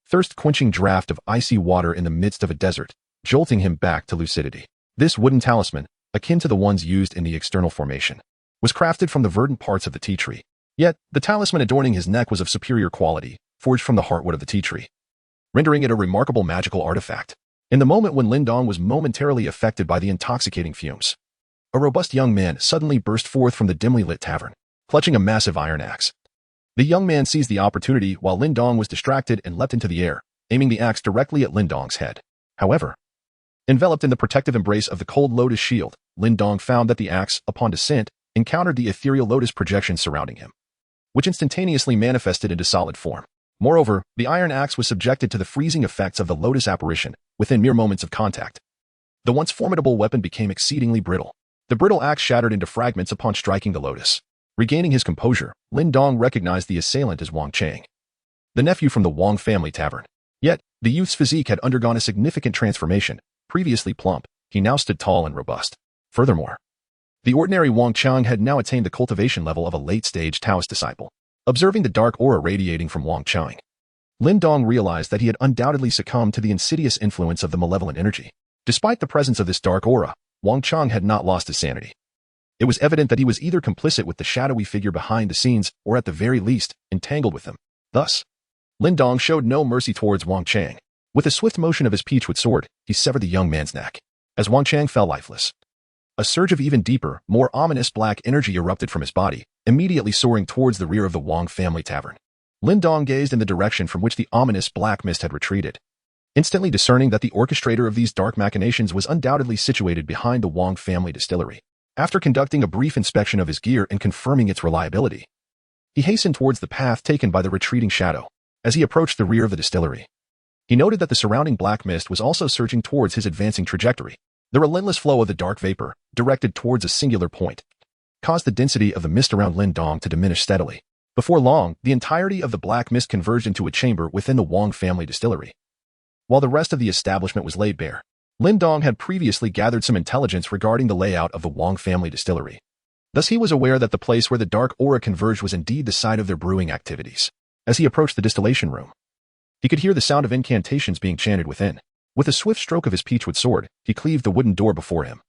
thirst-quenching draft of icy water in the midst of a desert, jolting him back to lucidity. This wooden talisman, akin to the ones used in the external formation, was crafted from the verdant parts of the tea tree. Yet, the talisman adorning his neck was of superior quality, forged from the heartwood of the tea tree, rendering it a remarkable magical artifact. In the moment when Lin Dong was momentarily affected by the intoxicating fumes, a robust young man suddenly burst forth from the dimly lit tavern, clutching a massive iron axe. The young man seized the opportunity while Lin Dong was distracted and leapt into the air, aiming the axe directly at Lin Dong's head. However, enveloped in the protective embrace of the cold lotus shield, Lin Dong found that the axe, upon descent, encountered the ethereal lotus projection surrounding him, which instantaneously manifested into solid form. Moreover, the iron axe was subjected to the freezing effects of the lotus apparition within mere moments of contact. The once formidable weapon became exceedingly brittle. The brittle axe shattered into fragments upon striking the lotus. Regaining his composure, Lin Dong recognized the assailant as Wang Chang, the nephew from the Wang family tavern. Yet, the youth's physique had undergone a significant transformation. Previously plump, he now stood tall and robust. Furthermore, the ordinary Wang Chang had now attained the cultivation level of a late-stage Taoist disciple. Observing the dark aura radiating from Wang Chang, Lin Dong realized that he had undoubtedly succumbed to the insidious influence of the malevolent energy. Despite the presence of this dark aura, Wang Chang had not lost his sanity. It was evident that he was either complicit with the shadowy figure behind the scenes or at the very least, entangled with him. Thus, Lin Dong showed no mercy towards Wang Chang. With a swift motion of his peachwood sword, he severed the young man's neck. As Wang Chang fell lifeless, a surge of even deeper, more ominous black energy erupted from his body, immediately soaring towards the rear of the Wang family tavern. Lin Dong gazed in the direction from which the ominous black mist had retreated, instantly discerning that the orchestrator of these dark machinations was undoubtedly situated behind the Wang family distillery. After conducting a brief inspection of his gear and confirming its reliability, he hastened towards the path taken by the retreating shadow. As he approached the rear of the distillery, he noted that the surrounding black mist was also surging towards his advancing trajectory. The relentless flow of the dark vapor, directed towards a singular point, caused the density of the mist around Lin Dong to diminish steadily. Before long, the entirety of the black mist converged into a chamber within the Wang family distillery. While the rest of the establishment was laid bare, Lin Dong had previously gathered some intelligence regarding the layout of the Wang family distillery. Thus he was aware that the place where the dark aura converged was indeed the site of their brewing activities. As he approached the distillation room, he could hear the sound of incantations being chanted within. With a swift stroke of his peachwood sword, he cleaved the wooden door before him.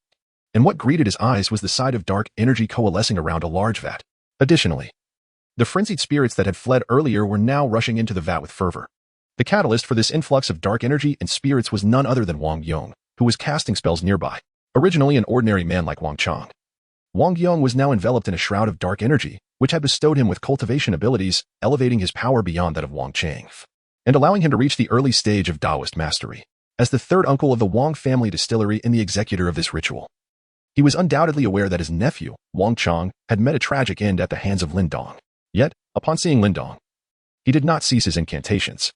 And what greeted his eyes was the sight of dark energy coalescing around a large vat. Additionally, the frenzied spirits that had fled earlier were now rushing into the vat with fervor. The catalyst for this influx of dark energy and spirits was none other than Wang Yong, who was casting spells nearby. Originally an ordinary man like Wang Chang, Wang Yong was now enveloped in a shroud of dark energy, which had bestowed him with cultivation abilities, elevating his power beyond that of Wang Chang, and allowing him to reach the early stage of Daoist mastery. As the third uncle of the Wang family distillery and the executor of this ritual, he was undoubtedly aware that his nephew, Wang Chang, had met a tragic end at the hands of Lin Dong. Yet, upon seeing Lin Dong, he did not cease his incantations.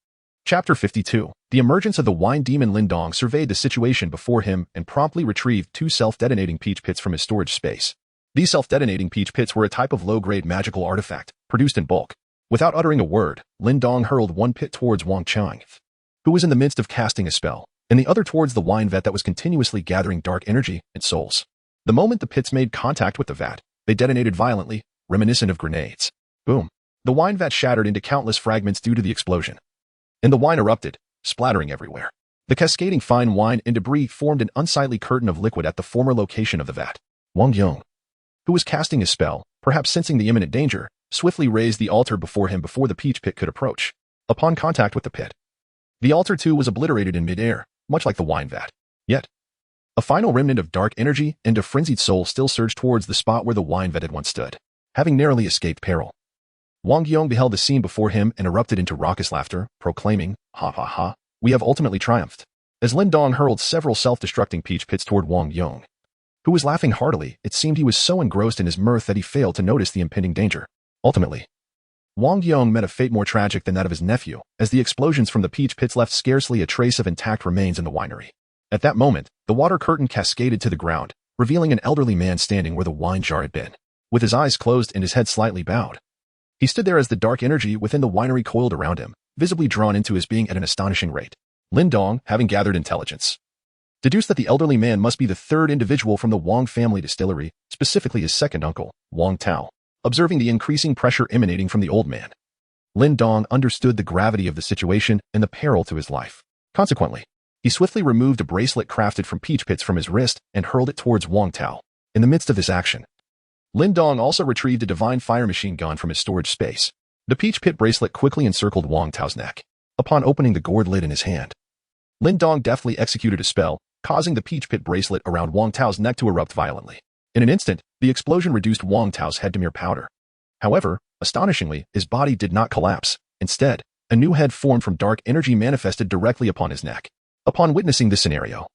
Chapter 52. The emergence of the wine demon Lin Dong surveyed the situation before him and promptly retrieved 2 self-detonating peach pits from his storage space. These self-detonating peach pits were a type of low-grade magical artifact, produced in bulk. Without uttering a word, Lin Dong hurled one pit towards Wang Chang, who was in the midst of casting a spell, and the other towards the wine vat that was continuously gathering dark energy and souls. The moment the pits made contact with the vat, they detonated violently, reminiscent of grenades. Boom. The wine vat shattered into countless fragments due to the explosion, and the wine erupted, splattering everywhere. The cascading fine wine and debris formed an unsightly curtain of liquid at the former location of the vat. Wang Yong, who was casting his spell, perhaps sensing the imminent danger, swiftly raised the altar before him before the peach pit could approach. Upon contact with the pit, the altar too was obliterated in midair, much like the wine vat. Yet, a final remnant of dark energy and a frenzied soul still surged towards the spot where the wine vat had once stood. Having narrowly escaped peril, Wang Yong beheld the scene before him and erupted into raucous laughter, proclaiming, "Ha ha ha, we have ultimately triumphed." As Lin Dong hurled several self-destructing peach pits toward Wang Yong, who was laughing heartily, it seemed he was so engrossed in his mirth that he failed to notice the impending danger. Ultimately, Wang Yong met a fate more tragic than that of his nephew, as the explosions from the peach pits left scarcely a trace of intact remains in the winery. At that moment, the water curtain cascaded to the ground, revealing an elderly man standing where the wine jar had been. With his eyes closed and his head slightly bowed, he stood there as the dark energy within the winery coiled around him, visibly drawn into his being at an astonishing rate. Lin Dong, having gathered intelligence, deduced that the elderly man must be the third individual from the Wang family distillery, specifically his second uncle, Wang Tao. Observing the increasing pressure emanating from the old man, Lin Dong understood the gravity of the situation and the peril to his life. Consequently, he swiftly removed a bracelet crafted from peach pits from his wrist and hurled it towards Wang Tao. In the midst of this action, Lin Dong also retrieved a divine fire machine gun from his storage space. The peach pit bracelet quickly encircled Wang Tao's neck. Upon opening the gourd lid in his hand, Lin Dong deftly executed a spell, causing the peach pit bracelet around Wang Tao's neck to erupt violently. In an instant, the explosion reduced Wang Tao's head to mere powder. However, astonishingly, his body did not collapse. Instead, a new head formed from dark energy manifested directly upon his neck. Upon witnessing this scenario,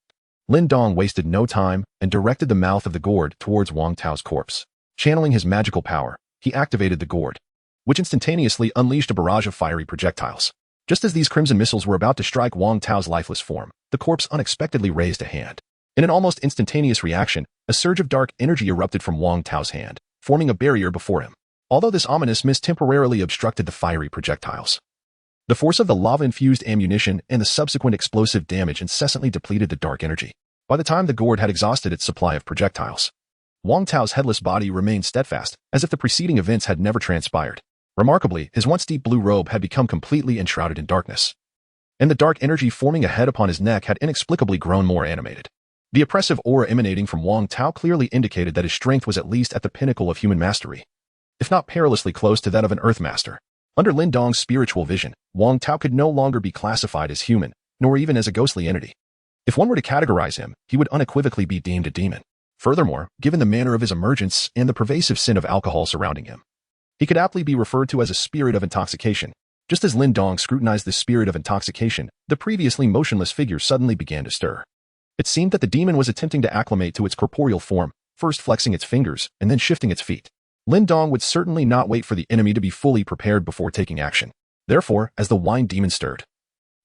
Lin Dong wasted no time and directed the mouth of the gourd towards Wang Tao's corpse. Channeling his magical power, he activated the gourd. which instantaneously unleashed a barrage of fiery projectiles. Just as these crimson missiles were about to strike Wang Tao's lifeless form, the corpse unexpectedly raised a hand. In an almost instantaneous reaction, a surge of dark energy erupted from Wang Tao's hand, forming a barrier before him. Although this ominous mist temporarily obstructed the fiery projectiles, the force of the lava-infused ammunition and the subsequent explosive damage incessantly depleted the dark energy. By the time the gourd had exhausted its supply of projectiles, Wang Tao's headless body remained steadfast, as if the preceding events had never transpired. Remarkably, his once deep blue robe had become completely enshrouded in darkness, and the dark energy forming a head upon his neck had inexplicably grown more animated. The oppressive aura emanating from Wang Tao clearly indicated that his strength was at least at the pinnacle of human mastery, if not perilously close to that of an earth master. Under Lin Daoist's spiritual vision, Wang Tao could no longer be classified as human, nor even as a ghostly entity. If one were to categorize him, he would unequivocally be deemed a demon. Furthermore, given the manner of his emergence and the pervasive sin of alcohol surrounding him, he could aptly be referred to as a spirit of intoxication. Just as Lin Daoist scrutinized this spirit of intoxication, the previously motionless figure suddenly began to stir. It seemed that the demon was attempting to acclimate to its corporeal form, first flexing its fingers and then shifting its feet. Lin Daoist would certainly not wait for the enemy to be fully prepared before taking action. Therefore, as the wine demon stirred,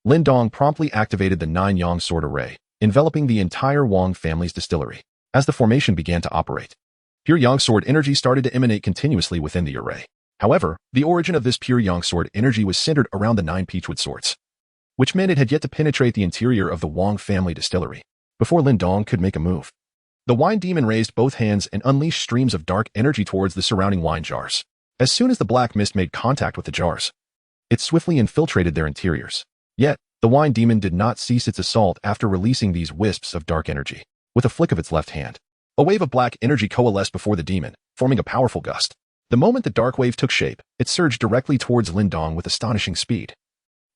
Lin Daoist promptly activated the 9-yang sword array, enveloping the entire Wang family's distillery. As the formation began to operate, pure yang sword energy started to emanate continuously within the array. However, the origin of this pure yang sword energy was centered around the 9 peachwood swords, which meant it had yet to penetrate the interior of the Wang family distillery. Before Lin Daoist could make a move, the wine demon raised both hands and unleashed streams of dark energy towards the surrounding wine jars. As soon as the black mist made contact with the jars, it swiftly infiltrated their interiors. Yet, the wine demon did not cease its assault after releasing these wisps of dark energy. With a flick of its left hand, a wave of black energy coalesced before the demon, forming a powerful gust. The moment the dark wave took shape, it surged directly towards Lin Daoist with astonishing speed,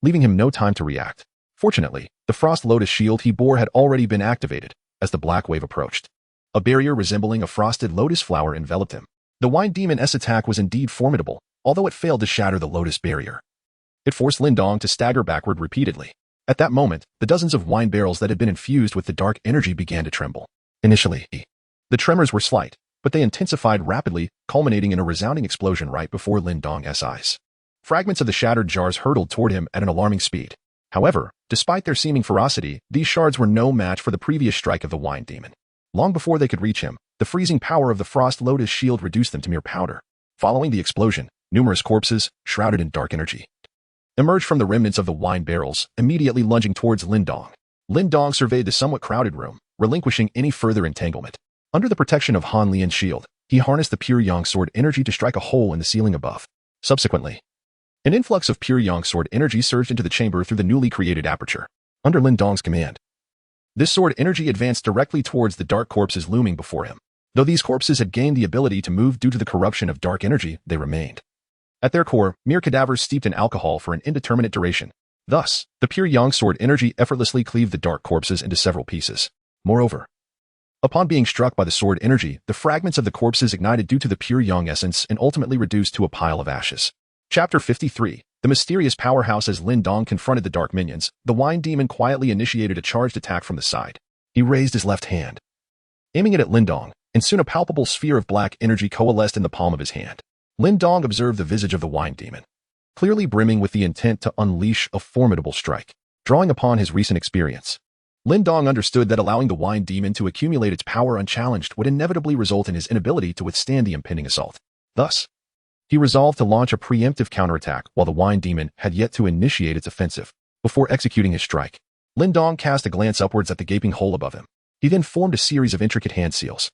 leaving him no time to react. Fortunately, the frost lotus shield he bore had already been activated as the black wave approached. A barrier resembling a frosted lotus flower enveloped him. The wine demon's attack was indeed formidable, although it failed to shatter the lotus barrier. It forced Lin Daoist to stagger backward repeatedly. At that moment, the dozens of wine barrels that had been infused with the dark energy began to tremble. Initially, the tremors were slight, but they intensified rapidly, culminating in a resounding explosion right before Lin Daoist's eyes. Fragments of the shattered jars hurtled toward him at an alarming speed. However, despite their seeming ferocity, these shards were no match for the previous strike of the wine demon. Long before they could reach him, the freezing power of the frost lotus shield reduced them to mere powder. Following the explosion, numerous corpses, shrouded in dark energy, emerged from the remnants of the wine barrels, immediately lunging towards Lin Daoist. Lin Daoist surveyed the somewhat crowded room, relinquishing any further entanglement. Under the protection of Han Lian's shield, he harnessed the pure yang sword energy to strike a hole in the ceiling above. Subsequently, an influx of pure yang sword energy surged into the chamber through the newly created aperture. Under Lin Daoist's command, this sword energy advanced directly towards the dark corpses looming before him. Though these corpses had gained the ability to move due to the corruption of dark energy, they remained, at their core, mere cadavers steeped in alcohol for an indeterminate duration. Thus, the pure yang sword energy effortlessly cleaved the dark corpses into several pieces. Moreover, upon being struck by the sword energy, the fragments of the corpses ignited due to the pure yang essence and ultimately reduced to a pile of ashes. Chapter 53. The mysterious powerhouse. As Lin Daoist confronted the dark minions, the wine demon quietly initiated a charged attack from the side. He raised his left hand, aiming it at Lin Daoist, and soon a palpable sphere of black energy coalesced in the palm of his hand. Lin Daoist observed the visage of the wine demon, clearly brimming with the intent to unleash a formidable strike. Drawing upon his recent experience, Lin Daoist understood that allowing the wine demon to accumulate its power unchallenged would inevitably result in his inability to withstand the impending assault. Thus, he resolved to launch a preemptive counterattack while the wine demon had yet to initiate its offensive. Before executing his strike, Lin Daoist cast a glance upwards at the gaping hole above him. He then formed a series of intricate hand seals,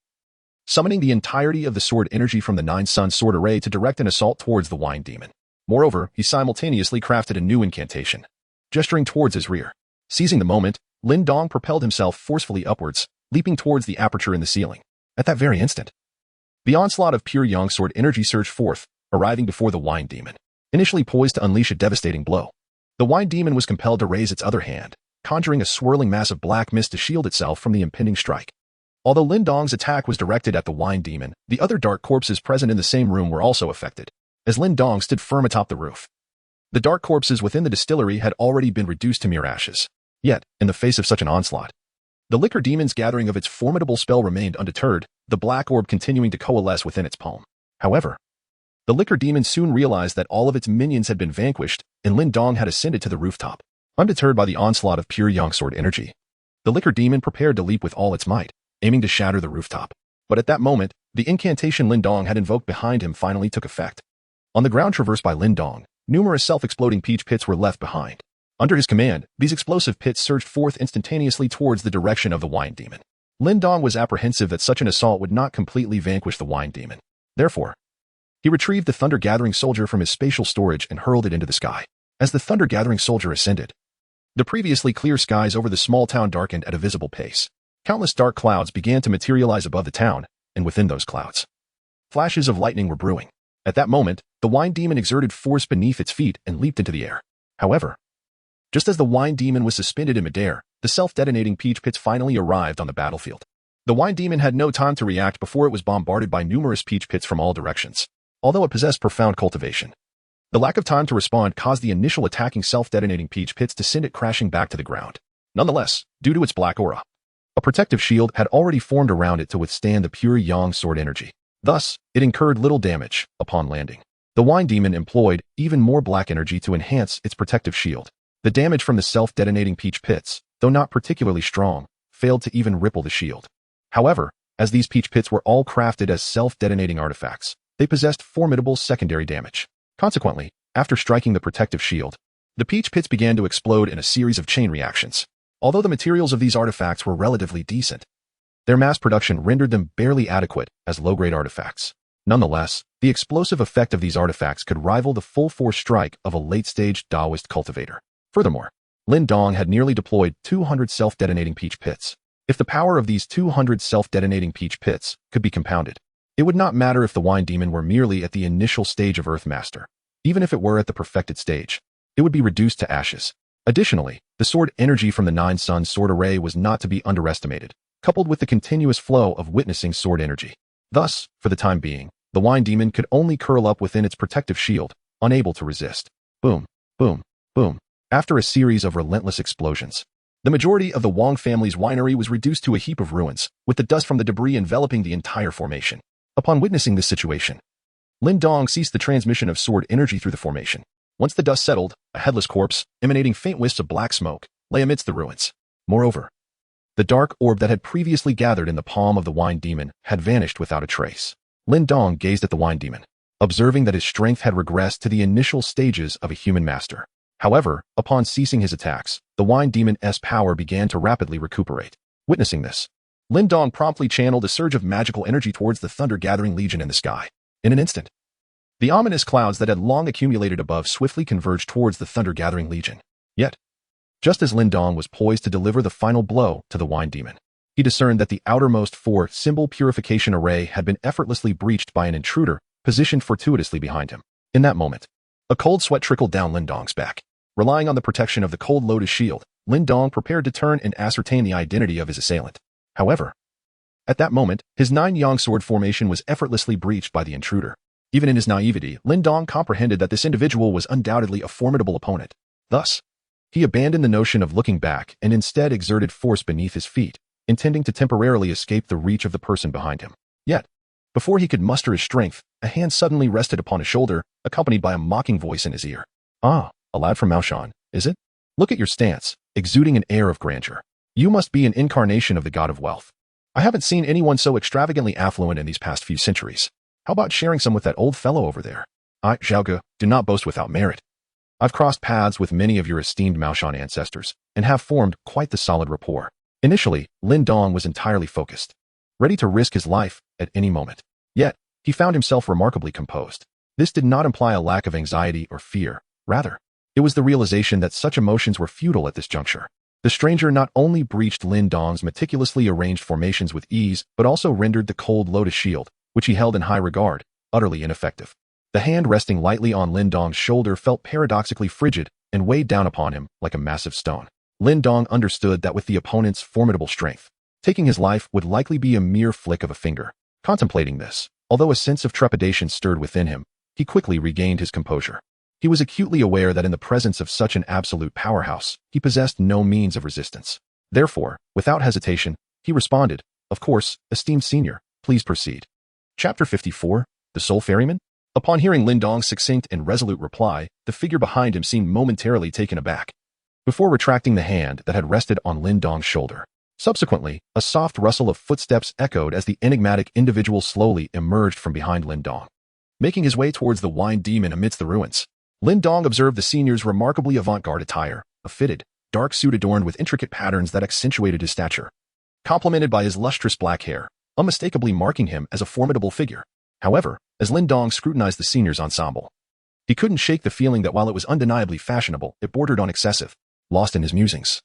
summoning the entirety of the sword energy from the 9-sun sword array to direct an assault towards the wine demon. Moreover, he simultaneously crafted a new incantation, gesturing towards his rear. Seizing the moment, Lin Daoist propelled himself forcefully upwards, leaping towards the aperture in the ceiling. At that very instant, the onslaught of pure yang sword energy surged forth, arriving before the wine demon, initially poised to unleash a devastating blow. The wine demon was compelled to raise its other hand, conjuring a swirling mass of black mist to shield itself from the impending strike. Although Lin Daoist's attack was directed at the wine demon, the other dark corpses present in the same room were also affected. As Lin Daoist stood firm atop the roof, the dark corpses within the distillery had already been reduced to mere ashes. Yet, in the face of such an onslaught, the liquor demon's gathering of its formidable spell remained undeterred, the black orb continuing to coalesce within its palm. However, The liquor demon soon realized that all of its minions had been vanquished, and Lin Dong had ascended to the rooftop. Undeterred by the onslaught of pure yang sword energy, the liquor demon prepared to leap with all its might, aiming to shatter the rooftop. But at that moment, the incantation Lin Dong had invoked behind him finally took effect. On the ground traversed by Lin Dong, numerous self-exploding peach pits were left behind. Under his command, these explosive pits surged forth instantaneously towards the direction of the wine demon. Lin Dong was apprehensive that such an assault would not completely vanquish the wine demon. Therefore, he retrieved the thunder-gathering soldier from his spatial storage and hurled it into the sky. As the thunder-gathering soldier ascended, the previously clear skies over the small town darkened at a visible pace. Countless dark clouds began to materialize above the town, and within those clouds, flashes of lightning were brewing. At that moment, the wine demon exerted force beneath its feet and leaped into the air. However, just as the wine demon was suspended in midair, the self-detonating peach pits finally arrived on the battlefield. The wine demon had no time to react before it was bombarded by numerous peach pits from all directions. Although it possessed profound cultivation, the lack of time to respond caused the initial attacking self-detonating peach pits to send it crashing back to the ground. Nonetheless, due to its black aura, a protective shield had already formed around it to withstand the pure yang sword energy. Thus, it incurred little damage upon landing. The wine demon employed even more black energy to enhance its protective shield. The damage from the self-detonating peach pits, though not particularly strong, failed to even ripple the shield. However, as these peach pits were all crafted as self-detonating artifacts, they possessed formidable secondary damage. Consequently, after striking the protective shield, the peach pits began to explode in a series of chain reactions. Although the materials of these artifacts were relatively decent, their mass production rendered them barely adequate as low-grade artifacts. Nonetheless, the explosive effect of these artifacts could rival the full-force strike of a late-stage Daoist cultivator. Furthermore, Lin Dong had nearly deployed 200 self-detonating peach pits. If the power of these 200 self-detonating peach pits could be compounded, it would not matter if the wine demon were merely at the initial stage of Earthmaster. Even if it were at the perfected stage, it would be reduced to ashes. Additionally, the sword energy from the Nine Suns sword array was not to be underestimated, coupled with the continuous flow of witnessing sword energy. Thus, for the time being, the wine demon could only curl up within its protective shield, unable to resist. Boom, boom, boom. After a series of relentless explosions, the majority of the Wang family's winery was reduced to a heap of ruins, with the dust from the debris enveloping the entire formation. Upon witnessing this situation, Lin Dong ceased the transmission of sword energy through the formation. Once the dust settled, a headless corpse, emanating faint wisps of black smoke, lay amidst the ruins. Moreover, the dark orb that had previously gathered in the palm of the wine demon had vanished without a trace. Lin Dong gazed at the wine demon, observing that his strength had regressed to the initial stages of a human master. However, upon ceasing his attacks, the wine demon's power began to rapidly recuperate. Witnessing this, Lin Dong promptly channeled a surge of magical energy towards the thunder-gathering legion in the sky. In an instant, the ominous clouds that had long accumulated above swiftly converged towards the thunder-gathering legion. Yet, just as Lin Dong was poised to deliver the final blow to the wine demon, he discerned that the outermost four-symbol purification array had been effortlessly breached by an intruder positioned fortuitously behind him. In that moment, a cold sweat trickled down Lin Dong's back. Relying on the protection of the cold lotus shield, Lin Dong prepared to turn and ascertain the identity of his assailant. However, at that moment, his nine-yang sword formation was effortlessly breached by the intruder. Even in his naivety, Lin Dong comprehended that this individual was undoubtedly a formidable opponent. Thus, he abandoned the notion of looking back and instead exerted force beneath his feet, intending to temporarily escape the reach of the person behind him. Yet, before he could muster his strength, a hand suddenly rested upon his shoulder, accompanied by a mocking voice in his ear. "Ah, a lad from Maoshan, is it? Look at your stance, exuding an air of grandeur. You must be an incarnation of the god of wealth. I haven't seen anyone so extravagantly affluent in these past few centuries. How about sharing some with that old fellow over there? I, Zhaoge, do not boast without merit. I've crossed paths with many of your esteemed Maoshan ancestors, and have formed quite the solid rapport." Initially, Lin Dong was entirely focused, ready to risk his life at any moment. Yet, he found himself remarkably composed. This did not imply a lack of anxiety or fear. Rather, it was the realization that such emotions were futile at this juncture. The stranger not only breached Lin Dong's meticulously arranged formations with ease, but also rendered the cold lotus shield, which he held in high regard, utterly ineffective. The hand resting lightly on Lin Dong's shoulder felt paradoxically frigid and weighed down upon him like a massive stone. Lin Dong understood that with the opponent's formidable strength, taking his life would likely be a mere flick of a finger. Contemplating this, although a sense of trepidation stirred within him, he quickly regained his composure. He was acutely aware that in the presence of such an absolute powerhouse, he possessed no means of resistance. Therefore, without hesitation, he responded, "Of course, esteemed senior, please proceed." Chapter 54, The Soul Ferryman? Upon hearing Lin Daoist's succinct and resolute reply, the figure behind him seemed momentarily taken aback, before retracting the hand that had rested on Lin Daoist's shoulder. Subsequently, a soft rustle of footsteps echoed as the enigmatic individual slowly emerged from behind Lin Daoist. Making his way towards the wine demon amidst the ruins, Lin Daoist observed the senior's remarkably avant-garde attire, a fitted, dark suit adorned with intricate patterns that accentuated his stature, complemented by his lustrous black hair, unmistakably marking him as a formidable figure. However, as Lin Daoist scrutinized the senior's ensemble, he couldn't shake the feeling that while it was undeniably fashionable, it bordered on excessive. Lost in his musings,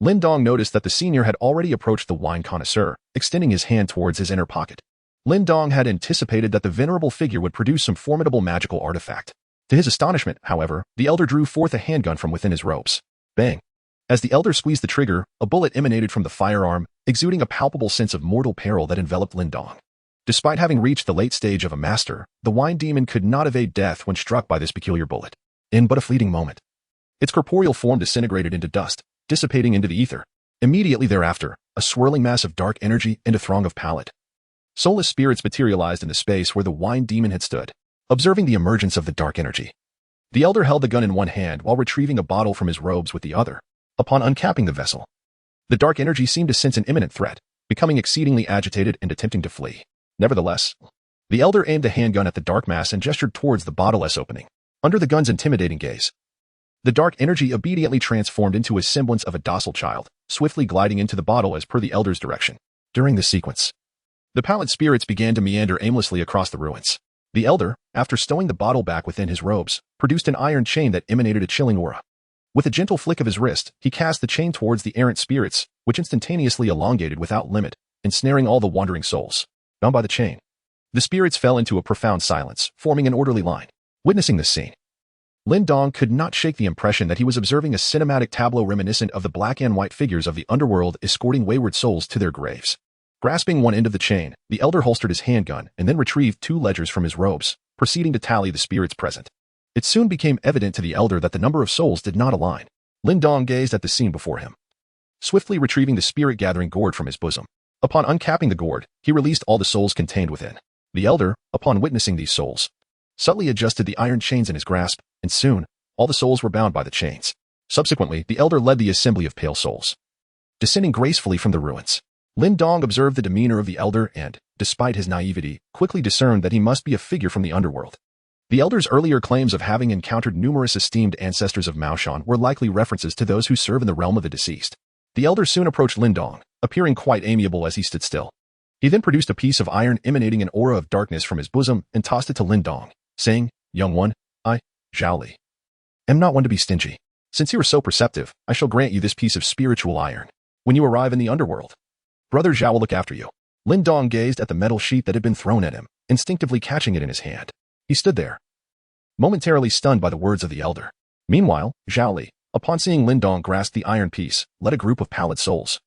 Lin Daoist noticed that the senior had already approached the wine connoisseur, extending his hand towards his inner pocket. Lin Daoist had anticipated that the venerable figure would produce some formidable magical artifact. To his astonishment, however, the elder drew forth a handgun from within his robes. Bang! As the elder squeezed the trigger, a bullet emanated from the firearm, exuding a palpable sense of mortal peril that enveloped Lin Daoist. Despite having reached the late stage of a master, the wine demon could not evade death when struck by this peculiar bullet. In but a fleeting moment, its corporeal form disintegrated into dust, dissipating into the ether. Immediately thereafter, a swirling mass of dark energy and a throng of pallid, soulless spirits materialized in the space where the wine demon had stood. Observing the emergence of the dark energy, the elder held the gun in one hand while retrieving a bottle from his robes with the other. Upon uncapping the vessel, the dark energy seemed to sense an imminent threat, becoming exceedingly agitated and attempting to flee. Nevertheless, the elder aimed a handgun at the dark mass and gestured towards the bottle-less opening. Under the gun's intimidating gaze, the dark energy immediately transformed into a semblance of a docile child, swiftly gliding into the bottle as per the elder's direction. During this sequence, the pallid spirits began to meander aimlessly across the ruins. The elder, after stowing the bottle back within his robes, produced an iron chain that emanated a chilling aura. With a gentle flick of his wrist, he cast the chain towards the errant spirits, which instantaneously elongated without limit, ensnaring all the wandering souls. Bound by the chain, the spirits fell into a profound silence, forming an orderly line. Witnessing this scene, Lin Daoist could not shake the impression that he was observing a cinematic tableau reminiscent of the black and white figures of the underworld escorting wayward souls to their graves. Grasping one end of the chain, the elder holstered his handgun and then retrieved 2 ledgers from his robes, proceeding to tally the spirits present. It soon became evident to the elder that the number of souls did not align. Lin Daoist gazed at the scene before him, swiftly retrieving the spirit-gathering gourd from his bosom. Upon uncapping the gourd, he released all the souls contained within. The elder, upon witnessing these souls, subtly adjusted the iron chains in his grasp, and soon, all the souls were bound by the chains. Subsequently, the elder led the assembly of pale souls, descending gracefully from the ruins. Lin Daoist observed the demeanor of the elder and, despite his naivety, quickly discerned that he must be a figure from the underworld. The elder's earlier claims of having encountered numerous esteemed ancestors of Maoshan were likely references to those who serve in the realm of the deceased. The elder soon approached Lin Daoist, appearing quite amiable as he stood still. He then produced a piece of iron emanating an aura of darkness from his bosom and tossed it to Lin Daoist, saying, "Young one, I, Zhao Li, am not one to be stingy. Since you are so perceptive, I shall grant you this piece of spiritual iron. When you arrive in the underworld, Brother Zhao will look after you." Lin Daoist gazed at the metal sheet that had been thrown at him, instinctively catching it in his hand. He stood there, momentarily stunned by the words of the elder. Meanwhile, Zhao Li, upon seeing Lin Daoist grasp the iron piece, led a group of pallid souls,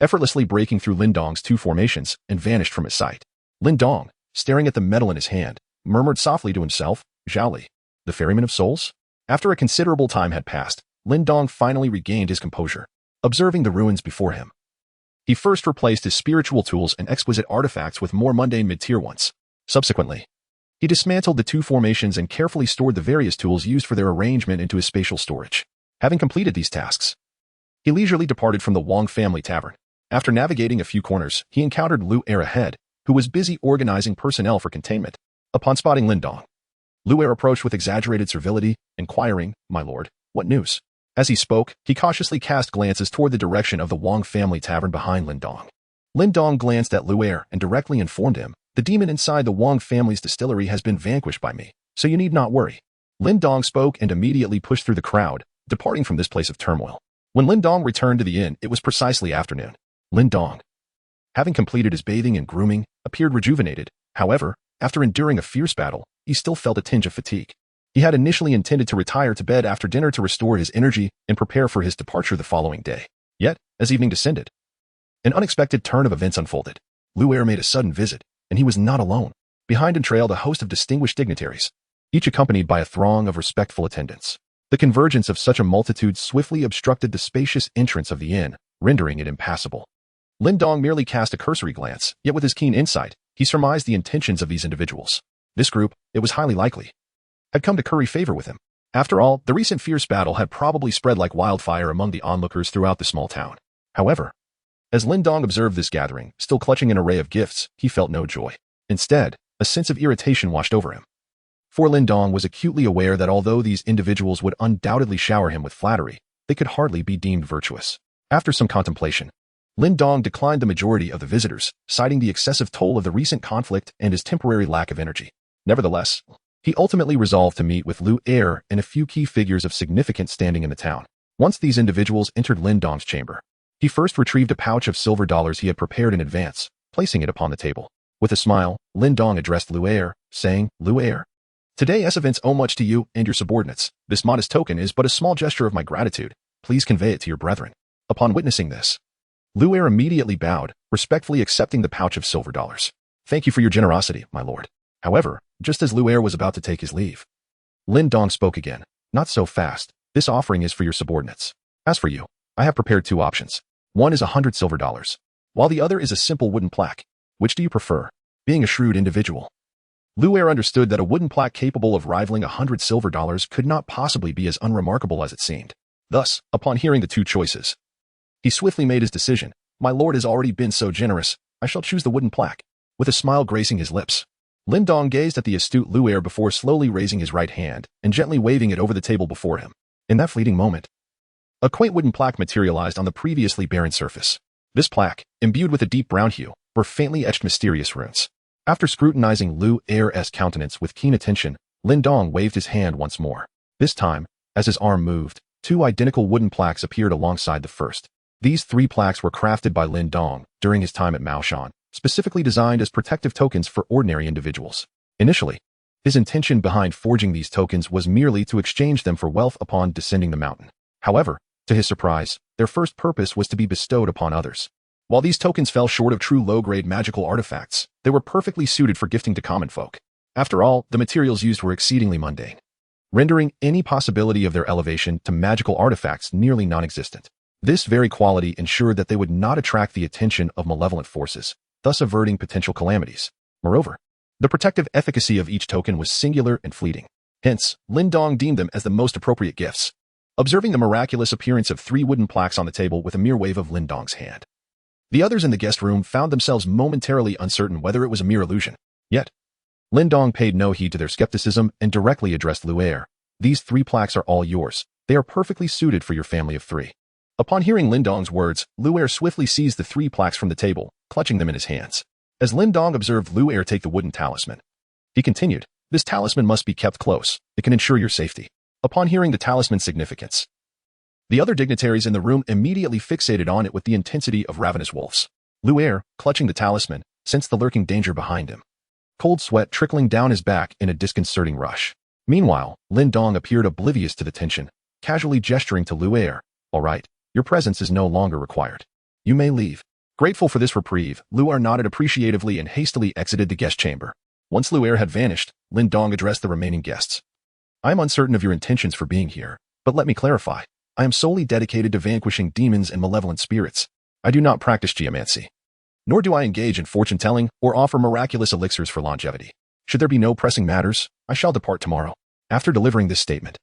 effortlessly breaking through Lin Daoist's 2 formations, and vanished from his sight. Lin Daoist, staring at the metal in his hand, murmured softly to himself, "Zhao Li, the ferryman of souls?" After a considerable time had passed, Lin Daoist finally regained his composure, observing the ruins before him. He first replaced his spiritual tools and exquisite artifacts with more mundane mid-tier ones. Subsequently, he dismantled the 2 formations and carefully stored the various tools used for their arrangement into his spatial storage. Having completed these tasks, he leisurely departed from the Wang family tavern. After navigating a few corners, he encountered Lu Er ahead, who was busy organizing personnel for containment. Upon spotting Lin Daoist, Lu Er approached with exaggerated servility, inquiring, "My lord, what news?" As he spoke, he cautiously cast glances toward the direction of the Wang family tavern behind Lin Daoist. Lin Daoist glanced at Lu Er and directly informed him, "The demon inside the Wang family's distillery has been vanquished by me, so you need not worry." Lin Daoist spoke and immediately pushed through the crowd, departing from this place of turmoil. When Lin Daoist returned to the inn, it was precisely afternoon. Lin Daoist, having completed his bathing and grooming, appeared rejuvenated. However, after enduring a fierce battle, he still felt a tinge of fatigue. He had initially intended to retire to bed after dinner to restore his energy and prepare for his departure the following day. Yet, as evening descended, an unexpected turn of events unfolded. Lu Er made a sudden visit, and he was not alone. Behind him trailed a host of distinguished dignitaries, each accompanied by a throng of respectful attendants. The convergence of such a multitude swiftly obstructed the spacious entrance of the inn, rendering it impassable. Lin Daoist merely cast a cursory glance, yet with his keen insight, he surmised the intentions of these individuals. This group, it was highly likely, had come to curry favor with him. After all, the recent fierce battle had probably spread like wildfire among the onlookers throughout the small town. However, as Lin Dong observed this gathering, still clutching an array of gifts, he felt no joy. Instead, a sense of irritation washed over him. For Lin Dong was acutely aware that although these individuals would undoubtedly shower him with flattery, they could hardly be deemed virtuous. After some contemplation, Lin Dong declined the majority of the visitors, citing the excessive toll of the recent conflict and his temporary lack of energy. Nevertheless, he ultimately resolved to meet with Lu Er and a few key figures of significant standing in the town. Once these individuals entered Lin Dong's chamber, he first retrieved a pouch of silver dollars he had prepared in advance, placing it upon the table. With a smile, Lin Dong addressed Lu Er, saying, "Lu Er, today's events owe much to you and your subordinates. This modest token is but a small gesture of my gratitude. Please convey it to your brethren." Upon witnessing this, Lu Er immediately bowed, respectfully accepting the pouch of silver dollars. "Thank you for your generosity, my lord." However, just as Lu Er was about to take his leave, Lin Dong spoke again. "Not so fast. This offering is for your subordinates. As for you, I have prepared two options. One is 100 silver dollars, while the other is a simple wooden plaque. Which do you prefer?" Being a shrewd individual, Lu Er understood that a wooden plaque capable of rivaling 100 silver dollars could not possibly be as unremarkable as it seemed. Thus, upon hearing the two choices, he swiftly made his decision. "My lord has already been so generous, I shall choose the wooden plaque." With a smile gracing his lips, Lin Dong gazed at the astute Lu Er before slowly raising his right hand and gently waving it over the table before him. In that fleeting moment, a quaint wooden plaque materialized on the previously barren surface. This plaque, imbued with a deep brown hue, were faintly etched mysterious runes. After scrutinizing Lu Er's countenance with keen attention, Lin Dong waved his hand once more. This time, as his arm moved, two identical wooden plaques appeared alongside the first. These three plaques were crafted by Lin Dong during his time at Maoshan, specifically designed as protective tokens for ordinary individuals. Initially, his intention behind forging these tokens was merely to exchange them for wealth upon descending the mountain. However, to his surprise, their first purpose was to be bestowed upon others. While these tokens fell short of true low-grade magical artifacts, they were perfectly suited for gifting to common folk. After all, the materials used were exceedingly mundane, rendering any possibility of their elevation to magical artifacts nearly non-existent. This very quality ensured that they would not attract the attention of malevolent forces, thus averting potential calamities. Moreover, the protective efficacy of each token was singular and fleeting. Hence, Lin Dong deemed them as the most appropriate gifts, observing the miraculous appearance of three wooden plaques on the table with a mere wave of Lin Dong's hand. The others in the guest room found themselves momentarily uncertain whether it was a mere illusion. Yet, Lin Dong paid no heed to their skepticism and directly addressed Lu Er. "These three plaques are all yours. They are perfectly suited for your family of three." Upon hearing Lin Dong's words, Lu Er swiftly seized the three plaques from the table, clutching them in his hands. As Lin Dong observed Lu Er take the wooden talisman, he continued, "This talisman must be kept close. It can ensure your safety." Upon hearing the talisman's significance, the other dignitaries in the room immediately fixated on it with the intensity of ravenous wolves. Lu Er, clutching the talisman, sensed the lurking danger behind him, cold sweat trickling down his back in a disconcerting rush. Meanwhile, Lin Dong appeared oblivious to the tension, casually gesturing to Lu Er. "All right, your presence is no longer required. You may leave." Grateful for this reprieve, Lu Er nodded appreciatively and hastily exited the guest chamber. Once Lu Er had vanished, Lin Dong addressed the remaining guests. "I am uncertain of your intentions for being here, but let me clarify. I am solely dedicated to vanquishing demons and malevolent spirits. I do not practice geomancy, nor do I engage in fortune-telling or offer miraculous elixirs for longevity. Should there be no pressing matters, I shall depart tomorrow." After delivering this statement,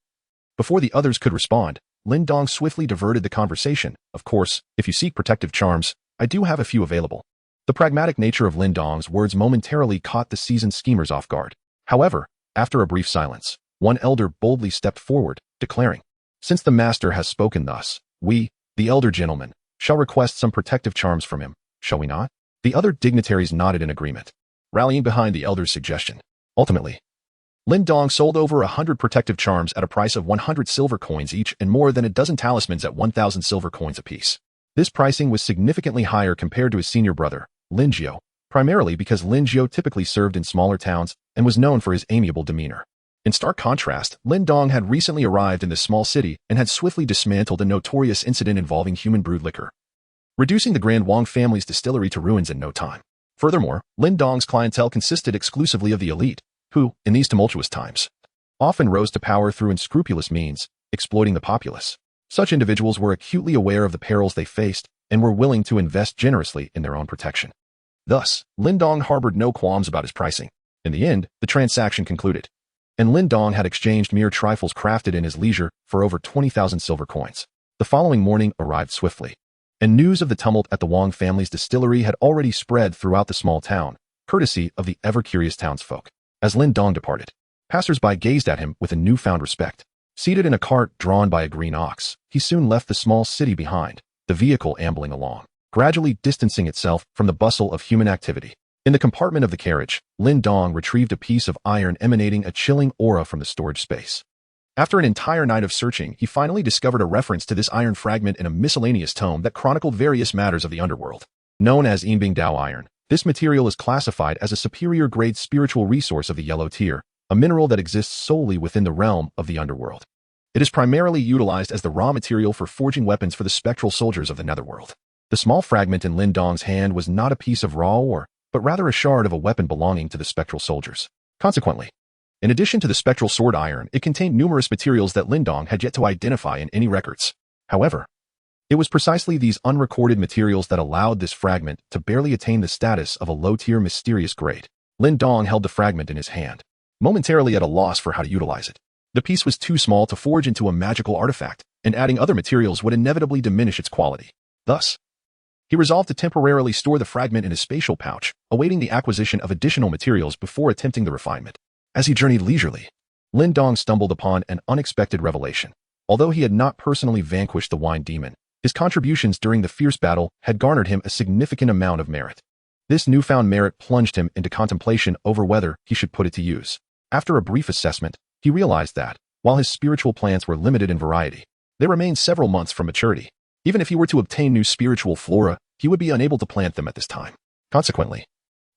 before the others could respond, Lin Dong swiftly diverted the conversation. "Of course, if you seek protective charms, I do have a few available." The pragmatic nature of Lin Dong's words momentarily caught the seasoned schemers off guard. However, after a brief silence, one elder boldly stepped forward, declaring, "Since the master has spoken thus, we, the elder gentleman, shall request some protective charms from him, shall we not?" The other dignitaries nodded in agreement, rallying behind the elder's suggestion. Ultimately, Lin Dong sold over 100 protective charms at a price of 100 silver coins each and more than a dozen talismans at 1,000 silver coins apiece. This pricing was significantly higher compared to his senior brother, Lin Jiao, primarily because Lin Jiao typically served in smaller towns and was known for his amiable demeanor. In stark contrast, Lin Dong had recently arrived in this small city and had swiftly dismantled a notorious incident involving human brewed liquor, reducing the Grand Wang family's distillery to ruins in no time. Furthermore, Lin Dong's clientele consisted exclusively of the elite, who, in these tumultuous times, often rose to power through unscrupulous means, exploiting the populace. Such individuals were acutely aware of the perils they faced and were willing to invest generously in their own protection. Thus, Lin Dong harbored no qualms about his pricing. In the end, the transaction concluded, and Lin Dong had exchanged mere trifles crafted in his leisure for over 20,000 silver coins. The following morning arrived swiftly, and news of the tumult at the Wang family's distillery had already spread throughout the small town, courtesy of the ever-curious townsfolk. As Lin Dong departed, passers-by gazed at him with a newfound respect. Seated in a cart drawn by a green ox, he soon left the small city behind, the vehicle ambling along, gradually distancing itself from the bustle of human activity. In the compartment of the carriage, Lin Dong retrieved a piece of iron emanating a chilling aura from the storage space. After an entire night of searching, he finally discovered a reference to this iron fragment in a miscellaneous tome that chronicled various matters of the underworld. Known as Yinbing Dao iron, this material is classified as a superior-grade spiritual resource of the yellow tier, a mineral that exists solely within the realm of the underworld. It is primarily utilized as the raw material for forging weapons for the spectral soldiers of the netherworld. The small fragment in Lin Dong's hand was not a piece of raw ore, but rather a shard of a weapon belonging to the spectral soldiers. Consequently, in addition to the spectral sword iron, it contained numerous materials that Lin Dong had yet to identify in any records. However, it was precisely these unrecorded materials that allowed this fragment to barely attain the status of a low-tier mysterious grade. Lin Dong held the fragment in his hand, momentarily at a loss for how to utilize it. The piece was too small to forge into a magical artifact, and adding other materials would inevitably diminish its quality. Thus, he resolved to temporarily store the fragment in his spatial pouch, awaiting the acquisition of additional materials before attempting the refinement. As he journeyed leisurely, Lin Dong stumbled upon an unexpected revelation. Although he had not personally vanquished the wine demon, his contributions during the fierce battle had garnered him a significant amount of merit. This newfound merit plunged him into contemplation over whether he should put it to use. After a brief assessment, he realized that, while his spiritual plants were limited in variety, they remained several months from maturity. Even if he were to obtain new spiritual flora, he would be unable to plant them at this time. Consequently,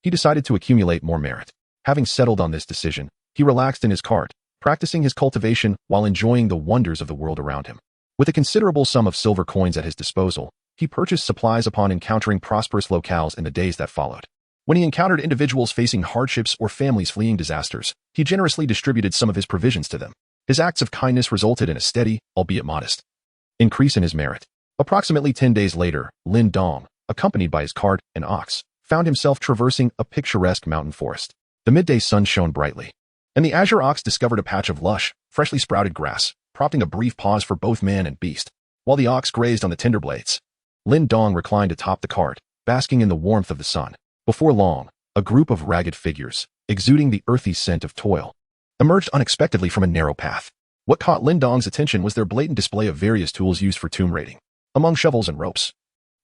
he decided to accumulate more merit. Having settled on this decision, he relaxed in his cart, practicing his cultivation while enjoying the wonders of the world around him. With a considerable sum of silver coins at his disposal, he purchased supplies upon encountering prosperous locales in the days that followed. When he encountered individuals facing hardships or families fleeing disasters, he generously distributed some of his provisions to them. His acts of kindness resulted in a steady, albeit modest, increase in his merit. Approximately 10 days later, Lin Dong, accompanied by his cart and ox, found himself traversing a picturesque mountain forest. The midday sun shone brightly, and the azure ox discovered a patch of lush, freshly sprouted grass, prompting a brief pause for both man and beast. While the ox grazed on the tinder blades, Lin Dong reclined atop the cart, basking in the warmth of the sun. Before long, a group of ragged figures, exuding the earthy scent of toil, emerged unexpectedly from a narrow path. What caught Lin Dong's attention was their blatant display of various tools used for tomb raiding. Among shovels and ropes,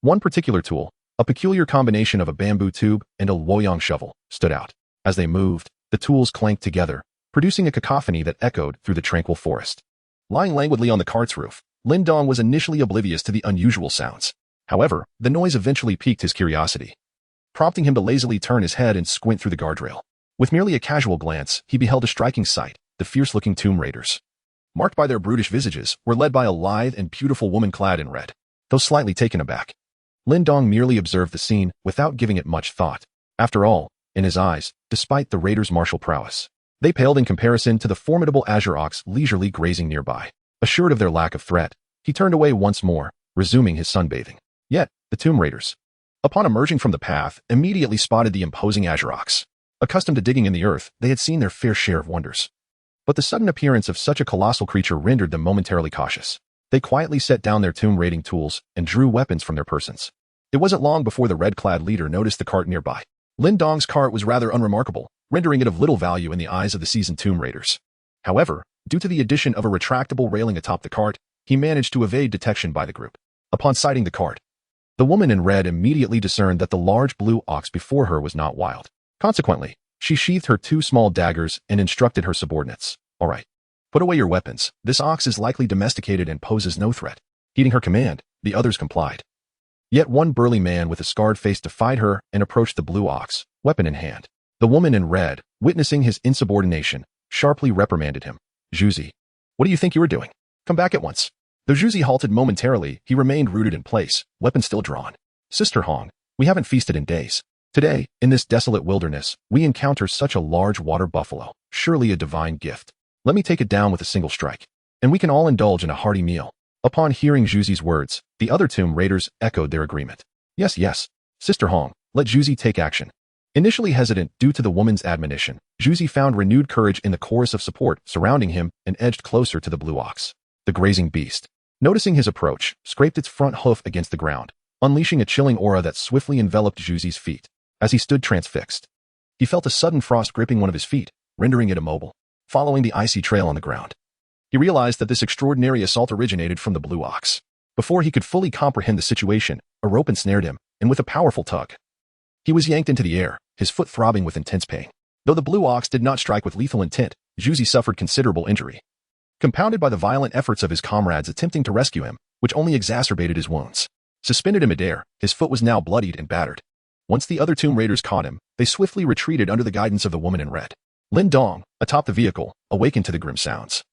one particular tool, a peculiar combination of a bamboo tube and a luoyang shovel, stood out. As they moved, the tools clanked together, producing a cacophony that echoed through the tranquil forest. Lying languidly on the cart's roof, Lin Dong was initially oblivious to the unusual sounds. However, the noise eventually piqued his curiosity, prompting him to lazily turn his head and squint through the guardrail. With merely a casual glance, he beheld a striking sight. The fierce-looking tomb raiders, marked by their brutish visages, were led by a lithe and beautiful woman clad in red. Though slightly taken aback, Lin Dong merely observed the scene without giving it much thought. After all, in his eyes, despite the raiders' martial prowess, they paled in comparison to the formidable azure ox leisurely grazing nearby. Assured of their lack of threat, he turned away once more, resuming his sunbathing. Yet, the tomb raiders, upon emerging from the path, immediately spotted the imposing azure ox. Accustomed to digging in the earth, they had seen their fair share of wonders. But the sudden appearance of such a colossal creature rendered them momentarily cautious. They quietly set down their tomb raiding tools and drew weapons from their persons. It wasn't long before the red-clad leader noticed the cart nearby. Lin Dong's cart was rather unremarkable, rendering it of little value in the eyes of the seasoned tomb raiders. However, due to the addition of a retractable railing atop the cart, he managed to evade detection by the group. Upon sighting the cart, the woman in red immediately discerned that the large blue ox before her was not wild. Consequently, she sheathed her 2 small daggers and instructed her subordinates. "All right. Put away your weapons. This ox is likely domesticated and poses no threat." Heeding her command, the others complied. Yet one burly man with a scarred face defied her and approached the blue ox, weapon in hand. The woman in red, witnessing his insubordination, sharply reprimanded him. "Zhuzi, what do you think you are doing? Come back at once." Though Zhuzi halted momentarily, he remained rooted in place, weapon still drawn. "Sister Hong, we haven't feasted in days. Today, in this desolate wilderness, we encounter such a large water buffalo, surely a divine gift. Let me take it down with a single strike, and we can all indulge in a hearty meal." Upon hearing Zhuzi's words, the other tomb raiders echoed their agreement. Yes, Sister Hong, let Zhuzi take action. Initially hesitant due to the woman's admonition, Zhuzi found renewed courage in the chorus of support surrounding him and edged closer to the blue ox. The grazing beast, noticing his approach, scraped its front hoof against the ground, unleashing a chilling aura that swiftly enveloped Zhuzi's feet. As he stood transfixed, he felt a sudden frost gripping one of his feet, rendering it immobile. Following the icy trail on the ground, he realized that this extraordinary assault originated from the blue ox. Before he could fully comprehend the situation, a rope ensnared him, and with a powerful tug, he was yanked into the air, his foot throbbing with intense pain. Though the blue ox did not strike with lethal intent, Zhuzi suffered considerable injury, compounded by the violent efforts of his comrades attempting to rescue him, which only exacerbated his wounds. Suspended in midair, his foot was now bloodied and battered. Once the other tomb raiders caught him, they swiftly retreated under the guidance of the woman in red. Lin Daoist, atop the vehicle, awakened to the grim sounds,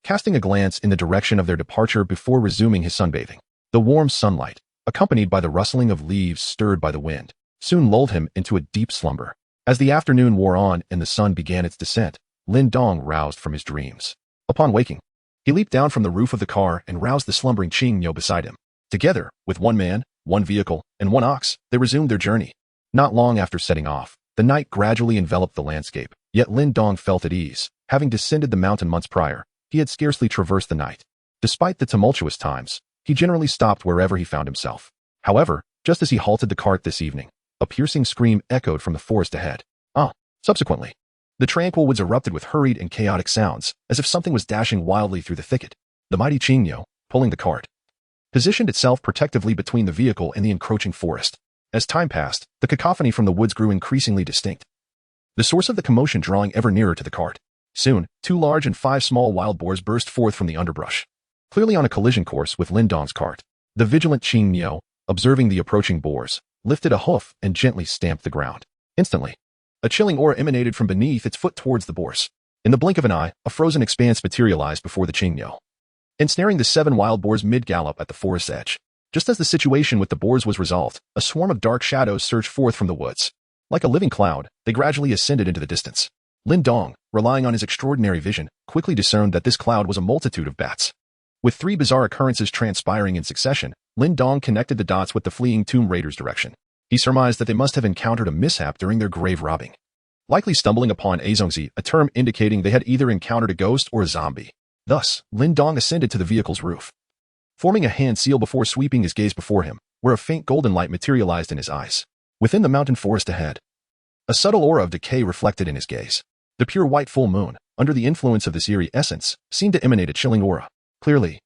casting a glance in the direction of their departure before resuming his sunbathing. The warm sunlight, accompanied by the rustling of leaves stirred by the wind, soon lulled him into a deep slumber. As the afternoon wore on and the sun began its descent, Lin Daoist roused from his dreams. Upon waking, he leaped down from the roof of the car and roused the slumbering Qing beside him. Together, with one man, one vehicle, and one ox, they resumed their journey. Not long after setting off, the night gradually enveloped the landscape, yet Lin Daoist felt at ease. Having descended the mountain months prior, he had scarcely traversed the night. Despite the tumultuous times, he generally stopped wherever he found himself. However, just as he halted the cart this evening, a piercing scream echoed from the forest ahead. Subsequently, the tranquil woods erupted with hurried and chaotic sounds, as if something was dashing wildly through the thicket. The mighty Qing, pulling the cart, positioned itself protectively between the vehicle and the encroaching forest. As time passed, the cacophony from the woods grew increasingly distinct, the source of the commotion drawing ever nearer to the cart. Soon, 2 large and 5 small wild boars burst forth from the underbrush, clearly on a collision course with Lin Daoist's cart. The vigilant Qing, observing the approaching boars, lifted a hoof and gently stamped the ground. Instantly, a chilling aura emanated from beneath its foot towards the boars. In the blink of an eye, a frozen expanse materialized before the Qing, ensnaring the 7 wild boars mid-gallop at the forest's edge. Just as the situation with the boars was resolved, a swarm of dark shadows surged forth from the woods. Like a living cloud, they gradually ascended into the distance. Lin Daoist, relying on his extraordinary vision, quickly discerned that this cloud was a multitude of bats. With 3 bizarre occurrences transpiring in succession, Lin Daoist connected the dots with the fleeing tomb raiders' direction. He surmised that they must have encountered a mishap during their grave robbing, likely stumbling upon a zongzi, a term indicating they had either encountered a ghost or a zombie. Thus, Lin Daoist ascended to the vehicle's roof, forming a hand seal before sweeping his gaze before him, where a faint golden light materialized in his eyes. Within the mountain forest ahead, a subtle aura of decay reflected in his gaze. The pure white full moon, under the influence of this eerie essence, seemed to emanate a chilling aura. Clearly,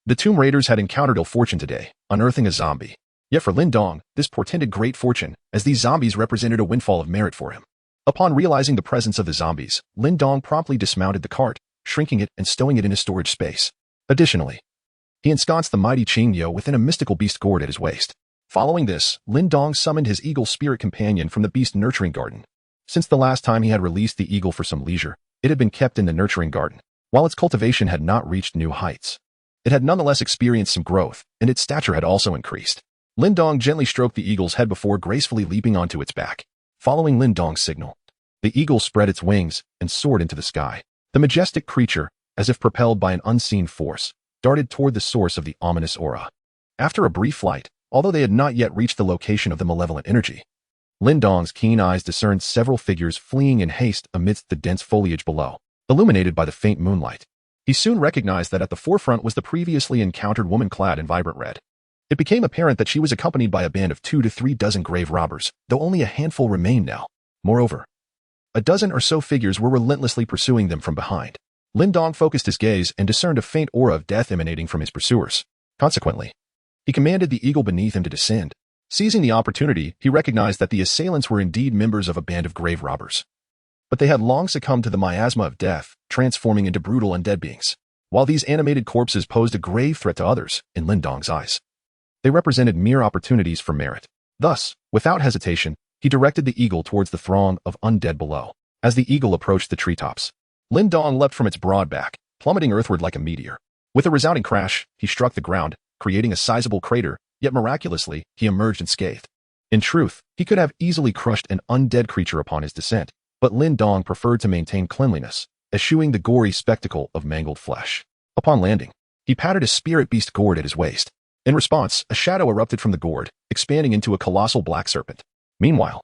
the tomb raiders had encountered ill fortune today, unearthing a zombie. Yet for Lin Daoist, this portended great fortune, as these zombies represented a windfall of merit for him. Upon realizing the presence of the zombies, Lin Daoist promptly dismounted the cart, shrinking it and stowing it in his storage space. Additionally, he ensconced the mighty Qing within a mystical beast gourd at his waist. Following this, Lin Daoist summoned his eagle spirit companion from the beast nurturing garden. Since the last time he had released the eagle for some leisure, it had been kept in the nurturing garden. While its cultivation had not reached new heights, it had nonetheless experienced some growth, and its stature had also increased. Lin Daoist gently stroked the eagle's head before gracefully leaping onto its back. Following Lin Daoist's signal, the eagle spread its wings and soared into the sky. The majestic creature, as if propelled by an unseen force, darted toward the source of the ominous aura. After a brief flight, although they had not yet reached the location of the malevolent energy, Lin Daoist's keen eyes discerned several figures fleeing in haste amidst the dense foliage below, illuminated by the faint moonlight. He soon recognized that at the forefront was the previously encountered woman clad in vibrant red. It became apparent that she was accompanied by a band of 2 to 3 dozen grave robbers, though only a handful remained now. Moreover, a dozen or so figures were relentlessly pursuing them from behind. Lin Daoist focused his gaze and discerned a faint aura of death emanating from his pursuers. Consequently, he commanded the eagle beneath him to descend. Seizing the opportunity, he recognized that the assailants were indeed members of a band of grave robbers. But they had long succumbed to the miasma of death, transforming into brutal undead beings. While these animated corpses posed a grave threat to others, in Lin Daoist's eyes, they represented mere opportunities for merit. Thus, without hesitation, he directed the eagle towards the throng of undead below. As the eagle approached the treetops, Lin Daoist leapt from its broad back, plummeting earthward like a meteor. With a resounding crash, he struck the ground, creating a sizable crater, yet miraculously, he emerged unscathed. In truth, he could have easily crushed an undead creature upon his descent, but Lin Daoist preferred to maintain cleanliness, eschewing the gory spectacle of mangled flesh. Upon landing, he patted a spirit beast gourd at his waist. In response, a shadow erupted from the gourd, expanding into a colossal black serpent. Meanwhile,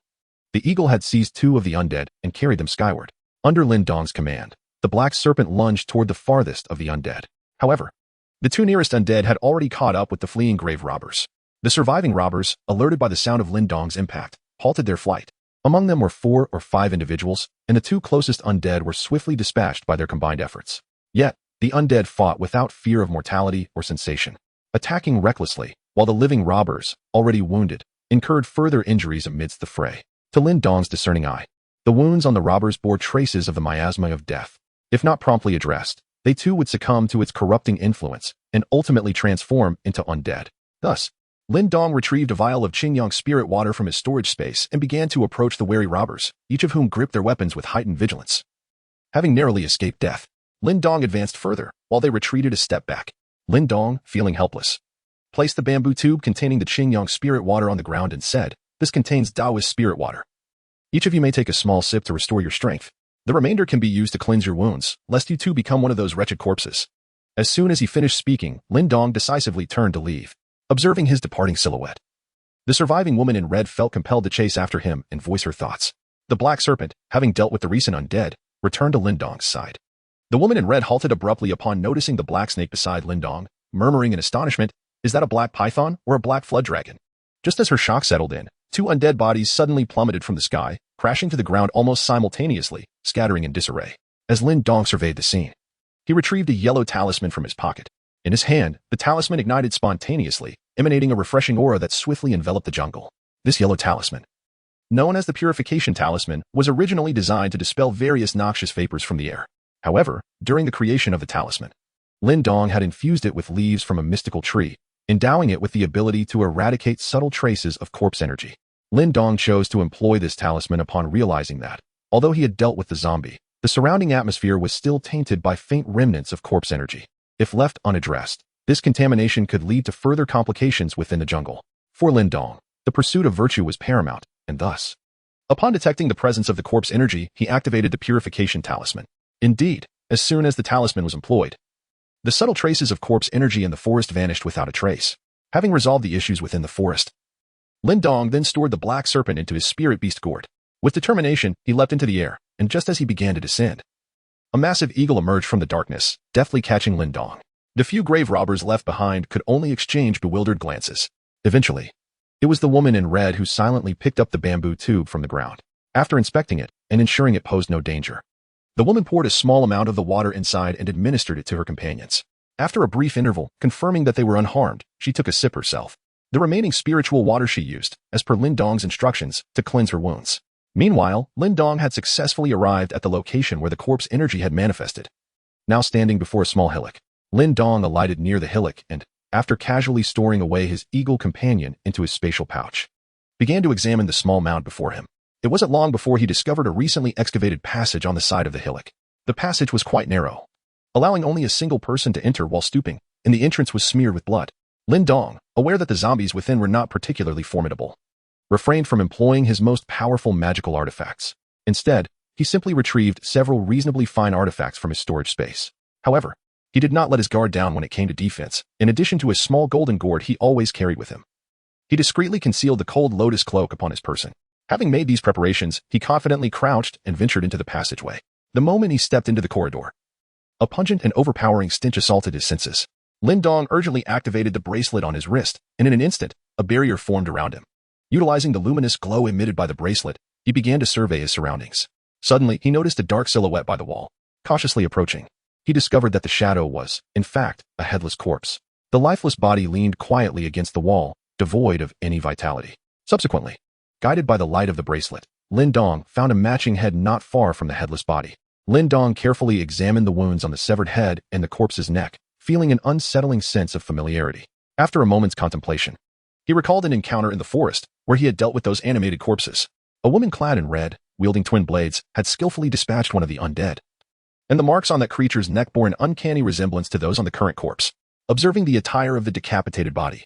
The eagle had seized two of the undead and carried them skyward. Under Lin Dong's command, the black serpent lunged toward the farthest of the undead. However, the two nearest undead had already caught up with the fleeing grave robbers. The surviving robbers, alerted by the sound of Lin Dong's impact, halted their flight. Among them were 4 or 5 individuals, and the two closest undead were swiftly dispatched by their combined efforts. Yet, the undead fought without fear of mortality or sensation, attacking recklessly, while the living robbers, already wounded, incurred further injuries amidst the fray. To Lin Dong's discerning eye, the wounds on the robbers bore traces of the miasma of death. If not promptly addressed, they too would succumb to its corrupting influence and ultimately transform into undead. Thus, Lin Dong retrieved a vial of Qing spirit water from his storage space and began to approach the wary robbers, each of whom gripped their weapons with heightened vigilance. Having narrowly escaped death, Lin Dong advanced further, while they retreated a step back. Lin Dong, feeling helpless, placed the bamboo tube containing the Qing spirit water on the ground and said, "This contains Daoist spirit water. Each of you may take a small sip to restore your strength. The remainder can be used to cleanse your wounds, lest you too become one of those wretched corpses." As soon as he finished speaking, Lin Dong decisively turned to leave. Observing his departing silhouette, the surviving woman in red felt compelled to chase after him and voice her thoughts. The black serpent, having dealt with the recent undead, returned to Lin Dong's side. The woman in red halted abruptly upon noticing the black snake beside Lin Dong, murmuring in astonishment, "Is that a black python or a black flood dragon?" Just as her shock settled in, 2 undead bodies suddenly plummeted from the sky, crashing to the ground almost simultaneously, scattering in disarray. As Lin Dong surveyed the scene, he retrieved a yellow talisman from his pocket. In his hand, the talisman ignited spontaneously, emanating a refreshing aura that swiftly enveloped the jungle. This yellow talisman, known as the Purification Talisman, was originally designed to dispel various noxious vapors from the air. However, during the creation of the talisman, Lin Dong had infused it with leaves from a mystical tree, endowing it with the ability to eradicate subtle traces of corpse energy. Lin Dong chose to employ this talisman upon realizing that, although he had dealt with the zombie, the surrounding atmosphere was still tainted by faint remnants of corpse energy. If left unaddressed, this contamination could lead to further complications within the jungle. For Lin Dong, the pursuit of virtue was paramount, and thus, upon detecting the presence of the corpse energy, he activated the Purification Talisman. Indeed, as soon as the talisman was employed, the subtle traces of corpse energy in the forest vanished without a trace. Having resolved the issues within the forest, Lin Dong then stored the black serpent into his spirit beast gourd. With determination, he leapt into the air, and just as he began to descend, a massive eagle emerged from the darkness, deftly catching Lin Dong. The few grave robbers left behind could only exchange bewildered glances. Eventually, it was the woman in red who silently picked up the bamboo tube from the ground. After inspecting it and ensuring it posed no danger, the woman poured a small amount of the water inside and administered it to her companions. After a brief interval, confirming that they were unharmed, she took a sip herself. The remaining spiritual water she used, as per Lin Dong's instructions, to cleanse her wounds. Meanwhile, Lin Dong had successfully arrived at the location where the corpse energy had manifested. Now standing before a small hillock, Lin Dong alighted near the hillock and, after casually storing away his eagle companion into his spatial pouch, began to examine the small mound before him. It wasn't long before he discovered a recently excavated passage on the side of the hillock. The passage was quite narrow, allowing only a single person to enter while stooping, and the entrance was smeared with blood. Lin Dong, aware that the zombies within were not particularly formidable, refrained from employing his most powerful magical artifacts. Instead, he simply retrieved several reasonably fine artifacts from his storage space. However, he did not let his guard down when it came to defense. In addition to a small golden gourd he always carried with him, he discreetly concealed the cold lotus cloak upon his person. Having made these preparations, he confidently crouched and ventured into the passageway. The moment he stepped into the corridor, a pungent and overpowering stench assaulted his senses. Lin Dong urgently activated the bracelet on his wrist, and in an instant, a barrier formed around him. Utilizing the luminous glow emitted by the bracelet, he began to survey his surroundings. Suddenly, he noticed a dark silhouette by the wall. Cautiously approaching, he discovered that the shadow was, in fact, a headless corpse. The lifeless body leaned quietly against the wall, devoid of any vitality. Subsequently, guided by the light of the bracelet, Lin Dong found a matching head not far from the headless body. Lin Dong carefully examined the wounds on the severed head and the corpse's neck, feeling an unsettling sense of familiarity. After a moment's contemplation, he recalled an encounter in the forest where he had dealt with those animated corpses. A woman clad in red, wielding twin blades, had skillfully dispatched one of the undead, and the marks on that creature's neck bore an uncanny resemblance to those on the current corpse. Observing the attire of the decapitated body,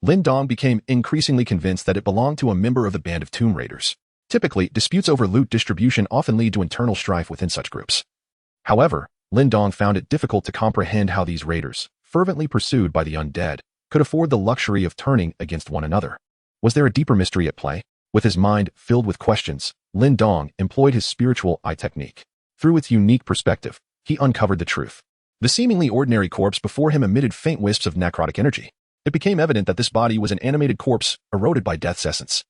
Lin Dong became increasingly convinced that it belonged to a member of the band of tomb raiders. Typically, disputes over loot distribution often lead to internal strife within such groups. However, Lin Dong found it difficult to comprehend how these raiders, fervently pursued by the undead, could afford the luxury of turning against one another. Was there a deeper mystery at play? With his mind filled with questions, Lin Dong employed his spiritual eye technique. Through its unique perspective, he uncovered the truth. The seemingly ordinary corpse before him emitted faint wisps of necrotic energy. It became evident that this body was an animated corpse eroded by death's essence,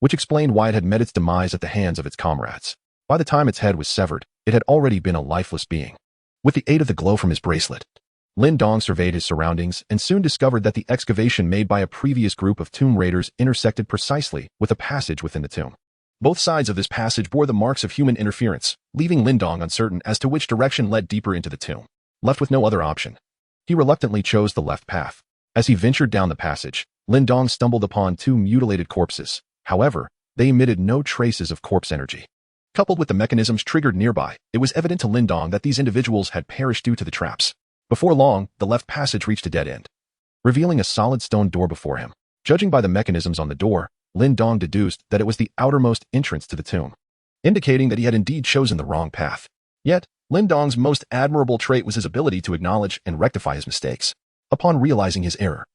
which explained why it had met its demise at the hands of its comrades. By the time its head was severed, it had already been a lifeless being. With the aid of the glow from his bracelet, Lin Dong surveyed his surroundings and soon discovered that the excavation made by a previous group of tomb raiders intersected precisely with a passage within the tomb. Both sides of this passage bore the marks of human interference, leaving Lin Dong uncertain as to which direction led deeper into the tomb. Left with no other option, he reluctantly chose the left path. As he ventured down the passage, Lin Dong stumbled upon two mutilated corpses. However, they emitted no traces of corpse energy. Coupled with the mechanisms triggered nearby, it was evident to Lin Dong that these individuals had perished due to the traps. Before long, the left passage reached a dead end, revealing a solid stone door before him. Judging by the mechanisms on the door, Lin Dong deduced that it was the outermost entrance to the tomb, indicating that he had indeed chosen the wrong path. Yet, Lin Dong's most admirable trait was his ability to acknowledge and rectify his mistakes. Upon realizing his error,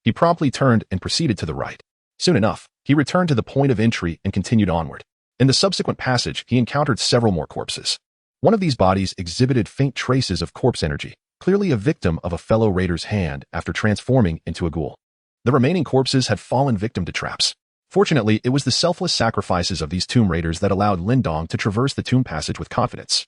he promptly turned and proceeded to the right. Soon enough, he returned to the point of entry and continued onward. In the subsequent passage, he encountered several more corpses. One of these bodies exhibited faint traces of corpse energy, clearly a victim of a fellow raider's hand after transforming into a ghoul. The remaining corpses had fallen victim to traps. Fortunately, it was the selfless sacrifices of these tomb raiders that allowed Lin Dong to traverse the tomb passage with confidence.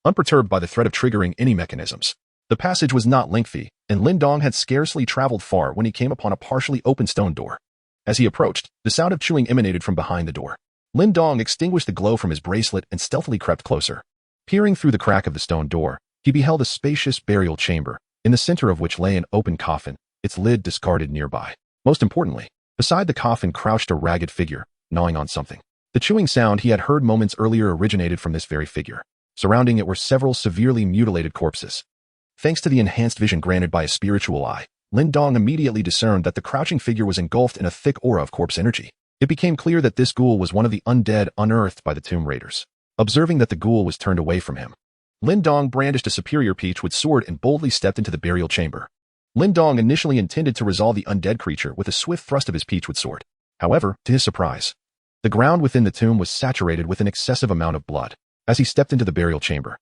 Unperturbed by the threat of triggering any mechanisms, the passage was not lengthy, and Lin Dong had scarcely traveled far when he came upon a partially open stone door. As he approached, the sound of chewing emanated from behind the door. Lin Dong extinguished the glow from his bracelet and stealthily crept closer. Peering through the crack of the stone door, he beheld a spacious burial chamber, in the center of which lay an open coffin, its lid discarded nearby. Most importantly, beside the coffin crouched a ragged figure, gnawing on something. The chewing sound he had heard moments earlier originated from this very figure. Surrounding it were several severely mutilated corpses. Thanks to the enhanced vision granted by a spiritual eye, Lin Dong immediately discerned that the crouching figure was engulfed in a thick aura of corpse energy. It became clear that this ghoul was one of the undead unearthed by the tomb raiders. Observing that the ghoul was turned away from him, Lin Dong brandished a superior peachwood sword and boldly stepped into the burial chamber. Lin Dong initially intended to resolve the undead creature with a swift thrust of his peachwood sword. However, to his surprise, the ground within the tomb was saturated with an excessive amount of blood. As he stepped into the burial chamber,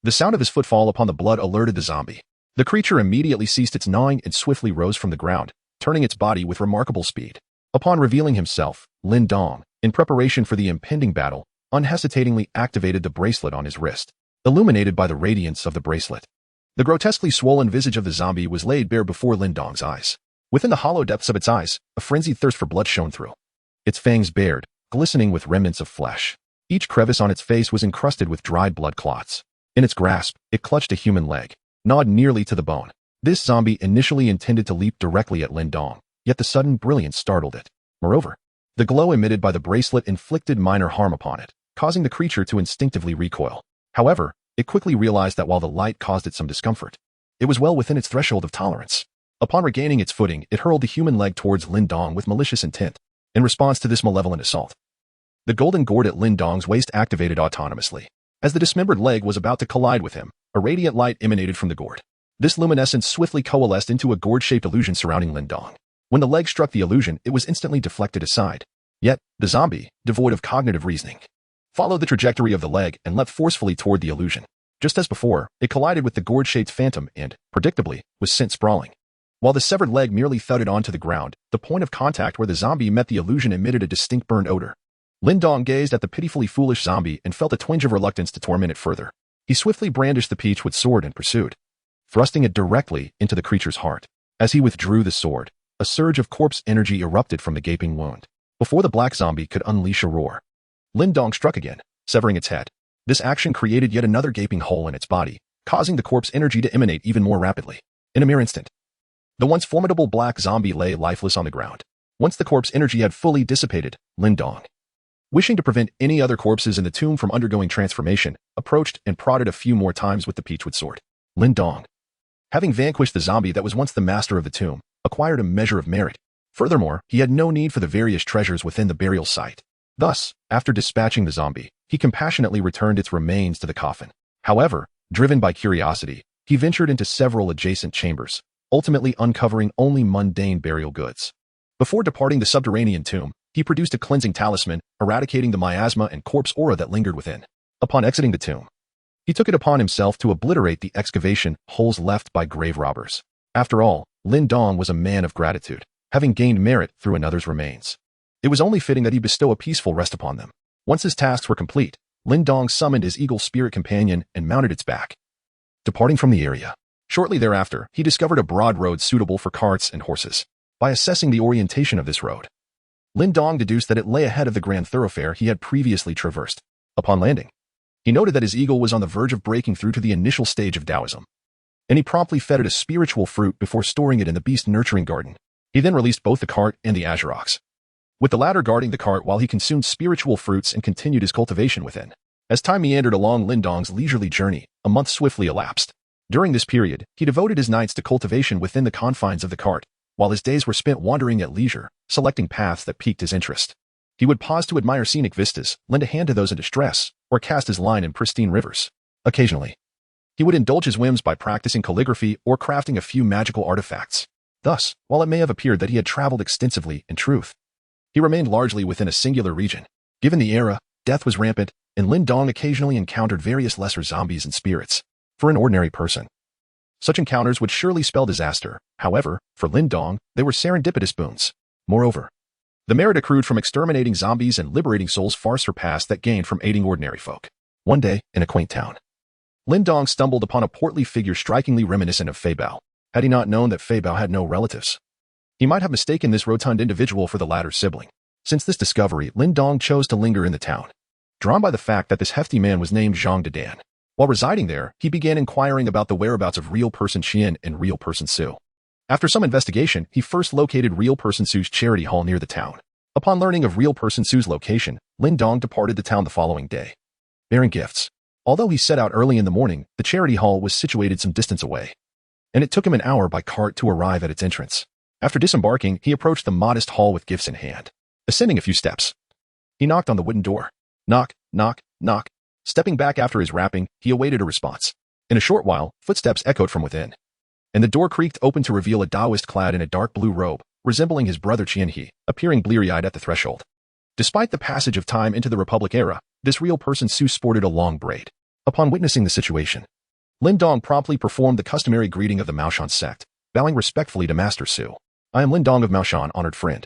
the sound of his footfall upon the blood alerted the zombie. The creature immediately ceased its gnawing and swiftly rose from the ground, turning its body with remarkable speed. Upon revealing himself, Lin Dong, in preparation for the impending battle, unhesitatingly activated the bracelet on his wrist, illuminated by the radiance of the bracelet. The grotesquely swollen visage of the zombie was laid bare before Lin Dong's eyes. Within the hollow depths of its eyes, a frenzied thirst for blood shone through. Its fangs bared, glistening with remnants of flesh. Each crevice on its face was encrusted with dried blood clots. In its grasp, it clutched a human leg, gnawed nearly to the bone. This zombie initially intended to leap directly at Lin Dong, yet the sudden brilliance startled it. Moreover, the glow emitted by the bracelet inflicted minor harm upon it, causing the creature to instinctively recoil. However, it quickly realized that while the light caused it some discomfort, it was well within its threshold of tolerance. Upon regaining its footing, it hurled the human leg towards Lin Dong with malicious intent. In response to this malevolent assault, the golden gourd at Lin Dong's waist activated autonomously. As the dismembered leg was about to collide with him, a radiant light emanated from the gourd. This luminescence swiftly coalesced into a gourd-shaped illusion surrounding Lin Dong. When the leg struck the illusion, it was instantly deflected aside. Yet, the zombie, devoid of cognitive reasoning, followed the trajectory of the leg and leapt forcefully toward the illusion. Just as before, it collided with the gourd-shaped phantom and, predictably, was sent sprawling. While the severed leg merely thudded onto the ground, the point of contact where the zombie met the illusion emitted a distinct burned odor. Lin Dong gazed at the pitifully foolish zombie and felt a twinge of reluctance to torment it further. He swiftly brandished the peachwood sword and pursued, thrusting it directly into the creature's heart. As he withdrew the sword, a surge of corpse energy erupted from the gaping wound. Before the black zombie could unleash a roar, Lin Dong struck again, severing its head. This action created yet another gaping hole in its body, causing the corpse energy to emanate even more rapidly. In a mere instant, the once formidable black zombie lay lifeless on the ground. Once the corpse energy had fully dissipated, Lin Dong, wishing to prevent any other corpses in the tomb from undergoing transformation, approached and prodded a few more times with the peachwood sword. Lin Dong, having vanquished the zombie that was once the master of the tomb, acquired a measure of merit. Furthermore, he had no need for the various treasures within the burial site. Thus, after dispatching the zombie, he compassionately returned its remains to the coffin. However, driven by curiosity, he ventured into several adjacent chambers, ultimately uncovering only mundane burial goods. Before departing the subterranean tomb, he produced a cleansing talisman, eradicating the miasma and corpse aura that lingered within. Upon exiting the tomb, he took it upon himself to obliterate the excavation holes left by grave robbers. After all, Lin Daoist was a man of gratitude, having gained merit through another's remains. It was only fitting that he bestow a peaceful rest upon them. Once his tasks were complete, Lin Daoist summoned his eagle spirit companion and mounted its back, departing from the area. Shortly thereafter, he discovered a broad road suitable for carts and horses. By assessing the orientation of this road, Lin Daoist deduced that it lay ahead of the grand thoroughfare he had previously traversed. Upon landing, he noted that his eagle was on the verge of breaking through to the initial stage of Taoism, and he promptly fed it a spiritual fruit before storing it in the beast nurturing garden. He then released both the cart and the Azurox, with the latter guarding the cart while he consumed spiritual fruits and continued his cultivation within. As time meandered along Lin Daoist's leisurely journey, a month swiftly elapsed. During this period, he devoted his nights to cultivation within the confines of the cart, while his days were spent wandering at leisure, selecting paths that piqued his interest. He would pause to admire scenic vistas, lend a hand to those in distress, or cast his line in pristine rivers. Occasionally, he would indulge his whims by practicing calligraphy or crafting a few magical artifacts. Thus, while it may have appeared that he had traveled extensively, in truth, he remained largely within a singular region. Given the era, death was rampant, and Lin Daoist occasionally encountered various lesser zombies and spirits. For an ordinary person, such encounters would surely spell disaster. However, for Lin Daoist, they were serendipitous boons. Moreover, the merit accrued from exterminating zombies and liberating souls far surpassed that gained from aiding ordinary folk. One day, in a quaint town, Lin Daoist stumbled upon a portly figure strikingly reminiscent of Fei Bao. Had he not known that Fei Bao had no relatives, he might have mistaken this rotund individual for the latter's sibling. Since this discovery, Lin Daoist chose to linger in the town, drawn by the fact that this hefty man was named Zhang Dedan. While residing there, he began inquiring about the whereabouts of real person Qian and real person Su. After some investigation, he first located real person Su's charity hall near the town. Upon learning of real person Su's location, Lin Daoist departed the town the following day, bearing gifts. Although he set out early in the morning, the charity hall was situated some distance away, and it took him an hour by cart to arrive at its entrance. After disembarking, he approached the modest hall with gifts in hand. Ascending a few steps, he knocked on the wooden door. Knock, knock, knock. Stepping back after his rapping, he awaited a response. In a short while, footsteps echoed from within, and the door creaked open to reveal a Daoist clad in a dark blue robe, resembling his brother Qian He, appearing bleary-eyed at the threshold. Despite the passage of time into the Republic era, this real person Su sported a long braid. Upon witnessing the situation, Lin Daoist promptly performed the customary greeting of the Maoshan sect, bowing respectfully to Master Su. I am Lin Daoist of Maoshan, honored friend.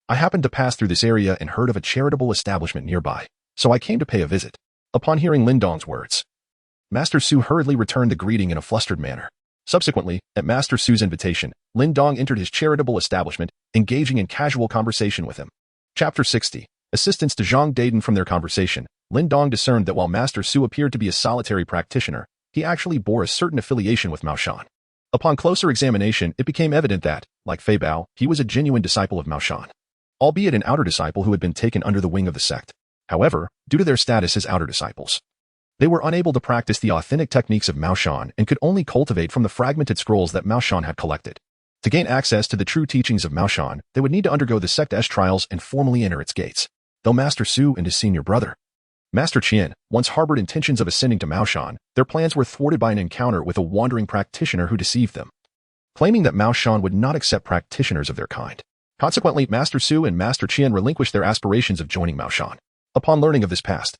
I happened to pass through this area and heard of a charitable establishment nearby, so I came to pay a visit. Upon hearing Lin Daoist's words, Master Su hurriedly returned the greeting in a flustered manner. Subsequently, at Master Su's invitation, Lin Daoist entered his charitable establishment, engaging in casual conversation with him. Chapter 60. Assistance to Zhang Dedan. From their conversation, Lin Daoist discerned that while Master Su appeared to be a solitary practitioner, he actually bore a certain affiliation with Maoshan. Upon closer examination, it became evident that, like Fei Bao, he was a genuine disciple of Maoshan, albeit an outer disciple who had been taken under the wing of the sect. However, due to their status as outer disciples, they were unable to practice the authentic techniques of Maoshan and could only cultivate from the fragmented scrolls that Maoshan had collected. To gain access to the true teachings of Maoshan, they would need to undergo the sect's trials and formally enter its gates. Though Master Su and his senior brother, Master Qian, once harbored intentions of ascending to Maoshan, their plans were thwarted by an encounter with a wandering practitioner who deceived them, claiming that Maoshan would not accept practitioners of their kind. Consequently, Master Su and Master Qian relinquished their aspirations of joining Maoshan. Upon learning of this past,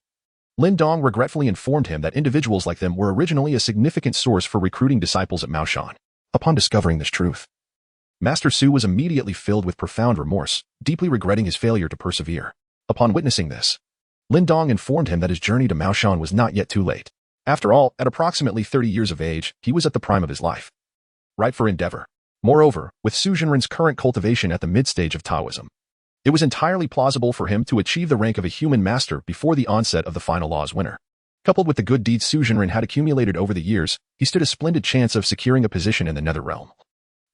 Lin Daoist regretfully informed him that individuals like them were originally a significant source for recruiting disciples at Maoshan. Upon discovering this truth, Master Su was immediately filled with profound remorse, deeply regretting his failure to persevere. Upon witnessing this, Lin Daoist informed him that his journey to Maoshan was not yet too late. After all, at approximately 30 years of age, he was at the prime of his life, ripe for endeavor. Moreover, with Su Zhenren's current cultivation at the mid-stage of Taoism, it was entirely plausible for him to achieve the rank of a human master before the onset of the final law's winter. Coupled with the good deeds Su Zhenren had accumulated over the years, he stood a splendid chance of securing a position in the Netherrealm,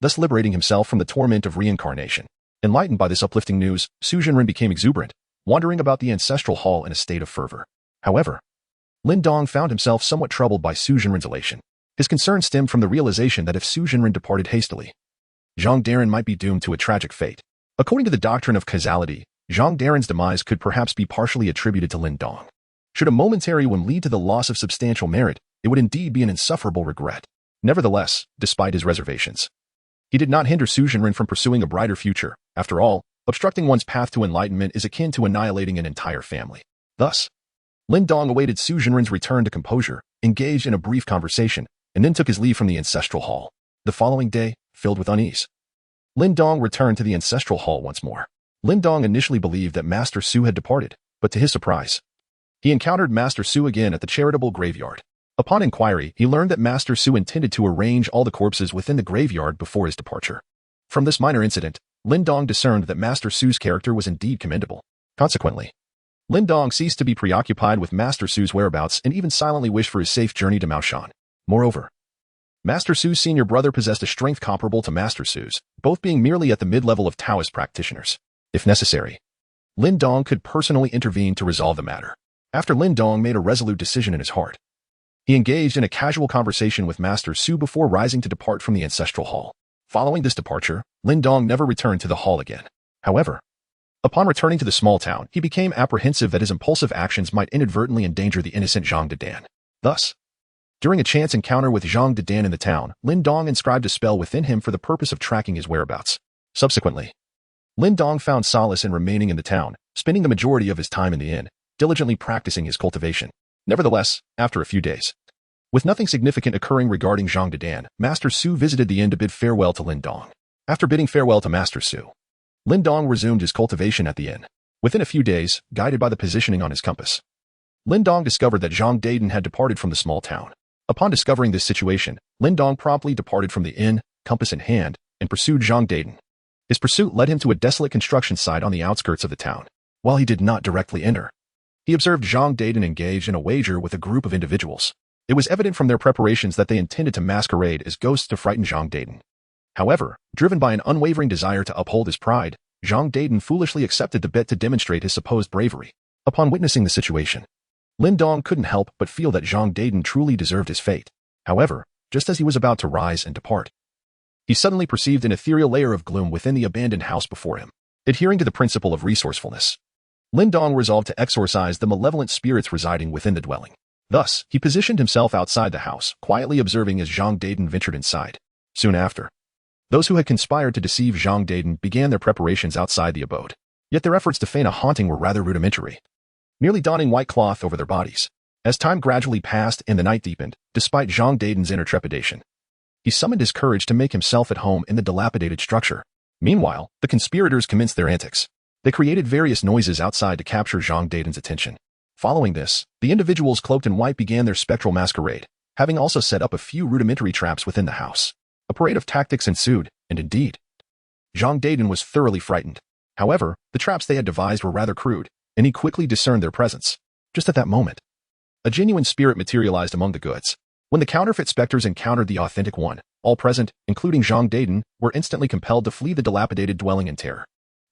thus liberating himself from the torment of reincarnation. Enlightened by this uplifting news, Su Zhenren became exuberant, wandering about the ancestral hall in a state of fervor. However, Lin Daoist found himself somewhat troubled by Su Zhenren's elation. His concern stemmed from the realization that if Su Zhenren departed hastily, Zhang Dedan might be doomed to a tragic fate. According to the doctrine of causality, Zhang Dedan's demise could perhaps be partially attributed to Lin Daoist. Should a momentary whim lead to the loss of substantial merit, it would indeed be an insufferable regret. Nevertheless, despite his reservations, he did not hinder Su Zhenren from pursuing a brighter future. After all, Obstructing one's path to enlightenment is akin to annihilating an entire family. Thus, Lin Dong awaited Su Jinren's return to composure, engaged in a brief conversation, and then took his leave from the ancestral hall. The following day, filled with unease, Lin Dong returned to the ancestral hall once more. Lin Dong initially believed that Master Su had departed, but to his surprise, he encountered Master Su again at the charitable graveyard. Upon inquiry, he learned that Master Su intended to arrange all the corpses within the graveyard before his departure. From this minor incident, Lin Dong discerned that Master Su's character was indeed commendable. Consequently, Lin Dong ceased to be preoccupied with Master Su's whereabouts and even silently wished for his safe journey to Maoshan. Moreover, Master Su's senior brother possessed a strength comparable to Master Su's, both being merely at the mid-level of Taoist practitioners. If necessary, Lin Dong could personally intervene to resolve the matter. After Lin Dong made a resolute decision in his heart, he engaged in a casual conversation with Master Su before rising to depart from the ancestral hall. Following this departure, Lin Dong never returned to the hall again. However, upon returning to the small town, he became apprehensive that his impulsive actions might inadvertently endanger the innocent Zhang Dedan. Thus, during a chance encounter with Zhang Dedan in the town, Lin Dong inscribed a spell within him for the purpose of tracking his whereabouts. Subsequently, Lin Dong found solace in remaining in the town, spending the majority of his time in the inn, diligently practicing his cultivation. Nevertheless, after a few days, with nothing significant occurring regarding Zhang Dedan, Master Su visited the inn to bid farewell to Lin Dong. After bidding farewell to Master Su, Lin Dong resumed his cultivation at the inn. Within a few days, guided by the positioning on his compass, Lin Dong discovered that Zhang Dedan had departed from the small town. Upon discovering this situation, Lin Dong promptly departed from the inn, compass in hand, and pursued Zhang Dedan. His pursuit led him to a desolate construction site on the outskirts of the town. While he did not directly enter, he observed Zhang Dedan engaged in a wager with a group of individuals. It was evident from their preparations that they intended to masquerade as ghosts to frighten Zhang Dedan. However, driven by an unwavering desire to uphold his pride, Zhang Dedan foolishly accepted the bet to demonstrate his supposed bravery. Upon witnessing the situation, Lin Dong couldn't help but feel that Zhang Dedan truly deserved his fate. However, just as he was about to rise and depart, he suddenly perceived an ethereal layer of gloom within the abandoned house before him. Adhering to the principle of resourcefulness, Lin Dong resolved to exorcise the malevolent spirits residing within the dwelling. Thus, he positioned himself outside the house, quietly observing as Zhang Dedan ventured inside. Soon after, those who had conspired to deceive Zhang Dedan began their preparations outside the abode. Yet their efforts to feign a haunting were rather rudimentary, merely donning white cloth over their bodies. As time gradually passed and the night deepened, despite Zhang Dedan's inner trepidation, he summoned his courage to make himself at home in the dilapidated structure. Meanwhile, the conspirators commenced their antics. They created various noises outside to capture Zhang Dedan's attention. Following this, the individuals cloaked in white began their spectral masquerade, having also set up a few rudimentary traps within the house. A parade of tactics ensued, and indeed, Zhang Dedan was thoroughly frightened. However, the traps they had devised were rather crude, and he quickly discerned their presence. Just at that moment, a genuine spirit materialized among the goods. When the counterfeit specters encountered the authentic one, all present, including Zhang Dedan, were instantly compelled to flee the dilapidated dwelling in terror.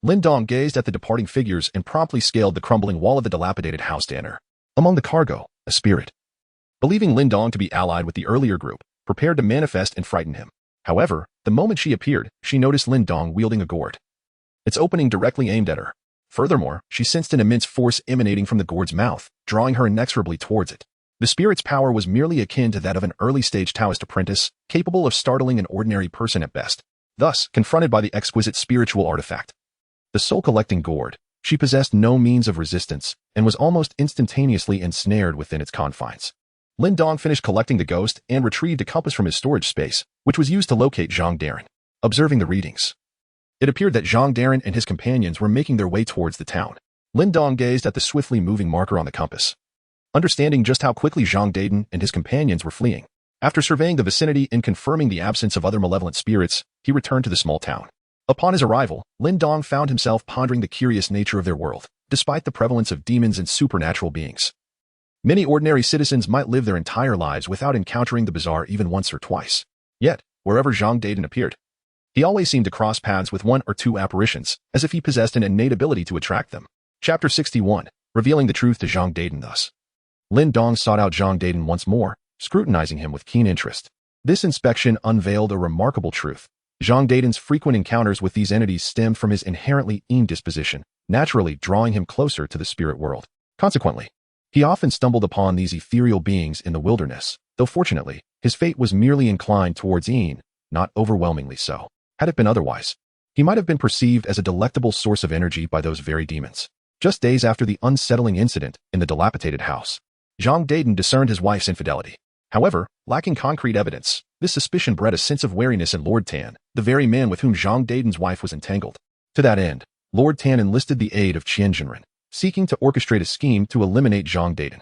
Lin Dong gazed at the departing figures and promptly scaled the crumbling wall of the dilapidated house to enter. Among the cargo, a spirit, believing Lin Dong to be allied with the earlier group, prepared to manifest and frighten him. However, the moment she appeared, she noticed Lin Dong wielding a gourd, its opening directly aimed at her. Furthermore, she sensed an immense force emanating from the gourd's mouth, drawing her inexorably towards it. The spirit's power was merely akin to that of an early-stage Taoist apprentice, capable of startling an ordinary person at best. Thus, confronted by the exquisite spiritual artifact, the soul-collecting gourd, she possessed no means of resistance and was almost instantaneously ensnared within its confines. Lin Dong finished collecting the ghost and retrieved a compass from his storage space, which was used to locate Zhang Dedan. Observing the readings, it appeared that Zhang Dedan and his companions were making their way towards the town. Lin Dong gazed at the swiftly moving marker on the compass, understanding just how quickly Zhang Dedan and his companions were fleeing. After surveying the vicinity and confirming the absence of other malevolent spirits, he returned to the small town. Upon his arrival, Lin Dong found himself pondering the curious nature of their world, despite the prevalence of demons and supernatural beings. Many ordinary citizens might live their entire lives without encountering the bizarre even once or twice. Yet, wherever Zhang Dedan appeared, he always seemed to cross paths with one or two apparitions, as if he possessed an innate ability to attract them. Chapter 61, revealing the truth to Zhang Dedan thus. Lin Dong sought out Zhang Dedan once more, scrutinizing him with keen interest. This inspection unveiled a remarkable truth. Zhang Dedan's frequent encounters with these entities stemmed from his inherently mean disposition, naturally drawing him closer to the spirit world. Consequently, he often stumbled upon these ethereal beings in the wilderness, though fortunately, his fate was merely inclined towards Yin, not overwhelmingly so. Had it been otherwise, He might have been perceived as a delectable source of energy by those very demons. Just days after the unsettling incident in the dilapidated house, Zhang Daiden discerned his wife's infidelity. However, lacking concrete evidence, this suspicion bred a sense of wariness in Lord Tan, the very man with whom Zhang Daiden's wife was entangled. To that end, Lord Tan enlisted the aid of Qian Jinren, seeking to orchestrate a scheme to eliminate Zhang Daiden.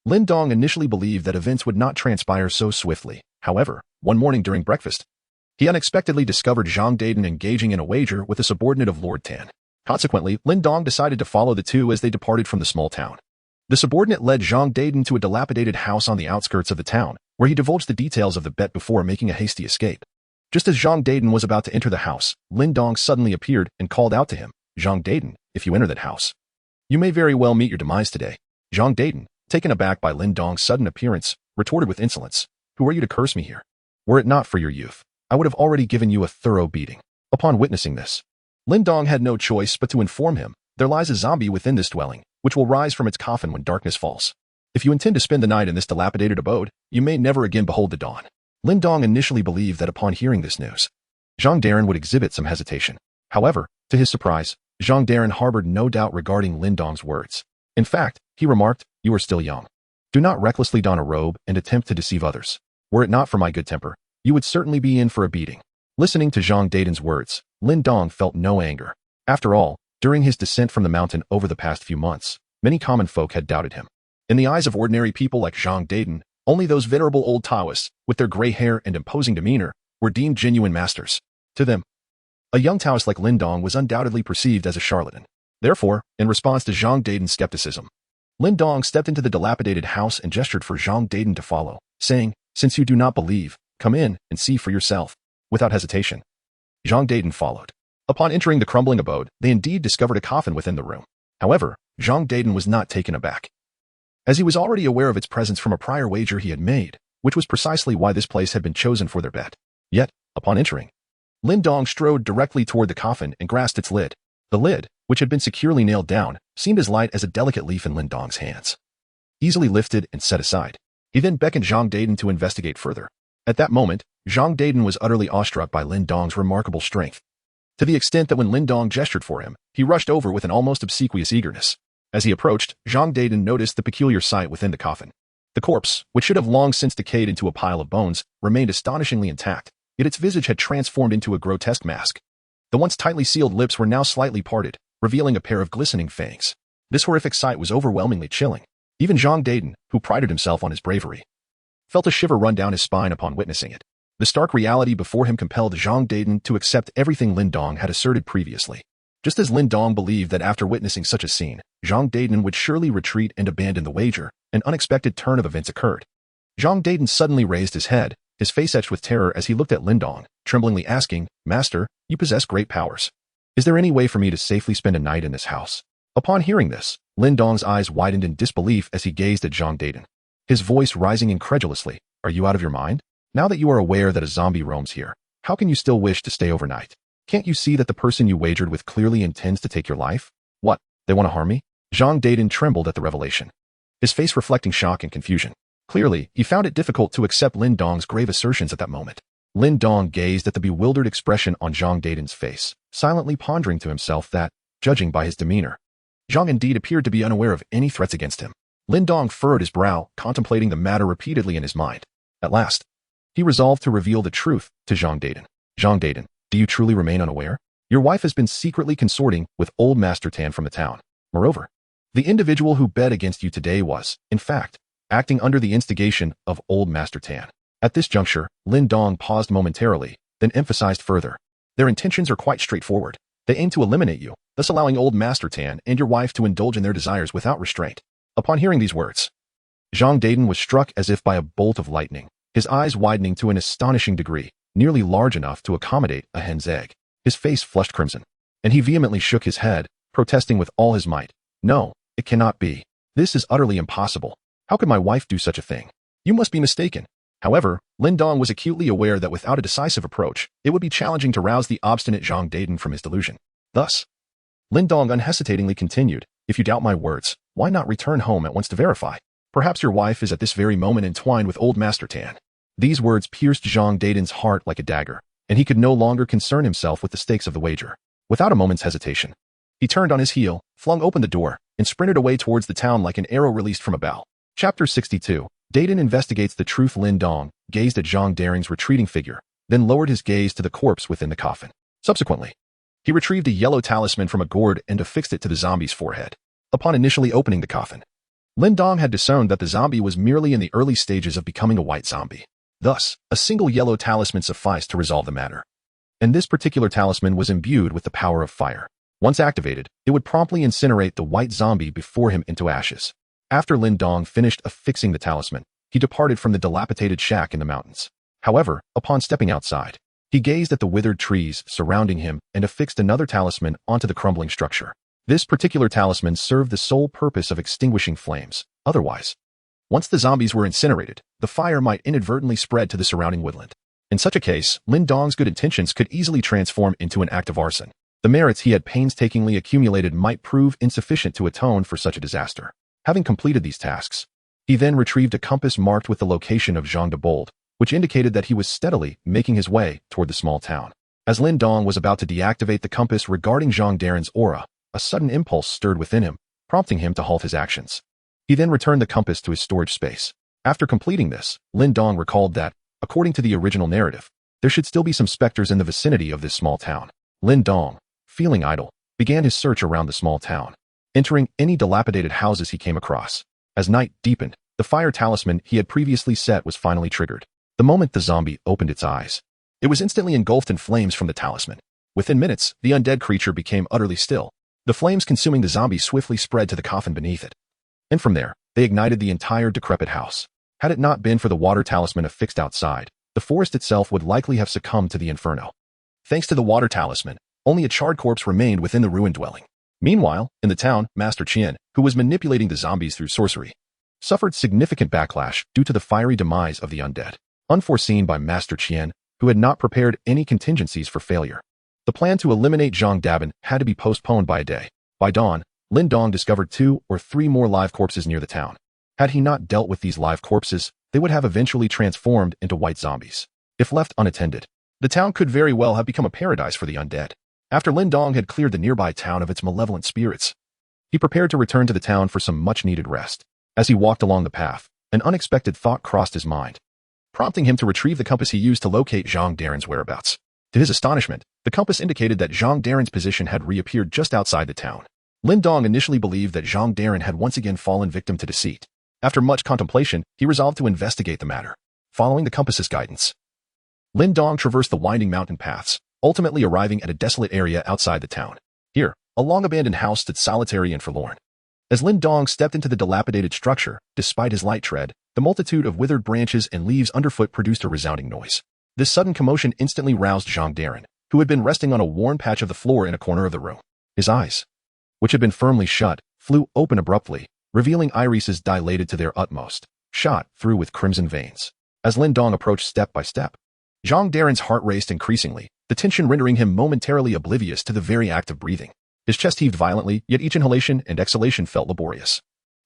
Lin Dong initially believed that events would not transpire so swiftly. However, one morning during breakfast, he unexpectedly discovered Zhang Daiden engaging in a wager with a subordinate of Lord Tan. Consequently, Lin Dong decided to follow the two as they departed from the small town. The subordinate led Zhang Daiden to a dilapidated house on the outskirts of the town, where he divulged the details of the bet before making a hasty escape. Just as Zhang Daiden was about to enter the house, Lin Dong suddenly appeared and called out to him, "Zhang Daiden, if you enter that house, you may very well meet your demise today." Zhang Daiden, taken aback by Lin Dong's sudden appearance, retorted with insolence, "Who are you to curse me here? Were it not for your youth, I would have already given you a thorough beating." Upon witnessing this, Lin Dong had no choice but to inform him, "There lies a zombie within this dwelling, which will rise from its coffin when darkness falls. If you intend to spend the night in this dilapidated abode, you may never again behold the dawn." Lin Dong initially believed that upon hearing this news, Zhang Daiden would exhibit some hesitation. However, to his surprise, Zhang Daiden harbored no doubt regarding Lin Dong's words. In fact, he remarked, "You are still young. Do not recklessly don a robe and attempt to deceive others. Were it not for my good temper, you would certainly be in for a beating." Listening to Zhang Daiden's words, Lin Dong felt no anger. After all, during his descent from the mountain over the past few months, many common folk had doubted him. In the eyes of ordinary people like Zhang Daiden, only those venerable old Taoists, with their gray hair and imposing demeanor, were deemed genuine masters. To them, a young Taoist like Lin Dong was undoubtedly perceived as a charlatan. Therefore, in response to Zhang Daiden's skepticism, Lin Dong stepped into the dilapidated house and gestured for Zhang Daiden to follow, saying, "Since you do not believe, come in and see for yourself." Without hesitation, Zhang Daiden followed. Upon entering the crumbling abode, they indeed discovered a coffin within the room. However, Zhang Daiden was not taken aback, as he was already aware of its presence from a prior wager he had made, which was precisely why this place had been chosen for their bet. Yet, upon entering, Lin Dong strode directly toward the coffin and grasped its lid. The lid, which had been securely nailed down, seemed as light as a delicate leaf in Lin Dong's hands. Easily lifted and set aside, he then beckoned Zhang Daiden to investigate further. At that moment, Zhang Daiden was utterly awestruck by Lin Dong's remarkable strength, to the extent that when Lin Dong gestured for him, he rushed over with an almost obsequious eagerness. As he approached, Zhang Daiden noticed the peculiar sight within the coffin. The corpse, which should have long since decayed into a pile of bones, remained astonishingly intact, yet its visage had transformed into a grotesque mask. The once tightly sealed lips were now slightly parted, revealing a pair of glistening fangs. This horrific sight was overwhelmingly chilling. Even Zhang Daiden, who prided himself on his bravery, felt a shiver run down his spine upon witnessing it. The stark reality before him compelled Zhang Daiden to accept everything Lin Dong had asserted previously. Just as Lin Dong believed that after witnessing such a scene, Zhang Daiden would surely retreat and abandon the wager, an unexpected turn of events occurred. Zhang Daiden suddenly raised his head, his face etched with terror as he looked at Lin Dong, tremblingly asking, "Master, you possess great powers. Is there any way for me to safely spend a night in this house?" Upon hearing this, Lin Dong's eyes widened in disbelief as he gazed at Zhang Daiden, his voice rising incredulously. "Are you out of your mind? Now that you are aware that a zombie roams here, how can you still wish to stay overnight? Can't you see that the person you wagered with clearly intends to take your life? What, they want to harm me?" Zhang Daiden trembled at the revelation, his face reflecting shock and confusion. Clearly, he found it difficult to accept Lin Dong's grave assertions at that moment. Lin Dong gazed at the bewildered expression on Zhang Daiden's face, silently pondering to himself that, judging by his demeanor, Zhang indeed appeared to be unaware of any threats against him. Lin Dong furrowed his brow, contemplating the matter repeatedly in his mind. At last, he resolved to reveal the truth to Zhang Daiden. "Zhang Daiden, do you truly remain unaware? Your wife has been secretly consorting with old Master Tan from the town. Moreover, the individual who bet against you today was, in fact, acting under the instigation of old Master Tan." At this juncture, Lin Dong paused momentarily, then emphasized further, "Their intentions are quite straightforward. They aim to eliminate you, thus allowing old Master Tan and your wife to indulge in their desires without restraint." Upon hearing these words, Zhang Daiden was struck as if by a bolt of lightning, his eyes widening to an astonishing degree, nearly large enough to accommodate a hen's egg. His face flushed crimson, and he vehemently shook his head, protesting with all his might, "No, it cannot be. This is utterly impossible. How could my wife do such a thing? You must be mistaken." However, Lin Dong was acutely aware that without a decisive approach, it would be challenging to rouse the obstinate Zhang Daiden from his delusion. Thus, Lin Dong unhesitatingly continued, "If you doubt my words, why not return home at once to verify? Perhaps your wife is at this very moment entwined with old Master Tan." These words pierced Zhang Daiden's heart like a dagger, and and he could no longer concern himself with the stakes of the wager. Without a moment's hesitation, he turned on his heel, flung open the door, and sprinted away towards the town like an arrow released from a bow. Chapter 62. Daiden investigates the truth. Lin Dong gazed at Zhang Daren's retreating figure, then lowered his gaze to the corpse within the coffin. Subsequently, he retrieved a yellow talisman from a gourd and affixed it to the zombie's forehead. Upon initially opening the coffin, Lin Dong had discerned that the zombie was merely in the early stages of becoming a white zombie. Thus, a single yellow talisman sufficed to resolve the matter. And this particular talisman was imbued with the power of fire. Once activated, it would promptly incinerate the white zombie before him into ashes. After Lin Dong finished affixing the talisman, he departed from the dilapidated shack in the mountains. However, upon stepping outside, he gazed at the withered trees surrounding him and affixed another talisman onto the crumbling structure. This particular talisman served the sole purpose of extinguishing flames. Otherwise, once the zombies were incinerated, the fire might inadvertently spread to the surrounding woodland. In such a case, Lin Dong's good intentions could easily transform into an act of arson. The merits he had painstakingly accumulated might prove insufficient to atone for such a disaster. Having completed these tasks, he then retrieved a compass marked with the location of Zhang Daoist, which indicated that he was steadily making his way toward the small town. As Lin Dong was about to deactivate the compass regarding Zhang Daren's aura, a sudden impulse stirred within him, prompting him to halt his actions. He then returned the compass to his storage space. After completing this, Lin Dong recalled that, according to the original narrative, there should still be some specters in the vicinity of this small town. Lin Dong, feeling idle, began his search around the small town, entering any dilapidated houses he came across. As night deepened, the fire talisman he had previously set was finally triggered. The moment the zombie opened its eyes, it was instantly engulfed in flames from the talisman. Within minutes, the undead creature became utterly still. The flames consuming the zombie swiftly spread to the coffin beneath it. And from there, they ignited the entire decrepit house. Had it not been for the water talisman affixed outside, the forest itself would likely have succumbed to the inferno. Thanks to the water talisman, only a charred corpse remained within the ruined dwelling. Meanwhile, in the town, Master Qin, who was manipulating the zombies through sorcery, suffered significant backlash due to the fiery demise of the undead. Unforeseen by Master Qin, who had not prepared any contingencies for failure, the plan to eliminate Zhang Daben had to be postponed by a day. By dawn, Lin Dong discovered 2 or 3 more live corpses near the town. Had he not dealt with these live corpses, they would have eventually transformed into white zombies. If left unattended, the town could very well have become a paradise for the undead. After Lin Dong had cleared the nearby town of its malevolent spirits, he prepared to return to the town for some much-needed rest. As he walked along the path, an unexpected thought crossed his mind, prompting him to retrieve the compass he used to locate Zhang Daren's whereabouts. To his astonishment, the compass indicated that Zhang Daren's position had reappeared just outside the town. Lin Dong initially believed that Zhang Daren had once again fallen victim to deceit. After much contemplation, he resolved to investigate the matter. Following the compass's guidance, Lin Dong traversed the winding mountain paths, ultimately arriving at a desolate area outside the town. Here, a long-abandoned house stood solitary and forlorn. As Lin Dong stepped into the dilapidated structure, despite his light tread, the multitude of withered branches and leaves underfoot produced a resounding noise. This sudden commotion instantly roused Zhang Daren, who had been resting on a worn patch of the floor in a corner of the room. His eyes, which had been firmly shut, flew open abruptly, revealing irises dilated to their utmost, shot through with crimson veins. As Lin Dong approached step by step, Zhang Daren's heart raced increasingly, the tension rendering him momentarily oblivious to the very act of breathing. His chest heaved violently, yet each inhalation and exhalation felt laborious,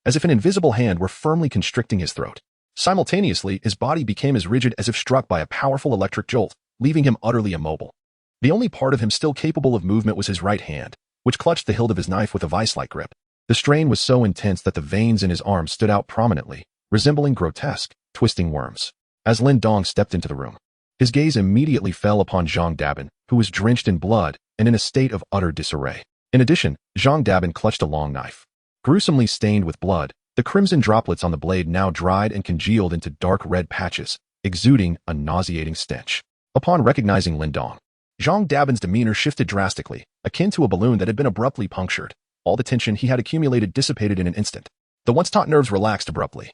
as if an invisible hand were firmly constricting his throat. Simultaneously, his body became as rigid as if struck by a powerful electric jolt, leaving him utterly immobile. The only part of him still capable of movement was his right hand, which clutched the hilt of his knife with a vice-like grip. The strain was so intense that the veins in his arm stood out prominently, resembling grotesque, twisting worms. As Lin Dong stepped into the room, his gaze immediately fell upon Zhang Daben, who was drenched in blood and in a state of utter disarray. In addition, Zhang Daben clutched a long knife, gruesomely stained with blood. The crimson droplets on the blade now dried and congealed into dark red patches, exuding a nauseating stench. Upon recognizing Lin Dong, Zhang Daben's demeanor shifted drastically, akin to a balloon that had been abruptly punctured. All the tension he had accumulated dissipated in an instant. The once taut nerves relaxed abruptly,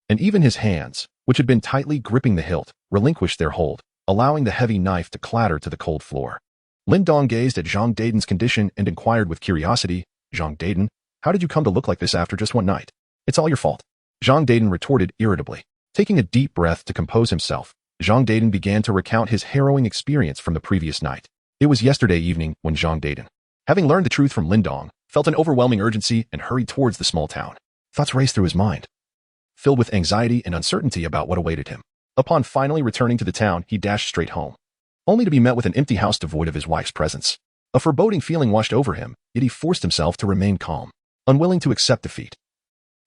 and even his hands, which had been tightly gripping the hilt, relinquished their hold, allowing the heavy knife to clatter to the cold floor. Lin Dong gazed at Zhang Daden's condition and inquired with curiosity, "Zhang Daden, how did you come to look like this after just one night?" "It's all your fault," Zhang Daden retorted irritably. Taking a deep breath to compose himself, Zhang Daden began to recount his harrowing experience from the previous night. It was yesterday evening when Zhang Daden, having learned the truth from Lin Dong, felt an overwhelming urgency and hurried towards the small town. Thoughts raced through his mind, filled with anxiety and uncertainty about what awaited him. Upon finally returning to the town, he dashed straight home. only to be met with an empty house devoid of his wife's presence. A foreboding feeling washed over him, yet he forced himself to remain calm, unwilling to accept defeat.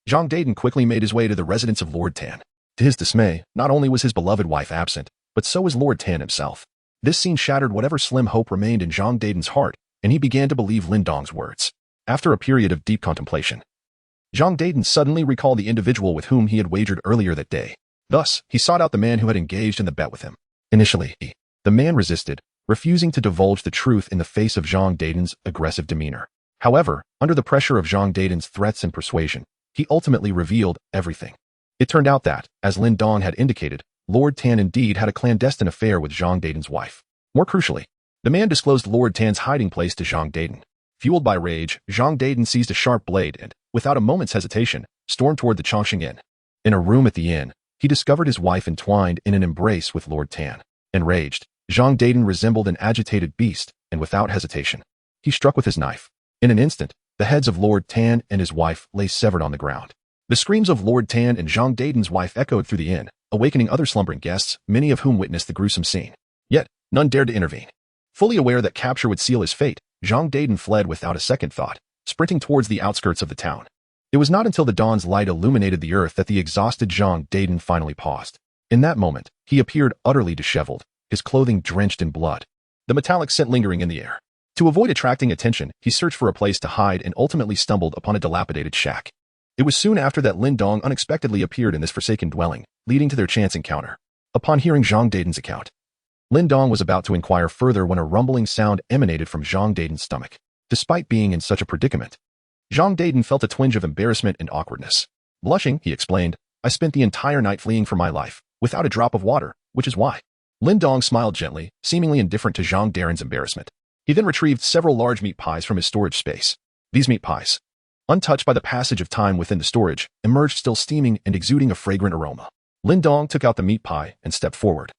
Zhang Daiden quickly made his way to the residence of Lord Tan. To his dismay, not only was his beloved wife absent, but so was Lord Tan himself. This scene shattered whatever slim hope remained in Zhang Daiden's heart, and he began to believe Lin Dong's words. After a period of deep contemplation, Zhang Daiden suddenly recalled the individual with whom he had wagered earlier that day. Thus, he sought out the man who had engaged in the bet with him. Initially, the man resisted, refusing to divulge the truth in the face of Zhang Daiden's aggressive demeanor. However, under the pressure of Zhang Daiden's threats and persuasion, he ultimately revealed everything. It turned out that, as Lin Dong had indicated, Lord Tan indeed had a clandestine affair with Zhang Daiden's wife. More crucially, the man disclosed Lord Tan's hiding place to Zhang Daiden. Fueled by rage, Zhang Daiden seized a sharp blade and, without a moment's hesitation, stormed toward the Chongqing Inn. In a room at the inn, he discovered his wife entwined in an embrace with Lord Tan. Enraged, Zhang Daiden resembled an agitated beast, and without hesitation, he struck with his knife. In an instant, the heads of Lord Tan and his wife lay severed on the ground. The screams of Lord Tan and Zhang Daiden's wife echoed through the inn, awakening other slumbering guests, many of whom witnessed the gruesome scene. Yet, none dared to intervene. Fully aware that capture would seal his fate, Zhang Daiden fled without a second thought, sprinting towards the outskirts of the town. It was not until the dawn's light illuminated the earth that the exhausted Zhang Daiden finally paused. In that moment, he appeared utterly disheveled, his clothing drenched in blood, the metallic scent lingering in the air. To avoid attracting attention, he searched for a place to hide and ultimately stumbled upon a dilapidated shack. It was soon after that Lin Dong unexpectedly appeared in this forsaken dwelling, leading to their chance encounter. Upon hearing Zhang Daiden's account, Lin Dong was about to inquire further when a rumbling sound emanated from Zhang Daiden's stomach. Despite being in such a predicament, Zhang Daiden felt a twinge of embarrassment and awkwardness. Blushing, he explained, "I spent the entire night fleeing for my life, without a drop of water, which is why." Lin Dong smiled gently, seemingly indifferent to Zhang Daiden's embarrassment. He then retrieved several large meat pies from his storage space. These meat pies, untouched by the passage of time within the storage, emerged still steaming and exuding a fragrant aroma. Lin Dong took out the meat pie and stepped forward,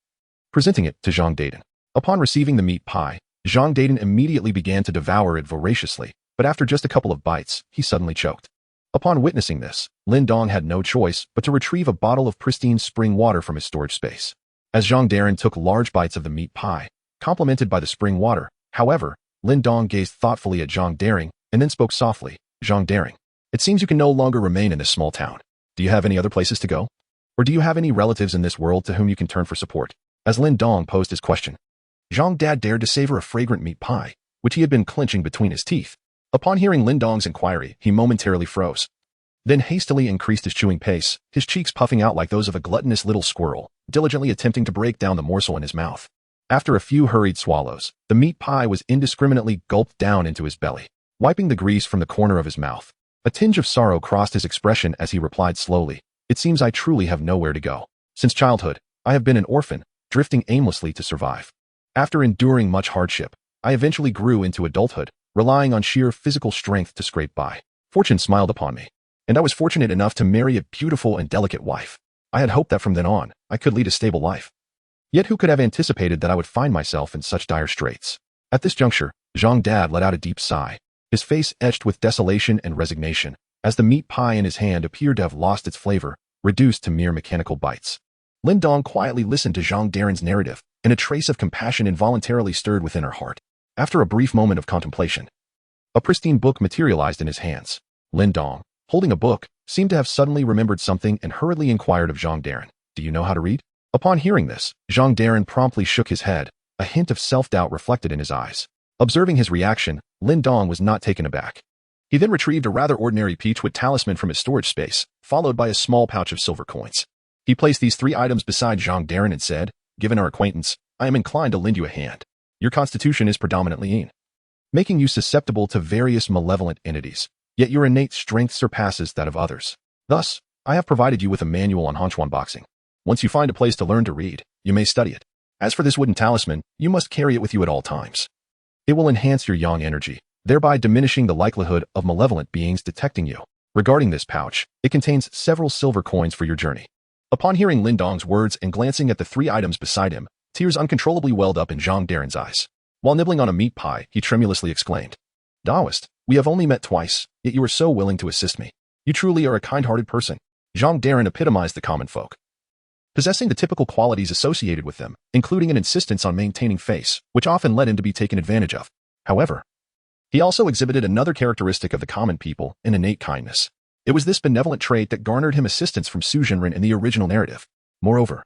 presenting it to Zhang Daiden. Upon receiving the meat pie, Zhang Daiden immediately began to devour it voraciously, but after just a couple of bites, he suddenly choked. Upon witnessing this, Lin Dong had no choice but to retrieve a bottle of pristine spring water from his storage space. As Zhang Daiden took large bites of the meat pie, complemented by the spring water, however, Lin Dong gazed thoughtfully at Zhang Daiden and then spoke softly, "Zhang Daiden, it seems you can no longer remain in this small town. Do you have any other places to go? Or do you have any relatives in this world to whom you can turn for support?" As Lin Dong posed his question, Zhang Dad dared to savor a fragrant meat pie, which he had been clenching between his teeth. Upon hearing Lin Dong's inquiry, he momentarily froze, then hastily increased his chewing pace, his cheeks puffing out like those of a gluttonous little squirrel, diligently attempting to break down the morsel in his mouth. After a few hurried swallows, the meat pie was indiscriminately gulped down into his belly, wiping the grease from the corner of his mouth. A tinge of sorrow crossed his expression as he replied slowly, "It seems I truly have nowhere to go. Since childhood, I have been an orphan, drifting aimlessly to survive. After enduring much hardship, I eventually grew into adulthood, relying on sheer physical strength to scrape by. Fortune smiled upon me, and I was fortunate enough to marry a beautiful and delicate wife. I had hoped that from then on, I could lead a stable life. Yet who could have anticipated that I would find myself in such dire straits?" At this juncture, Zhang Dad let out a deep sigh, his face etched with desolation and resignation, as the meat pie in his hand appeared to have lost its flavor, reduced to mere mechanical bites. Lin Dong quietly listened to Zhang Daiden's narrative, and a trace of compassion involuntarily stirred within her heart. After a brief moment of contemplation, a pristine book materialized in his hands. Lin Dong, holding a book, seemed to have suddenly remembered something and hurriedly inquired of Zhang Daiden, "Do you know how to read?" Upon hearing this, Zhang Daiden promptly shook his head, a hint of self-doubt reflected in his eyes. Observing his reaction, Lin Dong was not taken aback. He then retrieved a rather ordinary peachwood talisman from his storage space, followed by a small pouch of silver coins. He placed these 3 items beside Zhang Daiden and said, "Given our acquaintance, I am inclined to lend you a hand. Your constitution is predominantly yin, making you susceptible to various malevolent entities, yet your innate strength surpasses that of others. Thus, I have provided you with a manual on Hanchuan boxing. Once you find a place to learn to read, you may study it. As for this wooden talisman, you must carry it with you at all times. It will enhance your yang energy, thereby diminishing the likelihood of malevolent beings detecting you. Regarding this pouch, it contains several silver coins for your journey." Upon hearing Lin Dong's words and glancing at the 3 items beside him, tears uncontrollably welled up in Zhang Daiden's eyes. While nibbling on a meat pie, he tremulously exclaimed, "Daoist, we have only met twice, yet you are so willing to assist me. You truly are a kind-hearted person." Zhang Daiden epitomized the common folk. possessing the typical qualities associated with them, including an insistence on maintaining face, which often led him to be taken advantage of. However, he also exhibited another characteristic of the common people, an innate kindness. It was this benevolent trait that garnered him assistance from Su Jinren in the original narrative. Moreover,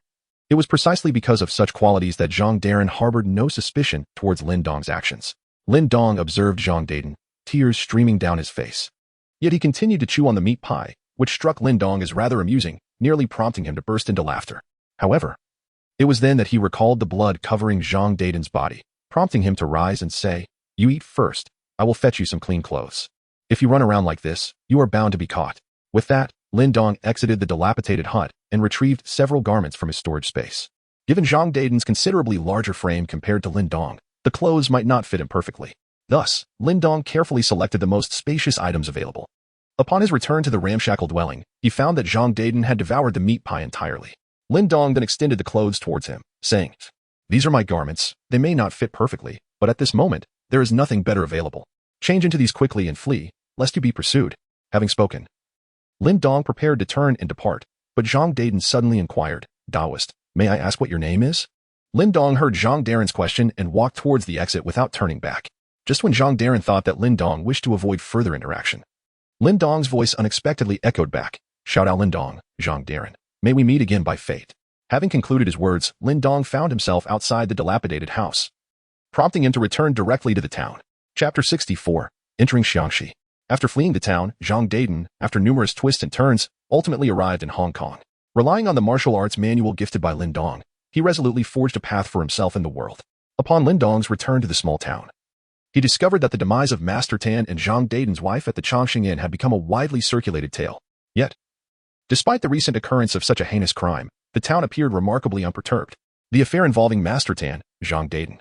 it was precisely because of such qualities that Zhang Daren harbored no suspicion towards Lin Dong's actions. Lin Dong observed Zhang Daden, tears streaming down his face. Yet he continued to chew on the meat pie, which struck Lin Dong as rather amusing, nearly prompting him to burst into laughter. However, it was then that he recalled the blood covering Zhang Daden's body, prompting him to rise and say, "You eat first. I will fetch you some clean clothes. If you run around like this, you are bound to be caught." With that, Lin Dong exited the dilapidated hut and retrieved several garments from his storage space. Given Zhang Daden's considerably larger frame compared to Lin Dong, the clothes might not fit him perfectly. Thus, Lin Dong carefully selected the most spacious items available. Upon his return to the ramshackle dwelling, he found that Zhang Daden had devoured the meat pie entirely. Lin Dong then extended the clothes towards him, saying, "These are my garments. They may not fit perfectly, but at this moment, there is nothing better available. Change into these quickly and flee, lest you be pursued." Having spoken, Lin Dong prepared to turn and depart, but Zhang Daden suddenly inquired, "Daoist, may I ask what your name is?" Lin Dong heard Zhang Daren's question and walked towards the exit without turning back. Just when Zhang Daren thought that Lin Dong wished to avoid further interaction, Lin Dong's voice unexpectedly echoed back, "Shout out Lin Dong, Zhang Daren. May we meet again by fate." Having concluded his words, Lin Dong found himself outside the dilapidated house, prompting him to return directly to the town. Chapter 64. Entering Xiangxi. After fleeing the town, Zhang Daden, after numerous twists and turns, ultimately arrived in Hong Kong. Relying on the martial arts manual gifted by Lin Dong, he resolutely forged a path for himself in the world. Upon Lin Dong's return to the small town, he discovered that the demise of Master Tan and Zhang Daden's wife at the Chongqing Inn had become a widely circulated tale. Yet, despite the recent occurrence of such a heinous crime, the town appeared remarkably unperturbed. The affair involving Master Tan, Zhang Daden,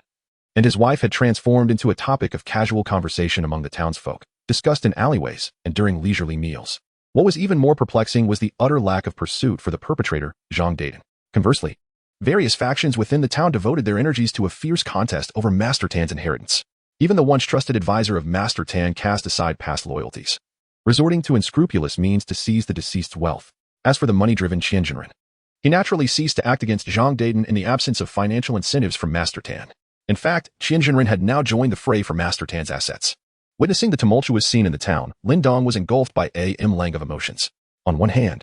and his wife had transformed into a topic of casual conversation among the townsfolk, discussed in alleyways and during leisurely meals. What was even more perplexing was the utter lack of pursuit for the perpetrator, Zhang Daden. Conversely, various factions within the town devoted their energies to a fierce contest over Master Tan's inheritance. Even the once trusted advisor of Master Tan cast aside past loyalties, resorting to unscrupulous means to seize the deceased's wealth. As for the money-driven Qian Jinren, he naturally ceased to act against Zhang Daden in the absence of financial incentives from Master Tan. In fact, Qian Jinren had now joined the fray for Master Tan's assets. Witnessing the tumultuous scene in the town, Lin Dong was engulfed by a lang of emotions. On one hand,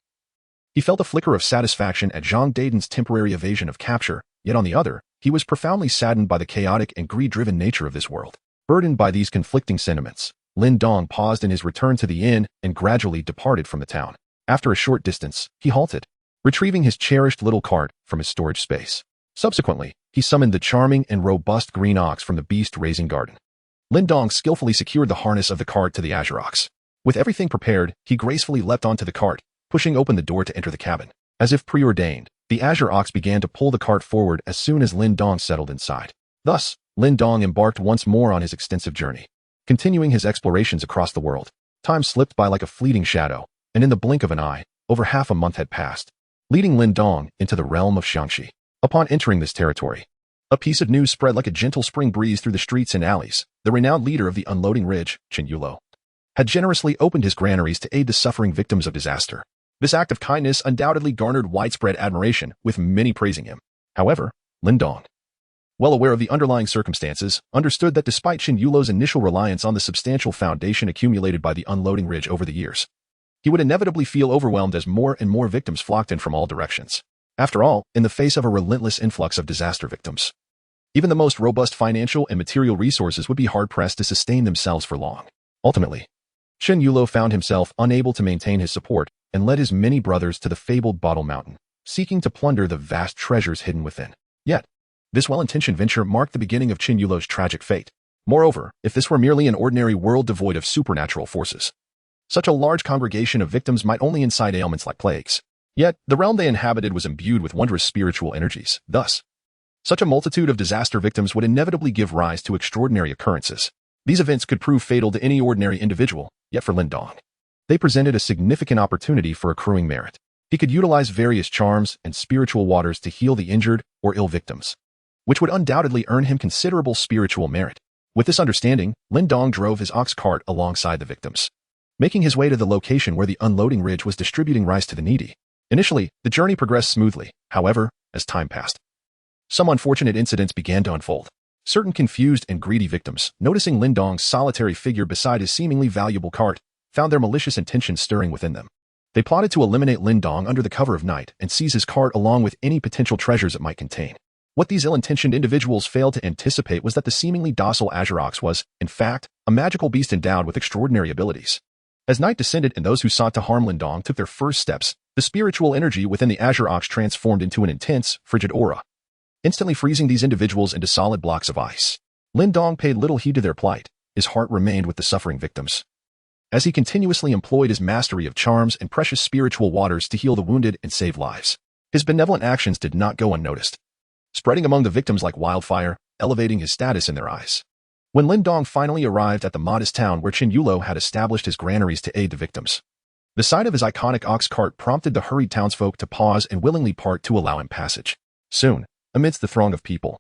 he felt a flicker of satisfaction at Zhang Daden's temporary evasion of capture, yet on the other, he was profoundly saddened by the chaotic and greed-driven nature of this world. Burdened by these conflicting sentiments, Lin Dong paused in his return to the inn and gradually departed from the town. After a short distance, he halted, retrieving his cherished little cart from his storage space. Subsequently, he summoned the charming and robust green ox from the beast-raising garden. Lin Dong skillfully secured the harness of the cart to the azure ox. With everything prepared, he gracefully leapt onto the cart, pushing open the door to enter the cabin. As if preordained, the azure ox began to pull the cart forward as soon as Lin Dong settled inside. Thus, Lin Dong embarked once more on his extensive journey. Continuing his explorations across the world, time slipped by like a fleeting shadow, and in the blink of an eye, over half a month had passed, leading Lin Dong into the realm of Xiangxi. Upon entering this territory, a piece of news spread like a gentle spring breeze through the streets and alleys. The renowned leader of the Unloading Ridge, Chen Yulo, had generously opened his granaries to aid the suffering victims of disaster. This act of kindness undoubtedly garnered widespread admiration, with many praising him. However, Lin Dong, well aware of the underlying circumstances, understood that despite Chen Yulo's initial reliance on the substantial foundation accumulated by the Unloading Ridge over the years, he would inevitably feel overwhelmed as more and more victims flocked in from all directions. After all, in the face of a relentless influx of disaster victims, even the most robust financial and material resources would be hard-pressed to sustain themselves for long. Ultimately, Chen Yulo found himself unable to maintain his support and led his many brothers to the fabled Bottle Mountain, seeking to plunder the vast treasures hidden within. Yet, this well-intentioned venture marked the beginning of Chen Yulo's tragic fate. Moreover, if this were merely an ordinary world devoid of supernatural forces, such a large congregation of victims might only incite ailments like plagues. Yet, the realm they inhabited was imbued with wondrous spiritual energies. Thus, such a multitude of disaster victims would inevitably give rise to extraordinary occurrences. These events could prove fatal to any ordinary individual, yet for Lin Dong, they presented a significant opportunity for accruing merit. He could utilize various charms and spiritual waters to heal the injured or ill victims, which would undoubtedly earn him considerable spiritual merit. With this understanding, Lin Dong drove his ox cart alongside the victims, making his way to the location where the Unloading Ridge was distributing rice to the needy. Initially, the journey progressed smoothly. However, as time passed, some unfortunate incidents began to unfold. Certain confused and greedy victims, noticing Lin Dong's solitary figure beside his seemingly valuable cart, found their malicious intentions stirring within them. They plotted to eliminate Lin Dong under the cover of night and seize his cart along with any potential treasures it might contain. What these ill-intentioned individuals failed to anticipate was that the seemingly docile Azure Ox was, in fact, a magical beast endowed with extraordinary abilities. As night descended and those who sought to harm Lin Dong took their first steps, the spiritual energy within the Azure Ox transformed into an intense, frigid aura, instantly freezing these individuals into solid blocks of ice. Lin Dong paid little heed to their plight. His heart remained with the suffering victims, as he continuously employed his mastery of charms and precious spiritual waters to heal the wounded and save lives. His benevolent actions did not go unnoticed, spreading among the victims like wildfire, elevating his status in their eyes. When Lin Dong finally arrived at the modest town where Qin Yulo had established his granaries to aid the victims, the sight of his iconic ox cart prompted the hurried townsfolk to pause and willingly part to allow him passage. Soon, amidst the throng of people,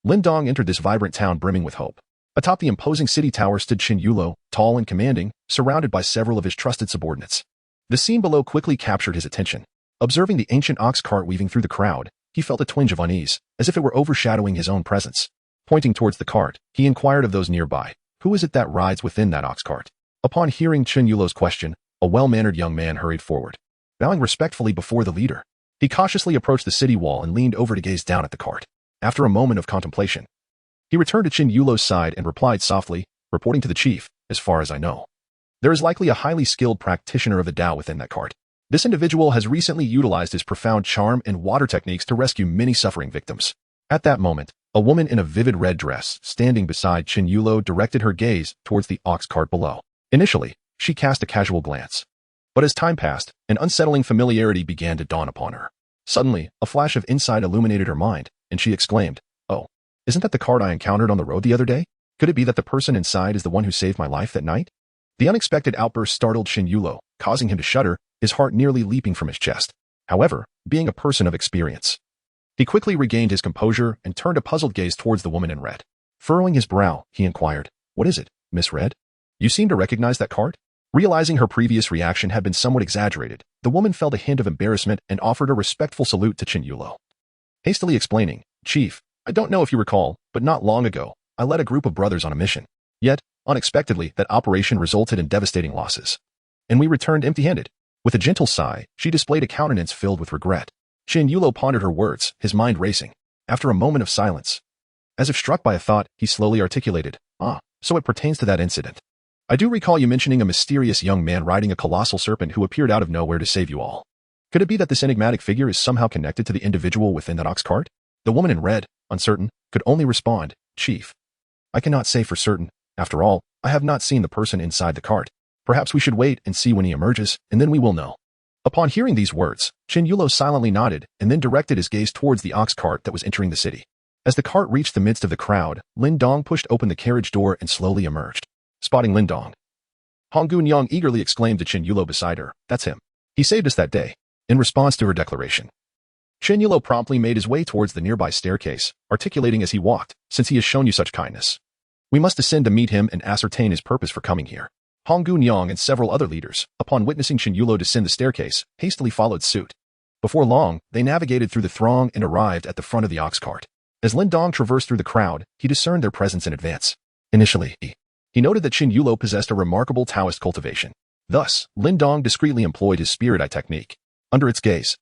Lin Dong entered this vibrant town brimming with hope. Atop the imposing city tower stood Qin Yulo, tall and commanding, surrounded by several of his trusted subordinates. The scene below quickly captured his attention. Observing the ancient ox cart weaving through the crowd, he felt a twinge of unease, as if it were overshadowing his own presence. Pointing towards the cart, he inquired of those nearby, "Who is it that rides within that ox cart?" Upon hearing Qin Yulo's question, a well-mannered young man hurried forward. Bowing respectfully before the leader, he cautiously approached the city wall and leaned over to gaze down at the cart. After a moment of contemplation, he returned to Qin Yulo's side and replied softly, "Reporting to the chief, as far as I know, there is likely a highly skilled practitioner of the Tao within that cart. This individual has recently utilized his profound charm and water techniques to rescue many suffering victims." At that moment, a woman in a vivid red dress, standing beside Qin Yulo, directed her gaze towards the ox cart below. Initially, she cast a casual glance, but as time passed, an unsettling familiarity began to dawn upon her. Suddenly, a flash of insight illuminated her mind, and she exclaimed, "Oh, isn't that the cart I encountered on the road the other day? Could it be that the person inside is the one who saved my life that night?" The unexpected outburst startled Qin Yulo, causing him to shudder, his heart nearly leaping from his chest. However, being a person of experience, he quickly regained his composure and turned a puzzled gaze towards the woman in red. Furrowing his brow, he inquired, "What is it, Miss Red? You seem to recognize that cart?" Realizing her previous reaction had been somewhat exaggerated, the woman felt a hint of embarrassment and offered a respectful salute to Qin Yulo, hastily explaining, "Chief, I don't know if you recall, but not long ago, I led a group of brothers on a mission. Yet, unexpectedly, that operation resulted in devastating losses, and we returned empty-handed." With a gentle sigh, she displayed a countenance filled with regret. Qin Yulo pondered her words, his mind racing. After a moment of silence, as if struck by a thought, he slowly articulated, "So it pertains to that incident. I do recall you mentioning a mysterious young man riding a colossal serpent who appeared out of nowhere to save you all. Could it be that this enigmatic figure is somehow connected to the individual within that ox cart?" The woman in red, uncertain, could only respond, "Chief, I cannot say for certain. After all, I have not seen the person inside the cart. Perhaps we should wait and see when he emerges, and then we will know." Upon hearing these words, Qin Yulo silently nodded and then directed his gaze towards the ox cart that was entering the city. As the cart reached the midst of the crowd, Lin Dong pushed open the carriage door and slowly emerged. Spotting Lin Dong, Hong Gunyang eagerly exclaimed to Qin Yulo beside her, "That's him. He saved us that day." In response to her declaration, Qin Yulo promptly made his way towards the nearby staircase, articulating as he walked, "Since he has shown you such kindness, we must descend to meet him and ascertain his purpose for coming here." Hong Gunyang and several other leaders, upon witnessing Qin Yulo descend the staircase, hastily followed suit. Before long, they navigated through the throng and arrived at the front of the ox cart. As Lin Dong traversed through the crowd, he discerned their presence in advance. Initially, he noted that Qin Yulo possessed a remarkable Taoist cultivation. Thus, Lin Dong discreetly employed his spirit eye technique. Under its gaze,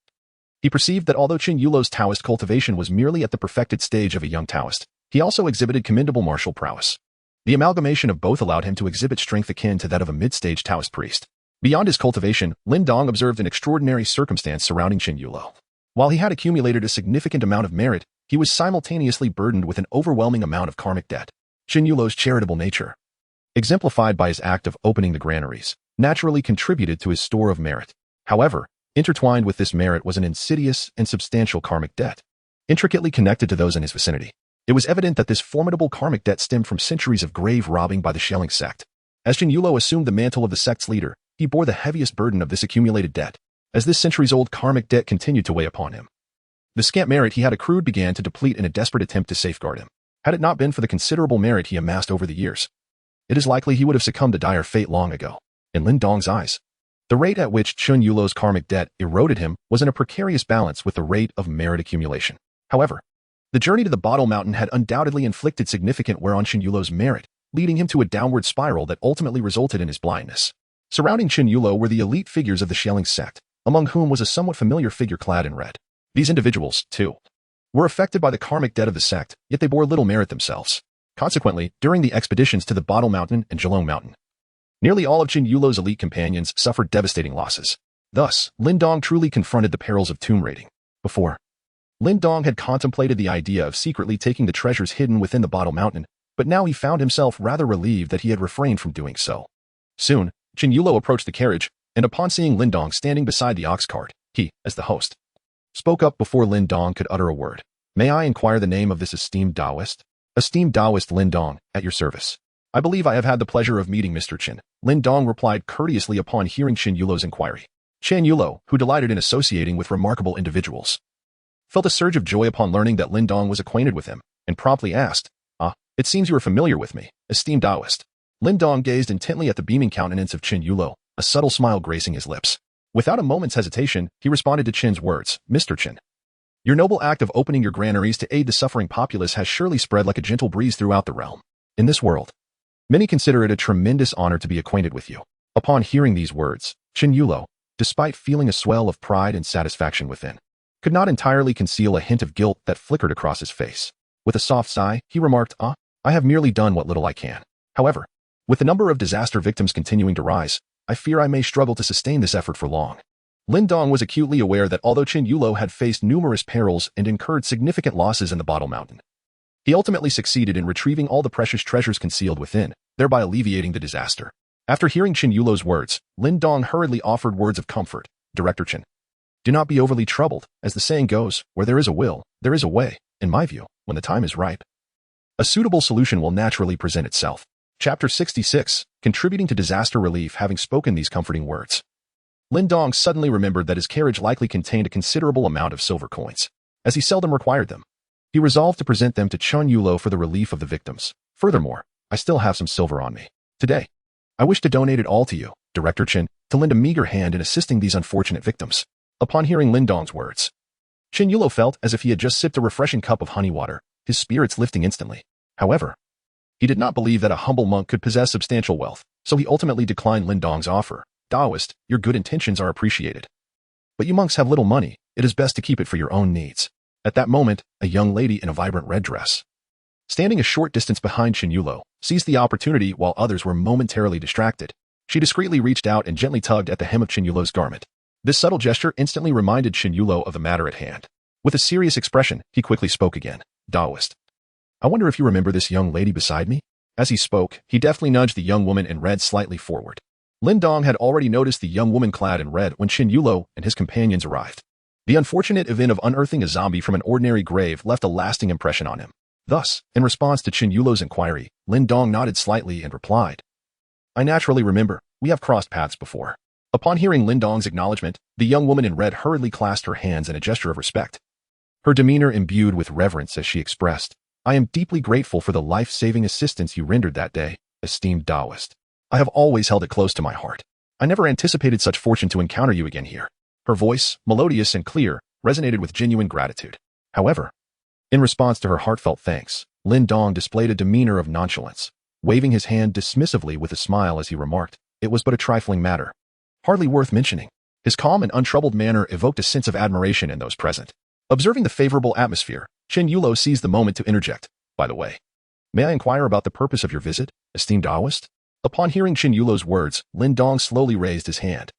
he perceived that although Qin Yulo's Taoist cultivation was merely at the perfected stage of a young Taoist, he also exhibited commendable martial prowess. The amalgamation of both allowed him to exhibit strength akin to that of a mid-stage Taoist priest. Beyond his cultivation, Lin Dong observed an extraordinary circumstance surrounding Qin Yulo. While he had accumulated a significant amount of merit, he was simultaneously burdened with an overwhelming amount of karmic debt. Qin Yulo's charitable nature, exemplified by his act of opening the granaries, naturally contributed to his store of merit. However, intertwined with this merit was an insidious and substantial karmic debt, intricately connected to those in his vicinity. It was evident that this formidable karmic debt stemmed from centuries of grave robbing by the Shelling sect. As Qin Yulo assumed the mantle of the sect's leader, he bore the heaviest burden of this accumulated debt, as this centuries-old karmic debt continued to weigh upon him. The scant merit he had accrued began to deplete in a desperate attempt to safeguard him. Had it not been for the considerable merit he amassed over the years, it is likely he would have succumbed to dire fate long ago. In Lin Dong's eyes, The rate at which Chun Yulo's karmic debt eroded him was in a precarious balance with the rate of merit accumulation. However, the journey to the Bottle Mountain had undoubtedly inflicted significant wear on Chun Yulo's merit, leading him to a downward spiral that ultimately resulted in his blindness. Surrounding Chun Yulo were the elite figures of the Shelling sect, among whom was a somewhat familiar figure clad in red. These individuals, too, were affected by the karmic debt of the sect, yet they bore little merit themselves. Consequently, during the expeditions to the Bottle Mountain and Gelong Mountain, nearly all of Chun Yulo's elite companions suffered devastating losses. Thus, Lin Dong truly confronted the perils of tomb raiding. Before, Lin Dong had contemplated the idea of secretly taking the treasures hidden within the Bottle Mountain, but now he found himself rather relieved that he had refrained from doing so. Soon, Chun Yulo approached the carriage, and upon seeing Lin Dong standing beside the ox cart, he, as the host, spoke up before Lin Dong could utter a word. "May I inquire the name of this esteemed Daoist?" "Esteemed Daoist Lin Dong, at your service." "I believe I have had the pleasure of meeting Mr. Chen," Lin Dong replied courteously upon hearing Chun Yulo's inquiry. Chun Yulo, who delighted in associating with remarkable individuals, felt a surge of joy upon learning that Lin Dong was acquainted with him, and promptly asked, "It seems you are familiar with me, esteemed Daoist." Lin Dong gazed intently at the beaming countenance of Chun Yulo, a subtle smile gracing his lips. Without a moment's hesitation, he responded to Chen's words, "Mr. Chen, your noble act of opening your granaries to aid the suffering populace has surely spread like a gentle breeze throughout the realm. In this world, many consider it a tremendous honor to be acquainted with you." Upon hearing these words, Chun Yulo, despite feeling a swell of pride and satisfaction within, could not entirely conceal a hint of guilt that flickered across his face. With a soft sigh, he remarked, "I have merely done what little I can. However, with the number of disaster victims continuing to rise, I fear I may struggle to sustain this effort for long." Lin Dong was acutely aware that although Chun Yulo had faced numerous perils and incurred significant losses in the Bottle Mountain, he ultimately succeeded in retrieving all the precious treasures concealed within, thereby alleviating the disaster. After hearing Chun Yulo's words, Lin Dong hurriedly offered words of comfort. "Director Chen, do not be overly troubled. As the saying goes, where there is a will, there is a way. In my view, when the time is ripe, a suitable solution will naturally present itself." Chapter 66, Contributing to Disaster Relief. Having spoken these comforting words, Lin Dong suddenly remembered that his carriage likely contained a considerable amount of silver coins. As he seldom required them, he resolved to present them to Chun Yulo for the relief of the victims. "Furthermore, I still have some silver on me. Today, I wish to donate it all to you, Director Chen, to lend a meager hand in assisting these unfortunate victims." Upon hearing Lin Dong's words, Chun Yulo felt as if he had just sipped a refreshing cup of honey water, his spirits lifting instantly. However, he did not believe that a humble monk could possess substantial wealth, so he ultimately declined Lin Dong's offer. "Daoist, your good intentions are appreciated, but you monks have little money. It is best to keep it for your own needs." At that moment, a young lady in a vibrant red dress, standing a short distance behind Chun Yulo, seized the opportunity while others were momentarily distracted. She discreetly reached out and gently tugged at the hem of Chun Yulo's garment. This subtle gesture instantly reminded Chun Yulo of the matter at hand. With a serious expression, he quickly spoke again. "Daoist, I wonder if you remember this young lady beside me?" As he spoke, he deftly nudged the young woman in red slightly forward. Lin Dong had already noticed the young woman clad in red when Chun Yulo and his companions arrived. The unfortunate event of unearthing a zombie from an ordinary grave left a lasting impression on him. Thus, in response to Chun Yulo's inquiry, Lin Dong nodded slightly and replied, "I naturally remember. We have crossed paths before." Upon hearing Lin Dong's acknowledgement, the young woman in red hurriedly clasped her hands in a gesture of respect, her demeanor imbued with reverence as she expressed, "I am deeply grateful for the life-saving assistance you rendered that day, esteemed Daoist. I have always held it close to my heart. I never anticipated such fortune to encounter you again here." Her voice, melodious and clear, resonated with genuine gratitude. However, in response to her heartfelt thanks, Lin Dong displayed a demeanor of nonchalance, waving his hand dismissively with a smile as he remarked, "It was but a trifling matter, hardly worth mentioning." His calm and untroubled manner evoked a sense of admiration in those present. Observing the favorable atmosphere, Chun Yulo seized the moment to interject, "By the way, may I inquire about the purpose of your visit, esteemed Daoist?" Upon hearing Chun Yulo's words, Lin Dong slowly raised his hand,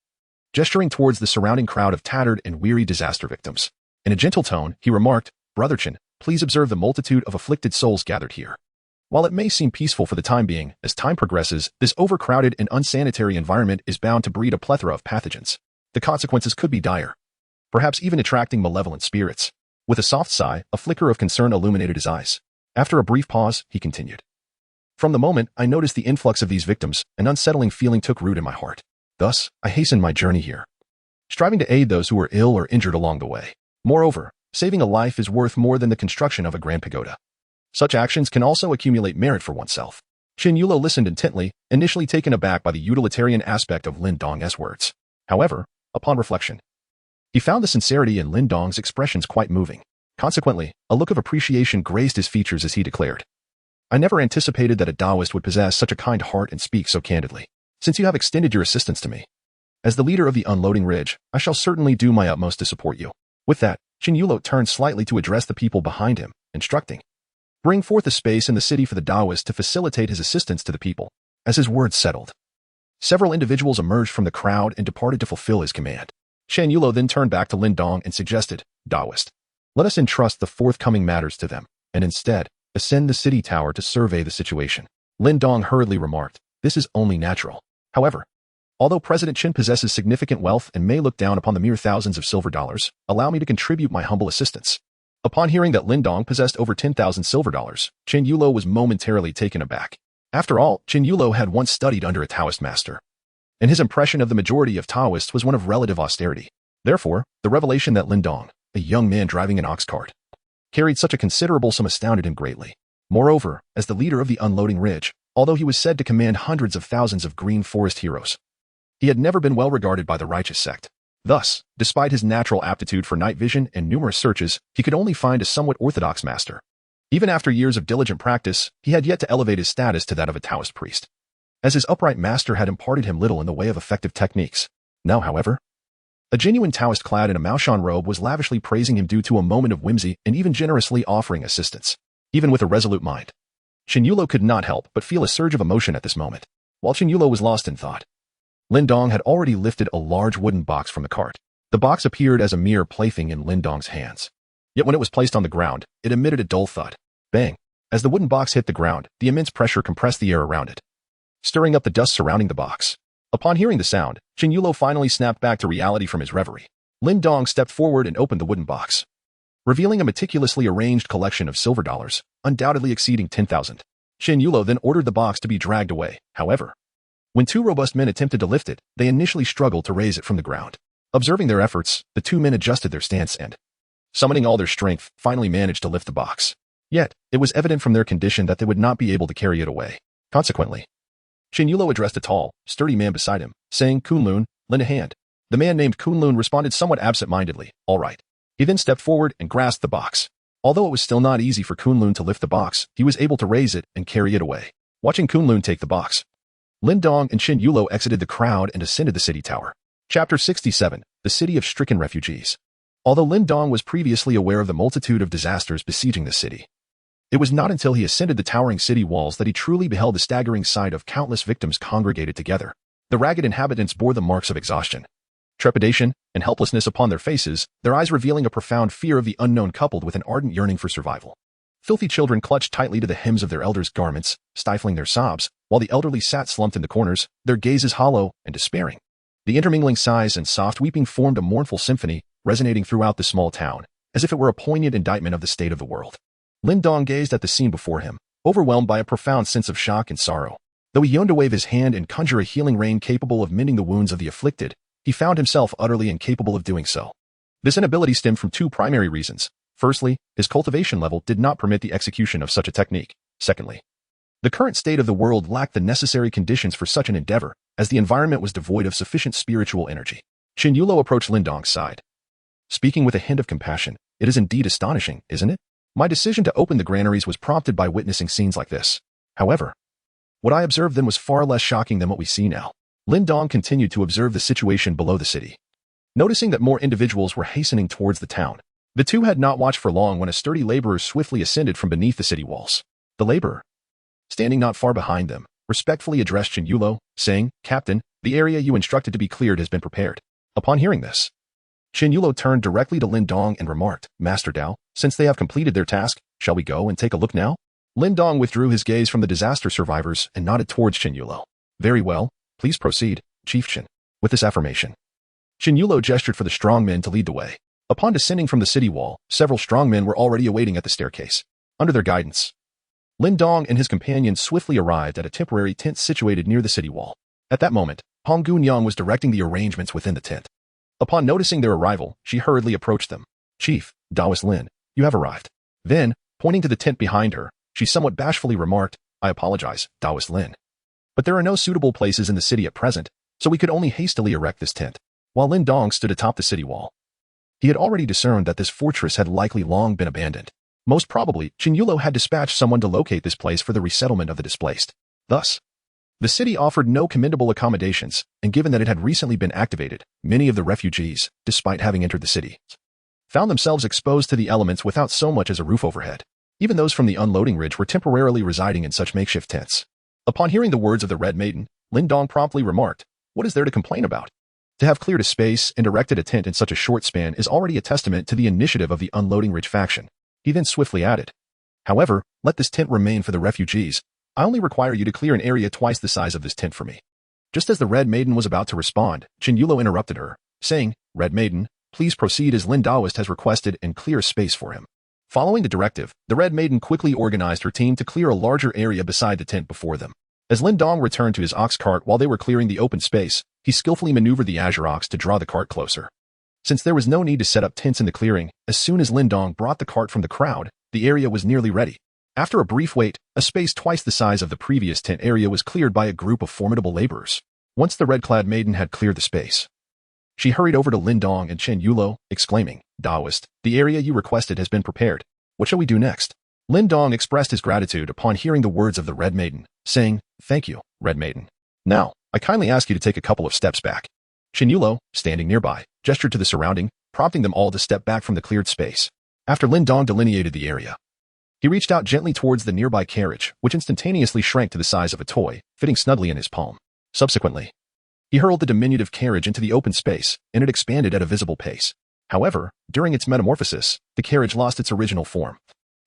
gesturing towards the surrounding crowd of tattered and weary disaster victims. In a gentle tone, he remarked, "Brother Chen, please observe the multitude of afflicted souls gathered here. While it may seem peaceful for the time being, as time progresses, this overcrowded and unsanitary environment is bound to breed a plethora of pathogens. The consequences could be dire, perhaps even attracting malevolent spirits." With a soft sigh, a flicker of concern illuminated his eyes. After a brief pause, he continued, "From the moment I noticed the influx of these victims, an unsettling feeling took root in my heart. Thus, I hastened my journey here, striving to aid those who were ill or injured along the way. Moreover, saving a life is worth more than the construction of a grand pagoda. Such actions can also accumulate merit for oneself." Chun Yulo listened intently, initially taken aback by the utilitarian aspect of Lin Dong's words. However, upon reflection, he found the sincerity in Lin Dong's expressions quite moving. Consequently, a look of appreciation graced his features as he declared, "I never anticipated that a Taoist would possess such a kind heart and speak so candidly. Since you have extended your assistance to me, as the leader of the Unloading Ridge, I shall certainly do my utmost to support you." With that, Qin Yulo turned slightly to address the people behind him, instructing, "Bring forth a space in the city for the Taoist to facilitate his assistance to the people." As his words settled, several individuals emerged from the crowd and departed to fulfill his command. Qin Yulo then turned back to Lin Dong and suggested, "Taoist, let us entrust the forthcoming matters to them, and instead, ascend the city tower to survey the situation." Lin Dong hurriedly remarked, "This is only natural. However, although President Qin possesses significant wealth and may look down upon the mere thousands of silver dollars, allow me to contribute my humble assistance." Upon hearing that Lin Dong possessed over 10,000 silver dollars, Qin Yulo was momentarily taken aback. After all, Qin Yulo had once studied under a Taoist master, and his impression of the majority of Taoists was one of relative austerity. Therefore, the revelation that Lin Dong, a young man driving an ox cart, carried such a considerable sum astounded him greatly. Moreover, as the leader of the Unloading Ridge, although he was said to command hundreds of thousands of green forest heroes, he had never been well regarded by the righteous sect. Thus, despite his natural aptitude for night vision and numerous searches, he could only find a somewhat orthodox master. Even after years of diligent practice, he had yet to elevate his status to that of a Taoist priest, as his upright master had imparted him little in the way of effective techniques. Now, however, a genuine Taoist clad in a Maoshan robe was lavishly praising him due to a moment of whimsy and even generously offering assistance. Even with a resolute mind, Qin Yulo could not help but feel a surge of emotion at this moment. While Qin Yulo was lost in thought, Lin Dong had already lifted a large wooden box from the cart. The box appeared as a mere plaything in Lin Dong's hands. Yet when it was placed on the ground, it emitted a dull thud. Bang! As the wooden box hit the ground, the immense pressure compressed the air around it, stirring up the dust surrounding the box. Upon hearing the sound, Qin Yulo finally snapped back to reality from his reverie. Lin Dong stepped forward and opened the wooden box, revealing a meticulously arranged collection of silver dollars, undoubtedly exceeding 10,000. Qin Yulo then ordered the box to be dragged away. However, when two robust men attempted to lift it, they initially struggled to raise it from the ground. Observing their efforts, the two men adjusted their stance and, summoning all their strength, finally managed to lift the box. Yet, it was evident from their condition that they would not be able to carry it away. Consequently, Qin Yulo addressed a tall, sturdy man beside him, saying, "Kunlun, lend a hand." The man named Kunlun responded somewhat absent-mindedly, "All right." He then stepped forward and grasped the box. Although it was still not easy for Kunlun to lift the box, he was able to raise it and carry it away. Watching Kunlun take the box, Lin Dong and Qin Yulo exited the crowd and ascended the city tower. Chapter 67, The City of Stricken Refugees. Although Lin Dong was previously aware of the multitude of disasters besieging the city, it was not until he ascended the towering city walls that he truly beheld the staggering sight of countless victims congregated together. The ragged inhabitants bore the marks of exhaustion, trepidation, and helplessness upon their faces, their eyes revealing a profound fear of the unknown coupled with an ardent yearning for survival. Filthy children clutched tightly to the hems of their elders' garments, stifling their sobs, while the elderly sat slumped in the corners, their gazes hollow and despairing. The intermingling sighs and soft weeping formed a mournful symphony, resonating throughout the small town, as if it were a poignant indictment of the state of the world. Lin Dong gazed at the scene before him, overwhelmed by a profound sense of shock and sorrow. Though he yearned to wave his hand and conjure a healing rain capable of mending the wounds of the afflicted, he found himself utterly incapable of doing so. This inability stemmed from two primary reasons. Firstly, his cultivation level did not permit the execution of such a technique. Secondly, the current state of the world lacked the necessary conditions for such an endeavor, as the environment was devoid of sufficient spiritual energy. Qin Yulo approached Lin Dong's side, speaking with a hint of compassion. "It is indeed astonishing, isn't it? My decision to open the granaries was prompted by witnessing scenes like this. However, what I observed then was far less shocking than what we see now." Lin Dong continued to observe the situation below the city, noticing that more individuals were hastening towards the town. The two had not watched for long when a sturdy laborer swiftly ascended from beneath the city walls. The laborer, standing not far behind them, respectfully addressed Qin Yulo, saying, "Captain, the area you instructed to be cleared has been prepared." Upon hearing this, Qin Yulo turned directly to Lin Dong and remarked, "Master Dao, since they have completed their task, shall we go and take a look now?" Lin Dong withdrew his gaze from the disaster survivors and nodded towards Qin Yulo. "Very well, please proceed, Chief Qin." With this affirmation, Qin Yulo gestured for the strong men to lead the way. Upon descending from the city wall, several strong men were already awaiting at the staircase. Under their guidance, Lin Dong and his companions swiftly arrived at a temporary tent situated near the city wall. At that moment, Hong Gunyang was directing the arrangements within the tent. Upon noticing their arrival, she hurriedly approached them. "Chief, Daoist Lin, you have arrived." Then, pointing to the tent behind her, she somewhat bashfully remarked, "I apologize, Daoist Lin, but there are no suitable places in the city at present, so we could only hastily erect this tent." while Lin Dong stood atop the city wall. He had already discerned that this fortress had likely long been abandoned. Most probably, Qin Yulo had dispatched someone to locate this place for the resettlement of the displaced. Thus, the city offered no commendable accommodations, and given that it had recently been activated, many of the refugees, despite having entered the city, found themselves exposed to the elements without so much as a roof overhead. Even those from the unloading ridge were temporarily residing in such makeshift tents. Upon hearing the words of the Red Maiden, Lin Dong promptly remarked, "What is there to complain about? To have cleared a space and erected a tent in such a short span is already a testament to the initiative of the unloading ridge faction." He then swiftly added, "However, let this tent remain for the refugees. I only require you to clear an area twice the size of this tent for me." Just as the Red Maiden was about to respond, Qin Yulo interrupted her, saying, "Red Maiden, please proceed as Lin Daoist has requested and clear a space for him." Following the directive, the Red Maiden quickly organized her team to clear a larger area beside the tent before them. As Lin Dong returned to his ox cart while they were clearing the open space, he skillfully maneuvered the Azure ox to draw the cart closer. Since there was no need to set up tents in the clearing, as soon as Lin Dong brought the cart from the crowd, the area was nearly ready. After a brief wait, a space twice the size of the previous tent area was cleared by a group of formidable laborers. Once the red-clad maiden had cleared the space, she hurried over to Lin Dong and Qin Yulo, exclaiming, "Daoist, the area you requested has been prepared. What shall we do next?" Lin Dong expressed his gratitude upon hearing the words of the Red Maiden, saying, "Thank you, Red Maiden. Now, I kindly ask you to take a couple of steps back." Qin Yulo, standing nearby, gestured to the surrounding, prompting them all to step back from the cleared space. After Lin Dong delineated the area, he reached out gently towards the nearby carriage, which instantaneously shrank to the size of a toy, fitting snugly in his palm. Subsequently, he hurled the diminutive carriage into the open space, and it expanded at a visible pace. However, during its metamorphosis, the carriage lost its original form,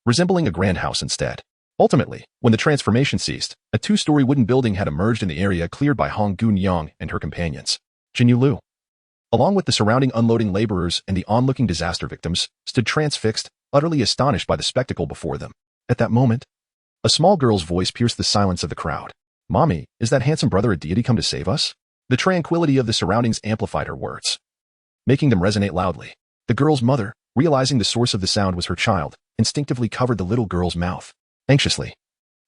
resembling a grand house instead. Ultimately, when the transformation ceased, a two-story wooden building had emerged in the area cleared by Hong Gunyang and her companions. Qin Yulo, along with the surrounding unloading laborers and the onlooking disaster victims, stood transfixed, utterly astonished by the spectacle before them. At that moment, a small girl's voice pierced the silence of the crowd. "Mommy, is that handsome brother a deity come to save us?" The tranquility of the surroundings amplified her words, making them resonate loudly. The girl's mother, realizing the source of the sound was her child, instinctively covered the little girl's mouth. Anxiously,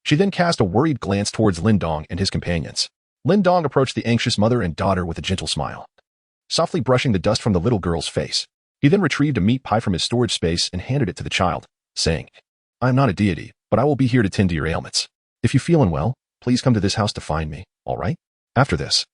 she then cast a worried glance towards Lin Dong and his companions. Lin Dong approached the anxious mother and daughter with a gentle smile, softly brushing the dust from the little girl's face. He then retrieved a meat pie from his storage space and handed it to the child, saying, "I am not a deity, but I will be here to tend to your ailments. If you feel unwell, please come to this house to find me, all right?" After this,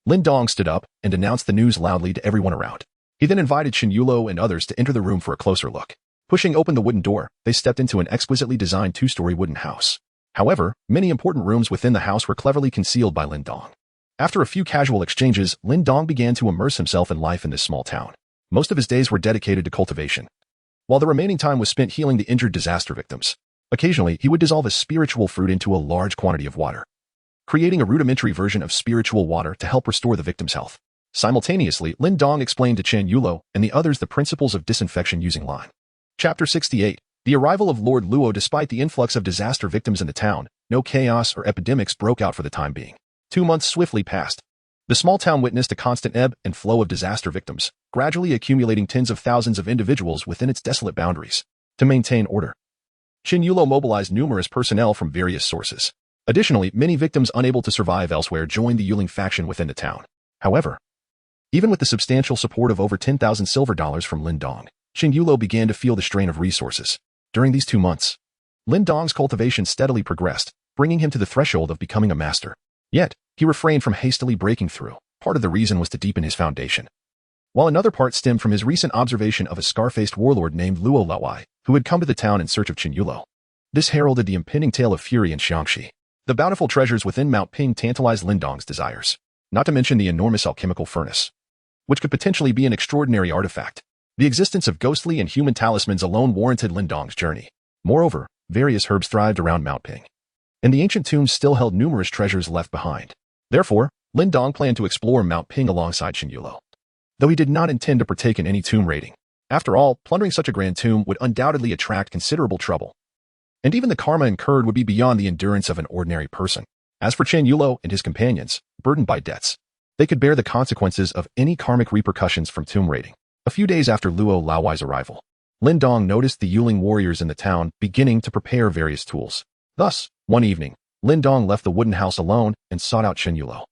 Lin Dong stood up and announced the news loudly to everyone around. He then invited Qin Yulo and others to enter the room for a closer look. Pushing open the wooden door, they stepped into an exquisitely designed two-story wooden house. However, many important rooms within the house were cleverly concealed by Lin Dong. After a few casual exchanges, Lin Dong began to immerse himself in life in this small town. Most of his days were dedicated to cultivation, while the remaining time was spent healing the injured disaster victims. Occasionally, he would dissolve a spiritual fruit into a large quantity of water, creating a rudimentary version of spiritual water to help restore the victim's health. Simultaneously, Lin Dong explained to Qin Yulo and the others the principles of disinfection using lime. Chapter 68. The arrival of Lord Luo. Despite the influx of disaster victims in the town, no chaos or epidemics broke out for the time being. 2 months swiftly passed. The small town witnessed a constant ebb and flow of disaster victims, gradually accumulating tens of thousands of individuals within its desolate boundaries. To maintain order, Qin Yulo mobilized numerous personnel from various sources. Additionally, many victims unable to survive elsewhere joined the Yuling faction within the town. However, even with the substantial support of over 10,000 silver dollars from Lin Dong, Qin Yulo began to feel the strain of resources. During these 2 months, Lin Dong's cultivation steadily progressed, bringing him to the threshold of becoming a master. Yet, he refrained from hastily breaking through. Part of the reason was to deepen his foundation, while another part stemmed from his recent observation of a scar-faced warlord named Luo Lawai, who had come to the town in search of Qin Yulo. This heralded the impending tale of fury in Xiangxi. The bountiful treasures within Mount Ping tantalized Lin Dong's desires, not to mention the enormous alchemical furnace, which could potentially be an extraordinary artifact. The existence of ghostly and human talismans alone warranted Lin Dong's journey. Moreover, various herbs thrived around Mount Ping, and the ancient tombs still held numerous treasures left behind. Therefore, Lin Dong planned to explore Mount Ping alongside Qin Yulo, though he did not intend to partake in any tomb raiding. After all, plundering such a grand tomb would undoubtedly attract considerable trouble, and even the karma incurred would be beyond the endurance of an ordinary person. As for Qin Yulo and his companions, burdened by debts, they could bear the consequences of any karmic repercussions from tomb raiding. A few days after Luo Lawai's arrival, Lin Dong noticed the Yuling warriors in the town beginning to prepare various tools. Thus, one evening, Lin Dong left the wooden house alone and sought out Qin Yulo.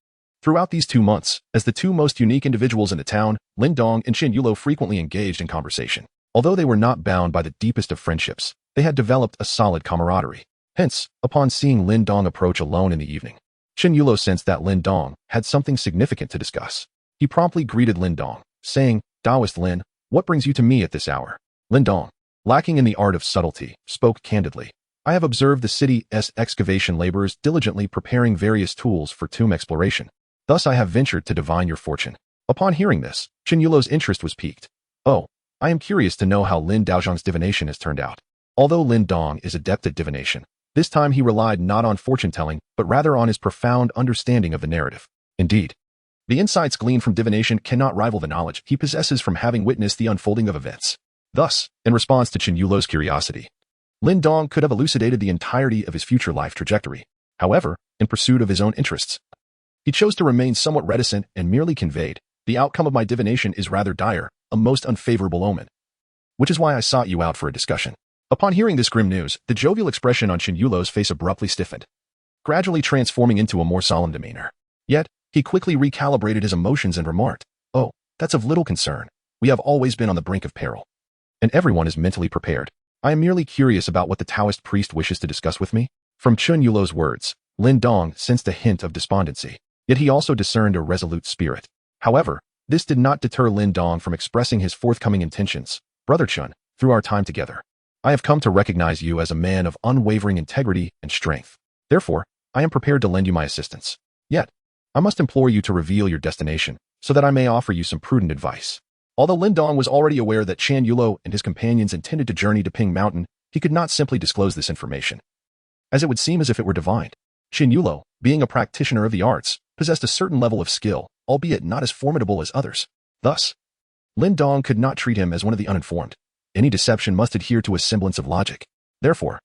Throughout these 2 months, as the two most unique individuals in the town, Lin Dong and Qin Yulo frequently engaged in conversation. Although they were not bound by the deepest of friendships, they had developed a solid camaraderie. Hence, upon seeing Lin Dong approach alone in the evening, Qin Yulo sensed that Lin Dong had something significant to discuss. He promptly greeted Lin Dong, saying, "Daoist Lin, what brings you to me at this hour?" Lin Dong, lacking in the art of subtlety, spoke candidly. "I have observed the city's excavation laborers diligently preparing various tools for tomb exploration. Thus I have ventured to divine your fortune." Upon hearing this, Qin Yulo's interest was piqued. "Oh, I am curious to know how Lin Daoist's divination has turned out." Although Lin Dong is adept at divination, this time he relied not on fortune-telling, but rather on his profound understanding of the narrative. Indeed, the insights gleaned from divination cannot rival the knowledge he possesses from having witnessed the unfolding of events. Thus, in response to Qin Yulo's curiosity, Lin Dong could have elucidated the entirety of his future life trajectory. However, in pursuit of his own interests, he chose to remain somewhat reticent and merely conveyed, "The outcome of my divination is rather dire, a most unfavorable omen. Which is why I sought you out for a discussion." Upon hearing this grim news, the jovial expression on Qin Yulo's face abruptly stiffened, gradually transforming into a more solemn demeanor. Yet, he quickly recalibrated his emotions and remarked, "Oh, that's of little concern. We have always been on the brink of peril, and everyone is mentally prepared. I am merely curious about what the Taoist priest wishes to discuss with me." From Qin Yulo's words, Lin Dong sensed a hint of despondency. Yet he also discerned a resolute spirit. However, this did not deter Lin Dong from expressing his forthcoming intentions. "Brother Chun, through our time together, I have come to recognize you as a man of unwavering integrity and strength. Therefore, I am prepared to lend you my assistance. Yet, I must implore you to reveal your destination, so that I may offer you some prudent advice." Although Lin Dong was already aware that Qin Yulo and his companions intended to journey to Ping Mountain, he could not simply disclose this information, as it would seem as if it were divined. Qin Yulo, being a practitioner of the arts, possessed a certain level of skill, albeit not as formidable as others. Thus, Lin Dong could not treat him as one of the uninformed. Any deception must adhere to a semblance of logic. Therefore,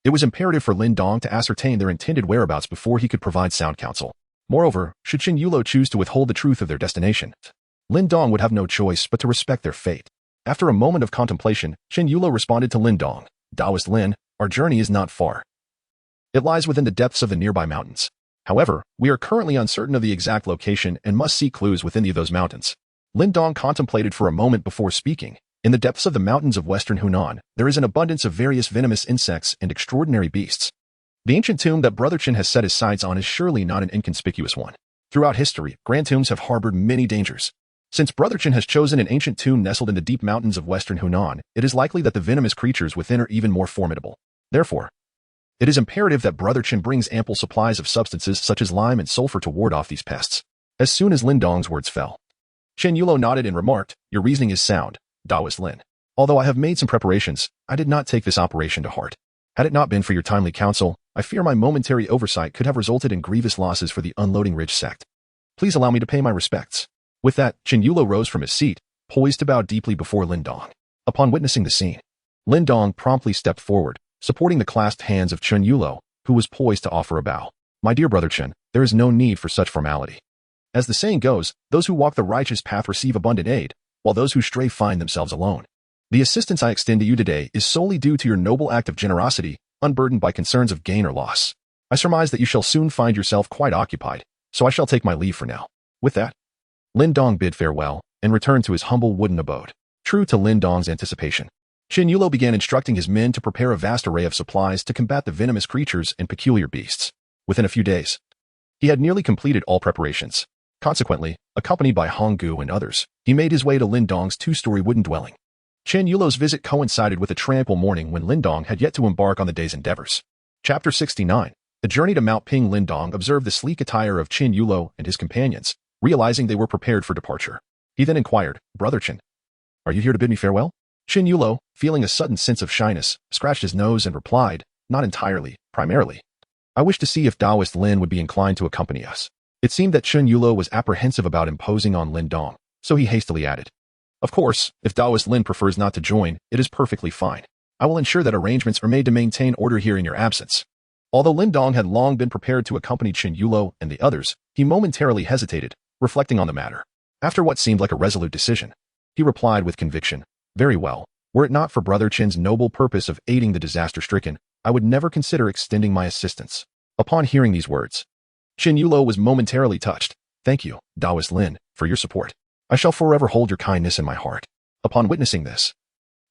it was imperative for Lin Dong to ascertain their intended whereabouts before he could provide sound counsel. Moreover, should Qin Yulo choose to withhold the truth of their destination, Lin Dong would have no choice but to respect their fate. After a moment of contemplation, Qin Yulo responded to Lin Dong, "Daoist Lin, our journey is not far. It lies within the depths of the nearby mountains. However, we are currently uncertain of the exact location and must seek clues within those mountains." Lin Dong contemplated for a moment before speaking. "In the depths of the mountains of western Hunan, there is an abundance of various venomous insects and extraordinary beasts. The ancient tomb that Brother Qin has set his sights on is surely not an inconspicuous one. Throughout history, grand tombs have harbored many dangers. Since Brother Qin has chosen an ancient tomb nestled in the deep mountains of western Hunan, it is likely that the venomous creatures within are even more formidable. Therefore, it is imperative that Brother Qin brings ample supplies of substances such as lime and sulfur to ward off these pests." As soon as Lin Dong's words fell, Qin Yulo nodded and remarked, "Your reasoning is sound, Daoist Lin. Although I have made some preparations, I did not take this operation to heart. Had it not been for your timely counsel, I fear my momentary oversight could have resulted in grievous losses for the Unloading Ridge sect. Please allow me to pay my respects." With that, Qin Yulo rose from his seat, poised to bow deeply before Lin Dong. Upon witnessing the scene, Lin Dong promptly stepped forward, supporting the clasped hands of Qin Yulo, who was poised to offer a bow. "My dear brother Qin, there is no need for such formality. As the saying goes, those who walk the righteous path receive abundant aid, while those who stray find themselves alone. The assistance I extend to you today is solely due to your noble act of generosity, unburdened by concerns of gain or loss. I surmise that you shall soon find yourself quite occupied, so I shall take my leave for now." With that, Lin Dong bid farewell and returned to his humble wooden abode. True to Lin Dong's anticipation, Qin Yulo began instructing his men to prepare a vast array of supplies to combat the venomous creatures and peculiar beasts. Within a few days, he had nearly completed all preparations. Consequently, accompanied by Hong Gu and others, he made his way to Lin Dong's two-story wooden dwelling. Qin Yulo's visit coincided with a tranquil morning when Lin Dong had yet to embark on the day's endeavors. Chapter 69. The journey to Mount Ping. Lin Dong observed the sleek attire of Qin Yulo and his companions, realizing they were prepared for departure. He then inquired, "Brother Qin, are you here to bid me farewell?" Qin Yulo, feeling a sudden sense of shyness, scratched his nose and replied, "Not entirely, primarily. I wish to see if Daoist Lin would be inclined to accompany us." It seemed that Qin Yulo was apprehensive about imposing on Lin Dong, so he hastily added, "Of course, if Daoist Lin prefers not to join, it is perfectly fine. I will ensure that arrangements are made to maintain order here in your absence." Although Lin Dong had long been prepared to accompany Qin Yulo and the others, he momentarily hesitated, reflecting on the matter. After what seemed like a resolute decision, he replied with conviction, "Very well. Were it not for Brother Qin's noble purpose of aiding the disaster-stricken, I would never consider extending my assistance." Upon hearing these words, Qin Yulo was momentarily touched. Thank you, Daoist Lin, for your support. I shall forever hold your kindness in my heart. Upon witnessing this,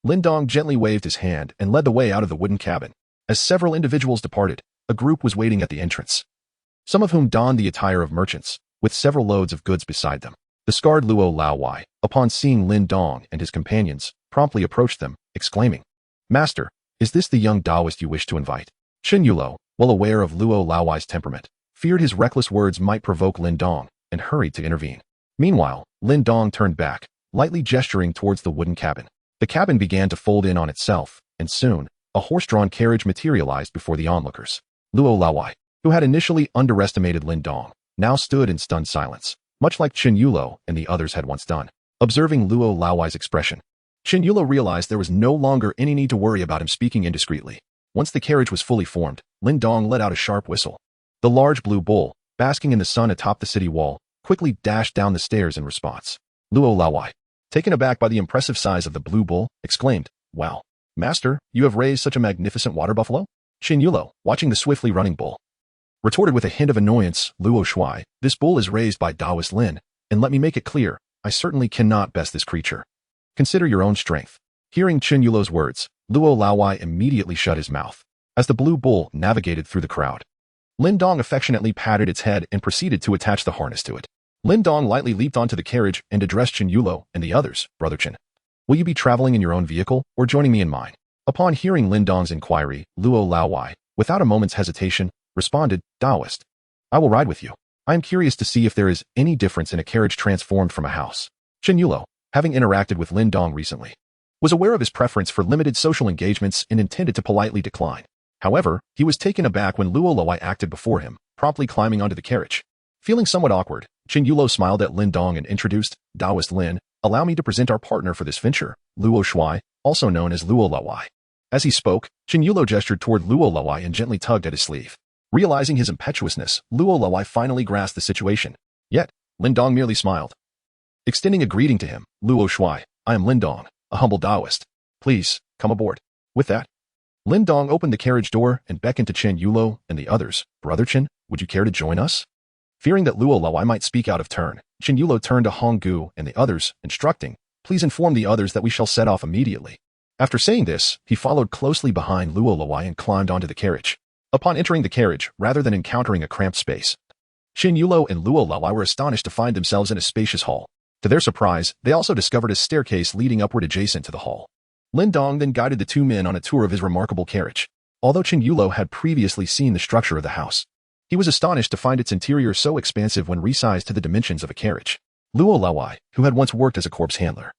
Lin Dong gently waved his hand and led the way out of the wooden cabin. As several individuals departed, a group was waiting at the entrance, some of whom donned the attire of merchants, with several loads of goods beside them. The scarred Luo Laowai, upon seeing Lin Dong and his companions, promptly approached them, exclaiming, "Master, is this the young Daoist you wish to invite?" Qin Yulo, well aware of Luo Laowai's temperament, feared his reckless words might provoke Lin Dong, and hurried to intervene. Meanwhile, Lin Dong turned back, lightly gesturing towards the wooden cabin. The cabin began to fold in on itself, and soon, a horse-drawn carriage materialized before the onlookers. Luo Laowai, who had initially underestimated Lin Dong, now stood in stunned silence, much like Qin Yulo and the others had once done. Observing Luo Laowai's expression, Qin Yulo realized there was no longer any need to worry about him speaking indiscreetly. Once the carriage was fully formed, Lin Dong let out a sharp whistle. The large blue bull, basking in the sun atop the city wall, quickly dashed down the stairs in response. Luo Laowai, taken aback by the impressive size of the blue bull, exclaimed, "Wow, Master, you have raised such a magnificent water buffalo?" Qin Yulo, watching the swiftly running bull, retorted with a hint of annoyance, "Luo Shuai, this bull is raised by Daoist Lin, and let me make it clear, I certainly cannot best this creature. Consider your own strength." Hearing Qin Yulo's words, Luo Laowai immediately shut his mouth. As the blue bull navigated through the crowd, Lin Dong affectionately patted its head and proceeded to attach the harness to it. Lin Dong lightly leaped onto the carriage and addressed Qin Yulo and the others, "Brother Qin, will you be traveling in your own vehicle or joining me in mine?" Upon hearing Lin Dong's inquiry, Luo Laowai, without a moment's hesitation, responded, "Daoist, I will ride with you. I am curious to see if there is any difference in a carriage transformed from a house." Qin Yulo, having interacted with Lin Dong recently, was aware of his preference for limited social engagements and intended to politely decline. However, he was taken aback when Luo Laowai acted before him, promptly climbing onto the carriage. Feeling somewhat awkward, Qin Yulo smiled at Lin Dong and introduced, "Daoist Lin, allow me to present our partner for this venture, Luo Shuai, also known as Luo Laowai." As he spoke, Qin Yulo gestured toward Luo Laowai and gently tugged at his sleeve. Realizing his impetuousness, Luo Laowai finally grasped the situation. Yet, Lin Dong merely smiled. Extending a greeting to him, "Luo Shuai, I am Lin Dong, a humble Daoist. Please, come aboard." With that, Lin Dong opened the carriage door and beckoned to Qin Yulo and the others, "Brother Qin, would you care to join us?" Fearing that Luo Laowai might speak out of turn, Qin Yulo turned to Hong Gu and the others, instructing, "Please inform the others that we shall set off immediately." After saying this, he followed closely behind Luo Laowai and climbed onto the carriage. Upon entering the carriage, rather than encountering a cramped space, Qin Yulo and Luo Laowai were astonished to find themselves in a spacious hall. To their surprise, they also discovered a staircase leading upward adjacent to the hall. Lin Dong then guided the two men on a tour of his remarkable carriage. Although Qin Yulo had previously seen the structure of the house, he was astonished to find its interior so expansive when resized to the dimensions of a carriage. Luo Laowai, who had once worked as a corpse handler,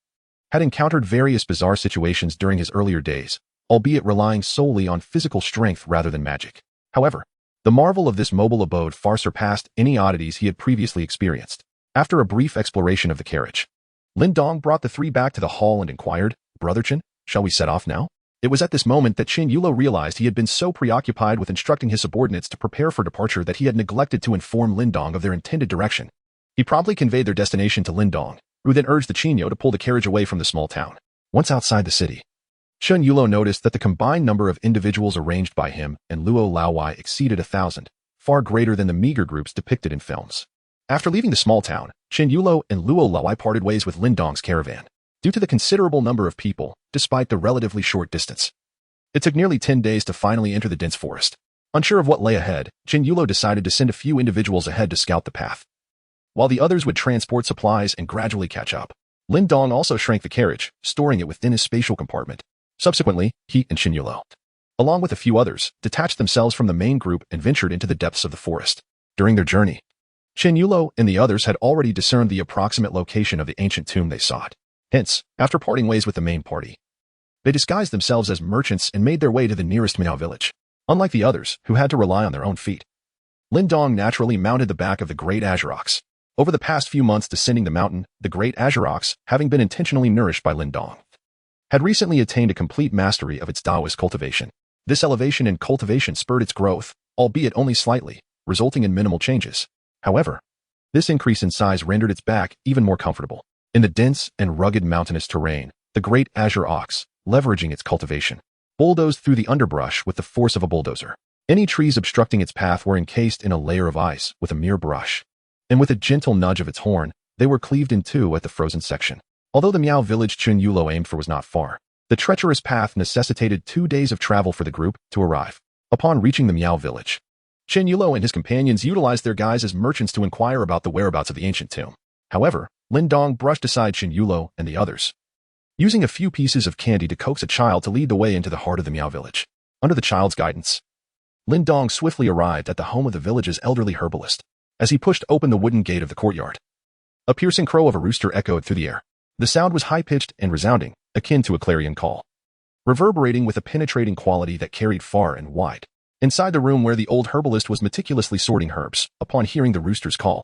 had encountered various bizarre situations during his earlier days, albeit relying solely on physical strength rather than magic. However, the marvel of this mobile abode far surpassed any oddities he had previously experienced. After a brief exploration of the carriage, Lin Dong brought the three back to the hall and inquired, "Brother Qin, shall we set off now?" It was at this moment that Qin Yulo realized he had been so preoccupied with instructing his subordinates to prepare for departure that he had neglected to inform Lin Dong of their intended direction. He promptly conveyed their destination to Lin Dong, who then urged the Qinyo to pull the carriage away from the small town. Once outside the city, Qin Yulo noticed that the combined number of individuals arranged by him and Luo Laowai exceeded 1,000, far greater than the meager groups depicted in films. After leaving the small town, Qin Yulo and Luo Laowai parted ways with Lin Dong's caravan. Due to the considerable number of people, despite the relatively short distance, it took nearly 10 days to finally enter the dense forest. Unsure of what lay ahead, Qin Yulo decided to send a few individuals ahead to scout the path, while the others would transport supplies and gradually catch up. Lin Dong also shrank the carriage, storing it within his spatial compartment. Subsequently, he and Qin Yulo, along with a few others, detached themselves from the main group and ventured into the depths of the forest. During their journey, Qin Yulo and the others had already discerned the approximate location of the ancient tomb they sought. Hence, after parting ways with the main party, they disguised themselves as merchants and made their way to the nearest Miao village. Unlike the others, who had to rely on their own feet, Lin Dong naturally mounted the back of the Great Azure Ox. Over the past few months descending the mountain, the Great Azure Ox, having been intentionally nourished by Lin Dong, had recently attained a complete mastery of its Taoist cultivation. This elevation in cultivation spurred its growth, albeit only slightly, resulting in minimal changes. However, this increase in size rendered its back even more comfortable. In the dense and rugged mountainous terrain, the Great Azure Ox, leveraging its cultivation, bulldozed through the underbrush with the force of a bulldozer. Any trees obstructing its path were encased in a layer of ice with a mere brush. and with a gentle nudge of its horn, they were cleaved in two at the frozen section. Although the Miao village Qing Yulo aimed for was not far, the treacherous path necessitated 2 days of travel for the group to arrive. Upon reaching the Miao village, Qin Yulo and his companions utilized their guise as merchants to inquire about the whereabouts of the ancient tomb. However, Lin Dong brushed aside Qin Yulo and the others, using a few pieces of candy to coax a child to lead the way into the heart of the Miao village. Under the child's guidance, Lin Dong swiftly arrived at the home of the village's elderly herbalist. As he pushed open the wooden gate of the courtyard, a piercing crow of a rooster echoed through the air. The sound was high-pitched and resounding, akin to a clarion call, reverberating with a penetrating quality that carried far and wide. Inside the room where the old herbalist was meticulously sorting herbs, upon hearing the rooster's call,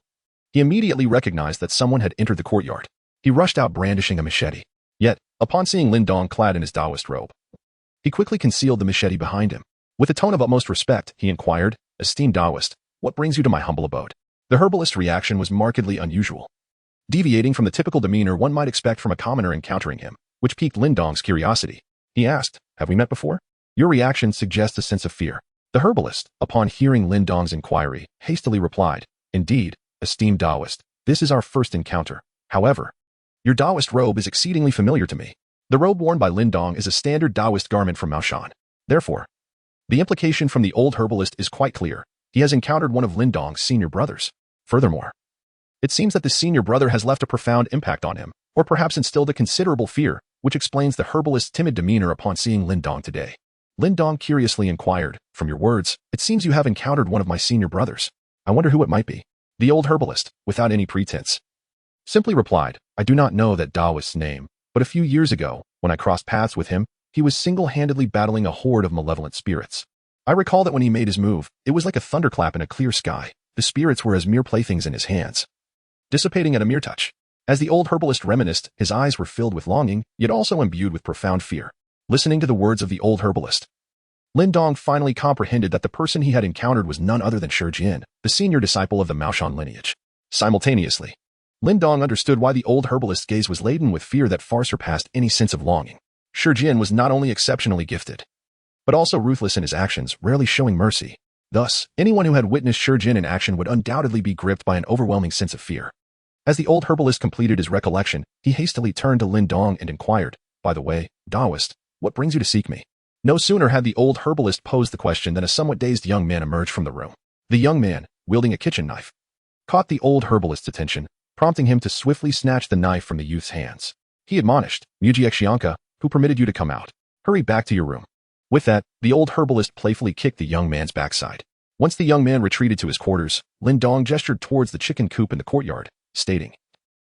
he immediately recognized that someone had entered the courtyard. He rushed out brandishing a machete. Yet, upon seeing Lin Dong clad in his Daoist robe, he quickly concealed the machete behind him. With a tone of utmost respect, he inquired, "Esteemed Daoist, what brings you to my humble abode?" The herbalist's reaction was markedly unusual, deviating from the typical demeanor one might expect from a commoner encountering him, which piqued Lin Dong's curiosity. He asked, "Have we met before?" Your reaction suggests a sense of fear. The herbalist, upon hearing Lin Dong's inquiry, hastily replied, "Indeed, esteemed Daoist, this is our first encounter. However, your Daoist robe is exceedingly familiar to me." The robe worn by Lin Dong is a standard Daoist garment from Maoshan. Therefore, the implication from the old herbalist is quite clear. He has encountered one of Lin Dong's senior brothers. Furthermore, it seems that the senior brother has left a profound impact on him, or perhaps instilled a considerable fear, which explains the herbalist's timid demeanor upon seeing Lin Dong today. Lin Dong curiously inquired, "From your words, it seems you have encountered one of my senior brothers. I wonder who it might be." The old herbalist, without any pretense, simply replied, "I do not know that Daoist's name, but a few years ago, when I crossed paths with him, he was single-handedly battling a horde of malevolent spirits. I recall that when he made his move, it was like a thunderclap in a clear sky. The spirits were as mere playthings in his hands, dissipating at a mere touch." As the old herbalist reminisced, his eyes were filled with longing, yet also imbued with profound fear. Listening to the words of the old herbalist, Lin Dong finally comprehended that the person he had encountered was none other than Shi Jin, the senior disciple of the Maoshan lineage. Simultaneously, Lin Dong understood why the old herbalist's gaze was laden with fear that far surpassed any sense of longing. Shi Jin was not only exceptionally gifted, but also ruthless in his actions, rarely showing mercy. Thus, anyone who had witnessed Shi Jin in action would undoubtedly be gripped by an overwhelming sense of fear. As the old herbalist completed his recollection, he hastily turned to Lin Dong and inquired, "By the way, Daoist, what brings you to seek me?" No sooner had the old herbalist posed the question than a somewhat dazed young man emerged from the room. The young man, wielding a kitchen knife, caught the old herbalist's attention, prompting him to swiftly snatch the knife from the youth's hands. He admonished, "Muji Xianka, who permitted you to come out? Hurry back to your room." With that, the old herbalist playfully kicked the young man's backside. Once the young man retreated to his quarters, Lin Dong gestured towards the chicken coop in the courtyard, stating,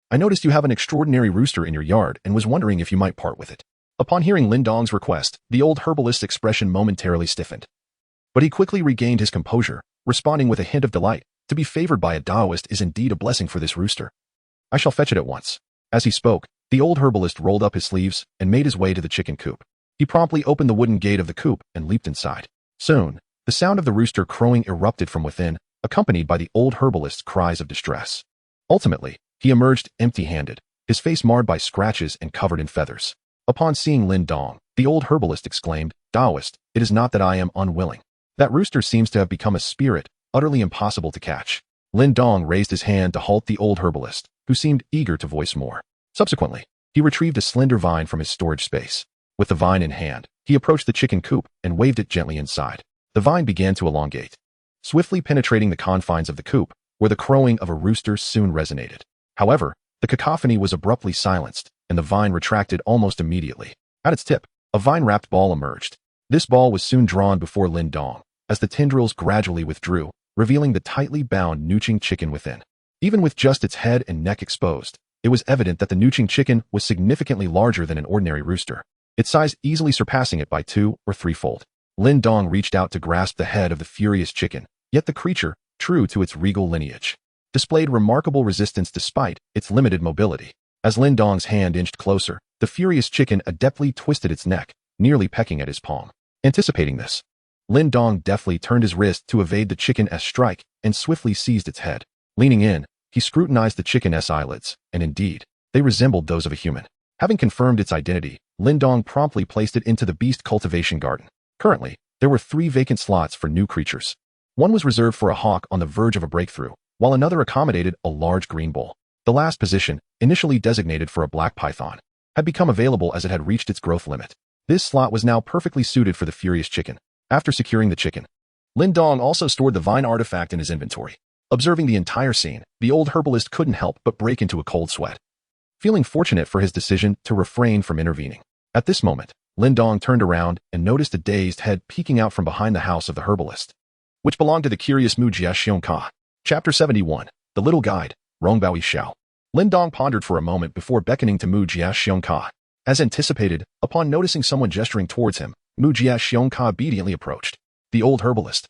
"I noticed you have an extraordinary rooster in your yard and was wondering if you might part with it." Upon hearing Lin Dong's request, the old herbalist's expression momentarily stiffened. But he quickly regained his composure, responding with a hint of delight. "To be favored by a Daoist is indeed a blessing for this rooster. I shall fetch it at once." As he spoke, the old herbalist rolled up his sleeves and made his way to the chicken coop. He promptly opened the wooden gate of the coop and leaped inside. Soon, the sound of the rooster crowing erupted from within, accompanied by the old herbalist's cries of distress. Ultimately, he emerged empty-handed, his face marred by scratches and covered in feathers. Upon seeing Lin Dong, the old herbalist exclaimed, "Daoist, it is not that I am unwilling. That rooster seems to have become a spirit, utterly impossible to catch." Lin Dong raised his hand to halt the old herbalist, who seemed eager to voice more. Subsequently, he retrieved a slender vine from his storage space. With the vine in hand, he approached the chicken coop and waved it gently inside. The vine began to elongate, swiftly penetrating the confines of the coop, where the crowing of a rooster soon resonated. However, the cacophony was abruptly silenced, and the vine retracted almost immediately. At its tip, a vine-wrapped ball emerged. This ball was soon drawn before Lin Dong, as the tendrils gradually withdrew, revealing the tightly bound Nuqing chicken within. Even with just its head and neck exposed, it was evident that the Nuqing chicken was significantly larger than an ordinary rooster, its size easily surpassing it by 2- or 3-fold. Lin Dong reached out to grasp the head of the furious chicken, yet the creature, true to its regal lineage, displayed remarkable resistance despite its limited mobility. As Lin Dong's hand inched closer, the furious chicken adeptly twisted its neck, nearly pecking at his palm. Anticipating this, Lin Dong deftly turned his wrist to evade the chicken's strike and swiftly seized its head. Leaning in, he scrutinized the chicken's eyelids, and indeed, they resembled those of a human. Having confirmed its identity, Lin Dong promptly placed it into the beast cultivation garden. Currently, there were 3 vacant slots for new creatures. One was reserved for a hawk on the verge of a breakthrough, while another accommodated a large green bowl. The last position, initially designated for a black python, had become available as it had reached its growth limit. This slot was now perfectly suited for the furious chicken. After securing the chicken, Lin Dong also stored the vine artifact in his inventory. Observing the entire scene, the old herbalist couldn't help but break into a cold sweat, feeling fortunate for his decision to refrain from intervening. At this moment, Lin Dong turned around and noticed a dazed head peeking out from behind the house of the herbalist, which belonged to the curious Mu Jia Xiong Ka. Chapter 71. The Little Guide, Rongbaoi Xiao. Lin Dong pondered for a moment before beckoning to Mu Jia Xiong Ka. As anticipated, upon noticing someone gesturing towards him, Mu Jia Xiong Ka obediently approached. The old herbalist,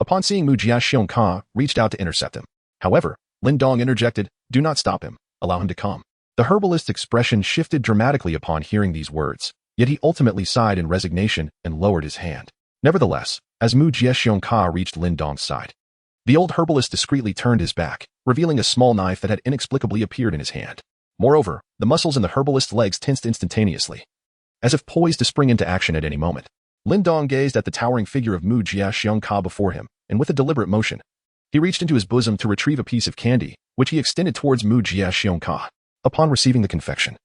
upon seeing Mu Jia Xiong Ka, reached out to intercept him. However, Lin Dong interjected, "Do not stop him. Allow him to come." The herbalist's expression shifted dramatically upon hearing these words, yet he ultimately sighed in resignation and lowered his hand. Nevertheless, as Mu Jia Xiong Ka reached Lin Dong's side, the old herbalist discreetly turned his back, revealing a small knife that had inexplicably appeared in his hand. Moreover, the muscles in the herbalist's legs tensed instantaneously, as if poised to spring into action at any moment. Lin Dong gazed at the towering figure of Mu Jia Xiong Ka before him, and with a deliberate motion, he reached into his bosom to retrieve a piece of candy, which he extended towards Mu Jia Xiong Ka. Upon receiving the confection,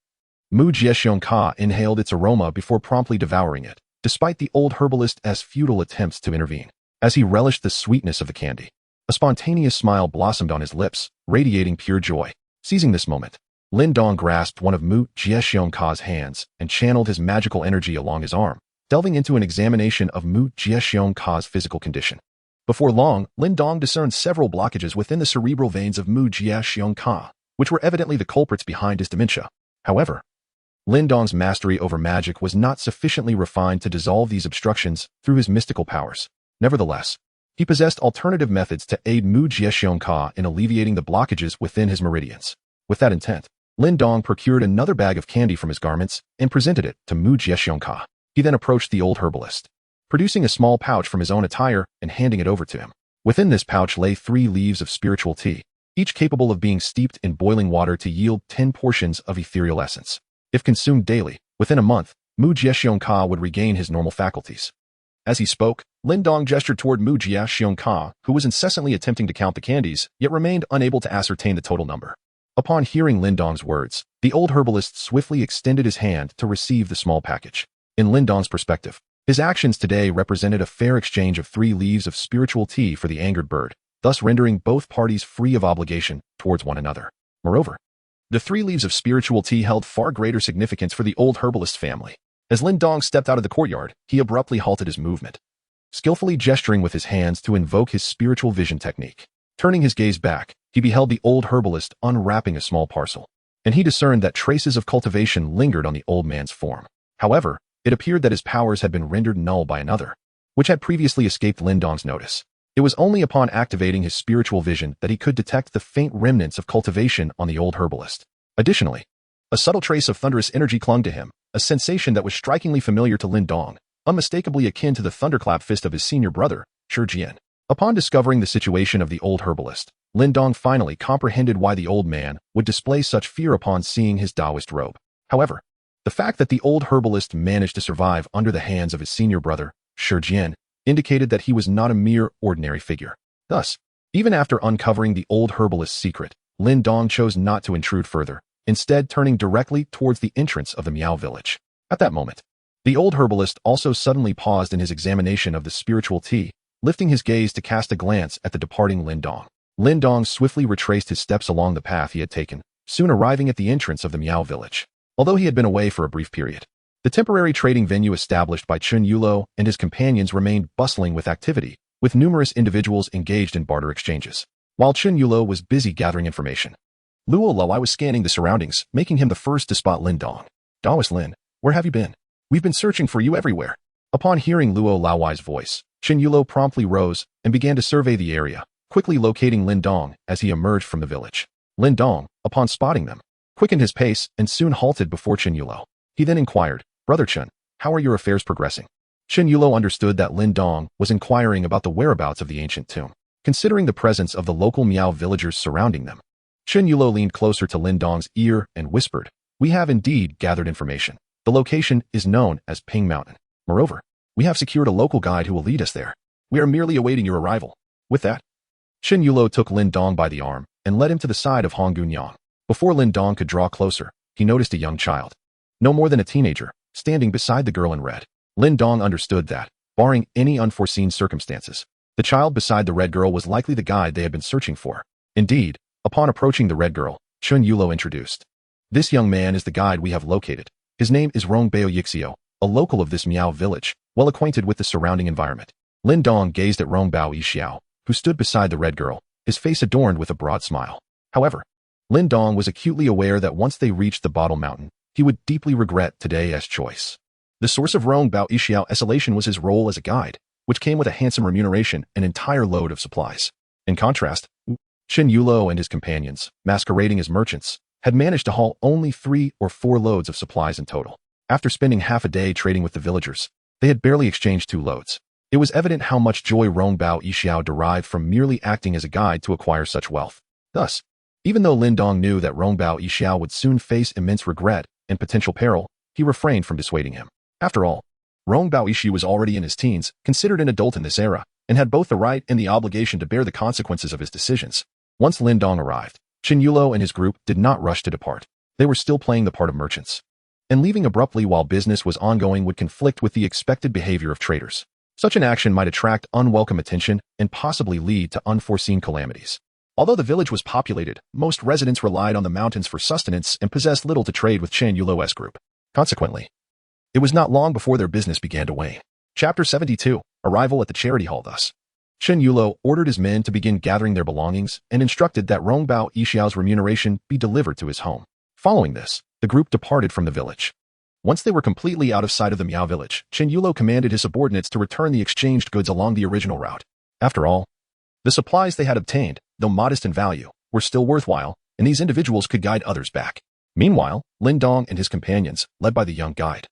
Mu Jia Xiong Ka inhaled its aroma before promptly devouring it, despite the old herbalist's futile attempts to intervene. As he relished the sweetness of the candy, a spontaneous smile blossomed on his lips, radiating pure joy. Seizing this moment, Lin Dong grasped one of Mu Jia Xiong Ka's hands and channeled his magical energy along his arm, delving into an examination of Mu Jia Xiong Ka's physical condition. Before long, Lin Dong discerned several blockages within the cerebral veins of Mu Jia Xiong Ka, which were evidently the culprits behind his dementia. However, Lin Dong's mastery over magic was not sufficiently refined to dissolve these obstructions through his mystical powers. Nevertheless, he possessed alternative methods to aid Mu Jia Xiong Ka in alleviating the blockages within his meridians. With that intent, Lin Dong procured another bag of candy from his garments and presented it to Mu Jia Xiong Ka. He then approached the old herbalist, producing a small pouch from his own attire and handing it over to him. Within this pouch lay 3 leaves of spiritual tea, each capable of being steeped in boiling water to yield 10 portions of ethereal essence. If consumed daily, within a month, Mu Jia Xiong Ka would regain his normal faculties. As he spoke, Lin Dong gestured toward Mu Jia Xiong Ka, who was incessantly attempting to count the candies, yet remained unable to ascertain the total number. Upon hearing Lin Dong's words, the old herbalist swiftly extended his hand to receive the small package. In Lin Dong's perspective, his actions today represented a fair exchange of 3 leaves of spiritual tea for the angered bird, thus rendering both parties free of obligation towards one another. Moreover, the 3 leaves of spiritual tea held far greater significance for the old herbalist family. As Lin Dong stepped out of the courtyard, he abruptly halted his movement, skillfully gesturing with his hands to invoke his spiritual vision technique. Turning his gaze back, he beheld the old herbalist unwrapping a small parcel, and he discerned that traces of cultivation lingered on the old man's form. However, it appeared that his powers had been rendered null by another, which had previously escaped Lin Dong's notice. It was only upon activating his spiritual vision that he could detect the faint remnants of cultivation on the old herbalist. Additionally, a subtle trace of thunderous energy clung to him, a sensation that was strikingly familiar to Lin Dong, unmistakably akin to the thunderclap fist of his senior brother, Shi Jian. Upon discovering the situation of the old herbalist, Lin Dong finally comprehended why the old man would display such fear upon seeing his Taoist robe. However, the fact that the old herbalist managed to survive under the hands of his senior brother, Shi Jian, indicated that he was not a mere ordinary figure. Thus, even after uncovering the old herbalist's secret, Lin Dong chose not to intrude further, instead turning directly towards the entrance of the Miao village. At that moment, the old herbalist also suddenly paused in his examination of the spiritual tea, lifting his gaze to cast a glance at the departing Lin Dong. Lin Dong swiftly retraced his steps along the path he had taken, soon arriving at the entrance of the Miao village. Although he had been away for a brief period, the temporary trading venue established by Chen Yulo and his companions remained bustling with activity, with numerous individuals engaged in barter exchanges. While Chen Yulo was busy gathering information, Luo Luai was scanning the surroundings, making him the first to spot Lin Dong. "Daoist Lin, where have you been? We've been searching for you everywhere." Upon hearing Luo Luai's voice, Chen Yulo promptly rose and began to survey the area, quickly locating Lin Dong as he emerged from the village. Lin Dong, upon spotting them, quickened his pace and soon halted before Chen Yulo. He then inquired, "Brother Chen, how are your affairs progressing?" Chen Yulo understood that Lin Dong was inquiring about the whereabouts of the ancient tomb. Considering the presence of the local Miao villagers surrounding them, Chen Yulo leaned closer to Lin Dong's ear and whispered, "We have indeed gathered information. The location is known as Ping Mountain. Moreover, we have secured a local guide who will lead us there. We are merely awaiting your arrival." With that, Chen Yulo took Lin Dong by the arm and led him to the side of Hong Gunyang. Before Lin Dong could draw closer, he noticed a young child, no more than a teenager, standing beside the girl in red. Lin Dong understood that, barring any unforeseen circumstances, the child beside the red girl was likely the guide they had been searching for. Indeed, upon approaching the red girl, Chen Yulo introduced. This young man is the guide we have located. His name is Rong Bao Yixio, a local of this Miao village, well acquainted with the surrounding environment. Lin Dong gazed at Rong Bao Yixiao, who stood beside the red girl, his face adorned with a broad smile. However, Lin Dong was acutely aware that once they reached the Bottle Mountain, he would deeply regret today's choice. The source of Rong Bao Yixiao's elation was his role as a guide, which came with a handsome remuneration and entire load of supplies. In contrast, Chen Yulo and his companions, masquerading as merchants, had managed to haul only 3 or 4 loads of supplies in total. After spending half a day trading with the villagers, they had barely exchanged 2 loads. It was evident how much joy Rong Bao Yixiao derived from merely acting as a guide to acquire such wealth. Thus, even though Lin Dong knew that Rong Bao Yixiao would soon face immense regret and potential peril, he refrained from dissuading him. After all, Rong Bao Yixiao was already in his teens, considered an adult in this era, and had both the right and the obligation to bear the consequences of his decisions. Once Lin Dong arrived, Chen Yulo and his group did not rush to depart. They were still playing the part of merchants. And leaving abruptly while business was ongoing would conflict with the expected behavior of traders. Such an action might attract unwelcome attention and possibly lead to unforeseen calamities. Although the village was populated, most residents relied on the mountains for sustenance and possessed little to trade with Chen Yulo's group. Consequently, it was not long before their business began to wane. Chapter 72, Arrival at the Charity Hall. Thus, Chen Yulo ordered his men to begin gathering their belongings and instructed that Rong Bao Yixiao's remuneration be delivered to his home. Following this, the group departed from the village. Once they were completely out of sight of the Miao village, Chen Yulo commanded his subordinates to return the exchanged goods along the original route. After all, the supplies they had obtained, though modest in value, were still worthwhile, and these individuals could guide others back. Meanwhile, Lin Dong and his companions, led by the young guide,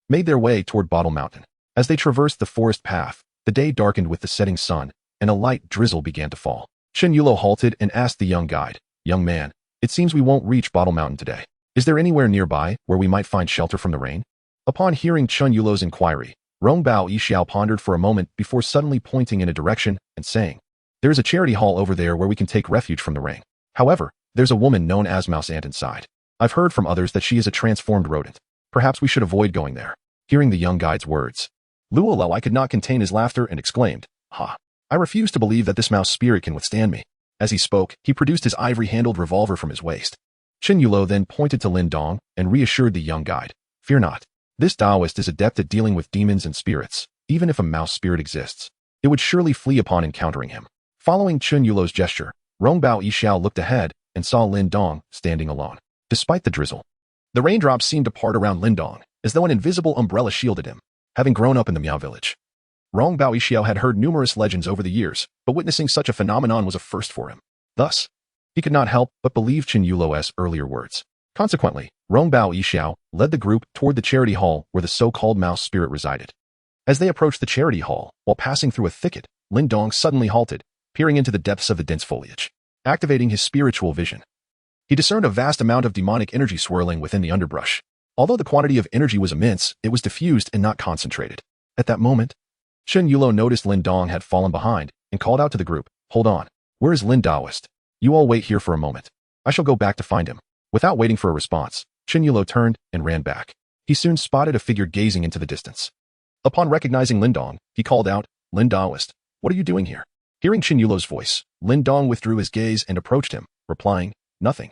made their way toward Bottle Mountain. As they traversed the forest path, the day darkened with the setting sun, and a light drizzle began to fall. Chen Yulo halted and asked the young guide, "Young man, it seems we won't reach Bottle Mountain today. Is there anywhere nearby where we might find shelter from the rain?" Upon hearing Chen Yulo's inquiry, Rong Bao Yixiao pondered for a moment before suddenly pointing in a direction and saying, "There is a charity hall over there where we can take refuge from the rain. However, there's a woman known as Maoshan inside. I've heard from others that she is a transformed rodent. Perhaps we should avoid going there." Hearing the young guide's words, Luo Lao could not contain his laughter and exclaimed, "Ha! I refuse to believe that this mouse spirit can withstand me." As he spoke, he produced his ivory-handled revolver from his waist. Chen Yulo then pointed to Lin Dong and reassured the young guide, "Fear not. This Taoist is adept at dealing with demons and spirits. Even if a mouse spirit exists, it would surely flee upon encountering him." Following Chen Yulo's gesture, Rong Bao Yixiao looked ahead and saw Lin Dong standing alone. Despite the drizzle, the raindrops seemed to part around Lin Dong, as though an invisible umbrella shielded him. Having grown up in the Miao village, Rong Bao Yixiao had heard numerous legends over the years, but witnessing such a phenomenon was a first for him. Thus, he could not help but believe Chen Yulo's earlier words. Consequently, Rong Bao Yixiao led the group toward the charity hall where the so-called mouse spirit resided. As they approached the charity hall, while passing through a thicket, Lin Dong suddenly halted, peering into the depths of the dense foliage. Activating his spiritual vision, he discerned a vast amount of demonic energy swirling within the underbrush. Although the quantity of energy was immense, it was diffused and not concentrated. At that moment, Chen Yulo noticed Lin Dong had fallen behind and called out to the group, "Hold on. Where is Lin Daoist? You all wait here for a moment. I shall go back to find him." Without waiting for a response, Chen Yulo turned and ran back. He soon spotted a figure gazing into the distance. Upon recognizing Lin Dong, he called out, "Lin Daoist, what are you doing here?" Hearing Chen Yulo's voice, Lin Dong withdrew his gaze and approached him, replying, "Nothing.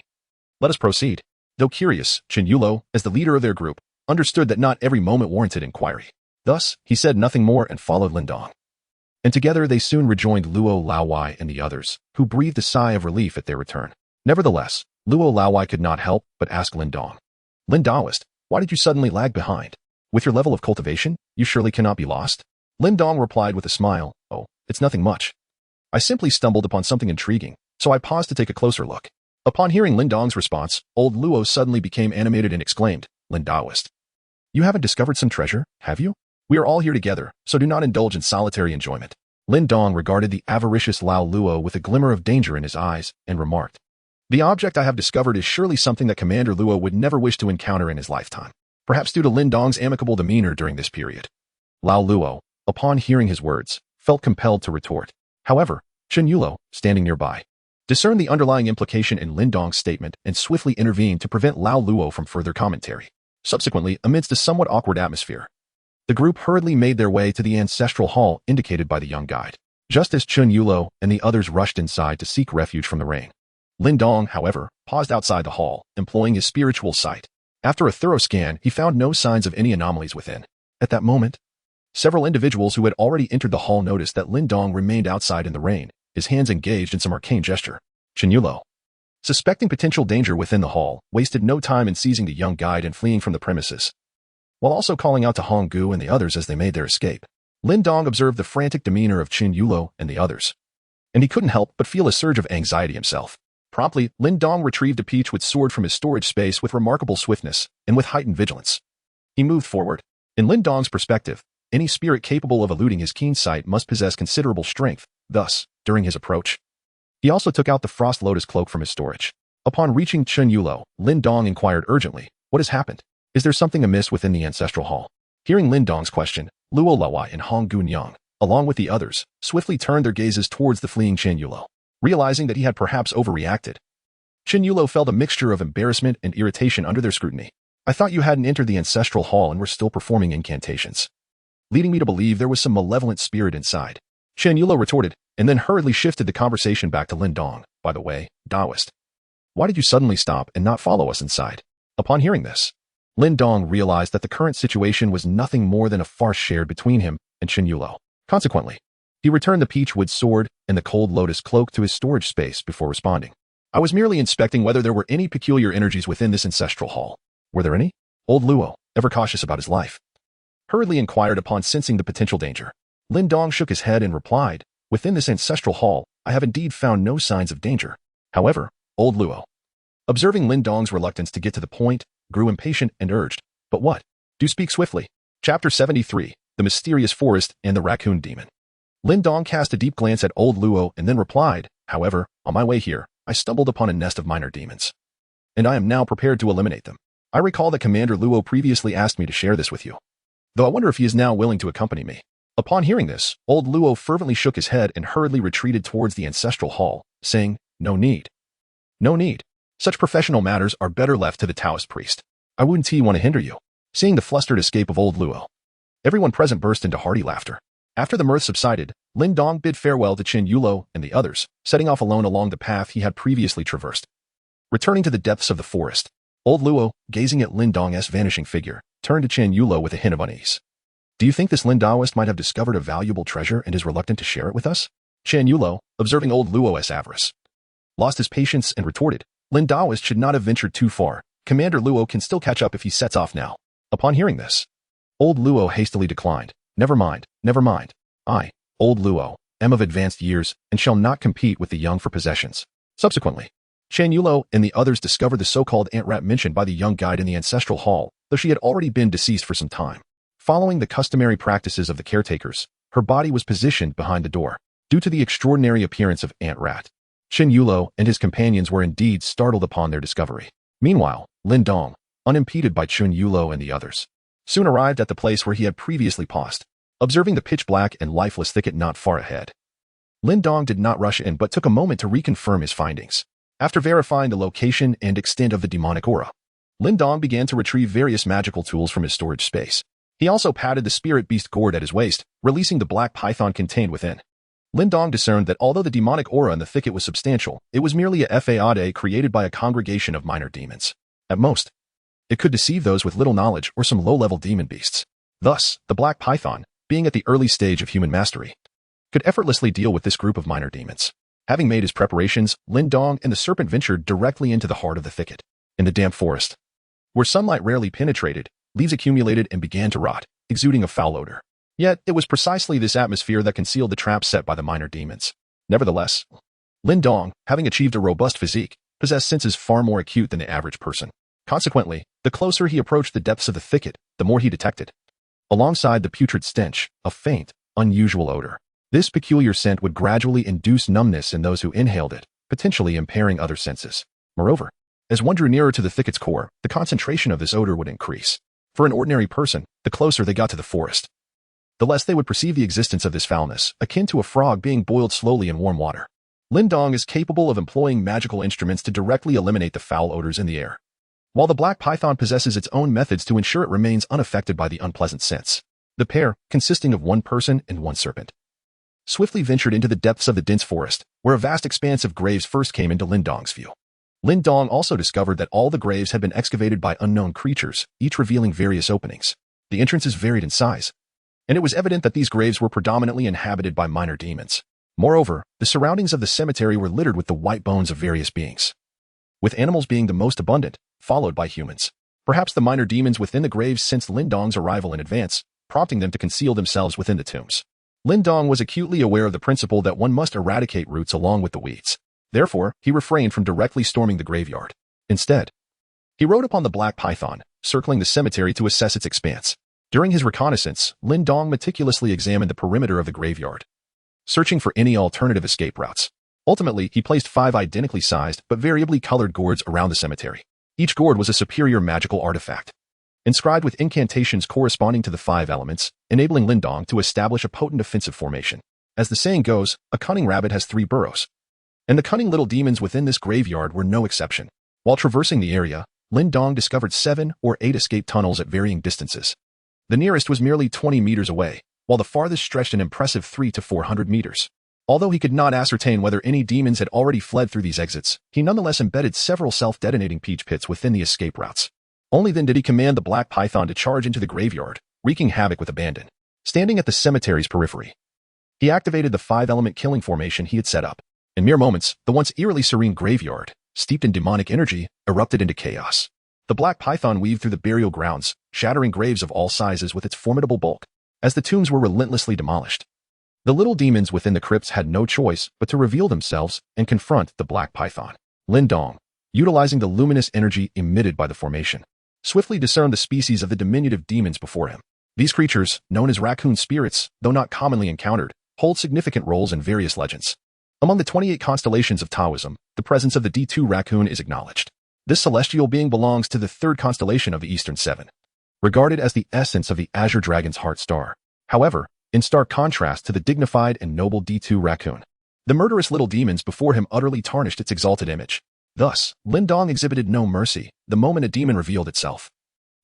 Let us proceed." Though curious, Chen Yulo, as the leader of their group, understood that not every moment warranted inquiry. Thus, he said nothing more and followed Lin Dong. And together they soon rejoined Luo Laowai and the others, who breathed a sigh of relief at their return. Nevertheless, Luo Laowai could not help but ask Lin Dong, "Lin Daoist, why did you suddenly lag behind? With your level of cultivation, you surely cannot be lost?" Lin Dong replied with a smile, "Oh, it's nothing much. I simply stumbled upon something intriguing, so I paused to take a closer look." Upon hearing Lin Dong's response, old Luo suddenly became animated and exclaimed, "Lin Daoist, you haven't discovered some treasure, have you? We are all here together, so do not indulge in solitary enjoyment." Lin Dong regarded the avaricious Lao Luo with a glimmer of danger in his eyes and remarked, "The object I have discovered is surely something that Commander Luo would never wish to encounter in his lifetime, perhaps due to Lin Dong's amicable demeanor during this period." Lao Luo, upon hearing his words, felt compelled to retort. However, Chen Yulo, standing nearby, discerned the underlying implication in Lin Dong's statement and swiftly intervened to prevent Lao Luo from further commentary. Subsequently, amidst a somewhat awkward atmosphere, the group hurriedly made their way to the ancestral hall indicated by the young guide. Just as Chen Yulo and the others rushed inside to seek refuge from the rain, Lin Dong, however, paused outside the hall, employing his spiritual sight. After a thorough scan, he found no signs of any anomalies within. At that moment, several individuals who had already entered the hall noticed that Lin Dong remained outside in the rain, his hands engaged in some arcane gesture. Chen Yulo, suspecting potential danger within the hall, wasted no time in seizing the young guide and fleeing from the premises, while also calling out to Hong Gu and the others as they made their escape. Lin Dong observed the frantic demeanor of Chen Yulo and the others, and he couldn't help but feel a surge of anxiety himself. Promptly, Lin Dong retrieved a peach-wood sword from his storage space with remarkable swiftness and with heightened vigilance. He moved forward. In Lin Dong's perspective, any spirit capable of eluding his keen sight must possess considerable strength. Thus, during his approach, he also took out the Frost Lotus cloak from his storage. Upon reaching Chen Yulo, Lin Dong inquired urgently, "What has happened? Is there something amiss within the ancestral hall?" Hearing Lin Dong's question, Luo Lawai and Hong Gunyang, along with the others, swiftly turned their gazes towards the fleeing Chen Yulo, realizing that he had perhaps overreacted. Chen Yulo felt a mixture of embarrassment and irritation under their scrutiny. "I thought you hadn't entered the ancestral hall and were still performing incantations, leading me to believe there was some malevolent spirit inside," Chen Yulo retorted, and then hurriedly shifted the conversation back to Lin Dong. "By the way, Daoist, why did you suddenly stop and not follow us inside?" Upon hearing this, Lin Dong realized that the current situation was nothing more than a farce shared between him and Chen Yulo. Consequently, he returned the peach-wood sword and the cold lotus cloak to his storage space before responding. "I was merely inspecting whether there were any peculiar energies within this ancestral hall." "Were there any?" Old Luo, ever cautious about his life, hurriedly inquired upon sensing the potential danger. Lin Dong shook his head and replied, "Within this ancestral hall, I have indeed found no signs of danger." However, Old Luo, observing Lin Dong's reluctance to get to the point, grew impatient and urged, "But what? Do speak swiftly." Chapter 73, The Mysterious Forest and the Raccoon Demon. Lin Dong cast a deep glance at Old Luo and then replied, "However, on my way here, I stumbled upon a nest of minor demons, and I am now prepared to eliminate them. I recall that Commander Luo previously asked me to share this with you, though I wonder if he is now willing to accompany me." Upon hearing this, Old Luo fervently shook his head and hurriedly retreated towards the ancestral hall, saying, "No need. No need. Such professional matters are better left to the Taoist priest. I wouldn't want to hinder you." Seeing the flustered escape of Old Luo, everyone present burst into hearty laughter. After the mirth subsided, Lin Dong bid farewell to Chen Yulo and the others, setting off alone along the path he had previously traversed. Returning to the depths of the forest, Old Luo, gazing at Lin Dong's vanishing figure, turned to Chen Yulo with a hint of unease. "Do you think this Lin Daoist might have discovered a valuable treasure and is reluctant to share it with us?" Chen Yulo, observing Old Luo's avarice, lost his patience and retorted, "Lin Daoist should not have ventured too far. Commander Luo can still catch up if he sets off now." Upon hearing this, Old Luo hastily declined. Never mind. I, Old Luo, am of advanced years and shall not compete with the young for possessions." Subsequently, Chen Yulo and the others discovered the so-called ant rat mentioned by the young guide in the ancestral hall, though she had already been deceased for some time. Following the customary practices of the caretakers, her body was positioned behind the door. Due to the extraordinary appearance of ant rat, Chen Yulo and his companions were indeed startled upon their discovery. Meanwhile, Lin Dong, unimpeded by Chen Yulo and the others, soon arrived at the place where he had previously paused. Observing the pitch-black and lifeless thicket not far ahead, Lin Dong did not rush in but took a moment to reconfirm his findings. After verifying the location and extent of the demonic aura, Lin Dong began to retrieve various magical tools from his storage space. He also patted the spirit beast gourd at his waist, releasing the black python contained within. Lin Dong discerned that although the demonic aura in the thicket was substantial, it was merely a fade created by a congregation of minor demons. At most, it could deceive those with little knowledge or some low-level demon beasts. Thus, the black python, being at the early stage of human mastery, could effortlessly deal with this group of minor demons. Having made his preparations, Lin Dong and the serpent ventured directly into the heart of the thicket. In the damp forest, where sunlight rarely penetrated, leaves accumulated and began to rot, exuding a foul odor. Yet, it was precisely this atmosphere that concealed the trap set by the minor demons. Nevertheless, Lin Dong, having achieved a robust physique, possessed senses far more acute than the average person. Consequently, the closer he approached the depths of the thicket, the more he detected, alongside the putrid stench, a faint, unusual odor. This peculiar scent would gradually induce numbness in those who inhaled it, potentially impairing other senses. Moreover, as one drew nearer to the thicket's core, the concentration of this odor would increase. For an ordinary person, the closer they got to the forest, the less they would perceive the existence of this foulness, akin to a frog being boiled slowly in warm water. Lin Daoist is capable of employing magical instruments to directly eliminate the foul odors in the air, while the black python possesses its own methods to ensure it remains unaffected by the unpleasant scents. The pair, consisting of one person and one serpent, swiftly ventured into the depths of the dense forest, where a vast expanse of graves first came into Lin Daoist's view. Lin Daoist also discovered that all the graves had been excavated by unknown creatures, each revealing various openings. The entrances varied in size, and it was evident that these graves were predominantly inhabited by minor demons. Moreover, the surroundings of the cemetery were littered with the white bones of various beings, with animals being the most abundant, followed by humans. Perhaps the minor demons within the graves sensed Lin Daoist's arrival in advance, prompting them to conceal themselves within the tombs. Lin Daoist was acutely aware of the principle that one must eradicate roots along with the weeds. Therefore, he refrained from directly storming the graveyard. Instead, he rode upon the black python, circling the cemetery to assess its expanse. During his reconnaissance, Lin Daoist meticulously examined the perimeter of the graveyard, searching for any alternative escape routes. Ultimately, he placed 5 identically sized but variably colored gourds around the cemetery. Each gourd was a superior magical artifact, inscribed with incantations corresponding to the 5 elements, enabling Lin Daoist to establish a potent defensive formation. As the saying goes, a cunning rabbit has 3 burrows, and the cunning little demons within this graveyard were no exception. While traversing the area, Lin Daoist discovered 7 or 8 escape tunnels at varying distances. The nearest was merely 20 meters away, while the farthest stretched an impressive 300 to 400 meters. Although he could not ascertain whether any demons had already fled through these exits, he nonetheless embedded several self-detonating peach pits within the escape routes. Only then did he command the black python to charge into the graveyard, wreaking havoc with abandon. Standing at the cemetery's periphery, he activated the 5-element killing formation he had set up. In mere moments, the once eerily serene graveyard, steeped in demonic energy, erupted into chaos. The black python weaved through the burial grounds, shattering graves of all sizes with its formidable bulk. As the tombs were relentlessly demolished, the little demons within the crypts had no choice but to reveal themselves and confront the black python. Lin Daoist, utilizing the luminous energy emitted by the formation, swiftly discerned the species of the diminutive demons before him. These creatures, known as raccoon spirits, though not commonly encountered, hold significant roles in various legends. Among the 28 constellations of Taoism, the presence of the D2 raccoon is acknowledged. This celestial being belongs to the 3rd constellation of the Eastern Seven, regarded as the essence of the Azure Dragon's heart star. However, in stark contrast to the dignified and noble D2 raccoon, the murderous little demons before him utterly tarnished its exalted image. Thus, Lin Daoist exhibited no mercy the moment a demon revealed itself.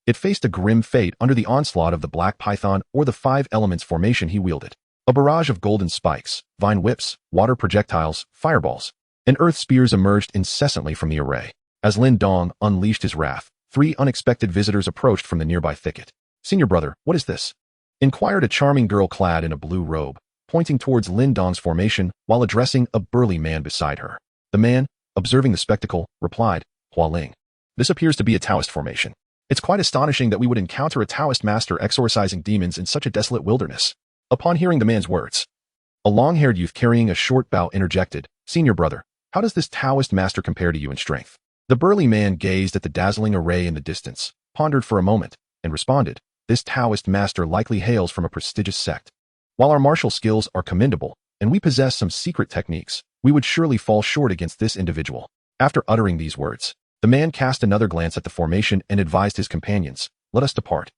It faced a grim fate under the onslaught of the black python or the 5 elements formation he wielded. A barrage of golden spikes, vine whips, water projectiles, fireballs, and earth spears emerged incessantly from the array. As Lin Daoist unleashed his wrath, 3 unexpected visitors approached from the nearby thicket. "Senior brother, what is this?" inquired a charming girl clad in a blue robe, pointing towards Lin Daoist's formation while addressing a burly man beside her. The man, observing the spectacle, replied, "Hua Ling. This appears to be a Taoist formation. It's quite astonishing that we would encounter a Taoist master exorcising demons in such a desolate wilderness." Upon hearing the man's words, a long-haired youth carrying a short bow interjected, "Senior brother, how does this Taoist master compare to you in strength?" The burly man gazed at the dazzling array in the distance, pondered for a moment, and responded, "This Taoist master likely hails from a prestigious sect. While our martial skills are commendable, and we possess some secret techniques, we would surely fall short against this individual." After uttering these words, the man cast another glance at the formation and advised his companions, "Let us depart.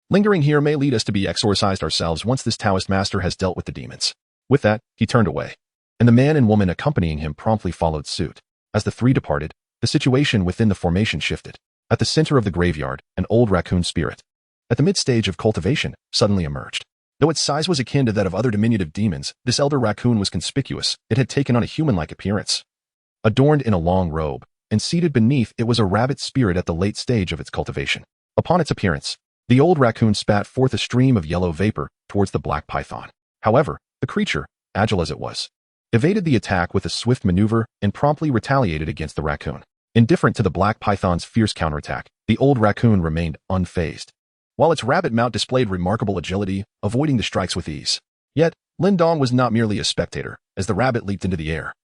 Lingering here may lead us to be exorcised ourselves once this Taoist master has dealt with the demons." With that, he turned away, and the man and woman accompanying him promptly followed suit. As the 3 departed, the situation within the formation shifted. At the center of the graveyard, an old raccoon spirit, at the mid-stage of cultivation, suddenly emerged. Though its size was akin to that of other diminutive demons, this elder raccoon was conspicuous. It had taken on a human-like appearance. Adorned in a long robe, and seated beneath it was a rabbit spirit at the late stage of its cultivation. Upon its appearance, the old raccoon spat forth a stream of yellow vapor towards the black python. However, the creature, agile as it was, evaded the attack with a swift maneuver and promptly retaliated against the raccoon. Indifferent to the black python's fierce counterattack, the old raccoon remained unfazed, while its rabbit mount displayed remarkable agility, avoiding the strikes with ease. Yet, Lin Daoist was not merely a spectator. As the rabbit leaped into the air,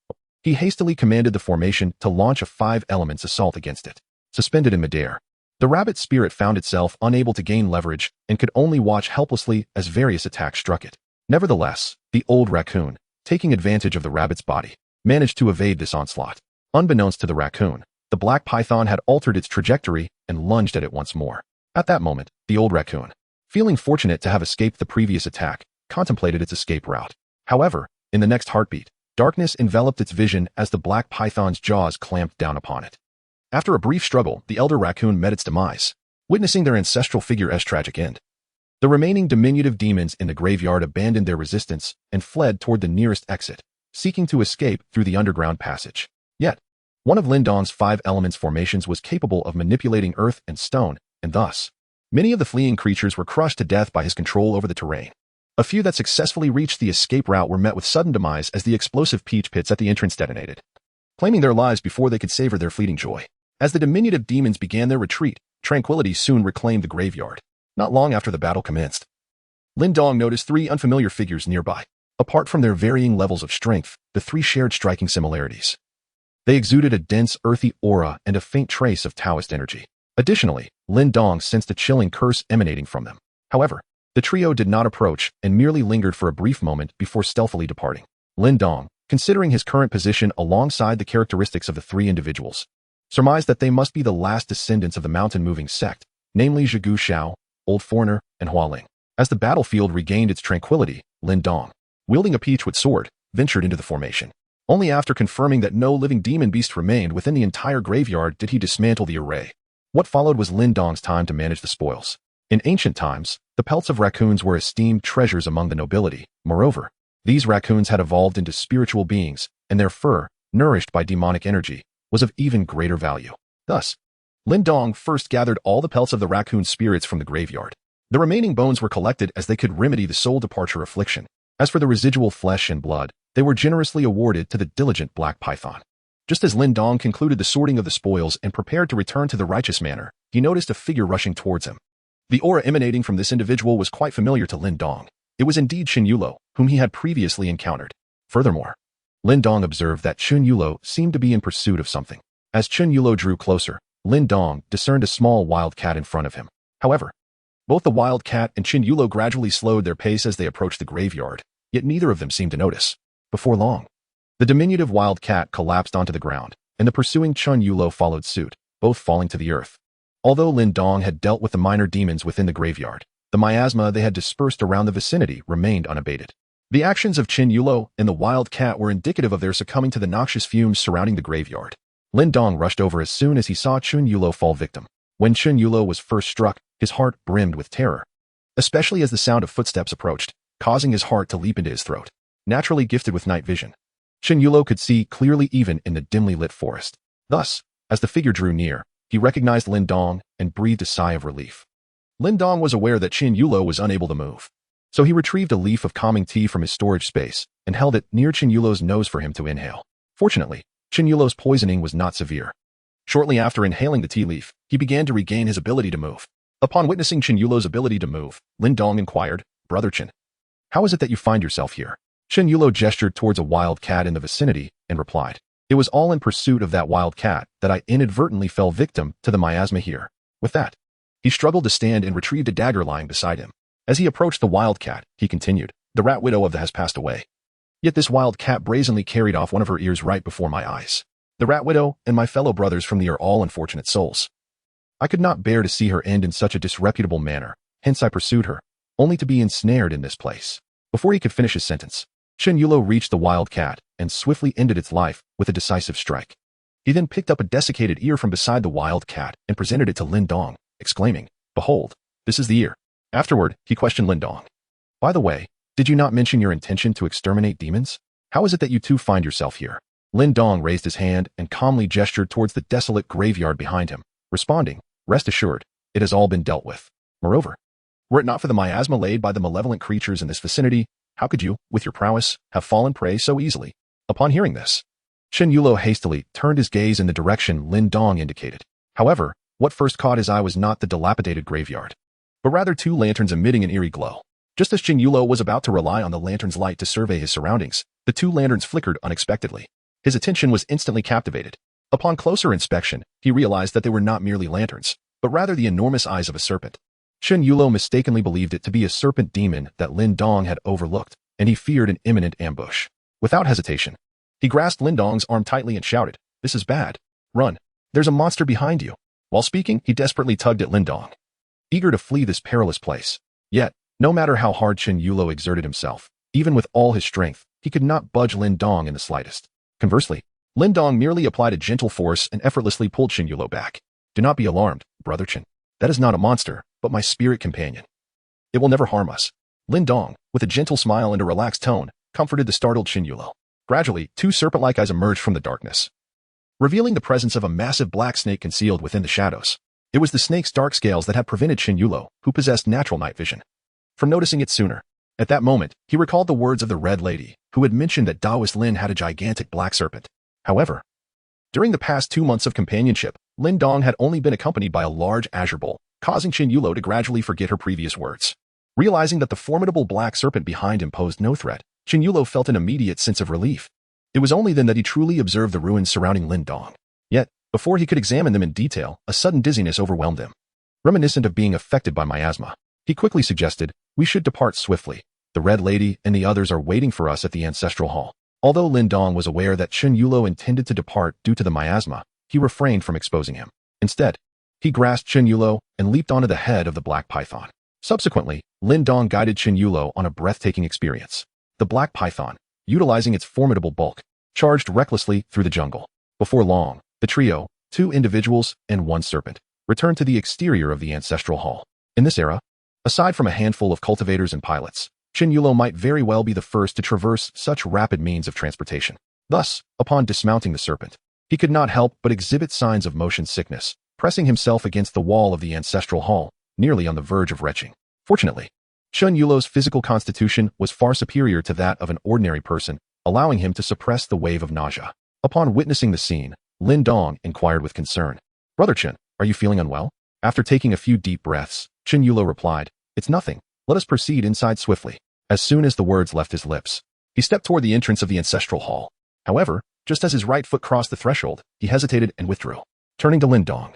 he hastily commanded the formation to launch a 5-elements assault against it. Suspended in midair, the rabbit spirit found itself unable to gain leverage and could only watch helplessly as various attacks struck it. Nevertheless, the old raccoon, taking advantage of the rabbit's body, managed to evade this onslaught. Unbeknownst to the raccoon, the black python had altered its trajectory and lunged at it once more. At that moment, the old raccoon, feeling fortunate to have escaped the previous attack, contemplated its escape route. However, in the next heartbeat, darkness enveloped its vision as the black python's jaws clamped down upon it. After a brief struggle, the elder raccoon met its demise, witnessing their ancestral figure's tragic end. The remaining diminutive demons in the graveyard abandoned their resistance and fled toward the nearest exit, seeking to escape through the underground passage. Yet, one of Lin Daoist's 5 elements formations was capable of manipulating earth and stone, and thus, many of the fleeing creatures were crushed to death by his control over the terrain. A few that successfully reached the escape route were met with sudden demise as the explosive peach pits at the entrance detonated, claiming their lives before they could savor their fleeting joy. As the diminutive demons began their retreat, tranquility soon reclaimed the graveyard. Not long after the battle commenced, Lin Daoist noticed 3 unfamiliar figures nearby. Apart from their varying levels of strength, the 3 shared striking similarities. They exuded a dense, earthy aura and a faint trace of Taoist energy. Additionally, Lin Daoist sensed a chilling curse emanating from them. However, the trio did not approach and merely lingered for a brief moment before stealthily departing. Lin Daoist, considering his current position alongside the characteristics of the 3 individuals, surmised that they must be the last descendants of the mountain-moving sect, namely Zhigu Xiao, Old Foreigner, and Hualing. As the battlefield regained its tranquility, Lin Daoist, wielding a peachwood sword, ventured into the formation. Only after confirming that no living demon beast remained within the entire graveyard did he dismantle the array. What followed was Lin Daoist's time to manage the spoils. In ancient times, the pelts of raccoons were esteemed treasures among the nobility. Moreover, these raccoons had evolved into spiritual beings, and their fur, nourished by demonic energy, was of even greater value. Thus, Lin Daoist first gathered all the pelts of the raccoon spirits from the graveyard. The remaining bones were collected as they could remedy the soul departure affliction. As for the residual flesh and blood, they were generously awarded to the diligent black python. Just as Lin Daoist concluded the sorting of the spoils and prepared to return to the righteous manor, he noticed a figure rushing towards him. The aura emanating from this individual was quite familiar to Lin Daoist. It was indeed Qin Yulo, whom he had previously encountered. Furthermore, Lin Daoist observed that Qin Yulo seemed to be in pursuit of something. As Qin Yulo drew closer, Lin Daoist discerned a small wild cat in front of him. However, both the wild cat and Qin Yulo gradually slowed their pace as they approached the graveyard, yet neither of them seemed to notice. Before long, the diminutive wild cat collapsed onto the ground, and the pursuing Qin Yulo followed suit, both falling to the earth. Although Lin Daoist had dealt with the minor demons within the graveyard, the miasma they had dispersed around the vicinity remained unabated. The actions of Qin Yulo and the wild cat were indicative of their succumbing to the noxious fumes surrounding the graveyard. Lin Daoist rushed over as soon as he saw Qin Yulo fall victim. When Qin Yulo was first struck, his heart brimmed with terror, especially as the sound of footsteps approached, causing his heart to leap into his throat. Naturally gifted with night vision, Qin Yulo could see clearly even in the dimly lit forest. Thus, as the figure drew near, he recognized Lin Daoist and breathed a sigh of relief. Lin Daoist was aware that Qin Yulo was unable to move, so he retrieved a leaf of calming tea from his storage space and held it near Qin Yulo's nose for him to inhale. Fortunately, Qin Yulo's poisoning was not severe. Shortly after inhaling the tea leaf, he began to regain his ability to move. Upon witnessing Qin Yulo's ability to move, Lin Daoist inquired, "Brother Qin, how is it that you find yourself here?" Qin Yulo gestured towards a wild cat in the vicinity and replied, "It was all in pursuit of that wild cat that I inadvertently fell victim to the miasma here." With that, he struggled to stand and retrieved a dagger lying beside him. As he approached the wild cat, he continued, "The rat widow of the has passed away. Yet this wild cat brazenly carried off one of her ears right before my eyes. The rat widow and my fellow brothers from thee are all unfortunate souls. I could not bear to see her end in such a disreputable manner, hence I pursued her, only to be ensnared in this place." Before he could finish his sentence, Qin Yulo reached the wild cat and swiftly ended its life with a decisive strike. He then picked up a desiccated ear from beside the wild cat and presented it to Lin Daoist, exclaiming, "Behold, this is the ear." Afterward, he questioned Lin Daoist, "By the way, did you not mention your intention to exterminate demons? How is it that you two find yourself here?" Lin Daoist raised his hand and calmly gestured towards the desolate graveyard behind him, responding, "Rest assured, it has all been dealt with. Moreover, were it not for the miasma laid by the malevolent creatures in this vicinity, how could you, with your prowess, have fallen prey so easily?" Upon hearing this, Qin Yulo hastily turned his gaze in the direction Lin Daoist indicated. However, what first caught his eye was not the dilapidated graveyard, but rather 2 lanterns emitting an eerie glow. Just as Qin Yulo was about to rely on the lantern's light to survey his surroundings, the 2 lanterns flickered unexpectedly. His attention was instantly captivated. Upon closer inspection, he realized that they were not merely lanterns, but rather the enormous eyes of a serpent. Qin Yulo mistakenly believed it to be a serpent demon that Lin Daoist had overlooked, and he feared an imminent ambush. Without hesitation, he grasped Lin Daoist's arm tightly and shouted, "This is bad. Run. There's a monster behind you." While speaking, he desperately tugged at Lin Daoist, eager to flee this perilous place. Yet, no matter how hard Chen Yulo exerted himself, even with all his strength, he could not budge Lin Dong in the slightest. Conversely, Lin Dong merely applied a gentle force and effortlessly pulled Chen Yulo back. Do not be alarmed, brother Chen. That is not a monster, but my spirit companion. It will never harm us. Lin Dong, with a gentle smile and a relaxed tone, comforted the startled Chen Yulo. Gradually, two serpent-like eyes emerged from the darkness, revealing the presence of a massive black snake concealed within the shadows. It was the snake's dark scales that had prevented Chen Yulo, who possessed natural night vision, from noticing it sooner. At that moment, he recalled the words of the Red Lady, who had mentioned that Daoist Lin had a gigantic black serpent. However, during the past 2 months of companionship, Lin Dong had only been accompanied by a large azure bull, causing Chen Yulo to gradually forget her previous words. Realizing that the formidable black serpent behind him posed no threat, Chen Yulo felt an immediate sense of relief. It was only then that he truly observed the ruins surrounding Lin Dong. Yet, before he could examine them in detail, a sudden dizziness overwhelmed him. Reminiscent of being affected by miasma, he quickly suggested, "We should depart swiftly. The Red Lady and the others are waiting for us at the ancestral hall." Although Lin Dong was aware that Chen Yulo intended to depart due to the miasma, he refrained from exposing him. Instead, he grasped Chen Yulo and leaped onto the head of the black python. Subsequently, Lin Dong guided Chen Yulo on a breathtaking experience. The black python, utilizing its formidable bulk, charged recklessly through the jungle. Before long, the trio, 2 individuals and 1 serpent, returned to the exterior of the ancestral hall. In this era, aside from a handful of cultivators and pilots, Chen Yulo might very well be the first to traverse such rapid means of transportation. Thus, upon dismounting the serpent, he could not help but exhibit signs of motion sickness, pressing himself against the wall of the ancestral hall, nearly on the verge of retching. Fortunately, Chen Yulo's physical constitution was far superior to that of an ordinary person, allowing him to suppress the wave of nausea. Upon witnessing the scene, Lin Dong inquired with concern, "Brother Chen, are you feeling unwell?" After taking a few deep breaths, Chen Yulo replied, "It's nothing. Let us proceed inside swiftly." As soon as the words left his lips, he stepped toward the entrance of the ancestral hall. However, just as his right foot crossed the threshold, he hesitated and withdrew. Turning to Lin Dong,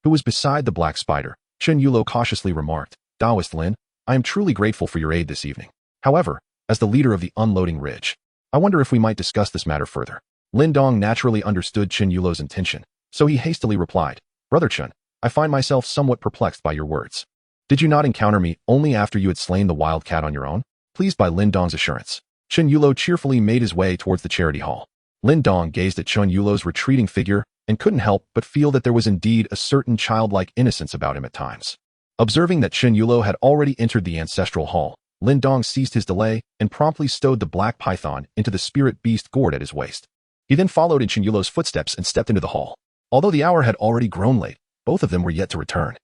who was beside the black spider, Chen Yulo cautiously remarked, "Daoist Lin, I am truly grateful for your aid this evening. However, as the leader of the unloading ridge, I wonder if we might discuss this matter further." Lin Dong naturally understood Chen Yulo's intention, so he hastily replied, "Brother Chen, I find myself somewhat perplexed by your words. Did you not encounter me only after you had slain the wild cat on your own?" Pleased by Lin Dong's assurance, Chen Yulo cheerfully made his way towards the charity hall. Lin Dong gazed at Chen Yulo's retreating figure and couldn't help but feel that there was indeed a certain childlike innocence about him at times. Observing that Chen Yulo had already entered the ancestral hall, Lin Dong ceased his delay and promptly stowed the black python into the spirit beast gourd at his waist. He then followed in Chen Yulo's footsteps and stepped into the hall. Although the hour had already grown late, both of them were yet to return.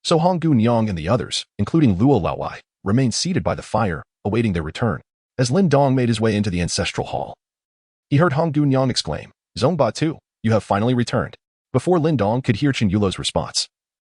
So Honggu Nyang and the others, including Luo Laowai, remained seated by the fire, awaiting their return. As Lin Dong made his way into the ancestral hall, he heard Honggu Nyang exclaim, "Zongba Tu, you have finally returned." Before Lin Dong could hear Chen Yulo's response,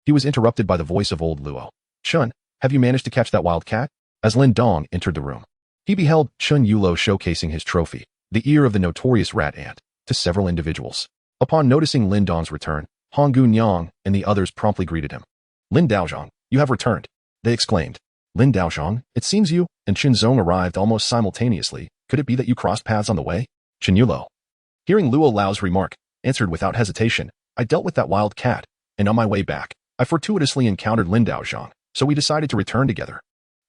he was interrupted by the voice of old Luo. "Chun, have you managed to catch that wild cat?" As Lin Dong entered the room, he beheld Chen Yulo showcasing his trophy, the ear of the notorious rat ant, to several individuals. Upon noticing Lin Dong's return, Honggu Nyang and the others promptly greeted him. "Lin Daozhong, you have returned," they exclaimed. "Lin Daozhong, it seems you and Chen Zong arrived almost simultaneously. Could it be that you crossed paths on the way?" Chen Yulo, hearing Luo Lao's remark, answered without hesitation, "I dealt with that wild cat, and on my way back, I fortuitously encountered Lin Daozhong, so we decided to return together."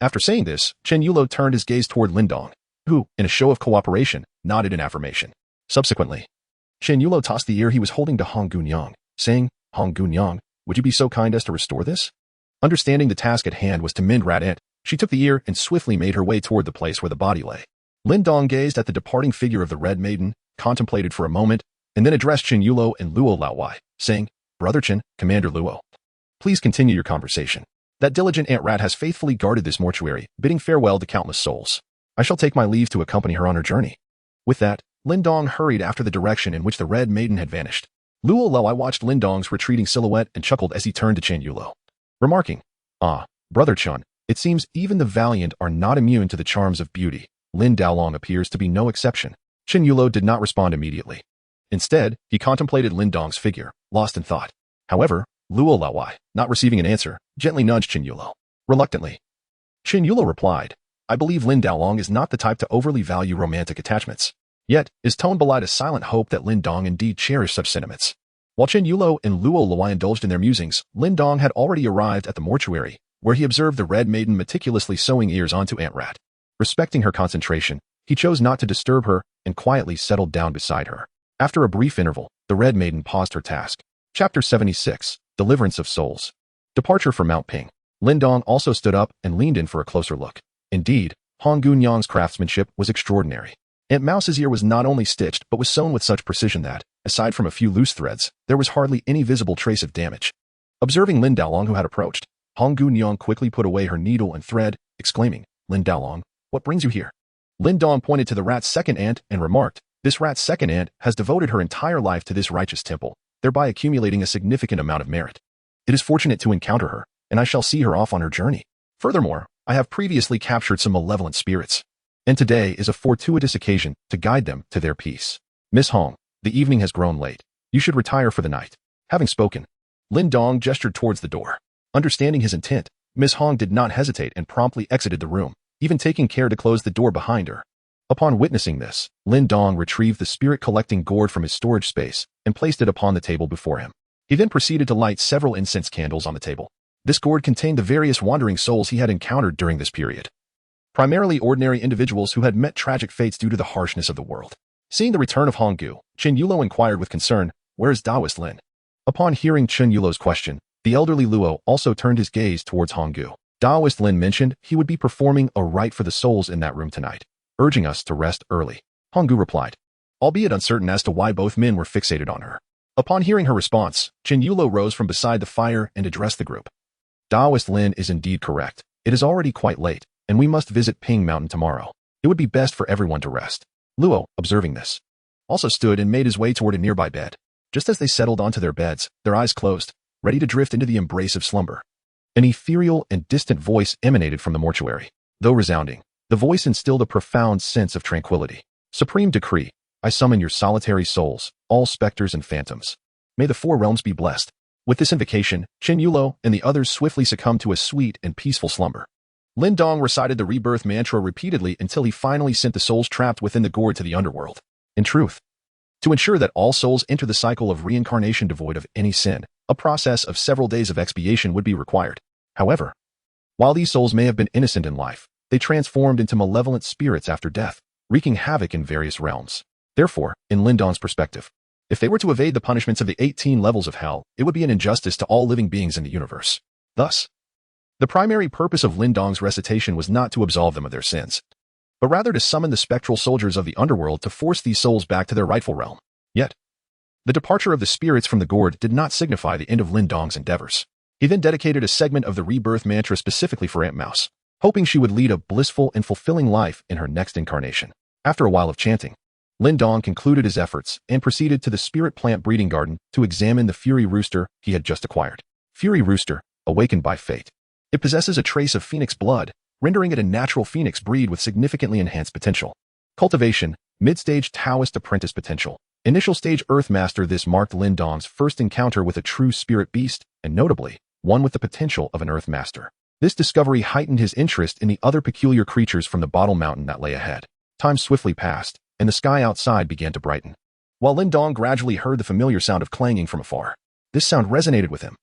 After saying this, Chen Yulo turned his gaze toward Lin Dong, who, in a show of cooperation, nodded in affirmation. Subsequently, Chen Yulo tossed the ear he was holding to Honggu Nyang, saying, "Honggu Nyang, would you be so kind as to restore this?" Understanding the task at hand was to mend rat ant, she took the ear and swiftly made her way toward the place where the body lay. Lin Dong gazed at the departing figure of the Red Maiden, contemplated for a moment, and then addressed Chen Yulo and Luo Laowai, saying, "Brother Chen, Commander Luo, please continue your conversation. That diligent ant rat has faithfully guarded this mortuary, bidding farewell to countless souls. I shall take my leave to accompany her on her journey." With that, Lin Dong hurried after the direction in which the Red Maiden had vanished. Luo Laowai watched Lin Dong's retreating silhouette and chuckled as he turned to Chen Yulo, remarking, "Ah, Brother Chun, it seems even the valiant are not immune to the charms of beauty. Lin Daolong appears to be no exception." Chen Yulo did not respond immediately. Instead, he contemplated Lin Dong's figure, lost in thought. However, Luo Laowai, not receiving an answer, gently nudged Chen Yulo. Reluctantly, Chen Yulo replied, "I believe Lin Daolong is not the type to overly value romantic attachments." Yet, his tone belied a silent hope that Lin Dong indeed cherished such sentiments. While Chen Yulo and Luo Laowai indulged in their musings, Lin Dong had already arrived at the mortuary, where he observed the Red Maiden meticulously sewing ears onto Aunt Rat. Respecting her concentration, he chose not to disturb her and quietly settled down beside her. After a brief interval, the Red Maiden paused her task. Chapter 76, Deliverance of Souls. Departure for Mount Ping. Lin Dong also stood up and leaned in for a closer look. Indeed, Hong Gunyang's craftsmanship was extraordinary. Aunt Mouse's ear was not only stitched but was sewn with such precision that, aside from a few loose threads, there was hardly any visible trace of damage. Observing Lin Daolong who had approached, Hong Gunyang quickly put away her needle and thread, exclaiming, "Lin Daolong, what brings you here?" Lin Dong pointed to the rat's second aunt and remarked, "This rat's second aunt has devoted her entire life to this righteous temple, thereby accumulating a significant amount of merit. It is fortunate to encounter her, and I shall see her off on her journey. Furthermore, I have previously captured some malevolent spirits, and today is a fortuitous occasion to guide them to their peace. Miss Hong, the evening has grown late. You should retire for the night." Having spoken, Lin Dong gestured towards the door. Understanding his intent, Miss Hong did not hesitate and promptly exited the room, even taking care to close the door behind her. Upon witnessing this, Lin Dong retrieved the spirit-collecting gourd from his storage space and placed it upon the table before him. He then proceeded to light several incense candles on the table. This gourd contained the various wandering souls he had encountered during this period. Primarily ordinary individuals who had met tragic fates due to the harshness of the world. Seeing the return of Honggu, Chen Yulo inquired with concern, "Where is Daoist Lin?" Upon hearing Chen Yulo's question, the elderly Luo also turned his gaze towards Honggu. Daoist Lin mentioned he would be performing a rite for the souls in that room tonight, urging us to rest early. Honggu replied, albeit uncertain as to why both men were fixated on her. Upon hearing her response, Chen Yulo rose from beside the fire and addressed the group. "Daoist Lin is indeed correct. It is already quite late, and we must visit Ping Mountain tomorrow. It would be best for everyone to rest." Luo, observing this, also stood and made his way toward a nearby bed. Just as they settled onto their beds, their eyes closed, ready to drift into the embrace of slumber, an ethereal and distant voice emanated from the mortuary. Though resounding, the voice instilled a profound sense of tranquility. "Supreme decree, I summon your solitary souls, all specters and phantoms. May the four realms be blessed." With this invocation, Chen Yulo and the others swiftly succumbed to a sweet and peaceful slumber. Lin Dong recited the rebirth mantra repeatedly until he finally sent the souls trapped within the gourd to the underworld. In truth, to ensure that all souls enter the cycle of reincarnation devoid of any sin, a process of several days of expiation would be required. However, while these souls may have been innocent in life, they transformed into malevolent spirits after death, wreaking havoc in various realms. Therefore, in Lin Dong's perspective, if they were to evade the punishments of the 18 levels of hell, it would be an injustice to all living beings in the universe. Thus, the primary purpose of Lin Dong's recitation was not to absolve them of their sins, but rather to summon the spectral soldiers of the underworld to force these souls back to their rightful realm. Yet, the departure of the spirits from the gourd did not signify the end of Lin Dong's endeavors. He then dedicated a segment of the rebirth mantra specifically for Aunt Mouse, hoping she would lead a blissful and fulfilling life in her next incarnation. After a while of chanting, Lin Dong concluded his efforts and proceeded to the spirit plant breeding garden to examine the Fury Rooster he had just acquired. Fury Rooster, awakened by fate. It possesses a trace of phoenix blood, rendering it a natural phoenix breed with significantly enhanced potential. Cultivation, mid-stage Taoist apprentice potential. Initial stage Earth Master. This marked Lin Dong's first encounter with a true spirit beast, and notably, one with the potential of an Earth Master. This discovery heightened his interest in the other peculiar creatures from the Bottle Mountain that lay ahead. Time swiftly passed, and the sky outside began to brighten, while Lin Dong gradually heard the familiar sound of clanging from afar. This sound resonated with him,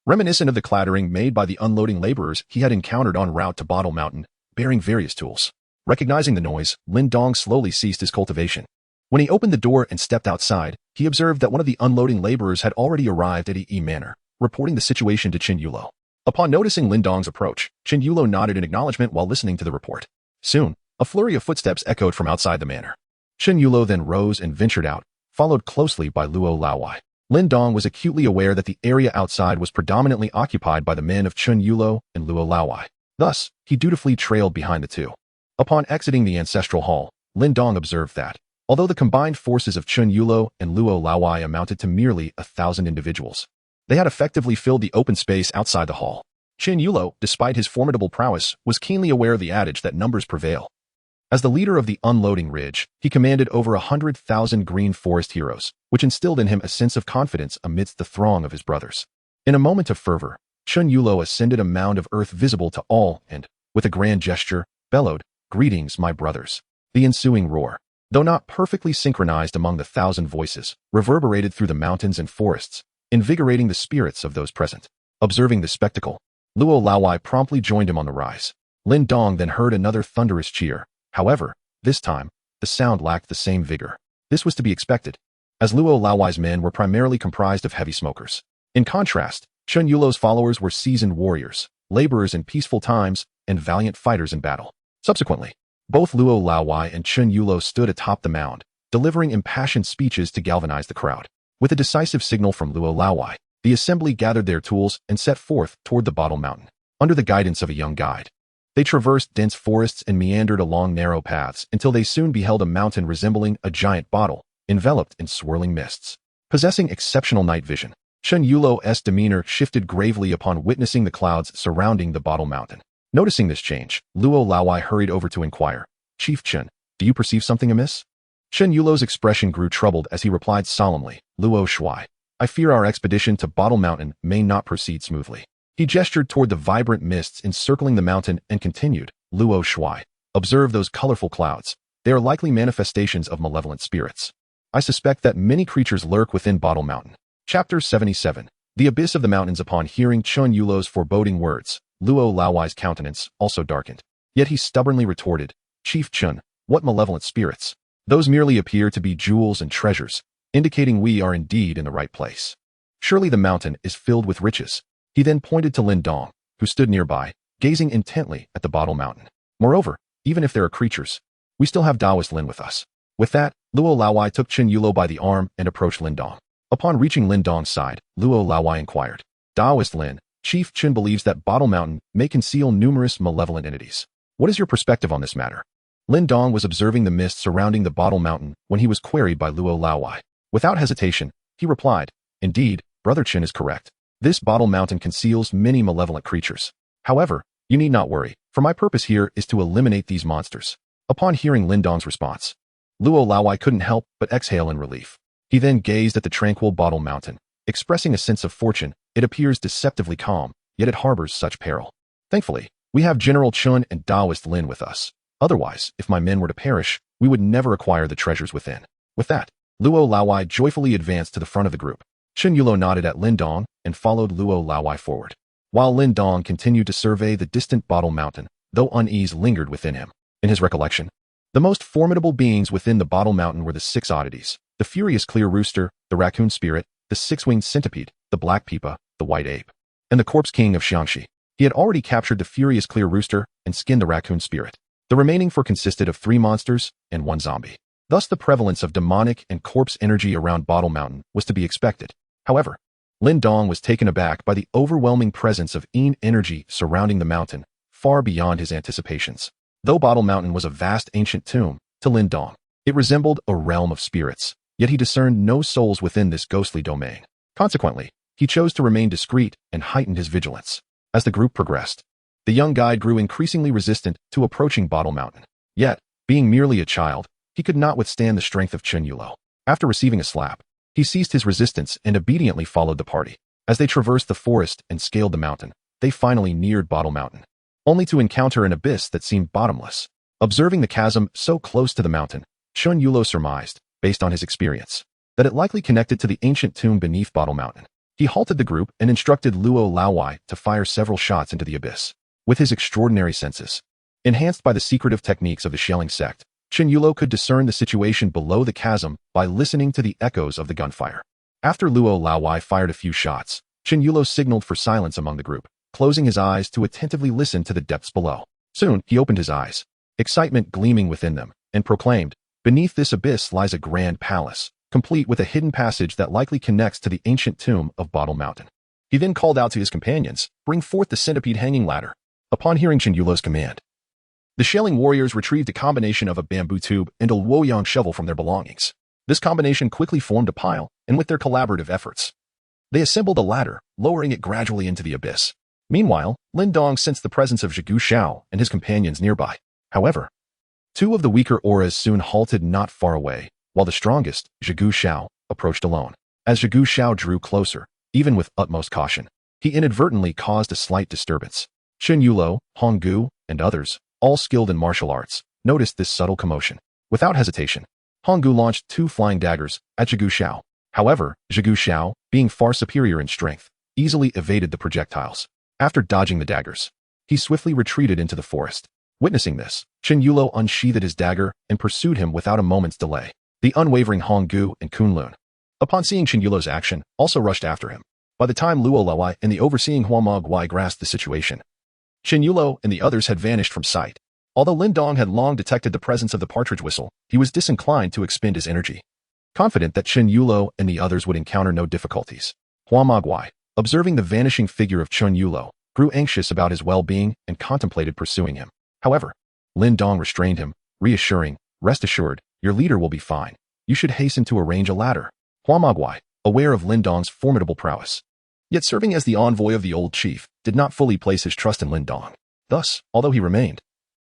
reminiscent of the clattering made by the unloading laborers he had encountered en route to Bottle Mountain, bearing various tools. Recognizing the noise, Lin Dong slowly ceased his cultivation. When he opened the door and stepped outside, he observed that one of the unloading laborers had already arrived at E Manor, reporting the situation to Chen Yulo. Upon noticing Lin Dong's approach, Chen Yulo nodded in acknowledgement while listening to the report. Soon, a flurry of footsteps echoed from outside the manor. Chen Yulo then rose and ventured out, followed closely by Luo Laowai. Lin Dong was acutely aware that the area outside was predominantly occupied by the men of Chen Yulo and Luo Laowai. Thus, he dutifully trailed behind the two. Upon exiting the ancestral hall, Lin Dong observed that, although the combined forces of Chen Yulo and Luo Laowai amounted to merely 1,000 individuals, they had effectively filled the open space outside the hall. Chen Yulo, despite his formidable prowess, was keenly aware of the adage that numbers prevail. As the leader of the unloading ridge, he commanded over 100,000 green forest heroes, which instilled in him a sense of confidence amidst the throng of his brothers. In a moment of fervor, Chen Yulo ascended a mound of earth visible to all and, with a grand gesture, bellowed, "Greetings, my brothers." The ensuing roar, though not perfectly synchronized among the 1,000 voices, reverberated through the mountains and forests, invigorating the spirits of those present. Observing this spectacle, Luo Laowai promptly joined him on the rise. Lin Dong then heard another thunderous cheer. However, this time, the sound lacked the same vigor. This was to be expected, as Luo Laowai's men were primarily comprised of heavy smokers. In contrast, Chen Yulo's followers were seasoned warriors, laborers in peaceful times, and valiant fighters in battle. Subsequently, both Luo Laowai and Chen Yulo stood atop the mound, delivering impassioned speeches to galvanize the crowd. With a decisive signal from Luo Laowai, the assembly gathered their tools and set forth toward the Bottle Mountain, under the guidance of a young guide. They traversed dense forests and meandered along narrow paths until they soon beheld a mountain resembling a giant bottle, enveloped in swirling mists. Possessing exceptional night vision, Chen Yulo's demeanor shifted gravely upon witnessing the clouds surrounding the Bottle Mountain. Noticing this change, Luo Laowai hurried over to inquire, "Chief Chen, do you perceive something amiss?" Chen Yulo's expression grew troubled as he replied solemnly, "Luo Shuai, I fear our expedition to Bottle Mountain may not proceed smoothly." He gestured toward the vibrant mists encircling the mountain and continued, "Luo Shuai, observe those colorful clouds. They are likely manifestations of malevolent spirits. I suspect that many creatures lurk within Bottle Mountain." Chapter 77. The Abyss of the Mountains. Upon hearing Chen Yulo's foreboding words, Luo Laowai's countenance also darkened. Yet he stubbornly retorted, "Chief Chen, what malevolent spirits? Those merely appear to be jewels and treasures, indicating we are indeed in the right place. Surely the mountain is filled with riches." He then pointed to Lin Dong, who stood nearby, gazing intently at the Bottle Mountain. "Moreover, even if there are creatures, we still have Daoist Lin with us." With that, Luo Laowai took Chen Yulo by the arm and approached Lin Dong. Upon reaching Lin Dong's side, Luo Laowai inquired, "Daoist Lin, Chief Chen believes that Bottle Mountain may conceal numerous malevolent entities. What is your perspective on this matter?" Lin Dong was observing the mist surrounding the Bottle Mountain when he was queried by Luo Laowai. Without hesitation, he replied, "Indeed, Brother Chen is correct. This Bottle Mountain conceals many malevolent creatures. However, you need not worry, for my purpose here is to eliminate these monsters." Upon hearing Lin Dong's response, Luo Laowai couldn't help but exhale in relief. He then gazed at the tranquil Bottle Mountain, expressing a sense of fortune. It appears deceptively calm, yet it harbors such peril. Thankfully, we have General Chun and Daoist Lin with us. Otherwise, if my men were to perish, we would never acquire the treasures within. With that, Luo Laowai joyfully advanced to the front of the group. Chen Yulo nodded at Lin Dong and followed Luo Laowai forward, while Lin Dong continued to survey the distant Bottle Mountain, though unease lingered within him. In his recollection, the most formidable beings within the Bottle Mountain were the six oddities: the furious clear rooster, the raccoon spirit, the six-winged centipede, the black pipa, the white ape, and the corpse king of Xiangxi. He had already captured the furious clear rooster and skinned the raccoon spirit. The remaining four consisted of 3 monsters and 1 zombie. Thus the prevalence of demonic and corpse energy around Bottle Mountain was to be expected. However, Lin Dong was taken aback by the overwhelming presence of Yin energy surrounding the mountain, far beyond his anticipations. Though Bottle Mountain was a vast ancient tomb, to Lin Dong, it resembled a realm of spirits, yet he discerned no souls within this ghostly domain. Consequently, he chose to remain discreet and heightened his vigilance. As the group progressed, the young guide grew increasingly resistant to approaching Bottle Mountain. Yet, being merely a child, he could not withstand the strength of Chen Yulo. After receiving a slap, he ceased his resistance and obediently followed the party. As they traversed the forest and scaled the mountain, they finally neared Bottle Mountain, only to encounter an abyss that seemed bottomless. Observing the chasm so close to the mountain, Chen Yulo surmised, based on his experience, that it likely connected to the ancient tomb beneath Bottle Mountain. He halted the group and instructed Luo Laowai to fire several shots into the abyss. With his extraordinary senses, enhanced by the secretive techniques of the Shelling sect, Chen Yulo could discern the situation below the chasm by listening to the echoes of the gunfire. After Luo Laowai fired a few shots, Chen Yulo signaled for silence among the group, closing his eyes to attentively listen to the depths below. Soon, he opened his eyes, excitement gleaming within them, and proclaimed, "Beneath this abyss lies a grand palace, complete with a hidden passage that likely connects to the ancient tomb of Bottle Mountain." He then called out to his companions, "Bring forth the centipede hanging ladder." Upon hearing Chen Yulo's command, the Shelling warriors retrieved a combination of a bamboo tube and a Luoyang shovel from their belongings. This combination quickly formed a pile, and with their collaborative efforts, they assembled a ladder, lowering it gradually into the abyss. Meanwhile, Lin Dong sensed the presence of Zhigu Xiao and his companions nearby. However, 2 of the weaker auras soon halted not far away, while the strongest, Zhigu Xiao, approached alone. As Zhigu Xiao drew closer, even with utmost caution, he inadvertently caused a slight disturbance. Chen Yulo, Honggu, and others, all skilled in martial arts, noticed this subtle commotion. Without hesitation, Honggu launched 2 flying daggers at Zhigu Xiao. However, Zhigu Xiao, being far superior in strength, easily evaded the projectiles. After dodging the daggers, he swiftly retreated into the forest. Witnessing this, Chen Yulo unsheathed his dagger and pursued him without a moment's delay. The unwavering Honggu and Kunlun, upon seeing Chen Yulo's action, also rushed after him. By the time Luo Lawai and the overseeing Hua Guai grasped the situation, Chen Yulo and the others had vanished from sight. Although Lin Dong had long detected the presence of the partridge whistle, he was disinclined to expend his energy, confident that Chen Yulo and the others would encounter no difficulties. Hua Guai, observing the vanishing figure of Chen Yulo, grew anxious about his well-being and contemplated pursuing him. However, Lin Dong restrained him, reassuring, "Rest assured, your leader will be fine. You should hasten to arrange a ladder." Hua Guai, aware of Lin Dong's formidable prowess, yet serving as the envoy of the old chief, did not fully place his trust in Lin Dong. Thus, although he remained,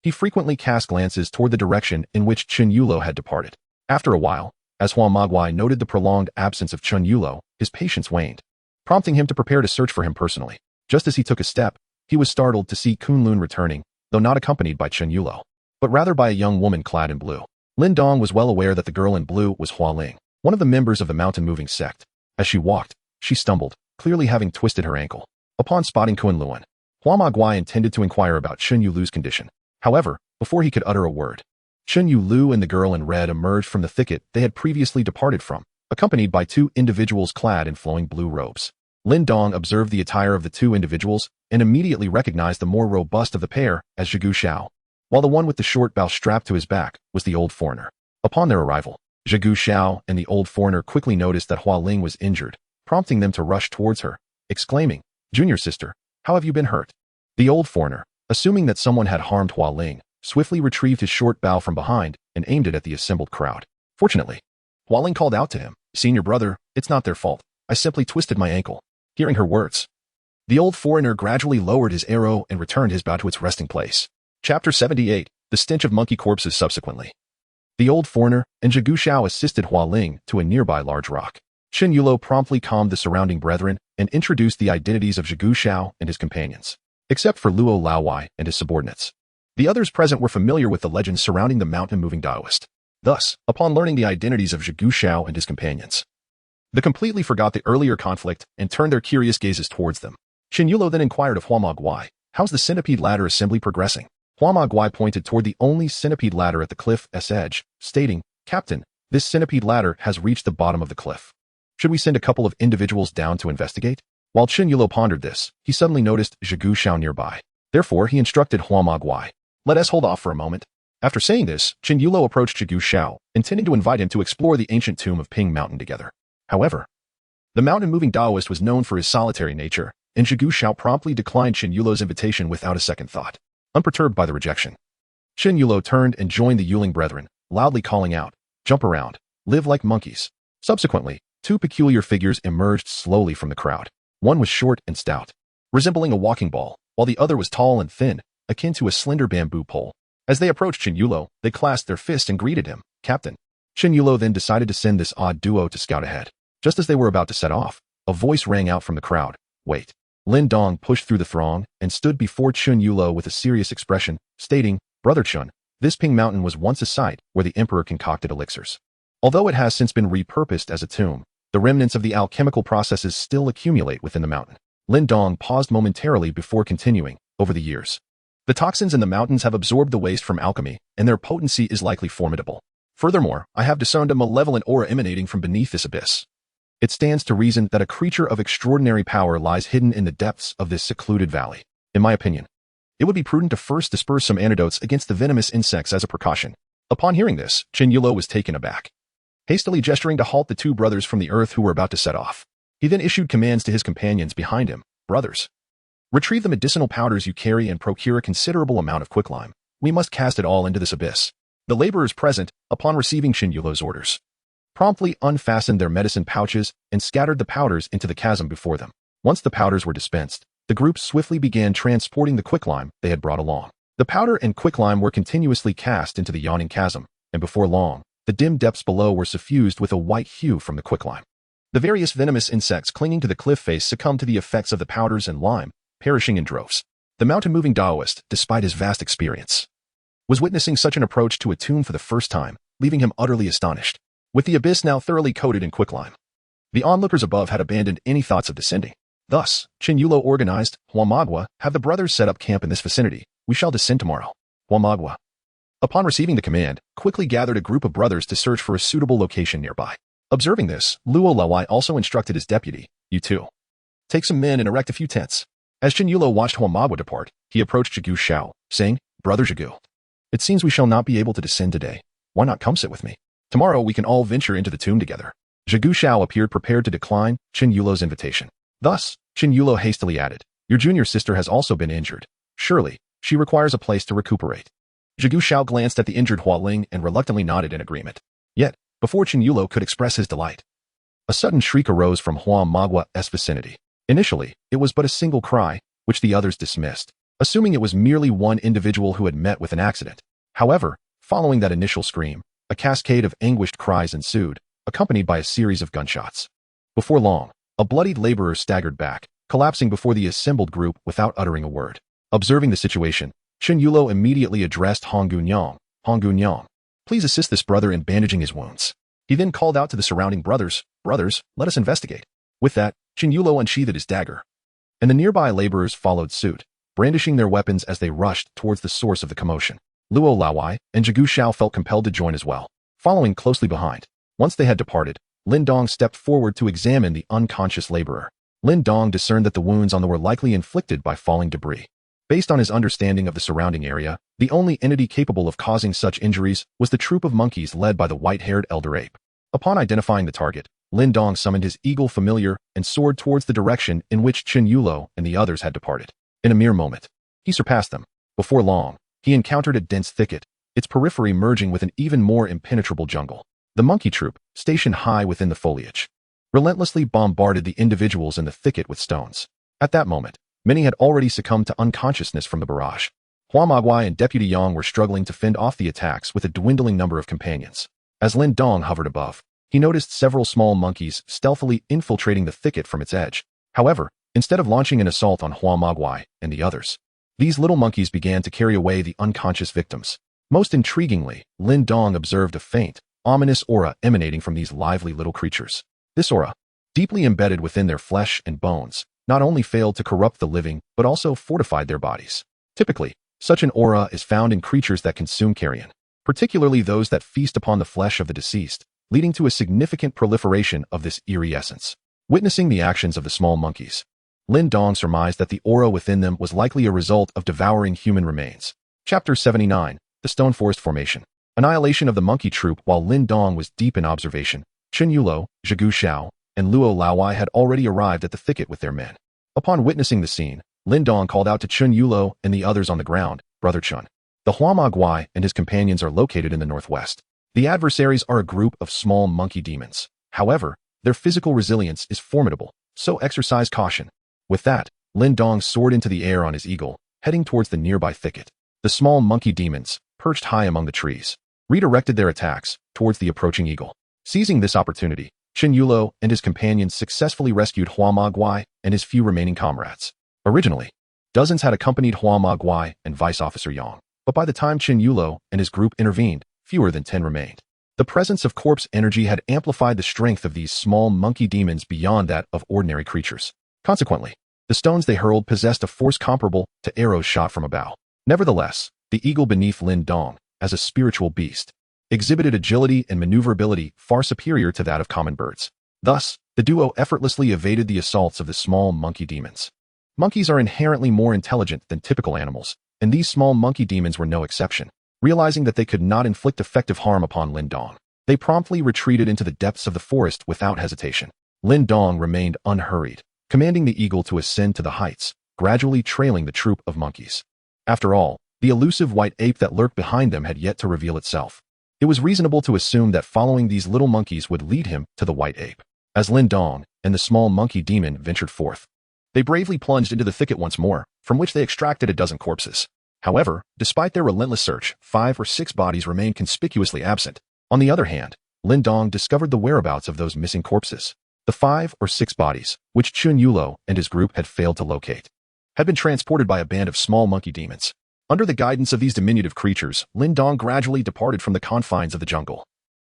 he frequently cast glances toward the direction in which Chen Yulo had departed. After a while, as Hua Guai noted the prolonged absence of Chen Yulo, his patience waned, prompting him to prepare to search for him personally. Just as he took a step, he was startled to see Kunlun returning, though not accompanied by Chen Yulo, but rather by a young woman clad in blue. Lin Dong was well aware that the girl in blue was Hua Ling, one of the members of the mountain-moving sect. As she walked, she stumbled, clearly having twisted her ankle. Upon spotting Kunlun, Hua Guai intended to inquire about Chen Yulu's condition. However, before he could utter a word, Chen Yulu and the girl in red emerged from the thicket they had previously departed from, accompanied by two individuals clad in flowing blue robes. Lin Dong observed the attire of the two individuals and immediately recognized the more robust of the pair as Zhigu Xiao, while the one with the short bow strapped to his back was the old foreigner. Upon their arrival, Zhigu Xiao and the old foreigner quickly noticed that Hua Ling was injured, prompting them to rush towards her, exclaiming, "Junior sister, how have you been hurt?" The old foreigner, assuming that someone had harmed Hua Ling, swiftly retrieved his short bow from behind and aimed it at the assembled crowd. Fortunately, Hua Ling called out to him, "Senior brother, it's not their fault. I simply twisted my ankle." Hearing her words, the old foreigner gradually lowered his arrow and returned his bow to its resting place. Chapter 78, The Stench of Monkey Corpses. Subsequently, the old foreigner and Zhigu Xiao assisted Hua Ling to a nearby large rock. Chen Yulo promptly calmed the surrounding brethren and introduced the identities of Zhigu Xiao and his companions, except for Luo Laowai and his subordinates. The others present were familiar with the legends surrounding the mountain-moving Daoist. Thus, upon learning the identities of Zhigu Xiao and his companions, they completely forgot the earlier conflict and turned their curious gazes towards them. Chen Yulo then inquired of Hua Guai, "How's the centipede ladder assembly progressing?" Hua Guai pointed toward the only centipede ladder at the cliff's edge, stating, "Captain, this centipede ladder has reached the bottom of the cliff. Should we send a couple of individuals down to investigate?" While Chen Yulo pondered this, he suddenly noticed Zhigu Xiao nearby. Therefore, he instructed Hua Guai, "Let us hold off for a moment." After saying this, Chen Yulo approached Zhigu Xiao, intending to invite him to explore the ancient tomb of Ping Mountain together. However, the mountain-moving Daoist was known for his solitary nature, and Zhigu Xiao promptly declined Chen Yulo's invitation without a second thought. Unperturbed by the rejection, Chen Yulo turned and joined the Yuling brethren, loudly calling out, "Jump around, live like monkeys." Subsequently, two peculiar figures emerged slowly from the crowd. One was short and stout, resembling a walking ball, while the other was tall and thin, akin to a slender bamboo pole. As they approached Chen Yulo, they clasped their fists and greeted him, "Captain." Chen Yulo then decided to send this odd duo to scout ahead. Just as they were about to set off, a voice rang out from the crowd, "Wait." Lin Dong pushed through the throng and stood before Chen Yulo with a serious expression, stating, "Brother Chen, this Ping Mountain was once a site where the emperor concocted elixirs. Although it has since been repurposed as a tomb, the remnants of the alchemical processes still accumulate within the mountain." Lin Dong paused momentarily before continuing, "Over the years, the toxins in the mountains have absorbed the waste from alchemy, and their potency is likely formidable. Furthermore, I have discerned a malevolent aura emanating from beneath this abyss. It stands to reason that a creature of extraordinary power lies hidden in the depths of this secluded valley. In my opinion, it would be prudent to first disperse some antidotes against the venomous insects as a precaution." Upon hearing this, Chen Yulo was taken aback, hastily gesturing to halt the two brothers from the earth who were about to set off. He then issued commands to his companions behind him, "Brothers, retrieve the medicinal powders you carry and procure a considerable amount of quicklime. We must cast it all into this abyss." The laborers present, upon receiving Chen Yulo's orders, promptly unfastened their medicine pouches and scattered the powders into the chasm before them. Once the powders were dispensed, the group swiftly began transporting the quicklime they had brought along. The powder and quicklime were continuously cast into the yawning chasm, and before long, the dim depths below were suffused with a white hue from the quicklime. The various venomous insects clinging to the cliff face succumbed to the effects of the powders and lime, perishing in droves. The mountain-moving Daoist, despite his vast experience, was witnessing such an approach to a tomb for the first time, leaving him utterly astonished. With the abyss now thoroughly coated in quicklime, the onlookers above had abandoned any thoughts of descending. Thus, Qin Yulo organized, Huamagua, have the brothers set up camp in this vicinity. We shall descend tomorrow. Huamagua, upon receiving the command, quickly gathered a group of brothers to search for a suitable location nearby. Observing this, Luo Lawai also instructed his deputy, "You too. Take some men and erect a few tents." As Qin Yulo watched Huamagua depart, he approached Zhigu Shao, saying, "Brother Zhigu, it seems we shall not be able to descend today. Why not come sit with me? Tomorrow we can all venture into the tomb together." Zhigu Shao appeared prepared to decline Qin Yulo's invitation. Thus, Qin Yulo hastily added, "Your junior sister has also been injured. Surely, she requires a place to recuperate." Zhigu Shao glanced at the injured Hua Ling and reluctantly nodded in agreement. Yet, before Qin Yulo could express his delight, a sudden shriek arose from Huamagua's vicinity. Initially, it was but a single cry, which the others dismissed, assuming it was merely one individual who had met with an accident. However, following that initial scream, a cascade of anguished cries ensued, accompanied by a series of gunshots. Before long, a bloodied laborer staggered back, collapsing before the assembled group without uttering a word. Observing the situation, Qin Yulo immediately addressed Honggunyang. "Honggunyang, please assist this brother in bandaging his wounds." He then called out to the surrounding brothers, "Brothers, let us investigate." With that, Qin Yulo unsheathed his dagger, and the nearby laborers followed suit, brandishing their weapons as they rushed towards the source of the commotion. Luo Lawai and Zhigu Shao felt compelled to join as well, following closely behind. Once they had departed, Lin Dong stepped forward to examine the unconscious laborer. Lin Dong discerned that the wounds on them were likely inflicted by falling debris. Based on his understanding of the surrounding area, the only entity capable of causing such injuries was the troop of monkeys led by the white-haired elder ape. Upon identifying the target, Lin Dong summoned his eagle familiar and soared towards the direction in which Qin Yulo and the others had departed. In a mere moment, he surpassed them. Before long, he encountered a dense thicket, its periphery merging with an even more impenetrable jungle. The monkey troop, stationed high within the foliage, relentlessly bombarded the individuals in the thicket with stones. At that moment, many had already succumbed to unconsciousness from the barrage. Huamagua and Deputy Yang were struggling to fend off the attacks with a dwindling number of companions. As Lin Dong hovered above, he noticed several small monkeys stealthily infiltrating the thicket from its edge. However, instead of launching an assault on Huamagua and the others, these little monkeys began to carry away the unconscious victims. Most intriguingly, Lin Dong observed a faint, ominous aura emanating from these lively little creatures. This aura, deeply embedded within their flesh and bones, not only failed to corrupt the living, but also fortified their bodies. Typically, such an aura is found in creatures that consume carrion, particularly those that feast upon the flesh of the deceased, leading to a significant proliferation of this eerie essence. Witnessing the actions of the small monkeys, Lin Dong surmised that the aura within them was likely a result of devouring human remains. Chapter 79, The Stone Forest Formation. Annihilation of the monkey troop. While Lin Dong was deep in observation, Qin Yulo, Zhigu Shao, and Luo Lawai had already arrived at the thicket with their men. Upon witnessing the scene, Lin Dong called out to Qin Yulo and the others on the ground, "Brother Chun, the Huamagua and his companions are located in the northwest. The adversaries are a group of small monkey demons. However, their physical resilience is formidable, so exercise caution." With that, Lin Dong soared into the air on his eagle, heading towards the nearby thicket. The small monkey demons, perched high among the trees, redirected their attacks towards the approaching eagle. Seizing this opportunity, Qin Yulo and his companions successfully rescued Huamagua and his few remaining comrades. Originally, dozens had accompanied Huamagua and Vice Officer Yang, but by the time Qin Yulo and his group intervened, fewer than 10 remained. The presence of corpse energy had amplified the strength of these small monkey demons beyond that of ordinary creatures. Consequently, the stones they hurled possessed a force comparable to arrows shot from a bow. Nevertheless, the eagle beneath Lin Dong, as a spiritual beast, exhibited agility and maneuverability far superior to that of common birds. Thus, the duo effortlessly evaded the assaults of the small monkey demons. Monkeys are inherently more intelligent than typical animals, and these small monkey demons were no exception. Realizing that they could not inflict effective harm upon Lin Dong, they promptly retreated into the depths of the forest without hesitation. Lin Dong remained unhurried, commanding the eagle to ascend to the heights, gradually trailing the troop of monkeys. After all, the elusive white ape that lurked behind them had yet to reveal itself. It was reasonable to assume that following these little monkeys would lead him to the white ape. As Lin Dong and the small monkey demon ventured forth, they bravely plunged into the thicket once more, from which they extracted a dozen corpses. However, despite their relentless search, 5 or 6 bodies remained conspicuously absent. On the other hand, Lin Dong discovered the whereabouts of those missing corpses. The 5 or 6 bodies, which Qin Yulo and his group had failed to locate, had been transported by a band of small monkey demons. Under the guidance of these diminutive creatures, Lin Dong gradually departed from the confines of the jungle,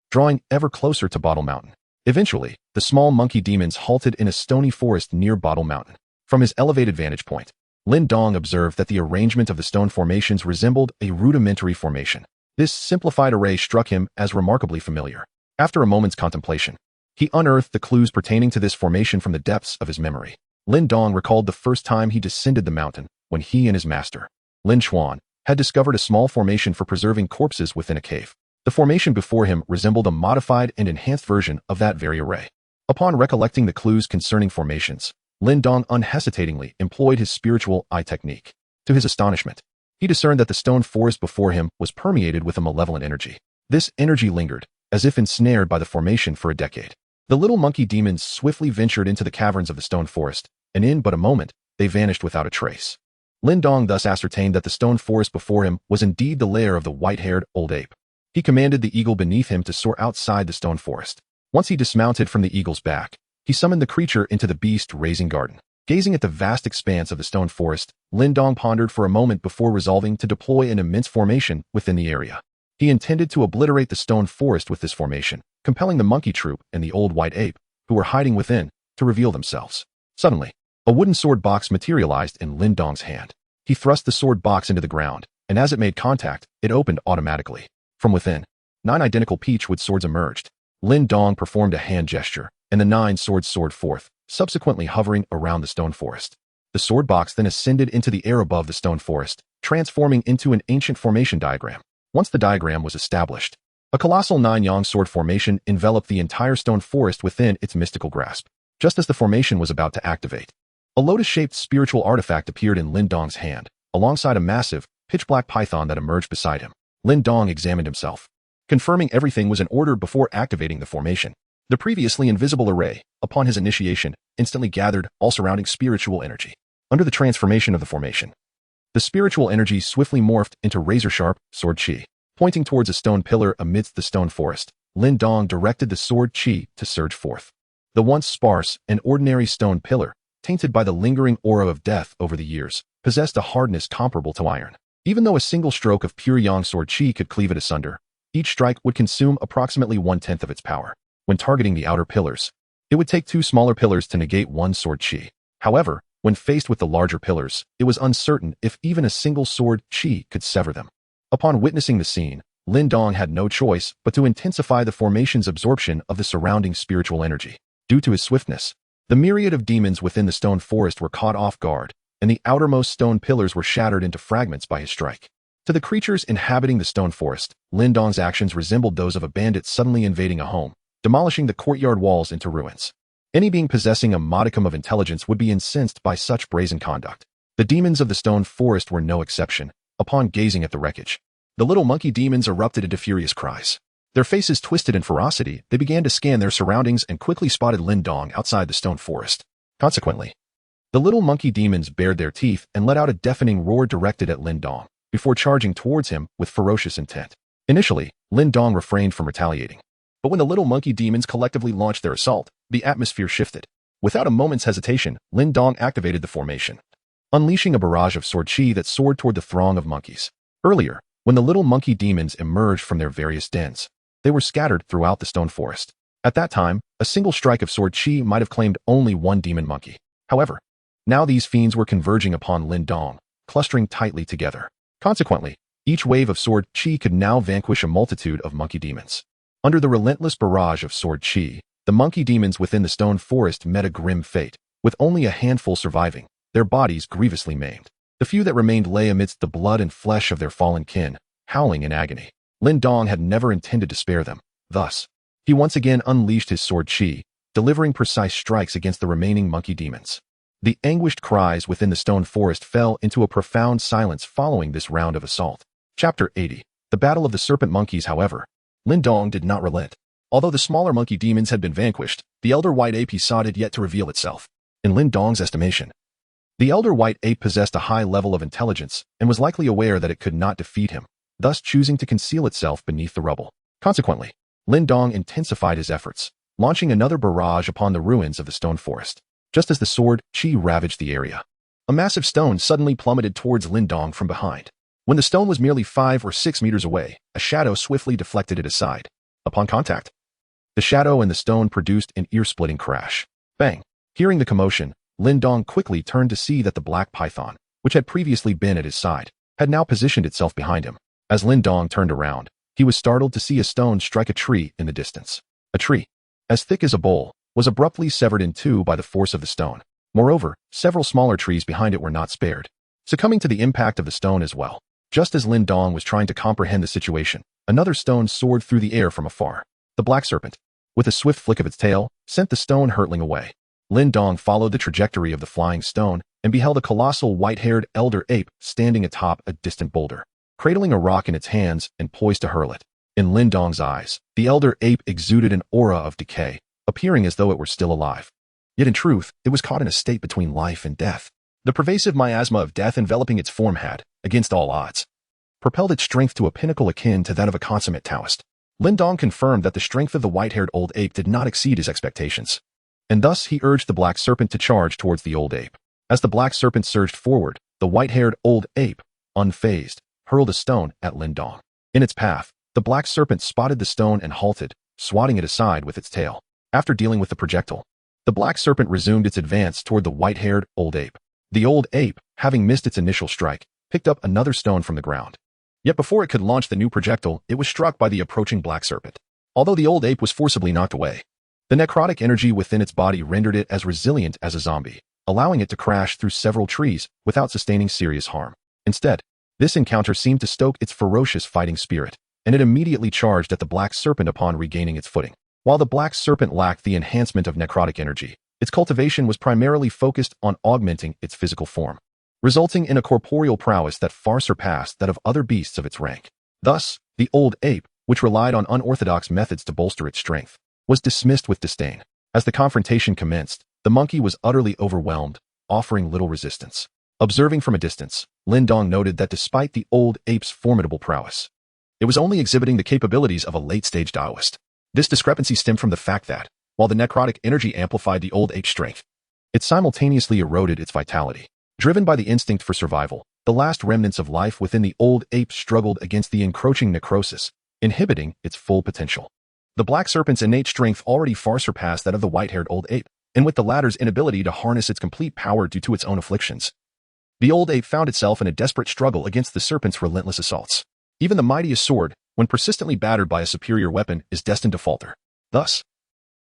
drawing ever closer to Bottle Mountain. Eventually, the small monkey demons halted in a stony forest near Bottle Mountain. From his elevated vantage point, Lin Dong observed that the arrangement of the stone formations resembled a rudimentary formation. This simplified array struck him as remarkably familiar. After a moment's contemplation, he unearthed the clues pertaining to this formation from the depths of his memory. Lin Dong recalled the first time he descended the mountain when he and his master, Lin Xuan, had discovered a small formation for preserving corpses within a cave. The formation before him resembled a modified and enhanced version of that very array. Upon recollecting the clues concerning formations, Lin Dong unhesitatingly employed his spiritual eye technique. To his astonishment, he discerned that the stone forest before him was permeated with a malevolent energy. This energy lingered, as if ensnared by the formation for a decade. The little monkey demons swiftly ventured into the caverns of the stone forest, and in but a moment, they vanished without a trace. Lin Dong thus ascertained that the stone forest before him was indeed the lair of the white-haired old ape. He commanded the eagle beneath him to soar outside the stone forest. Once he dismounted from the eagle's back, he summoned the creature into the beast-raising garden. Gazing at the vast expanse of the stone forest, Lin Dong pondered for a moment before resolving to deploy an immense formation within the area. He intended to obliterate the stone forest with this formation, compelling the monkey troop and the old white ape, who were hiding within, to reveal themselves. Suddenly, a wooden sword box materialized in Lin Dong's hand. He thrust the sword box into the ground, and as it made contact, it opened automatically. From within, 9 identical peachwood swords emerged. Lin Dong performed a hand gesture, and the 9 swords soared forth, subsequently hovering around the stone forest. The sword box then ascended into the air above the stone forest, transforming into an ancient formation diagram. Once the diagram was established, a colossal 9-yang sword formation enveloped the entire stone forest within its mystical grasp. Just as the formation was about to activate, a lotus-shaped spiritual artifact appeared in Lin Dong's hand, alongside a massive, pitch-black python that emerged beside him. Lin Dong examined himself, confirming everything was in order before activating the formation. The previously invisible array, upon his initiation, instantly gathered all surrounding spiritual energy. Under the transformation of the formation, the spiritual energy swiftly morphed into razor-sharp sword chi. Pointing towards a stone pillar amidst the stone forest, Lin Dong directed the sword chi to surge forth. The once sparse and ordinary stone pillar, tainted by the lingering aura of death over the years, possessed a hardness comparable to iron. Even though a single stroke of pure yang sword chi could cleave it asunder, each strike would consume approximately 1/10 of its power. When targeting the outer pillars, it would take 2 smaller pillars to negate 1 sword chi. However, when faced with the larger pillars, it was uncertain if even a single sword chi could sever them. Upon witnessing the scene, Lin Dong had no choice but to intensify the formation's absorption of the surrounding spiritual energy. Due to his swiftness, the myriad of demons within the stone forest were caught off guard, and the outermost stone pillars were shattered into fragments by his strike. To the creatures inhabiting the stone forest, Lin Dong's actions resembled those of a bandit suddenly invading a home, demolishing the courtyard walls into ruins. Any being possessing a modicum of intelligence would be incensed by such brazen conduct. The demons of the stone forest were no exception. Upon gazing at the wreckage, the little monkey demons erupted into furious cries. Their faces twisted in ferocity, they began to scan their surroundings and quickly spotted Lin Dong outside the stone forest. Consequently, the little monkey demons bared their teeth and let out a deafening roar directed at Lin Dong, before charging towards him with ferocious intent. Initially, Lin Dong refrained from retaliating. But when the little monkey demons collectively launched their assault, the atmosphere shifted. Without a moment's hesitation, Lin Dong activated the formation, unleashing a barrage of sword chi that soared toward the throng of monkeys. Earlier, when the little monkey demons emerged from their various dens, they were scattered throughout the stone forest. At that time, a single strike of sword chi might have claimed only 1 demon monkey. However, now these fiends were converging upon Lin Dong, clustering tightly together. Consequently, each wave of sword chi could now vanquish a multitude of monkey demons. Under the relentless barrage of sword chi, the monkey demons within the stone forest met a grim fate, with only a handful surviving, their bodies grievously maimed. The few that remained lay amidst the blood and flesh of their fallen kin, howling in agony. Lin Dong had never intended to spare them. Thus, he once again unleashed his sword chi, delivering precise strikes against the remaining monkey demons. The anguished cries within the stone forest fell into a profound silence following this round of assault. Chapter 80. The Battle of the Serpent Monkeys. However, Lin Dong did not relent. Although the smaller monkey demons had been vanquished, the elder white ape he sought had yet to reveal itself. In Lin Dong's estimation, the elder white ape possessed a high level of intelligence and was likely aware that it could not defeat him, thus choosing to conceal itself beneath the rubble. Consequently, Lin Dong intensified his efforts, launching another barrage upon the ruins of the stone forest. Just as the sword chi ravaged the area, a massive stone suddenly plummeted towards Lin Dong from behind. When the stone was merely 5 or 6 meters away, a shadow swiftly deflected it aside. Upon contact, the shadow and the stone produced an ear-splitting crash. Bang! Hearing the commotion, Lin Dong quickly turned to see that the black python, which had previously been at his side, had now positioned itself behind him. As Lin Dong turned around, he was startled to see a stone strike a tree in the distance. A tree, as thick as a bowl, was abruptly severed in two by the force of the stone. Moreover, several smaller trees behind it were not spared, succumbing to the impact of the stone as well. Just as Lin Dong was trying to comprehend the situation, another stone soared through the air from afar. The black serpent, with a swift flick of its tail, sent the stone hurtling away. Lin Dong followed the trajectory of the flying stone and beheld a colossal white-haired elder ape standing atop a distant boulder, cradling a rock in its hands and poised to hurl it. In Lin Dong's eyes, the elder ape exuded an aura of decay, appearing as though it were still alive. Yet in truth, it was caught in a state between life and death. The pervasive miasma of death enveloping its form had, against all odds, propelled its strength to a pinnacle akin to that of a consummate Taoist. Lin Dong confirmed that the strength of the white-haired old ape did not exceed his expectations, and thus he urged the black serpent to charge towards the old ape. As the black serpent surged forward, the white-haired old ape, unfazed, hurled a stone at Lin Dong. In its path, the black serpent spotted the stone and halted, swatting it aside with its tail. After dealing with the projectile, the black serpent resumed its advance toward the white-haired old ape. The old ape, having missed its initial strike, picked up another stone from the ground. Yet before it could launch the new projectile, it was struck by the approaching black serpent. Although the old ape was forcibly knocked away, the necrotic energy within its body rendered it as resilient as a zombie, allowing it to crash through several trees without sustaining serious harm. Instead, this encounter seemed to stoke its ferocious fighting spirit, and it immediately charged at the black serpent upon regaining its footing. While the black serpent lacked the enhancement of necrotic energy, its cultivation was primarily focused on augmenting its physical form, resulting in a corporeal prowess that far surpassed that of other beasts of its rank. Thus, the old ape, which relied on unorthodox methods to bolster its strength, was dismissed with disdain. As the confrontation commenced, the monkey was utterly overwhelmed, offering little resistance. Observing from a distance, Lin Dong noted that despite the old ape's formidable prowess, it was only exhibiting the capabilities of a late-stage Daoist. This discrepancy stemmed from the fact that, while the necrotic energy amplified the old ape's strength, it simultaneously eroded its vitality. Driven by the instinct for survival, the last remnants of life within the old ape struggled against the encroaching necrosis, inhibiting its full potential. The black serpent's innate strength already far surpassed that of the white-haired old ape, and with the latter's inability to harness its complete power due to its own afflictions, the old ape found itself in a desperate struggle against the serpent's relentless assaults. Even the mightiest sword, when persistently battered by a superior weapon, is destined to falter. Thus,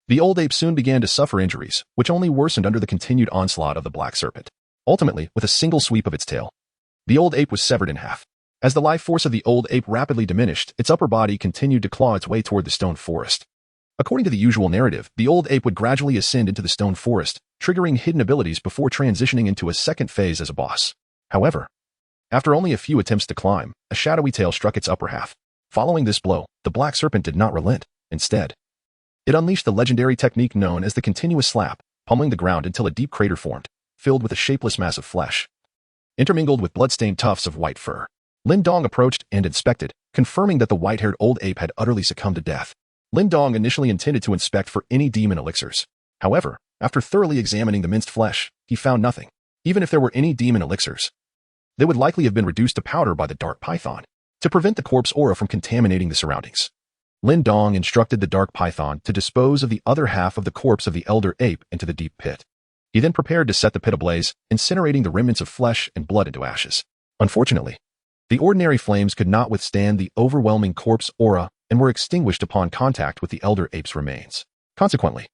the old ape soon began to suffer injuries, which only worsened under the continued onslaught of the black serpent. Ultimately, with a single sweep of its tail, the old ape was severed in half. As the life force of the old ape rapidly diminished, its upper body continued to claw its way toward the stone forest. According to the usual narrative, the old ape would gradually ascend into the stone forest, triggering hidden abilities before transitioning into a second phase as a boss. However, after only a few attempts to climb, a shadowy tail struck its upper half. Following this blow, the black serpent did not relent. Instead, it unleashed the legendary technique known as the continuous slap, pummeling the ground until a deep crater formed, filled with a shapeless mass of flesh, intermingled with blood-stained tufts of white fur. Lin Dong approached and inspected, confirming that the white-haired old ape had utterly succumbed to death. Lin Dong initially intended to inspect for any demon elixirs. However, after thoroughly examining the minced flesh, he found nothing. Even if there were any demon elixirs, they would likely have been reduced to powder by the dark python. To prevent the corpse aura from contaminating the surroundings, Lin Dong instructed the dark python to dispose of the other half of the corpse of the elder ape into the deep pit. He then prepared to set the pit ablaze, incinerating the remnants of flesh and blood into ashes. Unfortunately, the ordinary flames could not withstand the overwhelming corpse aura and were extinguished upon contact with the elder ape's remains. Consequently,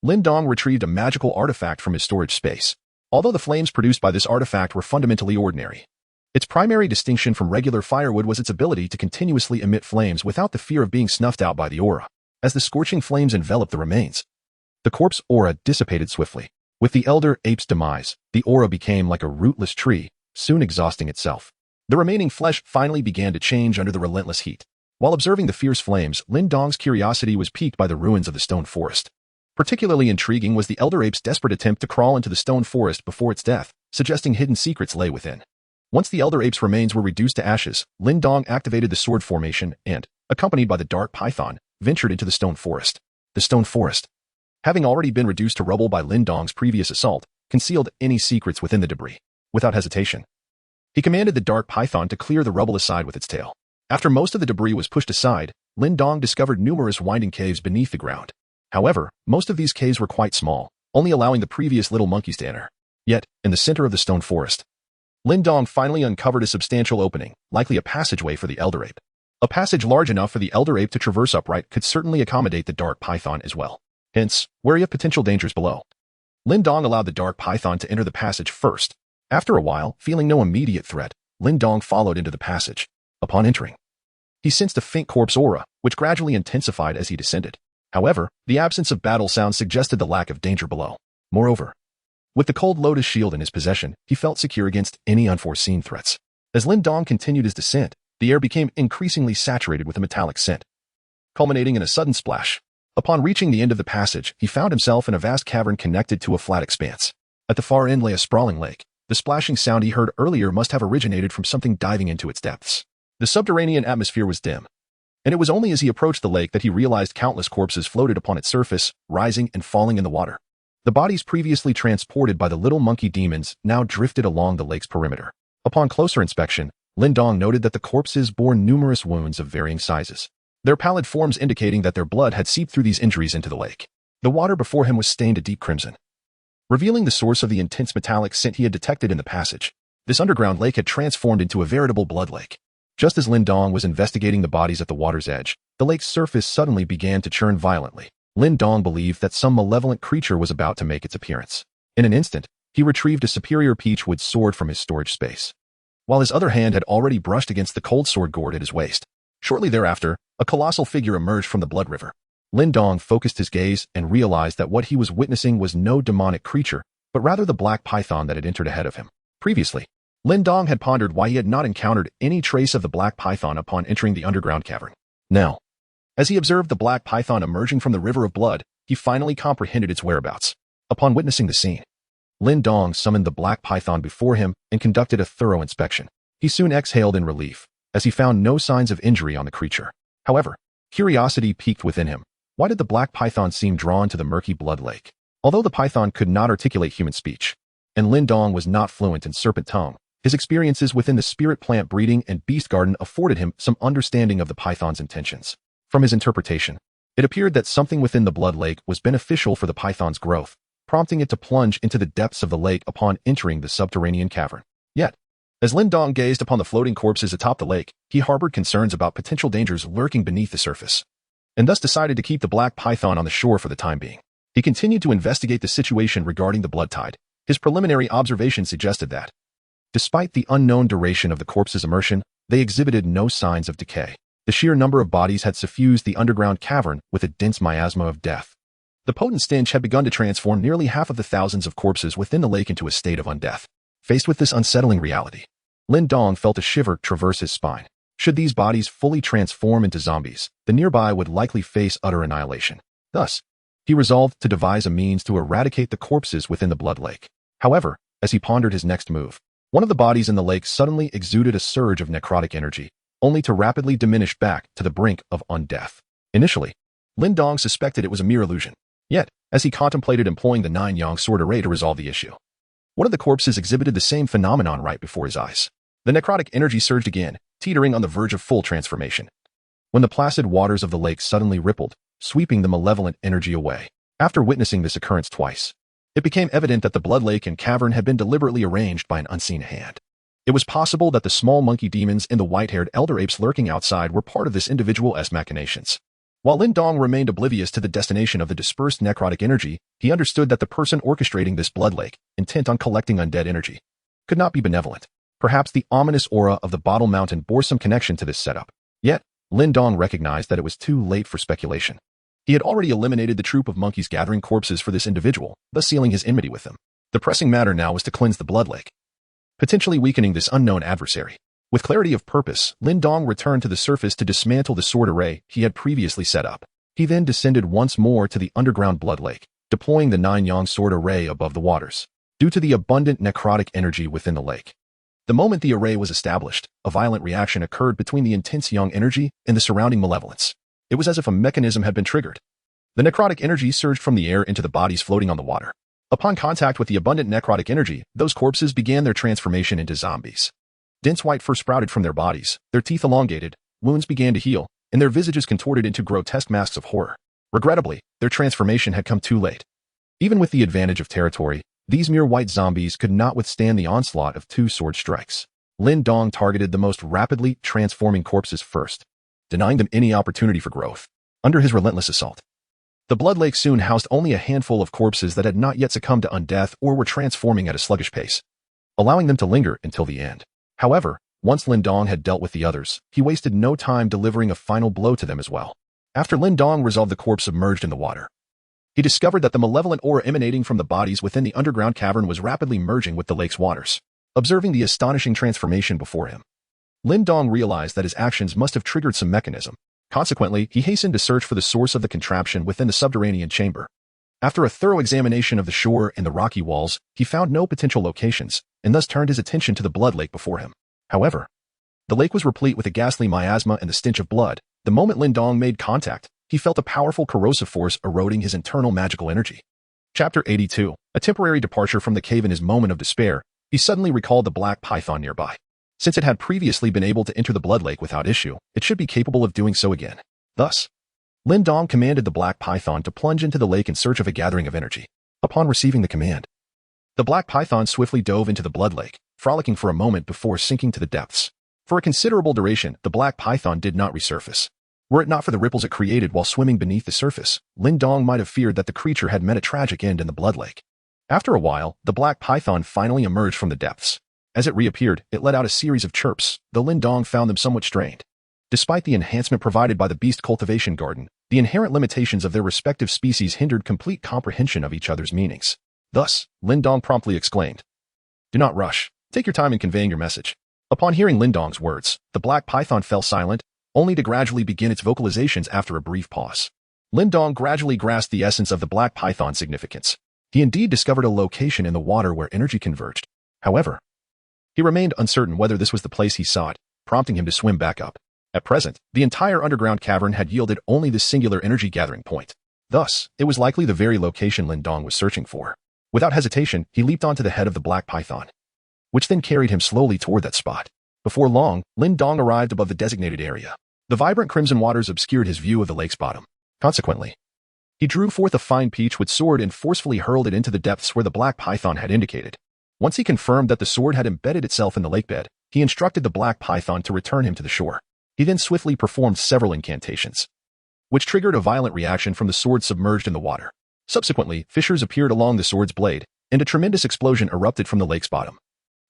Lin Dong retrieved a magical artifact from his storage space. Although the flames produced by this artifact were fundamentally ordinary, its primary distinction from regular firewood was its ability to continuously emit flames without the fear of being snuffed out by the aura. As the scorching flames enveloped the remains, the corpse aura dissipated swiftly. With the elder ape's demise, the aura became like a rootless tree, soon exhausting itself. The remaining flesh finally began to change under the relentless heat. While observing the fierce flames, Lin Dong's curiosity was piqued by the ruins of the stone forest. Particularly intriguing was the elder ape's desperate attempt to crawl into the stone forest before its death, suggesting hidden secrets lay within. Once the elder ape's remains were reduced to ashes, Lin Dong activated the sword formation and, accompanied by the dark python, ventured into the stone forest. The stone forest, having already been reduced to rubble by Lin Dong's previous assault, concealed any secrets within the debris. Without hesitation, he commanded the dark python to clear the rubble aside with its tail. After most of the debris was pushed aside, Lin Dong discovered numerous winding caves beneath the ground. However, most of these caves were quite small, only allowing the previous little monkeys to enter. Yet, in the center of the stone forest, Lin Dong finally uncovered a substantial opening, likely a passageway for the elder ape. A passage large enough for the elder ape to traverse upright could certainly accommodate the dark python as well. Hence, wary of potential dangers below. Lin Dong allowed the dark python to enter the passage first. After a while, feeling no immediate threat, Lin Dong followed into the passage. Upon entering, he sensed a faint corpse aura, which gradually intensified as he descended. However, the absence of battle sounds suggested the lack of danger below. Moreover, with the cold lotus shield in his possession, he felt secure against any unforeseen threats. As Lin Dong continued his descent, the air became increasingly saturated with a metallic scent, culminating in a sudden splash. Upon reaching the end of the passage, he found himself in a vast cavern connected to a flat expanse. At the far end lay a sprawling lake. The splashing sound he heard earlier must have originated from something diving into its depths. The subterranean atmosphere was dim, and it was only as he approached the lake that he realized countless corpses floated upon its surface, rising and falling in the water. The bodies previously transported by the little monkey demons now drifted along the lake's perimeter. Upon closer inspection, Lin Dong noted that the corpses bore numerous wounds of varying sizes, their pallid forms indicating that their blood had seeped through these injuries into the lake. The water before him was stained a deep crimson, revealing the source of the intense metallic scent he had detected in the passage. This underground lake had transformed into a veritable blood lake. Just as Lin Dong was investigating the bodies at the water's edge, the lake's surface suddenly began to churn violently. Lin Dong believed that some malevolent creature was about to make its appearance. In an instant, he retrieved a superior peachwood sword from his storage space, while his other hand had already brushed against the cold sword gourd at his waist. Shortly thereafter, a colossal figure emerged from the blood river. Lin Dong focused his gaze and realized that what he was witnessing was no demonic creature, but rather the black python that had entered ahead of him. Previously, Lin Dong had pondered why he had not encountered any trace of the black python upon entering the underground cavern. Now, as he observed the black python emerging from the river of blood, he finally comprehended its whereabouts. Upon witnessing the scene, Lin Dong summoned the black python before him and conducted a thorough inspection. He soon exhaled in relief, as he found no signs of injury on the creature. However, curiosity piqued within him. Why did the black python seem drawn to the murky blood lake? Although the python could not articulate human speech, and Lin Dong was not fluent in serpent tongue, his experiences within the spirit plant breeding and beast garden afforded him some understanding of the python's intentions. From his interpretation, it appeared that something within the blood lake was beneficial for the python's growth, prompting it to plunge into the depths of the lake upon entering the subterranean cavern. Yet, as Lin Dong gazed upon the floating corpses atop the lake, he harbored concerns about potential dangers lurking beneath the surface, and thus decided to keep the black python on the shore for the time being. He continued to investigate the situation regarding the blood tide. His preliminary observation suggested that, despite the unknown duration of the corpse's immersion, they exhibited no signs of decay. The sheer number of bodies had suffused the underground cavern with a dense miasma of death. The potent stench had begun to transform nearly half of the thousands of corpses within the lake into a state of undeath. Faced with this unsettling reality, Lin Dong felt a shiver traverse his spine. Should these bodies fully transform into zombies, the nearby would likely face utter annihilation. Thus, he resolved to devise a means to eradicate the corpses within the blood lake. However, as he pondered his next move, one of the bodies in the lake suddenly exuded a surge of necrotic energy, only to rapidly diminish back to the brink of undeath. Initially, Lin Dong suspected it was a mere illusion. Yet, as he contemplated employing the 9-yang sword array to resolve the issue, one of the corpses exhibited the same phenomenon right before his eyes. The necrotic energy surged again, teetering on the verge of full transformation, when the placid waters of the lake suddenly rippled, sweeping the malevolent energy away. After witnessing this occurrence twice, it became evident that the blood lake and cavern had been deliberately arranged by an unseen hand. It was possible that the small monkey demons and the white-haired elder apes lurking outside were part of this individual's machinations. While Lin Dong remained oblivious to the destination of the dispersed necrotic energy, he understood that the person orchestrating this blood lake, intent on collecting undead energy, could not be benevolent. Perhaps the ominous aura of the Bottle Mountain bore some connection to this setup. Yet, Lin Dong recognized that it was too late for speculation. He had already eliminated the troop of monkeys gathering corpses for this individual, thus sealing his enmity with them. The pressing matter now was to cleanse the blood lake, potentially weakening this unknown adversary. With clarity of purpose, Lin Dong returned to the surface to dismantle the sword array he had previously set up. He then descended once more to the underground blood lake, deploying the 9-yang sword array above the waters. Due to the abundant necrotic energy within the lake, the moment the array was established, a violent reaction occurred between the intense yang energy and the surrounding malevolence. It was as if a mechanism had been triggered. The necrotic energy surged from the air into the bodies floating on the water. Upon contact with the abundant necrotic energy, those corpses began their transformation into zombies. Dense white fur sprouted from their bodies, their teeth elongated, wounds began to heal, and their visages contorted into grotesque masks of horror. Regrettably, their transformation had come too late. Even with the advantage of territory, These mere white zombies could not withstand the onslaught of two sword strikes. Lin Dong targeted the most rapidly transforming corpses first, denying them any opportunity for growth. Under his relentless assault, the blood lake soon housed only a handful of corpses that had not yet succumbed to undeath or were transforming at a sluggish pace, allowing them to linger until the end. However, once Lin Dong had dealt with the others, he wasted no time delivering a final blow to them as well. After Lin Dong resolved the corpse submerged in the water, he discovered that the malevolent aura emanating from the bodies within the underground cavern was rapidly merging with the lake's waters. Observing the astonishing transformation before him, Lin Dong realized that his actions must have triggered some mechanism. Consequently, he hastened to search for the source of the contraption within the subterranean chamber. After a thorough examination of the shore and the rocky walls, he found no potential locations, and thus turned his attention to the blood lake before him. However, the lake was replete with a ghastly miasma and the stench of blood. The moment Lin Dong made contact, he felt a powerful corrosive force eroding his internal magical energy. Chapter 82. A temporary departure from the cave. In his moment of despair, he suddenly recalled the black python nearby. Since it had previously been able to enter the blood lake without issue, it should be capable of doing so again. Thus, Lin Dong commanded the black python to plunge into the lake in search of a gathering of energy. Upon receiving the command, the black python swiftly dove into the blood lake, frolicking for a moment before sinking to the depths. For a considerable duration, the black python did not resurface. Were it not for the ripples it created while swimming beneath the surface, Lin Dong might have feared that the creature had met a tragic end in the blood lake. After a while, the black python finally emerged from the depths. As it reappeared, it let out a series of chirps, though Lin Dong found them somewhat strained. Despite the enhancement provided by the beast cultivation garden, the inherent limitations of their respective species hindered complete comprehension of each other's meanings. Thus, Lin Dong promptly exclaimed, "Do not rush. Take your time in conveying your message." Upon hearing Lin Dong's words, the black python fell silent, only to gradually begin its vocalizations after a brief pause. Lin Dong gradually grasped the essence of the black python's significance. He indeed discovered a location in the water where energy converged. However, he remained uncertain whether this was the place he sought, prompting him to swim back up. At present, the entire underground cavern had yielded only this singular energy gathering point. Thus, it was likely the very location Lin Dong was searching for. Without hesitation, he leaped onto the head of the black python, which then carried him slowly toward that spot. Before long, Lin Dong arrived above the designated area. The vibrant crimson waters obscured his view of the lake's bottom. Consequently, he drew forth a fine peach-wood sword and forcefully hurled it into the depths where the black python had indicated. Once he confirmed that the sword had embedded itself in the lakebed, he instructed the black python to return him to the shore. He then swiftly performed several incantations, which triggered a violent reaction from the sword submerged in the water. Subsequently, fissures appeared along the sword's blade, and a tremendous explosion erupted from the lake's bottom,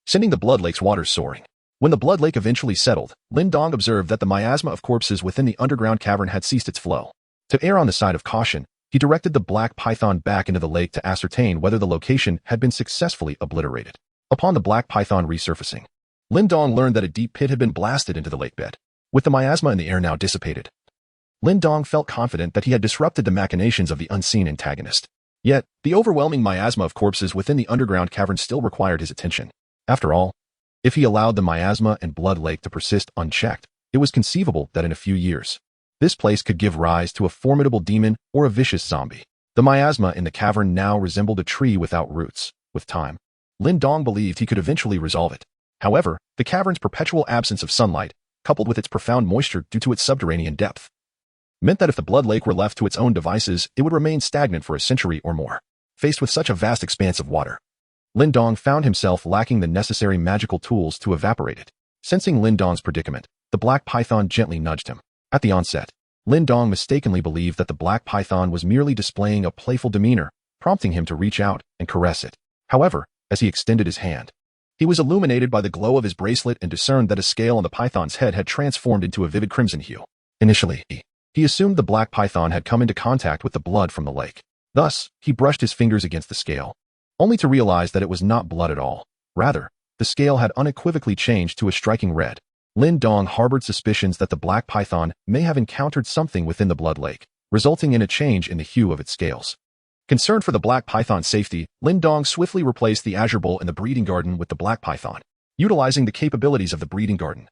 sending the blood lake's waters soaring. When the blood lake eventually settled, Lin Dong observed that the miasma of corpses within the underground cavern had ceased its flow. To err on the side of caution, he directed the black python back into the lake to ascertain whether the location had been successfully obliterated. Upon the black python resurfacing, Lin Dong learned that a deep pit had been blasted into the lakebed. With the miasma in the air now dissipated, Lin Dong felt confident that he had disrupted the machinations of the unseen antagonist. Yet, the overwhelming miasma of corpses within the underground cavern still required his attention. After all, if he allowed the miasma and blood lake to persist unchecked, it was conceivable that in a few years, this place could give rise to a formidable demon or a vicious zombie. The miasma in the cavern now resembled a tree without roots. With time, Lin Dong believed he could eventually resolve it. However, the cavern's perpetual absence of sunlight, coupled with its profound moisture due to its subterranean depth, meant that if the blood lake were left to its own devices, it would remain stagnant for a century or more. Faced with such a vast expanse of water, Lin Dong found himself lacking the necessary magical tools to evaporate it. Sensing Lin Dong's predicament, the black python gently nudged him. At the onset, Lin Dong mistakenly believed that the black python was merely displaying a playful demeanor, prompting him to reach out and caress it. However, as he extended his hand, he was illuminated by the glow of his bracelet and discerned that a scale on the python's head had transformed into a vivid crimson hue. Initially, he assumed the black python had come into contact with the blood from the lake. Thus, he brushed his fingers against the scale, only to realize that it was not blood at all. Rather, the scale had unequivocally changed to a striking red. Lin Dong harbored suspicions that the black python may have encountered something within the blood lake, resulting in a change in the hue of its scales. Concerned for the black python's safety, Lin Dong swiftly replaced the azure bowl in the breeding garden with the black python. Utilizing the capabilities of the breeding garden,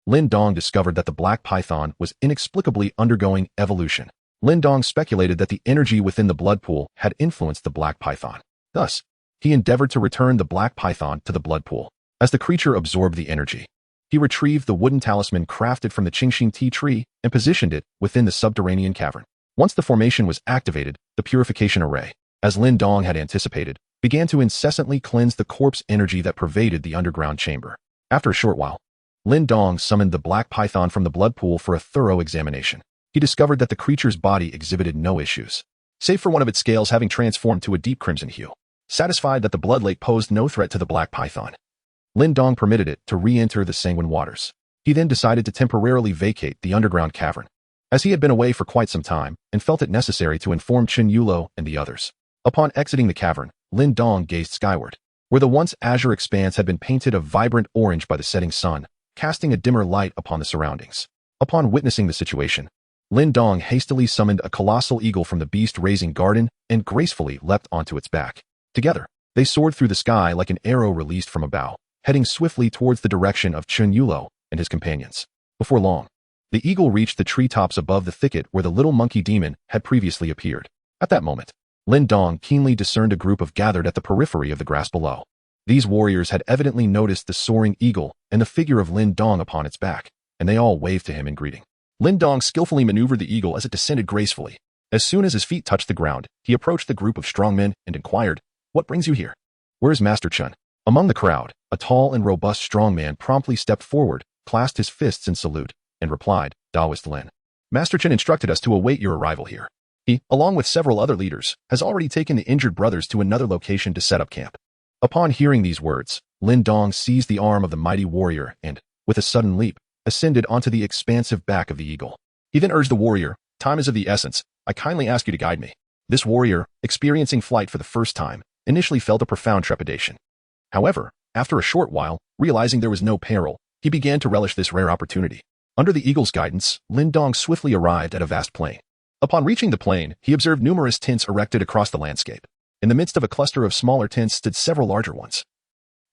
Lin Dong discovered that the black python was inexplicably undergoing evolution. Lin Dong speculated that the energy within the blood pool had influenced the black python. Thus, he endeavored to return the black python to the blood pool. As the creature absorbed the energy, he retrieved the wooden talisman crafted from the Qing tea tree and positioned it within the subterranean cavern. Once the formation was activated, the purification array, as Lin Dong had anticipated, began to incessantly cleanse the corpse energy that pervaded the underground chamber. After a short while, Lin Dong summoned the black python from the blood pool for a thorough examination. He discovered that the creature's body exhibited no issues, save for one of its scales having transformed to a deep crimson hue. Satisfied that the blood lake posed no threat to the black python, Lin Dong permitted it to re-enter the sanguine waters. He then decided to temporarily vacate the underground cavern, as he had been away for quite some time and felt it necessary to inform Qin Yulo and the others. Upon exiting the cavern, Lin Dong gazed skyward, where the once azure expanse had been painted a vibrant orange by the setting sun, casting a dimmer light upon the surroundings. Upon witnessing the situation, Lin Dong hastily summoned a colossal eagle from the beast-raising garden and gracefully leapt onto its back. Together, they soared through the sky like an arrow released from a bow, heading swiftly towards the direction of Qin Yulo and his companions. Before long, the eagle reached the treetops above the thicket where the little monkey demon had previously appeared. At that moment, Lin Dong keenly discerned a group of gathered at the periphery of the grass below. These warriors had evidently noticed the soaring eagle and the figure of Lin Dong upon its back, and they all waved to him in greeting. Lin Dong skillfully maneuvered the eagle as it descended gracefully. As soon as his feet touched the ground, he approached the group of strong men and inquired, "What brings you here? Where is Master Chun?" Among the crowd, a tall and robust strong man promptly stepped forward, clasped his fists in salute, and replied, "Daoist Lin. Master Chun instructed us to await your arrival here. He, along with several other leaders, has already taken the injured brothers to another location to set up camp." Upon hearing these words, Lin Dong seized the arm of the mighty warrior and, with a sudden leap, ascended onto the expansive back of the eagle. He then urged the warrior, "Time is of the essence. I kindly ask you to guide me." This warrior, experiencing flight for the first time, initially felt a profound trepidation. However, after a short while, realizing there was no peril, he began to relish this rare opportunity. Under the eagle's guidance, Lin Dong swiftly arrived at a vast plain. Upon reaching the plain, he observed numerous tents erected across the landscape. In the midst of a cluster of smaller tents stood several larger ones,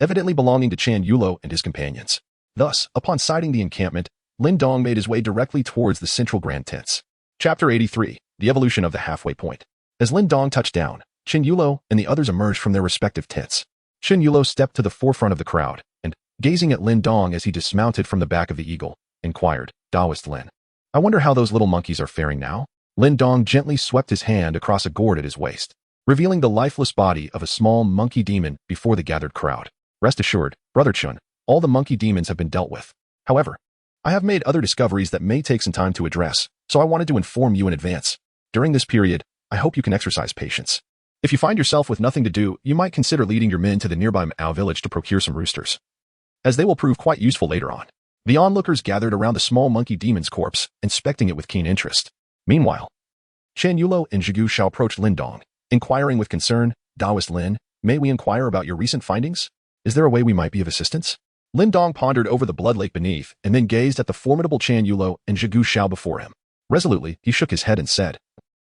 evidently belonging to Qin Yulo and his companions. Thus, upon sighting the encampment, Lin Dong made his way directly towards the central grand tents. Chapter 83, The Evolution of the Halfway Point. As Lin Dong touched down, Qin Yulo and the others emerged from their respective tents. Qin Yulo stepped to the forefront of the crowd, and, gazing at Lin Dong as he dismounted from the back of the eagle, inquired, "Daoist Lin, I wonder how those little monkeys are faring now?" Lin Dong gently swept his hand across a gourd at his waist, revealing the lifeless body of a small monkey demon before the gathered crowd. "Rest assured, Brother Chun, all the monkey demons have been dealt with. However, I have made other discoveries that may take some time to address, so I wanted to inform you in advance. During this period, I hope you can exercise patience. If you find yourself with nothing to do, you might consider leading your men to the nearby Mao village to procure some roosters, as they will prove quite useful later on." The onlookers gathered around the small monkey demon's corpse, inspecting it with keen interest. Meanwhile, Qin Yulo and Zhigu Shao approached Lin Dong, inquiring with concern, "Daoist Lin, may we inquire about your recent findings? Is there a way we might be of assistance?" Lin Dong pondered over the blood lake beneath and then gazed at the formidable Qin Yulo and Zhigu Shao before him. Resolutely, he shook his head and said,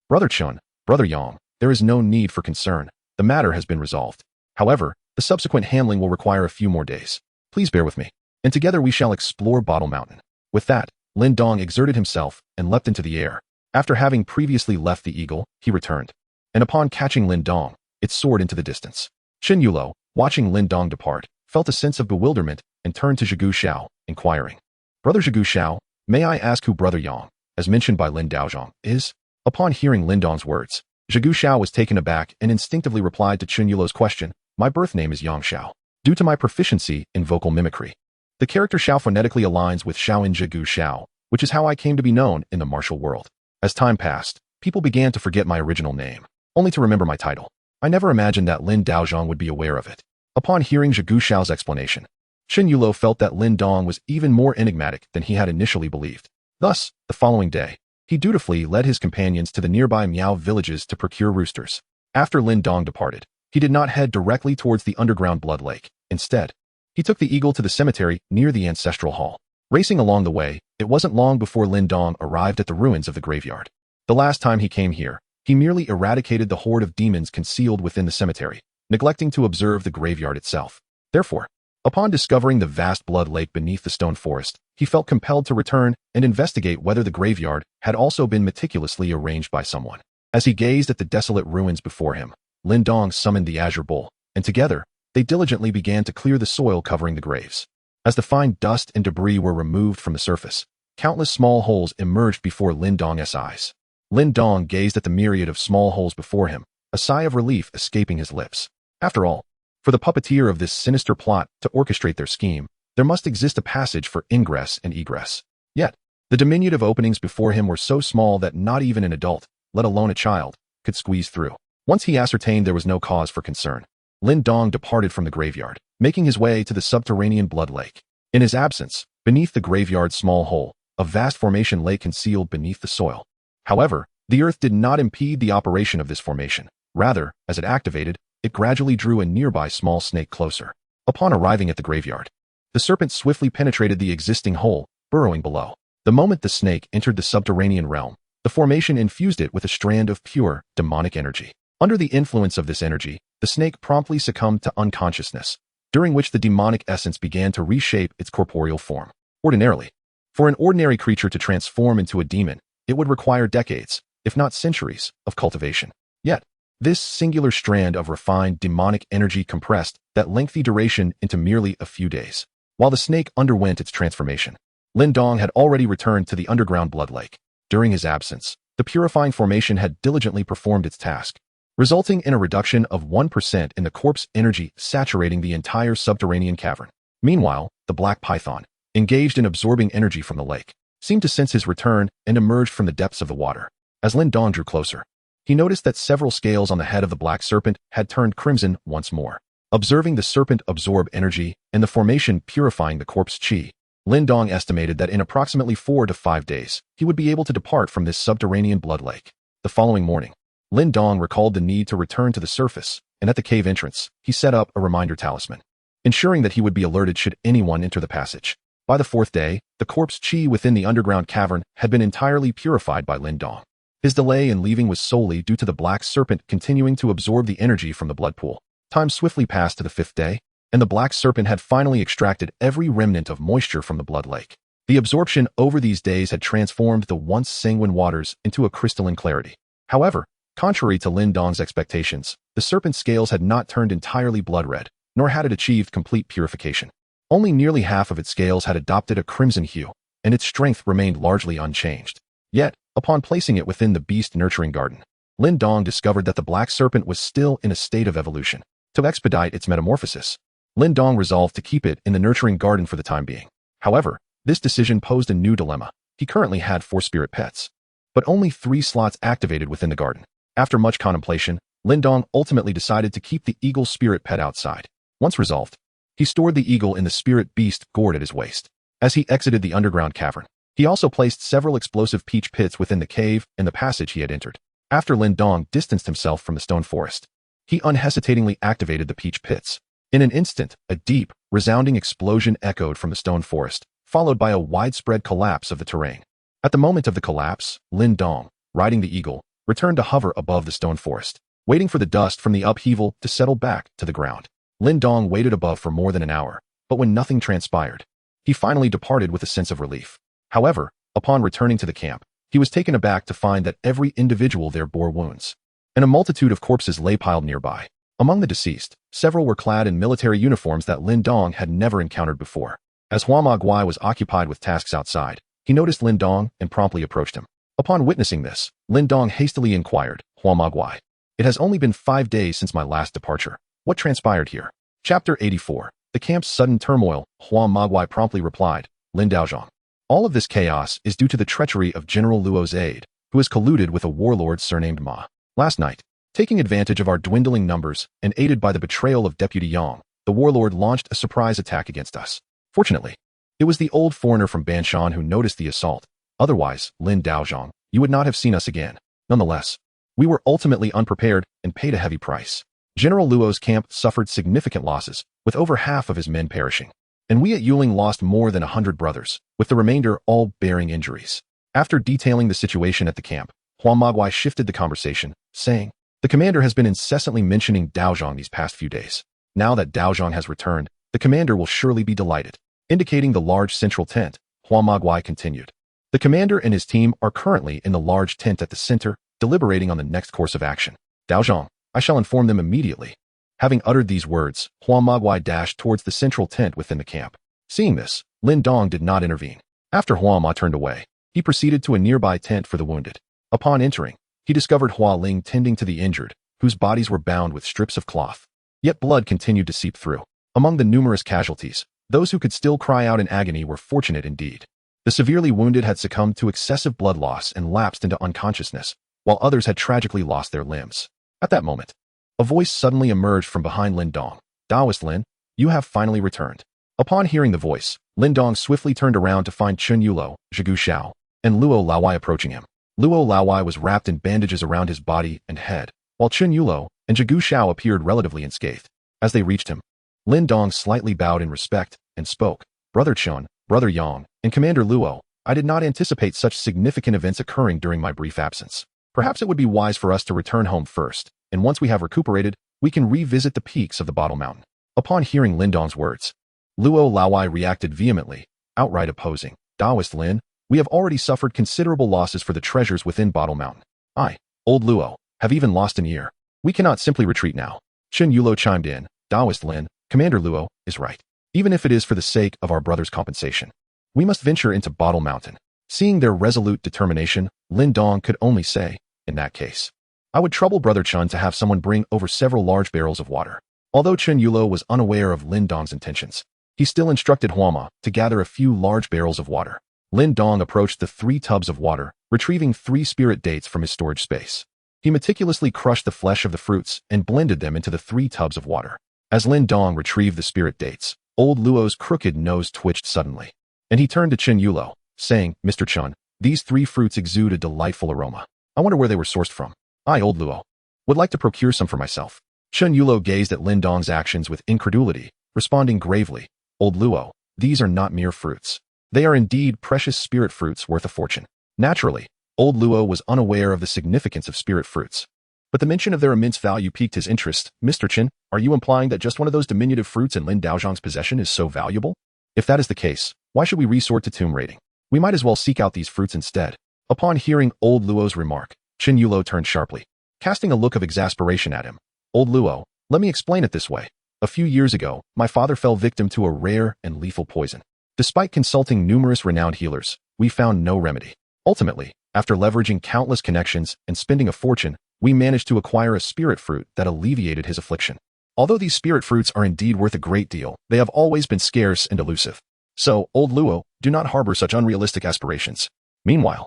"Brother Chun, Brother Yang, there is no need for concern. The matter has been resolved. However, the subsequent handling will require a few more days. Please bear with me, and together we shall explore Bottle Mountain." With that, Lin Dong exerted himself and leapt into the air. After having previously left the eagle, he returned, and upon catching Lin Dong, it soared into the distance. Qin Yulo, watching Lin Dong depart, felt a sense of bewilderment and turned to Zhigu Shao, inquiring, "Brother Zhigu Shao, may I ask who Brother Yang, as mentioned by Lin Daoist, is?" Upon hearing Lin Dong's words, Zhigu Shao was taken aback and instinctively replied to Qin Yulo's question, "My birth name is Yang Shao, due to my proficiency in vocal mimicry. The character Shao phonetically aligns with Shao in Zhigu Shao, which is how I came to be known in the martial world. As time passed, people began to forget my original name, only to remember my title. I never imagined that Lin Daoist would be aware of it." Upon hearing Zhigu Shao's explanation, Qin Yulo felt that Lin Dong was even more enigmatic than he had initially believed. Thus, the following day, he dutifully led his companions to the nearby Miao villages to procure roosters. After Lin Dong departed, he did not head directly towards the underground blood lake. Instead, he took the eagle to the cemetery near the ancestral hall. Racing along the way, it wasn't long before Lin Dong arrived at the ruins of the graveyard. The last time he came here, he merely eradicated the horde of demons concealed within the cemetery, neglecting to observe the graveyard itself. Therefore, upon discovering the vast blood lake beneath the stone forest, he felt compelled to return and investigate whether the graveyard had also been meticulously arranged by someone. As he gazed at the desolate ruins before him, Lin Dong summoned the azure bull, and together, they diligently began to clear the soil covering the graves. As the fine dust and debris were removed from the surface, countless small holes emerged before Lin Dong's eyes. Lin Dong gazed at the myriad of small holes before him, a sigh of relief escaping his lips. After all, for the puppeteer of this sinister plot to orchestrate their scheme, there must exist a passage for ingress and egress. Yet, the diminutive openings before him were so small that not even an adult, let alone a child, could squeeze through. Once he ascertained there was no cause for concern, Lin Dong departed from the graveyard, making his way to the subterranean blood lake. In his absence, beneath the graveyard's small hole, a vast formation lay concealed beneath the soil. However, the earth did not impede the operation of this formation. Rather, as it activated, it gradually drew a nearby small snake closer. Upon arriving at the graveyard, the serpent swiftly penetrated the existing hole, burrowing below. The moment the snake entered the subterranean realm, the formation infused it with a strand of pure, demonic energy. Under the influence of this energy, the snake promptly succumbed to unconsciousness, during which the demonic essence began to reshape its corporeal form. Ordinarily, for an ordinary creature to transform into a demon, it would require decades, if not centuries, of cultivation. Yet, this singular strand of refined demonic energy compressed that lengthy duration into merely a few days. While the snake underwent its transformation, Lin Dong had already returned to the underground blood lake. During his absence, the purifying formation had diligently performed its task, resulting in a reduction of 1% in the corpse energy saturating the entire subterranean cavern. Meanwhile, the black python, engaged in absorbing energy from the lake, seemed to sense his return and emerged from the depths of the water. As Lin Dong drew closer, he noticed that several scales on the head of the black serpent had turned crimson once more. Observing the serpent absorb energy and the formation purifying the corpse qi, Lin Dong estimated that in approximately 4 to 5 days, he would be able to depart from this subterranean blood lake. The following morning, Lin Dong recalled the need to return to the surface, and at the cave entrance, he set up a reminder talisman, ensuring that he would be alerted should anyone enter the passage. By the 4th day, the corpse qi within the underground cavern had been entirely purified by Lin Dong. His delay in leaving was solely due to the black serpent continuing to absorb the energy from the blood pool. Time swiftly passed to the 5th day, and the black serpent had finally extracted every remnant of moisture from the blood lake. The absorption over these days had transformed the once sanguine waters into a crystalline clarity. However, contrary to Lin Dong's expectations, the serpent's scales had not turned entirely blood red, nor had it achieved complete purification. Only nearly half of its scales had adopted a crimson hue, and its strength remained largely unchanged. Yet, upon placing it within the beast-nurturing garden, Lin Dong discovered that the black serpent was still in a state of evolution. To expedite its metamorphosis, Lin Dong resolved to keep it in the nurturing garden for the time being. However, this decision posed a new dilemma. He currently had 4 spirit pets, but only 3 slots activated within the garden. After much contemplation, Lin Dong ultimately decided to keep the eagle spirit pet outside. Once resolved, he stored the eagle in the spirit beast gourd at his waist. As he exited the underground cavern, he also placed several explosive peach pits within the cave and the passage he had entered. After Lin Dong distanced himself from the stone forest, he unhesitatingly activated the peach pits. In an instant, a deep, resounding explosion echoed from the stone forest, followed by a widespread collapse of the terrain. At the moment of the collapse, Lin Dong, riding the eagle, returned to hover above the stone forest, waiting for the dust from the upheaval to settle back to the ground. Lin Dong waited above for more than an hour, but when nothing transpired, he finally departed with a sense of relief. However, upon returning to the camp, he was taken aback to find that every individual there bore wounds, and a multitude of corpses lay piled nearby. Among the deceased, several were clad in military uniforms that Lin Dong had never encountered before. As Hua Ma Guai was occupied with tasks outside, he noticed Lin Dong and promptly approached him. Upon witnessing this, Lin Dong hastily inquired, "Hua Ma Guai, it has only been 5 days since my last departure. What transpired here?" Chapter 84. The camp's sudden turmoil. Hua Ma Guai promptly replied, "Lin Daoist. All of this chaos is due to the treachery of General Luo's aide, who has colluded with a warlord surnamed Ma. Last night, taking advantage of our dwindling numbers and aided by the betrayal of Deputy Yang, the warlord launched a surprise attack against us. Fortunately, it was the old foreigner from Maoshan who noticed the assault. Otherwise, Lin Daoist, you would not have seen us again. Nonetheless, we were ultimately unprepared and paid a heavy price. General Luo's camp suffered significant losses, with over half of his men perishing. And we at Yuling lost more than 100 brothers, with the remainder all bearing injuries." After detailing the situation at the camp, Hua Ma Guai shifted the conversation, saying, "The commander has been incessantly mentioning Daozhong these past few days. Now that Daozhong has returned, the commander will surely be delighted." Indicating the large central tent, Hua Ma Guai continued, "The commander and his team are currently in the large tent at the center, deliberating on the next course of action. Daozhong, I shall inform them immediately." Having uttered these words, Hua Ma Guai dashed towards the central tent within the camp. Seeing this, Lin Dong did not intervene. After Hua Ma turned away, he proceeded to a nearby tent for the wounded. Upon entering, he discovered Hua Ling tending to the injured, whose bodies were bound with strips of cloth. Yet blood continued to seep through. Among the numerous casualties, those who could still cry out in agony were fortunate indeed. The severely wounded had succumbed to excessive blood loss and lapsed into unconsciousness, while others had tragically lost their limbs. At that moment, a voice suddenly emerged from behind Lin Dong. "Daoist Lin, you have finally returned." Upon hearing the voice, Lin Dong swiftly turned around to find Chun Yulo, Zhigu Xiao, and Luo Laowai approaching him. Luo Laowai was wrapped in bandages around his body and head, while Chun Yulo and Zhigu Xiao appeared relatively unscathed. As they reached him, Lin Dong slightly bowed in respect and spoke. "Brother Chun, Brother Yang, and Commander Luo, I did not anticipate such significant events occurring during my brief absence. Perhaps it would be wise for us to return home first, and once we have recuperated, we can revisit the peaks of the Bottle Mountain." Upon hearing Lin Dong's words, Luo Laowai reacted vehemently, outright opposing. "Daoist Lin, we have already suffered considerable losses for the treasures within Bottle Mountain. I, old Luo, have even lost an ear. We cannot simply retreat now." Chun Yulo chimed in. "Daoist Lin, Commander Luo, is right. Even if it is for the sake of our brother's compensation, we must venture into Bottle Mountain." Seeing their resolute determination, Lin Dong could only say, "In that case, I would trouble Brother Chun to have someone bring over several large barrels of water." Although Chun Yulo was unaware of Lin Dong's intentions, he still instructed Huama to gather a few large barrels of water. Lin Dong approached the 3 tubs of water, retrieving 3 spirit dates from his storage space. He meticulously crushed the flesh of the fruits and blended them into the 3 tubs of water. As Lin Dong retrieved the spirit dates, old Luo's crooked nose twitched suddenly, and he turned to Chun Yulo, saying, "Mr. Chun, these 3 fruits exude a delightful aroma. I wonder where they were sourced from. I, old Luo, would like to procure some for myself." Chun Yulo gazed at Lin Dong's actions with incredulity, responding gravely, "Old Luo, these are not mere fruits. They are indeed precious spirit fruits worth a fortune." Naturally, old Luo was unaware of the significance of spirit fruits, but the mention of their immense value piqued his interest. "Mr. Chin, are you implying that just one of those diminutive fruits in Lin Daozhang's possession is so valuable? If that is the case, why should we resort to tomb raiding? We might as well seek out these fruits instead." Upon hearing old Luo's remark, Chun Yulo turned sharply, casting a look of exasperation at him. "Old Luo, let me explain it this way. A few years ago, my father fell victim to a rare and lethal poison. Despite consulting numerous renowned healers, we found no remedy. Ultimately, after leveraging countless connections and spending a fortune, we managed to acquire a spirit fruit that alleviated his affliction. Although these spirit fruits are indeed worth a great deal, they have always been scarce and elusive. So, old Luo, do not harbor such unrealistic aspirations." Meanwhile,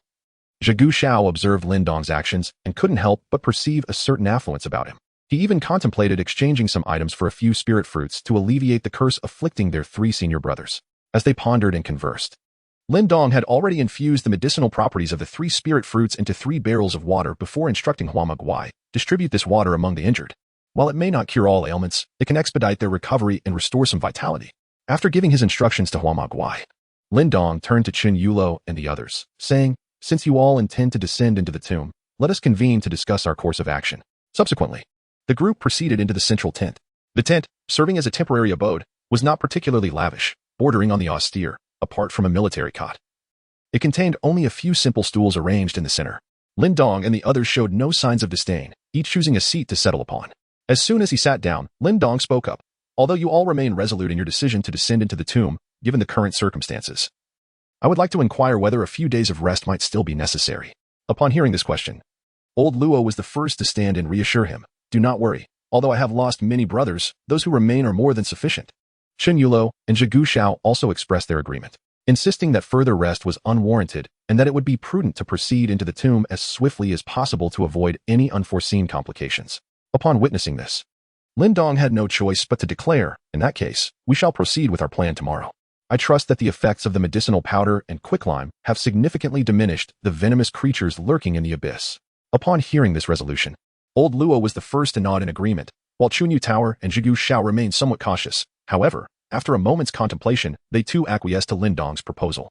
Zhigu Xiao observed Lin Dong's actions and couldn't help but perceive a certain affluence about him. He even contemplated exchanging some items for a few spirit fruits to alleviate the curse afflicting their 3 senior brothers. As they pondered and conversed, Lin Dong had already infused the medicinal properties of the 3 spirit fruits into 3 barrels of water before instructing Huama Guai, "Distribute this water among the injured. While it may not cure all ailments, it can expedite their recovery and restore some vitality." After giving his instructions to Huama Guai, Lin Dong turned to Chun Yulo and the others, saying, "Since you all intend to descend into the tomb, let us convene to discuss our course of action." Subsequently, the group proceeded into the central tent. The tent, serving as a temporary abode, was not particularly lavish, bordering on the austere, apart from a military cot. It contained only a few simple stools arranged in the center. Lin Dong and the others showed no signs of disdain, each choosing a seat to settle upon. As soon as he sat down, Lin Dong spoke up. "Although you all remain resolute in your decision to descend into the tomb, given the current circumstances, I would like to inquire whether a few days of rest might still be necessary." Upon hearing this question, old Luo was the first to stand and reassure him. "Do not worry. Although I have lost many brothers, those who remain are more than sufficient." Chun Yulo and Zhigu Xiao also expressed their agreement, insisting that further rest was unwarranted and that it would be prudent to proceed into the tomb as swiftly as possible to avoid any unforeseen complications. Upon witnessing this, Lin Dong had no choice but to declare, "In that case, we shall proceed with our plan tomorrow. I trust that the effects of the medicinal powder and quicklime have significantly diminished the venomous creatures lurking in the abyss." Upon hearing this resolution, old Luo was the first to nod in agreement, while Chunyu Tower and Zhigu Xiao remained somewhat cautious. However, after a moment's contemplation, they too acquiesced to Lin Dong's proposal.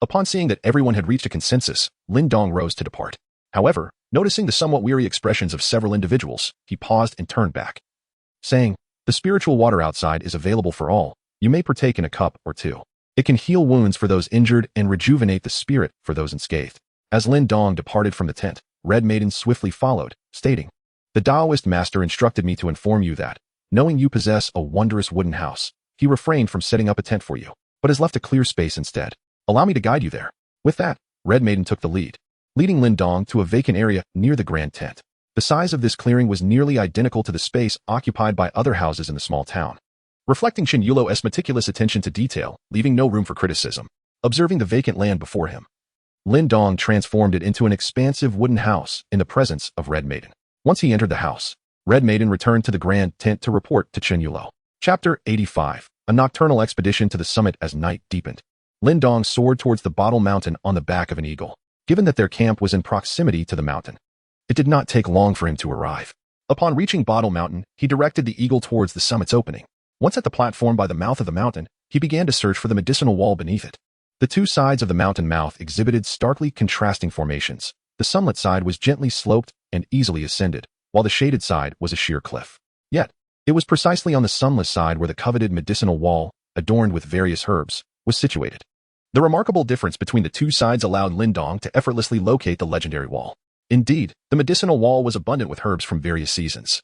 Upon seeing that everyone had reached a consensus, Lin Dong rose to depart. However, noticing the somewhat weary expressions of several individuals, he paused and turned back, saying, "The spiritual water outside is available for all. You may partake in a cup or 2. It can heal wounds for those injured and rejuvenate the spirit for those unscathed." As Lin Dong departed from the tent, Red Maiden swiftly followed, stating, "The Daoist master instructed me to inform you that, knowing you possess a wondrous wooden house, he refrained from setting up a tent for you, but has left a clear space instead. Allow me to guide you there." With that, Red Maiden took the lead, leading Lin Dong to a vacant area near the grand tent. The size of this clearing was nearly identical to the space occupied by other houses in the small town, reflecting Chen Yulo's meticulous attention to detail, leaving no room for criticism. Observing the vacant land before him, Lin Dong transformed it into an expansive wooden house in the presence of Red Maiden. Once he entered the house, Red Maiden returned to the grand tent to report to Chen Yulo. Chapter 85. A nocturnal expedition to the summit. As night deepened, Lin Dong soared towards the Bottle Mountain on the back of an eagle. Given that their camp was in proximity to the mountain, it did not take long for him to arrive. Upon reaching Bottle Mountain, he directed the eagle towards the summit's opening. Once at the platform by the mouth of the mountain, he began to search for the medicinal wall beneath it. The two sides of the mountain mouth exhibited starkly contrasting formations. The sunlit side was gently sloped and easily ascended, while the shaded side was a sheer cliff. Yet, it was precisely on the sunless side where the coveted medicinal wall, adorned with various herbs, was situated. The remarkable difference between the two sides allowed Lin Dong to effortlessly locate the legendary wall. Indeed, the medicinal wall was abundant with herbs from various seasons.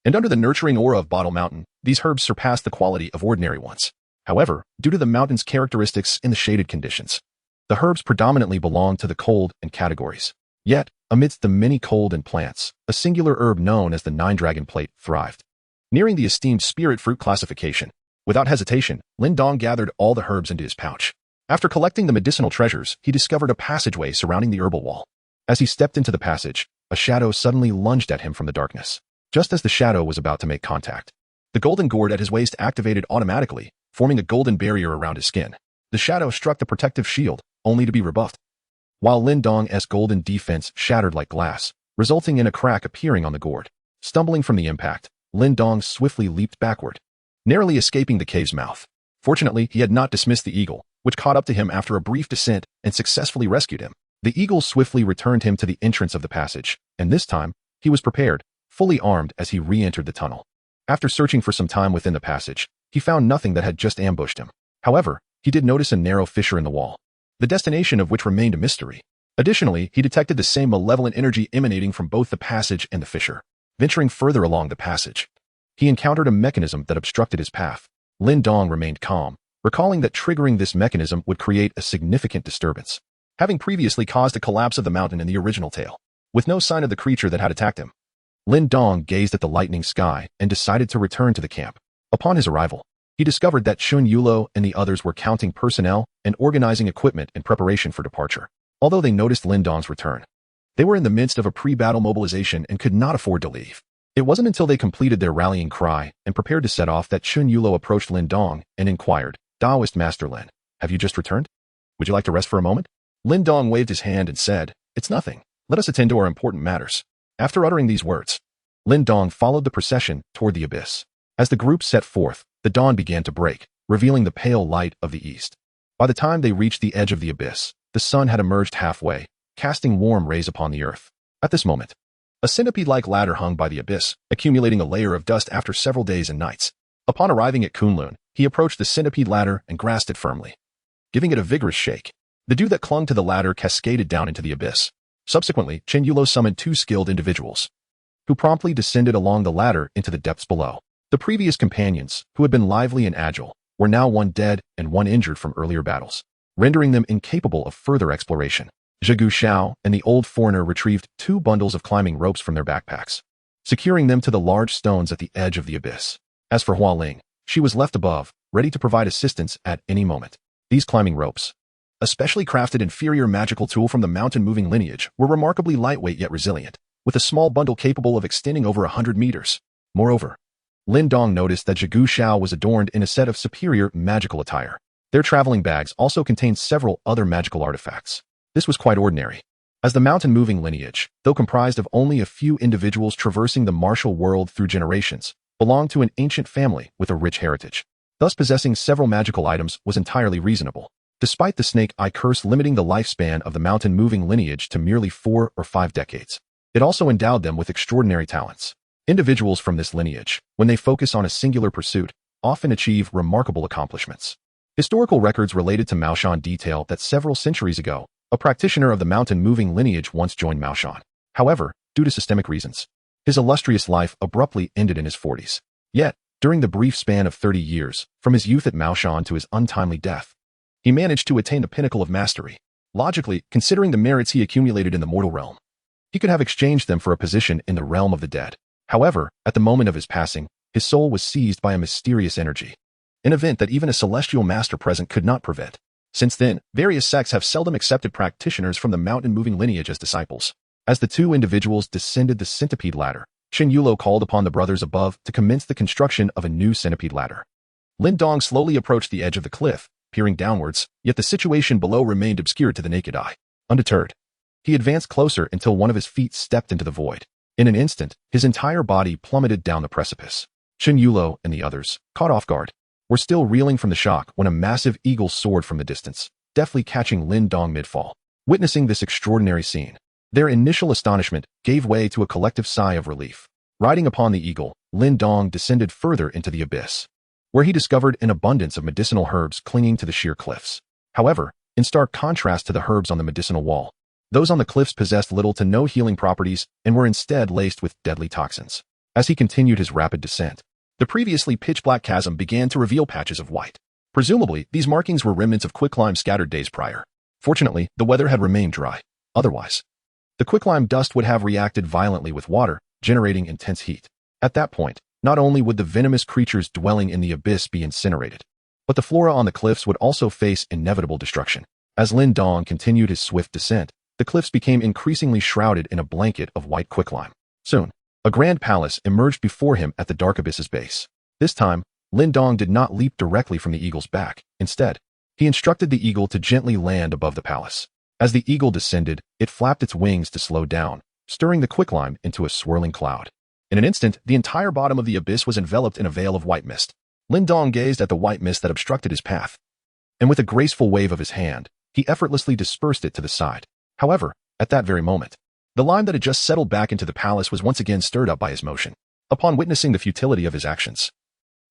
And under the nurturing aura of Bottle Mountain, these herbs surpassed the quality of ordinary ones. However, due to the mountain's characteristics in the shaded conditions, the herbs predominantly belonged to the cold and categories. Yet, amidst the many cold and plants, a singular herb known as the Nine-Dragon Plate thrived. Nearing the esteemed spirit fruit classification, without hesitation, Lin Dong gathered all the herbs into his pouch. After collecting the medicinal treasures, he discovered a passageway surrounding the herbal wall. As he stepped into the passage, a shadow suddenly lunged at him from the darkness. Just as the shadow was about to make contact, the golden gourd at his waist activated automatically, forming a golden barrier around his skin. The shadow struck the protective shield, only to be rebuffed, while Lin Dong's golden defense shattered like glass, resulting in a crack appearing on the gourd. Stumbling from the impact, Lin Dong swiftly leaped backward, narrowly escaping the cave's mouth. Fortunately, he had not dismissed the eagle, which caught up to him after a brief descent and successfully rescued him. The eagle swiftly returned him to the entrance of the passage, and this time, he was prepared, fully armed as he re-entered the tunnel. After searching for some time within the passage, he found nothing that had just ambushed him. However, he did notice a narrow fissure in the wall, the destination of which remained a mystery. Additionally, he detected the same malevolent energy emanating from both the passage and the fissure. Venturing further along the passage, he encountered a mechanism that obstructed his path. Lin Dong remained calm, recalling that triggering this mechanism would create a significant disturbance, having previously caused a collapse of the mountain in the original tale. With no sign of the creature that had attacked him, Lin Dong gazed at the lightening sky and decided to return to the camp. Upon his arrival, he discovered that Chen Yulo and the others were counting personnel and organizing equipment in preparation for departure. Although they noticed Lin Dong's return, they were in the midst of a pre-battle mobilization and could not afford to leave. It wasn't until they completed their rallying cry and prepared to set off that Chen Yulo approached Lin Dong and inquired, "Daoist Master Lin, have you just returned? Would you like to rest for a moment?" Lin Dong waved his hand and said, "It's nothing. Let us attend to our important matters." After uttering these words, Lin Dong followed the procession toward the abyss. As the group set forth, the dawn began to break, revealing the pale light of the east. By the time they reached the edge of the abyss, the sun had emerged halfway, casting warm rays upon the earth. At this moment, a centipede-like ladder hung by the abyss, accumulating a layer of dust after several days and nights. Upon arriving at Kunlun, he approached the centipede ladder and grasped it firmly, giving it a vigorous shake. The dew that clung to the ladder cascaded down into the abyss. Subsequently, Chen Yulo summoned two skilled individuals, who promptly descended along the ladder into the depths below. The previous companions, who had been lively and agile, were now one dead and one injured from earlier battles, rendering them incapable of further exploration. Zhigu Xiao and the old foreigner retrieved two bundles of climbing ropes from their backpacks, securing them to the large stones at the edge of the abyss. As for Hua Ling, she was left above, ready to provide assistance at any moment. These climbing ropes, a specially crafted inferior magical tool from the mountain-moving lineage, were remarkably lightweight yet resilient, with a small bundle capable of extending over 100 meters. Moreover, Lin Dong noticed that Zhigu Xiao was adorned in a set of superior magical attire. Their traveling bags also contained several other magical artifacts. This was quite ordinary, as the mountain-moving lineage, though comprised of only a few individuals traversing the martial world through generations, belonged to an ancient family with a rich heritage. Thus possessing several magical items was entirely reasonable, despite the snake eye curse limiting the lifespan of the mountain-moving lineage to merely 4 or 5 decades. It also endowed them with extraordinary talents. Individuals from this lineage, when they focus on a singular pursuit, often achieve remarkable accomplishments. Historical records related to Maoshan detail that several centuries ago, a practitioner of the mountain-moving lineage once joined Maoshan. However, due to systemic reasons, his illustrious life abruptly ended in his 40s. Yet, during the brief span of 30 years, from his youth at Maoshan to his untimely death, he managed to attain the pinnacle of mastery. Logically, considering the merits he accumulated in the mortal realm, He could have exchanged them for a position in the realm of the dead. However, at the moment of his passing, his soul was seized by a mysterious energy, an event that even a celestial master present could not prevent. Since then, various sects have seldom accepted practitioners from the mountain-moving lineage as disciples. As the two individuals descended the centipede ladder, Qin Yulo called upon the brothers above to commence the construction of a new centipede ladder. Lin Dong slowly approached the edge of the cliff, peering downwards, yet the situation below remained obscured to the naked eye. Undeterred, he advanced closer until one of his feet stepped into the void. In an instant, his entire body plummeted down the precipice. Qin Yulo and the others, caught off guard, were still reeling from the shock when a massive eagle soared from the distance, deftly catching Lin Dong mid-fall. Witnessing this extraordinary scene, their initial astonishment gave way to a collective sigh of relief. Riding upon the eagle, Lin Dong descended further into the abyss, where he discovered an abundance of medicinal herbs clinging to the sheer cliffs. However, in stark contrast to the herbs on the medicinal wall, those on the cliffs possessed little to no healing properties and were instead laced with deadly toxins. As he continued his rapid descent, the previously pitch-black chasm began to reveal patches of white. Presumably, these markings were remnants of quicklime scattered days prior. Fortunately, the weather had remained dry. Otherwise, the quicklime dust would have reacted violently with water, generating intense heat. At that point, not only would the venomous creatures dwelling in the abyss be incinerated, but the flora on the cliffs would also face inevitable destruction. As Lin Dong continued his swift descent, the cliffs became increasingly shrouded in a blanket of white quicklime. Soon, a grand palace emerged before him at the dark abyss's base. This time, Lin Dong did not leap directly from the eagle's back. Instead, he instructed the eagle to gently land above the palace. As the eagle descended, it flapped its wings to slow down, stirring the quicklime into a swirling cloud. In an instant, the entire bottom of the abyss was enveloped in a veil of white mist. Lin Dong gazed at the white mist that obstructed his path, and with a graceful wave of his hand, he effortlessly dispersed it to the side. However, at that very moment, the lime that had just settled back into the palace was once again stirred up by his motion. Upon witnessing the futility of his actions,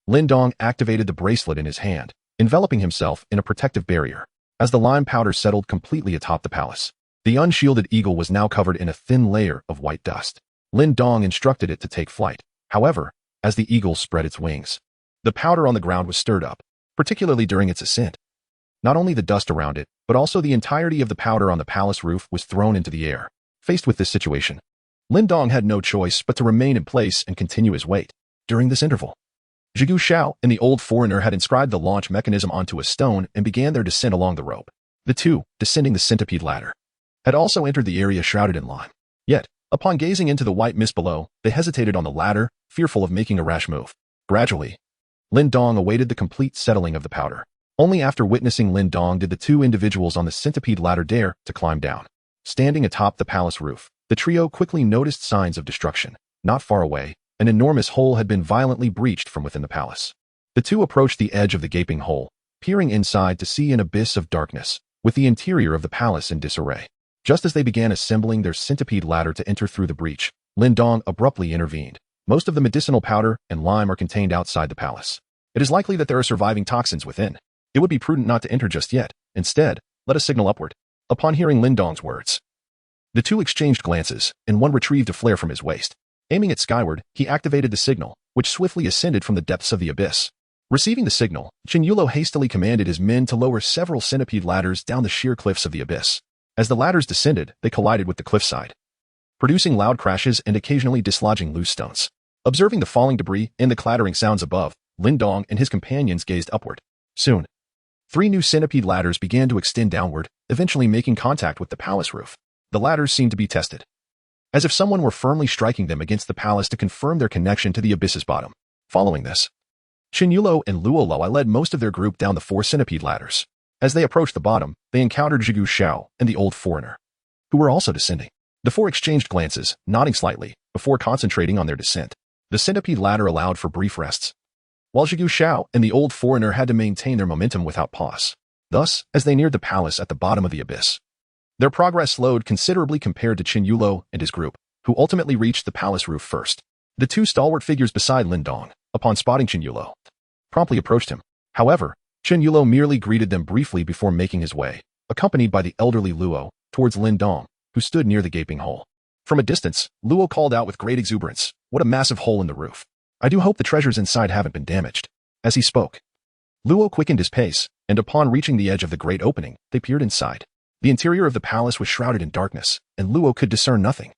Lin Dong activated the bracelet in his hand, enveloping himself in a protective barrier. As the lime powder settled completely atop the palace, the unshielded eagle was now covered in a thin layer of white dust. Lin Dong instructed it to take flight. However, as the eagle spread its wings, the powder on the ground was stirred up, particularly during its ascent. Not only the dust around it, but also the entirety of the powder on the palace roof was thrown into the air. Faced with this situation, Lin Dong had no choice but to remain in place and continue his wait. During this interval, Zhigu Xiao and the old foreigner had inscribed the launch mechanism onto a stone and began their descent along the rope. The two, descending the centipede ladder, had also entered the area shrouded in lime. Yet, upon gazing into the white mist below, they hesitated on the ladder, fearful of making a rash move. Gradually, Lin Dong awaited the complete settling of the powder. Only after witnessing Lin Dong did the two individuals on the centipede ladder dare to climb down. Standing atop the palace roof, the trio quickly noticed signs of destruction. Not far away, an enormous hole had been violently breached from within the palace. The two approached the edge of the gaping hole, peering inside to see an abyss of darkness, with the interior of the palace in disarray. Just as they began assembling their centipede ladder to enter through the breach, Lin Dong abruptly intervened. Most of the medicinal powder and lime are contained outside the palace. It is likely that there are surviving toxins within. It would be prudent not to enter just yet. Instead, let us signal upward. Upon hearing Lin Dong's words, the two exchanged glances, and one retrieved a flare from his waist. Aiming it skyward, he activated the signal, which swiftly ascended from the depths of the abyss. Receiving the signal, Qin Yulo hastily commanded his men to lower several centipede ladders down the sheer cliffs of the abyss. As the ladders descended, they collided with the cliffside, producing loud crashes and occasionally dislodging loose stones. Observing the falling debris and the clattering sounds above, Lin Dong and his companions gazed upward. Soon, 3 new centipede ladders began to extend downward, eventually making contact with the palace roof. The ladders seemed to be tested, as if someone were firmly striking them against the palace to confirm their connection to the abyss's bottom. Following this, Qin Yulo and Luo Luo led most of their group down the 4 centipede ladders. As they approached the bottom, they encountered Zhigu Xiao and the old foreigner, who were also descending. The 4 exchanged glances, nodding slightly, before concentrating on their descent. The centipede ladder allowed for brief rests, while Zhigu Xiao and the old foreigner had to maintain their momentum without pause. Thus, as they neared the palace at the bottom of the abyss, their progress slowed considerably compared to Qin Yulo and his group, who ultimately reached the palace roof first. The 2 stalwart figures beside Lin Dong, upon spotting Qin Yulo, promptly approached him. However, Qin Yulo merely greeted them briefly before making his way, accompanied by the elderly Luo, towards Lin Dong, who stood near the gaping hole. From a distance, Luo called out with great exuberance, "What a massive hole in the roof. I do hope the treasures inside haven't been damaged." As he spoke, Luo quickened his pace, and upon reaching the edge of the great opening, they peered inside. The interior of the palace was shrouded in darkness, and Luo could discern nothing.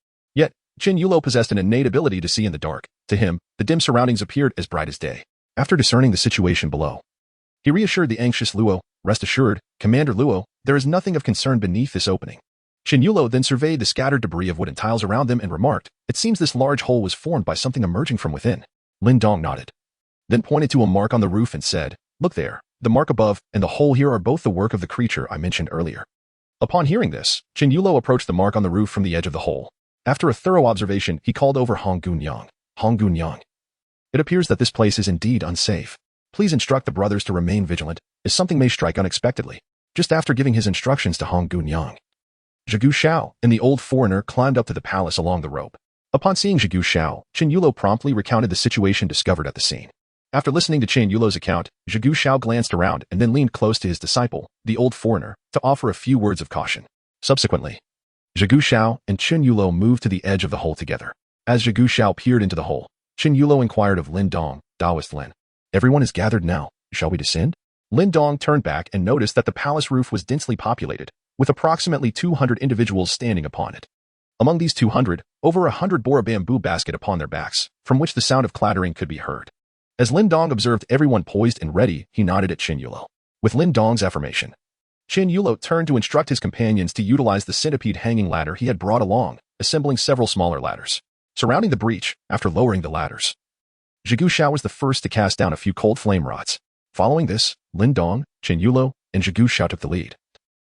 Qin Yulo possessed an innate ability to see in the dark. To him, the dim surroundings appeared as bright as day. After discerning the situation below, he reassured the anxious Luo, "Rest assured, Commander Luo, there is nothing of concern beneath this opening." Qin Yulo then surveyed the scattered debris of wooden tiles around them and remarked, "It seems this large hole was formed by something emerging from within." Lin Dong nodded, then pointed to a mark on the roof and said, "Look there, the mark above and the hole here are both the work of the creature I mentioned earlier." Upon hearing this, Qin Yulo approached the mark on the roof from the edge of the hole. After a thorough observation, he called over Hong Gunyang. Hong Gunyang, it appears that this place is indeed unsafe. Please instruct the brothers to remain vigilant, as something may strike unexpectedly. Just after giving his instructions to Hong Gunyang, Zhigu Xiao and the old foreigner climbed up to the palace along the rope. Upon seeing Zhigu Xiao, Qin Yulo promptly recounted the situation discovered at the scene. After listening to Qin Yulo's account, Zhigu Xiao glanced around and then leaned close to his disciple, the old foreigner, to offer a few words of caution. Subsequently, Zhigu Xiao and Qin Yulo moved to the edge of the hole together. As Zhigu Xiao peered into the hole, Qin Yulo inquired of Lin Dong, Daoist Lin, "Everyone is gathered now. Shall we descend?" Lin Dong turned back and noticed that the palace roof was densely populated, with approximately 200 individuals standing upon it. Among these 200, over 100 bore a bamboo basket upon their backs, from which the sound of clattering could be heard. As Lin Dong observed everyone poised and ready, he nodded at Qin Yulo. With Lin Dong's affirmation, Qin Yulo turned to instruct his companions to utilize the centipede hanging ladder he had brought along, assembling several smaller ladders. Surrounding the breach, after lowering the ladders, Zhigu Xiao was the first to cast down a few cold flame rods. Following this, Lin Dong, Qin Yulo, and Zhigu Xiao took the lead.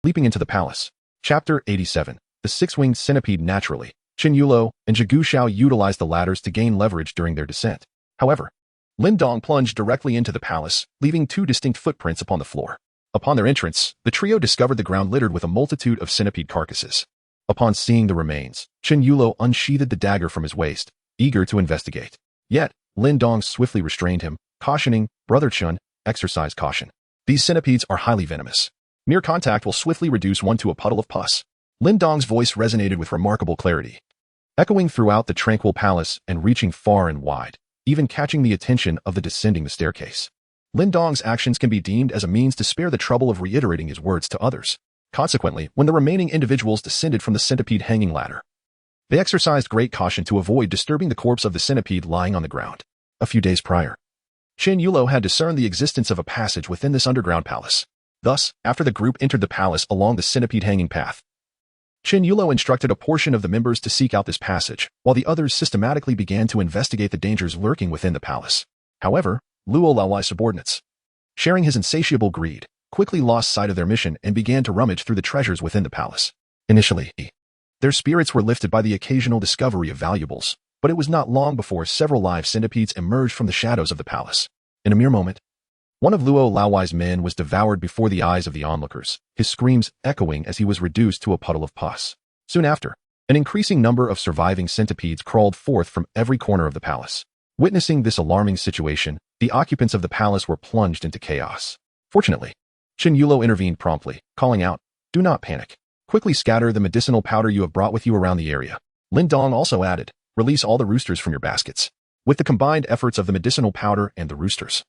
Leaping into the palace. Chapter 87. The Six-Winged Centipede. Naturally, Qin Yulo and Zhigu Xiao utilized the ladders to gain leverage during their descent. However, Lin Dong plunged directly into the palace, leaving two distinct footprints upon the floor. Upon their entrance, the trio discovered the ground littered with a multitude of centipede carcasses. Upon seeing the remains, Qin Yulo unsheathed the dagger from his waist, eager to investigate. Yet, Lin Dong swiftly restrained him, cautioning, "Brother Chun, exercise caution. These centipedes are highly venomous. Mere contact will swiftly reduce one to a puddle of pus." Lin Dong's voice resonated with remarkable clarity, echoing throughout the tranquil palace and reaching far and wide, even catching the attention of the descending the staircase. Lin Dong's actions can be deemed as a means to spare the trouble of reiterating his words to others. Consequently, when the remaining individuals descended from the centipede hanging ladder, they exercised great caution to avoid disturbing the corpse of the centipede lying on the ground. A few days prior, Qin Yulo had discerned the existence of a passage within this underground palace. Thus, after the group entered the palace along the centipede hanging path, Qin Yulo instructed a portion of the members to seek out this passage, while the others systematically began to investigate the dangers lurking within the palace. However, Luo Laowai's subordinates, sharing his insatiable greed, quickly lost sight of their mission and began to rummage through the treasures within the palace. Initially, their spirits were lifted by the occasional discovery of valuables, but it was not long before several live centipedes emerged from the shadows of the palace. In a mere moment, one of Luo Laowai's men was devoured before the eyes of the onlookers, his screams echoing as he was reduced to a puddle of pus. Soon after, an increasing number of surviving centipedes crawled forth from every corner of the palace. Witnessing this alarming situation, the occupants of the palace were plunged into chaos. Fortunately, Qin Yulo intervened promptly, calling out, "Do not panic. Quickly scatter the medicinal powder you have brought with you around the area." Lin Dong also added, "Release all the roosters from your baskets." With the combined efforts of the medicinal powder and the roosters,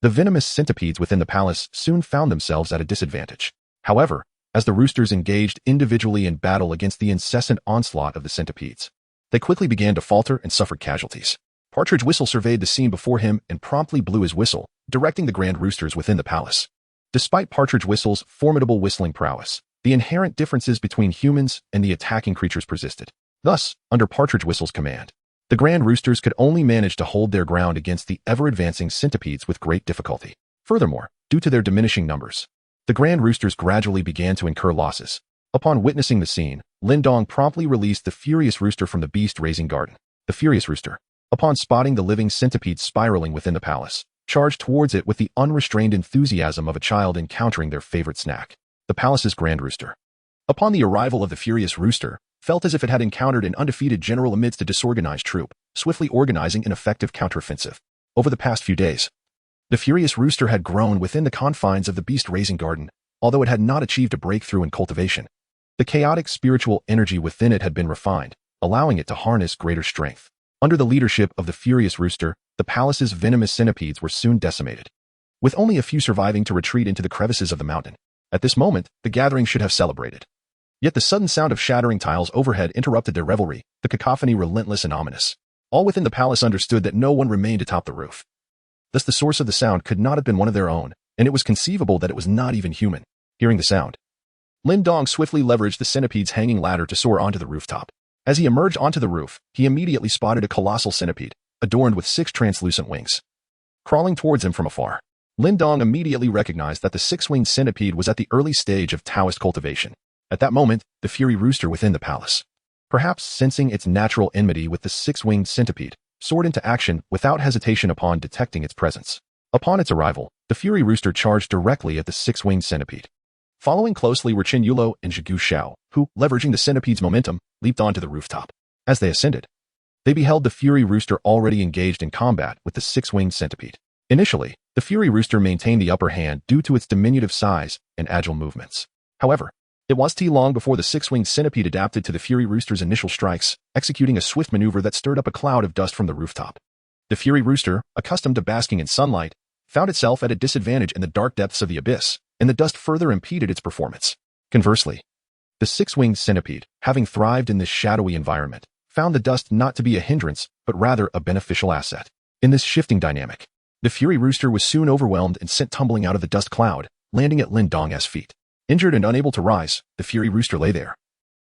the venomous centipedes within the palace soon found themselves at a disadvantage. However, as the roosters engaged individually in battle against the incessant onslaught of the centipedes, they quickly began to falter and suffered casualties. Partridge Whistle surveyed the scene before him and promptly blew his whistle, directing the grand roosters within the palace. Despite Partridge Whistle's formidable whistling prowess, the inherent differences between humans and the attacking creatures persisted. Thus, under Partridge Whistle's command, the grand roosters could only manage to hold their ground against the ever-advancing centipedes with great difficulty. Furthermore, due to their diminishing numbers, the grand roosters gradually began to incur losses. Upon witnessing the scene, Lin Dong promptly released the furious rooster from the beast-raising garden. The furious rooster, upon spotting the living centipede spiraling within the palace, charged towards it with the unrestrained enthusiasm of a child encountering their favorite snack. The palace's grand rooster, upon the arrival of the furious rooster, felt as if it had encountered an undefeated general amidst a disorganized troop, swiftly organizing an effective counteroffensive. Over the past few days, the furious rooster had grown within the confines of the beast-raising garden, although it had not achieved a breakthrough in cultivation. The chaotic spiritual energy within it had been refined, allowing it to harness greater strength. Under the leadership of the furious rooster, the palace's venomous centipedes were soon decimated, with only a few surviving to retreat into the crevices of the mountain. At this moment, the gathering should have celebrated. Yet the sudden sound of shattering tiles overhead interrupted their revelry, the cacophony relentless and ominous. All within the palace understood that no one remained atop the roof. Thus the source of the sound could not have been one of their own, and it was conceivable that it was not even human. Hearing the sound, Lin Daoist swiftly leveraged the centipede's hanging ladder to soar onto the rooftop. As he emerged onto the roof, he immediately spotted a colossal centipede, adorned with 6 translucent wings. Crawling towards him from afar, Lin Daoist immediately recognized that the 6-winged centipede was at the early stage of Taoist cultivation. At that moment, the fury rooster within the palace, perhaps sensing its natural enmity with the 6-winged centipede, soared into action without hesitation upon detecting its presence. Upon its arrival, the fury rooster charged directly at the 6-winged centipede. Following closely were Qin Yulo and Zhigu Xiao, who, leveraging the centipede's momentum, leaped onto the rooftop. As they ascended, they beheld the fury rooster already engaged in combat with the 6-winged centipede. Initially, the fury rooster maintained the upper hand due to its diminutive size and agile movements. However, it wasn't long before the 6-winged centipede adapted to the fury rooster's initial strikes, executing a swift maneuver that stirred up a cloud of dust from the rooftop. The fury rooster, accustomed to basking in sunlight, found itself at a disadvantage in the dark depths of the abyss, and the dust further impeded its performance. Conversely, the 6-winged centipede, having thrived in this shadowy environment, found the dust not to be a hindrance, but rather a beneficial asset. In this shifting dynamic, the fury rooster was soon overwhelmed and sent tumbling out of the dust cloud, landing at Lin Daoist's feet. Injured and unable to rise, the fury rooster lay there,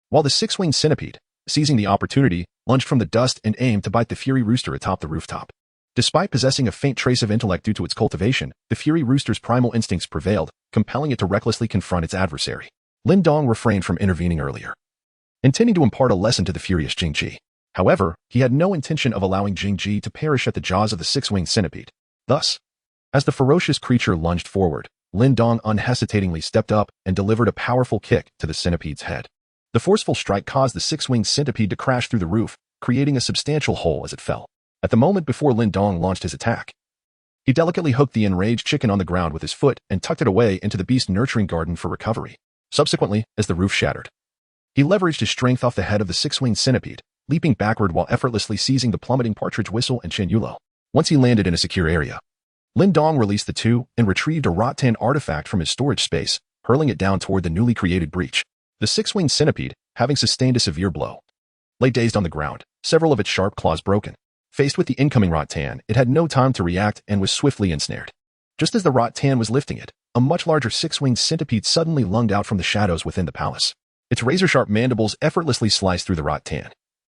while the 6-winged centipede, seizing the opportunity, lunged from the dust and aimed to bite the fury rooster atop the rooftop. Despite possessing a faint trace of intellect due to its cultivation, the fury rooster's primal instincts prevailed, compelling it to recklessly confront its adversary. Lin Daoist refrained from intervening earlier, intending to impart a lesson to the furious Jingji. However, he had no intention of allowing Jingji to perish at the jaws of the 6-winged centipede. Thus, as the ferocious creature lunged forward, Lin Daoist unhesitatingly stepped up and delivered a powerful kick to the centipede's head. The forceful strike caused the 6-winged centipede to crash through the roof, creating a substantial hole as it fell. At the moment before Lin Daoist launched his attack, he delicately hooked the enraged chicken on the ground with his foot and tucked it away into the beast's nurturing garden for recovery. Subsequently, as the roof shattered, he leveraged his strength off the head of the 6-winged centipede, leaping backward while effortlessly seizing the plummeting partridge whistle and Qin Yulo. Once he landed in a secure area, Lin Daoist released the two and retrieved a rattan artifact from his storage space, hurling it down toward the newly created breach. The 6-winged centipede, having sustained a severe blow, lay dazed on the ground, several of its sharp claws broken. Faced with the incoming rattan, it had no time to react and was swiftly ensnared. Just as the rattan was lifting it, a much larger 6-winged centipede suddenly lunged out from the shadows within the palace. Its razor-sharp mandibles effortlessly sliced through the rattan,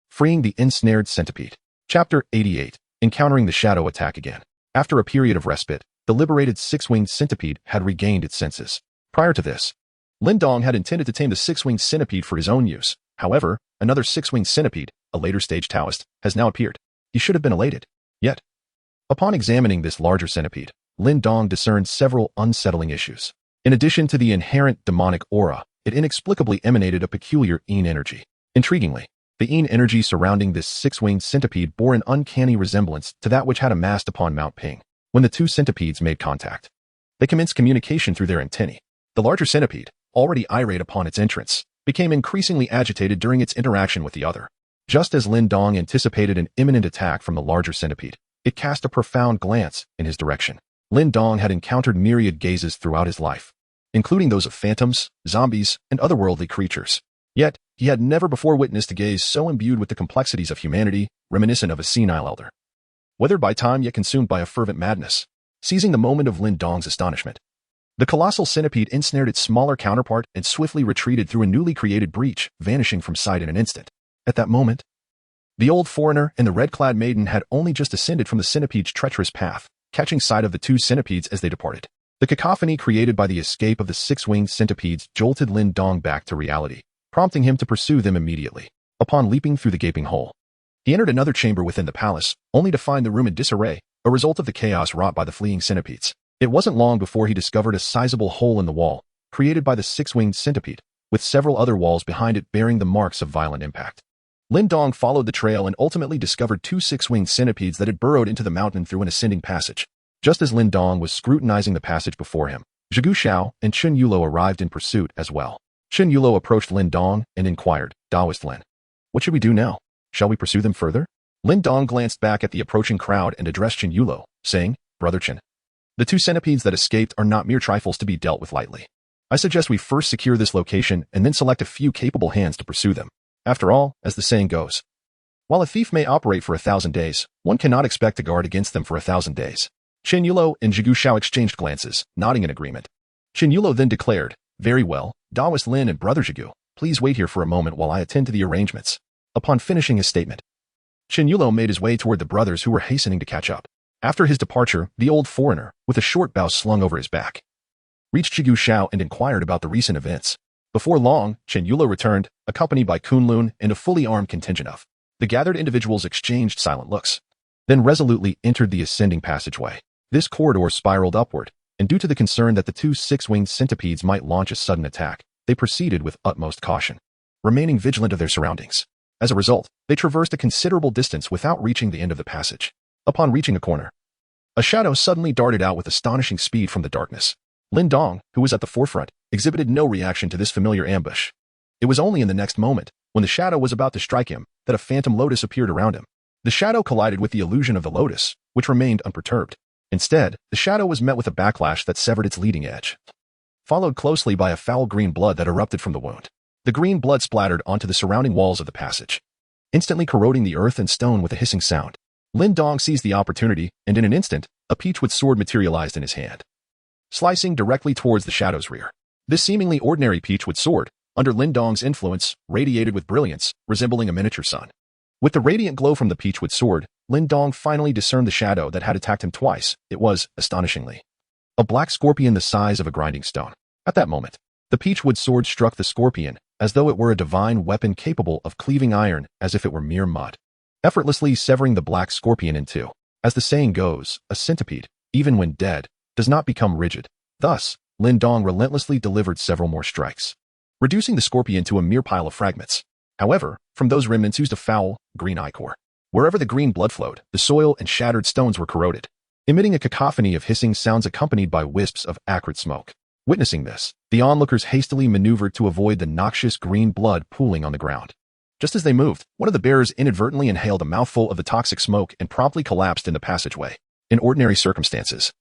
freeing the ensnared centipede. Chapter 88. Encountering the shadow attack again. After a period of respite, the liberated 6-winged centipede had regained its senses. Prior to this, Lin Daoist had intended to tame the 6-winged centipede for his own use. However, another 6-winged centipede, a later-stage Taoist, has now appeared. He should have been elated. Yet, upon examining this larger centipede, Lin Daoist discerned several unsettling issues. In addition to the inherent demonic aura, it inexplicably emanated a peculiar Yin energy. Intriguingly, the Yin energy surrounding this 6-winged centipede bore an uncanny resemblance to that which had amassed upon Mount Ping. When the two centipedes made contact, they commenced communication through their antennae. The larger centipede, already irate upon its entrance, became increasingly agitated during its interaction with the other. Just as Lin Daoist anticipated an imminent attack from the larger centipede, it cast a profound glance in his direction. Lin Daoist had encountered myriad gazes throughout his life, including those of phantoms, zombies, and otherworldly creatures. Yet, he had never before witnessed a gaze so imbued with the complexities of humanity, reminiscent of a senile elder. Weathered by time yet consumed by a fervent madness, seizing the moment of Lin Daoist's astonishment, the colossal centipede ensnared its smaller counterpart and swiftly retreated through a newly created breach, vanishing from sight in an instant. At that moment, the old foreigner and the red-clad maiden had only just ascended from the centipede's treacherous path, catching sight of the two centipedes as they departed. The cacophony created by the escape of the 6-winged centipedes jolted Lin Daoist back to reality, prompting him to pursue them immediately. Upon leaping through the gaping hole, he entered another chamber within the palace, only to find the room in disarray, a result of the chaos wrought by the fleeing centipedes. It wasn't long before he discovered a sizable hole in the wall, created by the 6-winged centipede, with several other walls behind it bearing the marks of violent impact. Lin Daoist followed the trail and ultimately discovered two 6-winged centipedes that had burrowed into the mountain through an ascending passage. Just as Lin Daoist was scrutinizing the passage before him, Zhigu Xiao and Qin Yulo arrived in pursuit as well. Qin Yulo approached Lin Daoist and inquired, "Daoist Lin, what should we do now? Shall we pursue them further?" Lin Daoist glanced back at the approaching crowd and addressed Qin Yulo, saying, "Brother Qin, the two centipedes that escaped are not mere trifles to be dealt with lightly. I suggest we first secure this location and then select a few capable hands to pursue them. After all, as the saying goes, while a thief may operate for 1,000 days, one cannot expect to guard against them for 1,000 days. Chen Yulo and Zhigu Xiao exchanged glances, nodding in agreement. Chen Yulo then declared, "Very well, Daoist Lin and Brother Zhigu, please wait here for a moment while I attend to the arrangements." Upon finishing his statement, Chen Yulo made his way toward the brothers who were hastening to catch up. After his departure, the old foreigner, with a short bow slung over his back, reached Zhigu Xiao and inquired about the recent events. Before long, Chen Yulo returned, accompanied by Kunlun and a fully armed contingent of. The gathered individuals exchanged silent looks, then resolutely entered the ascending passageway. This corridor spiraled upward, and due to the concern that the two six-winged centipedes might launch a sudden attack, they proceeded with utmost caution, remaining vigilant of their surroundings. As a result, they traversed a considerable distance without reaching the end of the passage. Upon reaching a corner, a shadow suddenly darted out with astonishing speed from the darkness. Lin Dong, who was at the forefront, exhibited no reaction to this familiar ambush. It was only in the next moment, when the shadow was about to strike him, that a phantom lotus appeared around him. The shadow collided with the illusion of the lotus, which remained unperturbed. Instead, the shadow was met with a backlash that severed its leading edge, followed closely by a foul green blood that erupted from the wound. The green blood splattered onto the surrounding walls of the passage, instantly corroding the earth and stone with a hissing sound. Lin Dong seized the opportunity, and in an instant, a peachwood sword materialized in his hand, slicing directly towards the shadow's rear. This seemingly ordinary peachwood sword, under Lin Dong's influence, radiated with brilliance, resembling a miniature sun. With the radiant glow from the peachwood sword, Lin Dong finally discerned the shadow that had attacked him twice. It was, astonishingly, a black scorpion the size of a grinding stone. At that moment, the peachwood sword struck the scorpion, as though it were a divine weapon capable of cleaving iron as if it were mere mud, effortlessly severing the black scorpion in two. As the saying goes, a centipede, even when dead, does not become rigid. Thus, Lin Dong relentlessly delivered several more strikes, reducing the scorpion to a mere pile of fragments. However, from those remnants oozed a foul, green ichor. Wherever the green blood flowed, the soil and shattered stones were corroded, emitting a cacophony of hissing sounds accompanied by wisps of acrid smoke. Witnessing this, the onlookers hastily maneuvered to avoid the noxious green blood pooling on the ground. Just as they moved, one of the bearers inadvertently inhaled a mouthful of the toxic smoke and promptly collapsed in the passageway. In ordinary circumstances,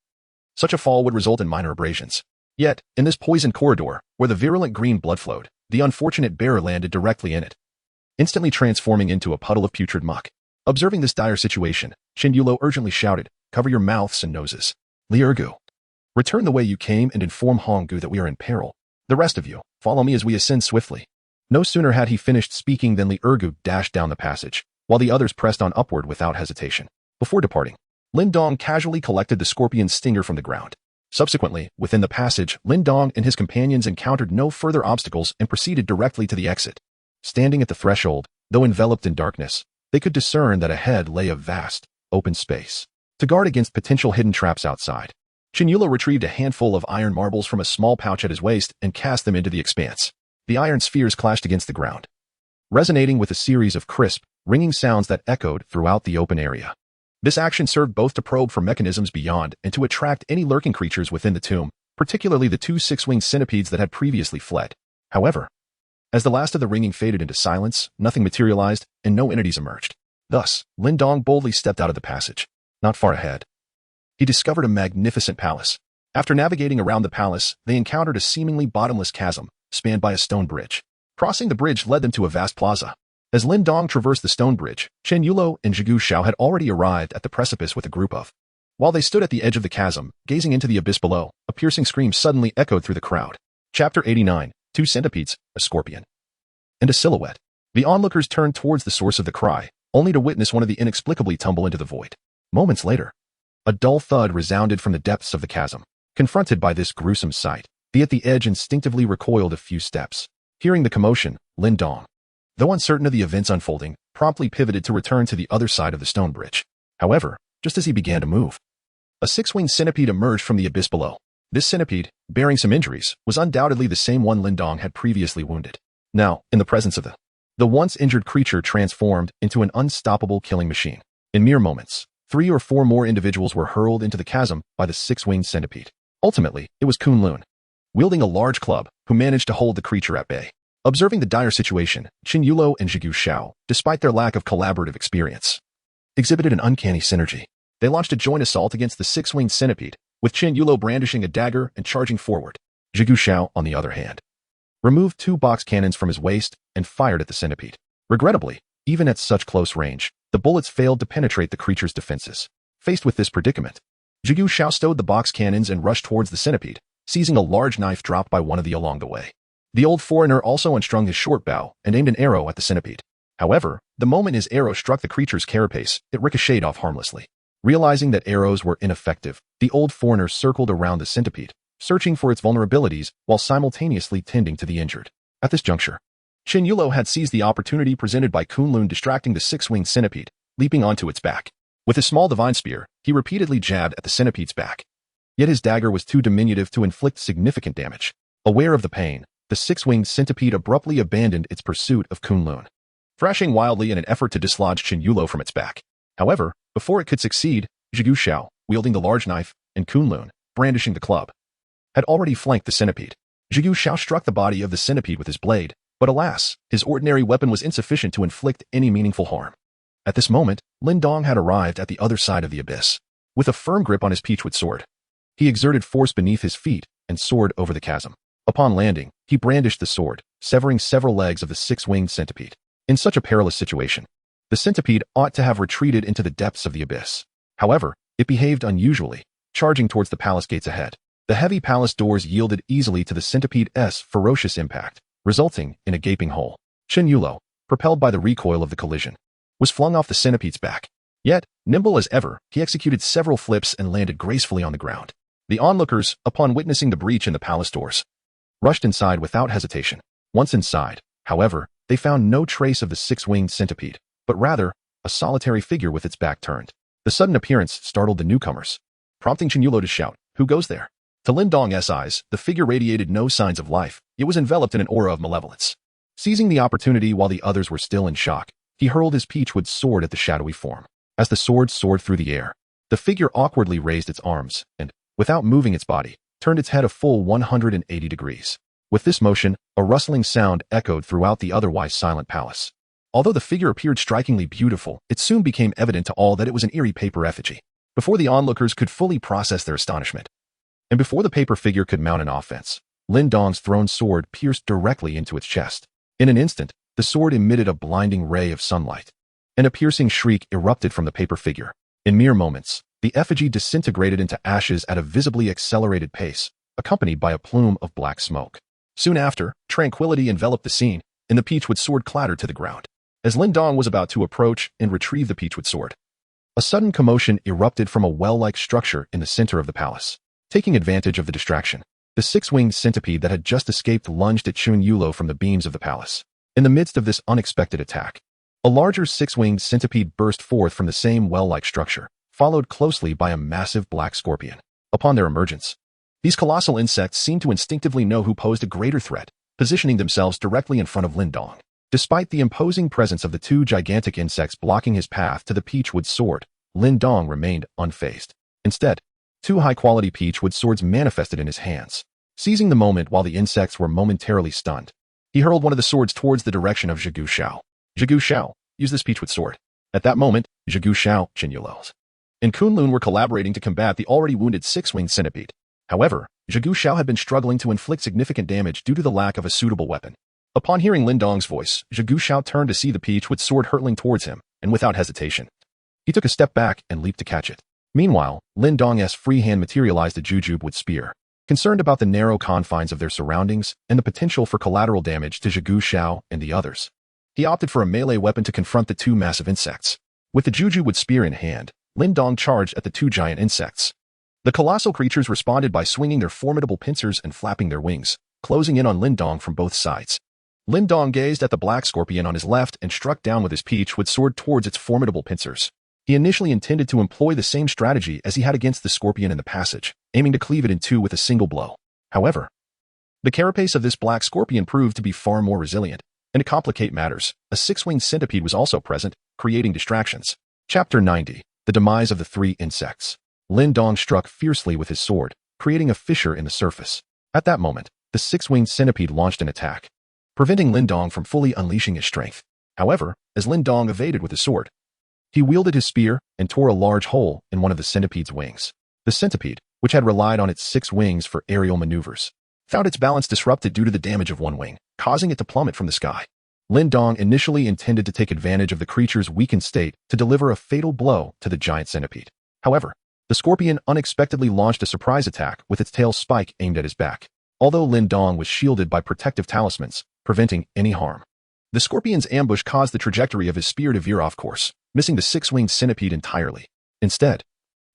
such a fall would result in minor abrasions. Yet, in this poisoned corridor, where the virulent green blood flowed, the unfortunate bearer landed directly in it, instantly transforming into a puddle of putrid muck. Observing this dire situation, Chen Yulo urgently shouted, "Cover your mouths and noses. Li Ergu, return the way you came and inform Honggu that we are in peril. The rest of you, follow me as we ascend swiftly." No sooner had he finished speaking than Li Ergu dashed down the passage, while the others pressed on upward without hesitation. Before departing, Lin Dong casually collected the scorpion's stinger from the ground. Subsequently, within the passage, Lin Dong and his companions encountered no further obstacles and proceeded directly to the exit. Standing at the threshold, though enveloped in darkness, they could discern that ahead lay a vast, open space. To guard against potential hidden traps outside, Chen Yulo retrieved a handful of iron marbles from a small pouch at his waist and cast them into the expanse. The iron spheres clashed against the ground, resonating with a series of crisp, ringing sounds that echoed throughout the open area. This action served both to probe for mechanisms beyond and to attract any lurking creatures within the tomb, particularly the two six-winged centipedes that had previously fled. However, as the last of the ringing faded into silence, nothing materialized, and no entities emerged. Thus, Lin Dong boldly stepped out of the passage. Not far ahead, he discovered a magnificent palace. After navigating around the palace, they encountered a seemingly bottomless chasm, spanned by a stone bridge. Crossing the bridge led them to a vast plaza. As Lin Dong traversed the stone bridge, Chen Yulo and Zhigu Xiao had already arrived at the precipice with a group of. While they stood at the edge of the chasm, gazing into the abyss below, a piercing scream suddenly echoed through the crowd. Chapter 89, Two Centipedes, a Scorpion, and a Silhouette. The onlookers turned towards the source of the cry, only to witness one of the inexplicably tumble into the void. Moments later, a dull thud resounded from the depths of the chasm. Confronted by this gruesome sight, the at the edge instinctively recoiled a few steps. Hearing the commotion, Lin Dong, though uncertain of the events unfolding, promptly pivoted to return to the other side of the stone bridge. However, just as he began to move, a six-winged centipede emerged from the abyss below. This centipede, bearing some injuries, was undoubtedly the same one Lin Dong had previously wounded. Now, in the presence of the once injured creature transformed into an unstoppable killing machine. In mere moments, 3 or 4 more individuals were hurled into the chasm by the six-winged centipede. Ultimately, it was Kunlun, wielding a large club, who managed to hold the creature at bay. Observing the dire situation, Chen Yulo and Zhigu Xiao, despite their lack of collaborative experience, exhibited an uncanny synergy. They launched a joint assault against the six-winged centipede, with Chen Yulo brandishing a dagger and charging forward. Zhigu Xiao, on the other hand, removed 2 box cannons from his waist and fired at the centipede. Regrettably, even at such close range, the bullets failed to penetrate the creature's defenses. Faced with this predicament, Zhigu Xiao stowed the box cannons and rushed towards the centipede, seizing a large knife dropped by one of the along the way. The old foreigner also unstrung his short bow and aimed an arrow at the centipede. However, the moment his arrow struck the creature's carapace, it ricocheted off harmlessly. Realizing that arrows were ineffective, the old foreigner circled around the centipede, searching for its vulnerabilities while simultaneously tending to the injured. At this juncture, Chen Yulo had seized the opportunity presented by Kunlun distracting the 6-winged centipede, leaping onto its back. With his small divine spear, he repeatedly jabbed at the centipede's back. Yet his dagger was too diminutive to inflict significant damage. Aware of the pain, the 6-winged centipede abruptly abandoned its pursuit of Kunlun, thrashing wildly in an effort to dislodge Chen Yulo from its back. However, before it could succeed, Zhigu Xiao, wielding the large knife, and Kunlun, brandishing the club, had already flanked the centipede. Zhigu Xiao struck the body of the centipede with his blade, but alas, his ordinary weapon was insufficient to inflict any meaningful harm. At this moment, Lin Dong had arrived at the other side of the abyss. With a firm grip on his peachwood sword, he exerted force beneath his feet and soared over the chasm. Upon landing, he brandished the sword, severing several legs of the 6-winged centipede. In such a perilous situation, the centipede ought to have retreated into the depths of the abyss. However, it behaved unusually, charging towards the palace gates ahead. The heavy palace doors yielded easily to the centipede's ferocious impact, resulting in a gaping hole. Chen Yulo, propelled by the recoil of the collision, was flung off the centipede's back. Yet, nimble as ever, he executed several flips and landed gracefully on the ground. The onlookers, upon witnessing the breach in the palace doors, rushed inside without hesitation. Once inside, however, they found no trace of the 6-winged centipede, but rather, a solitary figure with its back turned. The sudden appearance startled the newcomers, prompting Chen Yulo to shout, "Who goes there?" To Lin Dong's eyes, the figure radiated no signs of life. It was enveloped in an aura of malevolence. Seizing the opportunity while the others were still in shock, he hurled his peachwood sword at the shadowy form. As the sword soared through the air, the figure awkwardly raised its arms and, without moving its body, turned its head a full 180 degrees. With this motion, a rustling sound echoed throughout the otherwise silent palace. Although the figure appeared strikingly beautiful, it soon became evident to all that it was an eerie paper effigy. Before the onlookers could fully process their astonishment, and before the paper figure could mount an offense, Lin Dong's thrown sword pierced directly into its chest. In an instant, the sword emitted a blinding ray of sunlight, and a piercing shriek erupted from the paper figure. In mere moments, the effigy disintegrated into ashes at a visibly accelerated pace, accompanied by a plume of black smoke. Soon after, tranquility enveloped the scene, and the peachwood sword clattered to the ground. As Lin Dong was about to approach and retrieve the peachwood sword, a sudden commotion erupted from a well-like structure in the center of the palace. Taking advantage of the distraction, the 6-winged centipede that had just escaped lunged at Chen Yulo from the beams of the palace. In the midst of this unexpected attack, a larger 6-winged centipede burst forth from the same well-like structure, followed closely by a massive black scorpion. Upon their emergence, these colossal insects seemed to instinctively know who posed a greater threat, positioning themselves directly in front of Lin Dong. Despite the imposing presence of the 2 gigantic insects blocking his path to the peachwood sword, Lin Dong remained unfazed. Instead, 2 high-quality peachwood swords manifested in his hands. Seizing the moment while the insects were momentarily stunned, he hurled one of the swords towards the direction of Zhigu Xiao. "Zhigu Xiao, use this peachwood sword." At that moment, Zhigu Xiao, Chen Yulo, and Kunlun were collaborating to combat the already wounded 6-winged centipede. However, Zhigu Xiao had been struggling to inflict significant damage due to the lack of a suitable weapon. Upon hearing Lin Dong's voice, Zhigu Xiao turned to see the peachwood sword hurtling towards him, and without hesitation, he took a step back and leaped to catch it. Meanwhile, Lin Dong's free hand materialized a jujube spear. Concerned about the narrow confines of their surroundings and the potential for collateral damage to Zhigu Xiao and the others, he opted for a melee weapon to confront the 2 massive insects. With the jujube spear in hand, Lin Dong charged at the 2 giant insects. The colossal creatures responded by swinging their formidable pincers and flapping their wings, closing in on Lin Dong from both sides. Lin Dong gazed at the black scorpion on his left and struck down with his peachwood sword towards its formidable pincers. He initially intended to employ the same strategy as he had against the scorpion in the passage, aiming to cleave it in 2 with a single blow. However, the carapace of this black scorpion proved to be far more resilient, and to complicate matters, a 6-winged centipede was also present, creating distractions. Chapter 90. The Demise of the 3 Insects. Lin Dong struck fiercely with his sword, creating a fissure in the surface. At that moment, the 6-winged centipede launched an attack, preventing Lin Dong from fully unleashing his strength. However, as Lin Dong evaded with his sword, he wielded his spear and tore a large hole in one of the centipede's wings. The centipede, which had relied on its 6 wings for aerial maneuvers, found its balance disrupted due to the damage of one wing, causing it to plummet from the sky. Lin Dong initially intended to take advantage of the creature's weakened state to deliver a fatal blow to the giant centipede. However, the scorpion unexpectedly launched a surprise attack with its tail spike aimed at his back, although Lin Dong was shielded by protective talismans, preventing any harm. The scorpion's ambush caused the trajectory of his spear to veer off course, missing the six-winged centipede entirely. Instead,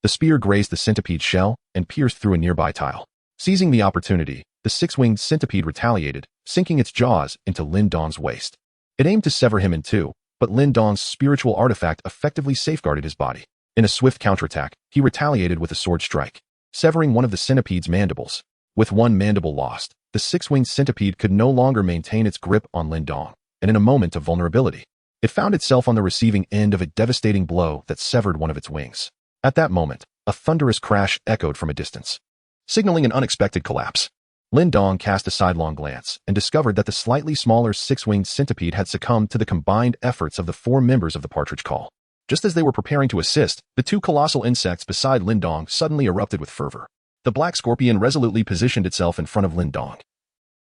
the spear grazed the centipede's shell and pierced through a nearby tile. Seizing the opportunity, the six-winged centipede retaliated, sinking its jaws into Lin Dong's waist. It aimed to sever him in two, but Lin Dong's spiritual artifact effectively safeguarded his body. In a swift counterattack, he retaliated with a sword strike, severing one of the centipede's mandibles. With one mandible lost, the six-winged centipede could no longer maintain its grip on Lin Dong, and in a moment of vulnerability, it found itself on the receiving end of a devastating blow that severed one of its wings. At that moment, a thunderous crash echoed from a distance, signaling an unexpected collapse. Lin Dong cast a sidelong glance and discovered that the slightly smaller six-winged centipede had succumbed to the combined efforts of the four members of the partridge call. Just as they were preparing to assist, the two colossal insects beside Lin Dong suddenly erupted with fervor. The black scorpion resolutely positioned itself in front of Lin Dong,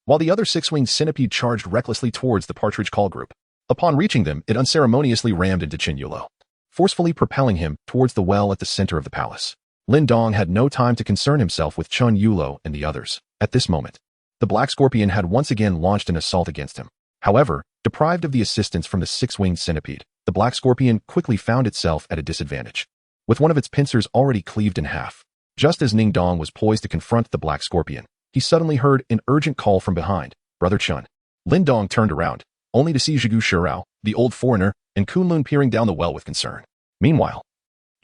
while the other six-winged centipede charged recklessly towards the partridge call group. Upon reaching them, it unceremoniously rammed into Qin Yulo, forcefully propelling him towards the well at the center of the palace. Lin Dong had no time to concern himself with Qin Yulo and the others. At this moment, the black scorpion had once again launched an assault against him. However, deprived of the assistance from the six-winged centipede, the black scorpion quickly found itself at a disadvantage, with one of its pincers already cleaved in half. Just as Ning Dong was poised to confront the black scorpion, he suddenly heard an urgent call from behind. "Brother Chun." Lin Dong turned around, only to see Zhigu Shirao, the old foreigner, and Kunlun peering down the well with concern. Meanwhile,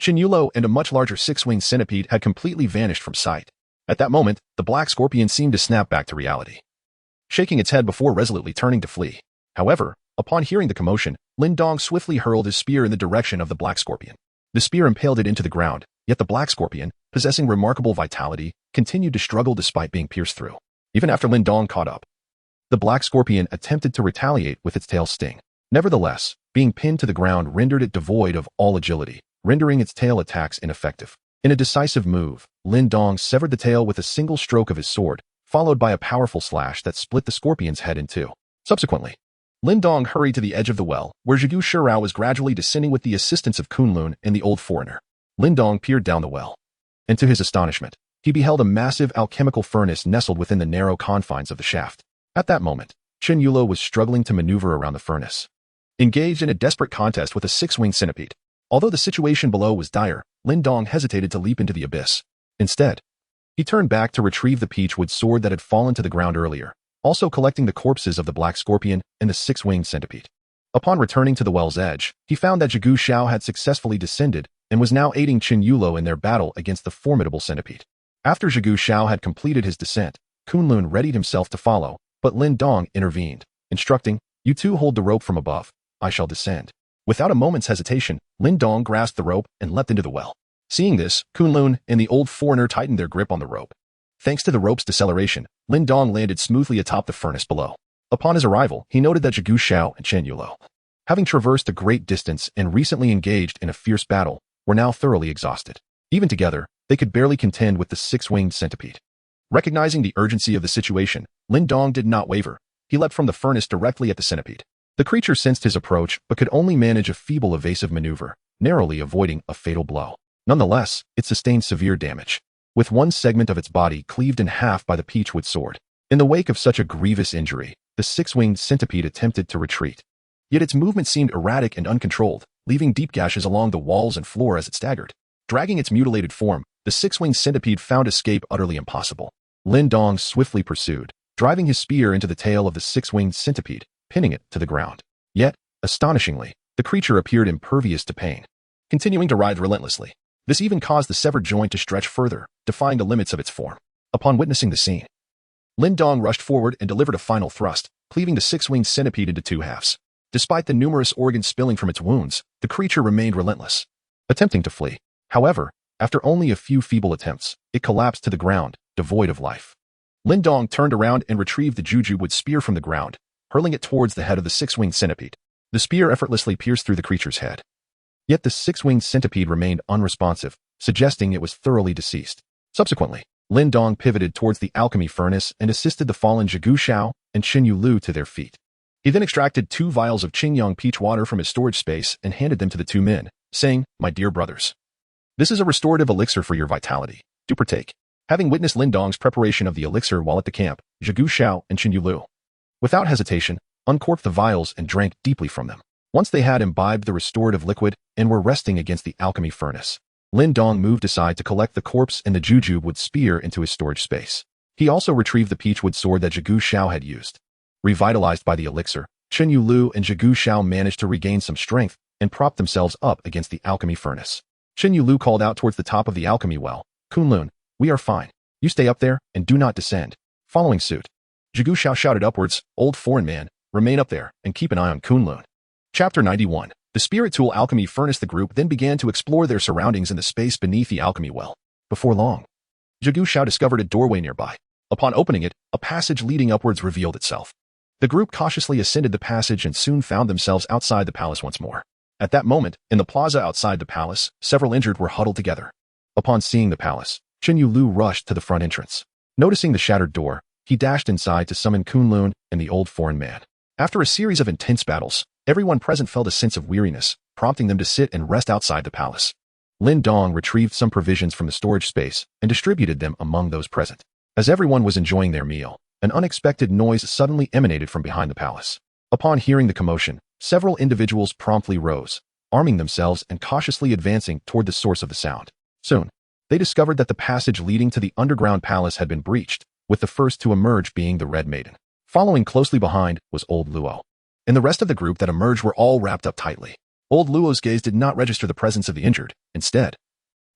Qin Yulo and a much larger six-winged centipede had completely vanished from sight. At that moment, the black scorpion seemed to snap back to reality, shaking its head before resolutely turning to flee. However, upon hearing the commotion, Lin Dong swiftly hurled his spear in the direction of the black scorpion. The spear impaled it into the ground, yet the black scorpion, possessing remarkable vitality, continued to struggle despite being pierced through. Even after Lin Dong caught up, the black scorpion attempted to retaliate with its tail sting. Nevertheless, being pinned to the ground rendered it devoid of all agility, rendering its tail attacks ineffective. In a decisive move, Lin Dong severed the tail with a single stroke of his sword, followed by a powerful slash that split the scorpion's head in two. Subsequently, Lin Dong hurried to the edge of the well, where Zhigu Shirao was gradually descending with the assistance of Kunlun and the old foreigner. Lin Dong peered down the well, and to his astonishment, he beheld a massive alchemical furnace nestled within the narrow confines of the shaft. At that moment, Qin Yulo was struggling to maneuver around the furnace, engaged in a desperate contest with a six-winged centipede. Although the situation below was dire, Lin Dong hesitated to leap into the abyss. Instead, he turned back to retrieve the peachwood sword that had fallen to the ground earlier, also collecting the corpses of the black scorpion and the six-winged centipede. Upon returning to the well's edge, he found that Zhigu Shao had successfully descended and was now aiding Qin Yulo in their battle against the formidable centipede. After Zhigu Shao had completed his descent, Kunlun readied himself to follow, but Lin Dong intervened, instructing, "You two hold the rope from above. I shall descend." Without a moment's hesitation, Lin Dong grasped the rope and leapt into the well. Seeing this, Kunlun and the old foreigner tightened their grip on the rope. Thanks to the rope's deceleration, Lin Dong landed smoothly atop the furnace below. Upon his arrival, he noted that Zhigu Shao and Qin Yulo, having traversed a great distance and recently engaged in a fierce battle, were now thoroughly exhausted. Even together, they could barely contend with the six-winged centipede. Recognizing the urgency of the situation, Lin Dong did not waver. He leapt from the furnace directly at the centipede. The creature sensed his approach but could only manage a feeble evasive maneuver, narrowly avoiding a fatal blow. Nonetheless, it sustained severe damage, with one segment of its body cleaved in half by the peachwood sword. In the wake of such a grievous injury, the six-winged centipede attempted to retreat. Yet its movement seemed erratic and uncontrolled, leaving deep gashes along the walls and floor as it staggered. Dragging its mutilated form, the six-winged centipede found escape utterly impossible. Lin Dong swiftly pursued, driving his spear into the tail of the six-winged centipede, pinning it to the ground. Yet, astonishingly, the creature appeared impervious to pain, continuing to writhe relentlessly. This even caused the severed joint to stretch further, defying the limits of its form. Upon witnessing the scene, Lin Dong rushed forward and delivered a final thrust, cleaving the six-winged centipede into two halves. Despite the numerous organs spilling from its wounds, the creature remained relentless, attempting to flee. However, after only a few feeble attempts, it collapsed to the ground, devoid of life. Lin Dong turned around and retrieved the Juju-wood spear from the ground, hurling it towards the head of the six-winged centipede. The spear effortlessly pierced through the creature's head. Yet the six-winged centipede remained unresponsive, suggesting it was thoroughly deceased. Subsequently, Lin Dong pivoted towards the alchemy furnace and assisted the fallen Zhigu Xiao and Qin Yulu to their feet. He then extracted 2 vials of Qingyang peach water from his storage space and handed them to the 2 men, saying, "My dear brothers, this is a restorative elixir for your vitality. Do partake." Having witnessed Lin Dong's preparation of the elixir while at the camp, Zhigu Xiao and Qin Yulu, without hesitation, uncorked the vials and drank deeply from them. Once they had imbibed the restorative liquid and were resting against the alchemy furnace, Lin Dong moved aside to collect the corpse and the jujube spear into his storage space. He also retrieved the peachwood sword that Zhigu Xiao had used. Revitalized by the elixir, Qin Yulu and Zhigu Xiao managed to regain some strength and prop themselves up against the alchemy furnace. Qin Yulu called out towards the top of the alchemy well, "Kunlun, we are fine. You stay up there and do not descend." Following suit, Zhigu Xiao shouted upwards, "Old foreign man, remain up there and keep an eye on Kunlun." Chapter 91. The spirit tool alchemy furnace. The group then began to explore their surroundings in the space beneath the alchemy well. Before long, Zhigu Xiao discovered a doorway nearby. Upon opening it, a passage leading upwards revealed itself. The group cautiously ascended the passage and soon found themselves outside the palace once more. At that moment, in the plaza outside the palace, several injured were huddled together. Upon seeing the palace, Qin Yulu rushed to the front entrance. Noticing the shattered door, he dashed inside to summon Kunlun and the old foreign man. After a series of intense battles, everyone present felt a sense of weariness, prompting them to sit and rest outside the palace. Lin Dong retrieved some provisions from the storage space and distributed them among those present. As everyone was enjoying their meal, an unexpected noise suddenly emanated from behind the palace. Upon hearing the commotion, several individuals promptly rose, arming themselves and cautiously advancing toward the source of the sound. Soon, they discovered that the passage leading to the underground palace had been breached, with the first to emerge being the Red Maiden. Following closely behind was Old Luo. And the rest of the group that emerged were all wrapped up tightly. Old Luo's gaze did not register the presence of the injured. Instead,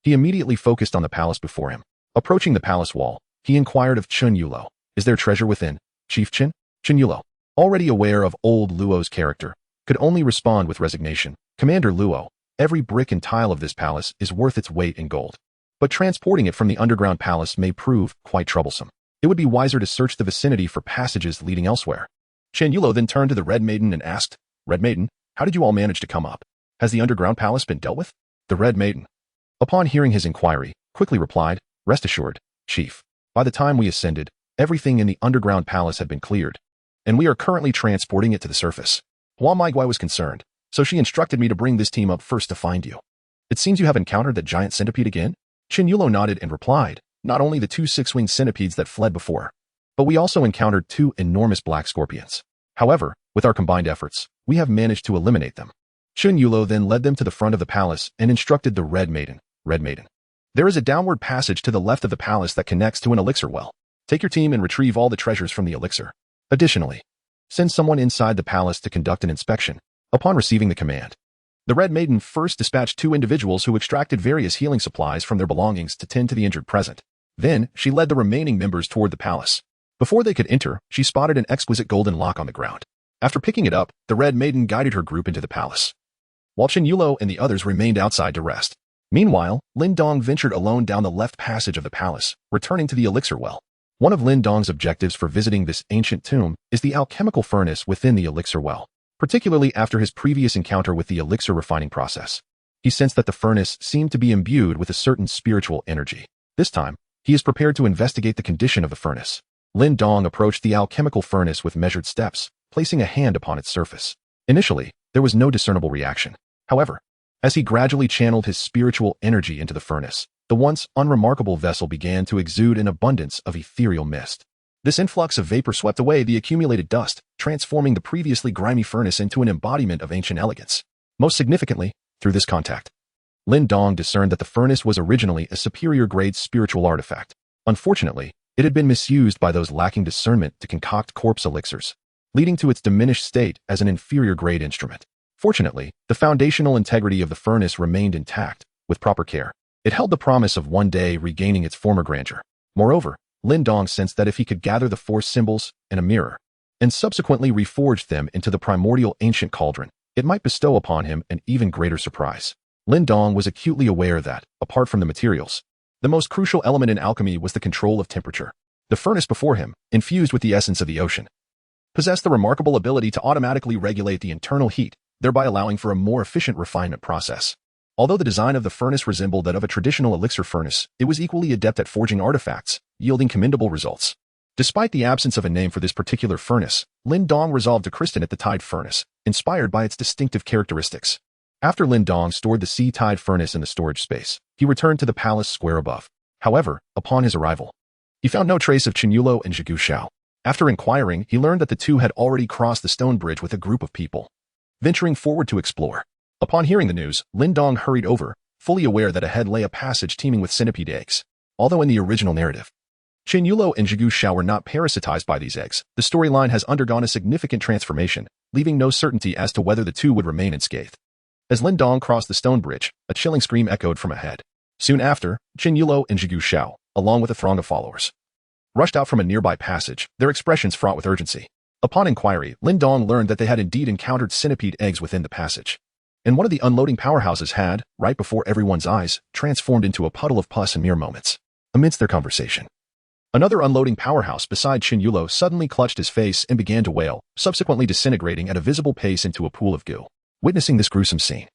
he immediately focused on the palace before him. Approaching the palace wall, he inquired of Qin Yulo, "Is there treasure within, Chief Qin?" Qin Yulo, already aware of Old Luo's character, could only respond with resignation. "Commander Luo, every brick and tile of this palace is worth its weight in gold. But transporting it from the underground palace may prove quite troublesome. It would be wiser to search the vicinity for passages leading elsewhere." Qin Yulo then turned to the Red Maiden and asked, "Red Maiden, how did you all manage to come up? Has the underground palace been dealt with?" The Red Maiden, upon hearing his inquiry, quickly replied, "Rest assured, Chief. By the time we ascended, everything in the underground palace had been cleared, and we are currently transporting it to the surface. Hua Maiguai was concerned, so she instructed me to bring this team up first to find you. It seems you have encountered that giant centipede again?" Qin Yulo nodded and replied, "Not only the 2 six-winged centipedes that fled before, but we also encountered 2 enormous black scorpions. However, with our combined efforts, we have managed to eliminate them." Qin Yulo then led them to the front of the palace and instructed the Red Maiden, "Red Maiden, there is a downward passage to the left of the palace that connects to an elixir well. Take your team and retrieve all the treasures from the elixir. Additionally, send someone inside the palace to conduct an inspection." Upon receiving the command, the Red Maiden first dispatched 2 individuals who extracted various healing supplies from their belongings to tend to the injured present. Then, she led the remaining members toward the palace. Before they could enter, she spotted an exquisite golden lock on the ground. After picking it up, the Red Maiden guided her group into the palace, while Qin Yulo and the others remained outside to rest. Meanwhile, Lin Dong ventured alone down the left passage of the palace, returning to the elixir well. One of Lin Dong's objectives for visiting this ancient tomb is the alchemical furnace within the elixir well, particularly after his previous encounter with the elixir refining process. He sensed that the furnace seemed to be imbued with a certain spiritual energy. This time, he is prepared to investigate the condition of the furnace. Lin Dong approached the alchemical furnace with measured steps, placing a hand upon its surface. Initially, there was no discernible reaction. However, as he gradually channeled his spiritual energy into the furnace, the once unremarkable vessel began to exude an abundance of ethereal mist. This influx of vapor swept away the accumulated dust, transforming the previously grimy furnace into an embodiment of ancient elegance. Most significantly, through this contact, Lin Dong discerned that the furnace was originally a superior-grade spiritual artifact. Unfortunately, it had been misused by those lacking discernment to concoct corpse elixirs, leading to its diminished state as an inferior-grade instrument. Fortunately, the foundational integrity of the furnace remained intact. With proper care, it held the promise of one day regaining its former grandeur. Moreover, Lin Dong sensed that if he could gather the 4 symbols and a mirror, and subsequently reforge them into the primordial ancient cauldron, it might bestow upon him an even greater surprise. Lin Dong was acutely aware that, apart from the materials, the most crucial element in alchemy was the control of temperature. The furnace before him, infused with the essence of the ocean, possessed the remarkable ability to automatically regulate the internal heat, thereby allowing for a more efficient refinement process. Although the design of the furnace resembled that of a traditional elixir furnace, it was equally adept at forging artifacts, yielding commendable results. Despite the absence of a name for this particular furnace, Lin Dong resolved to christen it the Tide Furnace, inspired by its distinctive characteristics. After Lin Dong stored the sea tide furnace in the storage space, he returned to the palace square above. However, upon his arrival, he found no trace of Chen Yulo and Zhegu Xiao. After inquiring, he learned that the two had already crossed the stone bridge with a group of people, venturing forward to explore. Upon hearing the news, Lin Dong hurried over, fully aware that ahead lay a passage teeming with centipede eggs. Although in the original narrative, Chen Yulo and Zhegu Xiao were not parasitized by these eggs, the storyline has undergone a significant transformation, leaving no certainty as to whether the two would remain unscathed. As Lin Dong crossed the stone bridge, a chilling scream echoed from ahead. Soon after, Chen Yulo and Zhegu Xiao, along with a throng of followers, rushed out from a nearby passage, their expressions fraught with urgency. Upon inquiry, Lin Dong learned that they had indeed encountered centipede eggs within the passage. And one of the unloading powerhouses had, right before everyone's eyes, transformed into a puddle of pus in mere moments. Amidst their conversation, another unloading powerhouse beside Chen Yulo suddenly clutched his face and began to wail, subsequently disintegrating at a visible pace into a pool of goo. Witnessing this gruesome scene,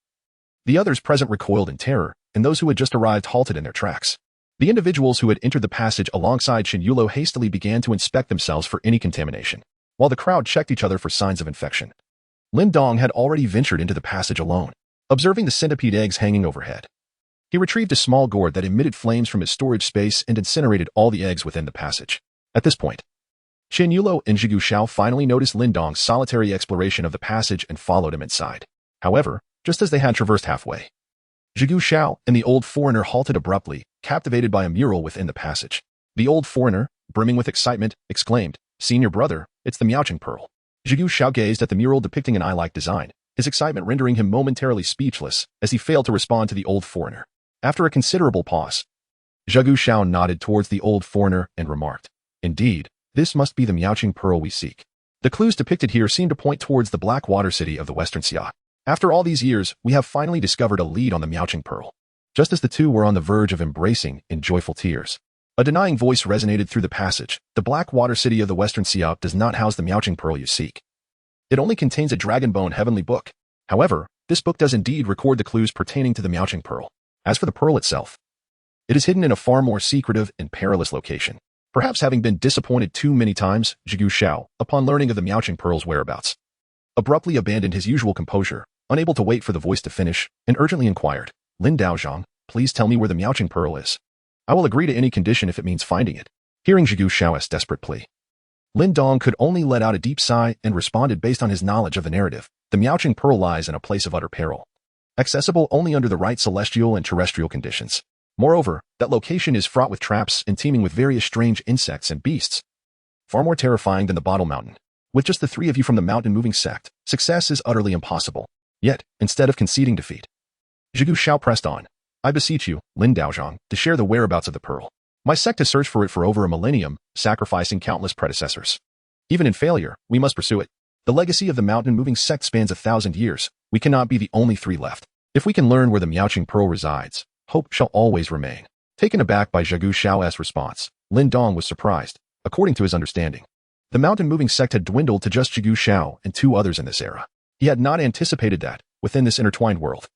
the others present recoiled in terror, and those who had just arrived halted in their tracks. The individuals who had entered the passage alongside Chen Yulo hastily began to inspect themselves for any contamination, while the crowd checked each other for signs of infection. Lin Dong had already ventured into the passage alone, observing the centipede eggs hanging overhead. He retrieved a small gourd that emitted flames from his storage space and incinerated all the eggs within the passage. At this point, Chen Yulo and Zhegu Xiao finally noticed Lin Dong's solitary exploration of the passage and followed him inside. However, just as they had traversed halfway, Zhegu Xiao and the old foreigner halted abruptly, captivated by a mural within the passage. The old foreigner, brimming with excitement, exclaimed, "Senior brother, it's the Maoshan Pearl." Zhegu Xiao gazed at the mural depicting an eye-like design, his excitement rendering him momentarily speechless as he failed to respond to the old foreigner. After a considerable pause, Zhegu Xiao nodded towards the old foreigner and remarked, "Indeed, this must be the Maoshan Pearl we seek." The clues depicted here seem to point towards the black water city of the Western Xia. After all these years, we have finally discovered a lead on the Maoshan Pearl. Just as the two were on the verge of embracing in joyful tears, a denying voice resonated through the passage. "The black water city of the Western Xia does not house the Maoshan Pearl you seek. It only contains a dragon-bone heavenly book. However, this book does indeed record the clues pertaining to the Maoshan Pearl. As for the pearl itself, it is hidden in a far more secretive and perilous location." Perhaps having been disappointed too many times, Zhegu Xiao, upon learning of the Maoshan Pearl's whereabouts, abruptly abandoned his usual composure, unable to wait for the voice to finish, and urgently inquired, "Lin Daoist, please tell me where the Maoshan Pearl is. I will agree to any condition if it means finding it." Hearing Zhegu Xiao's desperate plea, Lin Dong could only let out a deep sigh and responded based on his knowledge of the narrative. The Maoshan Pearl lies in a place of utter peril, accessible only under the right celestial and terrestrial conditions. Moreover, that location is fraught with traps and teeming with various strange insects and beasts, far more terrifying than the Bottle Mountain. With just the three of you from the mountain-moving sect, success is utterly impossible. Yet, instead of conceding defeat, Zhegu Xiao pressed on, "I beseech you, Lin Daoist, to share the whereabouts of the pearl. My sect has searched for it for over a millennium, sacrificing countless predecessors. Even in failure, we must pursue it. The legacy of the mountain-moving sect spans 1,000 years. We cannot be the only three left. If we can learn where the Maoshan Pearl resides, hope shall always remain." Taken aback by Zhegu Xiao's response, Lin Dong was surprised. According to his understanding, the mountain-moving sect had dwindled to just Zhegu Xiao and two others in this era. He had not anticipated that, within this intertwined world,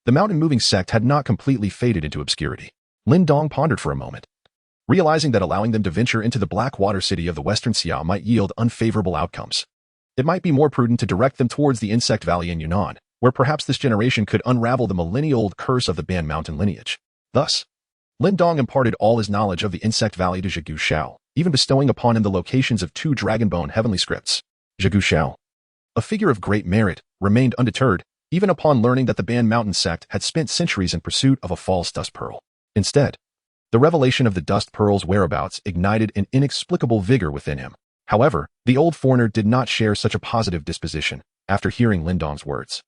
the mountain-moving sect had not completely faded into obscurity. Lin Dong pondered for a moment, realizing that allowing them to venture into the black water city of the Western Xia might yield unfavorable outcomes. It might be more prudent to direct them towards the Insect Valley in Yunnan, where perhaps this generation could unravel the millennia-old curse of the Ban Mountain lineage. Thus, Lin Dong imparted all his knowledge of the Insect Valley to Zhegu Xiao, even bestowing upon him the locations of 2 dragonbone heavenly scripts. Zhegu Xiao, a figure of great merit, remained undeterred, even upon learning that the Ban Mountain sect had spent centuries in pursuit of a false dust pearl. Instead, the revelation of the dust pearl's whereabouts ignited an inexplicable vigor within him. However, the old foreigner did not share such a positive disposition. After hearing Lin Dong's words,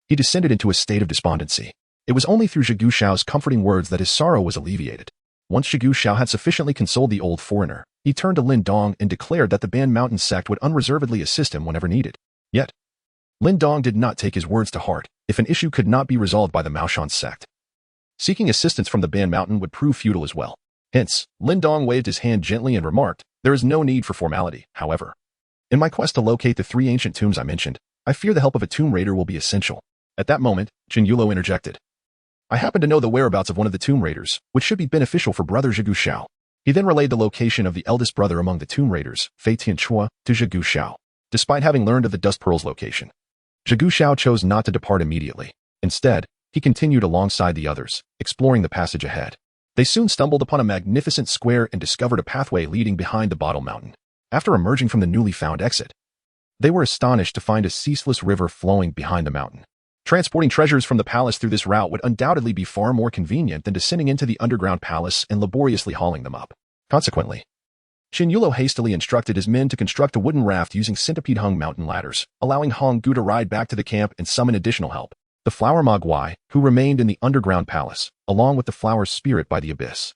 he descended into a state of despondency. It was only through Zhegu Xiao's comforting words that his sorrow was alleviated. Once Zhegu Xiao had sufficiently consoled the old foreigner, he turned to Lin Dong and declared that the Ban Mountain sect would unreservedly assist him whenever needed. Yet, Lin Dong did not take his words to heart. If an issue could not be resolved by the Maoshan sect, seeking assistance from the Ban Mountain would prove futile as well. Hence, Lin Dong waved his hand gently and remarked, "There is no need for formality, however. In my quest to locate the 3 ancient tombs I mentioned, I fear the help of a tomb raider will be essential." At that moment, Chen Yulo interjected, I happen to know the whereabouts of one of the tomb raiders, which should be beneficial for Brother Zhigu Shao. He then relayed the location of the eldest brother among the tomb raiders, Fei Tianchua, to Zhigu Shao. Despite having learned of the Dust Pearl's location, Zhigu Shao chose not to depart immediately. Instead, he continued alongside the others, exploring the passage ahead. They soon stumbled upon a magnificent square and discovered a pathway leading behind the Bottle Mountain. After emerging from the newly found exit, they were astonished to find a ceaseless river flowing behind the mountain. Transporting treasures from the palace through this route would undoubtedly be far more convenient than descending into the underground palace and laboriously hauling them up. Consequently, Qin Yulo hastily instructed his men to construct a wooden raft using centipede-hung mountain ladders, allowing Hong Gu to ride back to the camp and summon additional help. The Flower Mogwai, who remained in the underground palace, along with the Flower Spirit by the Abyss,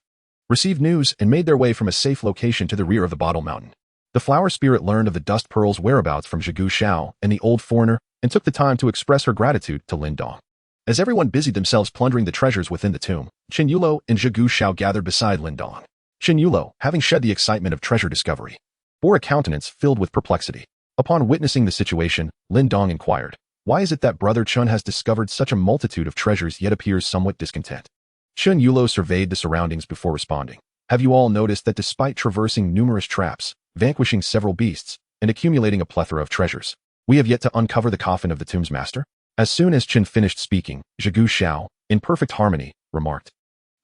received news and made their way from a safe location to the rear of the Bottle Mountain. The Flower Spirit learned of the Dust Pearl's whereabouts from Zhigu Shao and the old foreigner and took the time to express her gratitude to Lin Daoist. As everyone busied themselves plundering the treasures within the tomb, Qin Yulo and Zhigu Shao gathered beside Lin Daoist. Qin Yulo, having shed the excitement of treasure discovery, bore a countenance filled with perplexity. Upon witnessing the situation, Lin Daoist inquired, "Why is it that Brother Chun has discovered such a multitude of treasures yet appears somewhat discontent?" Qin Yulo surveyed the surroundings before responding. "Have you all noticed that despite traversing numerous traps, vanquishing several beasts, and accumulating a plethora of treasures, we have yet to uncover the coffin of the tomb's master?" As soon as Qin finished speaking, Zhigu Shao, in perfect harmony, remarked,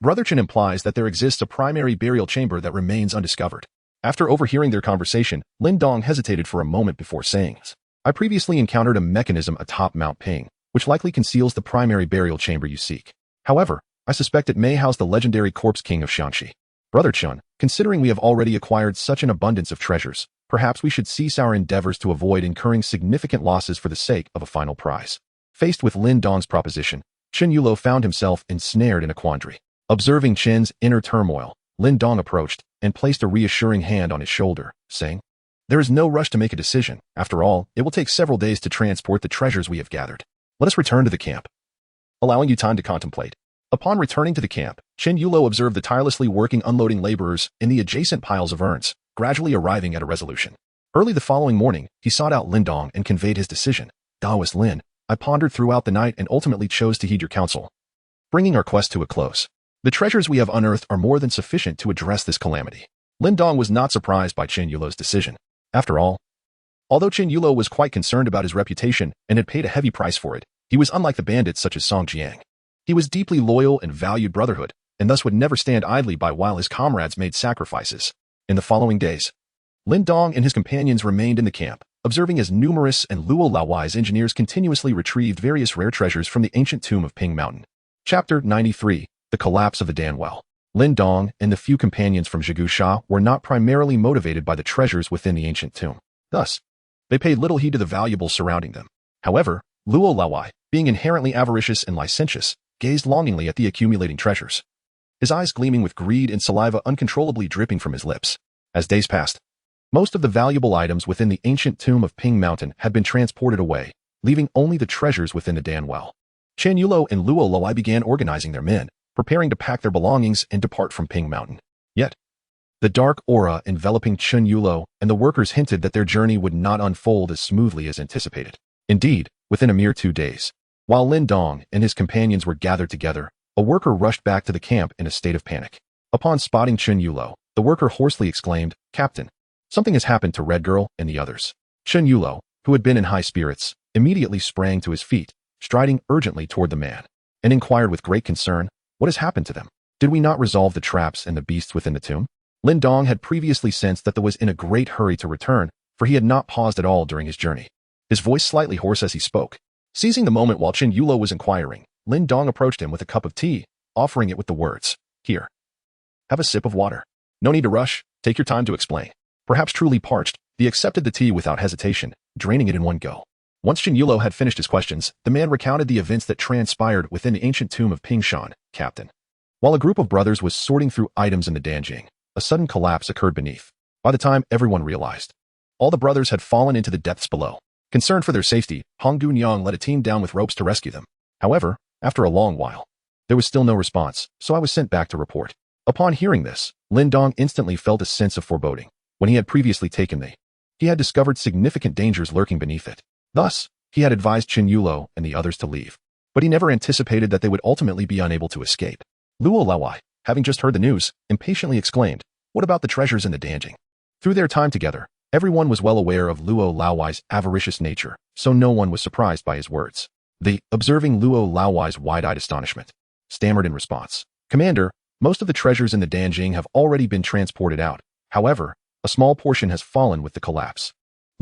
"Brother Qin implies that there exists a primary burial chamber that remains undiscovered." After overhearing their conversation, Lin Daoist hesitated for a moment before saying, "I previously encountered a mechanism atop Mount Ping, which likely conceals the primary burial chamber you seek. However, I suspect it may house the legendary corpse king of Shanxi. Brother Chun, considering we have already acquired such an abundance of treasures, perhaps we should cease our endeavors to avoid incurring significant losses for the sake of a final prize." Faced with Lin Daoist's proposition, Qin Yulo found himself ensnared in a quandary. Observing Qin's inner turmoil, Lin Daoist approached and placed a reassuring hand on his shoulder, saying, "There is no rush to make a decision. After all, it will take several days to transport the treasures we have gathered. Let us return to the camp, allowing you time to contemplate." Upon returning to the camp, Qin Yulo observed the tirelessly working unloading laborers in the adjacent piles of urns, gradually arriving at a resolution. Early the following morning, he sought out Lin Daoist and conveyed his decision. "Daoist Lin, I pondered throughout the night and ultimately chose to heed your counsel, bringing our quest to a close. The treasures we have unearthed are more than sufficient to address this calamity." Lin Daoist was not surprised by Qin Yulo's decision. After all, although Qin Yulo was quite concerned about his reputation and had paid a heavy price for it, he was unlike the bandits such as Song Jiang. He was deeply loyal and valued brotherhood, and thus would never stand idly by while his comrades made sacrifices. In the following days, Lin Daoist and his companions remained in the camp, observing as numerous and Luo Laowai's engineers continuously retrieved various rare treasures from the ancient tomb of Ping Mountain. Chapter 93, The Collapse of the Dan Well. Lin Daoist and the few companions from Zhigu Shao were not primarily motivated by the treasures within the ancient tomb. Thus, they paid little heed to the valuables surrounding them. However, Luo Laowai, being inherently avaricious and licentious, gazed longingly at the accumulating treasures, his eyes gleaming with greed and saliva uncontrollably dripping from his lips. As days passed, most of the valuable items within the ancient tomb of Ping Mountain had been transported away, leaving only the treasures within the Dan Well. Qin Yulo and Luo Laowai began organizing their men, preparing to pack their belongings and depart from Ping Mountain. Yet, the dark aura enveloping Qin Yulo and the workers hinted that their journey would not unfold as smoothly as anticipated. Indeed, within a mere 2 days, while Lin Daoist and his companions were gathered together, a worker rushed back to the camp in a state of panic. Upon spotting Qin Yulo, the worker hoarsely exclaimed, "Captain, something has happened to Red Girl and the others." Qin Yulo, who had been in high spirits, immediately sprang to his feet, striding urgently toward the man, and inquired with great concern, "What has happened to them? Did we not resolve the traps and the beasts within the tomb?" Lin Daoist had previously sensed that he was in a great hurry to return, for he had not paused at all during his journey. His voice slightly hoarse as he spoke. Seizing the moment while Qin Yulo was inquiring, Lin Daoist approached him with a cup of tea, offering it with the words, "Here, have a sip of water. No need to rush, take your time to explain." Perhaps truly parched, he accepted the tea without hesitation, draining it in one go. Once Qin Yulo had finished his questions, the man recounted the events that transpired within the ancient tomb of Pingshan, Captain. While a group of brothers was sorting through items in the Danjing, a sudden collapse occurred beneath. By the time everyone realized, all the brothers had fallen into the depths below. Concerned for their safety, Hong Gunyang led a team down with ropes to rescue them. However, after a long while, there was still no response, so I was sent back to report. Upon hearing this, Lin Daoist instantly felt a sense of foreboding. When he had previously taken he had discovered significant dangers lurking beneath it. Thus, he had advised Qin Yulo and the others to leave. but he never anticipated that they would ultimately be unable to escape. Luo Laowai, having just heard the news, impatiently exclaimed, "What about the treasures in the Danjing?" Through their time together, everyone was well aware of Luo Laowai's avaricious nature, so no one was surprised by his words. They, observing Luo Laowai's wide-eyed astonishment, stammered in response, "Commander, most of the treasures in the Danjing have already been transported out. However, a small portion has fallen with the collapse."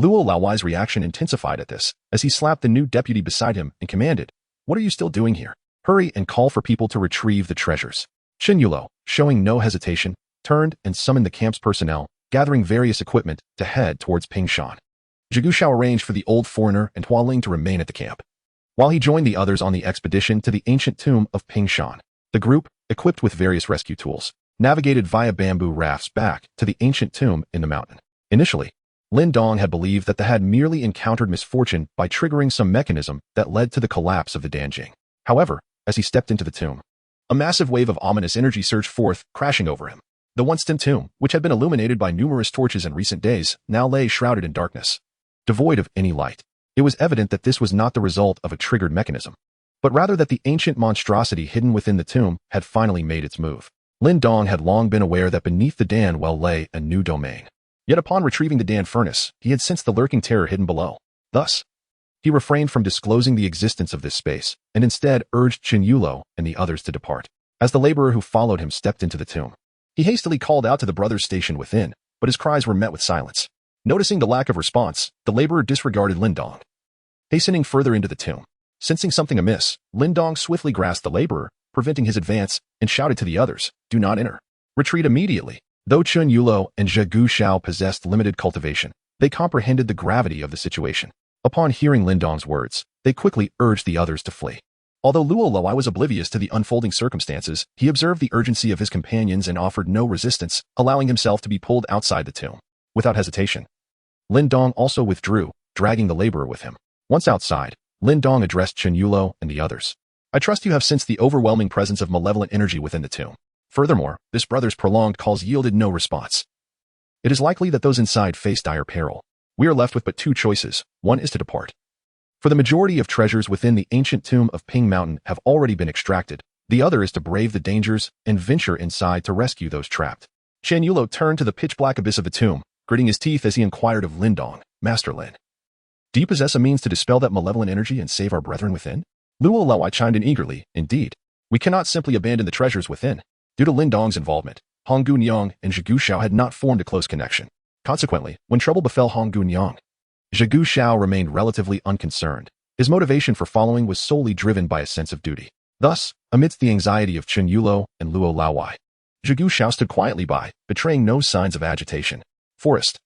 Luo Laowai's reaction intensified at this, as he slapped the new deputy beside him and commanded, "What are you still doing here? Hurry and call for people to retrieve the treasures." Chen Yulo, showing no hesitation, turned and summoned the camp's personnel, gathering various equipment to head towards Pingshan. Zhegu Shao arranged for the old foreigner and Hua Ling to remain at the camp, while he joined the others on the expedition to the ancient tomb of Pingshan. The group, equipped with various rescue tools, navigated via bamboo rafts back to the ancient tomb in the mountain. Initially, Lin Dong had believed that they had merely encountered misfortune by triggering some mechanism that led to the collapse of the Danjing. However, as he stepped into the tomb, a massive wave of ominous energy surged forth, crashing over him. The once-dim tomb, which had been illuminated by numerous torches in recent days, now lay shrouded in darkness, devoid of any light. It was evident that this was not the result of a triggered mechanism, but rather that the ancient monstrosity hidden within the tomb had finally made its move. Lin Dong had long been aware that beneath the Dan well lay a new domain. Yet upon retrieving the Dan furnace, he had sensed the lurking terror hidden below. Thus, he refrained from disclosing the existence of this space, and instead urged Chen Yulo and the others to depart. As the laborer who followed him stepped into the tomb, he hastily called out to the brothers stationed within, but his cries were met with silence. Noticing the lack of response, the laborer disregarded Lin Dong. Hastening further into the tomb, sensing something amiss, Lin Dong swiftly grasped the laborer, preventing his advance, and shouted to the others, "Do not enter. Retreat immediately." Though Chen Yulo and Zhegu Shao possessed limited cultivation, they comprehended the gravity of the situation. Upon hearing Lin Dong's words, they quickly urged the others to flee. Although Luo Laowai was oblivious to the unfolding circumstances, he observed the urgency of his companions and offered no resistance, allowing himself to be pulled outside the tomb. Without hesitation, Lin Dong also withdrew, dragging the laborer with him. Once outside, Lin Dong addressed Chen Yulo and the others. "I trust you have sensed the overwhelming presence of malevolent energy within the tomb. Furthermore, this brother's prolonged calls yielded no response. It is likely that those inside face dire peril. We are left with but two choices. One is to depart. For the majority of treasures within the ancient tomb of Ping Mountain have already been extracted. The other is to brave the dangers and venture inside to rescue those trapped." Chen Yulo turned to the pitch-black abyss of the tomb, gritting his teeth as he inquired of Lin Dong, "Master Lin, do you possess a means to dispel that malevolent energy and save our brethren within?" Luo Laowai chimed in eagerly, "Indeed. We cannot simply abandon the treasures within." Due to Lin Dong's involvement, Hong Gunyang and Zhegu Shao had not formed a close connection. Consequently, when trouble befell Hong Gunyang, Zhegu Shao remained relatively unconcerned. His motivation for following was solely driven by a sense of duty. Thus, amidst the anxiety of Chen Yulo and Luo Laowai, Zhegu Shao stood quietly by, betraying no signs of agitation. Forest.